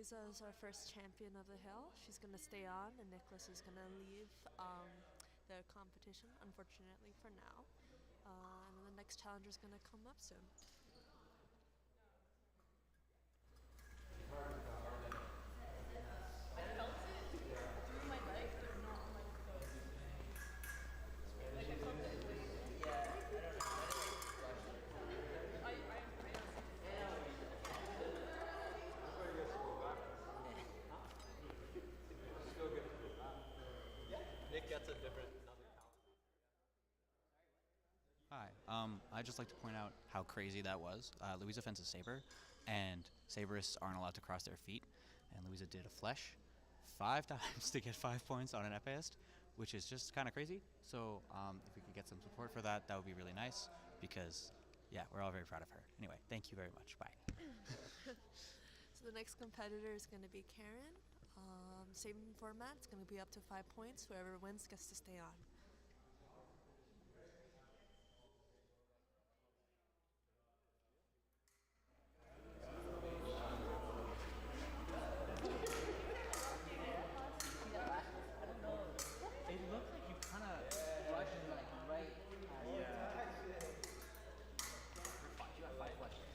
Louisa is our first champion of the hill. She's going to stay on, and Nicholas is going to leave the competition, unfortunately, for now. And then the next challenger is going to come up soon. I felt it through my legs, but not on my toes. Like I felt it like, Yeah, I don't know. I Nick gets a different another talent. Hi. I'd just like to point out how crazy that was. Louisa fences saber, and saberists aren't allowed to cross their feet. And Louisa did a flesh 5 times to get 5 points on an epist, which is just kind of crazy. So if we could get some support for that, that would be really nice because, yeah, we're all very proud of her. Anyway, thank you very much. Bye. So the next competitor is going to be Karen. Same format. It's going to be up to 5 points. Whoever wins gets to stay on. It looks like you kind of rushed like right at You got 5 questions.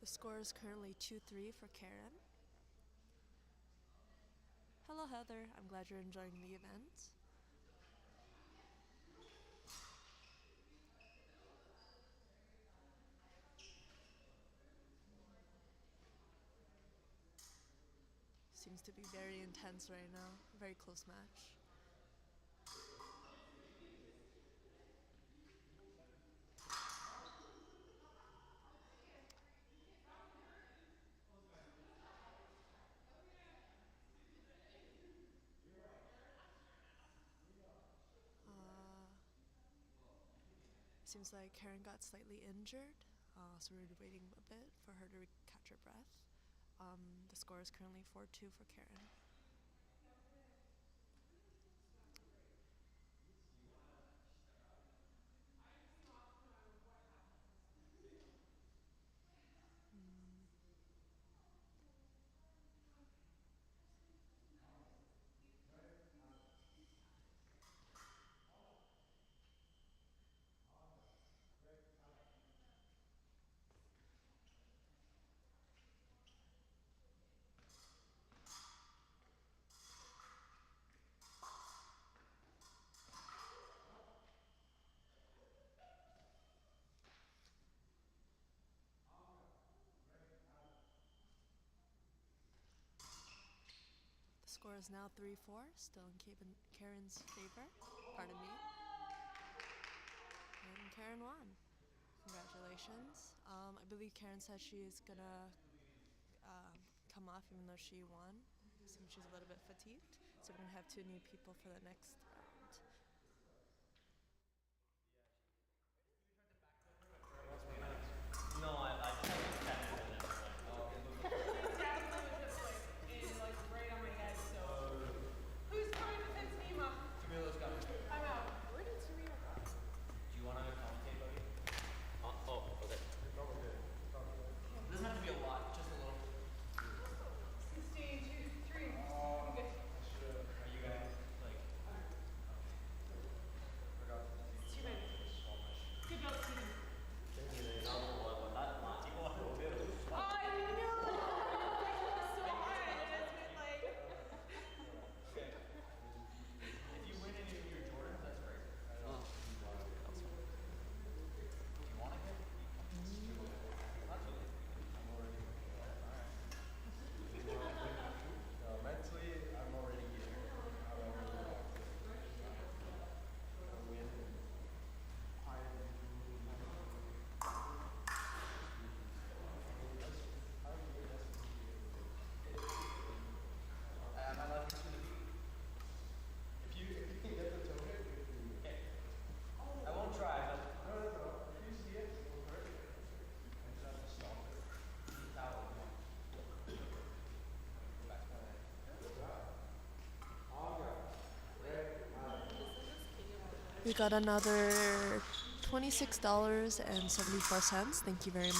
score is currently 2-3 for Karen. Hello, Heather. I'm glad you're enjoying the event. Seems to be very intense right now. Very close match. Seems like Karen got slightly injured, so we're waiting a bit for her to catch her breath. The score is currently 4-2 for Karen. The score is now 3-4, still in Karen's favor. Pardon me. And Karen won. Congratulations. I believe Karen said she is gonna come off even though she won. Seems she's a little bit fatigued. So we're gonna have 2 new people for the next round. No, I tried to right on my head, so. Who's coming to fence Nima? Tamila's coming. I'm out. Where did Tamila go? Do you want to commentate, buddy? Oh, okay. It doesn't have to be a lot, just a little. 16, 2, 3. Okay. Are you guys, like. It's too many. Good job, Steven. Mentally, I'm already here. If you can get the token, okay. I won't try, but no. If you see it, go for it. I just have to stop it. Towel. We got another $26.74. Thank you very much.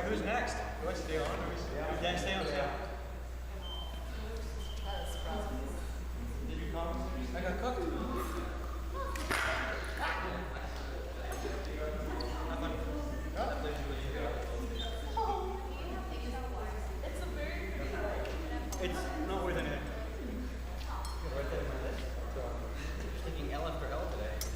who's next? Do I stay on? Yeah, stay on. Stay on. Did you come? I got cooked. It's not worth anything. Right there in my list. Thinking L after L today.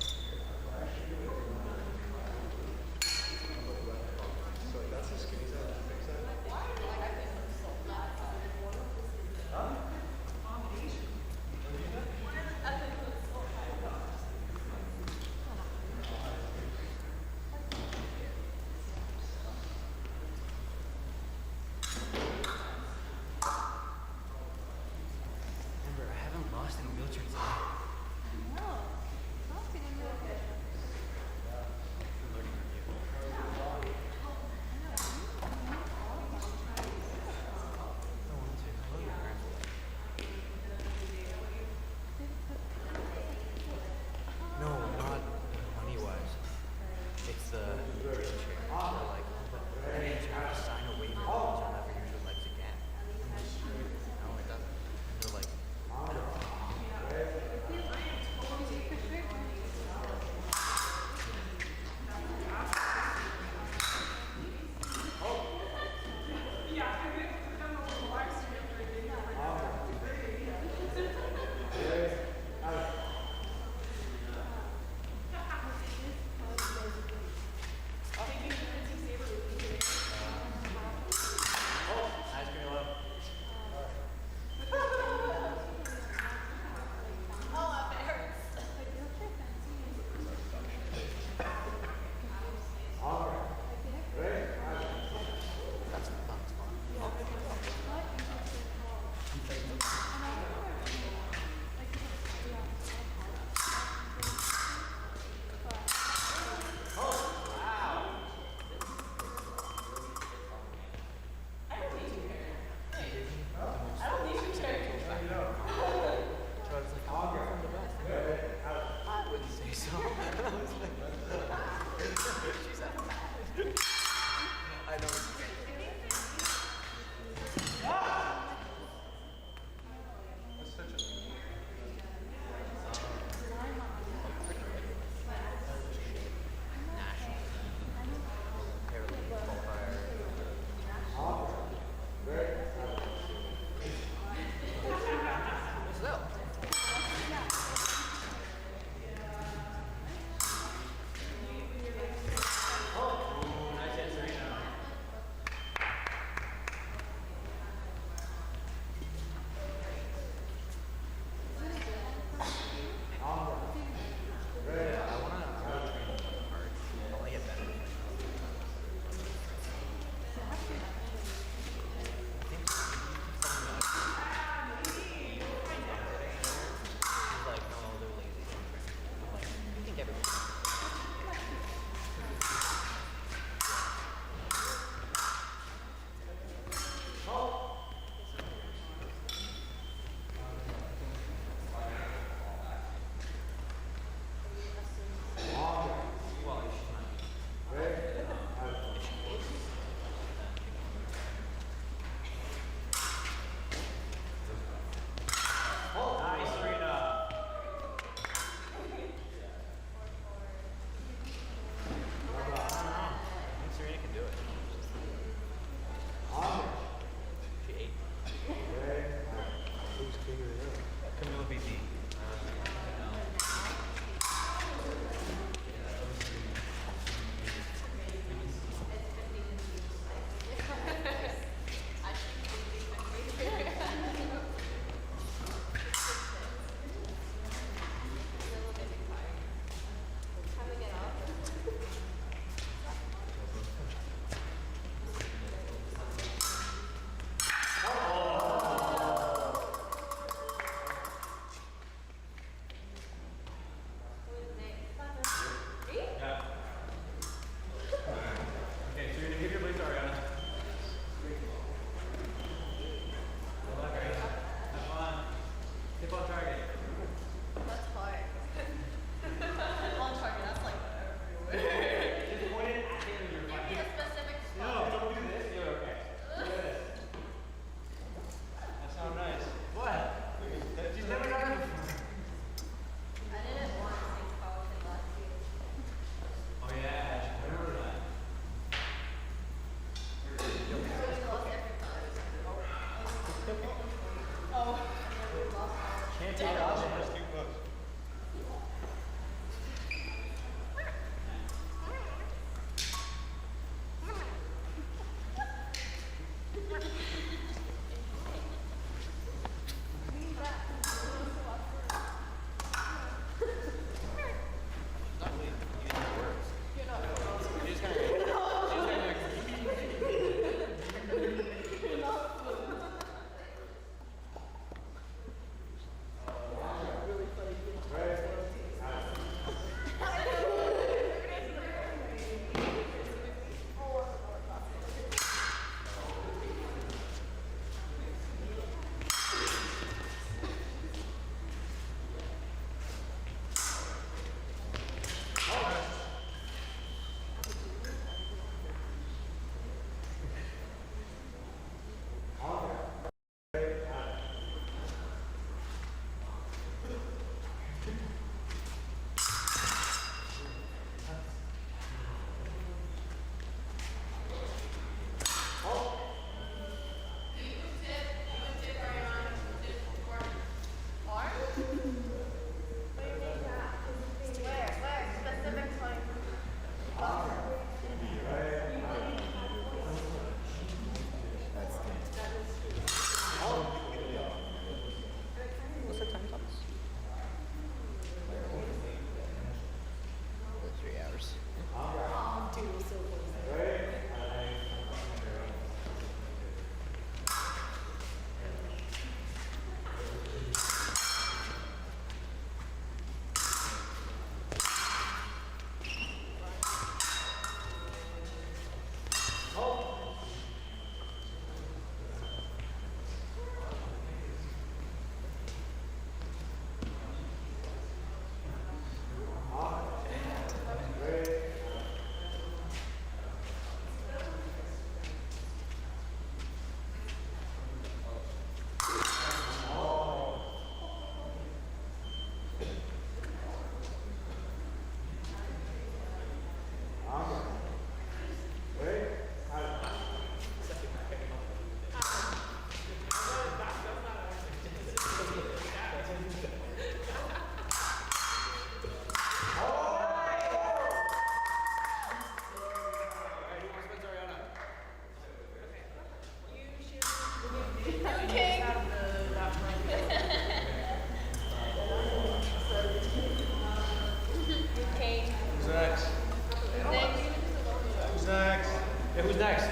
Okay, who's next?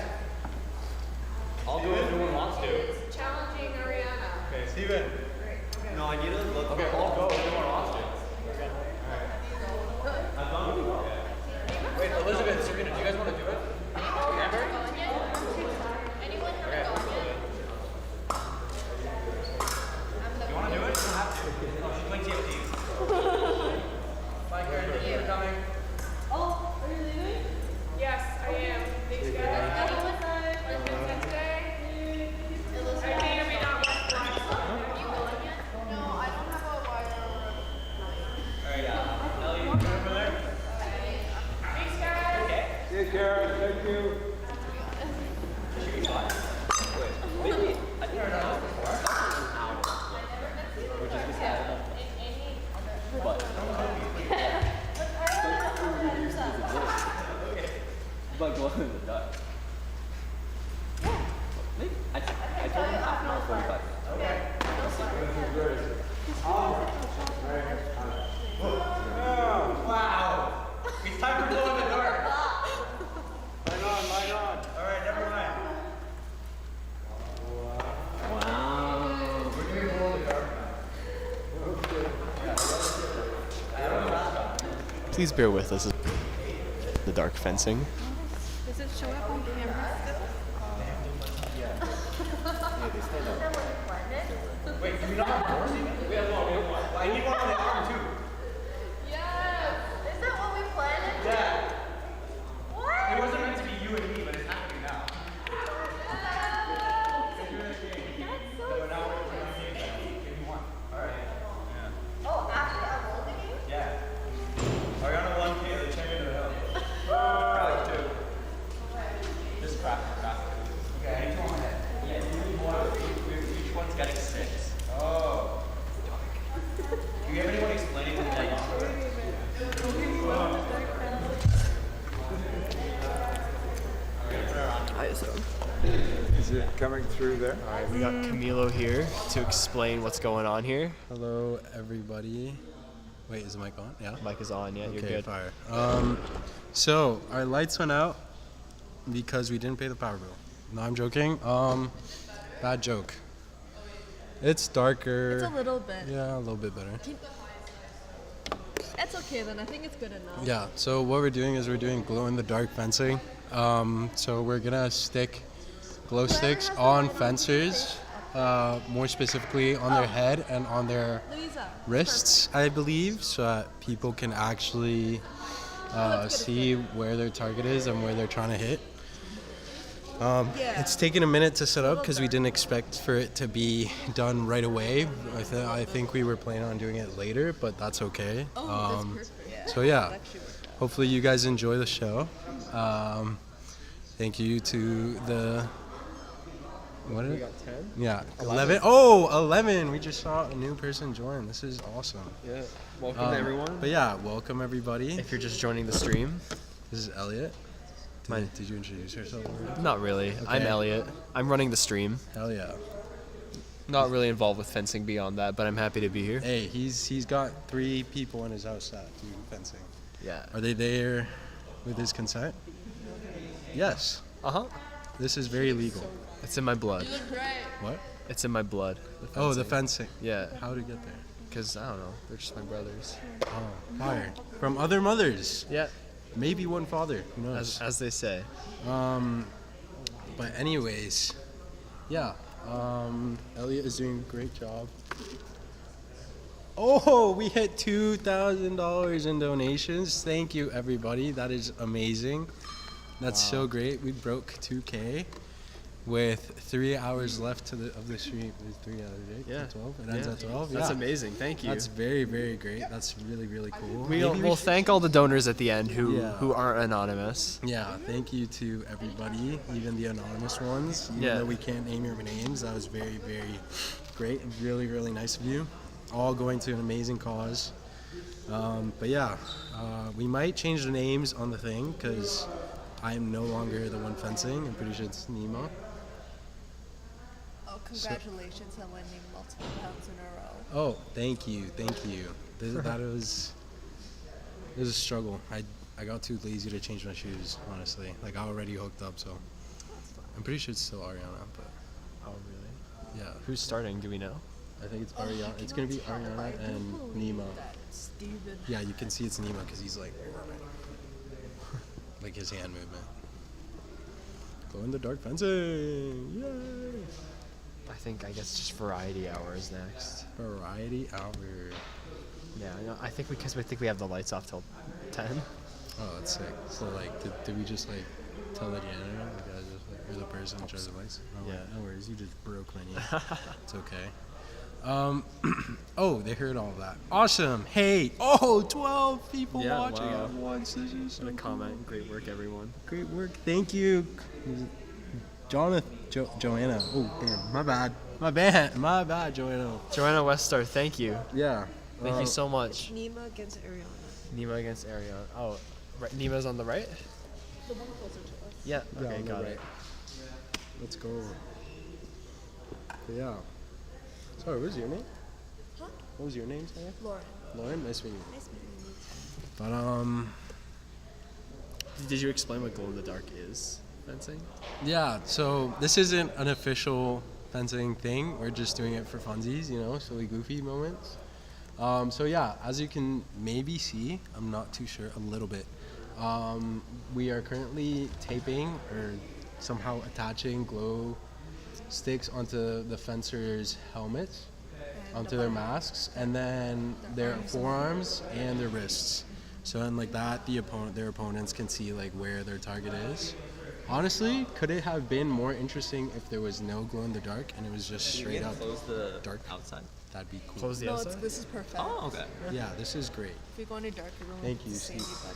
I'll go if no one wants to. Challenging Ariana. Okay, Steven. No, I need to look. Okay, I'll go if no one wants to. Wait, Elizabeth, Serena, do you guys want to do it? Amber? Okay. You want to do it? You don't have to. Oh, she's playing TFT. Bye, Karen. Thank you for coming. Oh, are you leaving? Yes, I am. Thanks, guys. I may or may not work. Are you going yet? No, I don't have a wire. Alright, Ellie, you over there? Thanks, guys. Okay. Take care. Thank you. Should be fine. Maybe I've never done this before. Which is just but but go in the dark. Maybe I told him half an hour, 45 minutes. Okay. Oh, wow. It's time to glow in the dark. Light on. All right, never mind. Wow. We're doing glow in the dark now. Please bear with us. The dark fencing. Does it show up on camera still? Wait, do we not have doors even? We have one. I need one on the arm too. Yes. Is that what we planned? Yeah. What? It wasn't meant to be you and me, but it's happening now. So now we're on game. Give me one. All right. Yeah. Oh, after I rolled the game? Yeah. Ariana won Kayla, the champion of the hill. Probably two. This is crap. Okay, I need two on my head. Yeah, you need more. Each one's getting 6. Oh. Do you have anyone explaining what the light Is it coming through there? All right, we got Camilo here to explain what's going on here. Hello, everybody. Wait, is the mic on? Yeah. Mic is on. Yeah, Okay, you're good. fire. So our lights went out because we didn't pay the power bill. No, I'm joking. Bad joke. It's darker. It's a little bit. Yeah, a little bit better. That's okay then. I think it's good enough. Yeah, so what we're doing is we're doing glow-in-the-dark fencing. So we're gonna stick glow sticks on fencers, more specifically on their head and on their wrists, I believe, so that people can actually see where their target is and where they're trying to hit. It's taken a minute to set up because we didn't expect for it to be done right away. I think we were planning on doing it later, but that's okay. So yeah, hopefully you guys enjoy the show. Thank you to the... What is it? got 10? Yeah, 11. Oh, 11! We just saw a new person join. This is awesome. Yeah. Welcome to everyone. But yeah, welcome everybody. If you're just joining the stream. This is Elliot. Did you introduce yourself already? Not really. Okay. I'm Elliot. I'm running the stream. Hell yeah. Not really involved with fencing beyond that, but I'm happy to be here. Hey, he's got 3 people in his house that do fencing. Yeah. Are they there with his consent? Yes. Uh-huh. This is very legal. It's in my blood. You look great. What? It's in my blood. Oh, the fencing. Yeah. How did it get there? Because, I don't know, they're just my brothers. Oh, fire. From other mothers. Yeah. Maybe one father. Who knows? As they say. But anyways, yeah. Elliot is doing a great job. Oh, we hit $2,000 in donations. Thank you, everybody. That is amazing. That's so great. We broke 2K with 3 hours left of the stream. 3 hours, right? Yeah. 12. It ends at 12. That's Yeah. amazing. Thank you. That's very, very great. That's really, really cool. We'll thank all the donors at the end who aren't anonymous. Yeah, thank you to everybody, even the anonymous ones. Even Yeah. though we can't name your names, that was very, very great. Really, really nice of you. All going to an amazing cause. But yeah, we might change the names on the thing because I am no longer the one fencing. I'm pretty sure it's Nima. Oh, congratulations on winning multiple pounds in a row. Oh, thank you, thank you. It was a struggle. I got too lazy to change my shoes, honestly. Like, I already hooked up, so I'm pretty sure it's still Ariana, but Oh, really? yeah. Who's starting? Do we know? I think it's Ariana. It's gonna be Ariana and Nima. Steven. Yeah, you can see it's Nima because he's like, like his hand movement. Go in the dark fencing! Yay! I guess just variety hour is next. Variety hour. Yeah, I think because we think we have the lights off till 10. Oh, that's sick. So like, did we just like tell the janitor? Like, I just like, you're the person in charge of the lights. No, Yeah. No worries. You just broke my knee. It's okay. Oh, they heard all of that. Awesome. Hey. Oh, 12 people Yeah, watching wow. at once. This is so What a cool. comment. Great work, everyone. Great work. Thank you. Jonathan. Joanna. Oh, damn. My bad. My bad, Joanna. Joanna Westar, thank you. Yeah. Thank you so much. Nima against Ariana. Nima against Ariana. Oh, right. Nima's on the right? The one closer to us. Yeah. Yeah, Okay, on the got right. it. Let's go. But yeah. Sorry, what was your name? Huh? What was your name, sorry? Lauren. Lauren, nice meeting you. Nice meeting you. But Did you explain what glow in the dark is? Fencing? yeah, so this isn't an official fencing thing. We're just doing it for funsies, you know, silly goofy moments. So yeah, as you can maybe see, I'm not too sure, a little bit. We are currently taping or somehow attaching glow sticks onto the fencers' helmets, onto their masks, and then their forearms and their wrists. So and like that, their opponents can see like where their target is. Honestly, could it have been more interesting if there was no glow in the dark and it was just straight up Close the dark outside. That'd be cool. Close the No, outside? this is perfect. Oh, okay. Yeah, this is great. If we go into darker room, Thank you, Sandy, Steve.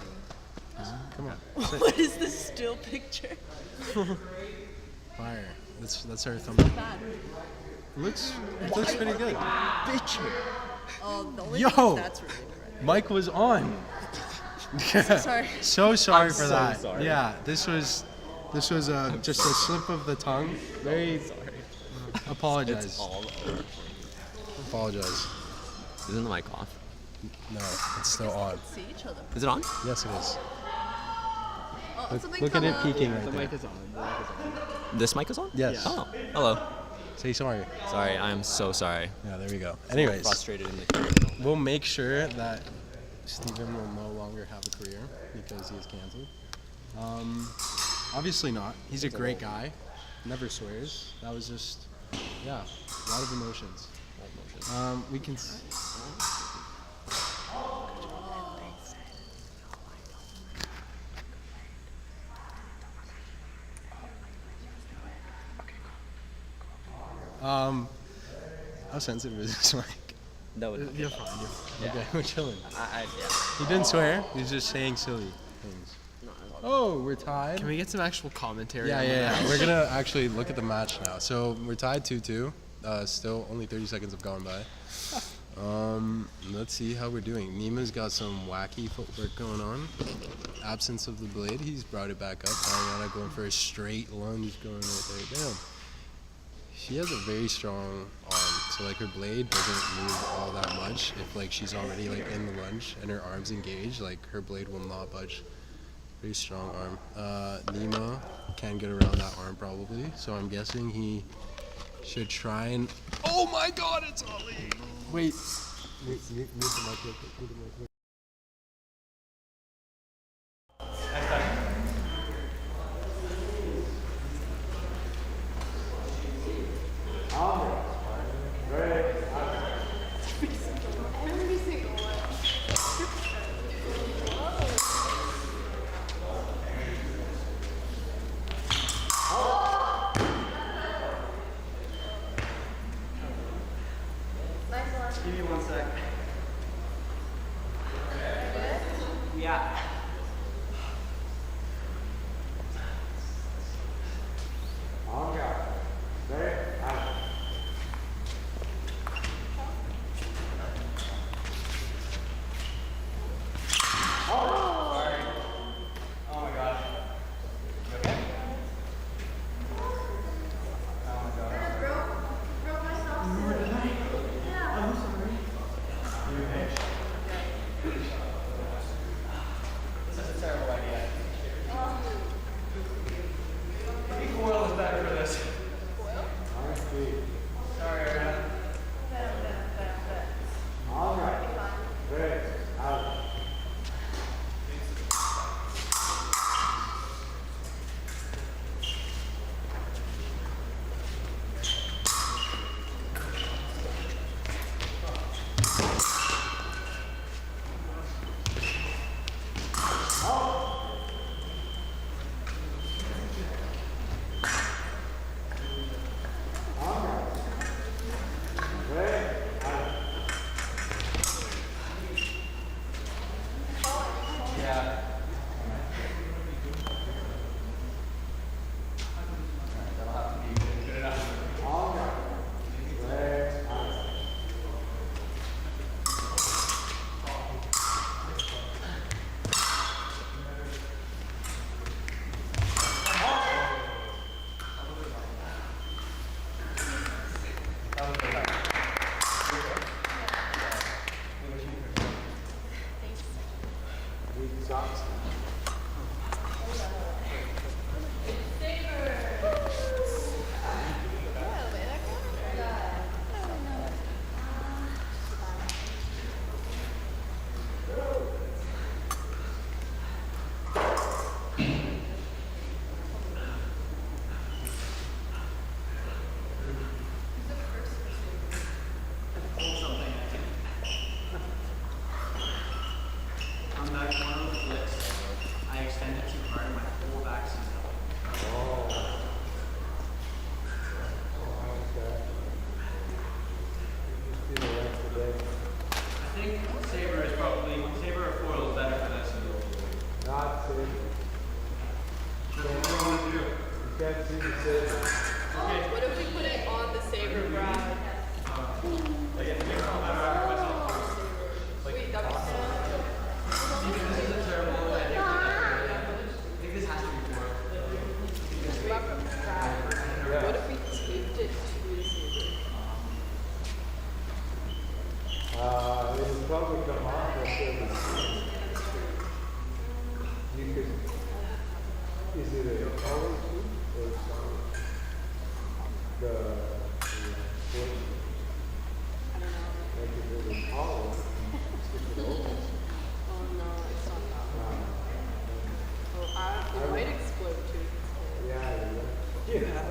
buddy. Come on. What is this still picture? Fire. That's our thumbnail. Bad. It looks pretty good. Bitch. Oh, the only Yo! thing that's really right. Mike was on. Sorry. So sorry I'm for so that. sorry. Yeah, this was just a slip of the tongue. Very Sorry. apologize. It's all over. Apologize. Isn't the mic off? No, it's still on. See each other. Is it on? Yes, it is. Oh, Look, something look at come it up. peeking right The there. mic is on. The mic is on. This mic is on? Yes. Oh, hello. Say sorry. Sorry, I'm so sorry. Yeah, there we go. I'm Anyways, frustrated in the camera. we'll make sure that Steven will no longer have a career because he is canceled. Obviously not. He's a great guy. Never swears. That was just, yeah, a lot of emotions. We can. How sensitive is this mic? That would. You're fine. You're fine. Okay, we're chilling. Yeah. He didn't swear. He was just saying silly things. Oh, we're tied. Can we get some actual commentary? Yeah, on yeah, the yeah. match? We're gonna actually look at the match now. So we're tied 2-2. Still, only 30 seconds have gone by. Let's see how we're doing. Nima's got some wacky footwork going on. Absence of the blade. He's brought it back up. Ariana going for a straight lunge, going right there. Damn. She has a very strong arm, so like her blade doesn't move all that much. If like she's already like in the lunge and her arm's engaged, like her blade will not budge. Very strong arm. Nima can get around that arm probably, so I'm guessing he should try and. Oh my God! It's Ollie. Wait. Mute the mic real quick. Mute the mic real quick. Give me 1 sec. can't see the saber. What if we put it on the saber, Brad? Wait, that was What if we taped it to the saber? It would probably come off if there was. You could. Is it a color too or something? The force. Like if it was hollow, stick it over. Oh no, it's not that one. Oh, it might explode too. Yeah. Do you have a?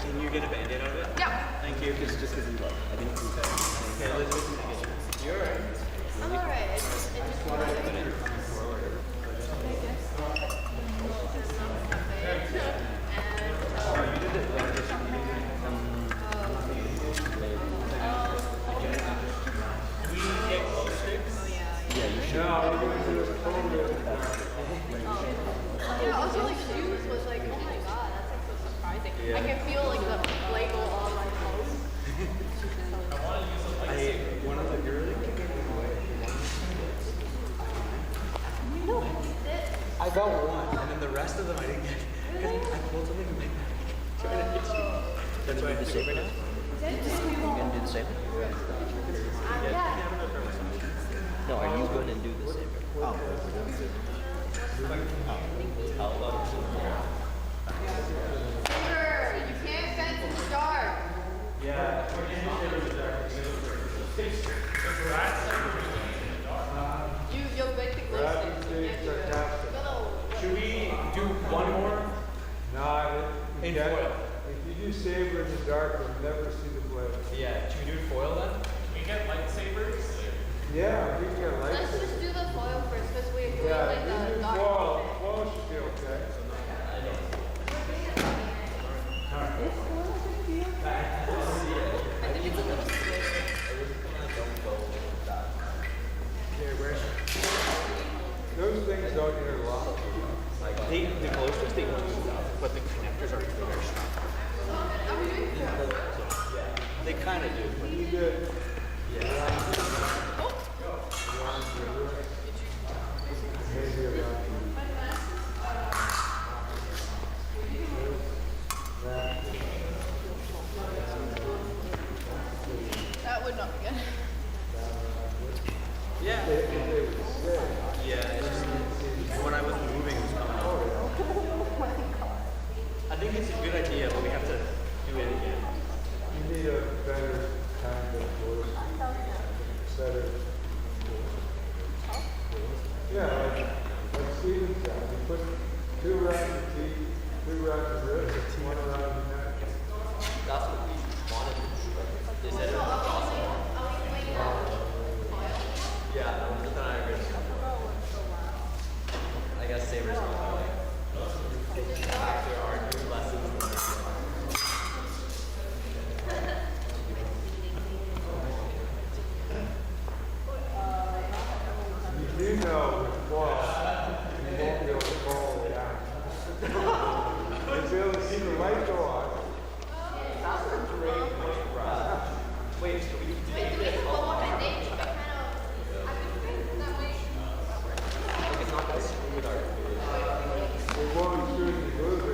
Can you get a band-aid out of it? Yeah. Thank you. Just because you love it. I didn't think that. Okay, Elizabeth, you're alright. I'm alright. It just wanted to put it forward. you did it like this. Yeah, you should. Yeah, also like shoes was like, oh my god, that's like so surprising. I can feel like the Lego on my toes. One of the girls. I got one, and then the rest of them I didn't get. Because I pulled something and trying to hit you. That's why I do the saber now? You gonna do the saber? Yeah. No, are you going to do the saber? Oh. Saber, you can't fence in the dark. Yeah. You'll make the Should we do one more? No, In foil. If you do saber in the dark, you'll never see the blade. Yeah, should we do foil then? We get lightsabers? Yeah, we can get light. Let's just do the foil first because we're doing Yeah, like you the do dark. foil. Foil should be okay. I think it's a little slow. Those things don't interlock. The closest they want to but the connectors are very strong. Yeah, they kind of do. But you did. That would not be good. Yeah. Yeah, it's just when I was moving, it was coming out. I think it's a good idea, but we have to do it again. You need a better kind of force. Better. Yeah, like Steven's got. You put 2 around your teeth, 2 around your wrist, 1 around your neck. That's what we wanted to do. They said it was awesome. Yeah, but then I agree. I guess sabers are after our new lessons. You do know with foil, you won't be able to follow it out. You'll be able to see the light go on. That's a great point, Brad. Wait, so we take it all the way. It's not that smooth, our It won't shoot the movie.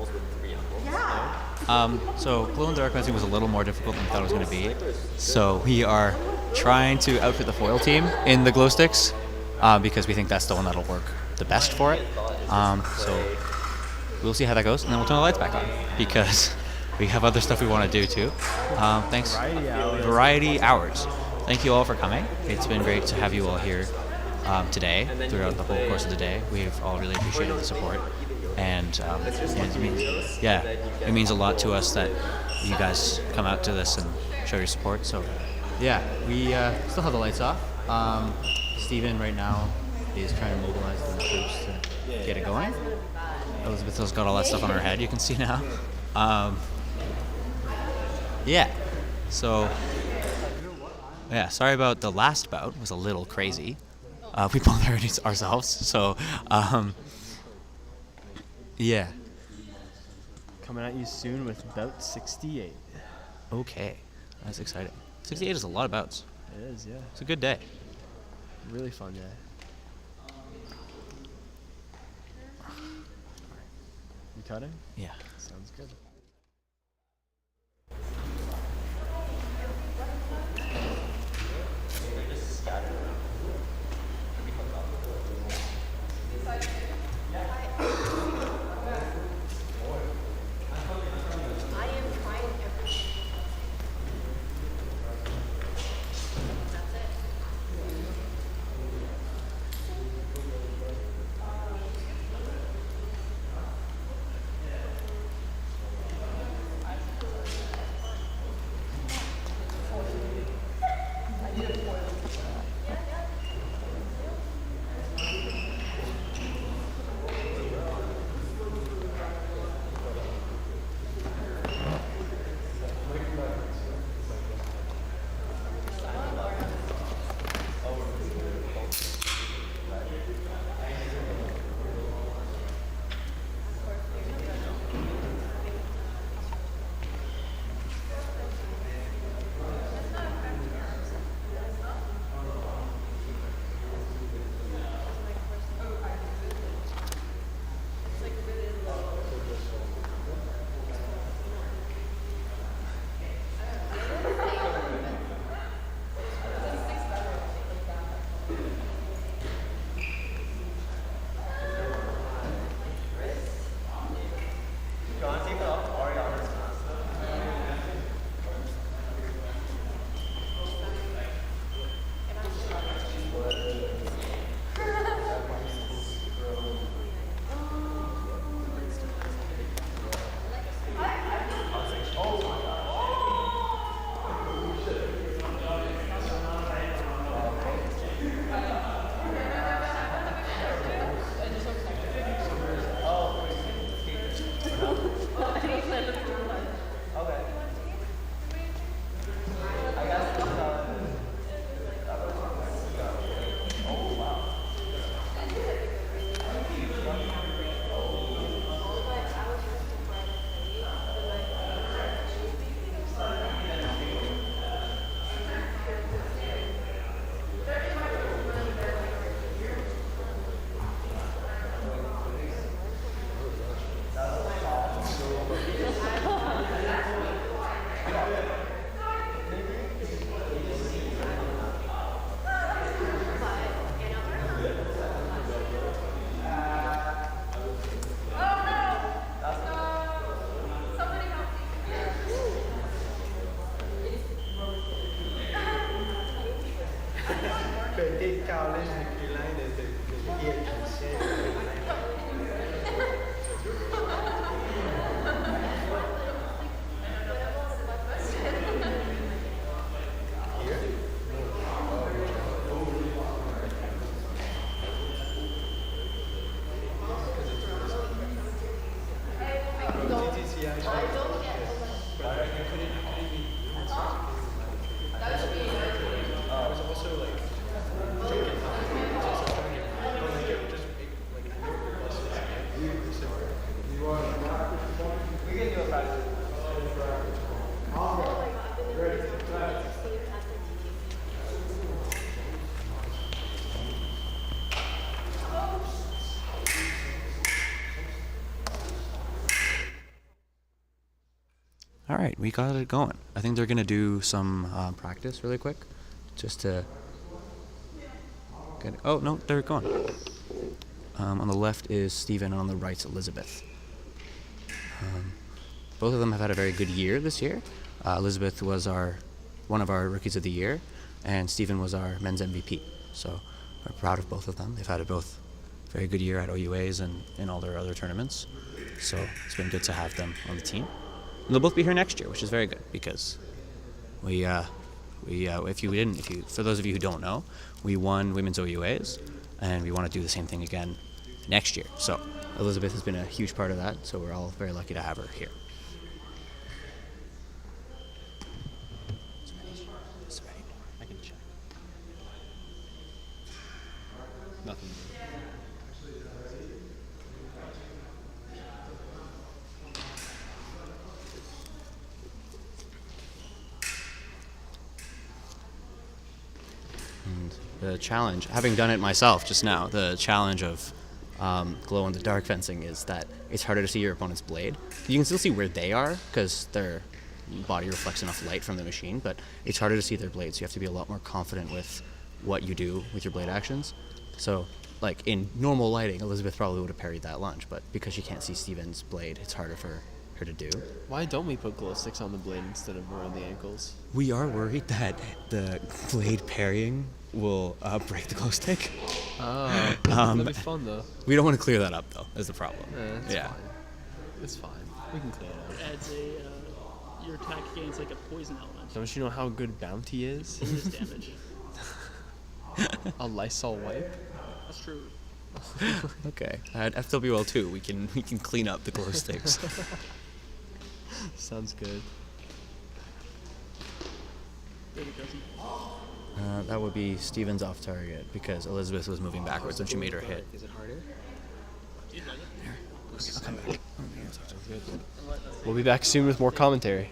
struggles with 3 angles? So glow in the dark fencing was a little more difficult than we thought it was going to be. So we are trying to outfit the foil team in the glow sticks because we think that's the one that'll work the best for it. So we'll see how that goes, and then we'll turn the lights back on because we have other stuff we want to do too. Thanks. Variety hours. Thank you all for coming. It's been great to have you all here today, throughout the whole course of the day. We've all really appreciated the support. And it means a lot to us that you guys come out to this and show your support. So, yeah, we still have the lights off. Steven right now is trying to mobilize the troops to get it going. Elizabeth has got all that stuff on her head, you can see now. Sorry about the last bout. It was a little crazy. We both heard it ourselves, so yeah. Coming at you soon with bout 68. Okay, that's exciting. 68 is a lot of bouts. It is, yeah. It's a good day. Really fun day. You cutting? Yeah. Sounds good. All right, we got it going. I think they're going to do some practice really quick just to get it. Oh, no, they're gone. On the left is Steven, and on the right's Elizabeth. Both of them have had a very good year this year. Elizabeth was one of our Rookies of the Year, and Steven was our men's MVP. So we're proud of both of them. They've had a both very good year at OUAs and in all their other tournaments. So it's been good to have them on the team. And they'll both be here next year, which is very good because for those of you who don't know, we won women's OUAs, and we want to do the same thing again next year. So Elizabeth has been a huge part of that, so we're all very lucky to have her here. I can check. Nothing. And the challenge, having done it myself just now, the challenge of glow-in-the-dark fencing is that it's harder to see your opponent's blade. You can still see where they are because their body reflects enough light from the machine, but it's harder to see their blades. So you have to be a lot more confident with what you do with your blade actions. So, like in normal lighting, Elizabeth probably would have parried that lunge, but because she can't see Steven's blade, it's harder for her to do. Why don't we put glow sticks on the blade instead of around the ankles? We are worried that the blade parrying will break the glow stick. Oh, that'd be fun though. We don't want to clear that up though, is the problem. It's fine. It's fine. We can clear it up. It adds your attack gains like a poison element. Don't you know how good Bounty is? Bonus damage. A Lysol wipe? That's true. Okay. At FWL 2, we can clean up the glow sticks. Sounds good. That would be Steven's off target because Elizabeth was moving backwards when she made her hit. Is it harder? I'll come back. We'll be back soon with more commentary.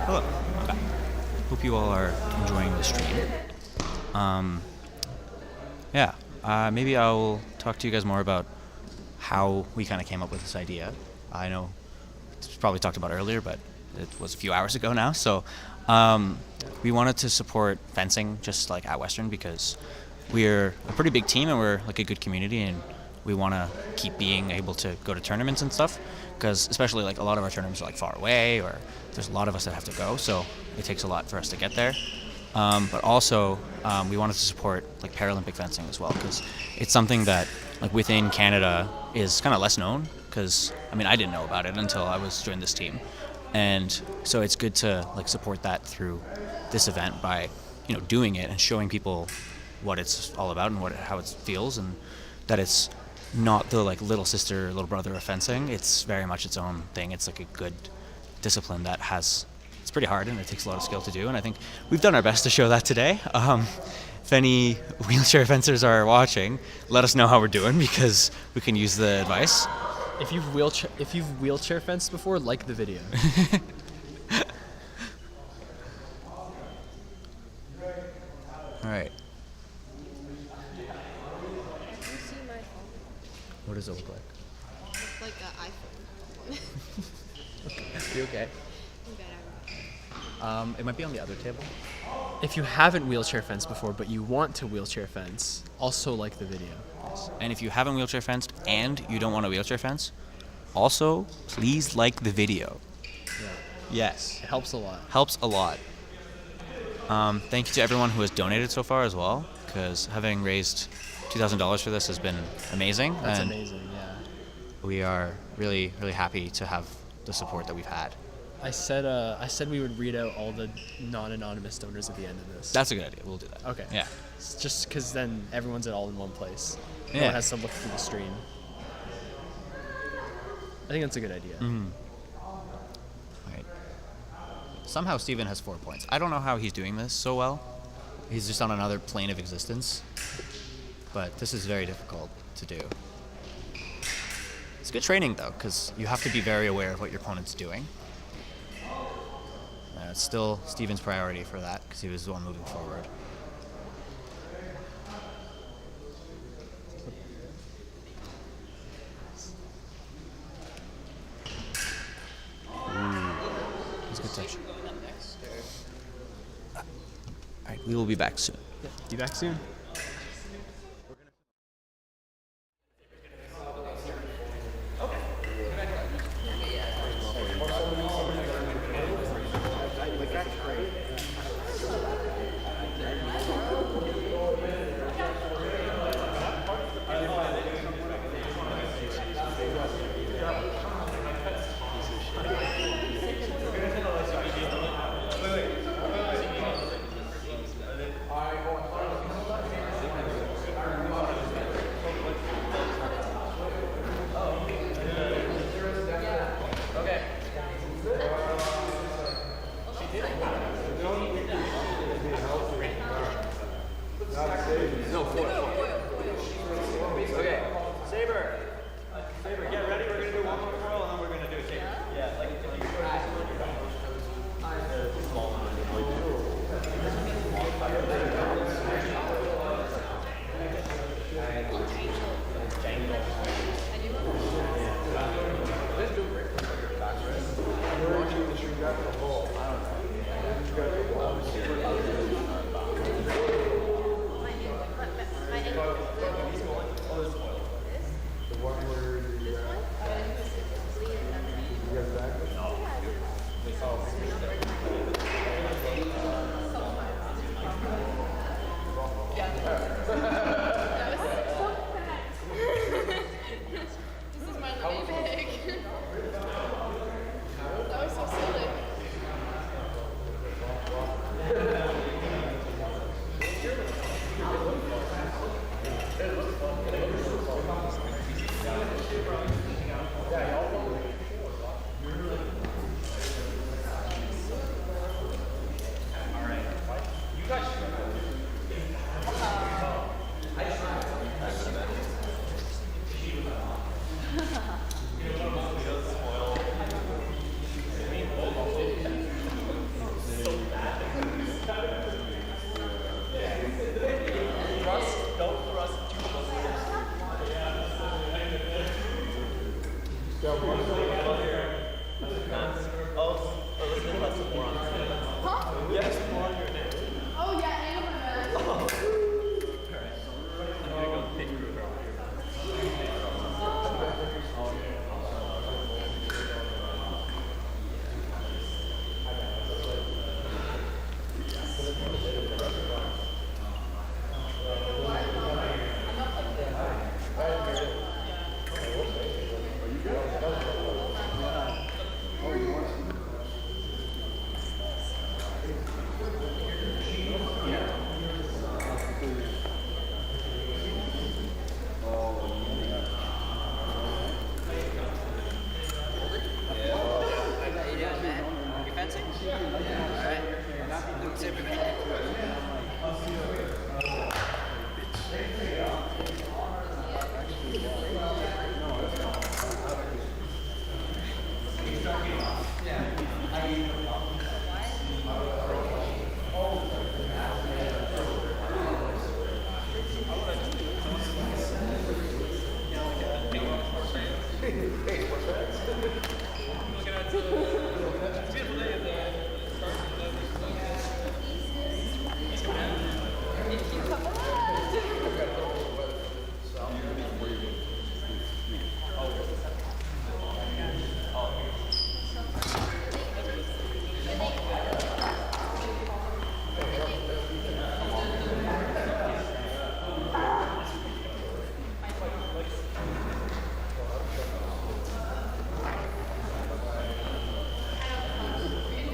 Hello. Okay. Hope you all are enjoying the stream. Maybe I'll talk to you guys more about how we kind of came up with this idea. I know it's probably talked about earlier, but it was a few hours ago now. So we wanted to support fencing just like at Western because we're a pretty big team and we're like a good community, and we want to keep being able to go to tournaments and stuff because especially like a lot of our tournaments are like far away, or there's a lot of us that have to go, so it takes a lot for us to get there. But also we wanted to support like Paralympic fencing as well because it's something that like within Canada is kind of less known because I didn't know about it until I was joined this team, and so it's good to like support that through this event by doing it and showing people what it's all about and how it feels, and that it's not the like little sister, little brother of fencing. It's very much its own thing. It's like a good discipline that it's pretty hard and it takes a lot of skill to do, and I think we've done our best to show that today. If any wheelchair fencers are watching, let us know how we're doing because we can use the advice. If you've wheelchair fenced before, like the video. All right. What does it look like? It's like an iPhone. You okay? It might be on the other table. If you haven't wheelchair fenced before, but you want to wheelchair fence, also like the video. Yes. And if you haven't wheelchair fenced and you don't want to wheelchair fence, also please like the video. Yeah. Yes. It helps a lot. Helps a lot. Thank you to everyone who has donated so far as well, because having raised $2,000 for this has been amazing. That's and amazing, yeah. We are really, really happy to have the support that we've had. I said we would read out all the non-anonymous donors at the end of this. That's a good idea. We'll do that. Okay. Yeah. It's just because then everyone's all in one place. No Yeah. one has to look through the stream. I think that's a good idea. Right. Somehow Steven has 4 points. I don't know how he's doing this so well. He's just on another plane of existence. But this is very difficult to do. It's good training, though, because you have to be very aware of what your opponent's doing. It's still Steven's priority for that, because he was the one moving forward. That's a good touch. Alright, we will be back soon. Be back soon. No, foil. Okay, Saber. Saber, get ready. We're gonna do one more foil, and then we're gonna do a Saber. Yeah, like if you Let's do it.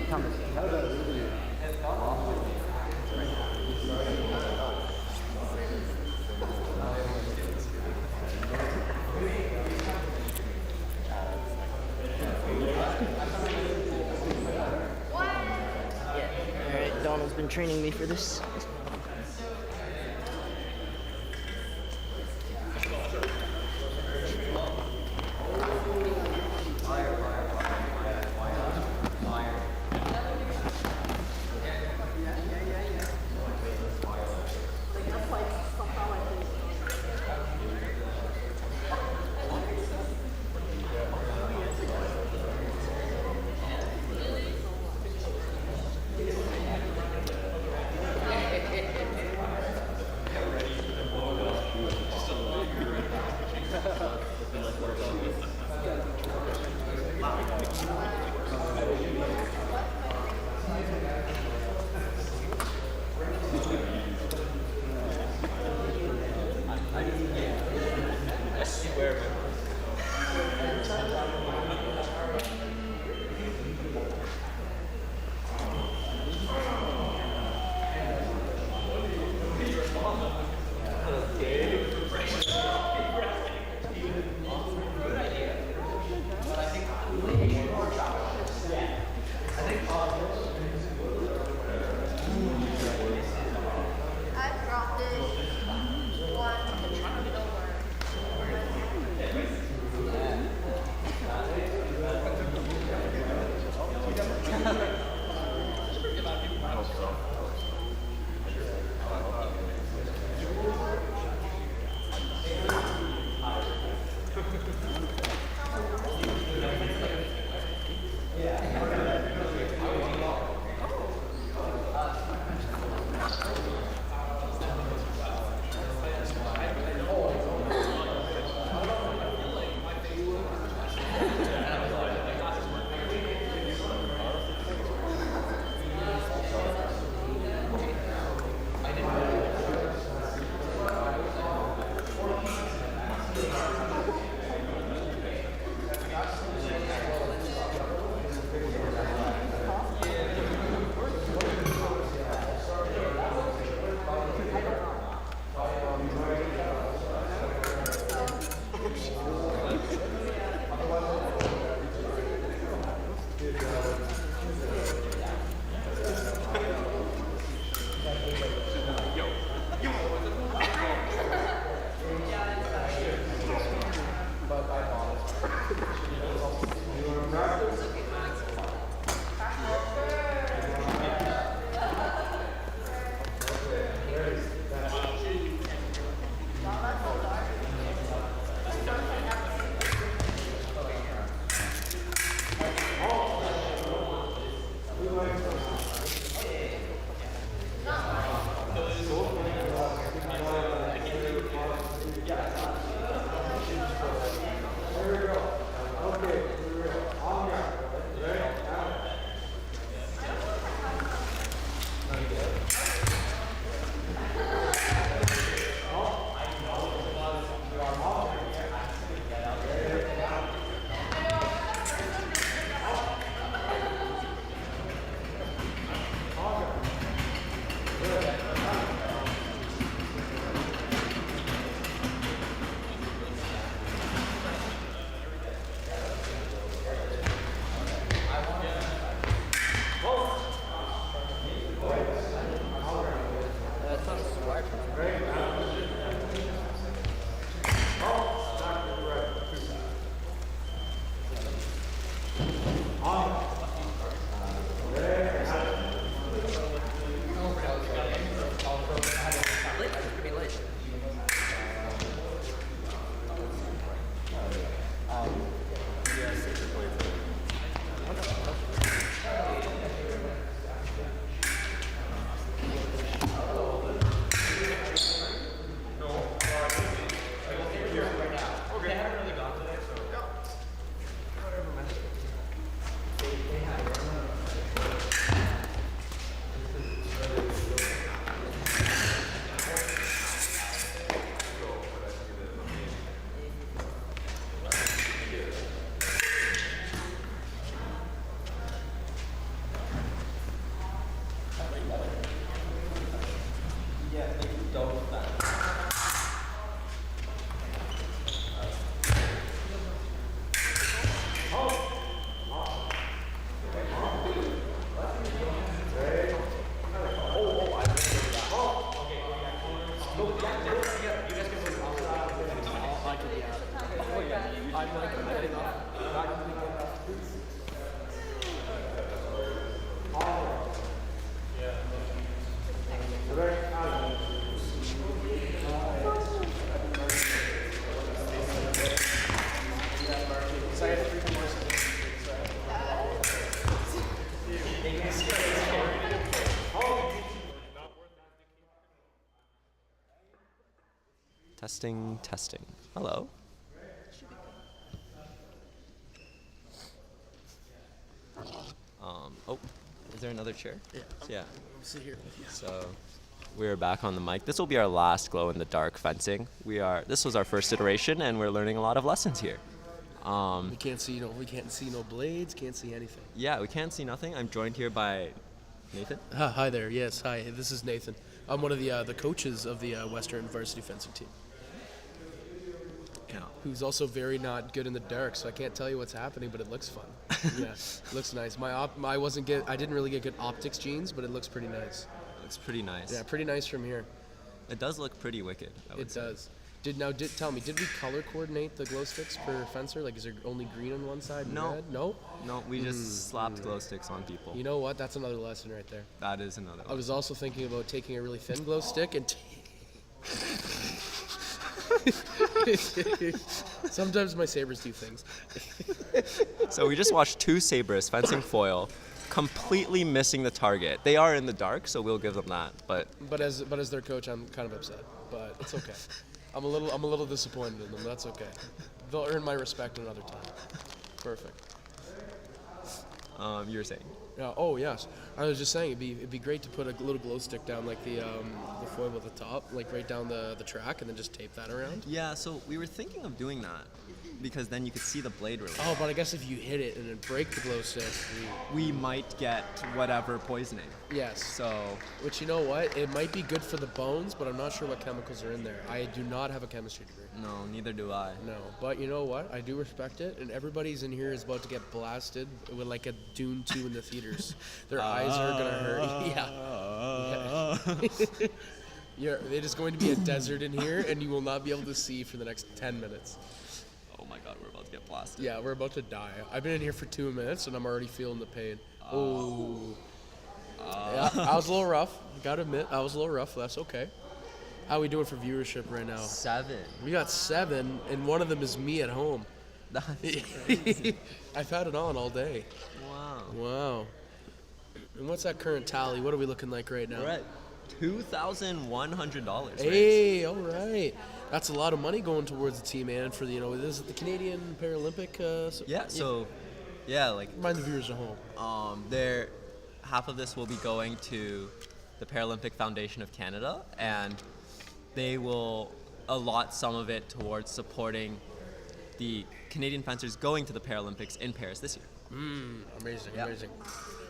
Yeah, alright, Donald's been training me for this. Testing, testing. Hello. Oh, is there another chair? Yeah. Yeah. I'll sit here with you. So we're back on the mic. This will be our last glow in the dark fencing. This was our first iteration, and we're learning a lot of lessons here. We can't see no blades, can't see anything. Yeah, we can't see nothing. I'm joined here by Nathan. Hi there. Yes, hi. This is Nathan. I'm one of the coaches of the Western varsity fencing team. Who's also very not good in the dark, so I can't tell you what's happening, but it looks fun. Yeah, it looks nice. I didn't really get good optics genes, but it looks pretty nice. It's pretty nice. Yeah, pretty nice from here. It does look pretty wicked. It does. Tell me, did we color coordinate the glow sticks per fencer? Like, is there only green on one side and No. red? No. No, we just slapped glow sticks on people. You know what? That's another lesson right there. That is another. I was also thinking about taking a really thin glow stick and. Sometimes my sabers do things. So we just watched two sabers fencing foil, completely missing the target. They are in the dark, so we'll give them that. But as their coach, I'm kind of upset. But it's okay. I'm a little disappointed in them. That's okay. They'll earn my respect another time. Perfect. You were saying? Yeah. Oh yes. I was just saying it'd be great to put a little glow stick down like the foil at the top, like right down the track, and then just tape that around. Yeah. So we were thinking of doing that because then you could see the blade really. Oh, but I guess if you hit it and then break the glow stick, we might get whatever poisoning. Yes. So. Which, you know what? It might be good for the bones, but I'm not sure what chemicals are in there. I do not have a chemistry degree. No, neither do I. No, but you know what? I do respect it, and everybody's in here is about to get blasted with like a Dune 2 in the theaters. Their eyes are gonna hurt. Yeah. Yeah. It is going to be a desert in here, and you will not be able to see for the next 10 minutes. Oh my God, we're about to get blasted. Yeah, we're about to die. I've been in here for 2 minutes, and I'm already feeling the pain. Oh. Yeah, I was a little rough. Gotta admit, I was a little rough. That's okay. How are we doing for viewership right now? 7. We got 7, and one of them is me at home. That's crazy. I've had it on all day. Wow. Wow. And what's that current tally? What are we looking like right now? We're at $2,100. Hey, all right. That's a lot of money going towards the team, man. For this is the Canadian Paralympic. Like remind the viewers at home. Half of this will be going to the Paralympic Foundation of Canada, and they will allot some of it towards supporting the Canadian fencers going to the Paralympics in Paris this year. Amazing, amazing.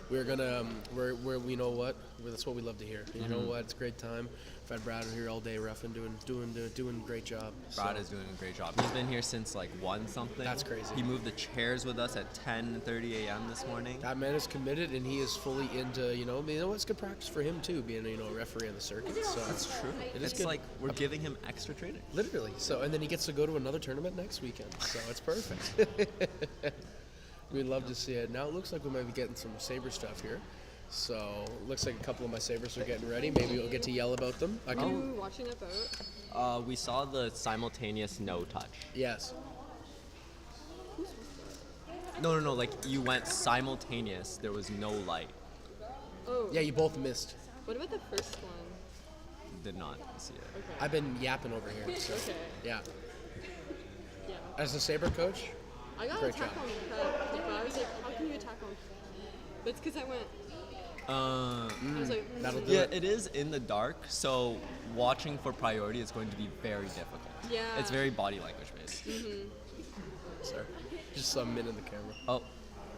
We're gonna, you know what? That's what we love to hear. You know what? It's a great time. I've had Brad here all day, roughing, doing a great job. Brad is doing a great job. He's been here since like 1 something. That's crazy. He moved the chairs with us at 10:30 a.m. this morning. That man is committed, and he is fully into. It's good practice for him too, being a referee on the circuit. So that's true. It's good. Like we're giving him extra training. Literally. So, and then he gets to go to another tournament next weekend. So it's perfect. We'd love to see it. Now it looks like we might be getting some saber stuff here. So looks like a couple of my sabers are getting ready. Maybe we'll get to yell about them. Are you watching that boat? We saw the simultaneous no touch. Yes. No. Like you went simultaneous. There was no light. Oh. Yeah, you both missed. What about the first one? Did not see it. Okay. I've been yapping over here. So. Okay. Yeah. Yeah. As a saber coach. I got attack on but I was like, how can you attack on? But it's because I went. I was like, that'll do it is in the dark, so watching for priority is going to be very difficult. Yeah. It's very body language based. Sorry. Just some min in the camera. Oh.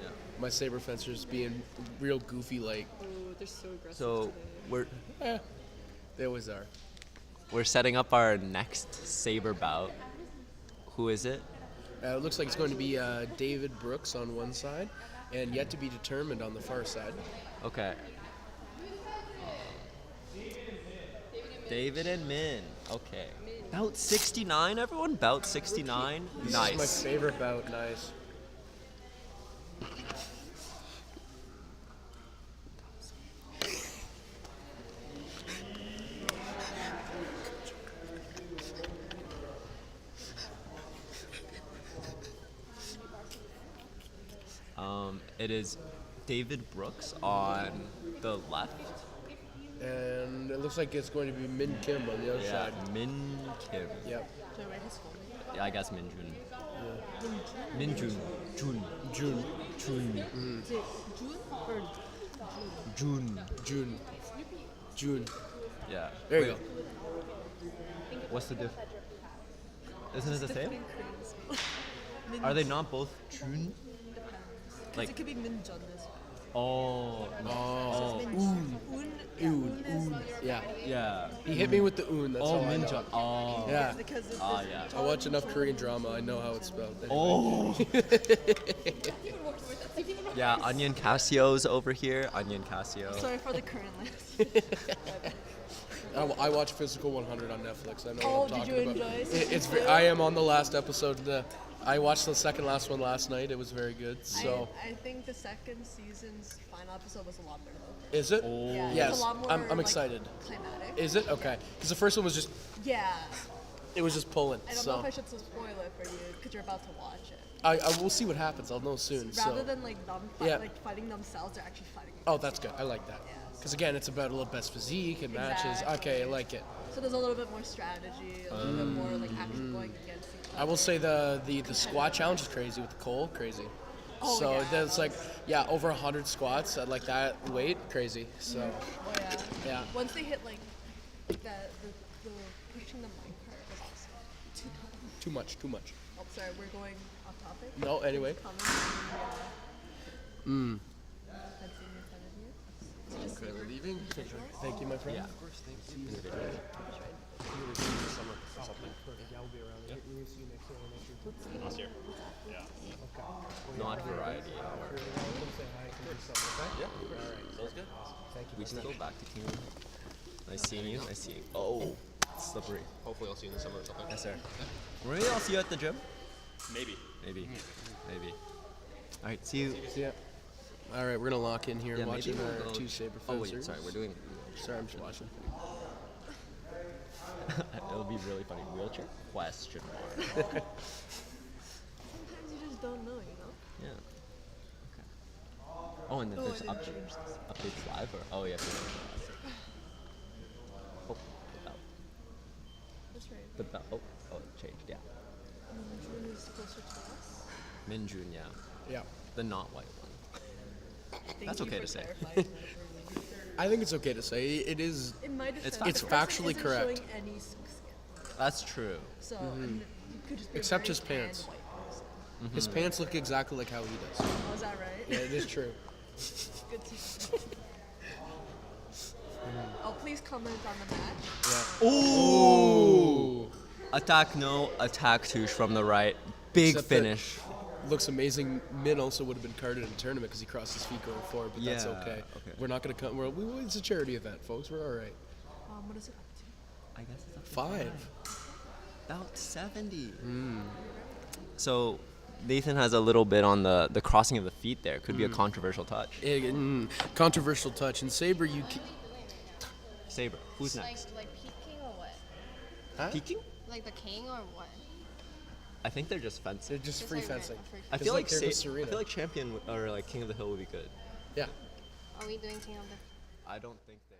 Yeah. My saber fencers being real goofy like. Oh, they're so aggressive. So today. They always are. We're setting up our next saber bout. Who is it? It looks like it's going to be David Brooks on one side, and yet to be determined on the far side. Okay. David and Min. Okay. Bout 69, everyone? Bout 69? This Nice. is my favorite bout. Nice. It is David Brooks on the left, And it looks like it's going to be Min Kim on the other Yeah, side. Min Kim. Yep. Should I write his full name? Yeah, I guess Min Jun. Min Jun. Jun. June. Jun. Is it June or Jun. June. June. Yeah. There you Wait, what's the diff? Isn't it the same? Are they not both Jun? Because Like- it could be Min Jun as well. Oh. Oh. Un. Un. Yeah. Yeah. He hit me with the un. That's Oh, all I know. Minjun. Oh. Yeah. Because of Ah, this yeah. I watch enough Korean drama. I know how it's spelled. Oh. Even worse. That's even worse. Yeah, Onion Cassio's over here. Onion Cassio. Sorry for the current list. I watch Physical 100 on Netflix. I know Oh, what I'm did talking you about. enjoy It's. season two? I am on the last episode. I watched the second last one last night. It was very good. So. I think the second season's final episode was a lot better though. Is it? Yeah, Yes. it's a lot more, I'm like, excited. climatic. Is it? Okay. Because the first one was just. Yeah. It was just pulling. I don't so. know if I should spoil it for you because you're about to watch it. I will see what happens. I'll know soon. Rather so. than like them fighting themselves, they're actually fighting. Oh, that's good. I like that. Because again, it's about a little best physique and matches. Exactly. Okay, I like it. So there's a little bit more strategy, a little bit more like action going against each other. I will say the squat challenge is crazy with the Cole, crazy. Oh, so yeah, that's like over 100 squats at like that weight, crazy. So Oh yeah. yeah. Once they hit like the pushing the mic part was awesome. Too much. Oh, sorry, we're going off topic. No, anyway. Okay, we're leaving. Thank you, my friend. Yeah, of course. Thank you. Yeah, we'll be around. Yeah. We'll see you next year. Last year. Yeah. Okay. Not variety. Yeah. Sounds good. Thank you. We can go back to King. Nice seeing you. Nice seeing you. Oh, it's slippery. Hopefully I'll see you in the summer or something. Yes, sir. Maybe I'll see you at the gym. Maybe. Maybe. All right, see you. See ya. All right, we're gonna lock in here Yeah, watching maybe we'll our go- two saber Oh wait, fencers. sorry, we're doing. Sorry, I'm just watching. It'll be really funny. Wheelchair? Question mark. Sometimes you just don't know, you know. Yeah. Okay. Oh, and then Oh, there's I didn't change this. updates live, or oh yeah. Oh, the bell. That's right. The bell. Oh, it changed. Yeah. June is closer to us. Min Jun, yeah. Yeah. The not white one. Thank That's you okay for to say. clarifying that for me. I think it's okay to say it is. In my defense, It's the person factually isn't correct. showing any skin. That's true. So Mhm. and you could just be a Except very his tan pants. white person. His pants look exactly like how he does. Oh, is that right? Yeah, it is true. Good to know. Oh, please comment on the match. Yeah. Ooh. Attack no, attack touche from the right. Big Except that finish. Looks amazing. Min also would have been carded in the tournament because he crossed his feet going forward, but that's Yeah, okay. okay. We're not going to come. It's a charity event, folks. We're all right. What is it up to? I guess it's up to 5. About 70. So Nathan has a little bit on the crossing of the feet there. Could be a controversial touch. Controversial touch. And Saber, you. Saber, who's next? Like peeking or what? Huh? Peeking? Like the king or what? I think they're just fencing. They're just free like fencing. I feel like they're with I Serena. feel like champion or like king of the hill would be good. Yeah. Are we doing king of the? I don't think they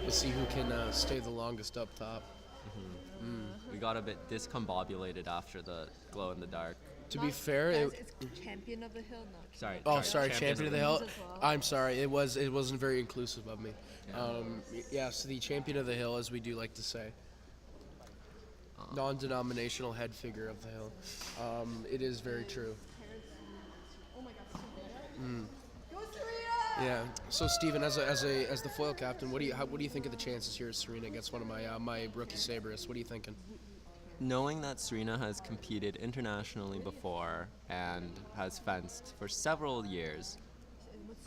We'll see who can stay the longest up top. We got a bit discombobulated after the glow in the dark. To be fair, Guys, it's champion of the hill, not Sorry. Oh, sorry, champion of the hill. as well. I'm sorry. It wasn't very inclusive of me. Yes, the champion of the hill, as we do like to say, non-denominational head figure of the hill. It is very true. Oh my God, Go Serena! Yeah. So Steven, as the foil captain, what do you think of the chances here at Serena against one of my rookie saberists? What are you thinking? Knowing that Serena has competed internationally before and has fenced for several years,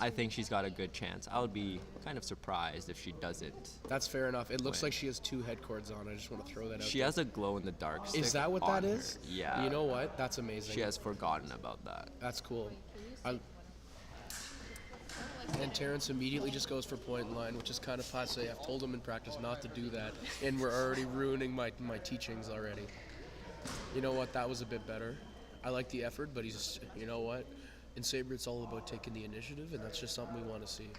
I think she's got a good chance. I would be kind of surprised if she doesn't. That's fair enough. It looks win. like she has 2 head cords on. I just want to throw that out. She there. has a glow in the dark stick. Is that what on that her. is? Yeah. You know what? That's amazing. She has forgotten about that. That's cool. And And Terrence immediately just goes for point and line, which is kind of passe. I've told him in practice not to do that, and we're already ruining my teachings already. You know what? That was a bit better. I like the effort, but you know what? In Sabre, it's all about taking the initiative, and that's just something we want to see.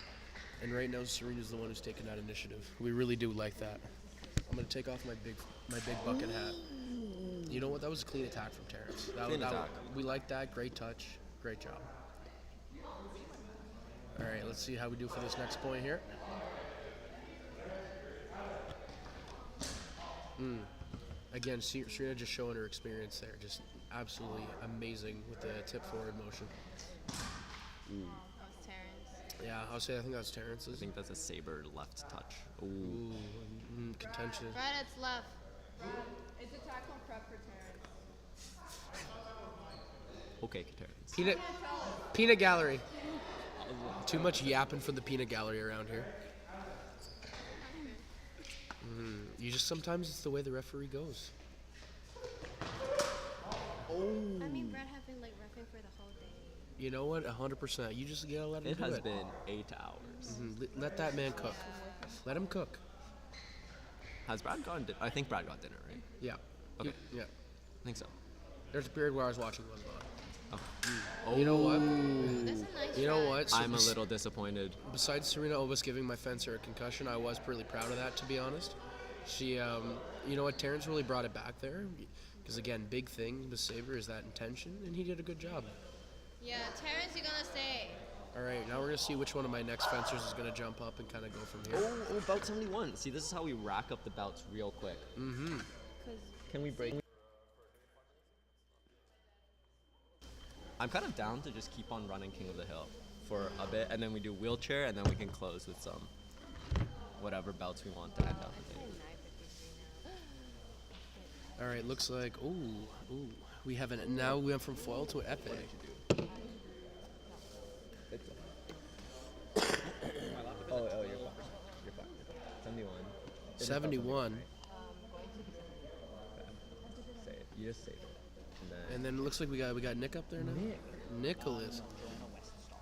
And right now, Serena's the one who's taking that initiative. We really do like that. I'm gonna take off my big bucket hat. You know what? That was a clean attack from Terrence. Clean attack. We like that. Great touch. Great job. All right, let's see how we do for this next point here. Again, Serena just showing her experience there. Just absolutely amazing with the tip forward motion. That was Terrence. Yeah, I think that was Terrence's. I think that's a Sabre left touch. Ooh, contention. Right, it's left. It's a tackle prep for Terrence. Okay, Terrence. Peanut gallery. Too much yapping for the peanut gallery around here. Sometimes it's the way the referee goes. I mean, Brett have been like repping for the whole day. You know what? 100%. You just gotta let him do it. It has been 8 hours. Let that man cook. Let him cook. Has Brad gone? I think Brad got dinner, right? Yeah. Okay. Yeah. I think so. There's a period where I was watching one on. Oh. You know what? That's a nice You know what? I'm a little disappointed. Besides Serena almost giving my fencer a concussion, I was pretty proud of that, to be honest. She, you know what? Terrence really brought it back there. Because, again, big thing with Sabre is that intention, and he did a good job. Yeah, Terrence, you're gonna stay. All right, now we're going to see which one of my next fencers is going to jump up and kind of go from here. Oh, bout 71. See, this is how we rack up the bouts real quick. Can we break? I'm kind of down to just keep on running King of the Hill for a bit, and then we do wheelchair, and then we can close with some whatever belts we want to end up with. All right, looks like, we have now we went from foil to an epee. Oh, you're fine. You're fine. 71. 71. Say it. You just say it. And then it looks like we got Nick up there now. Nicholas.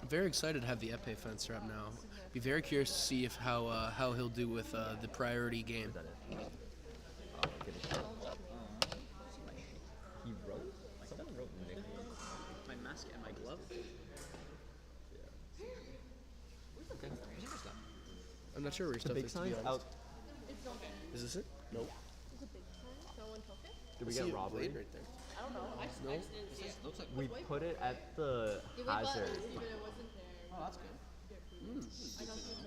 I'm very excited to have the epee fencer up now. Be very curious to see how he'll do with the priority game. He wrote? Someone wrote Nicholas. My mask and my glove? Okay. I'm not sure where your stuff big is, to be sign's honest. out. It's okay. Is this it? Nope. It's a big sign. Someone took it? Did we See get it robbery? laid right there. I don't know. I just didn't see it. Looks like We put it at the hazard. Even it wasn't there. Oh, that's good. I don't think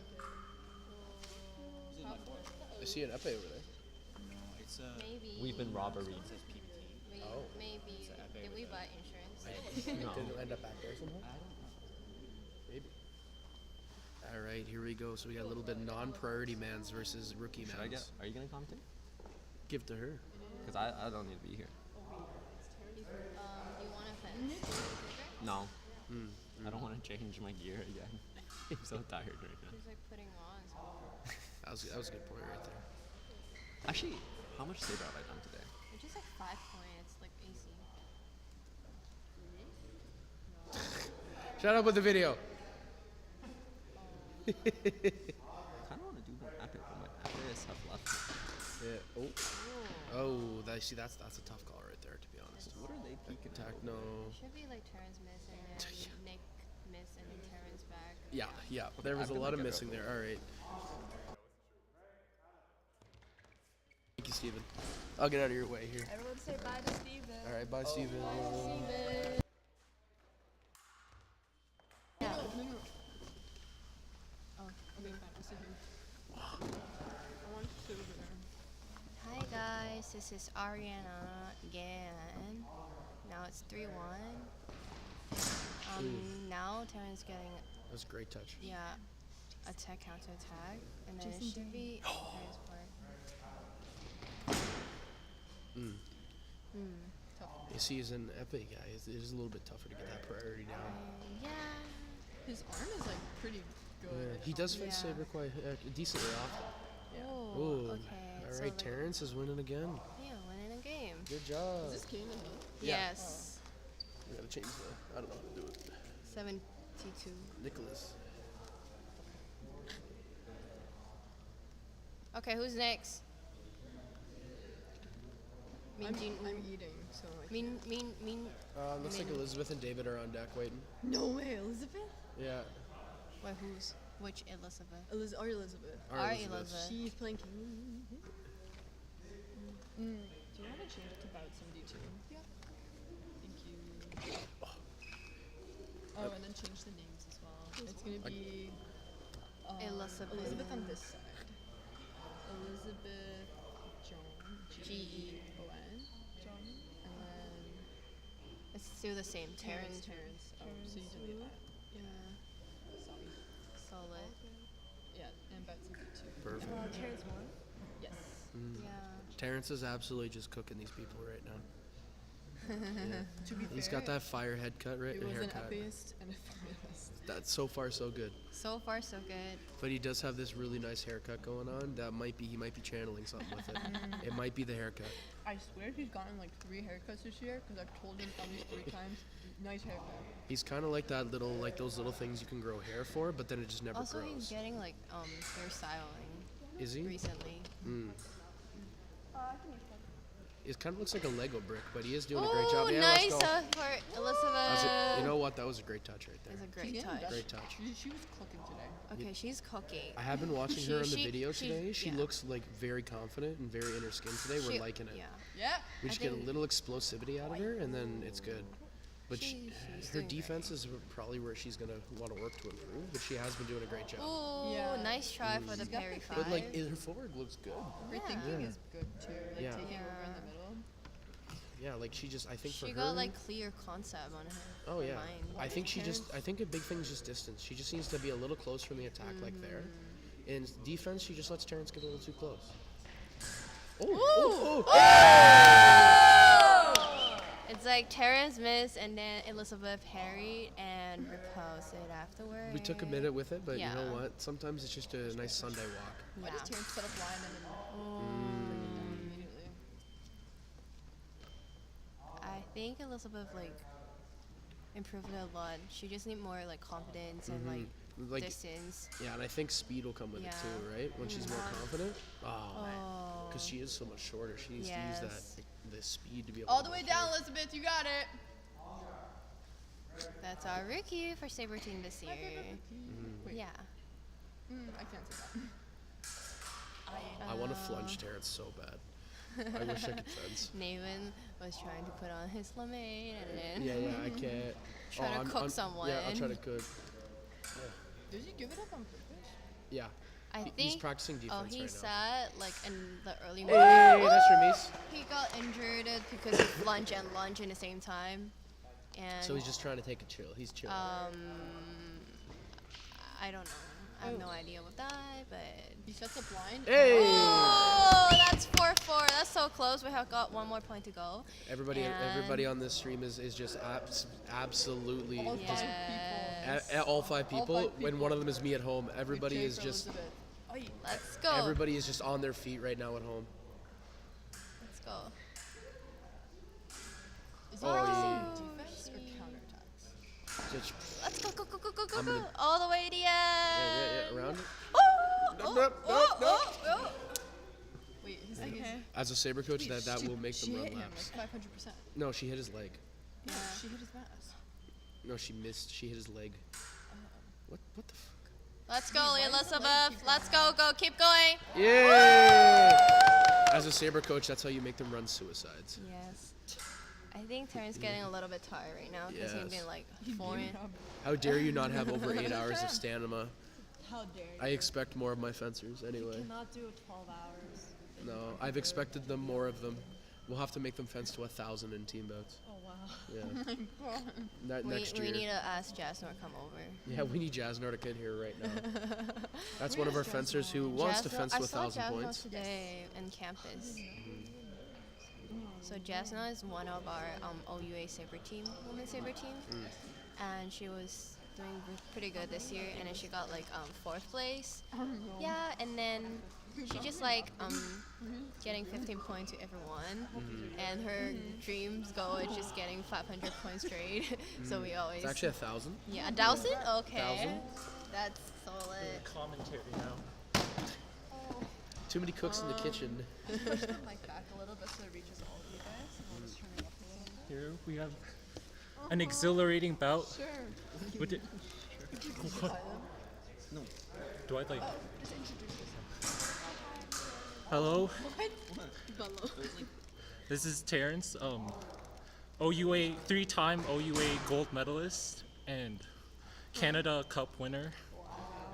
I see an epee over there. No, it's Maybe. We've been robbery. Maybe. Did we buy insurance? No. Did it end up back there somehow? Maybe. All right, here we go. So we got a little bit non-priority mans versus rookie mans. Are you gonna commentate? Give to her. Because I don't need to be here. Do you want to fence? No. I don't want to change my gear again. I'm so tired right now. He's like putting on something. That was a good point right there. Actually, how much Sabre have I done today? It's just like 5 points, like AC. Shut up with the video. I kind of want to do more epic, but my epics have left me. Yeah. Oh, that's a tough call right there, to be honest. What are they peeking attack? at? No. Should be like Terrence miss and then Nick miss and then Terrence back. Yeah. There was a lot of missing there. All right. Thank you, Steven. I'll get out of your way here. Everyone say bye to Steven. All right, bye, Steven. Steven. No. Oh, okay, fine. I'll sit here. I want to sit over there. Hi guys, this is Ariana again. Now it's 3-1. Now Terrence getting That was a great touch. attack counter attack, and then it should be Terrence part. You see, he's an epic guy. It is a little bit tougher to get that priority down. Yeah. His arm is like pretty good. He does fence Sabre quite decently often. Oh, Ooh. okay. All so right, like, Terrence is winning again. Yeah, winning a game. Good job. Is this King of the Hill? Yes. We gotta change the. I don't know how to do it. 72. Nicholas. Okay, who's next? I'm eating, so I Mean. Looks like Elizabeth and David are on deck waiting. No way, Elizabeth? Yeah. Wait, which Elizabeth? Our Elizabeth. Our Elizabeth. She's playing. Do you want to change it to Bouts and D2? Yeah. Thank you. Oh, and then change the names as well. It's gonna be Elizabeth on this side. Elizabeth John G-E-O-N. John. And then It's still the same. Terrence. Terrence. Oh, so you delete that. Yeah. Sorry. Solid. Yeah, and Bouts and D2. Perfect. Terrence won? Yes. Yeah. Terrence is absolutely just cooking these people right now. To be He's fair, got that fire head cut, right? it was an haircut. epiist and a finalist. That's so far so good. So far, so good. But he does have this really nice haircut going on. He might be channeling something with it. It might be the haircut. I swear he's gotten like 3 haircuts this year because I've told him at least 3 times. Nice haircut. He's kind of like those little things you can grow hair for, but then it just never Also, grows. he's getting like hairstyling. Is he? Recently. It kind of looks like a Lego brick, but he is doing a great job. Ooh, Yeah, nice let's go. For Elizabeth. You know what? That was a great touch right there. It's a great touch. Great touch. She was cooking today. Okay, she's cooking. I have been watching her on the She- video she- today. She yeah. looks like very confident and very in her skin today. We're She- liking it. Yeah. Yeah. We I just get a think- little explosivity out of her, and then it's good. But She's her doing defense is probably where she's gonna want to work to improve. But she has been doing a great job. Ooh, nice try for the parry 5. But like, her forward looks good. Her thinking is good too. Like Yeah. taking over in the middle. Yeah, like I think for She her. got like clear concept on her. Oh yeah. mind. I think I think a big thing is just distance. She just needs to be a little close from the attack, like there. In defense, she just lets Terrence get a little too close. Oh! It's like Terrence missed and then Elizabeth parried and riposted afterwards. We took a minute with it, but Yeah. you know what? Sometimes it's just a nice Sunday walk. Why does Terrence set up line and then immediately? I think Elizabeth like improved it a lot. She just need more like confidence and like distance. Yeah, and I think speed will come with it Yeah. too, right? When she's more confident. Oh. Because she is so much shorter. She needs to use the speed to be able All to the go way forward. down, Elizabeth. You got it. That's our rookie for Saber team this year. Wait. Yeah. I can't say that. I want to flunge Terrence so bad. I wish I could fence. Nathan was trying to put on his lemonade and then Yeah, I can't. Try to cook someone. Yeah, I'll try to cook. Did you give it up on purpose? Yeah. I He's think practicing defense he right now. sat like in the early Hey, morning. that's Remise. He got injured because of lunch and lunch in the same time. And So he's just trying to take a chill. He's chill. I don't know. I have no idea what that, but he sets up blind. Hey! Oh, that's 4-4. That's so close. We have got one more point to go. Everybody And- on this stream is just absolutely All just 5 people. all 5 people. All 5 When one of them is me at home, everybody Cheering is for just Elizabeth. Oi. Let's go. everybody is just on their feet right now at home. Let's go. Is Oh, it yeah. defense or counterattacks? Just, Let's go, I'm go. gonna- All the way to the end. around it. Oh. Wait, his thing is. As a saber coach, that will make them run hit him laps. like 500%. No, she hit his leg. Yeah. She hit his ass. No, she missed. She hit his leg. What the fuck? Let's go, Elizabeth. Let's go. Keep going. Yay! As a saber coach, that's how you make them run suicides. Yes. I think Terrence's getting a little bit tired right now because he's Yes. been like foreign. How dare you not have over 8 hours of stamina? How dare you? I expect more of my fencers anyway. You cannot do it 12 hours. No, I've expected them more of them. We'll have to make them fence to 1,000 in team bouts. Oh wow. Yeah. Oh my god. Next year. We need to ask Jasnor to come over. Yeah, we need Jasnor to get here right now. That's one of our fencers who wants to fence to 1,000 points. Today in campus. So Jasna is one of our OUA Saber team, women's Saber team, and she was doing pretty good this year, and then she got like 4th place. Yeah, and then she just like getting 15 points to everyone, and her dreams goal is just getting 500 points straight. So we always. It's actually 1,000. Yeah, 1,000. Okay. 1,000. That's solid. Commentary now. Too many cooks in the kitchen. Just push the mic back a little bit so it reaches all of you guys, and we'll just turn it up a little. Here we have an exhilarating bout. Sure. With it. No. Do I like? Just introduce yourself. Hello. Bello. This is Terrence. OUA 3-time OUA gold medalist and Canada Cup winner.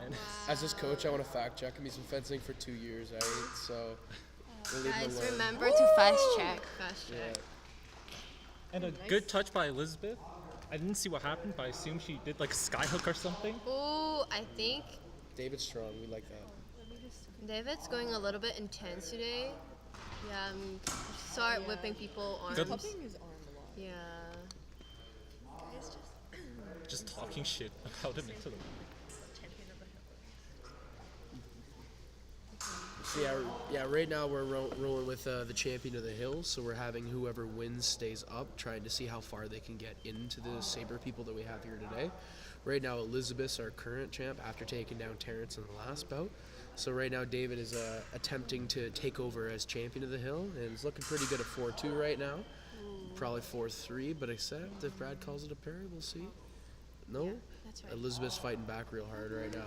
And As his coach, I want to fact check him. He's been fencing for 2 years, right? So we'll leave him Guys, alone. remember to fast check. Fast check. Yeah. and a good touch by Elizabeth. I didn't see what happened, but I assume she did like skyhook or something. Ooh, I think David's strong. We like that. David's going a little bit intense today. Yeah, start whipping people arms. Good. Cupping his arm a lot. Yeah. Guys, Just talking shit about him into the So yeah. Right now we're rolling with the champion of the hill. So we're having whoever wins stays up, trying to see how far they can get into the saber people that we have here today. Right now, Elizabeth's our current champ after taking down Terrence in the last bout. So right now, David is attempting to take over as champion of the hill, and he's looking pretty good at 4-2 right now. Probably 4-3, but except if Brad calls it a parry, we'll see. No, that's right. Elizabeth's fighting back real hard right now.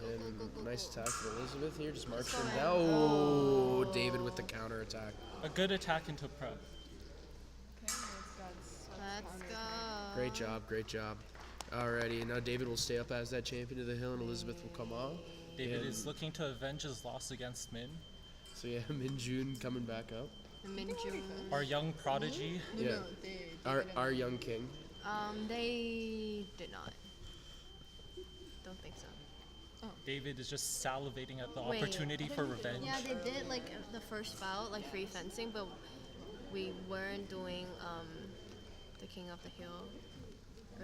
And nice attack from Elizabeth here, just marching him down. Oh, David with the counter attack. a good attack into prep. okay, Let's go. Great job, great job. Alrighty, now David will stay up as that champion of the hill, and Elizabeth will come off. David And is looking to avenge his loss against Min. So yeah, Min June coming back up. Minju. Our young prodigy. Yeah, our young king. They did not. Don't think so. David is just salivating at the Wait. opportunity for revenge. Yeah, they did like the first bout, like free fencing, but we weren't doing the King of the Hill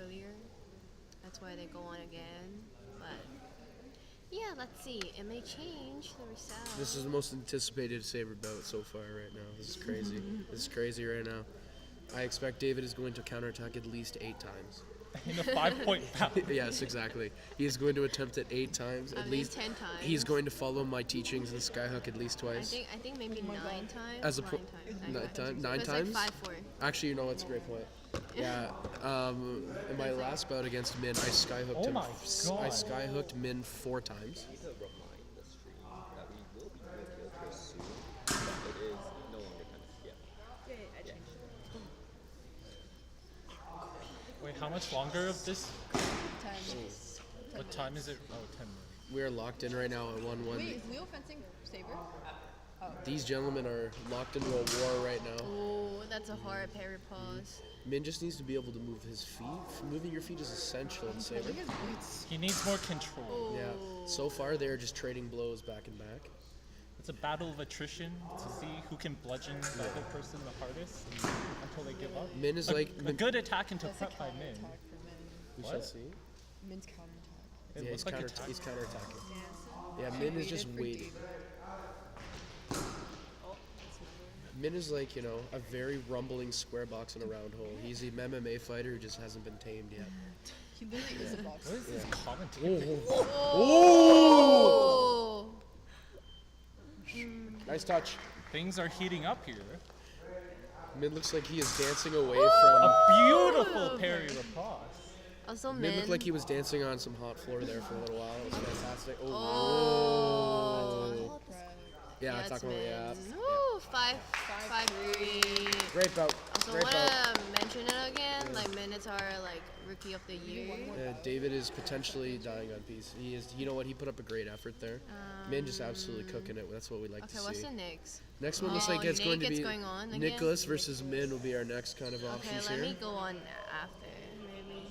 earlier. That's why they go on again. But yeah, let's see. It may change the result. This is the most anticipated saber bout so far right now. This is crazy. This is crazy right now. I expect David is going to counterattack at least 8 times. In a 5-point bout. Yes, exactly. He is going to attempt it 8 times. At least 10 times. He's going to follow my teachings in Skyhook at least twice. I think maybe 9 times. As a 9 pro- times. 9 It's times? like 5-4. Actually, you know what's a great point. Yeah. In my last bout against Min, I skyhooked Oh him. my I God. skyhooked Min 4 times. Need to remind the stream that we will be doing wheelchair soon, but it is no longer 10. Yeah. Yeah, I changed it. Wait, how much longer of this? 10. What time is it? Oh, 10 minutes. We are locked in right now at 1-1. Wait, is Leo fencing saber? Oh. These gentlemen are locked into a war right now. Oh, that's a hard parry pause. Min just needs to be able to move his feet. Moving your feet is essential in saber. He needs more control. Yeah. So far, they're just trading blows back and back. It's a battle of attrition to see who can bludgeon the other person the hardest until they give up. Min is a good attack into That's a prep by Min. counterattack for Min. We What? shall see. Min's counterattack. It Yeah, looks like attack. he's counterattacking. Yeah. Yeah, Min is just waiting. Min is like, a very rumbling square box in a round hole. He's an MMA fighter who just hasn't been tamed yet. He literally is a boxer. What is this commentary? Oh! Nice touch. Things are heating up here. Min looks like he is dancing away A from. beautiful parry riposte. Also, Min Min. looked like he was dancing on some hot floor there for a little while. It was fantastic. Oh. Yeah, That's talking about Min. Woo, 5-3. Great bout. Also, Great bout. wanna mention it again. Like Minotaur, like rookie of the year. David is potentially dying on piece. He is. You know what? He put up a great effort there. Min just absolutely cooking it. That's what we like Okay, to see. what's the next? Next one looks like it's going to be going on again? Nicholas versus Min will be our next kind of Okay, options let here. me go on after, maybe.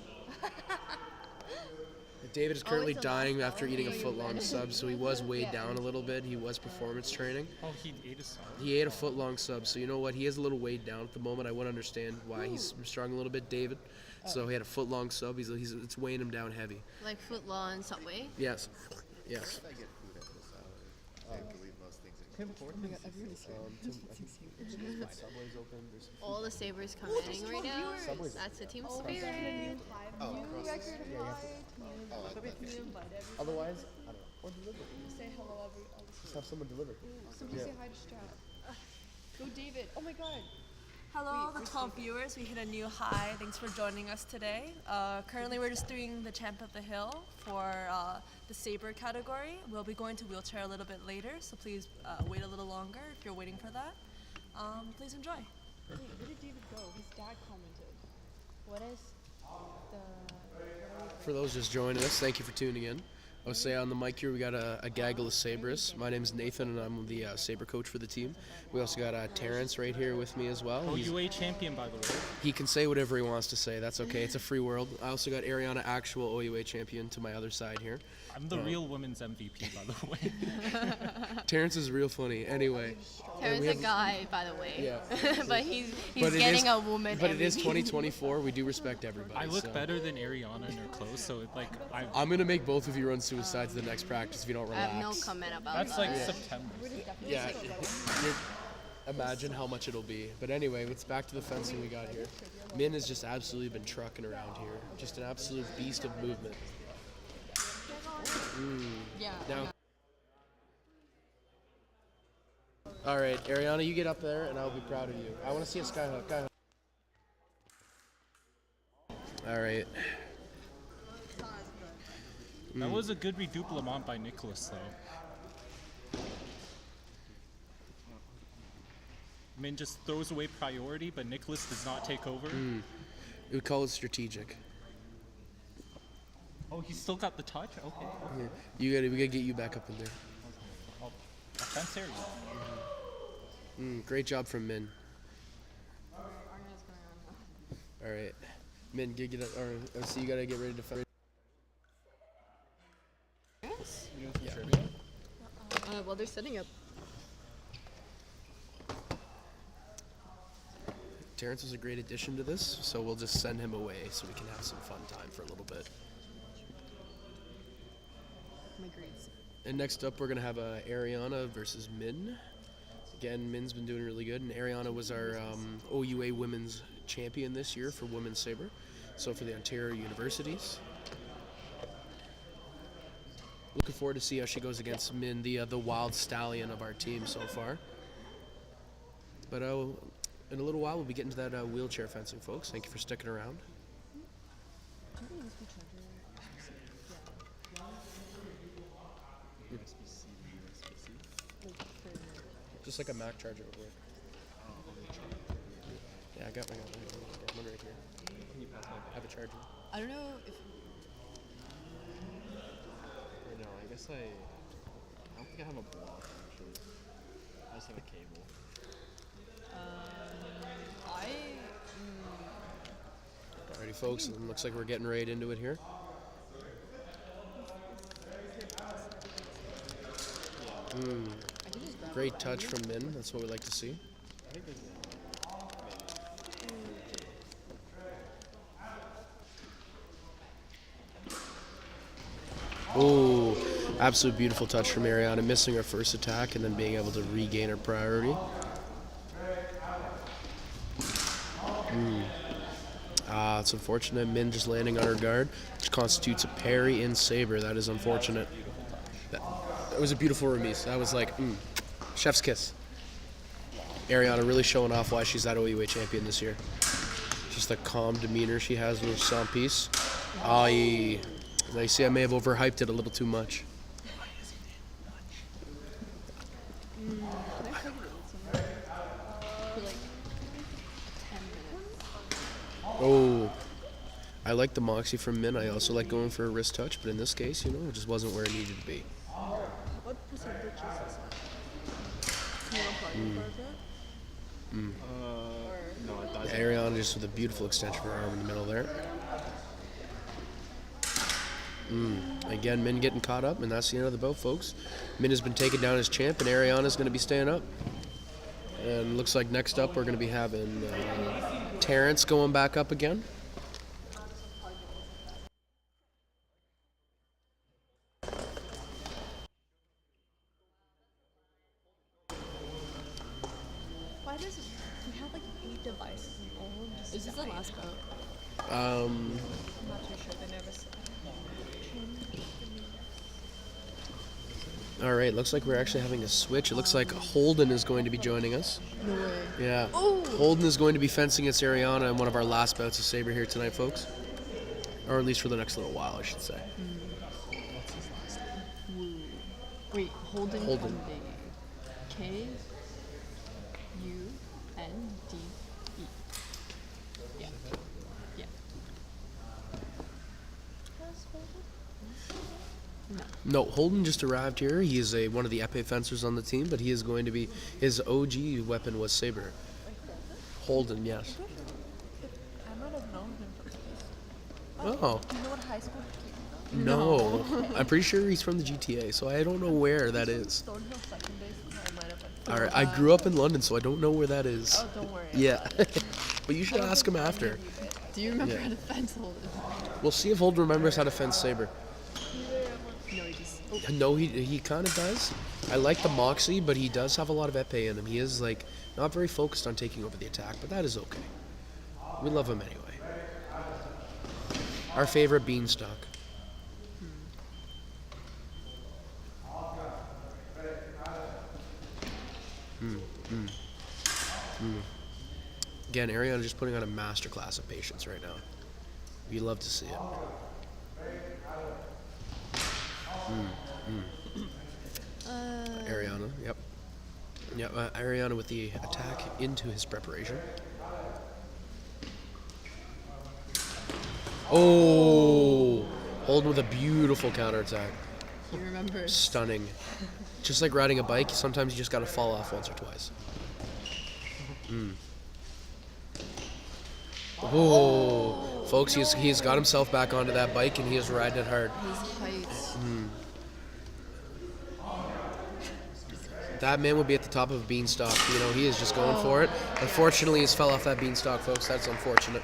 David is currently it's a dying long after eating a foot-long sub, so he was weighed down a little bit. He was performance training. Oh, he ate a sub. He ate a foot-long sub, so you know what? He is a little weighed down at the moment. I wouldn't understand why he's struggling a little bit, David. So he had a foot-long sub. It's weighing him down heavy. Like Foot Law and Subway. Yes. Yes. If I get food at this hour, I believe most things are Tim Hortons. Subway's open. There's some All the sabers commenting right now. Subway's- That's the team Oh, spirit. Otherwise, I don't know. Or deliver. Say hello, Just have someone deliver. Somebody say hi to Strat. Go, David. Oh my God. Hello, the 12 viewers. We hit a new high. Thanks for joining us today. Currently, we're just doing the Champ of the Hill for the Saber category. We'll be going to wheelchair a little bit later, so please wait a little longer if you're waiting for that. Please enjoy. Wait, where did David go? His dad commented. What is For those just joining us, thank you for tuning in. I'll say on the mic here we got a gaggle of Sabres. My name is Nathan and I'm the Sabre coach for the team. We also got Terrence right here with me as well. OUA champion, by the way. He can say whatever he wants to say. That's okay. It's a free world. I also got Ariana, actual OUA champion, to my other side here. I'm the real women's MVP, by the way. Terrence is real funny. Anyway. Terrence a guy, by the way. Yeah. But he's getting a woman But it is MVP. 2024. We do respect everybody. I look so. better than Ariana in her clothes, so it, like I'm gonna make both of you run suicide to the next practice if you don't I relax. have no comment about That's that. like September. Yeah. Imagine how much it'll be. But anyway, let's back to the fencing we got here. Min has just absolutely been trucking around here. Just an absolute beast of movement. Yeah. Now. All right, Ariana, you get up there, and I'll be proud of you. I want to see a skyhook. Skyhook. All right. That was a good redoublement by Nicholas, though. Min just throws away priority, but Nicholas does not take over. We call it strategic. Oh, he's still got the touch? Okay. Yeah. We gotta get you back up in there. Oh, offense area. Great job from Min. All right, Min, get up. So you gotta get ready to fight. Yes? Yeah. Well, they're setting up. Terrence was a great addition to this, so we'll just send him away so we can have some fun time for a little bit. My grades. And next up, we're gonna have Ariana versus Min. Again, Min's been doing really good, and Ariana was our OUA Women's Champion this year for Women's Sabre, so for the Ontario Universities. Looking forward to see how she goes against Min, the wild stallion of our team so far. But in a little while, we'll be getting to that wheelchair fencing, folks. Thank you for sticking around. Just like a Mac charger would work. Yeah, I got one right here. Can you pass my I have a charger. I don't know if. Or no, I guess I don't think I have a block actually. I just have a cable. Alrighty, folks. It looks like we're getting right into it here. Great touch from Min. That's what we like to see. I think there's Oh, absolute beautiful touch from Ariana, missing her first attack and then being able to regain her priority. It's unfortunate. Min just landing on her guard, which constitutes a parry in Sabre. That is unfortunate. That was a beautiful remise. That was like, chef's kiss. Ariana really showing off why she's that OUA champion this year. Just the calm demeanor she has with her sound piece. Now you see I may have overhyped it a little too much. Oh, I like the moxie from Min. I also like going for a wrist touch, but in this case, it just wasn't where it needed to be. What percentage is this at? Can you unplug it for a bit? no, it doesn't. Ariana just with a beautiful extension of her arm in the middle there. Again, Min getting caught up, and that's the end of the bout, folks. Min has been taken down as champ, and Ariana's going to be staying up. And looks like next up we're going to be having Terrence going back up again. devices and all just Is this the died. last boat? I'm not too sure. They never said. All right, looks like we're actually having a switch. It looks like Holden is going to be joining us. No way. Yeah. Oh. Holden is going to be fencing against Ariana in one of our last bouts of Saber here tonight, folks. Or at least for the next little while, I should say. Woo. Wait, Holden. Holden. Conde. K. U. N. D. E. Yeah. Yeah. No, Holden just arrived here. He is one of the epee fencers on the team, but he is going to be, his OG weapon was Saber. Holden, yes. I might have known him from school. Oh. Do you know what high school he came from? No. I'm pretty sure he's from the GTA, so I don't know where that is. Thornhill Secondary School. I might have. Alright, I grew up in London, so I don't know where that is. Oh, don't worry. Yeah. But you should ask him after. Do you remember Yeah. how to fence Holden? We'll see if Holden remembers how to fence Saber. No, he just. No, he kind of does. I like the moxie, but he does have a lot of epee in him. He is like not very focused on taking over the attack, but that is okay. We love him anyway. Our favorite beanstalk. Again, Ariana just putting on a masterclass of patience right now. We love to see it. Ariana, yep. Yeah, Ariana with the attack into his preparation. Oh! Holden with a beautiful counterattack. He remembers. Stunning. Just like riding a bike, sometimes you just gotta fall off once or twice. Oh! Folks, he's got himself back onto that bike and he is riding it hard. His height. That man would be at the top of a beanstalk. You know, he is just going for it. Unfortunately, he's fell off that beanstalk, folks. That's unfortunate.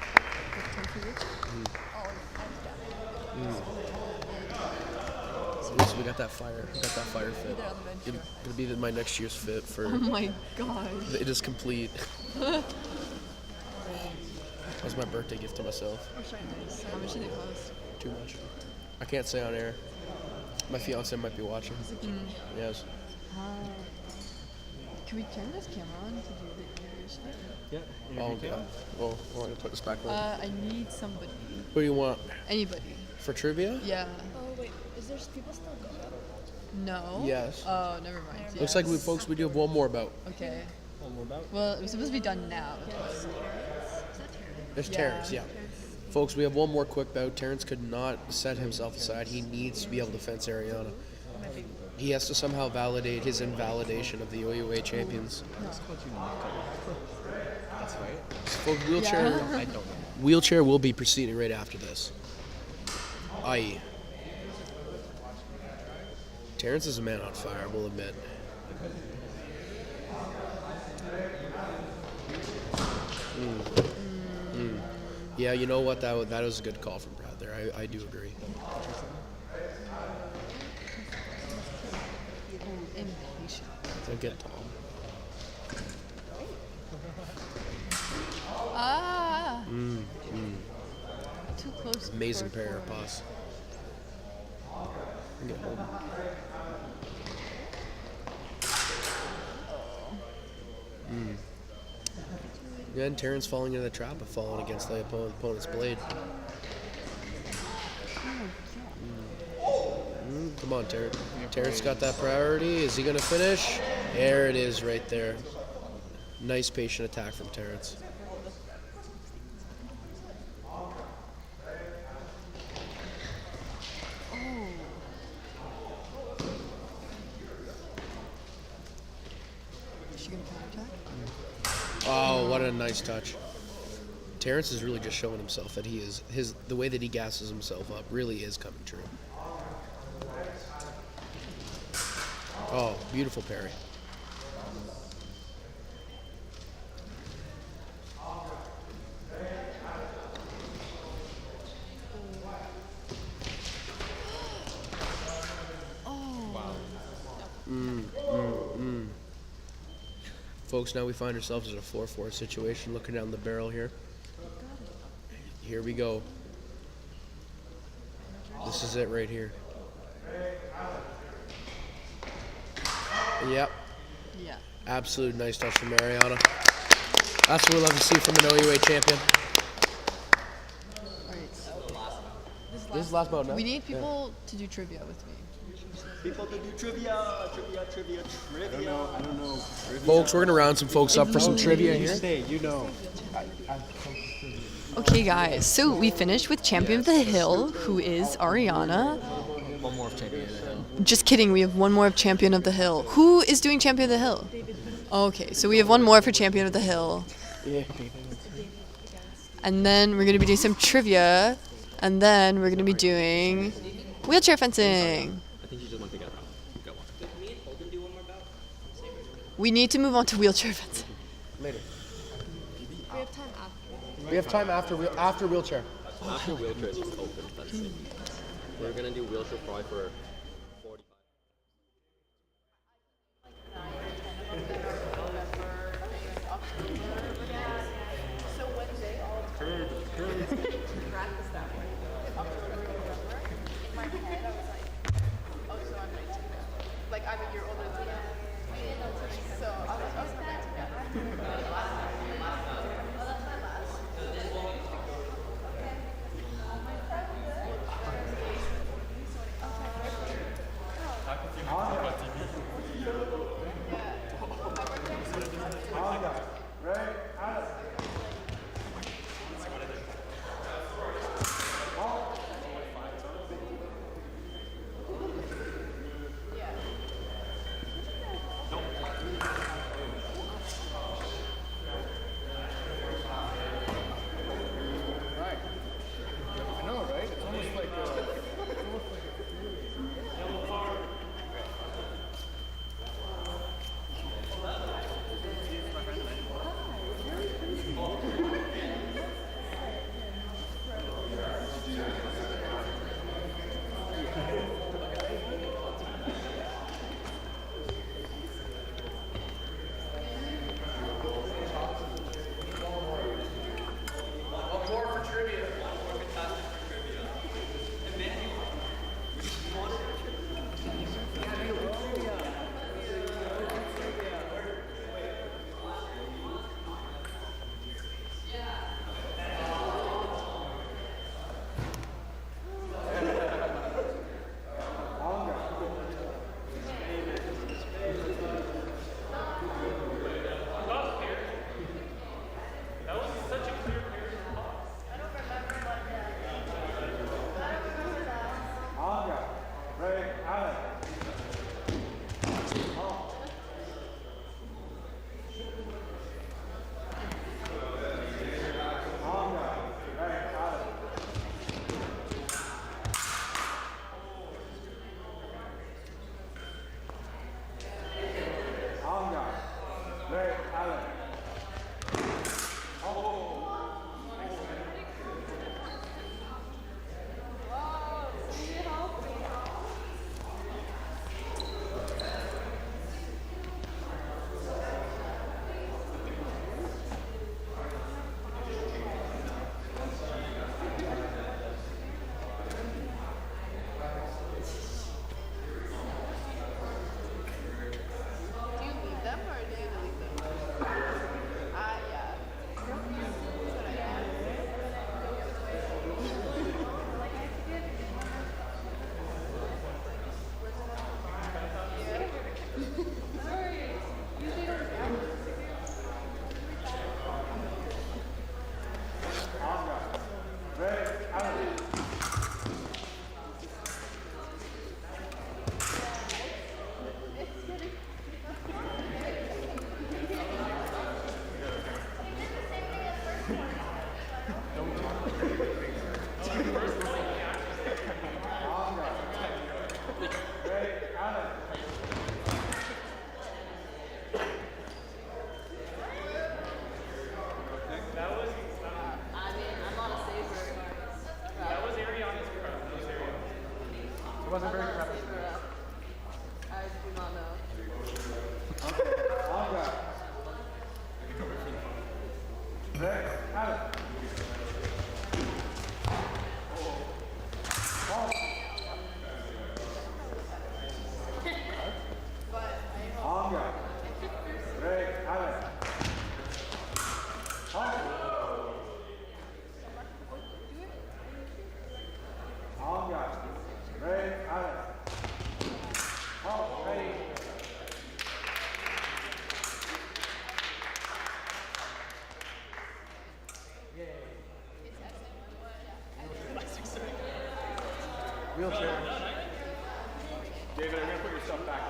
So we got that fire. We got that fire fit. Gonna be my next year's fit for. Oh my god. It is complete. That was my birthday gift to myself. How much did it cost? Too much. I can't say on air. My fiance might be watching. Yes. Can we turn this camera on to do the interview stuff? Yeah. Oh, yeah. Well, we're gonna put this back on. I need somebody. Who do you want? Anybody. For trivia? Yeah. Oh wait, is there people still going? No. Yes. Oh, never mind. Looks like we do have one more bout. Okay. One more bout? Well, it was supposed to be done now. There's Yeah. Terrence, yeah. Folks, we have one more quick bout. Terrence could not set himself aside. He needs to be able to fence Ariana. He has to somehow validate his invalidation of the OUA champions. That's right. Folks, wheelchair, Yeah. I don't know. wheelchair will be proceeding right after this. Aye. Terrence is a man on fire, we'll admit. Yeah, you know what? That was a good call from Brad there. I do agree. Impatient. So get Tom. Ah. Too close. Amazing for pair of forward. pass. Get Holden. Again, Terrence falling into the trap of falling against the opponent's blade. Come on, Terrence. Terrence got that priority. Is he going to finish? There it is right there. Nice patient attack from Terrence. Is she gonna counterattack? Oh, what a nice touch. Terrence is really just showing himself that he is the way that he gasses himself up really is coming true. Oh, beautiful parry. Folks, now we find ourselves in a 4-4 situation, looking down the barrel here. Here we go. This is it right here. Yep. Yeah. Absolute nice touch from Mariana. That's what we love to see from an OUA champion. This is the last bout now? We need people to do trivia with me. People to do trivia. I don't know. Folks, we're going to round some folks up for some trivia here. Okay, guys. So we finished with Champion of the Hill, who is Ariana. One more of Champion of the Hill. Just kidding. We have one more of Champion of the Hill. Who is doing Champion of the Hill? Okay, so we have one more for Champion of the Hill. Yeah. And then we're going to be doing some trivia. And then we're going to be doing wheelchair fencing. I think you just want to get go on. We need to move on to wheelchair fencing. Later. We have time after. We have time after wheelchair. After wheelchair is just open fencing. We're gonna do wheelchair probably for 45. So Wednesday, I'll practice that way. If October, November, in my head, I was like, oh, so I'm 19 now. Like, I'm a year older than you. So I was 19 now. I know, right? It's almost like wasn't very I do not know. Wheelchair. David, I'm gonna put your stuff back.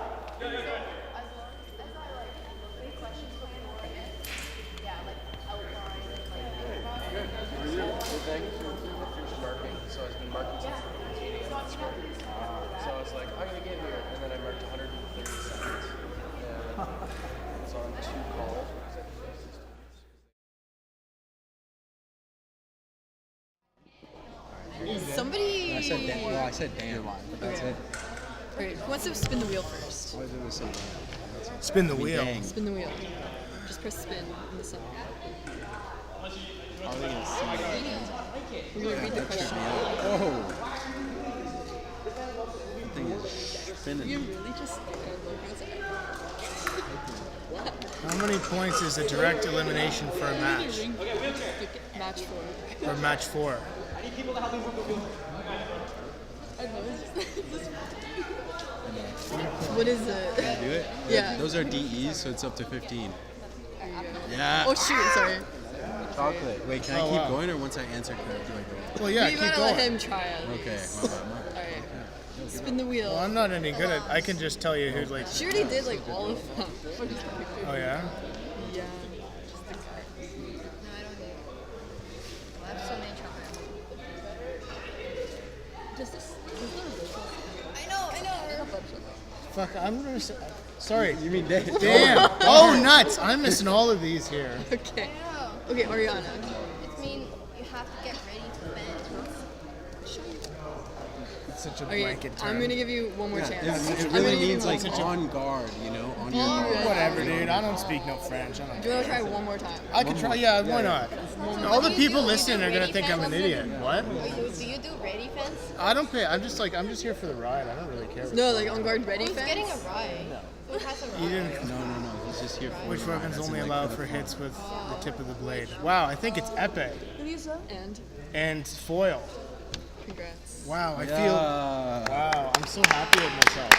Marking, so I've been marking since the beginning of the sport. So I was like, I'm gonna get here, and then I marked 130 seconds. And it's on 2 calls. Somebody. I said damn. Well, I said damn, but that's it. Alright, who wants to spin the wheel first? Why did we say damn? Spin the wheel. Spin the wheel. Just press spin in the center. How are they gonna see that? We're going to read the question. Oh! The thing is spinning. You really just How many points is a direct elimination for a match? Match 4. Or match 4? I need people to help me move the wheel. I know. What is it? Can I do it? Yeah. Those are DEs, so it's up to 15. Yeah. Oh shoot, sorry. Chocolate. Wait, can I keep going, or once I answer, can I do I go? Well, yeah, you keep gotta going. let him try at Okay. least. My bad. Alright. Spin the wheel. Well, I'm not any good at. I can just tell you who's like. She already did like all of them. Oh yeah. Yeah. I have so many chocolates. Just this. I know. Fuck, I'm gonna. Sorry. You mean Dave? Damn. Oh nuts! I'm missing all of these here. Okay. Okay, Ariana. It means you have to get ready to bend. It's such a Okay, blanket term. I'm gonna give you one more Yeah, chance. it I'm really gonna give means you like one- on guard, you know, on your Alright. guard. Whatever, dude. I don't speak no French. I don't Do you want to try one more time? I could try. Yeah, why not? All the people listening are gonna think I'm an idiot. What? Do you do ready fence? I don't pay. I'm just here for the ride. I don't really care. No, like on guard ready Who's fence? getting a ride? Who has a ride? You didn't. No. He's just here for Which the ride. weapon's As in, only like, allowed the for fun. hits with the tip of the blade? Wow, I think it's épée and foil. Congrats. Wow, I Yeah. feel. Wow, I'm so happy with myself.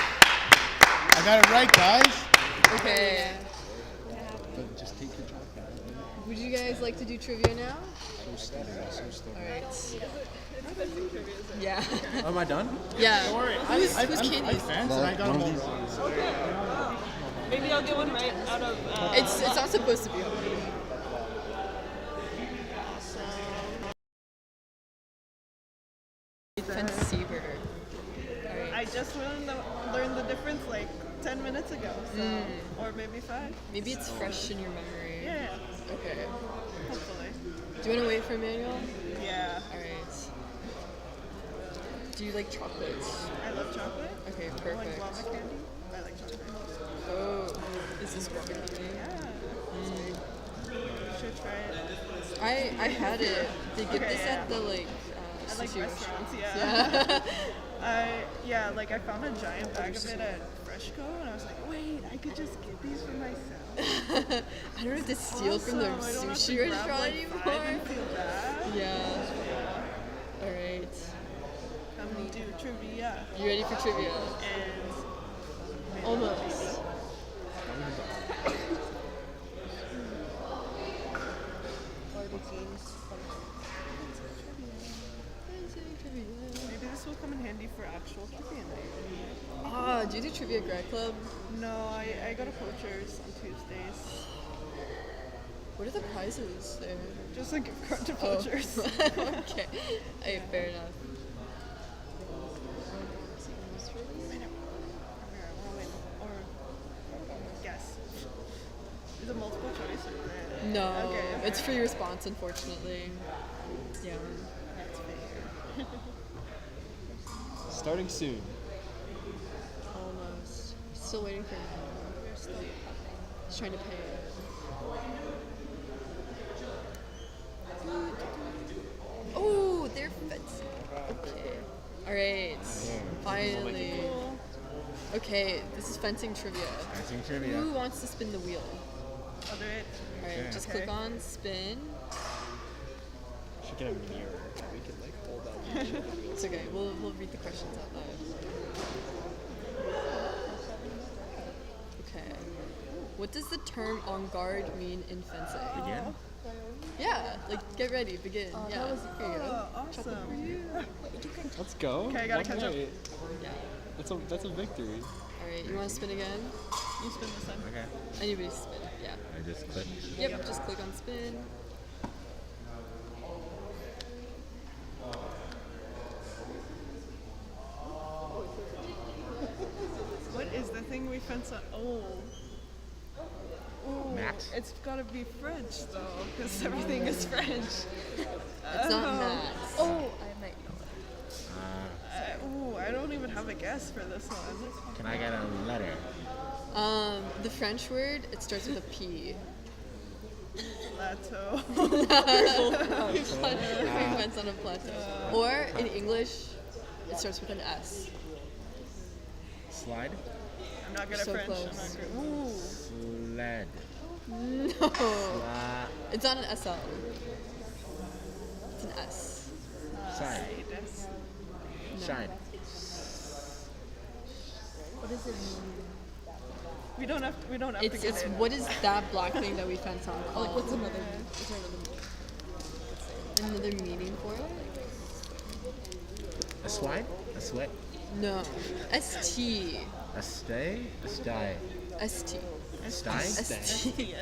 I got it right, guys. Okay. But just take your chocolate. Would you guys like to do trivia now? So stupid. So stupid. Alright. Yeah. Oh, am I done? Yeah. Don't worry, Who's I'm candy? fans and I got them all wrong. Maybe I'll get one right out of. It's not supposed to be hard. Fence saber. I just learned the difference like 10 minutes ago, so or maybe 5. Maybe it's fresh in your memory. Yeah. Okay. Hopefully. Do you want to wait for Emmanuel? Yeah. Alright. Do you like chocolates? I love chocolate. Okay, I like perfect. guava candy. I like chocolate. Oh, is this guava candy? Yeah. Should try it. I had it. They give Okay, this yeah. at the like I like sushi restaurants, restaurants. yeah. Like I found a giant bag of it at Freshco, and I was like, wait, I could just get these for myself. I don't have to steal from the Also, I don't have to sushi grab, restaurant like, anymore. 5 and feel bad. Yeah. Alright. Come do trivia. You ready for trivia? And Almost. maybe this will come in handy for actual trivia night. Ah, do you do trivia grad club? No, I go to Poachers on Tuesdays. What are the prizes there? Just a gift card to Oh. Poachers. Okay. Hey, fair enough. Or guess. Is it multiple choice or No, Okay. it's free response, unfortunately. Yeah. That's fair. Starting soon. Almost. Still waiting for He's trying to pay. Oh, they're fencing. Okay. All right. Finally. Okay, this is fencing trivia. Fencing trivia. Who wants to spin the wheel? I'll do it. All right, Okay. just click on spin. Should get a mirror. We can like hold out. It's okay. We'll read the questions out loud. Okay. What does the term en garde mean in fencing? Begin? Yeah, like get ready, begin. Yeah. that was Here you go. awesome. Let's go. Okay, I gotta catch up. Yeah. That's a victory. All right, you want to spin again? You spin this time. Okay. Anybody spin? Yeah. I just click. Yep. Just click on spin. What is the thing we fence on? Oh. Ooh, Max? it's gotta be French though, because everything is French. It's not Max. Oh, I might know it. Ooh, I don't even have a guess for this one. Can I get a letter? The French word, it starts with a P. Plateau. We fence on a plateau. Or in English, it starts with an S. Slide? I'm not good at So French. close. I'm not good. Ooh. Sled. No. Sla- It's not an SL. It's an S. Side. No. Shine. What does it mean? We don't have to It's get it. what is that black thing that we fence on called? Like, what's another? Is there another meaning for it? A slide? A sweat? No. ST. A stay? A stay? ST. Stay? ST. ST.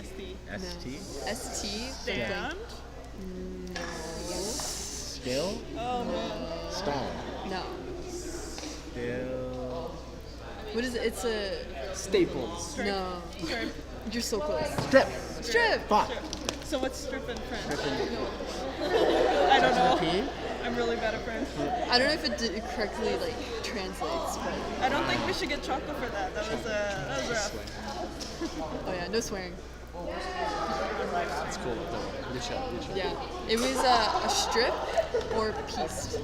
ST? ST. Stand? No. Still? Oh man. Stall? No. Still? What is it? It's a Staples. no. Strip. You're so close. Strip! Strip. Fuck! So what's strip in French? Strip I don't know. P? I'm really bad at French. I don't know if it correctly like translates, but I don't think we should get chocolate for that. That was rough. oh yeah, no swearing. That's cool. Good shot. Good shot. Yeah, it was a strip or pieced.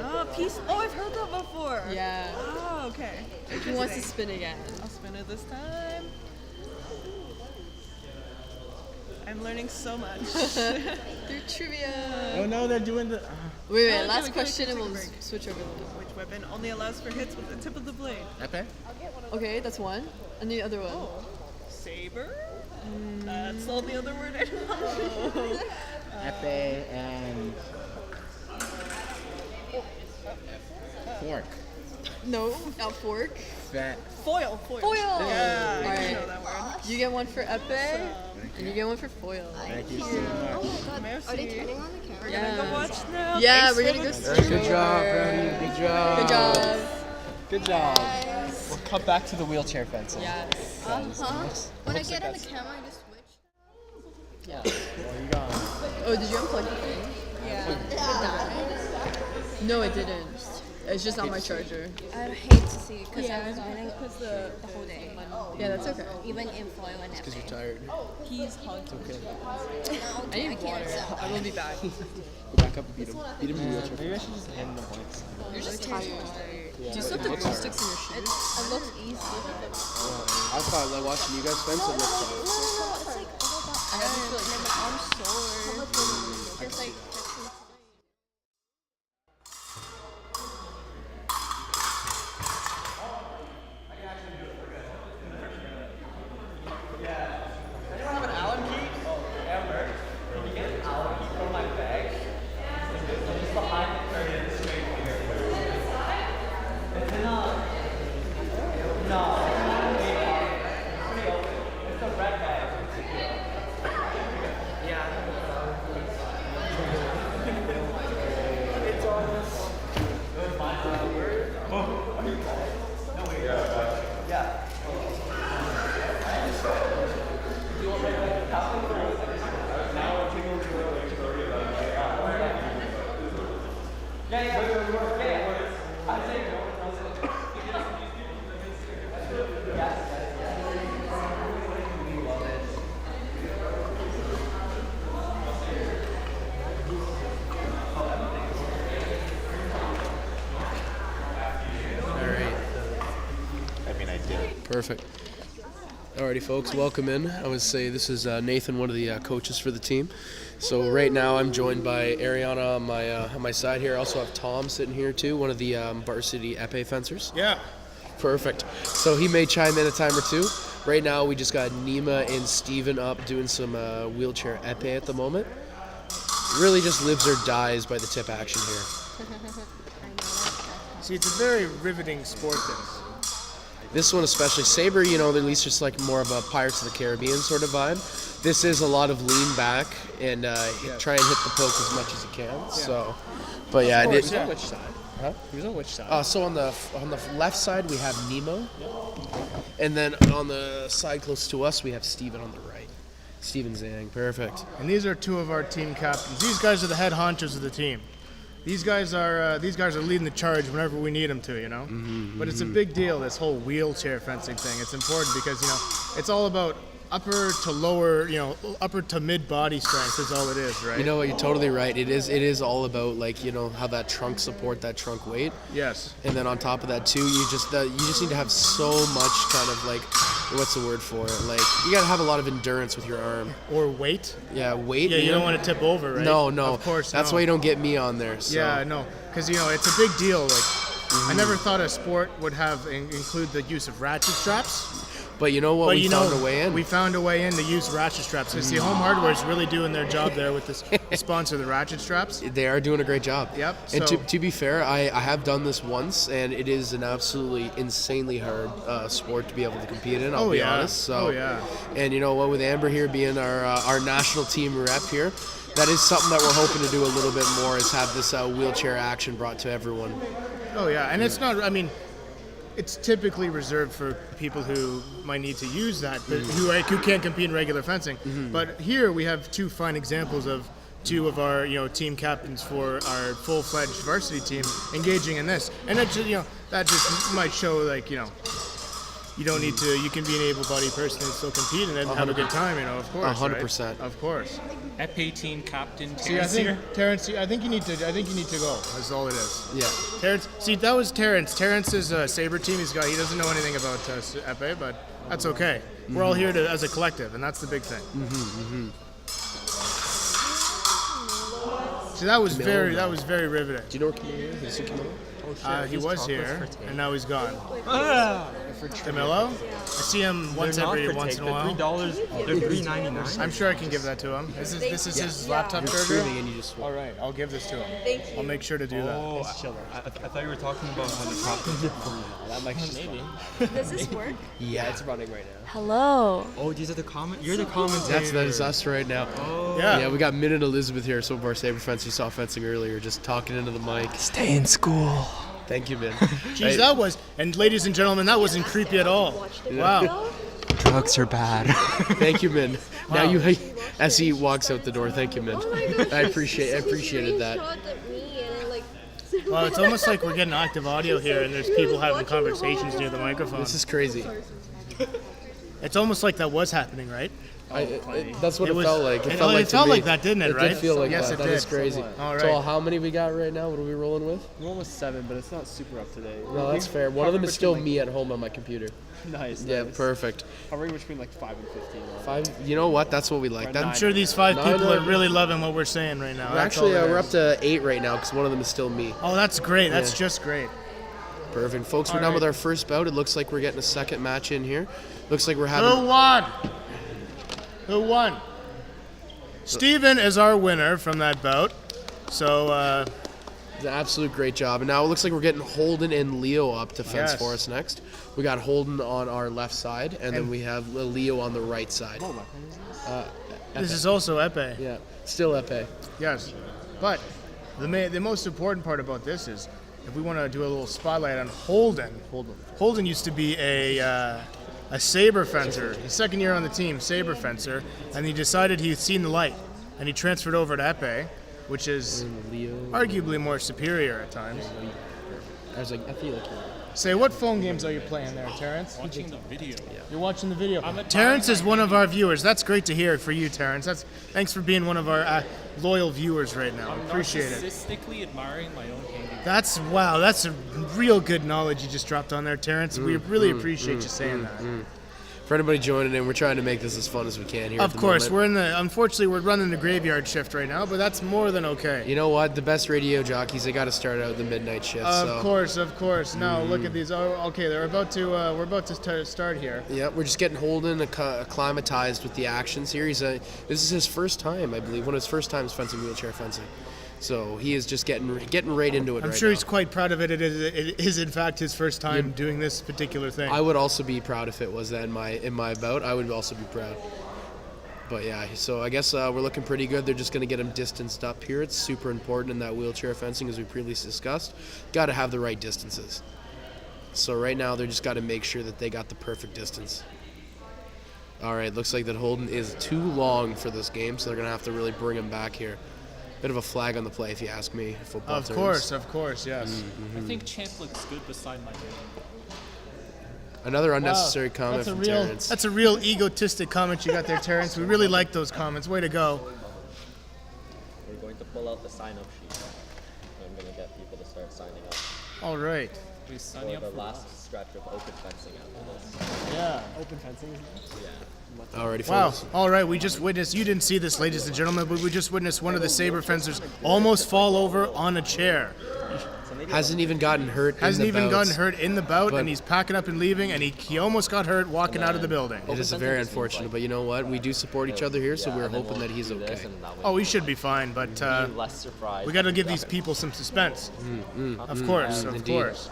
Oh, piece. Oh, I've heard that before. Yeah. Oh, okay. Who wants to spin again? I'll spin it this time. I'm learning so much. Through trivia. Oh no, they're doing the. Wait, Okay, last we question can and we'll take a break. switch over. Which weapon only allows for hits with the tip of the blade? Epee? Okay, that's one. And the other one. Oh, saber? That's all the other word I know. Epee and. Fork. No, not fork. Fat. Foil. Foil. Yeah, All I right. know that word. You get one for epee, and you get one for foil. Thank you so much. Merci. Are they turning on the camera? We're gonna go watch now. Yeah, Thanks we're for gonna go the- straight Good job, over. Brody. Good job. Good job. Good job. We'll cut back to the wheelchair fencing. Yes. When I get in the camera, I just switch. Yeah. Well, you got. Oh, did you unplug the thing? Yeah. No, it didn't. It's just on my charger. I hate to see it because I was winning the whole day. Yeah, that's okay. Even in foil and Because you're epic. tired. He's hugged. Okay. I need water. I will be back. Go back up and beat him. Beat him in the wheelchair. Maybe I should just hand the points. You're just tired. Yeah, Do you still have the looks glue hard. sticks in your shoes? It looks easy. I thought like watching you guys fence it looks hard. It's like, oh my god, my arm's sore. Just like, Anyone have an Allen key? Amber, can you get an Allen key from my bag? It's behind the curtain straight here. It's in no. It's the red bag. Yeah. Perfect. Alrighty, folks, welcome in. I would say this is Nathan, one of the coaches for the team. So right now I'm joined by Ariana on my side here. I also have Tom sitting here too, one of the varsity epee fencers. Yeah. Perfect. So he may chime in a time or two. Right now we just got Nima and Steven up doing some wheelchair epee at the moment. Really just lives or dies by the tip action here. See, it's a very riveting sport, This one especially, Saber, you know, at least just like more of a Pirates of the Caribbean sort of vibe. This is a lot of lean back and try and hit the poke as much as you can. So, but yeah, He was on which side? Huh? He was on which side? So on the left side we have Nemo, and then on the side close to us we have Steven on the right. Steven Zhang, perfect. And these are two of our team captains. These guys are the head honchos of the team. These guys are leading the charge whenever we need them to, you know. But it's a big deal, this whole wheelchair fencing thing. It's important because, you know, it's all about upper to lower, you know, upper to mid body strength is all it is, right? You know what? You're totally right. It is all about, like, you know, how that trunk support that trunk weight. Yes. And then on top of that too, you just need to have so much kind of like, what's the word for it? Like, you gotta have a lot of endurance with your arm. Or weight. Yeah, weight. Yeah, you don't want to tip over, right? No. Of course. That's no. why you don't get me on there. So. Yeah, no, because you know it's a big deal. Like, I never thought a sport would have include the use of ratchet straps. But you know what? We found a way in. We found a way in to use ratchet straps. Because the Home Hardware is really doing their job there with this sponsor, the ratchet straps. They are doing a great job. Yep. And So, to be fair, I have done this once, and it is an absolutely insanely hard sport to be able to compete in. I'll be honest. So, Oh, yeah. And you know what? With Amber here being our national team rep here, that is something that we're hoping to do a little bit more. Is have this wheelchair action brought to everyone. Oh yeah, and it's not. I mean, it's typically reserved for people who might need to use that, but who can't compete in regular fencing. But here we have two fine examples of two of our team captains for our full-fledged varsity team engaging in this, and that just might show you don't need to. You can be an able-bodied person and still compete and then have a good time. Of course. 100%. Right? Of course. Epee team captain See, I Terrence here. think Terrence. I think you need to go. That's all it is. Yeah. Terrence. See, that was Terrence. Terrence is a Saber team. He doesn't know anything about epee, but that's okay. We're all here as a collective, and that's the big thing. See, that was very riveting. Do you know where Camilo is? Is he Camilo? He was here, and now he's gone. Camilo? I see him once in a while. $3. They're $3.99. I'm sure I can give that to him. This is his laptop charger. And you just All right, I'll give this to him. Thank you. I'll make sure to do that. Oh, I thought you were talking about when the top. that might maybe. Does this work? Yeah, it's running right now. Hello. Oh, these are the comment. You're the commentator. That is us right now. Oh. Yeah. We got Min and Elizabeth here, some of our Saber friends who saw fencing earlier, just talking into the mic. Stay in school. Thank you, Min. Jeez, that was, and ladies and gentlemen, that wasn't creepy at all. Wow. Drugs are bad. Thank you, Min. Now you, as he walks out the door, thank you, Min. I appreciated that. Well, it's almost like we're getting active audio here, and there's people having conversations near the microphone. This is crazy. It's almost like that was happening, right? That's what it felt like. It felt like that, didn't it? Right? It did feel like yes, that. It That did. is crazy. All right. So how many we got right now? What are we rolling with? We're almost 7, but it's not super up to date. No, that's fair. One of them is still me at home on my computer. Nice. Yeah, perfect. Hovering between like 5 and 15. 5. You know what? That's what we like. I'm sure these 5 people are really loving what we're saying right now. Actually, we're up to 8 right now because one of them is still me. Oh, that's great. That's just great. Perfect. Folks, we're done with our first bout. It looks like we're getting a second match in here. Looks like we're having... Who won? Steven is our winner from that bout. So... It's an absolute great job. And now it looks like we're getting Holden and Leo up to fence for us next. We got Holden on our left side, and then we have Leo on the right side. This is also epee. Yeah, still epee. Yes. But the most important part about this is if we want to do a little spotlight on Holden. Holden used to be a saber fencer. His second year on the team, saber fencer, and he decided he'd seen the light, and he transferred over to epee, which is arguably more superior at times. I feel like Say, what phone games are you playing there, Terrence? Watching the video. You're watching the video. I'm admiring Terrence is my one of our viewers. That's great to hear for you, Terrence. Thanks for being one of our loyal viewers right now. I'm Appreciate it. narcissistically admiring my own handiwork. That's a real good knowledge you just dropped on there, Terrence. We really appreciate you saying that. For anybody joining in, we're trying to make this as fun as we can here. Of at the course, moment. unfortunately we're running the graveyard shift right now, but that's more than okay. You know what? The best radio jockeys, they got to start out the midnight shift. Of course. Now look at these. Oh, okay, we're about to start here. Yeah, we're just getting Holden acclimatized with the action series. This is his first time, I believe, one of his first times fencing wheelchair fencing. So he is just getting right into it. I'm sure he's quite proud of it. It is in fact his first time doing this particular thing. I would also be proud if it was that in my bout. I would also be proud. But yeah, so I guess we're looking pretty good. They're just going to get him distanced up here. It's super important in that wheelchair fencing, as we previously discussed. Got to have the right distances. So right now they're just got to make sure that they got the perfect distance. All right, looks like that Holden is too long for this game, so they're going to have to really bring him back here. Bit of a flag on the play, if you ask me. Football terms. Of course, yes. I think Champ looks good beside my name. Another unnecessary comment from Terrence. That's a real egotistic comment you got there, Terrence. We really like those comments. Way to go. We're going to pull out the sign-up sheet. I'm going to get people to start signing up. All right. For the last stretch of open fencing after this. Yeah. Open fencing is next? Yeah. Alrighty, Wow. folks. All right, we just witnessed, you didn't see this, ladies and gentlemen, but we just witnessed one of the saber fencers almost fall over on a chair. Hasn't even gotten hurt in the bout, and he's packing up and leaving, and he almost got hurt walking out of the building. It is very unfortunate, but you know what? We do support each other here, so we're hoping that he's okay. Oh, he should be fine, but less surprised. we got to give these people some suspense. Of course. I hope it still works.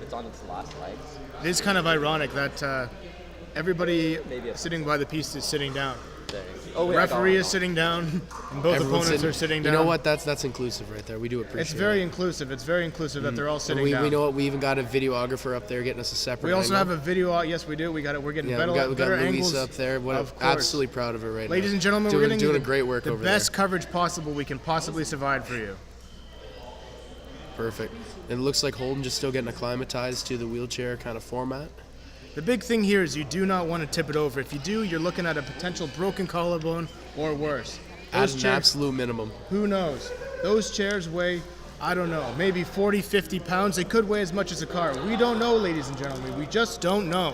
It's on its last legs. It is kind of ironic that everybody sitting by the piece is sitting down. The referee is sitting down, and both opponents are sitting down. You know what? That's inclusive right there. We do appreciate it. It's very inclusive. It's very inclusive that they're all sitting down. We know what. We even got a videographer up there getting us a separate. We also angle. have a video. Yes, we do. We got it. We're getting we better got angles. Luis up there. Absolutely proud of her right now. Ladies and gentlemen, we're getting doing a great work over there. The best coverage possible we can possibly provide for you. Perfect. And it looks like Holden just still getting acclimatized to the wheelchair kind of format. The big thing here is you do not want to tip it over. If you do, you're looking at a potential broken collarbone or worse. As an absolute minimum. Who knows? Those chairs weigh, I don't know, maybe 40, 50 pounds. They could weigh as much as a car. We don't know, ladies and gentlemen. We just don't know.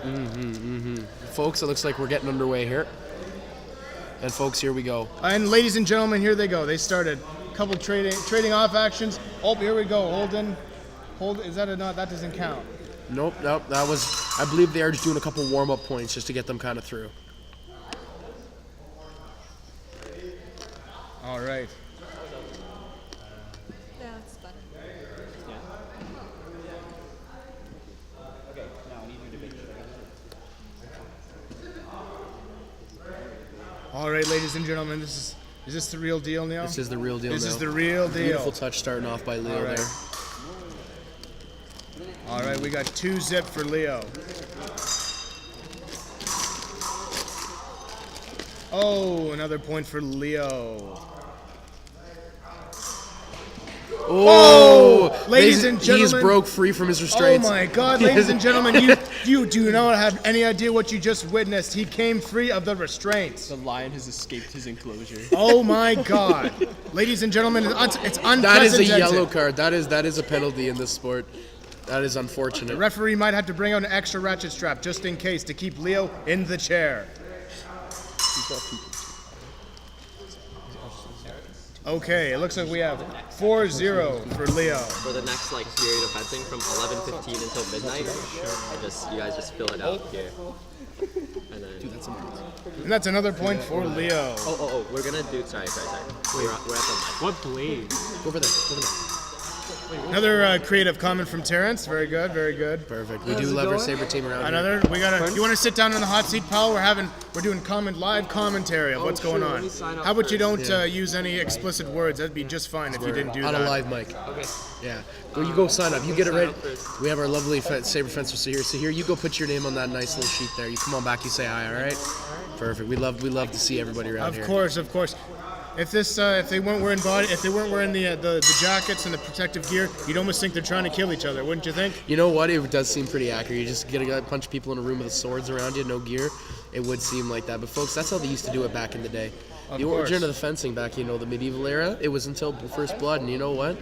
Folks, it looks like we're getting underway here. And folks, here we go. And ladies and gentlemen, here they go. They started a couple trading off actions. Oh, here we go. Holden, is that a not? That doesn't count. Nope. That was, I believe they are just doing a couple warm-up points just to get them kind of through. All right. Yeah, that's better. Okay, now I need you to make sure. All right, ladies and gentlemen, is this the real deal now? This is the real deal. This is the real deal. Beautiful touch starting off by Leo there. All right, we got 2-0 for Leo. Oh, another point for Leo. Oh, ladies and gentlemen. He's broke free from his restraints. Oh my God, ladies and gentlemen, you do not have any idea what you just witnessed. He came free of the restraints. The lion has escaped his enclosure. Oh my God. Ladies and gentlemen, it's unprecedented. That is a yellow card. That is a penalty in this sport. That is unfortunate. The referee might have to bring out an extra ratchet strap just in case to keep Leo in the chair. Okay, it looks like we have 4-0 for Leo. For the next period of fencing from 11:15 until midnight, you guys just fill it out here. And then, dude, and that's another point for Leo. Oh, we're gonna do. Sorry. We're at the mic. What blade? Go over there. Another creative comment from Terrence. Very good, very good. Perfect. We do love our Saber team around here. You want to sit down in the hot seat, pal? We're doing live commentary of what's going on. How about you don't use any explicit words? That'd be just fine if you didn't do that. On a live mic. Okay. Yeah. You go sign up. You get it ready. We have our lovely Saber fencers here. So here, you go put your name on that nice little sheet there. You come on back. You say hi. All right. Perfect. We love to see everybody around here. Of course. if they weren't wearing the jackets and the protective gear, you'd almost think they're trying to kill each other, wouldn't you think? You know what? It does seem pretty accurate. You just get a punch people in a room with swords around you, no gear. It would seem like that. But folks, that's how they used to do it back in the day. The origin of the fencing back, the medieval era, it was until First Blood. And you know what?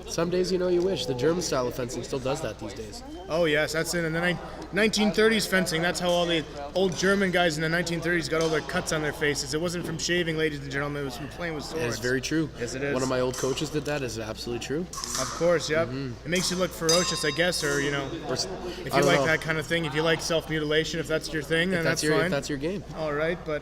Some days, you wish. The German style of fencing still does that these days. Oh, yes. That's in the 1930s fencing. That's how all the old German guys in the 1930s got all their cuts on their faces. It wasn't from shaving, ladies and gentlemen. It was from playing with swords. It's very true. Yes, it is. One of my old coaches did that. It's absolutely true. Of course, yep. It makes you look ferocious, I guess, or, if you like that kind of thing, if you like self-mutilation, if that's your thing, then that's fine. If that's your game. All right, but...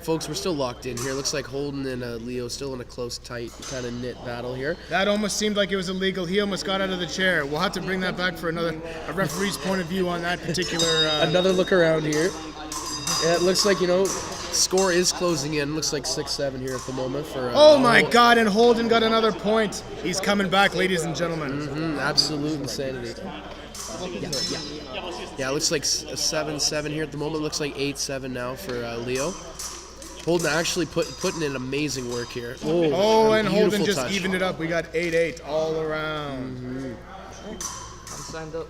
Folks, we're still locked in here. Looks like Holden and Leo still in a close, tight, kind of knit battle here. That almost seemed like it was illegal. He almost got out of the chair. We'll have to bring that back for a referee's point of view on that particular... Another look around here. Yeah, it looks like, score is closing in. Looks like 6-7 here at the moment for... oh my God, and Holden got another point. He's coming back, ladies and gentlemen. Absolute insanity. Yeah, it looks like 7-7 here at the moment. Looks like 8-7 now for Leo. Holden actually putting in amazing work here. And Holden just evened it up. We got 8-8 all around. I'm signed up.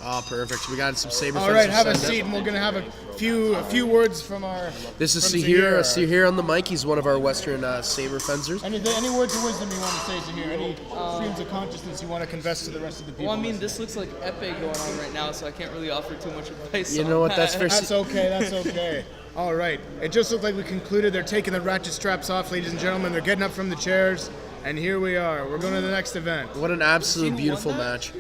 Oh, perfect. We got some saber. All right, have a seat, and we're gonna have a few words from our. This is Sahir on the mic. He's one of our Western saber fencers. Any words of wisdom you want to say to here? Any streams of consciousness you want to confess to the rest of the people? Well, I mean, this looks like epic going on right now, so I can't really offer too much advice. You know what? That's fair. That's okay. That's okay. All right. It just looked like we concluded. They're taking the ratchet straps off, ladies and gentlemen. They're getting up from the chairs, and here we are. We're going to the next event. What an absolute beautiful match.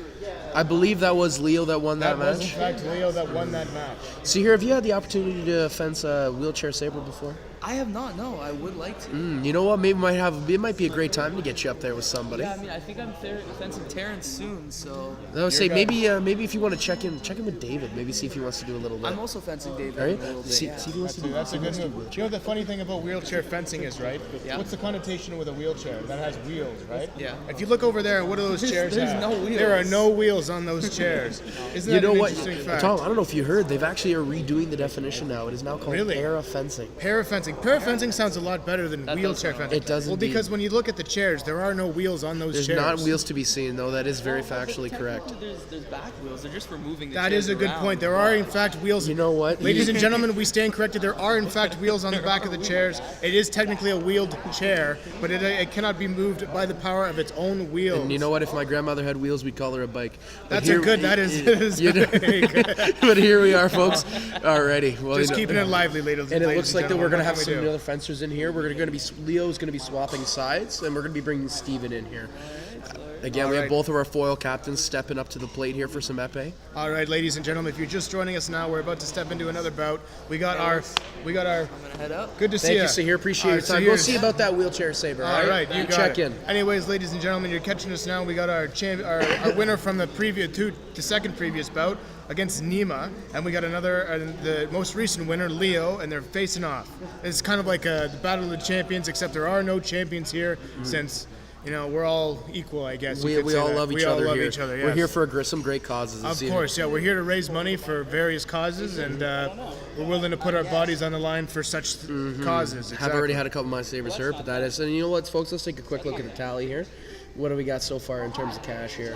I believe that was Leo that won that match. That was, in fact, Leo that won that match. See here, have you had the opportunity to fence a wheelchair saber before? I have not. No, I would like to. You know what? Maybe it might be a great time to get you up there with somebody. Yeah, I mean, I think I'm fencing Terrence soon, so. I would say maybe if you want to check in with David. Maybe see if he wants to do a little bit. I'm also fencing David. Right? A little bit. See if he wants to do. That's a good move. You know the funny thing about wheelchair fencing is, right? Yeah. What's the connotation with a wheelchair? That has wheels, right? Yeah. If you look over there, what do those chairs have? There's no wheels. There are no wheels on those chairs. Isn't that an interesting fact? Tom, I don't know if you heard. They've actually are redoing the definition now. It is now called para fencing. Para fencing. Para fencing sounds a lot better than wheelchair fencing. It does. Well, because when you look at the chairs, there are no wheels on those chairs. There's not wheels to be seen, though. That is very factually correct. There's back wheels. They're just for moving the That chairs is a good around. point. There are, in fact, wheels. You know what? Ladies and gentlemen, we stand corrected. There are, in fact, wheels on the back of the chairs. It is technically a wheeled chair, but it cannot be moved by the power of its own wheels. And you know what? If my grandmother had wheels, we'd call her a bike. But That is very good. But here we are, folks. Alrighty. Well, just keeping it lively, ladies. And it looks like that we're going to have some some other fencers in here. Leo's going to be swapping sides, and we're going to be bringing Steven in here. Again, we have both of our foil captains stepping up to the plate here for some epee. All right, ladies and gentlemen, if you're just joining us now, we're about to step into another bout. We got our. I'm gonna head up. Good to see you. Thank you, Sahir. Appreciate your time. Go see about that wheelchair saber. All right, you got check it. in. Anyways, ladies and gentlemen, you're catching us now. We got our winner from the second previous bout against Nima, and we got another, the most recent winner, Leo, and they're facing off. It's kind of like the Battle of the Champions, except there are no champions here since. We're all equal, I guess. We all love each other here. Yes. We're here for some great causes. Of course, yeah. We're here to raise money for various causes, and we're willing to put our bodies on the line for such causes. I've already had a couple of my sabers hurt, but that is. And you know what, folks? Let's take a quick look at the tally here. What do we got so far in terms of cash here?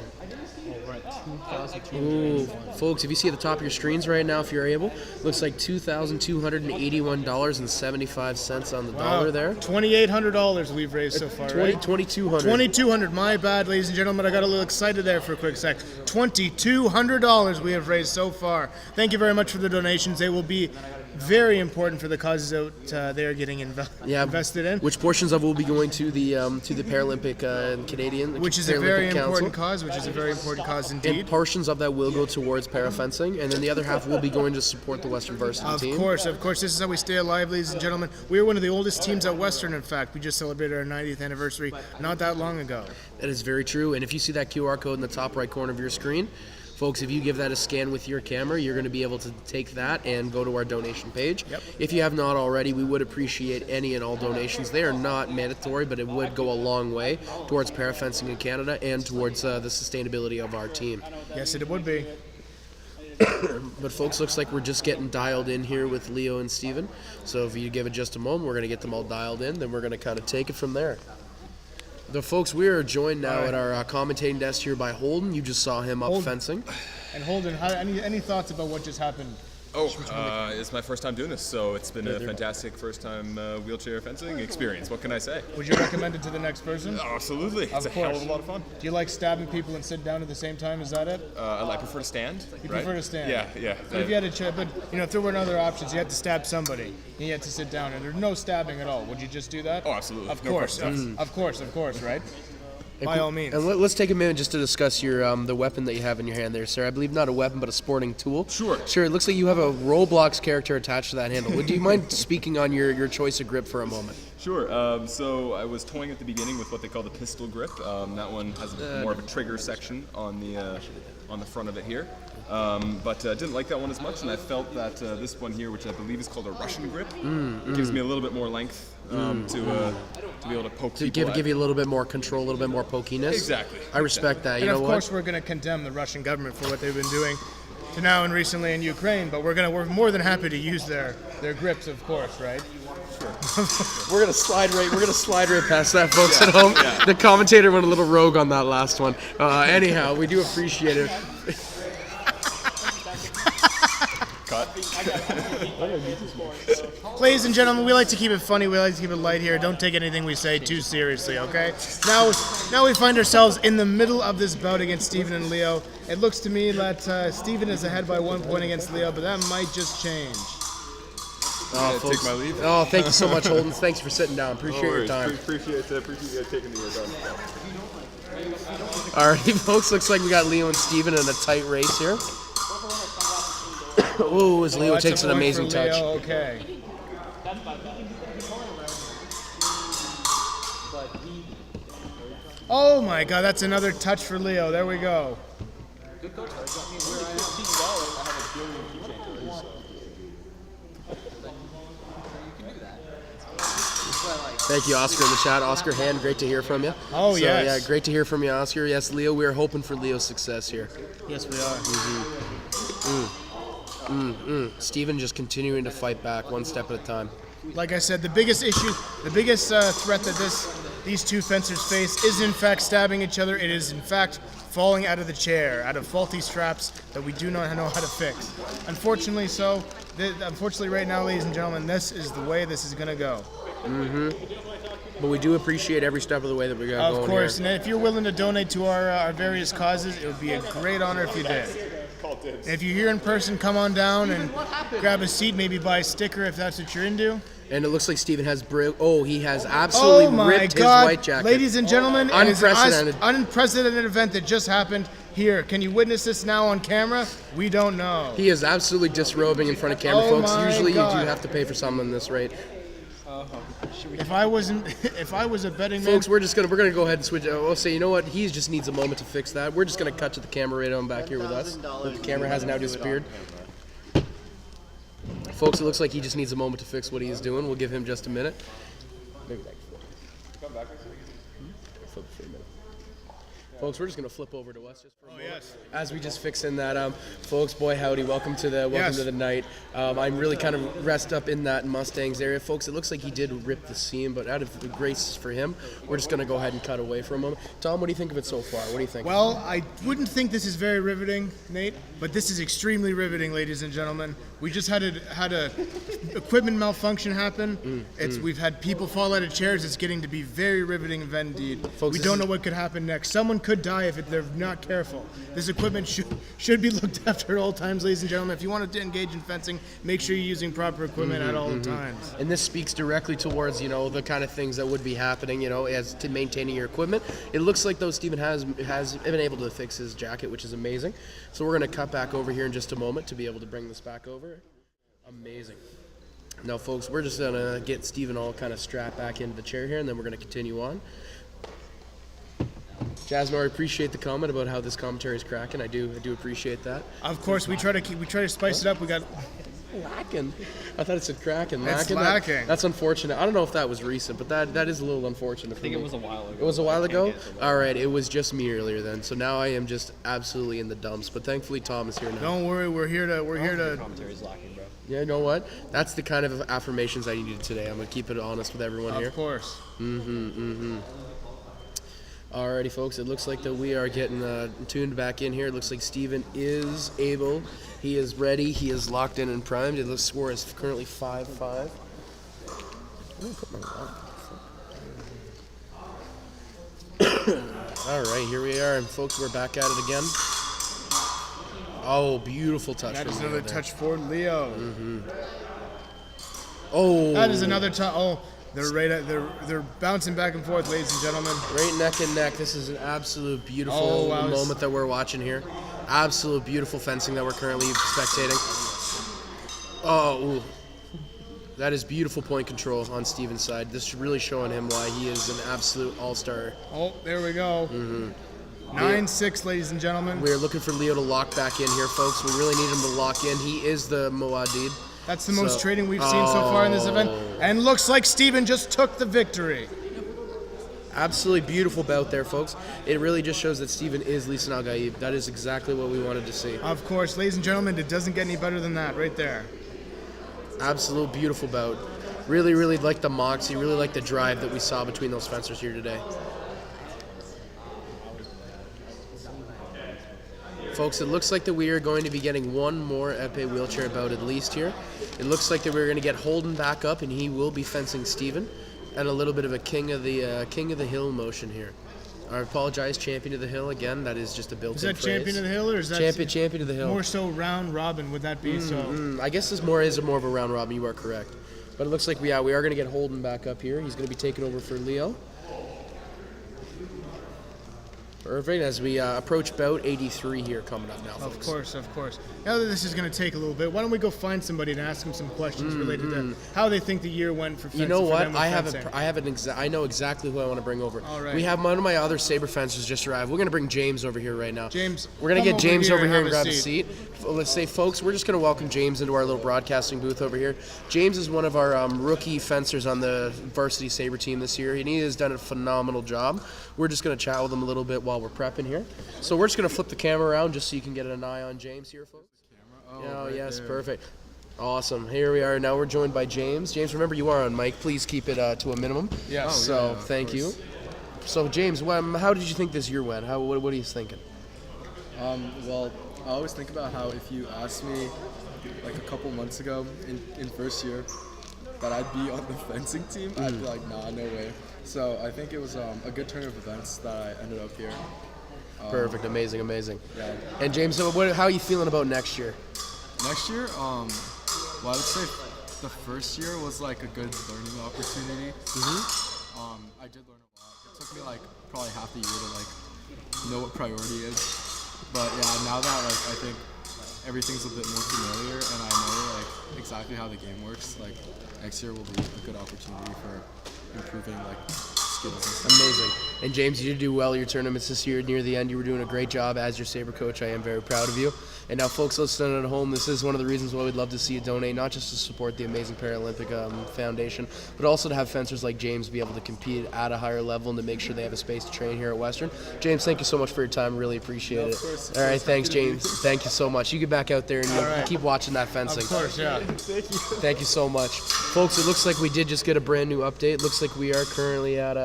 Ooh, folks, if you see at the top of your screens right now, if you're able, looks like $2,281.75 on the dollar there. $2,800 we've raised so far, right? $2,200. $2,200. My bad, ladies and gentlemen. I got a little excited there for a quick sec. $2,200 we have raised so far. Thank you very much for the donations. They will be very important for the causes that they are getting invested in. Which portions of will be going to the Paralympic and Canadian, which is a very important cause. Which is a very important cause indeed. And portions of that will go towards parafencing, and then the other half will be going to support the Western varsity team. Of course. This is how we stay alive, ladies and gentlemen. We are one of the oldest teams at Western. In fact, we just celebrated our 90th anniversary not that long ago. That is very true. And if you see that QR code in the top right corner of your screen, folks, if you give that a scan with your camera, you're going to be able to take that and go to our donation page. Yep. If you have not already, we would appreciate any and all donations. They are not mandatory, but it would go a long way towards parafencing in Canada and towards the sustainability of our team. Yes, it would be. But folks, looks like we're just getting dialed in here with Leo and Steven. So if you give it just a moment, we're going to get them all dialed in, then we're going to kind of take it from there. The folks, we are joined now at our commentating desk here by Holden. You just saw him up fencing. And Holden, any thoughts about what just happened? It's my first time doing this, so it's been a fantastic first-time wheelchair fencing experience. What can I say? Would you recommend it to the next person? Oh, absolutely. It's a hell of a lot of fun. Do you like stabbing people and sit down at the same time? Is that it? I prefer to stand. You prefer to stand? Yeah. But if you had if there were other options, you had to stab somebody, and you had to sit down, and there's no stabbing at all. Would you just do that? Oh, absolutely. Of No course, questions. of course, right? By all means. And let's take a minute just to discuss your the weapon that you have in your hand there, sir. I believe not a weapon, but a sporting tool. Sure. Sure, it looks like you have a Roblox character attached to that handle. Would you mind speaking on your choice of grip for a moment? Sure. So I was toying at the beginning with what they call the pistol grip. That one has more of a trigger section on the front of it here. But didn't like that one as much, and I felt that this one here, which I believe is called a Russian grip, gives me a little bit more length to be able to poke to people give you a little bit more control, a little bit more pokiness. Exactly. I respect that. And You know of what? course, we're going to condemn the Russian government for what they've been doing to now and recently in Ukraine, but we're more than happy to use their grips, of course, right? We're gonna slide right past that, folks at home. Yeah. The commentator went a little rogue on that last one. Anyhow, we do appreciate it. Ladies and gentlemen, we like to keep it funny. We like to keep it light here. Don't take anything we say too seriously, okay? Now we find ourselves in the middle of this bout against Steven and Leo. It looks to me that Steven is ahead by 1 point against Leo, but that might just change. Take my leave. Oh, thank you so much, Holden. Thanks for sitting down. Appreciate your time. Appreciate you taking the time. Alrighty, folks. Looks like we got Leo and Steven in a tight race here. Ooh, as Leo takes an amazing touch. Okay. Oh my God, that's another touch for Leo. There we go. Thank you, Oscar, in the chat. Oscar Hand, great to hear from you. Oh, yes. Yeah, great to hear from you, Oscar. Yes, Leo, we're hoping for Leo's success here. Yes, we are. Steven just continuing to fight back one step at a time. Like I said, the biggest threat that these two fencers face is in fact stabbing each other. It is in fact falling out of the chair, out of faulty straps that we do not know how to fix. Unfortunately right now, ladies and gentlemen, this is the way this is going to go. But we do appreciate every step of the way that we got going. Of course, here. and if you're willing to donate to our various causes, it would be a great honor if you did. And if you're here in person, come on down and grab a seat, maybe buy a sticker if that's what you're into. And it looks like Steven has he has absolutely ripped his white jacket. Ladies and gentlemen, unprecedented. Unprecedented event that just happened here. Can you witness this now on camera? We don't know. He is absolutely disrobing in front of camera, folks. Usually you do have to pay for something this rate. If I was a betting man, folks, we're gonna go ahead and switch. We'll say, you know what? He just needs a moment to fix that. We're just gonna cut to the camera right on back here with us. The camera has now disappeared. Folks, it looks like he just needs a moment to fix what he is doing. We'll give him just a minute. Maybe come back. Flip for a minute. Folks, we're just gonna flip over to us just for a moment. Yes. As we just fix in that, folks, boy howdy, welcome to the night. I'm really kind of rest up in that Mustangs area, folks. It looks like he did rip the seam, but out of the grace for him, we're just gonna go ahead and cut away for a moment. Tom, what do you think of it so far? What do you think? Well, I wouldn't think this is very riveting, Nate, but this is extremely riveting, ladies and gentlemen. We just had a equipment malfunction happen. We've had people fall out of chairs. It's getting to be very riveting event indeed. Folks, we don't know what could happen next. Someone could die if they're not careful. This equipment should be looked after at all times, ladies and gentlemen. If you want to engage in fencing, make sure you're using proper equipment at all times. And this speaks directly towards, the kind of things that would be happening, as to maintaining your equipment. It looks like, though, Steven has been able to fix his jacket, which is amazing. So we're going to cut back over here in just a moment to be able to bring this back over. Amazing. Now, folks, we're just going to get Steven all kind of strapped back into the chair here, and then we're going to continue on. Jasmine, I appreciate the comment about how this commentary is cracking. I do appreciate that. Of course, we try to spice it up. We got Lacking. I thought it said cracking. It's Lacking. lacking. That's unfortunate. I don't know if that was recent, but that is a little unfortunate. I think it was a while ago. It was a while I can't ago? get it. All right, it was just me earlier then. So now I am just absolutely in the dumps. But thankfully Tom is here now. Don't worry, we're here to Commentary's lacking, bro. Yeah, you know what? That's the kind of affirmations I needed today. I'm going to keep it honest with everyone here. Of course. Alrighty, folks. It looks like that we are getting tuned back in here. It looks like Steven is able. He is ready. He is locked in and primed. The score is currently 5-5. Alright, here we are. And folks, we're back at it again. Oh, beautiful touch. That from is Leo another there. touch for Leo. Oh, that is another touch. Oh, they're bouncing back and forth, ladies and gentlemen. Right neck and neck. This is an absolute beautiful moment that we're watching here. Absolute beautiful fencing that we're currently spectating. Oh, ooh. That is beautiful point control on Steven's side. This is really showing him why he is an absolute all-star. Oh, there we go. 9-6, ladies and gentlemen. We're looking for Leo to lock back in here, folks. We really need him to lock in. He is the Moadid. That's the most trading we've seen so far in this event. And looks like Steven just took the victory. Absolutely beautiful bout there, folks. It really just shows that Steven is Lisan Al-Gaib. That is exactly what we wanted to see. Of course, ladies and gentlemen, it doesn't get any better than that right there. Absolute beautiful bout. Really, really like the moxie, really like the drive that we saw between those fencers here today. Folks, it looks like that we are going to be getting one more épée wheelchair bout at least here. It looks like that we're going to get Holden back up, and he will be fencing Steven, and a little bit of a king of the hill motion here. I apologize, champion of the hill again. That is just a built-in phrase. Is that champion of the hill, or is that champion of the hill? More so round robin? Would that be so? I guess this more of a round robin. You are correct, but it looks like we are going to get Holden back up here. He's going to be taking over for Leo. Perfect. As we approach bout 83 here coming up now, folks. Of course. Now that this is going to take a little bit, why don't we go find somebody and ask them some questions related to how they think the year went for fencing? You know what? I know exactly who I want to bring over. All right. We have one of my other saber fencers just arrived. We're going to bring James over here right now. James, we're going to get James over here and grab a a seat. Let's say, folks, we're just going to welcome James into our little broadcasting booth over here. James is one of our rookie fencers on the varsity saber team this year, and he has done a phenomenal job. We're just going to chat with him a little bit while we're prepping here. So we're just going to flip the camera around just so you can get an eye on James here, folks. Yes, perfect. Awesome. Here we are. Now we're joined by James. James, remember you are on mic. Please keep it to a minimum. Yes. Thank you. So, James, how did you think this year went? What are you thinking? Well, I always think about how if you asked me like a couple months ago in first year that I'd be on the fencing team, I'd be like, nah, no way. So I think it was a good turn of events that I ended up here. Perfect, amazing. Yeah. And James, so how are you feeling about next year? Next year, well, I would say the first year was like a good learning opportunity. I did learn a lot. It took me like probably half the year to like know what priority is. But yeah, now that like I think everything's a bit more familiar and I know like exactly how the game works, like next year will be a good opportunity for improving like skills and stuff. Amazing. And James, you did do well your tournaments this year. Near the end, you were doing a great job as your saber coach. I am very proud of you. And now, folks listening at home, this is one of the reasons why we'd love to see you donate, not just to support the amazing Paralympic Foundation, but also to have fencers like James be able to compete at a higher level and to make sure they have a space to train here at Western. James, thank you so much for your time. Really appreciate it. All right, thanks, James. Thank you so much. You get back out there and you keep watching that fencing. Of course, yeah. Thank you. Thank you so much. Folks, it looks like we did just get a brand new update. Looks like we are currently at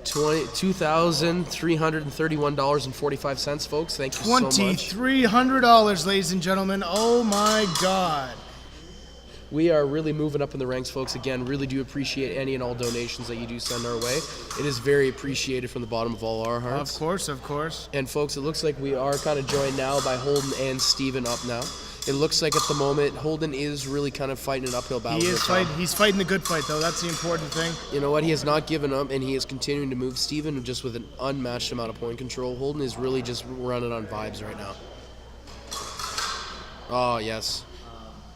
$2,331.45, folks. Thank you so much. $2,300, ladies and gentlemen. Oh my God. We are really moving up in the ranks, folks. Again, really do appreciate any and all donations that you do send our way. It is very appreciated from the bottom of all our hearts. Of course. And folks, it looks like we are kind of joined now by Holden and Steven up now. It looks like at the moment Holden is really kind of fighting an uphill battle. He's fighting the good fight, though. That's the important thing. You know what? He has not given up, and he is continuing to move Steven just with an unmatched amount of point control. Holden is really just running on vibes right now. Oh, yes.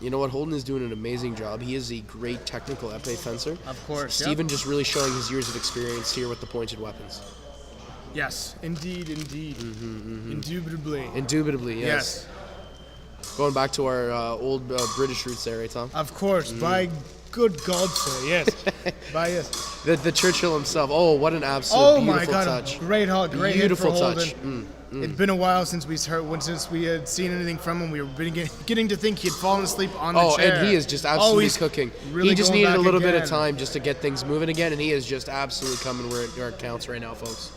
You know what? Holden is doing an amazing job. He is a great technical épée fencer. Of course. Steven just really showing his years of experience here with the pointed weapons. Yes, indeed. Indubitably. Indubitably, yes. Going back to our old British roots there, right, Tom? Of course, by good God, sir, yes. By yes. The Churchill himself. Oh, what an absolute beautiful my God, touch. Great hit Beautiful for touch. Holden. It'd been a while since we had seen anything from him. We were getting to think he had fallen asleep on the chair. And he is just absolutely he's cooking. Really he just going needed back a little bit again. of time just to get things moving again, and he is just absolutely coming where it counts right now, folks.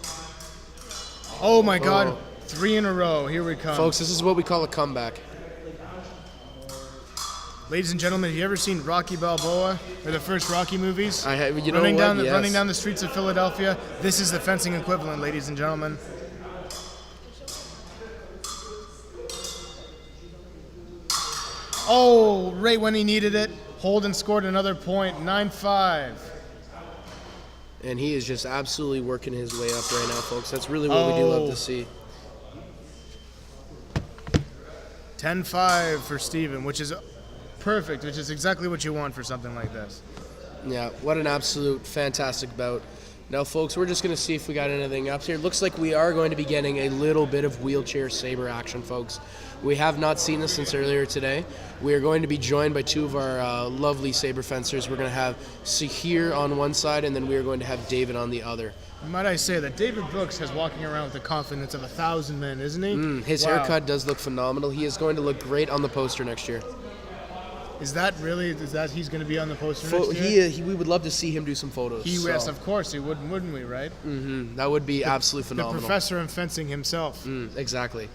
Oh my God, 3 in a row. Here we come. Folks, this is what we call a comeback. Ladies and gentlemen, have you ever seen Rocky Balboa or the first Rocky movies? I have. Running down the streets of Philadelphia. This is the fencing equivalent, ladies and gentlemen. Oh, right when he needed it, Holden scored another point, 9-5. And he is just absolutely working his way up right now, folks. That's really what we do love to see. 10-5 for Steven, which is perfect, which is exactly what you want for something like this. Yeah, what an absolute fantastic bout. Now, folks, we're just going to see if we got anything up here. It looks like we are going to be getting a little bit of wheelchair saber action, folks. We have not seen this since earlier today. We are going to be joined by 2 of our lovely saber fencers. We're going to have Sahir on one side, and then we are going to have David on the other. Might I say that David Brooks has walking around with the confidence of 1,000 men, isn't he? His haircut does look phenomenal. He is going to look great on the poster next year. Is that he's going to be on the poster next year? We would love to see him do some photos. Yes, of course he would, wouldn't we, right? Mm-hmm. That would be absolutely phenomenal. The professor in fencing himself. Exactly.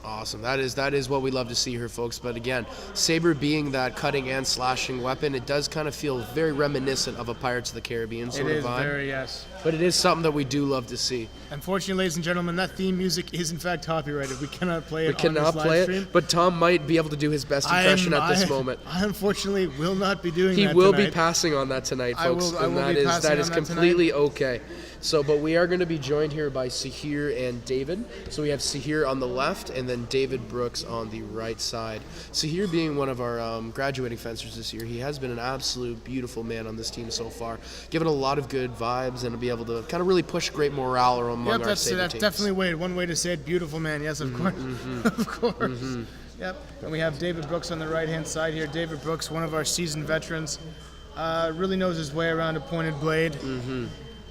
Awesome. That is what we love to see here, folks. But again, saber being that cutting and slashing weapon, it does kind of feel very reminiscent of a Pirates of the Caribbean sort of vibe. It is very, yes. But it is something that we do love to see. Unfortunately, ladies and gentlemen, that theme music is in fact copyrighted. We cannot play it. We cannot play it, but Tom might be able to do his best impression at this moment. I unfortunately will not be doing that He will tonight. be passing on that tonight, folks. I will and be that is completely tonight. okay. So, but we are going to be joined here by Sahir and David. So we have Sahir on the left and then David Brooks on the right side. Sahir being one of our graduating fencers this year, he has been an absolute beautiful man on this team so far, given a lot of good vibes and to be able to kind of really push great morale among our saber that's teams. definitely one way to say it. Beautiful man, yes, of course. Of course. Yep. And we have David Brooks on the right-hand side here. David Brooks, one of our seasoned veterans, really knows his way around a pointed blade.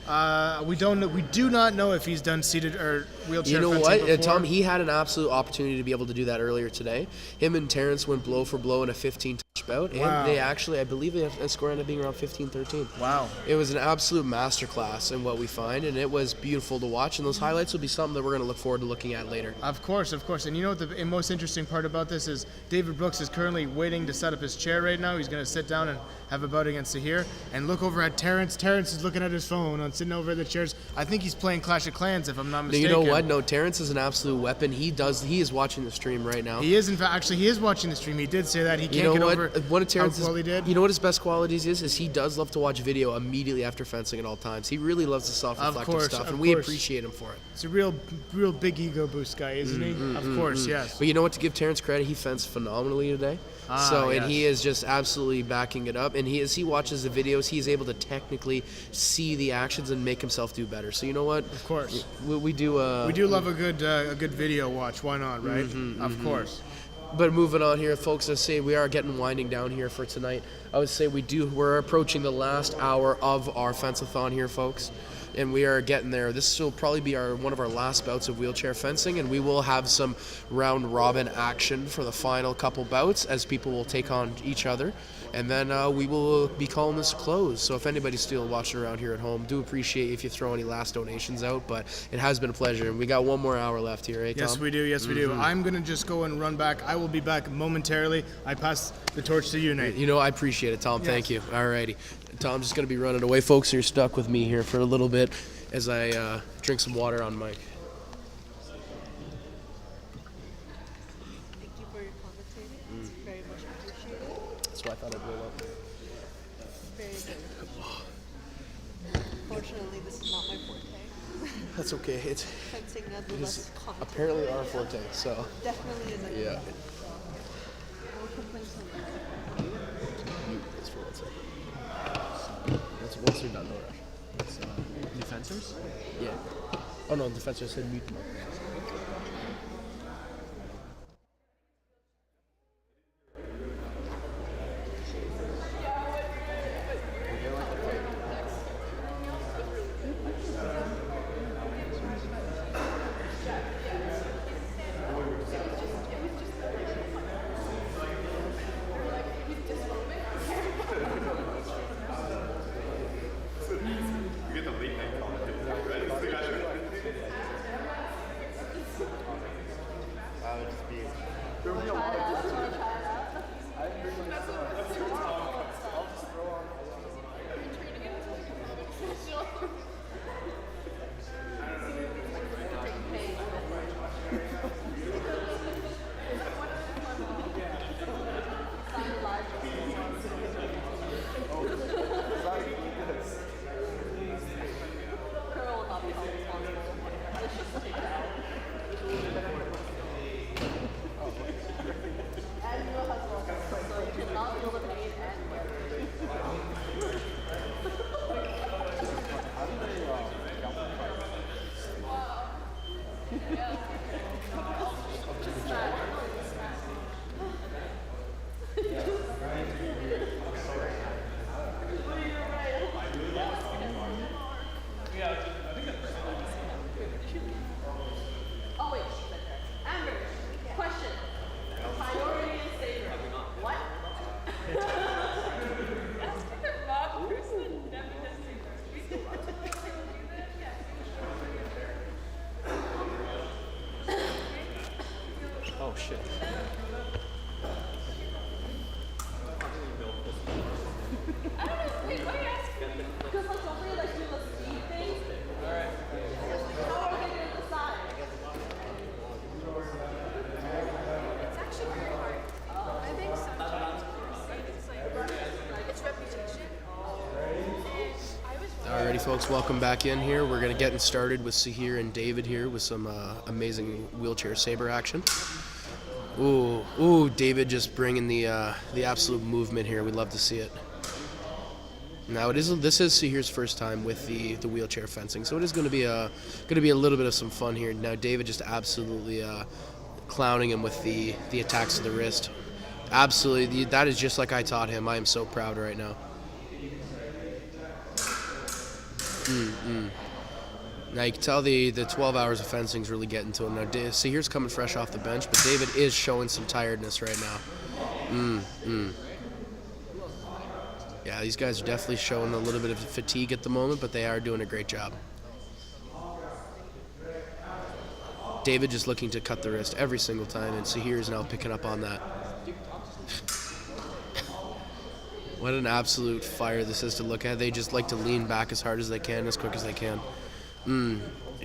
We do not know if he's done seated or wheelchair fencing before. Tom, he had an absolute opportunity to be able to do that earlier today. Him and Terrence went blow for blow in a 15-touch bout, and they actually, I believe, the score ended up being around 15-13. Wow. It was an absolute masterclass in what we find, and it was beautiful to watch, and those highlights will be something that we're going to look forward to looking at later. Of course. And you know what the most interesting part about this is? David Brooks is currently waiting to set up his chair right now. He's going to sit down and have a bout against Sahir, and look over at Terrence. Terrence is looking at his phone, sitting over the chairs. I think he's playing Clash of Clans, if I'm not mistaken. You know what? No, Terrence is an absolute weapon. He is watching the stream right now. He is, in fact, actually, he is watching the stream. He did say that. He can't get over one of Terrence's, how well he did. You know what his best qualities is he does love to watch video immediately after fencing at all times. He really loves the self-reflective stuff, and we appreciate him for it. It's a real big ego boost guy, isn't he? Of course, yes. But you know what? To give Terrence credit, he fenced phenomenally today. And he is just absolutely backing it up. And as he watches the videos, he's able to technically see the actions and make himself do better. So you know what? Of course. We do love a good video watch. Why not, right? Of course. But moving on here, folks, let's say we are winding down here for tonight. I would say we're approaching the last hour of our fence-a-thon here, folks. And we are getting there. This will probably be one of our last bouts of wheelchair fencing, and we will have some round robin action for the final couple bouts as people will take on each other. And then we will be calling this closed. So if anybody's still watching around here at home, do appreciate if you throw any last donations out. But it has been a pleasure. And we got one more hour left here, right, Tom? Yes, we do. Yes, we do. I'm going to just go and run back. I will be back momentarily. I pass the torch to you, Nate. You know, I appreciate it, Tom. Yes. Thank you. All righty. Tom's just going to be running away. Folks, you're stuck with me here for a little bit as I drink some water on mic. Thank you for your commentating. It's very much appreciated. That's why I thought I'd roll up. Very good. Fortunately, this is not my forte. That's okay. It's fencing it nonetheless. is apparently our forte, so. Definitely isn't. Yeah. No complaints on that. That's for one second. Once you're done, no rush. New fencers? Yeah. Oh no, defense just said mute. Oh wait, Amber, question. Priority and saver. What? Asking the wrong person never does Oh shit. I don't know, wait, why are you asking me? Because like don't we like do the speed thing? Alright. How are we gonna decide? It's actually very hard. I think sometimes it's like it's reputation. Alrighty, folks, welcome back in here. We're gonna get started with Sahir and David here with some amazing wheelchair saber action. Ooh, David just bringing the absolute movement here. We'd love to see it. Now this is Sahir's first time with the wheelchair fencing, so it is going to be a little bit of some fun here. Now David just absolutely clowning him with the attacks to the wrist. Absolutely, that is just like I taught him. I am so proud right now. Now you can tell the 12 hours of fencing is really getting to him. Now Sahir's coming fresh off the bench, but David is showing some tiredness right now. Yeah, these guys are definitely showing a little bit of fatigue at the moment, but they are doing a great job. David just looking to cut the wrist every single time, and Sahir is now picking up on that. What an absolute fire this is to look at. They just like to lean back as hard as they can, as quick as they can.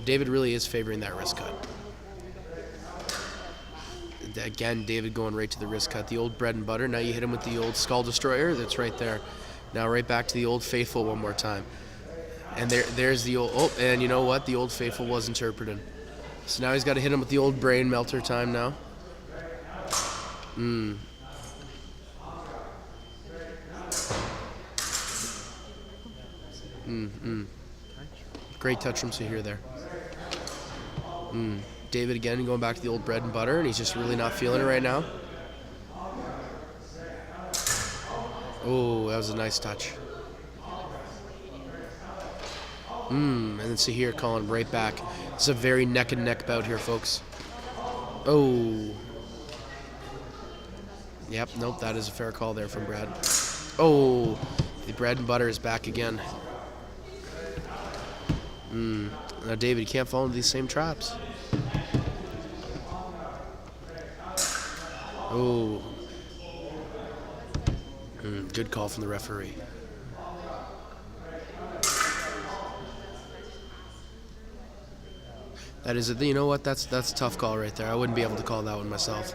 David really is favoring that wrist cut. Again, David going right to the wrist cut. The old bread and butter. Now you hit him with the old skull destroyer. That's right there. Now right back to the old faithful one more time. And there's the old... Oh, and you know what? The old faithful was interpreted. So now he's got to hit him with the old brain melter time now. Great touch from Sahir there. David again going back to the old bread and butter, and he's just really not feeling it right now. Oh, that was a nice touch. And then Sahir calling right back. It's a very neck and neck bout here, folks. Oh. Yep, nope, that is a fair call there from Brad. Oh, the bread and butter is back again. Now, David, you can't fall into these same traps. Oh. Good call from the referee. That is you know what? That's a tough call right there. I wouldn't be able to call that one myself.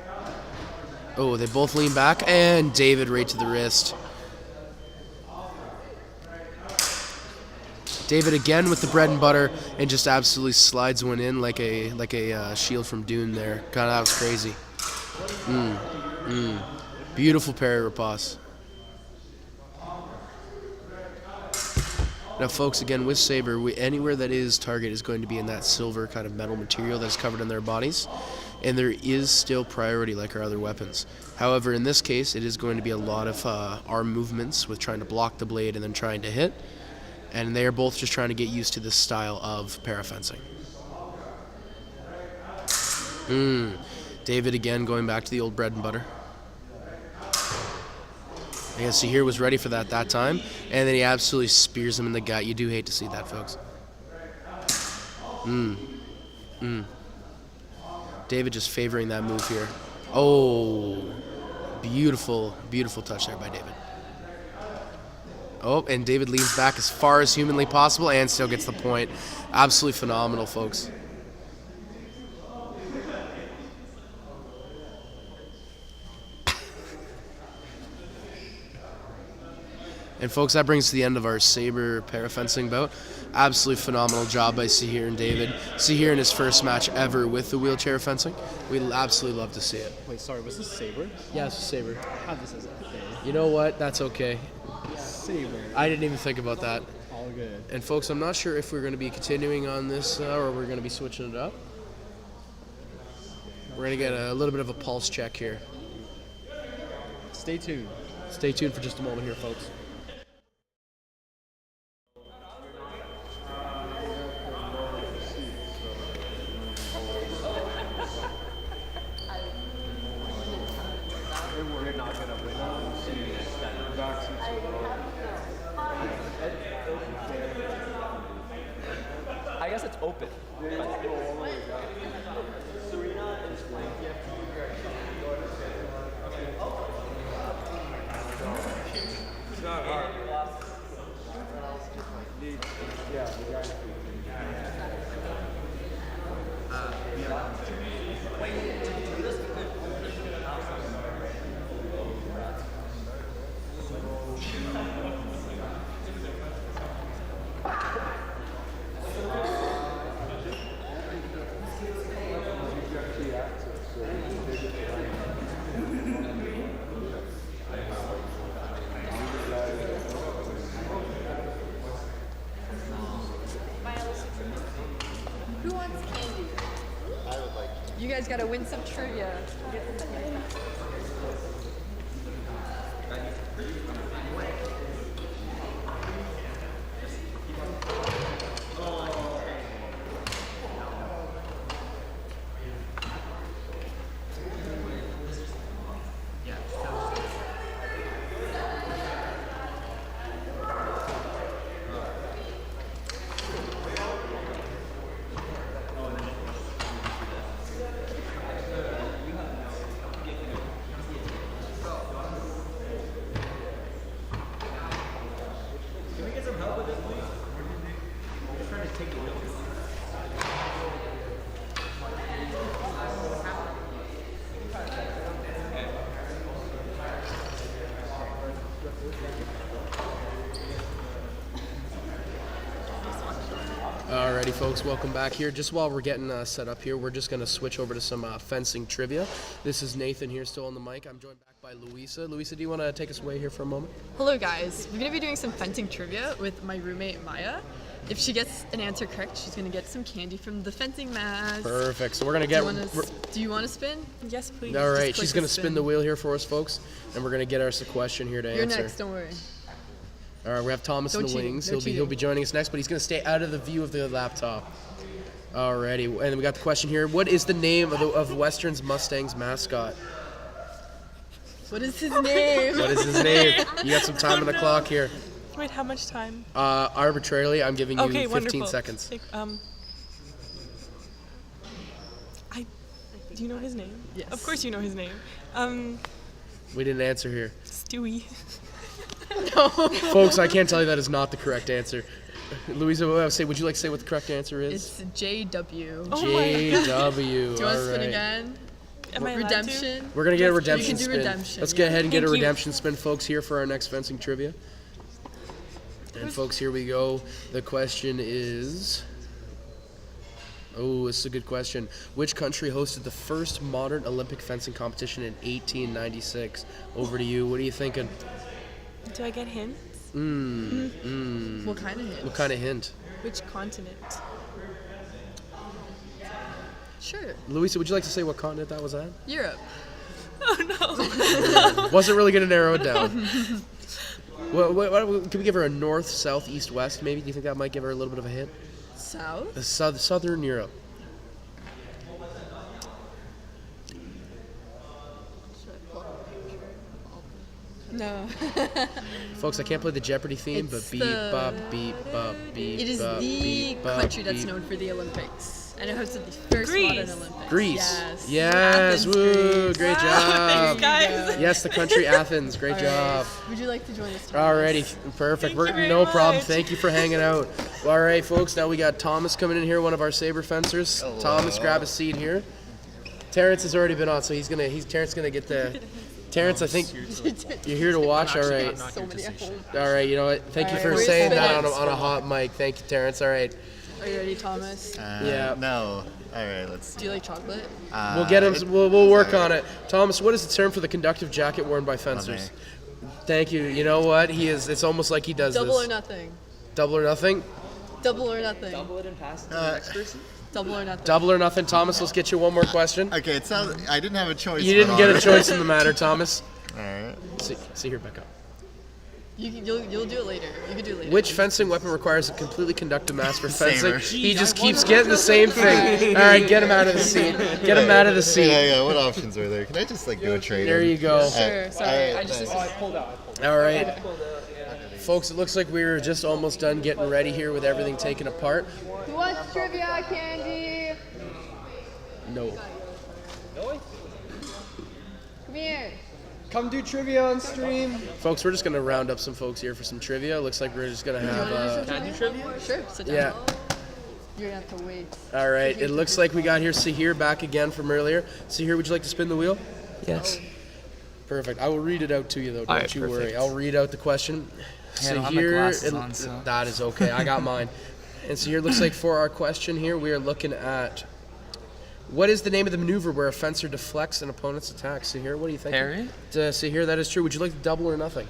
Oh, they both lean back, and David right to the wrist. David again with the bread and butter, and just absolutely slides one in like a shield from Dune there. God, that was crazy. Beautiful parry riposte. Now, folks, again, with Saber, anywhere that is target is going to be in that silver kind of metal material that's covered in their bodies, and there is still priority like our other weapons. However, in this case, it is going to be a lot of arm movements with trying to block the blade and then trying to hit, and they are both just trying to get used to this style of parafencing. David again going back to the old bread and butter. I guess Sahir was ready for that time, and then he absolutely spears him in the gut. You do hate to see that, folks. David just favoring that move here. Oh, beautiful, beautiful touch there by David. Oh, and David leans back as far as humanly possible and still gets the point. Absolutely phenomenal, folks. And folks, that brings us to the end of our Saber parafencing bout. Absolutely phenomenal job by Sahir and David. Sahir in his first match ever with the wheelchair fencing. We'd absolutely love to see it. Wait, sorry, was this Saber? Yeah, it's a Saber. I had this as FA. You know what? That's okay. Saber. I didn't even think about that. All good. And folks, I'm not sure if we're going to be continuing on this or we're going to be switching it up. We're going to get a little bit of a pulse check here. Stay tuned. Stay tuned for just a moment here, folks. I guess it's open. It's not hard. Yeah, the guy. Who wants candy? I would like. You guys gotta win some trivia. Can we get some help with this, please? I'm just trying to take the wheel. Alrighty, folks, welcome back here. Just while we're getting set up here, we're just going to switch over to some fencing trivia. This is Nathan here, still on the mic. I'm joined back by Louisa. Louisa, do you want to take us away here for a moment? Hello guys, we're gonna be doing some fencing trivia with my roommate Maya. If she gets an answer correct, she's gonna get some candy from the fencing mask. Perfect. So we're going to get... Do you want to spin? Yes, please. All right, Just she's click going to spin the wheel here for us, folks, and we're going to get us a question here to You're answer. next, don't worry. All right, we have Thomas in No the cheating, wings. no He'll be joining us next, but he's going to stay out of the view of the laptop. Alrighty, and then we got the question here. What is the name of Western's Mustang's mascot? What is his name? What is his name? You got some time on the clock here. Wait, how much time? Arbitrarily, I'm giving you Okay, 15 wonderful. seconds. Do you know his name? Yes. Of course you know his name. We didn't answer here. Stewie. No. Folks, I can't tell you that is not the correct answer. Louisa, would you like to say what the correct answer is? It's JW. Oh JW. Do you want to spin Alright. again? Am I allowed Redemption? We're going to get a You redemption can do spin. redemption, Let's yeah. get ahead and get a Thank you. redemption spin, folks, here for our next fencing trivia. And folks, here we go. The question is... Oh, this is a good question. Which country hosted the first modern Olympic fencing competition in 1896? Over to you. What are you thinking? Do I get hints? What kind of hint? What kind of hint? Which continent? Sure. Louisa, would you like to say what continent that was at? Europe. Oh no. Wasn't really going to narrow it down. Can we give her a north, south, east, west maybe? Do you think that might give her a little bit of a hint? South? Southern Europe. No. Folks, I can't play the Jeopardy theme, but beep, bop, beep, bop, beep, It is bop, the beep, bop, country that's beep. known for the Olympics. And it hosted the first modern Olympics. Greece. Yes. Yes. Athens, Woo. Greece. Great Wow, job. thanks, guys. Yes, the country Athens. Great All job. right. Would you like to join us? Alrighty, perfect. No problem. Thank you for hanging out. All right, folks. Now we got Thomas coming in here, one of our saber fencers. Hello. Thomas, grab a seat here. Terrence has already been on, so Terrence gonna get the. Terrence, I think you're here to watch. All right. All right. You know what? Thank you for saying that on a hot mic. Thank you, Terrence. All right. Are you ready, Thomas? Yeah. No. All right. Let's. Do you like chocolate? We'll get him. We'll work on it. Thomas, what is the term for the conductive jacket worn by fencers? Thank you. You know what? He is. It's almost like he does Double this. or nothing. Double or nothing. Double or nothing. Double it and pass it to the next person. Double or nothing. Double or nothing. Thomas, let's get you one more question. Okay. It sounds. I didn't have a choice. You didn't get a choice in the matter, Thomas. All right. See here, Becca. You'll do it later. You can do it later. Which fencing weapon requires a completely conductive mass for fencing? Saber. He just keeps getting the same thing. All right, get him out of the seat. Get him out of the seat. Yeah. What options are there? Can I just do a trade? There you go. Sure. Sorry. I pulled out. All right. Folks, it looks like we're just almost done getting ready here with everything taken apart. Who wants trivia candy? No. Come here. Come do trivia on stream. Folks, we're just going to round up some folks here for some trivia. Looks like we're just going to have... Can I do trivia? Sure. Sit down. Yeah. You're going to have to wait. All right. It looks like we got here Sahir back again from earlier. Sahir, would you like to spin the wheel? Yes. Perfect. I will read it out to you, though. Don't right, you perfect. worry. I'll read out the question. Yeah, I don't have my glasses on, so. That is okay. I got mine. And so here, looks like for our question here, we are looking at what is the name of the maneuver where a fencer deflects an opponent's attack? So here, what do you think? Parry? So here, that is true. Would you like to double or nothing?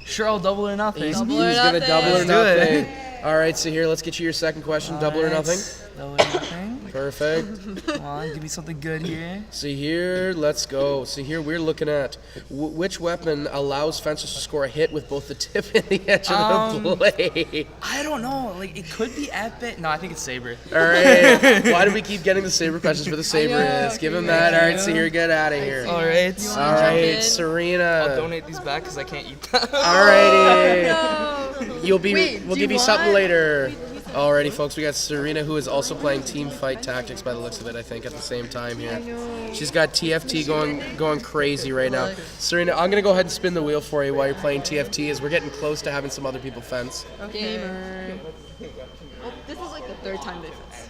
Sure, I'll double or nothing. He's going to double or Let's do it. nothing. All right, so here, let's get you your second question. Double or nothing? Double or nothing. Perfect. Come on, give me something good here. See here, let's go. See here, we're looking at which weapon allows fencers to score a hit with both the tip and the edge of the blade. I don't know. Like, it could be epic. No, I think it's saber. All right. Why do we keep getting the saber questions for the saber is? Give him that. All right, see here, get out of here. All right. All right, Serena. I'll donate these back because I can't eat them. All righty. No. We'll give you something later. Alrighty, folks, we got Serena, who is also playing Team Fight Tactics by the looks of it, I think, at the same time here. She's got TFT going crazy right now. Serena, I'm going to go ahead and spin the wheel for you while you're playing TFT, as we're getting close to having some other people fence. Okay. Well, this is like the third time they fence.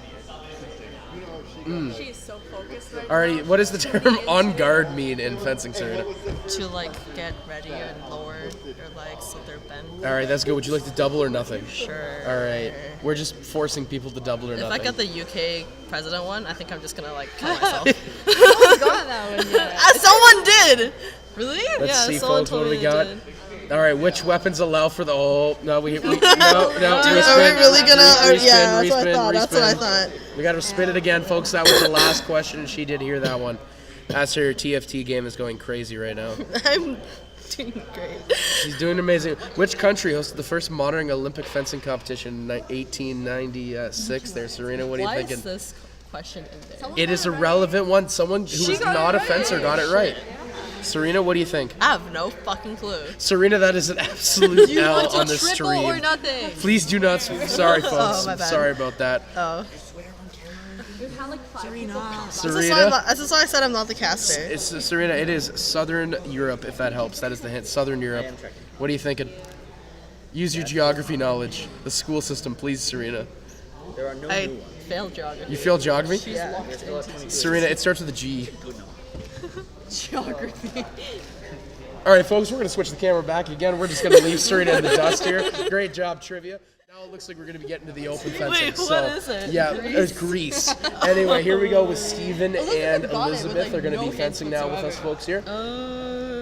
She's so focused right Alrighty, what does the term on guard mean in fencing, Serena? To like get ready and lower your legs so they're bent. Alright, that's good. Would you like to double or nothing? Sure. Alright, we're just forcing people to double or If nothing. I get the UK president one, I think I'm just gonna like kill myself. Got that one yet. Someone did. Really? Let's yeah, see, someone folks, what told do we me got? they did. All right, which weapons allow for the no? We no. Are we really gonna? Yeah, that's what I thought. That's what I thought. We got to spin it again, folks. That was the last question, and she did hear that one. That's her TFT game is going crazy right now. I'm doing great. She's doing amazing. Which country hosted the first modern Olympic fencing competition in 1896? There, Serena. What are you Why thinking? is this question in there? It is a relevant one. Someone who She is got not it a fencer right. got it right. Serena, what do you think? I have no fucking clue. Serena, that is an absolute You L want to on the triple stream. or nothing? Please do not. Sorry, folks. Oh, my bad. Sorry about that. Oh. Serena. This is why I said I'm not the caster. It's Serena. It is Southern Europe, if that helps. That is the hint. Southern Europe. What are you thinking? Use your geography knowledge. The school system, please, Serena. There are no I new ones. failed geography. You failed geography? She's locked into Serena, it starts with a G. geography. All right, folks, we're going to switch the camera back again. We're just going to leave Serena in the dust here. Great job, trivia. Now it looks like we're going to be getting to the open fencing. Wait, what is it? Yeah, it's Greece. Anyway, here we go with Steven and like, I got it with, Elizabeth. like, They're going to no be fencing now with us, folks, here.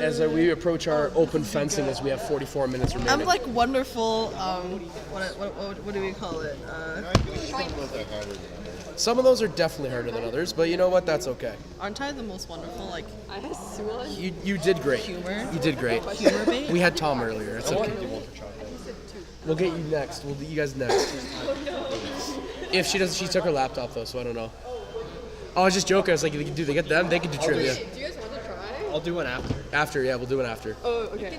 as we approach our open fencing, as we have 44 minutes remaining. I'm like wonderful. What do we call it? Some of those are definitely harder than others, but you know what? That's okay. Aren't I the most wonderful? Like You did great. Humor? You did great. Humor bait? We had Tom earlier. It's okay. We'll get you next. We'll do you guys next. If she doesn't, she took her laptop though, so I don't know. Oh, I was just joking. I was like, do they get them? They can do trivia. Do you guys want to try? I'll do one after. After, yeah, we'll do one after. Oh, okay.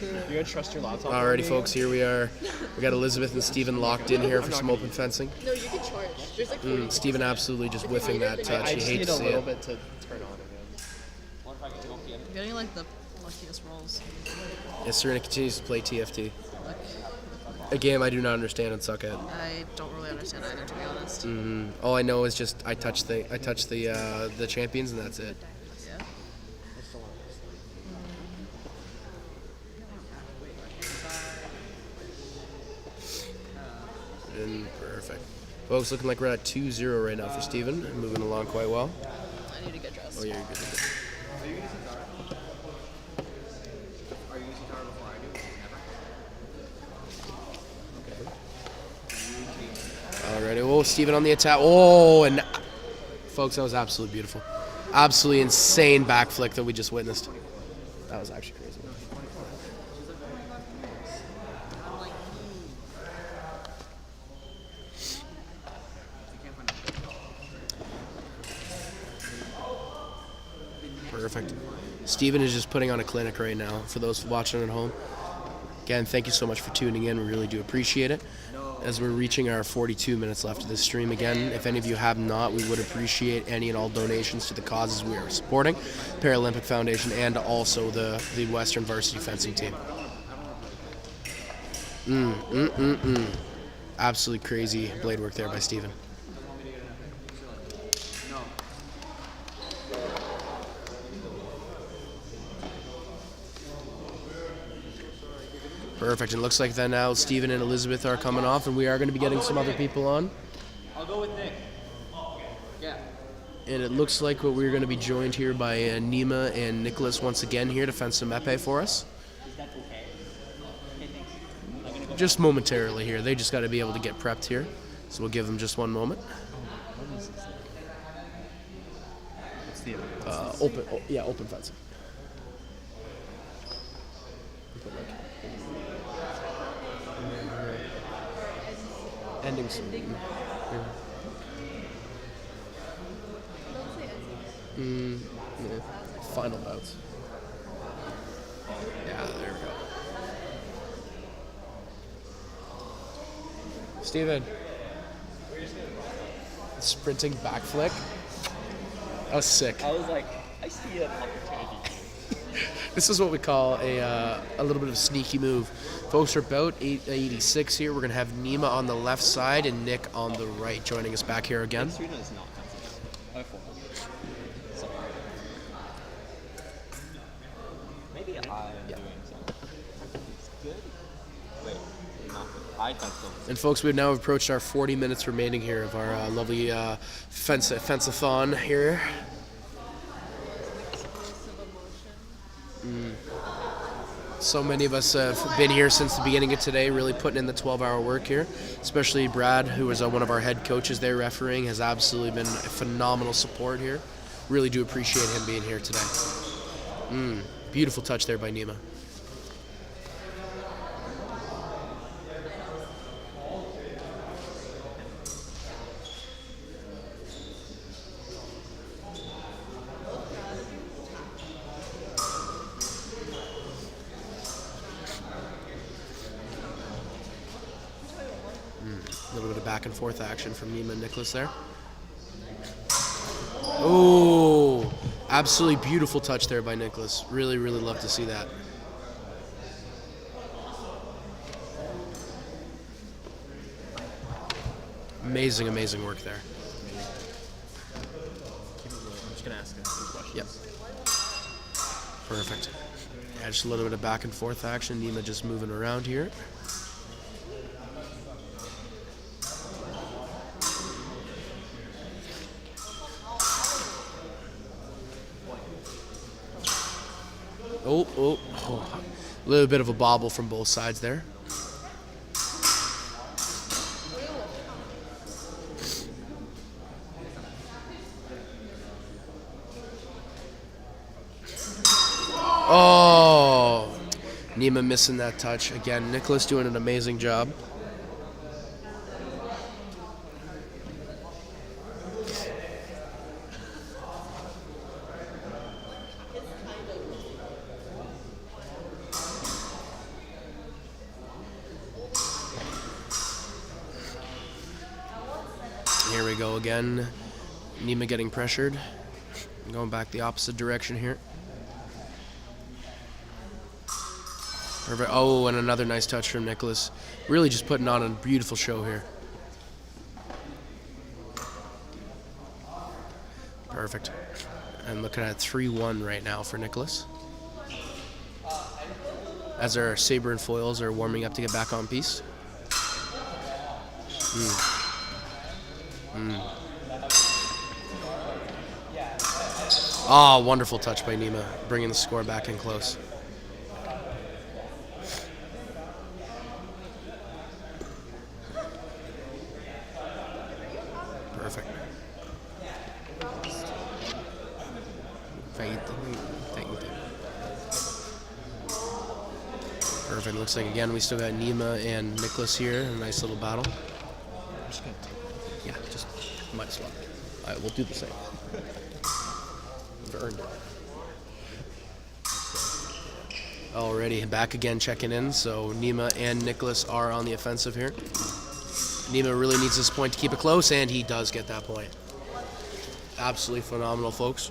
You gonna trust your laptop? Alrighty, folks, here we are. We got Elizabeth and Steven locked in here for some open fencing. No, you can charge. There's like 40 Steven absolutely just whiffing that touch. I He just hates need to a see little it. bit to turn on again. I'm getting like the luckiest rolls. Yes, Serena continues to play TFT. A game I do not understand and suck at. I don't really understand either, to be honest. All I know is just I touch the champions and that's it. Yeah. And perfect. Folks, looking like we're at 2-0 right now for Steven. Moving along quite well. I need to get dressed. Oh yeah, you're good. Alrighty, oh, Steven on the attack. Oh, and folks, that was absolutely beautiful. Absolutely insane back flick that we just witnessed. That was actually crazy. Perfect. Steven is just putting on a clinic right now for those watching at home. Again, thank you so much for tuning in. We really do appreciate it. As we're reaching our 42 minutes left of this stream, again, if any of you have not, we would appreciate any and all donations to the causes we are supporting, Paralympic Foundation, and also the Western Varsity Fencing Team. Absolutely crazy blade work there by Steven. Perfect. It looks like then now Steven and Elizabeth are coming off, and we are going to be getting some other people on. I'll go with Nick. Yeah. And it looks like we're going to be joined here by Nima and Nicholas once again here to fence some epee for us. Is that okay? Okay, thanks. Just momentarily here. They just got to be able to get prepped here. So we'll give them just one moment. Open fencing. Ending soon. Final bouts. Yeah, there we go. Steven. Sprinting back flick. That was sick. I was like, I see an opportunity. This is what we call a little bit of a sneaky move. Folks are about 86 here. We're going to have Nima on the left side and Nick on the right joining us back here again. Serena is not fencing. Sorry. Maybe I'm doing something. It's good. Wait, not good. I fence them. And folks, we've now approached our 40 minutes remaining here of our lovely fence-a-thon here. So many of us have been here since the beginning of today, really putting in the 12-hour work here. Especially Brad, who is one of our head coaches there refereeing, has absolutely been a phenomenal support here. Really do appreciate him being here today. Beautiful touch there by Nima. A little bit of back and forth action from Nima and Nicholas there. Oh, absolutely beautiful touch there by Nicholas. Really, really love to see that. Amazing, amazing work there. I'm just going to ask a few questions. Yep. Perfect. Yeah, just a little bit of back and forth action. Nima just moving around here. A little bit of a bobble from both sides there. Oh, Nima missing that touch. Again, Nicholas doing an amazing job. Here we go again. Nima getting pressured. Going back the opposite direction here. Perfect. Oh, and another nice touch from Nicholas. Really just putting on a beautiful show here. Perfect. And looking at 3-1 right now for Nicholas. As our saber and foils are warming up to get back on piece. Ah, wonderful touch by Nima, bringing the score back in close. Perfect. Perfect. Looks like again we still got Nima and Nicholas here. A nice little battle. I'm just gonna take it. Yeah, just might as well. All right, we'll do the same. We've earned it. Already back again, checking in. So Nima and Nicholas are on the offensive here. Nima really needs this point to keep it close, and he does get that point. Absolutely phenomenal, folks.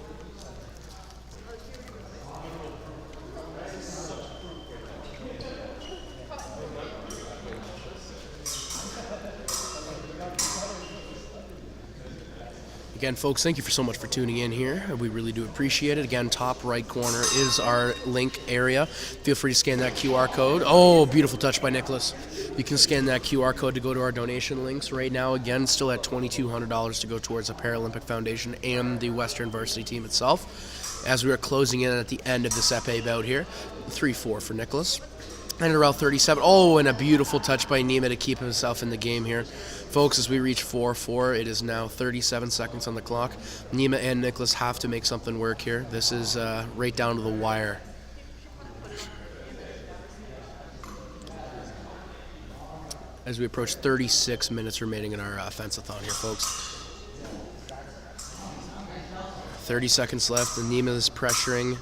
Again, folks, thank you so much for tuning in here. We really do appreciate it. Again, top right corner is our link area. Feel free to scan that QR code. Oh, beautiful touch by Nicholas. You can scan that QR code to go to our donation links. Right now, again, still at $2,200 to go towards the Paralympic Foundation and the Western varsity team itself. As we are closing in at the end of this epee bout here, 3-4 for Nicholas. And around 37. Oh, and a beautiful touch by Nima to keep himself in the game here. Folks, as we reach 4-4, it is now 37 seconds on the clock. Nima and Nicholas have to make something work here. This is right down to the wire. As we approach 36 minutes remaining in our fence-a-thon here, folks. 30 seconds left, and Nima is pressuring.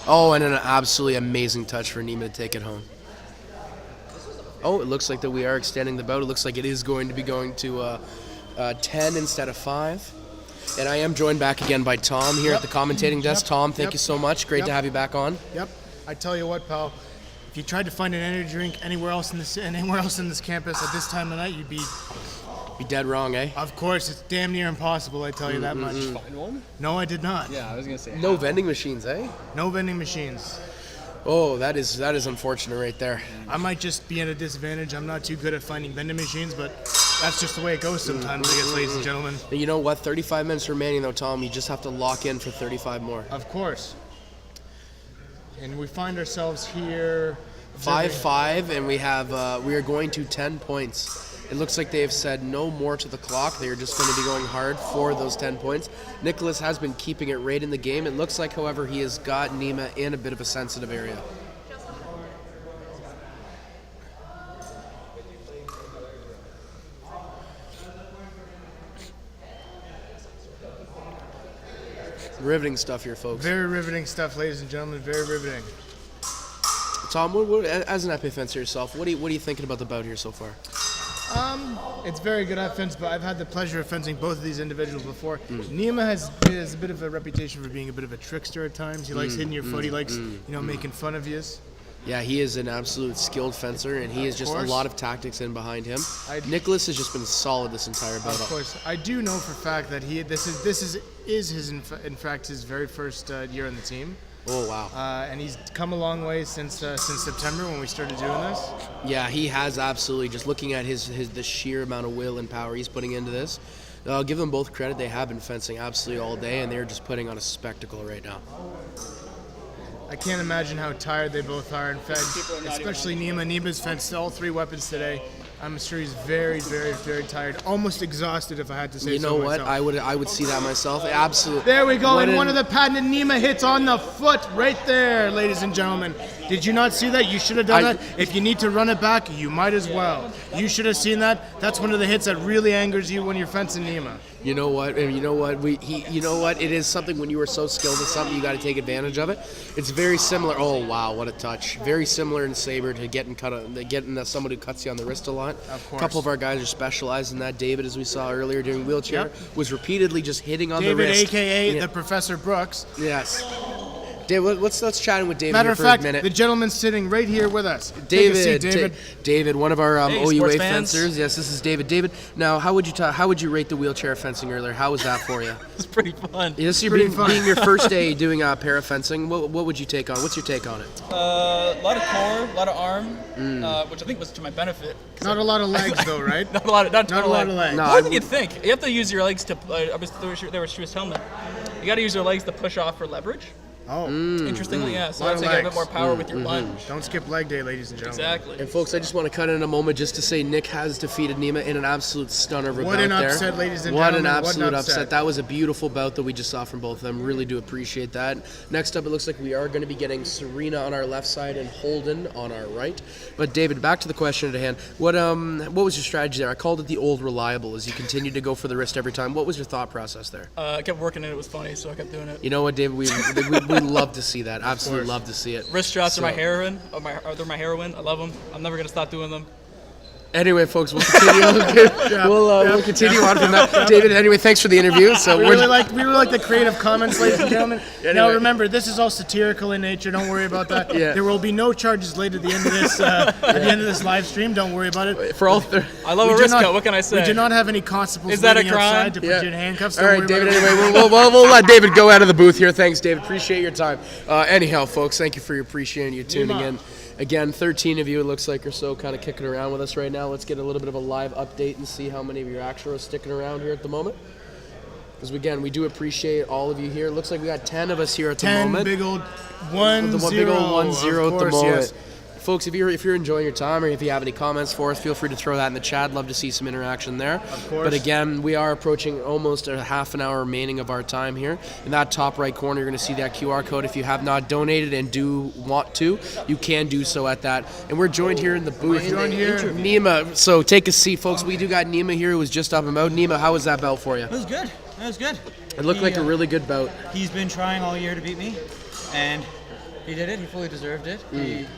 Oh, and an absolutely amazing touch for Nima to take it home. Oh, it looks like that we are extending the bout. It looks like it is going to be going to 10 instead of 5. And I am joined back again by Tom here at the commentating desk. Tom, thank you so much. Great to have you back on. Yep. I tell you what, pal. If you tried to find an energy drink anywhere else in this campus at this time of night, you'd be dead wrong, eh? Of course, it's damn near impossible. I tell you that much. Did you find one? No, I did not. Yeah, I was gonna say. No vending machines, eh? No vending machines. Oh, that is unfortunate right there. I might just be at a disadvantage. I'm not too good at finding vending machines, but that's just the way it goes sometimes, I guess, ladies and gentlemen. You know what? 35 minutes remaining, though, Tom. You just have to lock in for 35 more. Of course. And we find ourselves here 5-5, and we are going to 10 points. It looks like they have said no more to the clock. They are just going to be going hard for those 10 points. Nicholas has been keeping it right in the game. It looks like, however, he has got Nima in a bit of a sensitive area. Riveting stuff here, folks. Very riveting stuff, ladies and gentlemen. Very riveting. Tom, as an epee fencer yourself, what are you thinking about the bout here so far? It's very good. I've had the pleasure of fencing both of these individuals before. Nima has a bit of a reputation for being a bit of a trickster at times. He likes hitting your foot. He likes, making fun of you. Yeah, he is an absolute skilled fencer, and he has just a lot of tactics in behind him. Nicholas has just been solid this entire bout. Of course, I do know for a fact that this is his in fact his very first year on the team. Oh wow! And he's come a long way since September when we started doing this. Yeah, he has absolutely. Just looking at the sheer amount of will and power he's putting into this, I'll give them both credit. They have been fencing absolutely all day, and they're just putting on a spectacle right now. I can't imagine how tired they both are. In fact, especially Nima. Nima's fenced all 3 weapons today. I'm sure he's very, very, very tired, almost exhausted. If I had to say, You know so what? myself. I would see that myself. Absolutely. There we go, What and one an- of the patented Nima hits on the foot right there, ladies and gentlemen. Did you not see that? You should have done that. If you need to run it back, you might as well. You should have seen that. That's one of the hits that really angers you when you're fencing Nima. You know what? And you know what? You know what? It is something when you are so skilled at something, you got to take advantage of it. It's very similar. Oh wow, what a touch! Very similar in Saber to getting someone who cuts you on the wrist a lot. Of A course. couple of our guys are specialized in that. David, as we saw earlier during wheelchair, was repeatedly just hitting on David, the wrist. a.k.a. the Professor Brooks. Yes. David, let's chat with David Matter here of for fact, a minute. the gentleman sitting right here with us. Take a David, seat, David. David, one of our Hey, OUA sports fans. fencers. Yes, this is David. David, now how would you rate the wheelchair fencing earlier? How was that for you? It's pretty fun. Yes, you're Pretty fun. being your first day doing para fencing. What would you take on? What's your take on it? A lot of core, a lot of arm, which I think was to my benefit. Not a lot of legs, though, right? Not a lot of legs. More than you'd think. You have to use your legs to. There was Stuart's helmet. You got to use your legs to push off for leverage. Oh. Interestingly, yeah. So Lot that's of like a bit legs. more power with your lunge. Don't skip leg day, ladies and gentlemen. Exactly. And folks, I just want to cut in a moment just to say Nick has defeated Nima in an absolute stunner of a What bout an there. upset, ladies and What gentlemen. an What an absolute upset. That was a beautiful bout that we just saw from both of them. Really do appreciate that. Next up, it looks like we are going to be getting Serena on our left side and Holden on our right. But David, back to the question at hand. What was your strategy there? I called it the old reliable as you continued to go for the wrist every time. What was your thought process there? I kept working it. It was funny, so I kept doing it. You know what, David? We love to see that. Absolutely love to see it. Wrist straps So- are my heroin. They're my heroin. I love them. I'm never gonna stop doing them. Anyway, folks, we'll continue. We'll continue on from that. David, anyway, thanks for the interview. So we we're really like the creative comments, ladies and gentlemen. Now Anyway. remember, this is all satirical in nature. Don't worry about that. Yeah. There will be no charges laid at the end of this live stream. Don't worry about it. For all, I love a wrist cut. What can I say? We do not have any constables Is that a waiting crime? outside to put you in handcuffs. All Don't right, worry David. about it. Anyway, we'll let David go out of the booth here. Thanks, David. Appreciate your time. Anyhow, folks, thank you for appreciating you tuning in. Again, 13 of you, it looks like, are so kind of kicking around with us right now. Let's get a little bit of a live update and see how many of you actually are sticking around here at the moment. Because, again, we do appreciate all of you here. It looks like we got 10 of us here at the 10 moment. big old 1-0. The big old 1-0 at the Of course, moment. yes. Folks, if you're enjoying your time or if you have any comments for us, feel free to throw that in the chat. Love to see some interaction there. Of course. But again, we are approaching almost a half an hour remaining of our time here. In that top right corner, you're going to see that QR code. If you have not donated and do want to, you can do so at that. And we're joined here in the booth. Nima. So take a seat, folks. We do got Nima here who was just up and out. Nima, how was that bout for you? It was good. It was good. It looked like a really good bout. He's been trying all year to beat me, and he did it. He fully deserved it.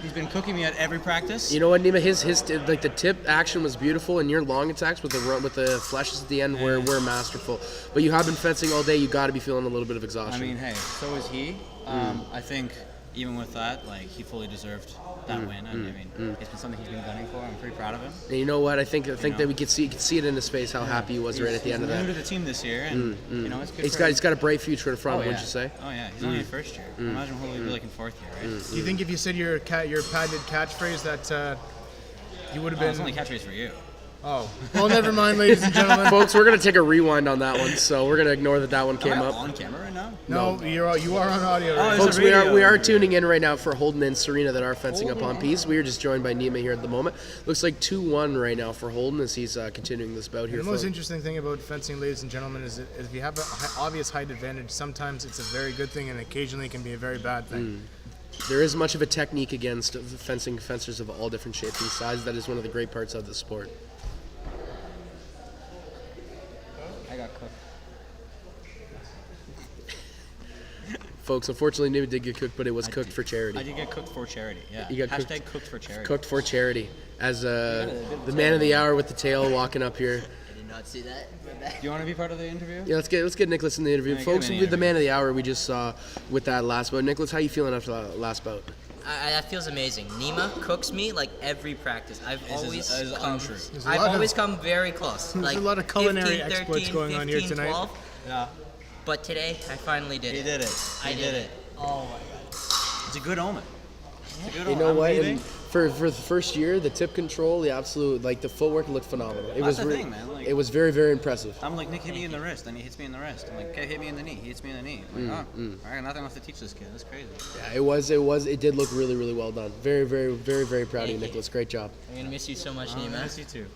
He's been cooking me at every practice. You know what, Nima? His like the tip action was beautiful, and your long attacks with the flashes at the end were masterful. But you have been fencing all day. You got to be feeling a little bit of exhaustion. I mean, hey, so is he. I think even with that, like, he fully deserved that win. I mean, it's been something he's been gunning for. I'm pretty proud of him. And you know what? I think that we could see it in his face how happy he was right at the end of that. He's new to the team this year, and you know, it's good. He's got a bright future in front, Oh, wouldn't yeah. you say? Oh yeah, he's only in first year. Imagine what he'll be like in fourth year, right? Do you think if you said your patented catchphrase that you would have been? It's only catchphrase for you. Oh, well, never mind, ladies and gentlemen. Folks, we're gonna take a rewind on that one, so we're gonna ignore that one came Am I up. on camera right now? No, you are on audio. Right? Folks, we are tuning in right now for Holden and Serena that are fencing up on piece. We are just joined by Nima here at the moment. Looks like 2-1 right now for Holden as he's continuing this bout here. The most interesting thing about fencing, ladies and gentlemen, is that if you have an obvious height advantage, sometimes it's a very good thing and occasionally it can be a very bad thing. There is much of a technique against fencers of all different shapes and sizes. That is one of the great parts of the sport. I got cooked. Folks, unfortunately, Nima did get cooked, but it was cooked for charity. I did get cooked for charity. Yeah. You got Hashtag cooked for charity. Cooked for charity. As the man of the hour with the tail walking up here. I did not see that. Do you want to be part of the interview? Yeah, let's get Nicholas in the interview. Yeah, Folks, get him in with the the man of the hour we just saw with that last bout. Nicholas, how you feeling after that last bout? That feels amazing. Nima cooks me like every practice. I've This is untrue. always come very close. There's Like a lot of culinary 15, exploits 13, going on here 15, tonight. 12. Yeah. But today, I finally did it. He did it. I He did did it. it. Oh my god. It's a good omen. It's a good You omen. know I'm what? leaving. And For the first year, the tip control, the absolute, like the footwork looked phenomenal. It That's was the thing, man. Like, it was very, very impressive. I'm like, Nick hit me in the wrist, and he hits me in the wrist. I'm like, okay, hit me in the knee. He hits me in the knee. I'm like, I got nothing else to teach this kid. That's crazy. Yeah, it did look really, really well done. Very, very, very, very proud of you, Nicholas. Great job. I'm gonna miss you so much, I Nima. miss you too.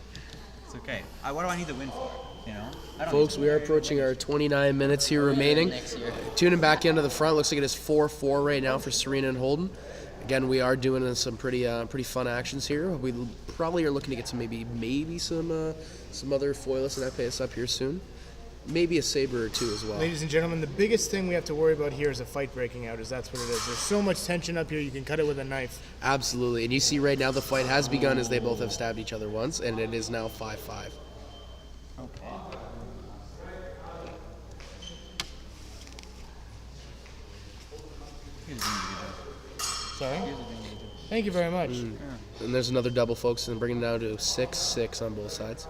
It's okay. What do I need to win for? You know? I don't Folks, need we are approaching our 29 minutes here remaining. Next year. Tuning back into the front. Looks like it is 4-4 right now for Serena and Holden. Again, we are doing some pretty fun actions here. We probably are looking to get some maybe some other foilists and FAS up here soon. Maybe a saber or two as well. Ladies and gentlemen, the biggest thing we have to worry about here is a fight breaking out, that's what it is. There's so much tension up here, you can cut it with a knife. Absolutely. And you see right now the fight has begun as they both have stabbed each other once, and it is now 5-5. Okay. Sorry? Thank you very much. And there's another double, folks, and bringing it down to 6-6 on both sides.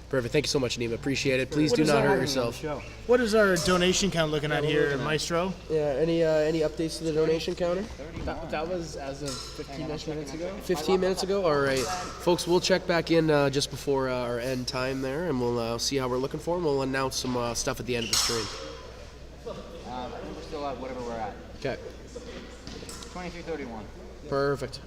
Perfect. Thank you so much, Nima. Appreciate it. Please do not hurt yourself. What is our donation count looking at here, Maestro? Yeah, any updates to the donation counter? That was as of 15 minutes ago. 15 minutes ago? All right. Folks, we'll check back in just before our end time there, and we'll see how we're looking for, and we'll announce some stuff at the end of the stream. I think we're still at whatever we're at. Okay. 23:31. Perfect.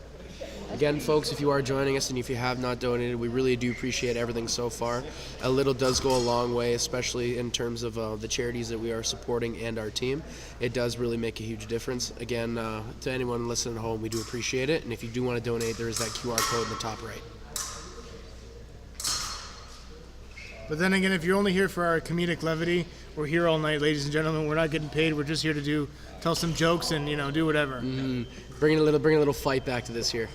Again, folks, if you are joining us and if you have not donated, we really do appreciate everything so far. A little does go a long way, especially in terms of the charities that we are supporting and our team. It does really make a huge difference. Again, to anyone listening at home, we do appreciate it. And if you do want to donate, there is that QR code in the top right. But then again, if you're only here for our comedic levity, we're here all night, ladies and gentlemen. We're not getting paid. We're just here to tell some jokes and do whatever. Bring a little fight back to this here.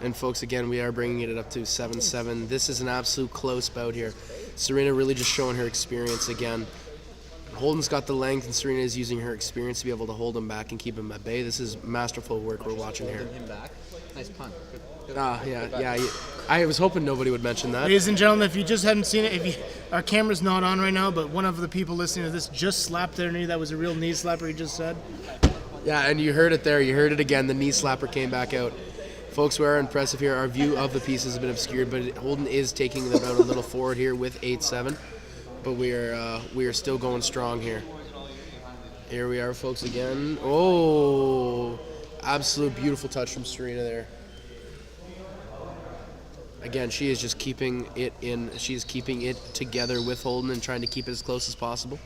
And folks, again, we are bringing it up to 7-7. This is an absolute close bout here. Serena really just showing her experience again. Holden's got the length, and Serena is using her experience to be able to hold him back and keep him at bay. This is masterful work we're watching here. Him back. Nice punt. Yeah. I was hoping nobody would mention that. Ladies and gentlemen, if you just hadn't seen it, our camera's not on right now, but one of the people listening to this just slapped their knee. That was a real knee slapper, he just said. Yeah, and you heard it there. You heard it again. The knee slapper came back out. Folks, we are impressive here. Our view of the pieces has been obscured, but Holden is taking the bout a little forward here with 8-7. But we are still going strong here. Here we are, folks, again. Oh, absolute beautiful touch from Serena there. Again, she is just keeping it in. She's keeping it together with Holden and trying to keep it as close as possible.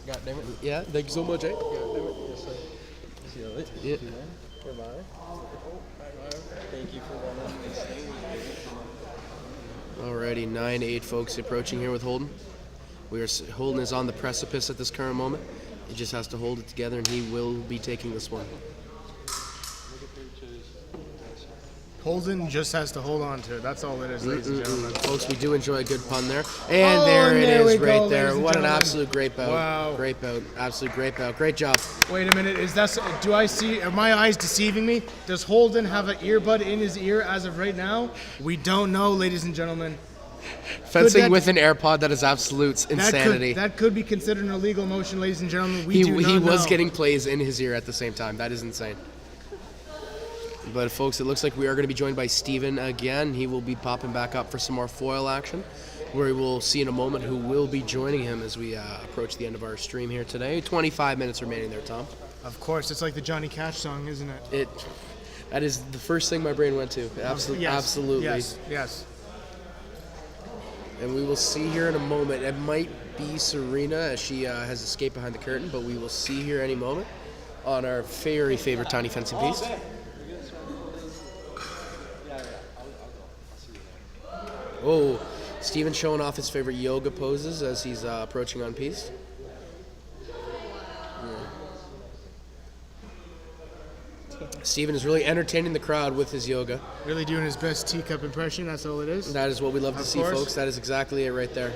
God damn it. Yeah, thank you so much, eh? God damn it. Yes, sir. See you later. Yeah. Goodbye. Thank you for that. Alrighty, 9-8 folks approaching here with Holden. Holden is on the precipice at this current moment. He just has to hold it together, and he will be taking this one. Holden just has to hold on to it. That's all it is, ladies and gentlemen. Folks, we do enjoy a good pun there. And Oh, there it there we is right go, there. ladies and What an gentlemen. absolute great bout. Wow. Great bout. Absolute great bout. Great job. Wait a minute, are my eyes deceiving me? Does Holden have an earbud in his ear as of right now? We don't know, ladies and gentlemen. Fencing with an AirPod, that is absolute insanity. That could be considered an illegal motion, ladies and gentlemen. He not was know. getting plays in his ear at the same time. That is insane. But folks, it looks like we are going to be joined by Steven again. He will be popping back up for some more foil action, where we will see in a moment who will be joining him as we approach the end of our stream here today. 25 minutes remaining there, Tom. Of course, it's like the Johnny Cash song, isn't it? That is the first thing my brain went to. Absolutely. Yes. And we will see here in a moment. It might be Serena as she has escaped behind the curtain, but we will see here any moment on our very favorite tiny fencing piece. Oh, Steven showing off his favorite yoga poses as he's approaching on piece. Steven is really entertaining the crowd with his yoga. Really doing his best teacup impression, that's all it is. That is what we love to see, folks. That is exactly it right there.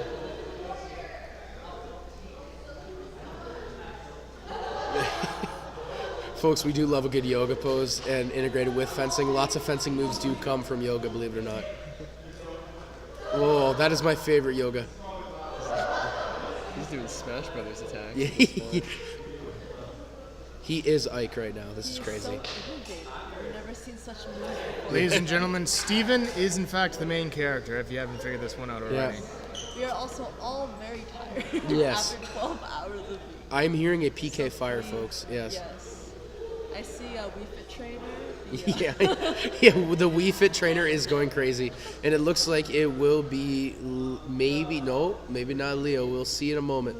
Folks, we do love a good yoga pose and integrated with fencing. Lots of fencing moves do come from yoga, believe it or not. Whoa, that is my favorite yoga. He's doing Smash Brothers attack. Yeah. He is Ike right now. This is crazy. So innovative. I've never seen such moves before. Ladies and gentlemen, Steven is in fact the main character, if you haven't figured this one out already. We are also all very tired Yes. after 12 hours of being. I'm hearing a PK fire, folks. Yes. Yes. I see a Wii Fit trainer. Yeah, yeah. The Wii Fit trainer is going crazy, and it looks like it will be maybe not Leo. We'll see in a moment.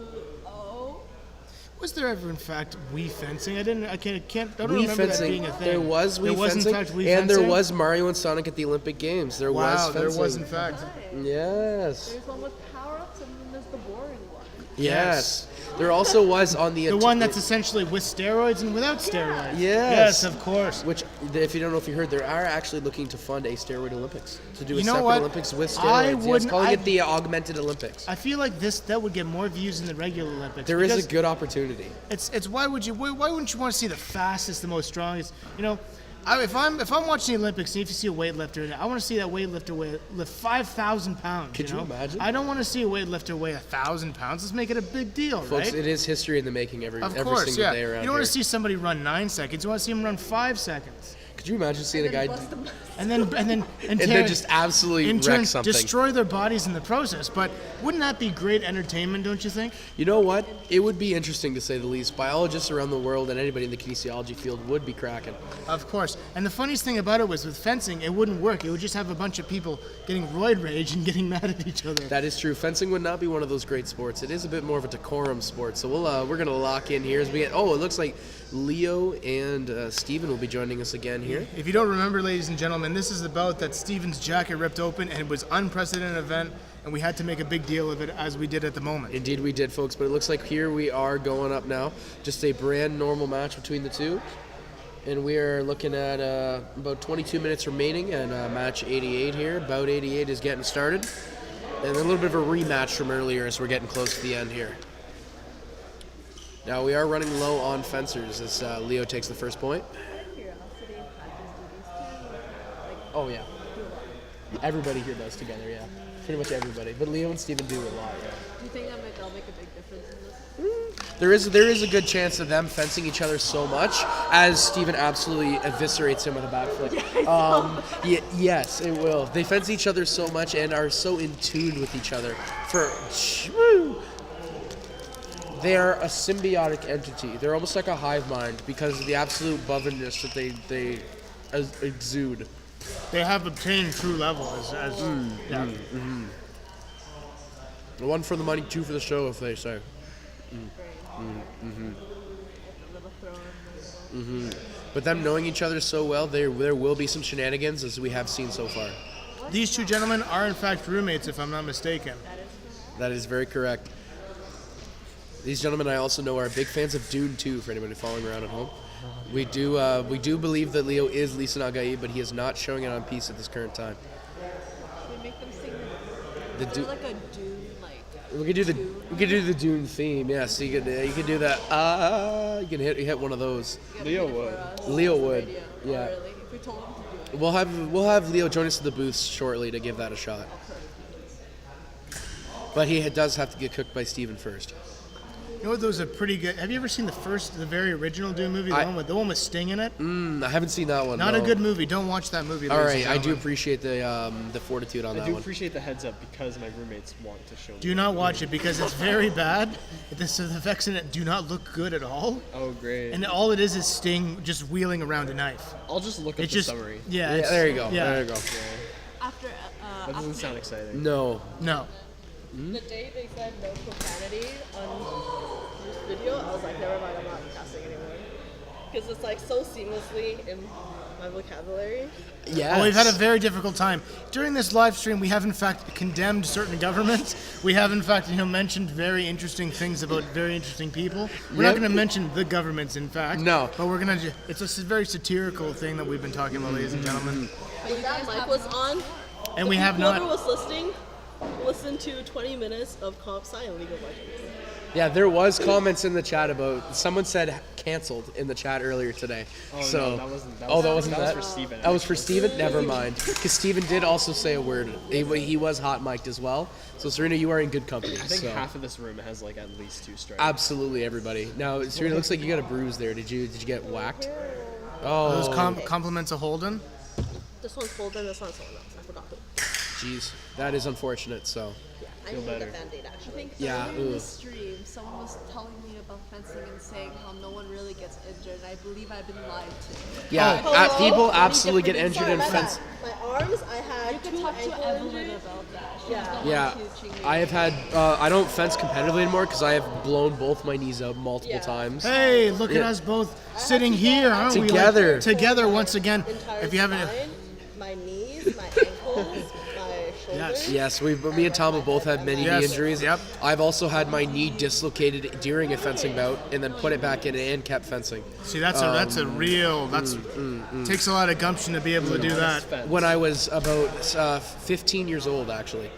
Was there ever, in fact, Wii fencing? I don't Wii remember fencing. that being a thing. There was Wii was, fencing, in fact, Wii and fencing? there was Mario and Sonic at the Olympic Games. There was fencing. there was, in fact. Yes. There's one with power-ups, and then there's the boring one. Yes. There also was on the one that's essentially with steroids and without steroids. Yes. Yes, of course. Which, if you don't know if you heard, they are actually looking to fund a steroid Olympics. To do a You know separate what? Olympics with I steroids. Yes, wouldn't- calling I- it the augmented Olympics. I feel like that would get more views than the regular Olympics. There is because a good opportunity. It's why wouldn't you want to see the fastest, the most strongest? You know, if I'm watching the Olympics, and if you see a weightlifter, I want to see that weightlifter lift 5,000 pounds. Could you imagine? I don't want to see a weightlifter weigh 1,000 pounds. Let's make it a big deal, Folks, right? it is history in the making every Of single course, yeah. day around You don't want here. to see somebody run 9 seconds. You want to see him run 5 seconds. Could you imagine seeing a guy And then just absolutely in wreck turn something? destroy their bodies in the process? But wouldn't that be great entertainment? Don't you think? You know what? It would be interesting to say the least. Biologists around the world and anybody in the kinesiology field would be cracking. Of course. And the funniest thing about it was with fencing, it wouldn't work. It would just have a bunch of people getting roid rage and getting mad at each other. That is true. Fencing would not be one of those great sports. It is a bit more of a decorum sport. So we're gonna lock in here as we get. Oh, it looks like Leo and Steven will be joining us again here. If you don't remember, ladies and gentlemen, this is the bout that Steven's jacket ripped open, and it was an unprecedented event, and we had to make a big deal of it as we did at the moment. Indeed we did, folks. But it looks like here we are going up now. Just a brand normal match between the two. And we are looking at about 22 minutes remaining, and match 88 here. Bout 88 is getting started. And a little bit of a rematch from earlier as we're getting close to the end here. Now we are running low on fencers as Leo takes the first point. Oh yeah. Everybody here does together, yeah. Pretty much everybody. But Leo and Steven do a lot, yeah. Do you think that'll make a big difference in this? There is a good chance of them fencing each other so much as Steven absolutely eviscerates him with a backflip. Yes, it will. They fence each other so much and are so in tune with each other. They are a symbiotic entity. They're almost like a hive mind because of the absolute botherness that they exude. They have obtained true level yeah. One for the money, two for the show, if they say. But them knowing each other so well, there will be some shenanigans as we have seen so far. These two gentlemen are in fact roommates, if I'm not mistaken. That is very correct. These gentlemen I also know are big fans of Dune 2, for anybody following around at home. We do believe that Leo is Lisa Nagai, but he is not showing it on piece at this current time. Should we make them sing The like a Dune, like we could do the Dune theme, yeah. So you could do that. You can hit one of those. Leo would. Leo would, yeah. Or, like, if we told him to do it. We'll have Leo join us at the booth shortly to give that a shot. But he does have to get cooked by Steven first. You know what? Those are pretty good. Have you ever seen the very original Dune movie, the one with Sting in it? I haven't seen that one. Not no. a good movie. Don't watch that movie. All ladies right, and I do gentlemen. appreciate the fortitude on that I do one. appreciate the heads up because my roommates want to show me. Do not watch it because it's very bad. The effects in it do not look good at all. Oh, great. And all it is Sting just wheeling around a knife. I'll just look up the summary. Yeah, there you go. Yeah. There you go. After That doesn't sound exciting. No. the day they said no profanity on this video, I was like, never mind, I'm not casting anymore. Because it's like so seamlessly in my vocabulary. Yeah. Well, we've had a very difficult time. During this live stream, we have in fact condemned certain governments. We have in fact, mentioned very interesting things about very interesting people. We're not going to mention the governments, in fact. No. But we're going to. It's a very satirical thing that we've been talking about, ladies and gentlemen. But that mic was on. And we have not. Whoever was listening, listen to 20 minutes of comp sci and legal budget. Yeah, there was comments in the chat about someone said canceled in the chat earlier today. Oh, so no, that wasn't that. oh, Was, that wasn't that that. was for Steven. That was for Steven. Never mind, because Steven did also say a word. He was hot mic'd as well. So Serena, you are in good company. I think so. half of this room has like at least 2 strikes. Absolutely, everybody. Now, Serena, looks like you got a bruise there. Did you get whacked? Are those Oh, compliments of Holden? This one's Holden, this one's someone else. I forgot who. jeez, that is unfortunate. So. I need a band-aid actually. I think Yeah, earlier in the ugh. stream, someone was telling me about fencing and saying how no one really gets injured. I believe I've been lied to. Yeah, people absolutely get injured in fence. My arms, I had You could two talk to ankle Evelyn injuries. about that. She's the one Yeah, teaching me. I have had. I don't fence competitively anymore because I have blown both my knees out multiple times. Hey, look at Yeah. us both sitting here, aren't we? Together. Like, together once again. If you haven't. My knees, my ankles, my shoulders. Yes, me and Tom have both had many knee Yes, injuries. yep. I've also had my knee dislocated during a fencing bout and then put it back in and kept fencing. See, that's a real. Takes a lot of gumption to be able to do that. When I was about 15 years old, actually,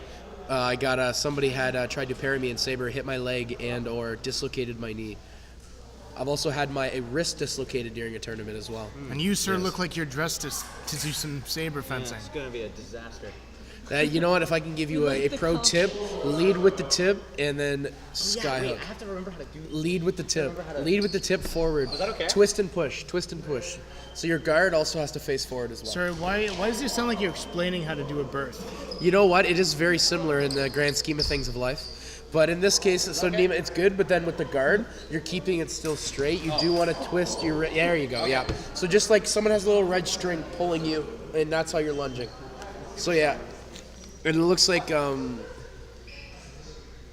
I got somebody had tried to parry me in saber, hit my leg and or dislocated my knee. I've also had my wrist dislocated during a tournament as well. And you, sir, Yes. look like you're dressed to do some saber fencing. It's gonna be a disaster. You know what? If I can give you a pro tip, lead with the tip and then skyhook. I have to remember how to do. Lead with the tip. Lead with the tip forward. Was that okay? Twist and push. Twist and push. So your guard also has to face forward as well. Sir, why does it sound like you're explaining how to do a berth? You know what? It is very similar in the grand scheme of things of life. But in this case, so Nima, it's good. But then with the guard, you're keeping it still straight. You do want to twist your. There you go. Yeah. So just like someone has a little red string pulling you, and that's how you're lunging. So yeah. And it looks like.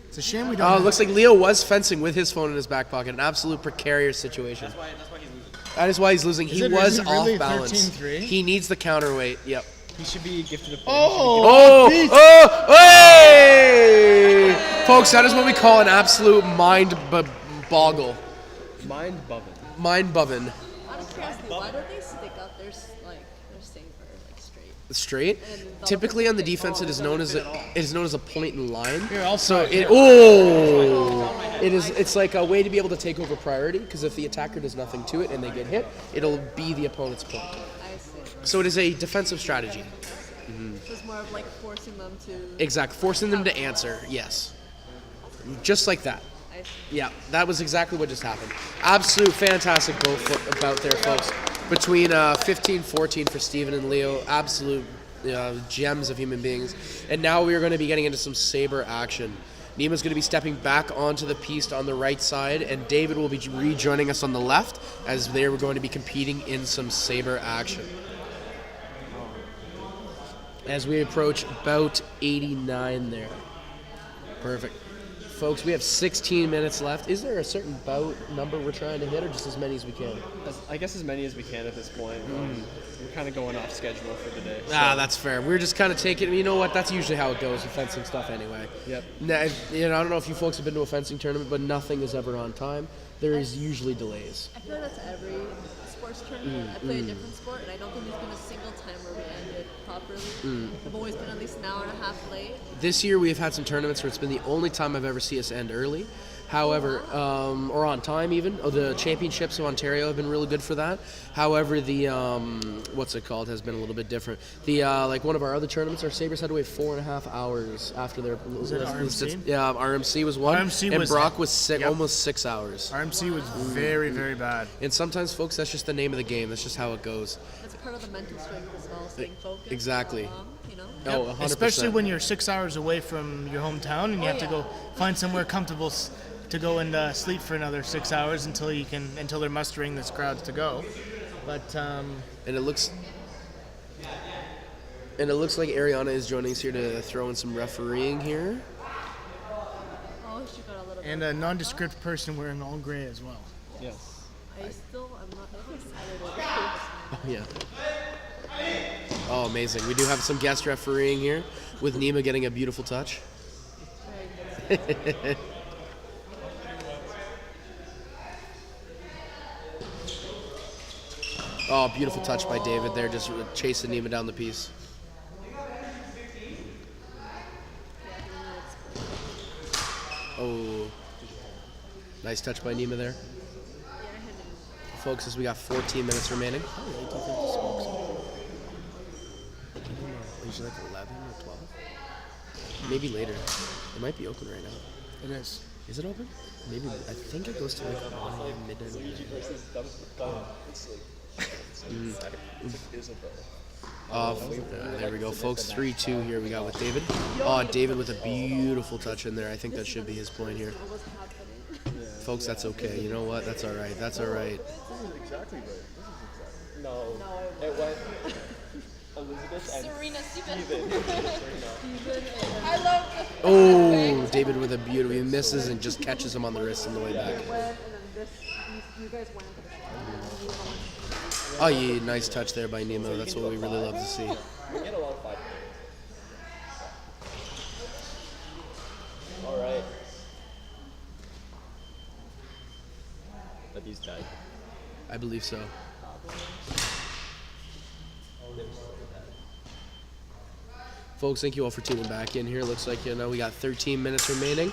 It's a shame we don't. Oh, it looks like Leo was fencing with his phone in his back pocket. An absolute precarious situation. That's why he's losing. That is why he's losing. He was is it really off balance. 13-3? He needs the counterweight. Yep. He should be gifted a. Oh, hey! Folks, that is what we call an absolute boggle. Mind bubbin. Mind bubbin. Out of curiosity, why don't they stick out their saber straight? Straight. And then Typically on the defense, it is known as a point and line. Here, I'll So try. it's like a way to be able to take over priority because if the attacker does nothing to it and they get hit, it'll be the opponent's point. I see. So it is a defensive strategy. So it's more of like forcing them to. Exact, forcing them to answer. Yes. Just like that. I see. Yeah, that was exactly what just happened. Absolute fantastic bout there, folks. Between 15-14 for Steven and Leo. Absolute gems of human beings. And now we are going to be getting into some saber action. Nima's going to be stepping back onto the piste on the right side, and David will be rejoining us on the left as they were going to be competing in some saber action. As we approach bout 89 there. Perfect. Folks, we have 16 minutes left. Is there a certain bout number we're trying to hit, or just as many as we can? I guess as many as we can at this point. We're kind of going off schedule for today. That's fair. We're just kind of taking. You know what? That's usually how it goes with fencing stuff, anyway. Yep. Now, I don't know if you folks have been to a fencing tournament, but nothing is ever on time. There is usually delays. I feel like that's every sports tournament. I play a different sport, and I don't think there's been a single time where we ended properly. I've always been at least an hour and a half late. This year we have had some tournaments where it's been the only time I've ever seen us end early. However, or on time even. The championships of Ontario have been really good for that. However, the what's it called has been a little bit different. The like one of our other tournaments, our Sabres had to wait 4.5 hours after their. Was it RMC? Yeah, RMC was one. RMC and was- Brock was Yep. almost 6 hours. RMC was very, very bad. And sometimes, folks, that's just the name of the game. That's just how it goes. That's part of the mental strength as well, staying focused. Exactly. You know? Oh, Yep. 100%. Especially when you're 6 hours away from your hometown and you have to go find somewhere comfortable to go and sleep for another 6 hours until they're mustering this crowd to go. But and it looks like Ariana is joining us here to throw in some refereeing here. Oh, she got a little bit. and a nondescript person wearing all gray as well. Yes. I'm not excited about this. Oh, yeah. Oh, amazing. We do have some guest refereeing here with Nima getting a beautiful touch. Oh, beautiful touch by David there, just chasing Nima down the piece. Oh. Nice touch by Nima there. Folks, as we got 14 minutes remaining. Usually like 11 or 12. Maybe later. It might be open right now. It is. Is it open? Maybe. I think it goes to like 1 a.m. midnight. There we go, folks. 3-2 here we got with David. Oh, David with a beautiful touch in there. I think that should be his point here. Folks, that's okay. You know what? That's all right. That's all right. This is exactly right. No, it went Elizabeth and Serena Steven. I love the Oh, David with a beauty. He misses and just catches him on the wrist on the way back. you guys went into the shot. Oh, yeah, nice touch there by Nemo. That's what we really love to see. We get a lot of fight. All right. But he's dead. I believe so. Folks, thank you all for tuning back in here. Looks like, we got 13 minutes remaining.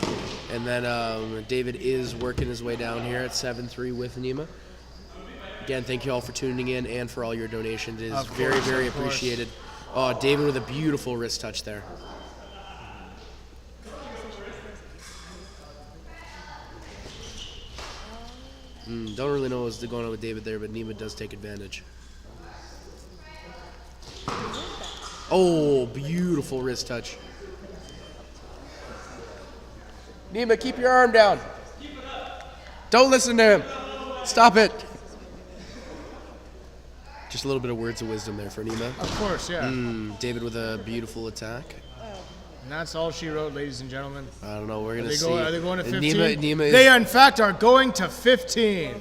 And then David is working his way down here at 7-3 with Nima. Again, thank you all for tuning in and for all your donations. It is very, very appreciated. Oh, David with a beautiful wrist touch there. Don't really know what's going on with David there, but Nima does take advantage. Oh, beautiful wrist touch. Nima, keep your arm down. Don't listen to him. Stop it. Just a little bit of words of wisdom there for Nima. Of course, yeah. David with a beautiful attack. And that's all she wrote, ladies and gentlemen. I don't know. We're going to see. Are they going to 15? Nima is, they, in fact, are going to 15.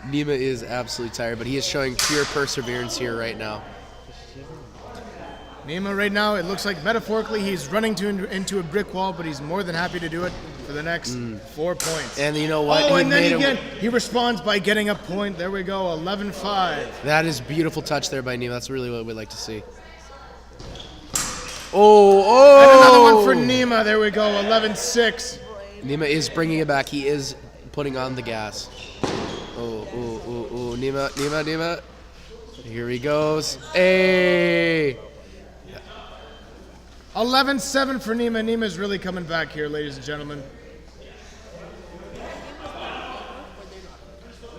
Nima is absolutely tired, but he is showing pure perseverance here right now. Nima, right now, it looks like metaphorically he's running into a brick wall, but he's more than happy to do it for the next 4 points. And you know what? Oh, and then he responds by getting a point. There we go, 11-5. That is beautiful touch there by Nima. That's really what we'd like to see. Oh! And another one for Nima. There we go, 11-6. Nima is bringing it back. He is putting on the gas. Oh, Nima. Here he goes. Hey! 11-7 for Nima. Nima's really coming back here, ladies and gentlemen.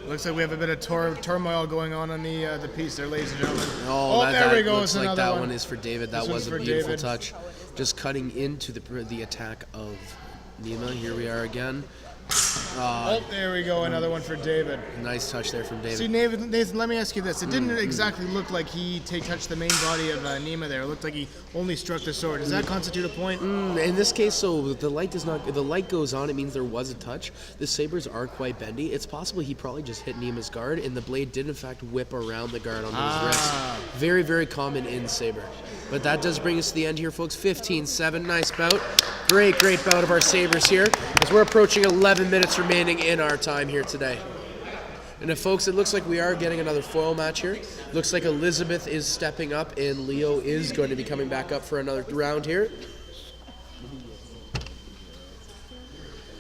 Looks like we have a bit of turmoil going on the piece there, ladies and gentlemen. There we go. Looks like that one is for David. That was a beautiful David. touch. Just cutting into the attack of Nima. Here we are again. There we go. Another one for David. Nice touch there from David. See, Nathan, let me ask you this. It didn't exactly look like he touched the main body of Nima there. It looked like he only struck the sword. Does that constitute a point? In this case, so the light goes on. It means there was a touch. The sabers are quite bendy. It's possible he probably just hit Nima's guard, and the blade did in fact whip around the guard on those wrists. Very, very common in saber. But that does bring us to the end here, folks. 15-7. Nice bout. Great bout of our sabers here as we're approaching 11 minutes remaining in our time here today. And folks, it looks like we are getting another foil match here. Looks like Elizabeth is stepping up and Leo is going to be coming back up for another round here.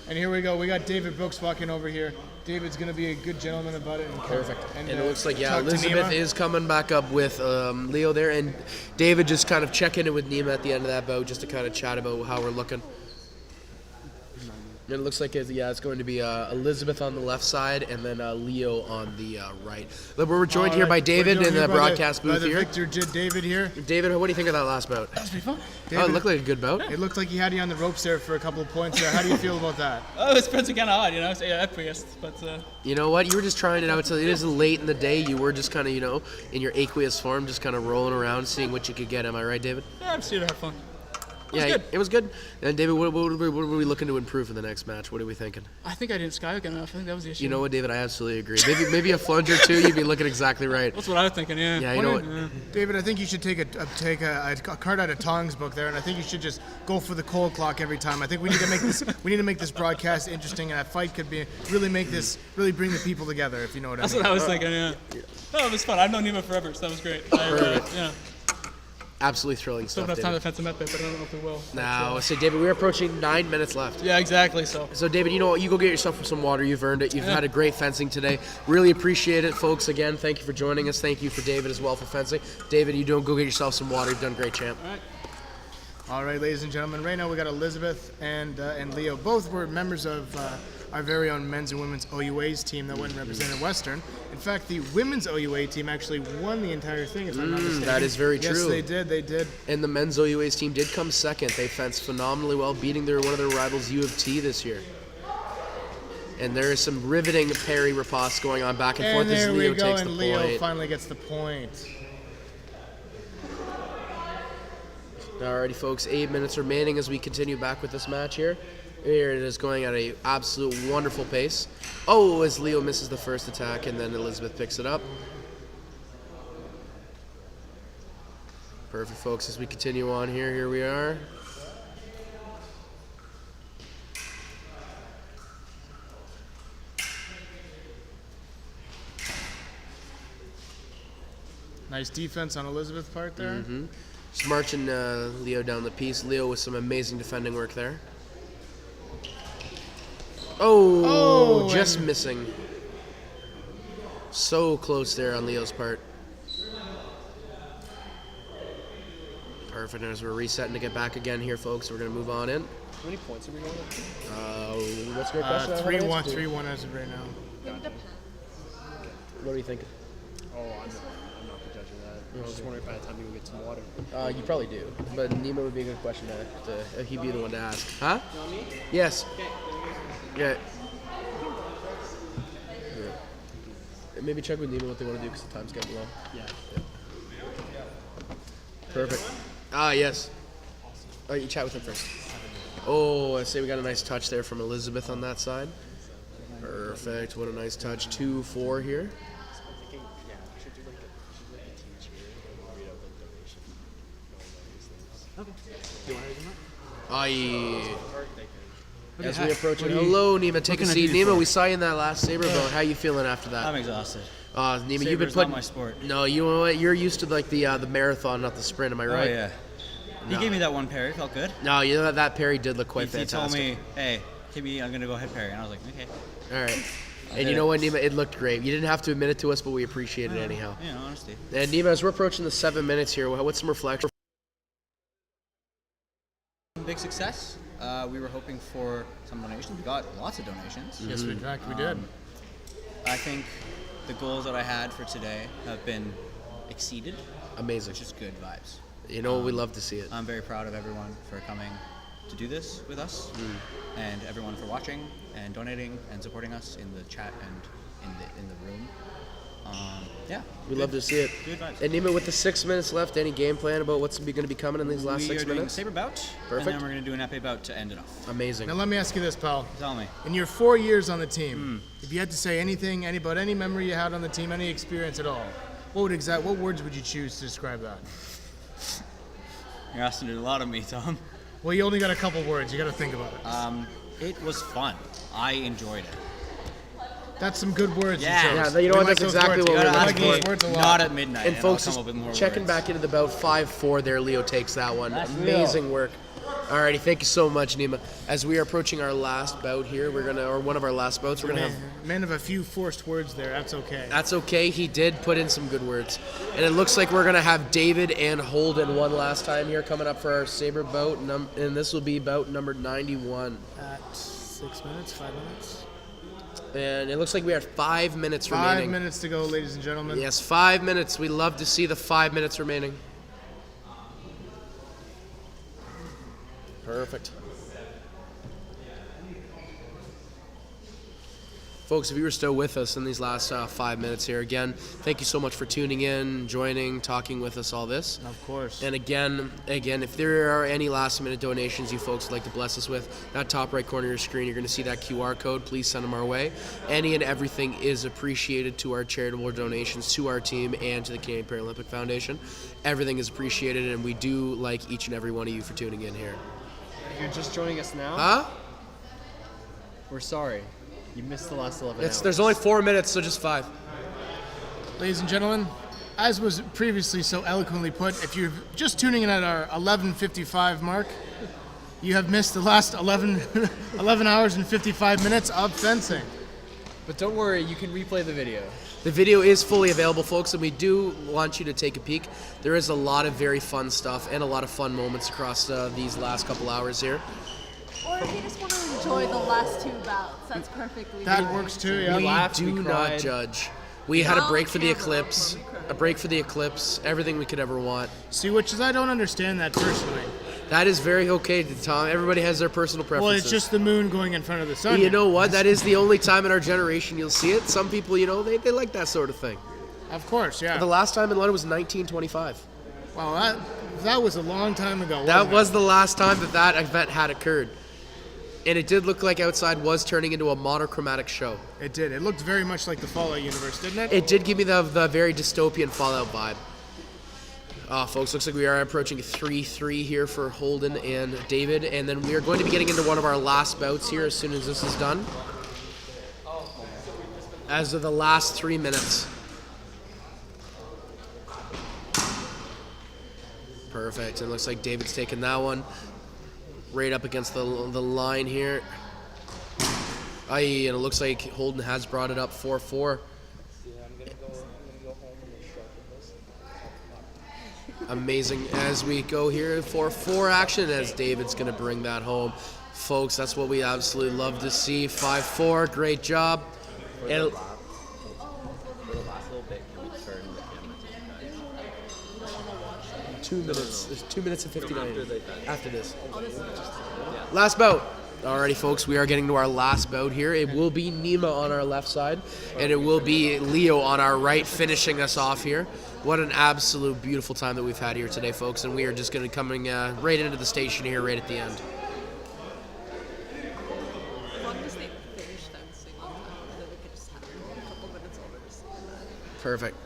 And here we go. We got David Brooks walking over here. David's going to be a good gentleman about it. Perfect. And it looks like, Elizabeth is coming back up with Leo there. And David just kind of checking in with Nima at the end of that bout just to kind of chat about how we're looking. And it looks like it's going to be Elizabeth on the left side and then Leo on the right. We're joined here by David in the broadcast booth here. Victor David here. David, what do you think of that last bout? That was pretty fun. David, it looked like a good bout. It looked like he had you on the ropes there for a couple of points there. How do you feel about that? Oh, it's pretty kind of odd, So, yeah, aqueous, but... You know what? You were just trying it out. So it is late in the day. You were just kind of, in your aqueous form, just kind of rolling around, seeing what you could get. Am I right, David? Yeah, I'm just here to have fun. It was good. And David, what were we looking to improve for the next match? What are we thinking? I think I didn't skyhook enough. I think that was the issue. You know what, David? I absolutely agree. Maybe a flunger or two. You'd be looking exactly right. That's what I was thinking. Yeah. Yeah, you know what? David, I think you should take a card out of Tong's book there, and I think you should just go for the cold clock every time. I think we need to make this broadcast interesting, and that fight could really bring the people together. If you know what I mean. That's what I was thinking. Yeah. No, it was fun. I've known Nima forever, so that was great. Absolutely thrilling Still stuff, have time to David. defend some epic, but I don't know if we will. Now, so David, we're approaching 9 minutes left. Yeah, exactly. So David, you know what? You go get yourself some water. You've earned it. You've had a great fencing today. Really appreciate it, folks. Again, thank you for joining us. Thank you for David as well for fencing. David, you don't go get yourself some water. You've done great, champ. All right, ladies and gentlemen. Right now we got Elizabeth and Leo. Both were members of our very own men's and women's OUA's team that went and represented Western. In fact, the women's OUA team actually won the entire thing, if I'm not mistaken. That is very true. Yes, they did. They did. And the men's OUA's team did come second. They fenced phenomenally well, beating one of their rivals, U of T, this year. And there is some riveting parry riposte going on back and forth as there Leo we go, takes and the Leo point. finally gets the point. Alrighty, folks, 8 minutes remaining as we continue back with this match here. Here it is going at an absolute wonderful pace. Oh, as Leo misses the first attack, and then Elizabeth picks it up. Perfect, folks, as we continue on here we are. Nice defense on Elizabeth's part there. Mm-hmm. Just marching Leo down the piece. Leo with some amazing defending work there. Oh, just missing. So close there on Leo's part. Perfect. As we're resetting to get back again here, folks, we're going to move on in. How many points are we going What's your question? 3-1 as of right now. What do you think? Oh, I'm not the judge of that. I was just wondering if I had time to go get some water. You probably do, but Nima would be a good question to he'd be the one to ask. Huh? Yes. Yeah. Maybe check with Nima what they want to do because the time's getting low. Yeah. Perfect. Ah, yes. Oh, you chat with him first. Oh, I say we got a nice touch there from Elizabeth on that side. Perfect. What a nice touch. 2-4 here. As we approach it. Hello, Nima. Take a seat. Nima, we saw you in that last saber boat. How you feeling after that? I'm exhausted. Nima, you've been Saber's putting. not my sport. No, you know what? You're used to like the marathon, not the sprint. Am I right? Oh yeah. He No. gave me that one parry. Felt good. No, you know that parry did look quite He fantastic. told me, "Hey, Kimmy, I'm gonna go hit parry," and I was like, "Okay." All right. I And did you know it. what, Nima? It looked great. You didn't have to admit it to us, but we appreciate it anyhow. Yeah, honesty. And Nima, as we're approaching the 7 minutes here, what's some reflection? Big success. We were hoping for some donations. We got lots of donations. Yes, in fact, we did. I think the goals that I had for today have been exceeded. Amazing. Which is good vibes. You know, we love to see it. I'm very proud of everyone for coming to do this with us, and everyone for watching and donating and supporting us in the chat and in the room. Yeah, We love to see it. Good vibes. And Nima, with the 6 minutes left, any game plan about what's going to be coming in these last We 6 are doing a minutes? saber bout, Perfect. and then we're going to do an epee bout to end it off. Amazing. Now let me ask you this, pal. Tell me. In your 4 years on the team, if you had to say anything about any memory you had on the team, any experience at all, what words would you choose to describe that? You're asking a lot of me, Tom. Well, you only got a couple words. You got to think about it. It was fun. I enjoyed it. That's some good words. Yeah. you chose. Yeah, you know We what? like That's those exactly words. what we're We like looking those for. words a lot. Not at midnight. And folks, I'll come up with more checking words. back into the bout 5-4 there, Leo takes that one. That's Amazing work. Alrighty, thank you so much, Nima. As we are approaching our last bout here, or one of our last bouts, we're gonna have. Man of a few forced words there. That's okay. That's okay. He did put in some good words, and it looks like we're gonna have David and Holden one last time here coming up for our saber bout, and this will be bout number 91. At 6 minutes, 5 minutes. And it looks like we have 5 minutes remaining. 5 minutes to go, ladies and gentlemen. Yes, 5 minutes. We love to see the 5 minutes remaining. Perfect. Folks, if you were still with us in these last 5 minutes here, again, thank you so much for tuning in, joining, talking with us, all this. Of course. And again, if there are any last-minute donations you folks would like to bless us with, that top right corner of your screen, you're going to see that QR code. Please send them our way. Any and everything is appreciated to our charitable donations, to our team, and to the Canadian Paralympic Foundation. Everything is appreciated, and we do like each and every one of you for tuning in here. You're just joining us now? Huh? We're sorry. You missed the last 11 hours. There's only 4 minutes, so just 5. Ladies and gentlemen, as was previously so eloquently put, if you're just tuning in at our 11:55 mark, you have missed the last 11 hours and 55 minutes of fencing. But don't worry, you can replay the video. The video is fully available, folks, and we do want you to take a peek. There is a lot of very fun stuff and a lot of fun moments across these last couple hours here. Or if you just want to enjoy the last 2 bouts, that's perfectly That fine. works too, yeah. We do not judge. We had a break for the eclipse, everything we could ever want. See, which is, I don't understand that personally. That is very okay, Tom. Everybody has their personal preferences. Well, it's just the moon going in front of the sun. You know what? That is the only time in our generation you'll see it. Some people, they like that sort of thing. Of course, yeah. The last time in London was 1925. Wow, that was a long time ago. That was the last time that event had occurred. And it did look like outside was turning into a monochromatic show. It did. It looked very much like the Fallout universe, didn't it? It did give me the very dystopian Fallout vibe. Folks, looks like we are approaching 3-3 here for Holden and David, and then we are going to be getting into one of our last bouts here as soon as this is done. As of the last 3 minutes. Perfect. And it looks like David's taking that one right up against the line here. And it looks like Holden has brought it up 4-4. Amazing as we go here for 4 action as David's going to bring that home. Folks, that's what we absolutely love to see. 5-4, great job. For the last little bit, can we turn the camera to you guys? 2 minutes. There's 2 minutes and 59 after this. Yeah. Last bout. Alrighty, folks, we are getting to our last bout here. It will be Nima on our left side, and it will be Leo on our right, finishing us off here. What an absolute beautiful time that we've had here today, folks, and we are just going to be coming right into the station here right at the end. As long as they finish fencing on time, then we could just have a couple minutes over to see that. Perfect.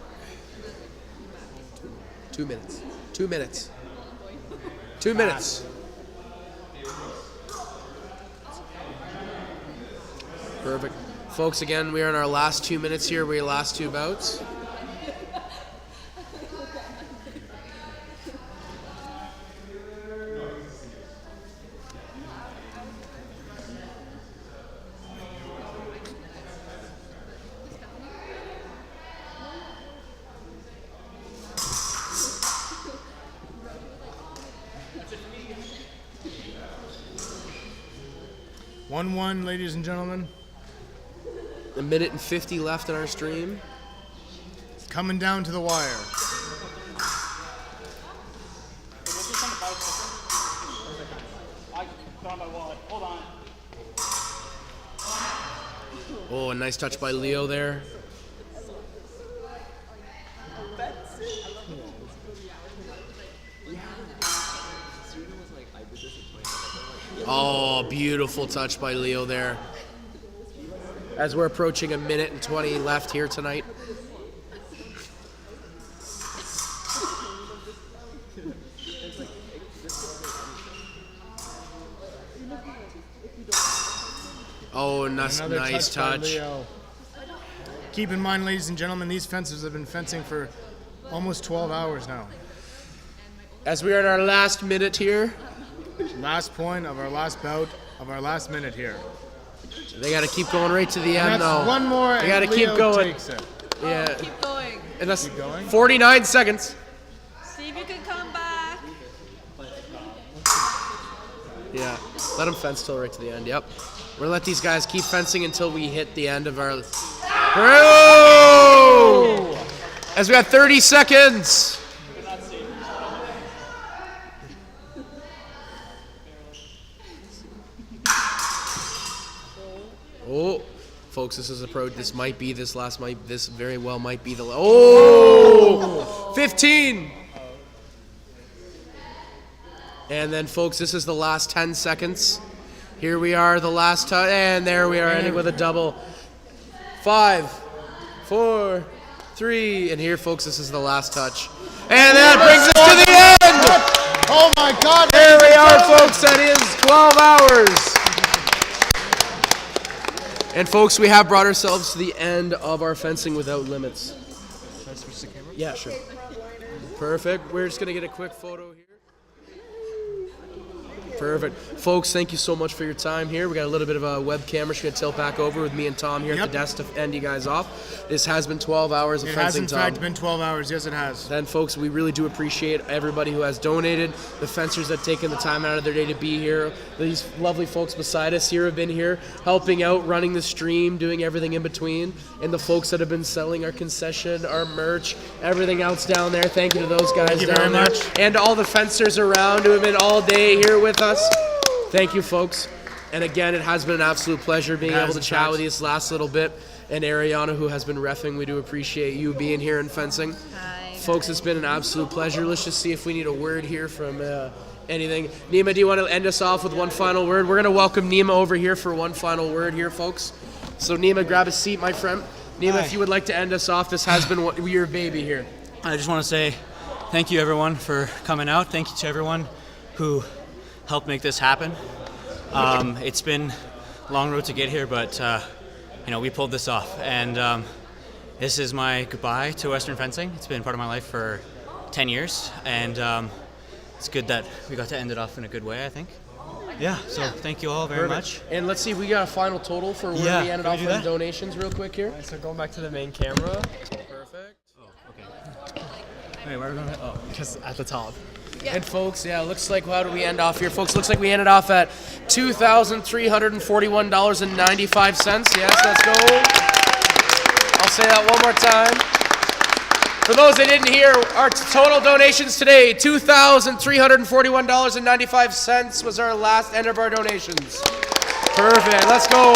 2 minutes. 2 minutes. 2 minutes. Perfect. Folks, again, we are in our last 2 minutes here. We're last 2 bouts. One, ladies and gentlemen. 1 minute and 50 left in our stream. It's coming down to the wire. Oh, a nice touch by Leo there. Oh, beautiful touch by Leo there. As we're approaching 1 minute and 20 left here tonight. Oh, nice touch. By Leo. Keep in mind, ladies and gentlemen, these fencers have been fencing for almost 12 hours now. As we are in our last minute here. Last point of our last bout of our last minute here. They got to keep going right to the end, that's though. one more, They got to and keep Leo going. takes it. Yeah. Keep going. And that's Keep going. 49 seconds. See if you can come back. Yeah. Let them fence till right to the end. Yep. We're gonna let these guys keep fencing until we hit the end of our. Oh! As we got 30 seconds. Oh, folks, this is a pro. This might be this last. This very well might be the. Oh! 15. And then, folks, this is the last 10 seconds. Here we are, the last touch, and there we are, ending with a double. 5, 4, 3, and here, folks, this is the last touch. And that brings us to the end! Oh my God! There we are, folks, that is 12 hours. And folks, we have brought ourselves to the end of our Fencing Without Limits. switch the camera? Yeah, sure. Perfect. We're just going to get a quick photo here. Perfect. Folks, thank you so much for your time here. We got a little bit of a webcam. We're just going to tilt back over with me and Tom here at the desk to end you guys off. This has been 12 hours of It has, fencing, in Tom. fact, been 12 hours. Yes, it has. Then, folks, we really do appreciate everybody who has donated, the fencers that have taken the time out of their day to be here. These lovely folks beside us here have been here helping out, running the stream, doing everything in between. And the folks that have been selling our concession, our merch, everything else down there. Thank you to those guys Thank you down very there. much. And to all the fencers around who have been all day here with us. Thank you, folks. And again, it has been an absolute pleasure being able to chat with you this last little bit. And Ariana, who has been reffing, we do appreciate you being here in fencing. Hi. Folks, it's been an absolute pleasure. Let's just see if we need a word here from anything. Nima, do you want to end us off with one final word? We're going to welcome Nima over here for one final word here, folks. So Nima, grab a seat, my friend. Nima, Hi. if you would like to end us off, this has been your baby here. I just want to say thank you, everyone, for coming out. Thank you to everyone who helped make this happen. It's been a long road to get here, but we pulled this off. And this is my goodbye to Western fencing. It's been part of my life for 10 years, and it's good that we got to end it off in a good way, I think. Yeah, so thank you all very much. And let's see, we got a final total for where Yeah, we ended can we off do with that? donations real quick here. So going back to the main camera. Perfect. Wait, where are we going? Oh, Just at the top. And folks, looks like, how do we end off here? Folks, looks like we ended off at $2,341.95. Yes, let's go. I'll say that one more time. For those that didn't hear, our total donations today, $2,341.95 was our last end of our donations. Perfect, let's go.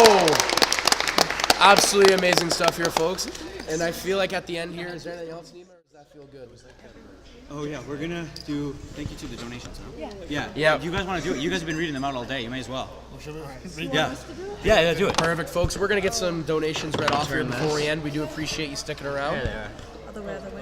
Absolutely amazing stuff here, folks. And I feel like at the end here, is there anything else, Nima, or does that feel good? Oh yeah, we're gonna do thank you to the donations. Huh? Yeah. If you guys want to do it, you guys have been reading them out all day. You may as well. Yeah. Yeah, do it. Perfect, folks. We're going to get some donations read off here before we end. We do appreciate you sticking around. There they are. Other way, other way.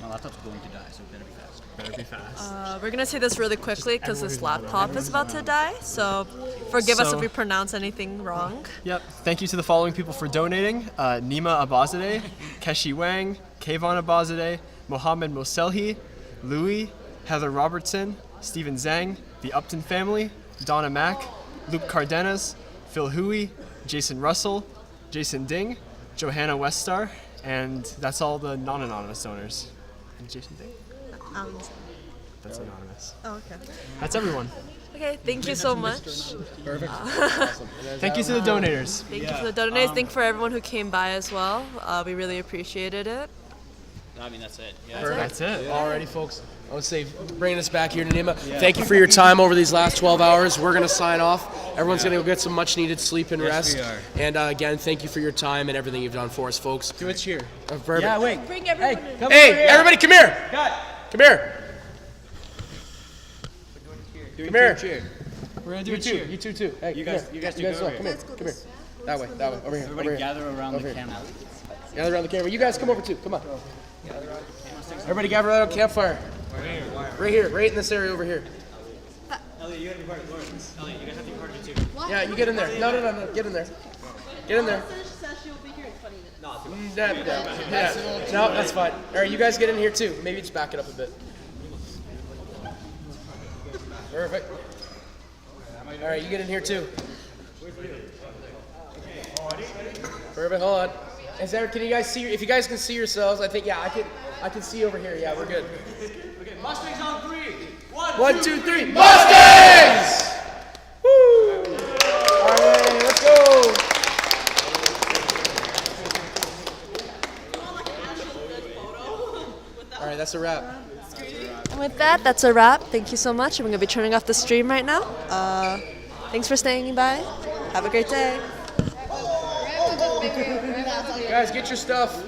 My laptop's going to die, so it better be fast. Better be fast. We're gonna say this really quickly because this laptop is about to die. So forgive us So- if we pronounce anything wrong. Yep. Thank you to the following people for donating: Nima Abazadeh, Keshi Wang, Kayvon Abazadeh, Mohammed Moselhi, Louis, Heather Robertson, Stephen Zhang, the Upton family, Donna Mack, Luke Cardenas, Phil Huey, Jason Russell, Jason Ding, Johanna Westar, and that's all the non-anonymous donors. And Jason Ding? That's anonymous. Oh, okay. That's everyone. Okay, thank you so much. Perfect. Thank you to the donators. Thank you for the donators. Thank you for everyone who came by as well. We really appreciated it. I mean, that's it. That's it. Alrighty, folks. I would say bringing us back here to Nima. Thank you for your time over these last 12 hours. We're going to sign off. Everyone's going to go get some much needed sleep and rest. we are. And again, thank you for your time and everything you've done for us, folks. Do a cheer. Perfect. Yeah, wait. Bring everyone in. Hey, everybody, come here. Come here. Come here. We're gonna do You a too. cheer. You too. Hey, You come guys- here. you guys two go. go over Come here. here. Come here. That way. Over here. Everybody over here. gather around Over the here. camera. Gather around the camera. You guys come over too. Come on. Everybody gather around the campfire. Right here. Right in this area over here. Elliot, you gotta be part of it. Elliot, you guys have to be part of it too. Yeah, you get in there. No. Get in there. Get in there. No, that's fine. All right, you guys get in here too. Maybe just back it up a bit. Perfect. All right, you get in here too. Perfect. Hold on. Can you guys see? If you guys can see yourselves, I think I can see over here. Yeah, we're good. Okay, Mustangs on 3. 1, 2, 3. Mustangs! Woo! All right, let's go. All right, that's a wrap. And with that, that's a wrap. Thank you so much. I'm going to be turning off the stream right now. Thanks for staying by. Have a great day. Guys, get your stuff.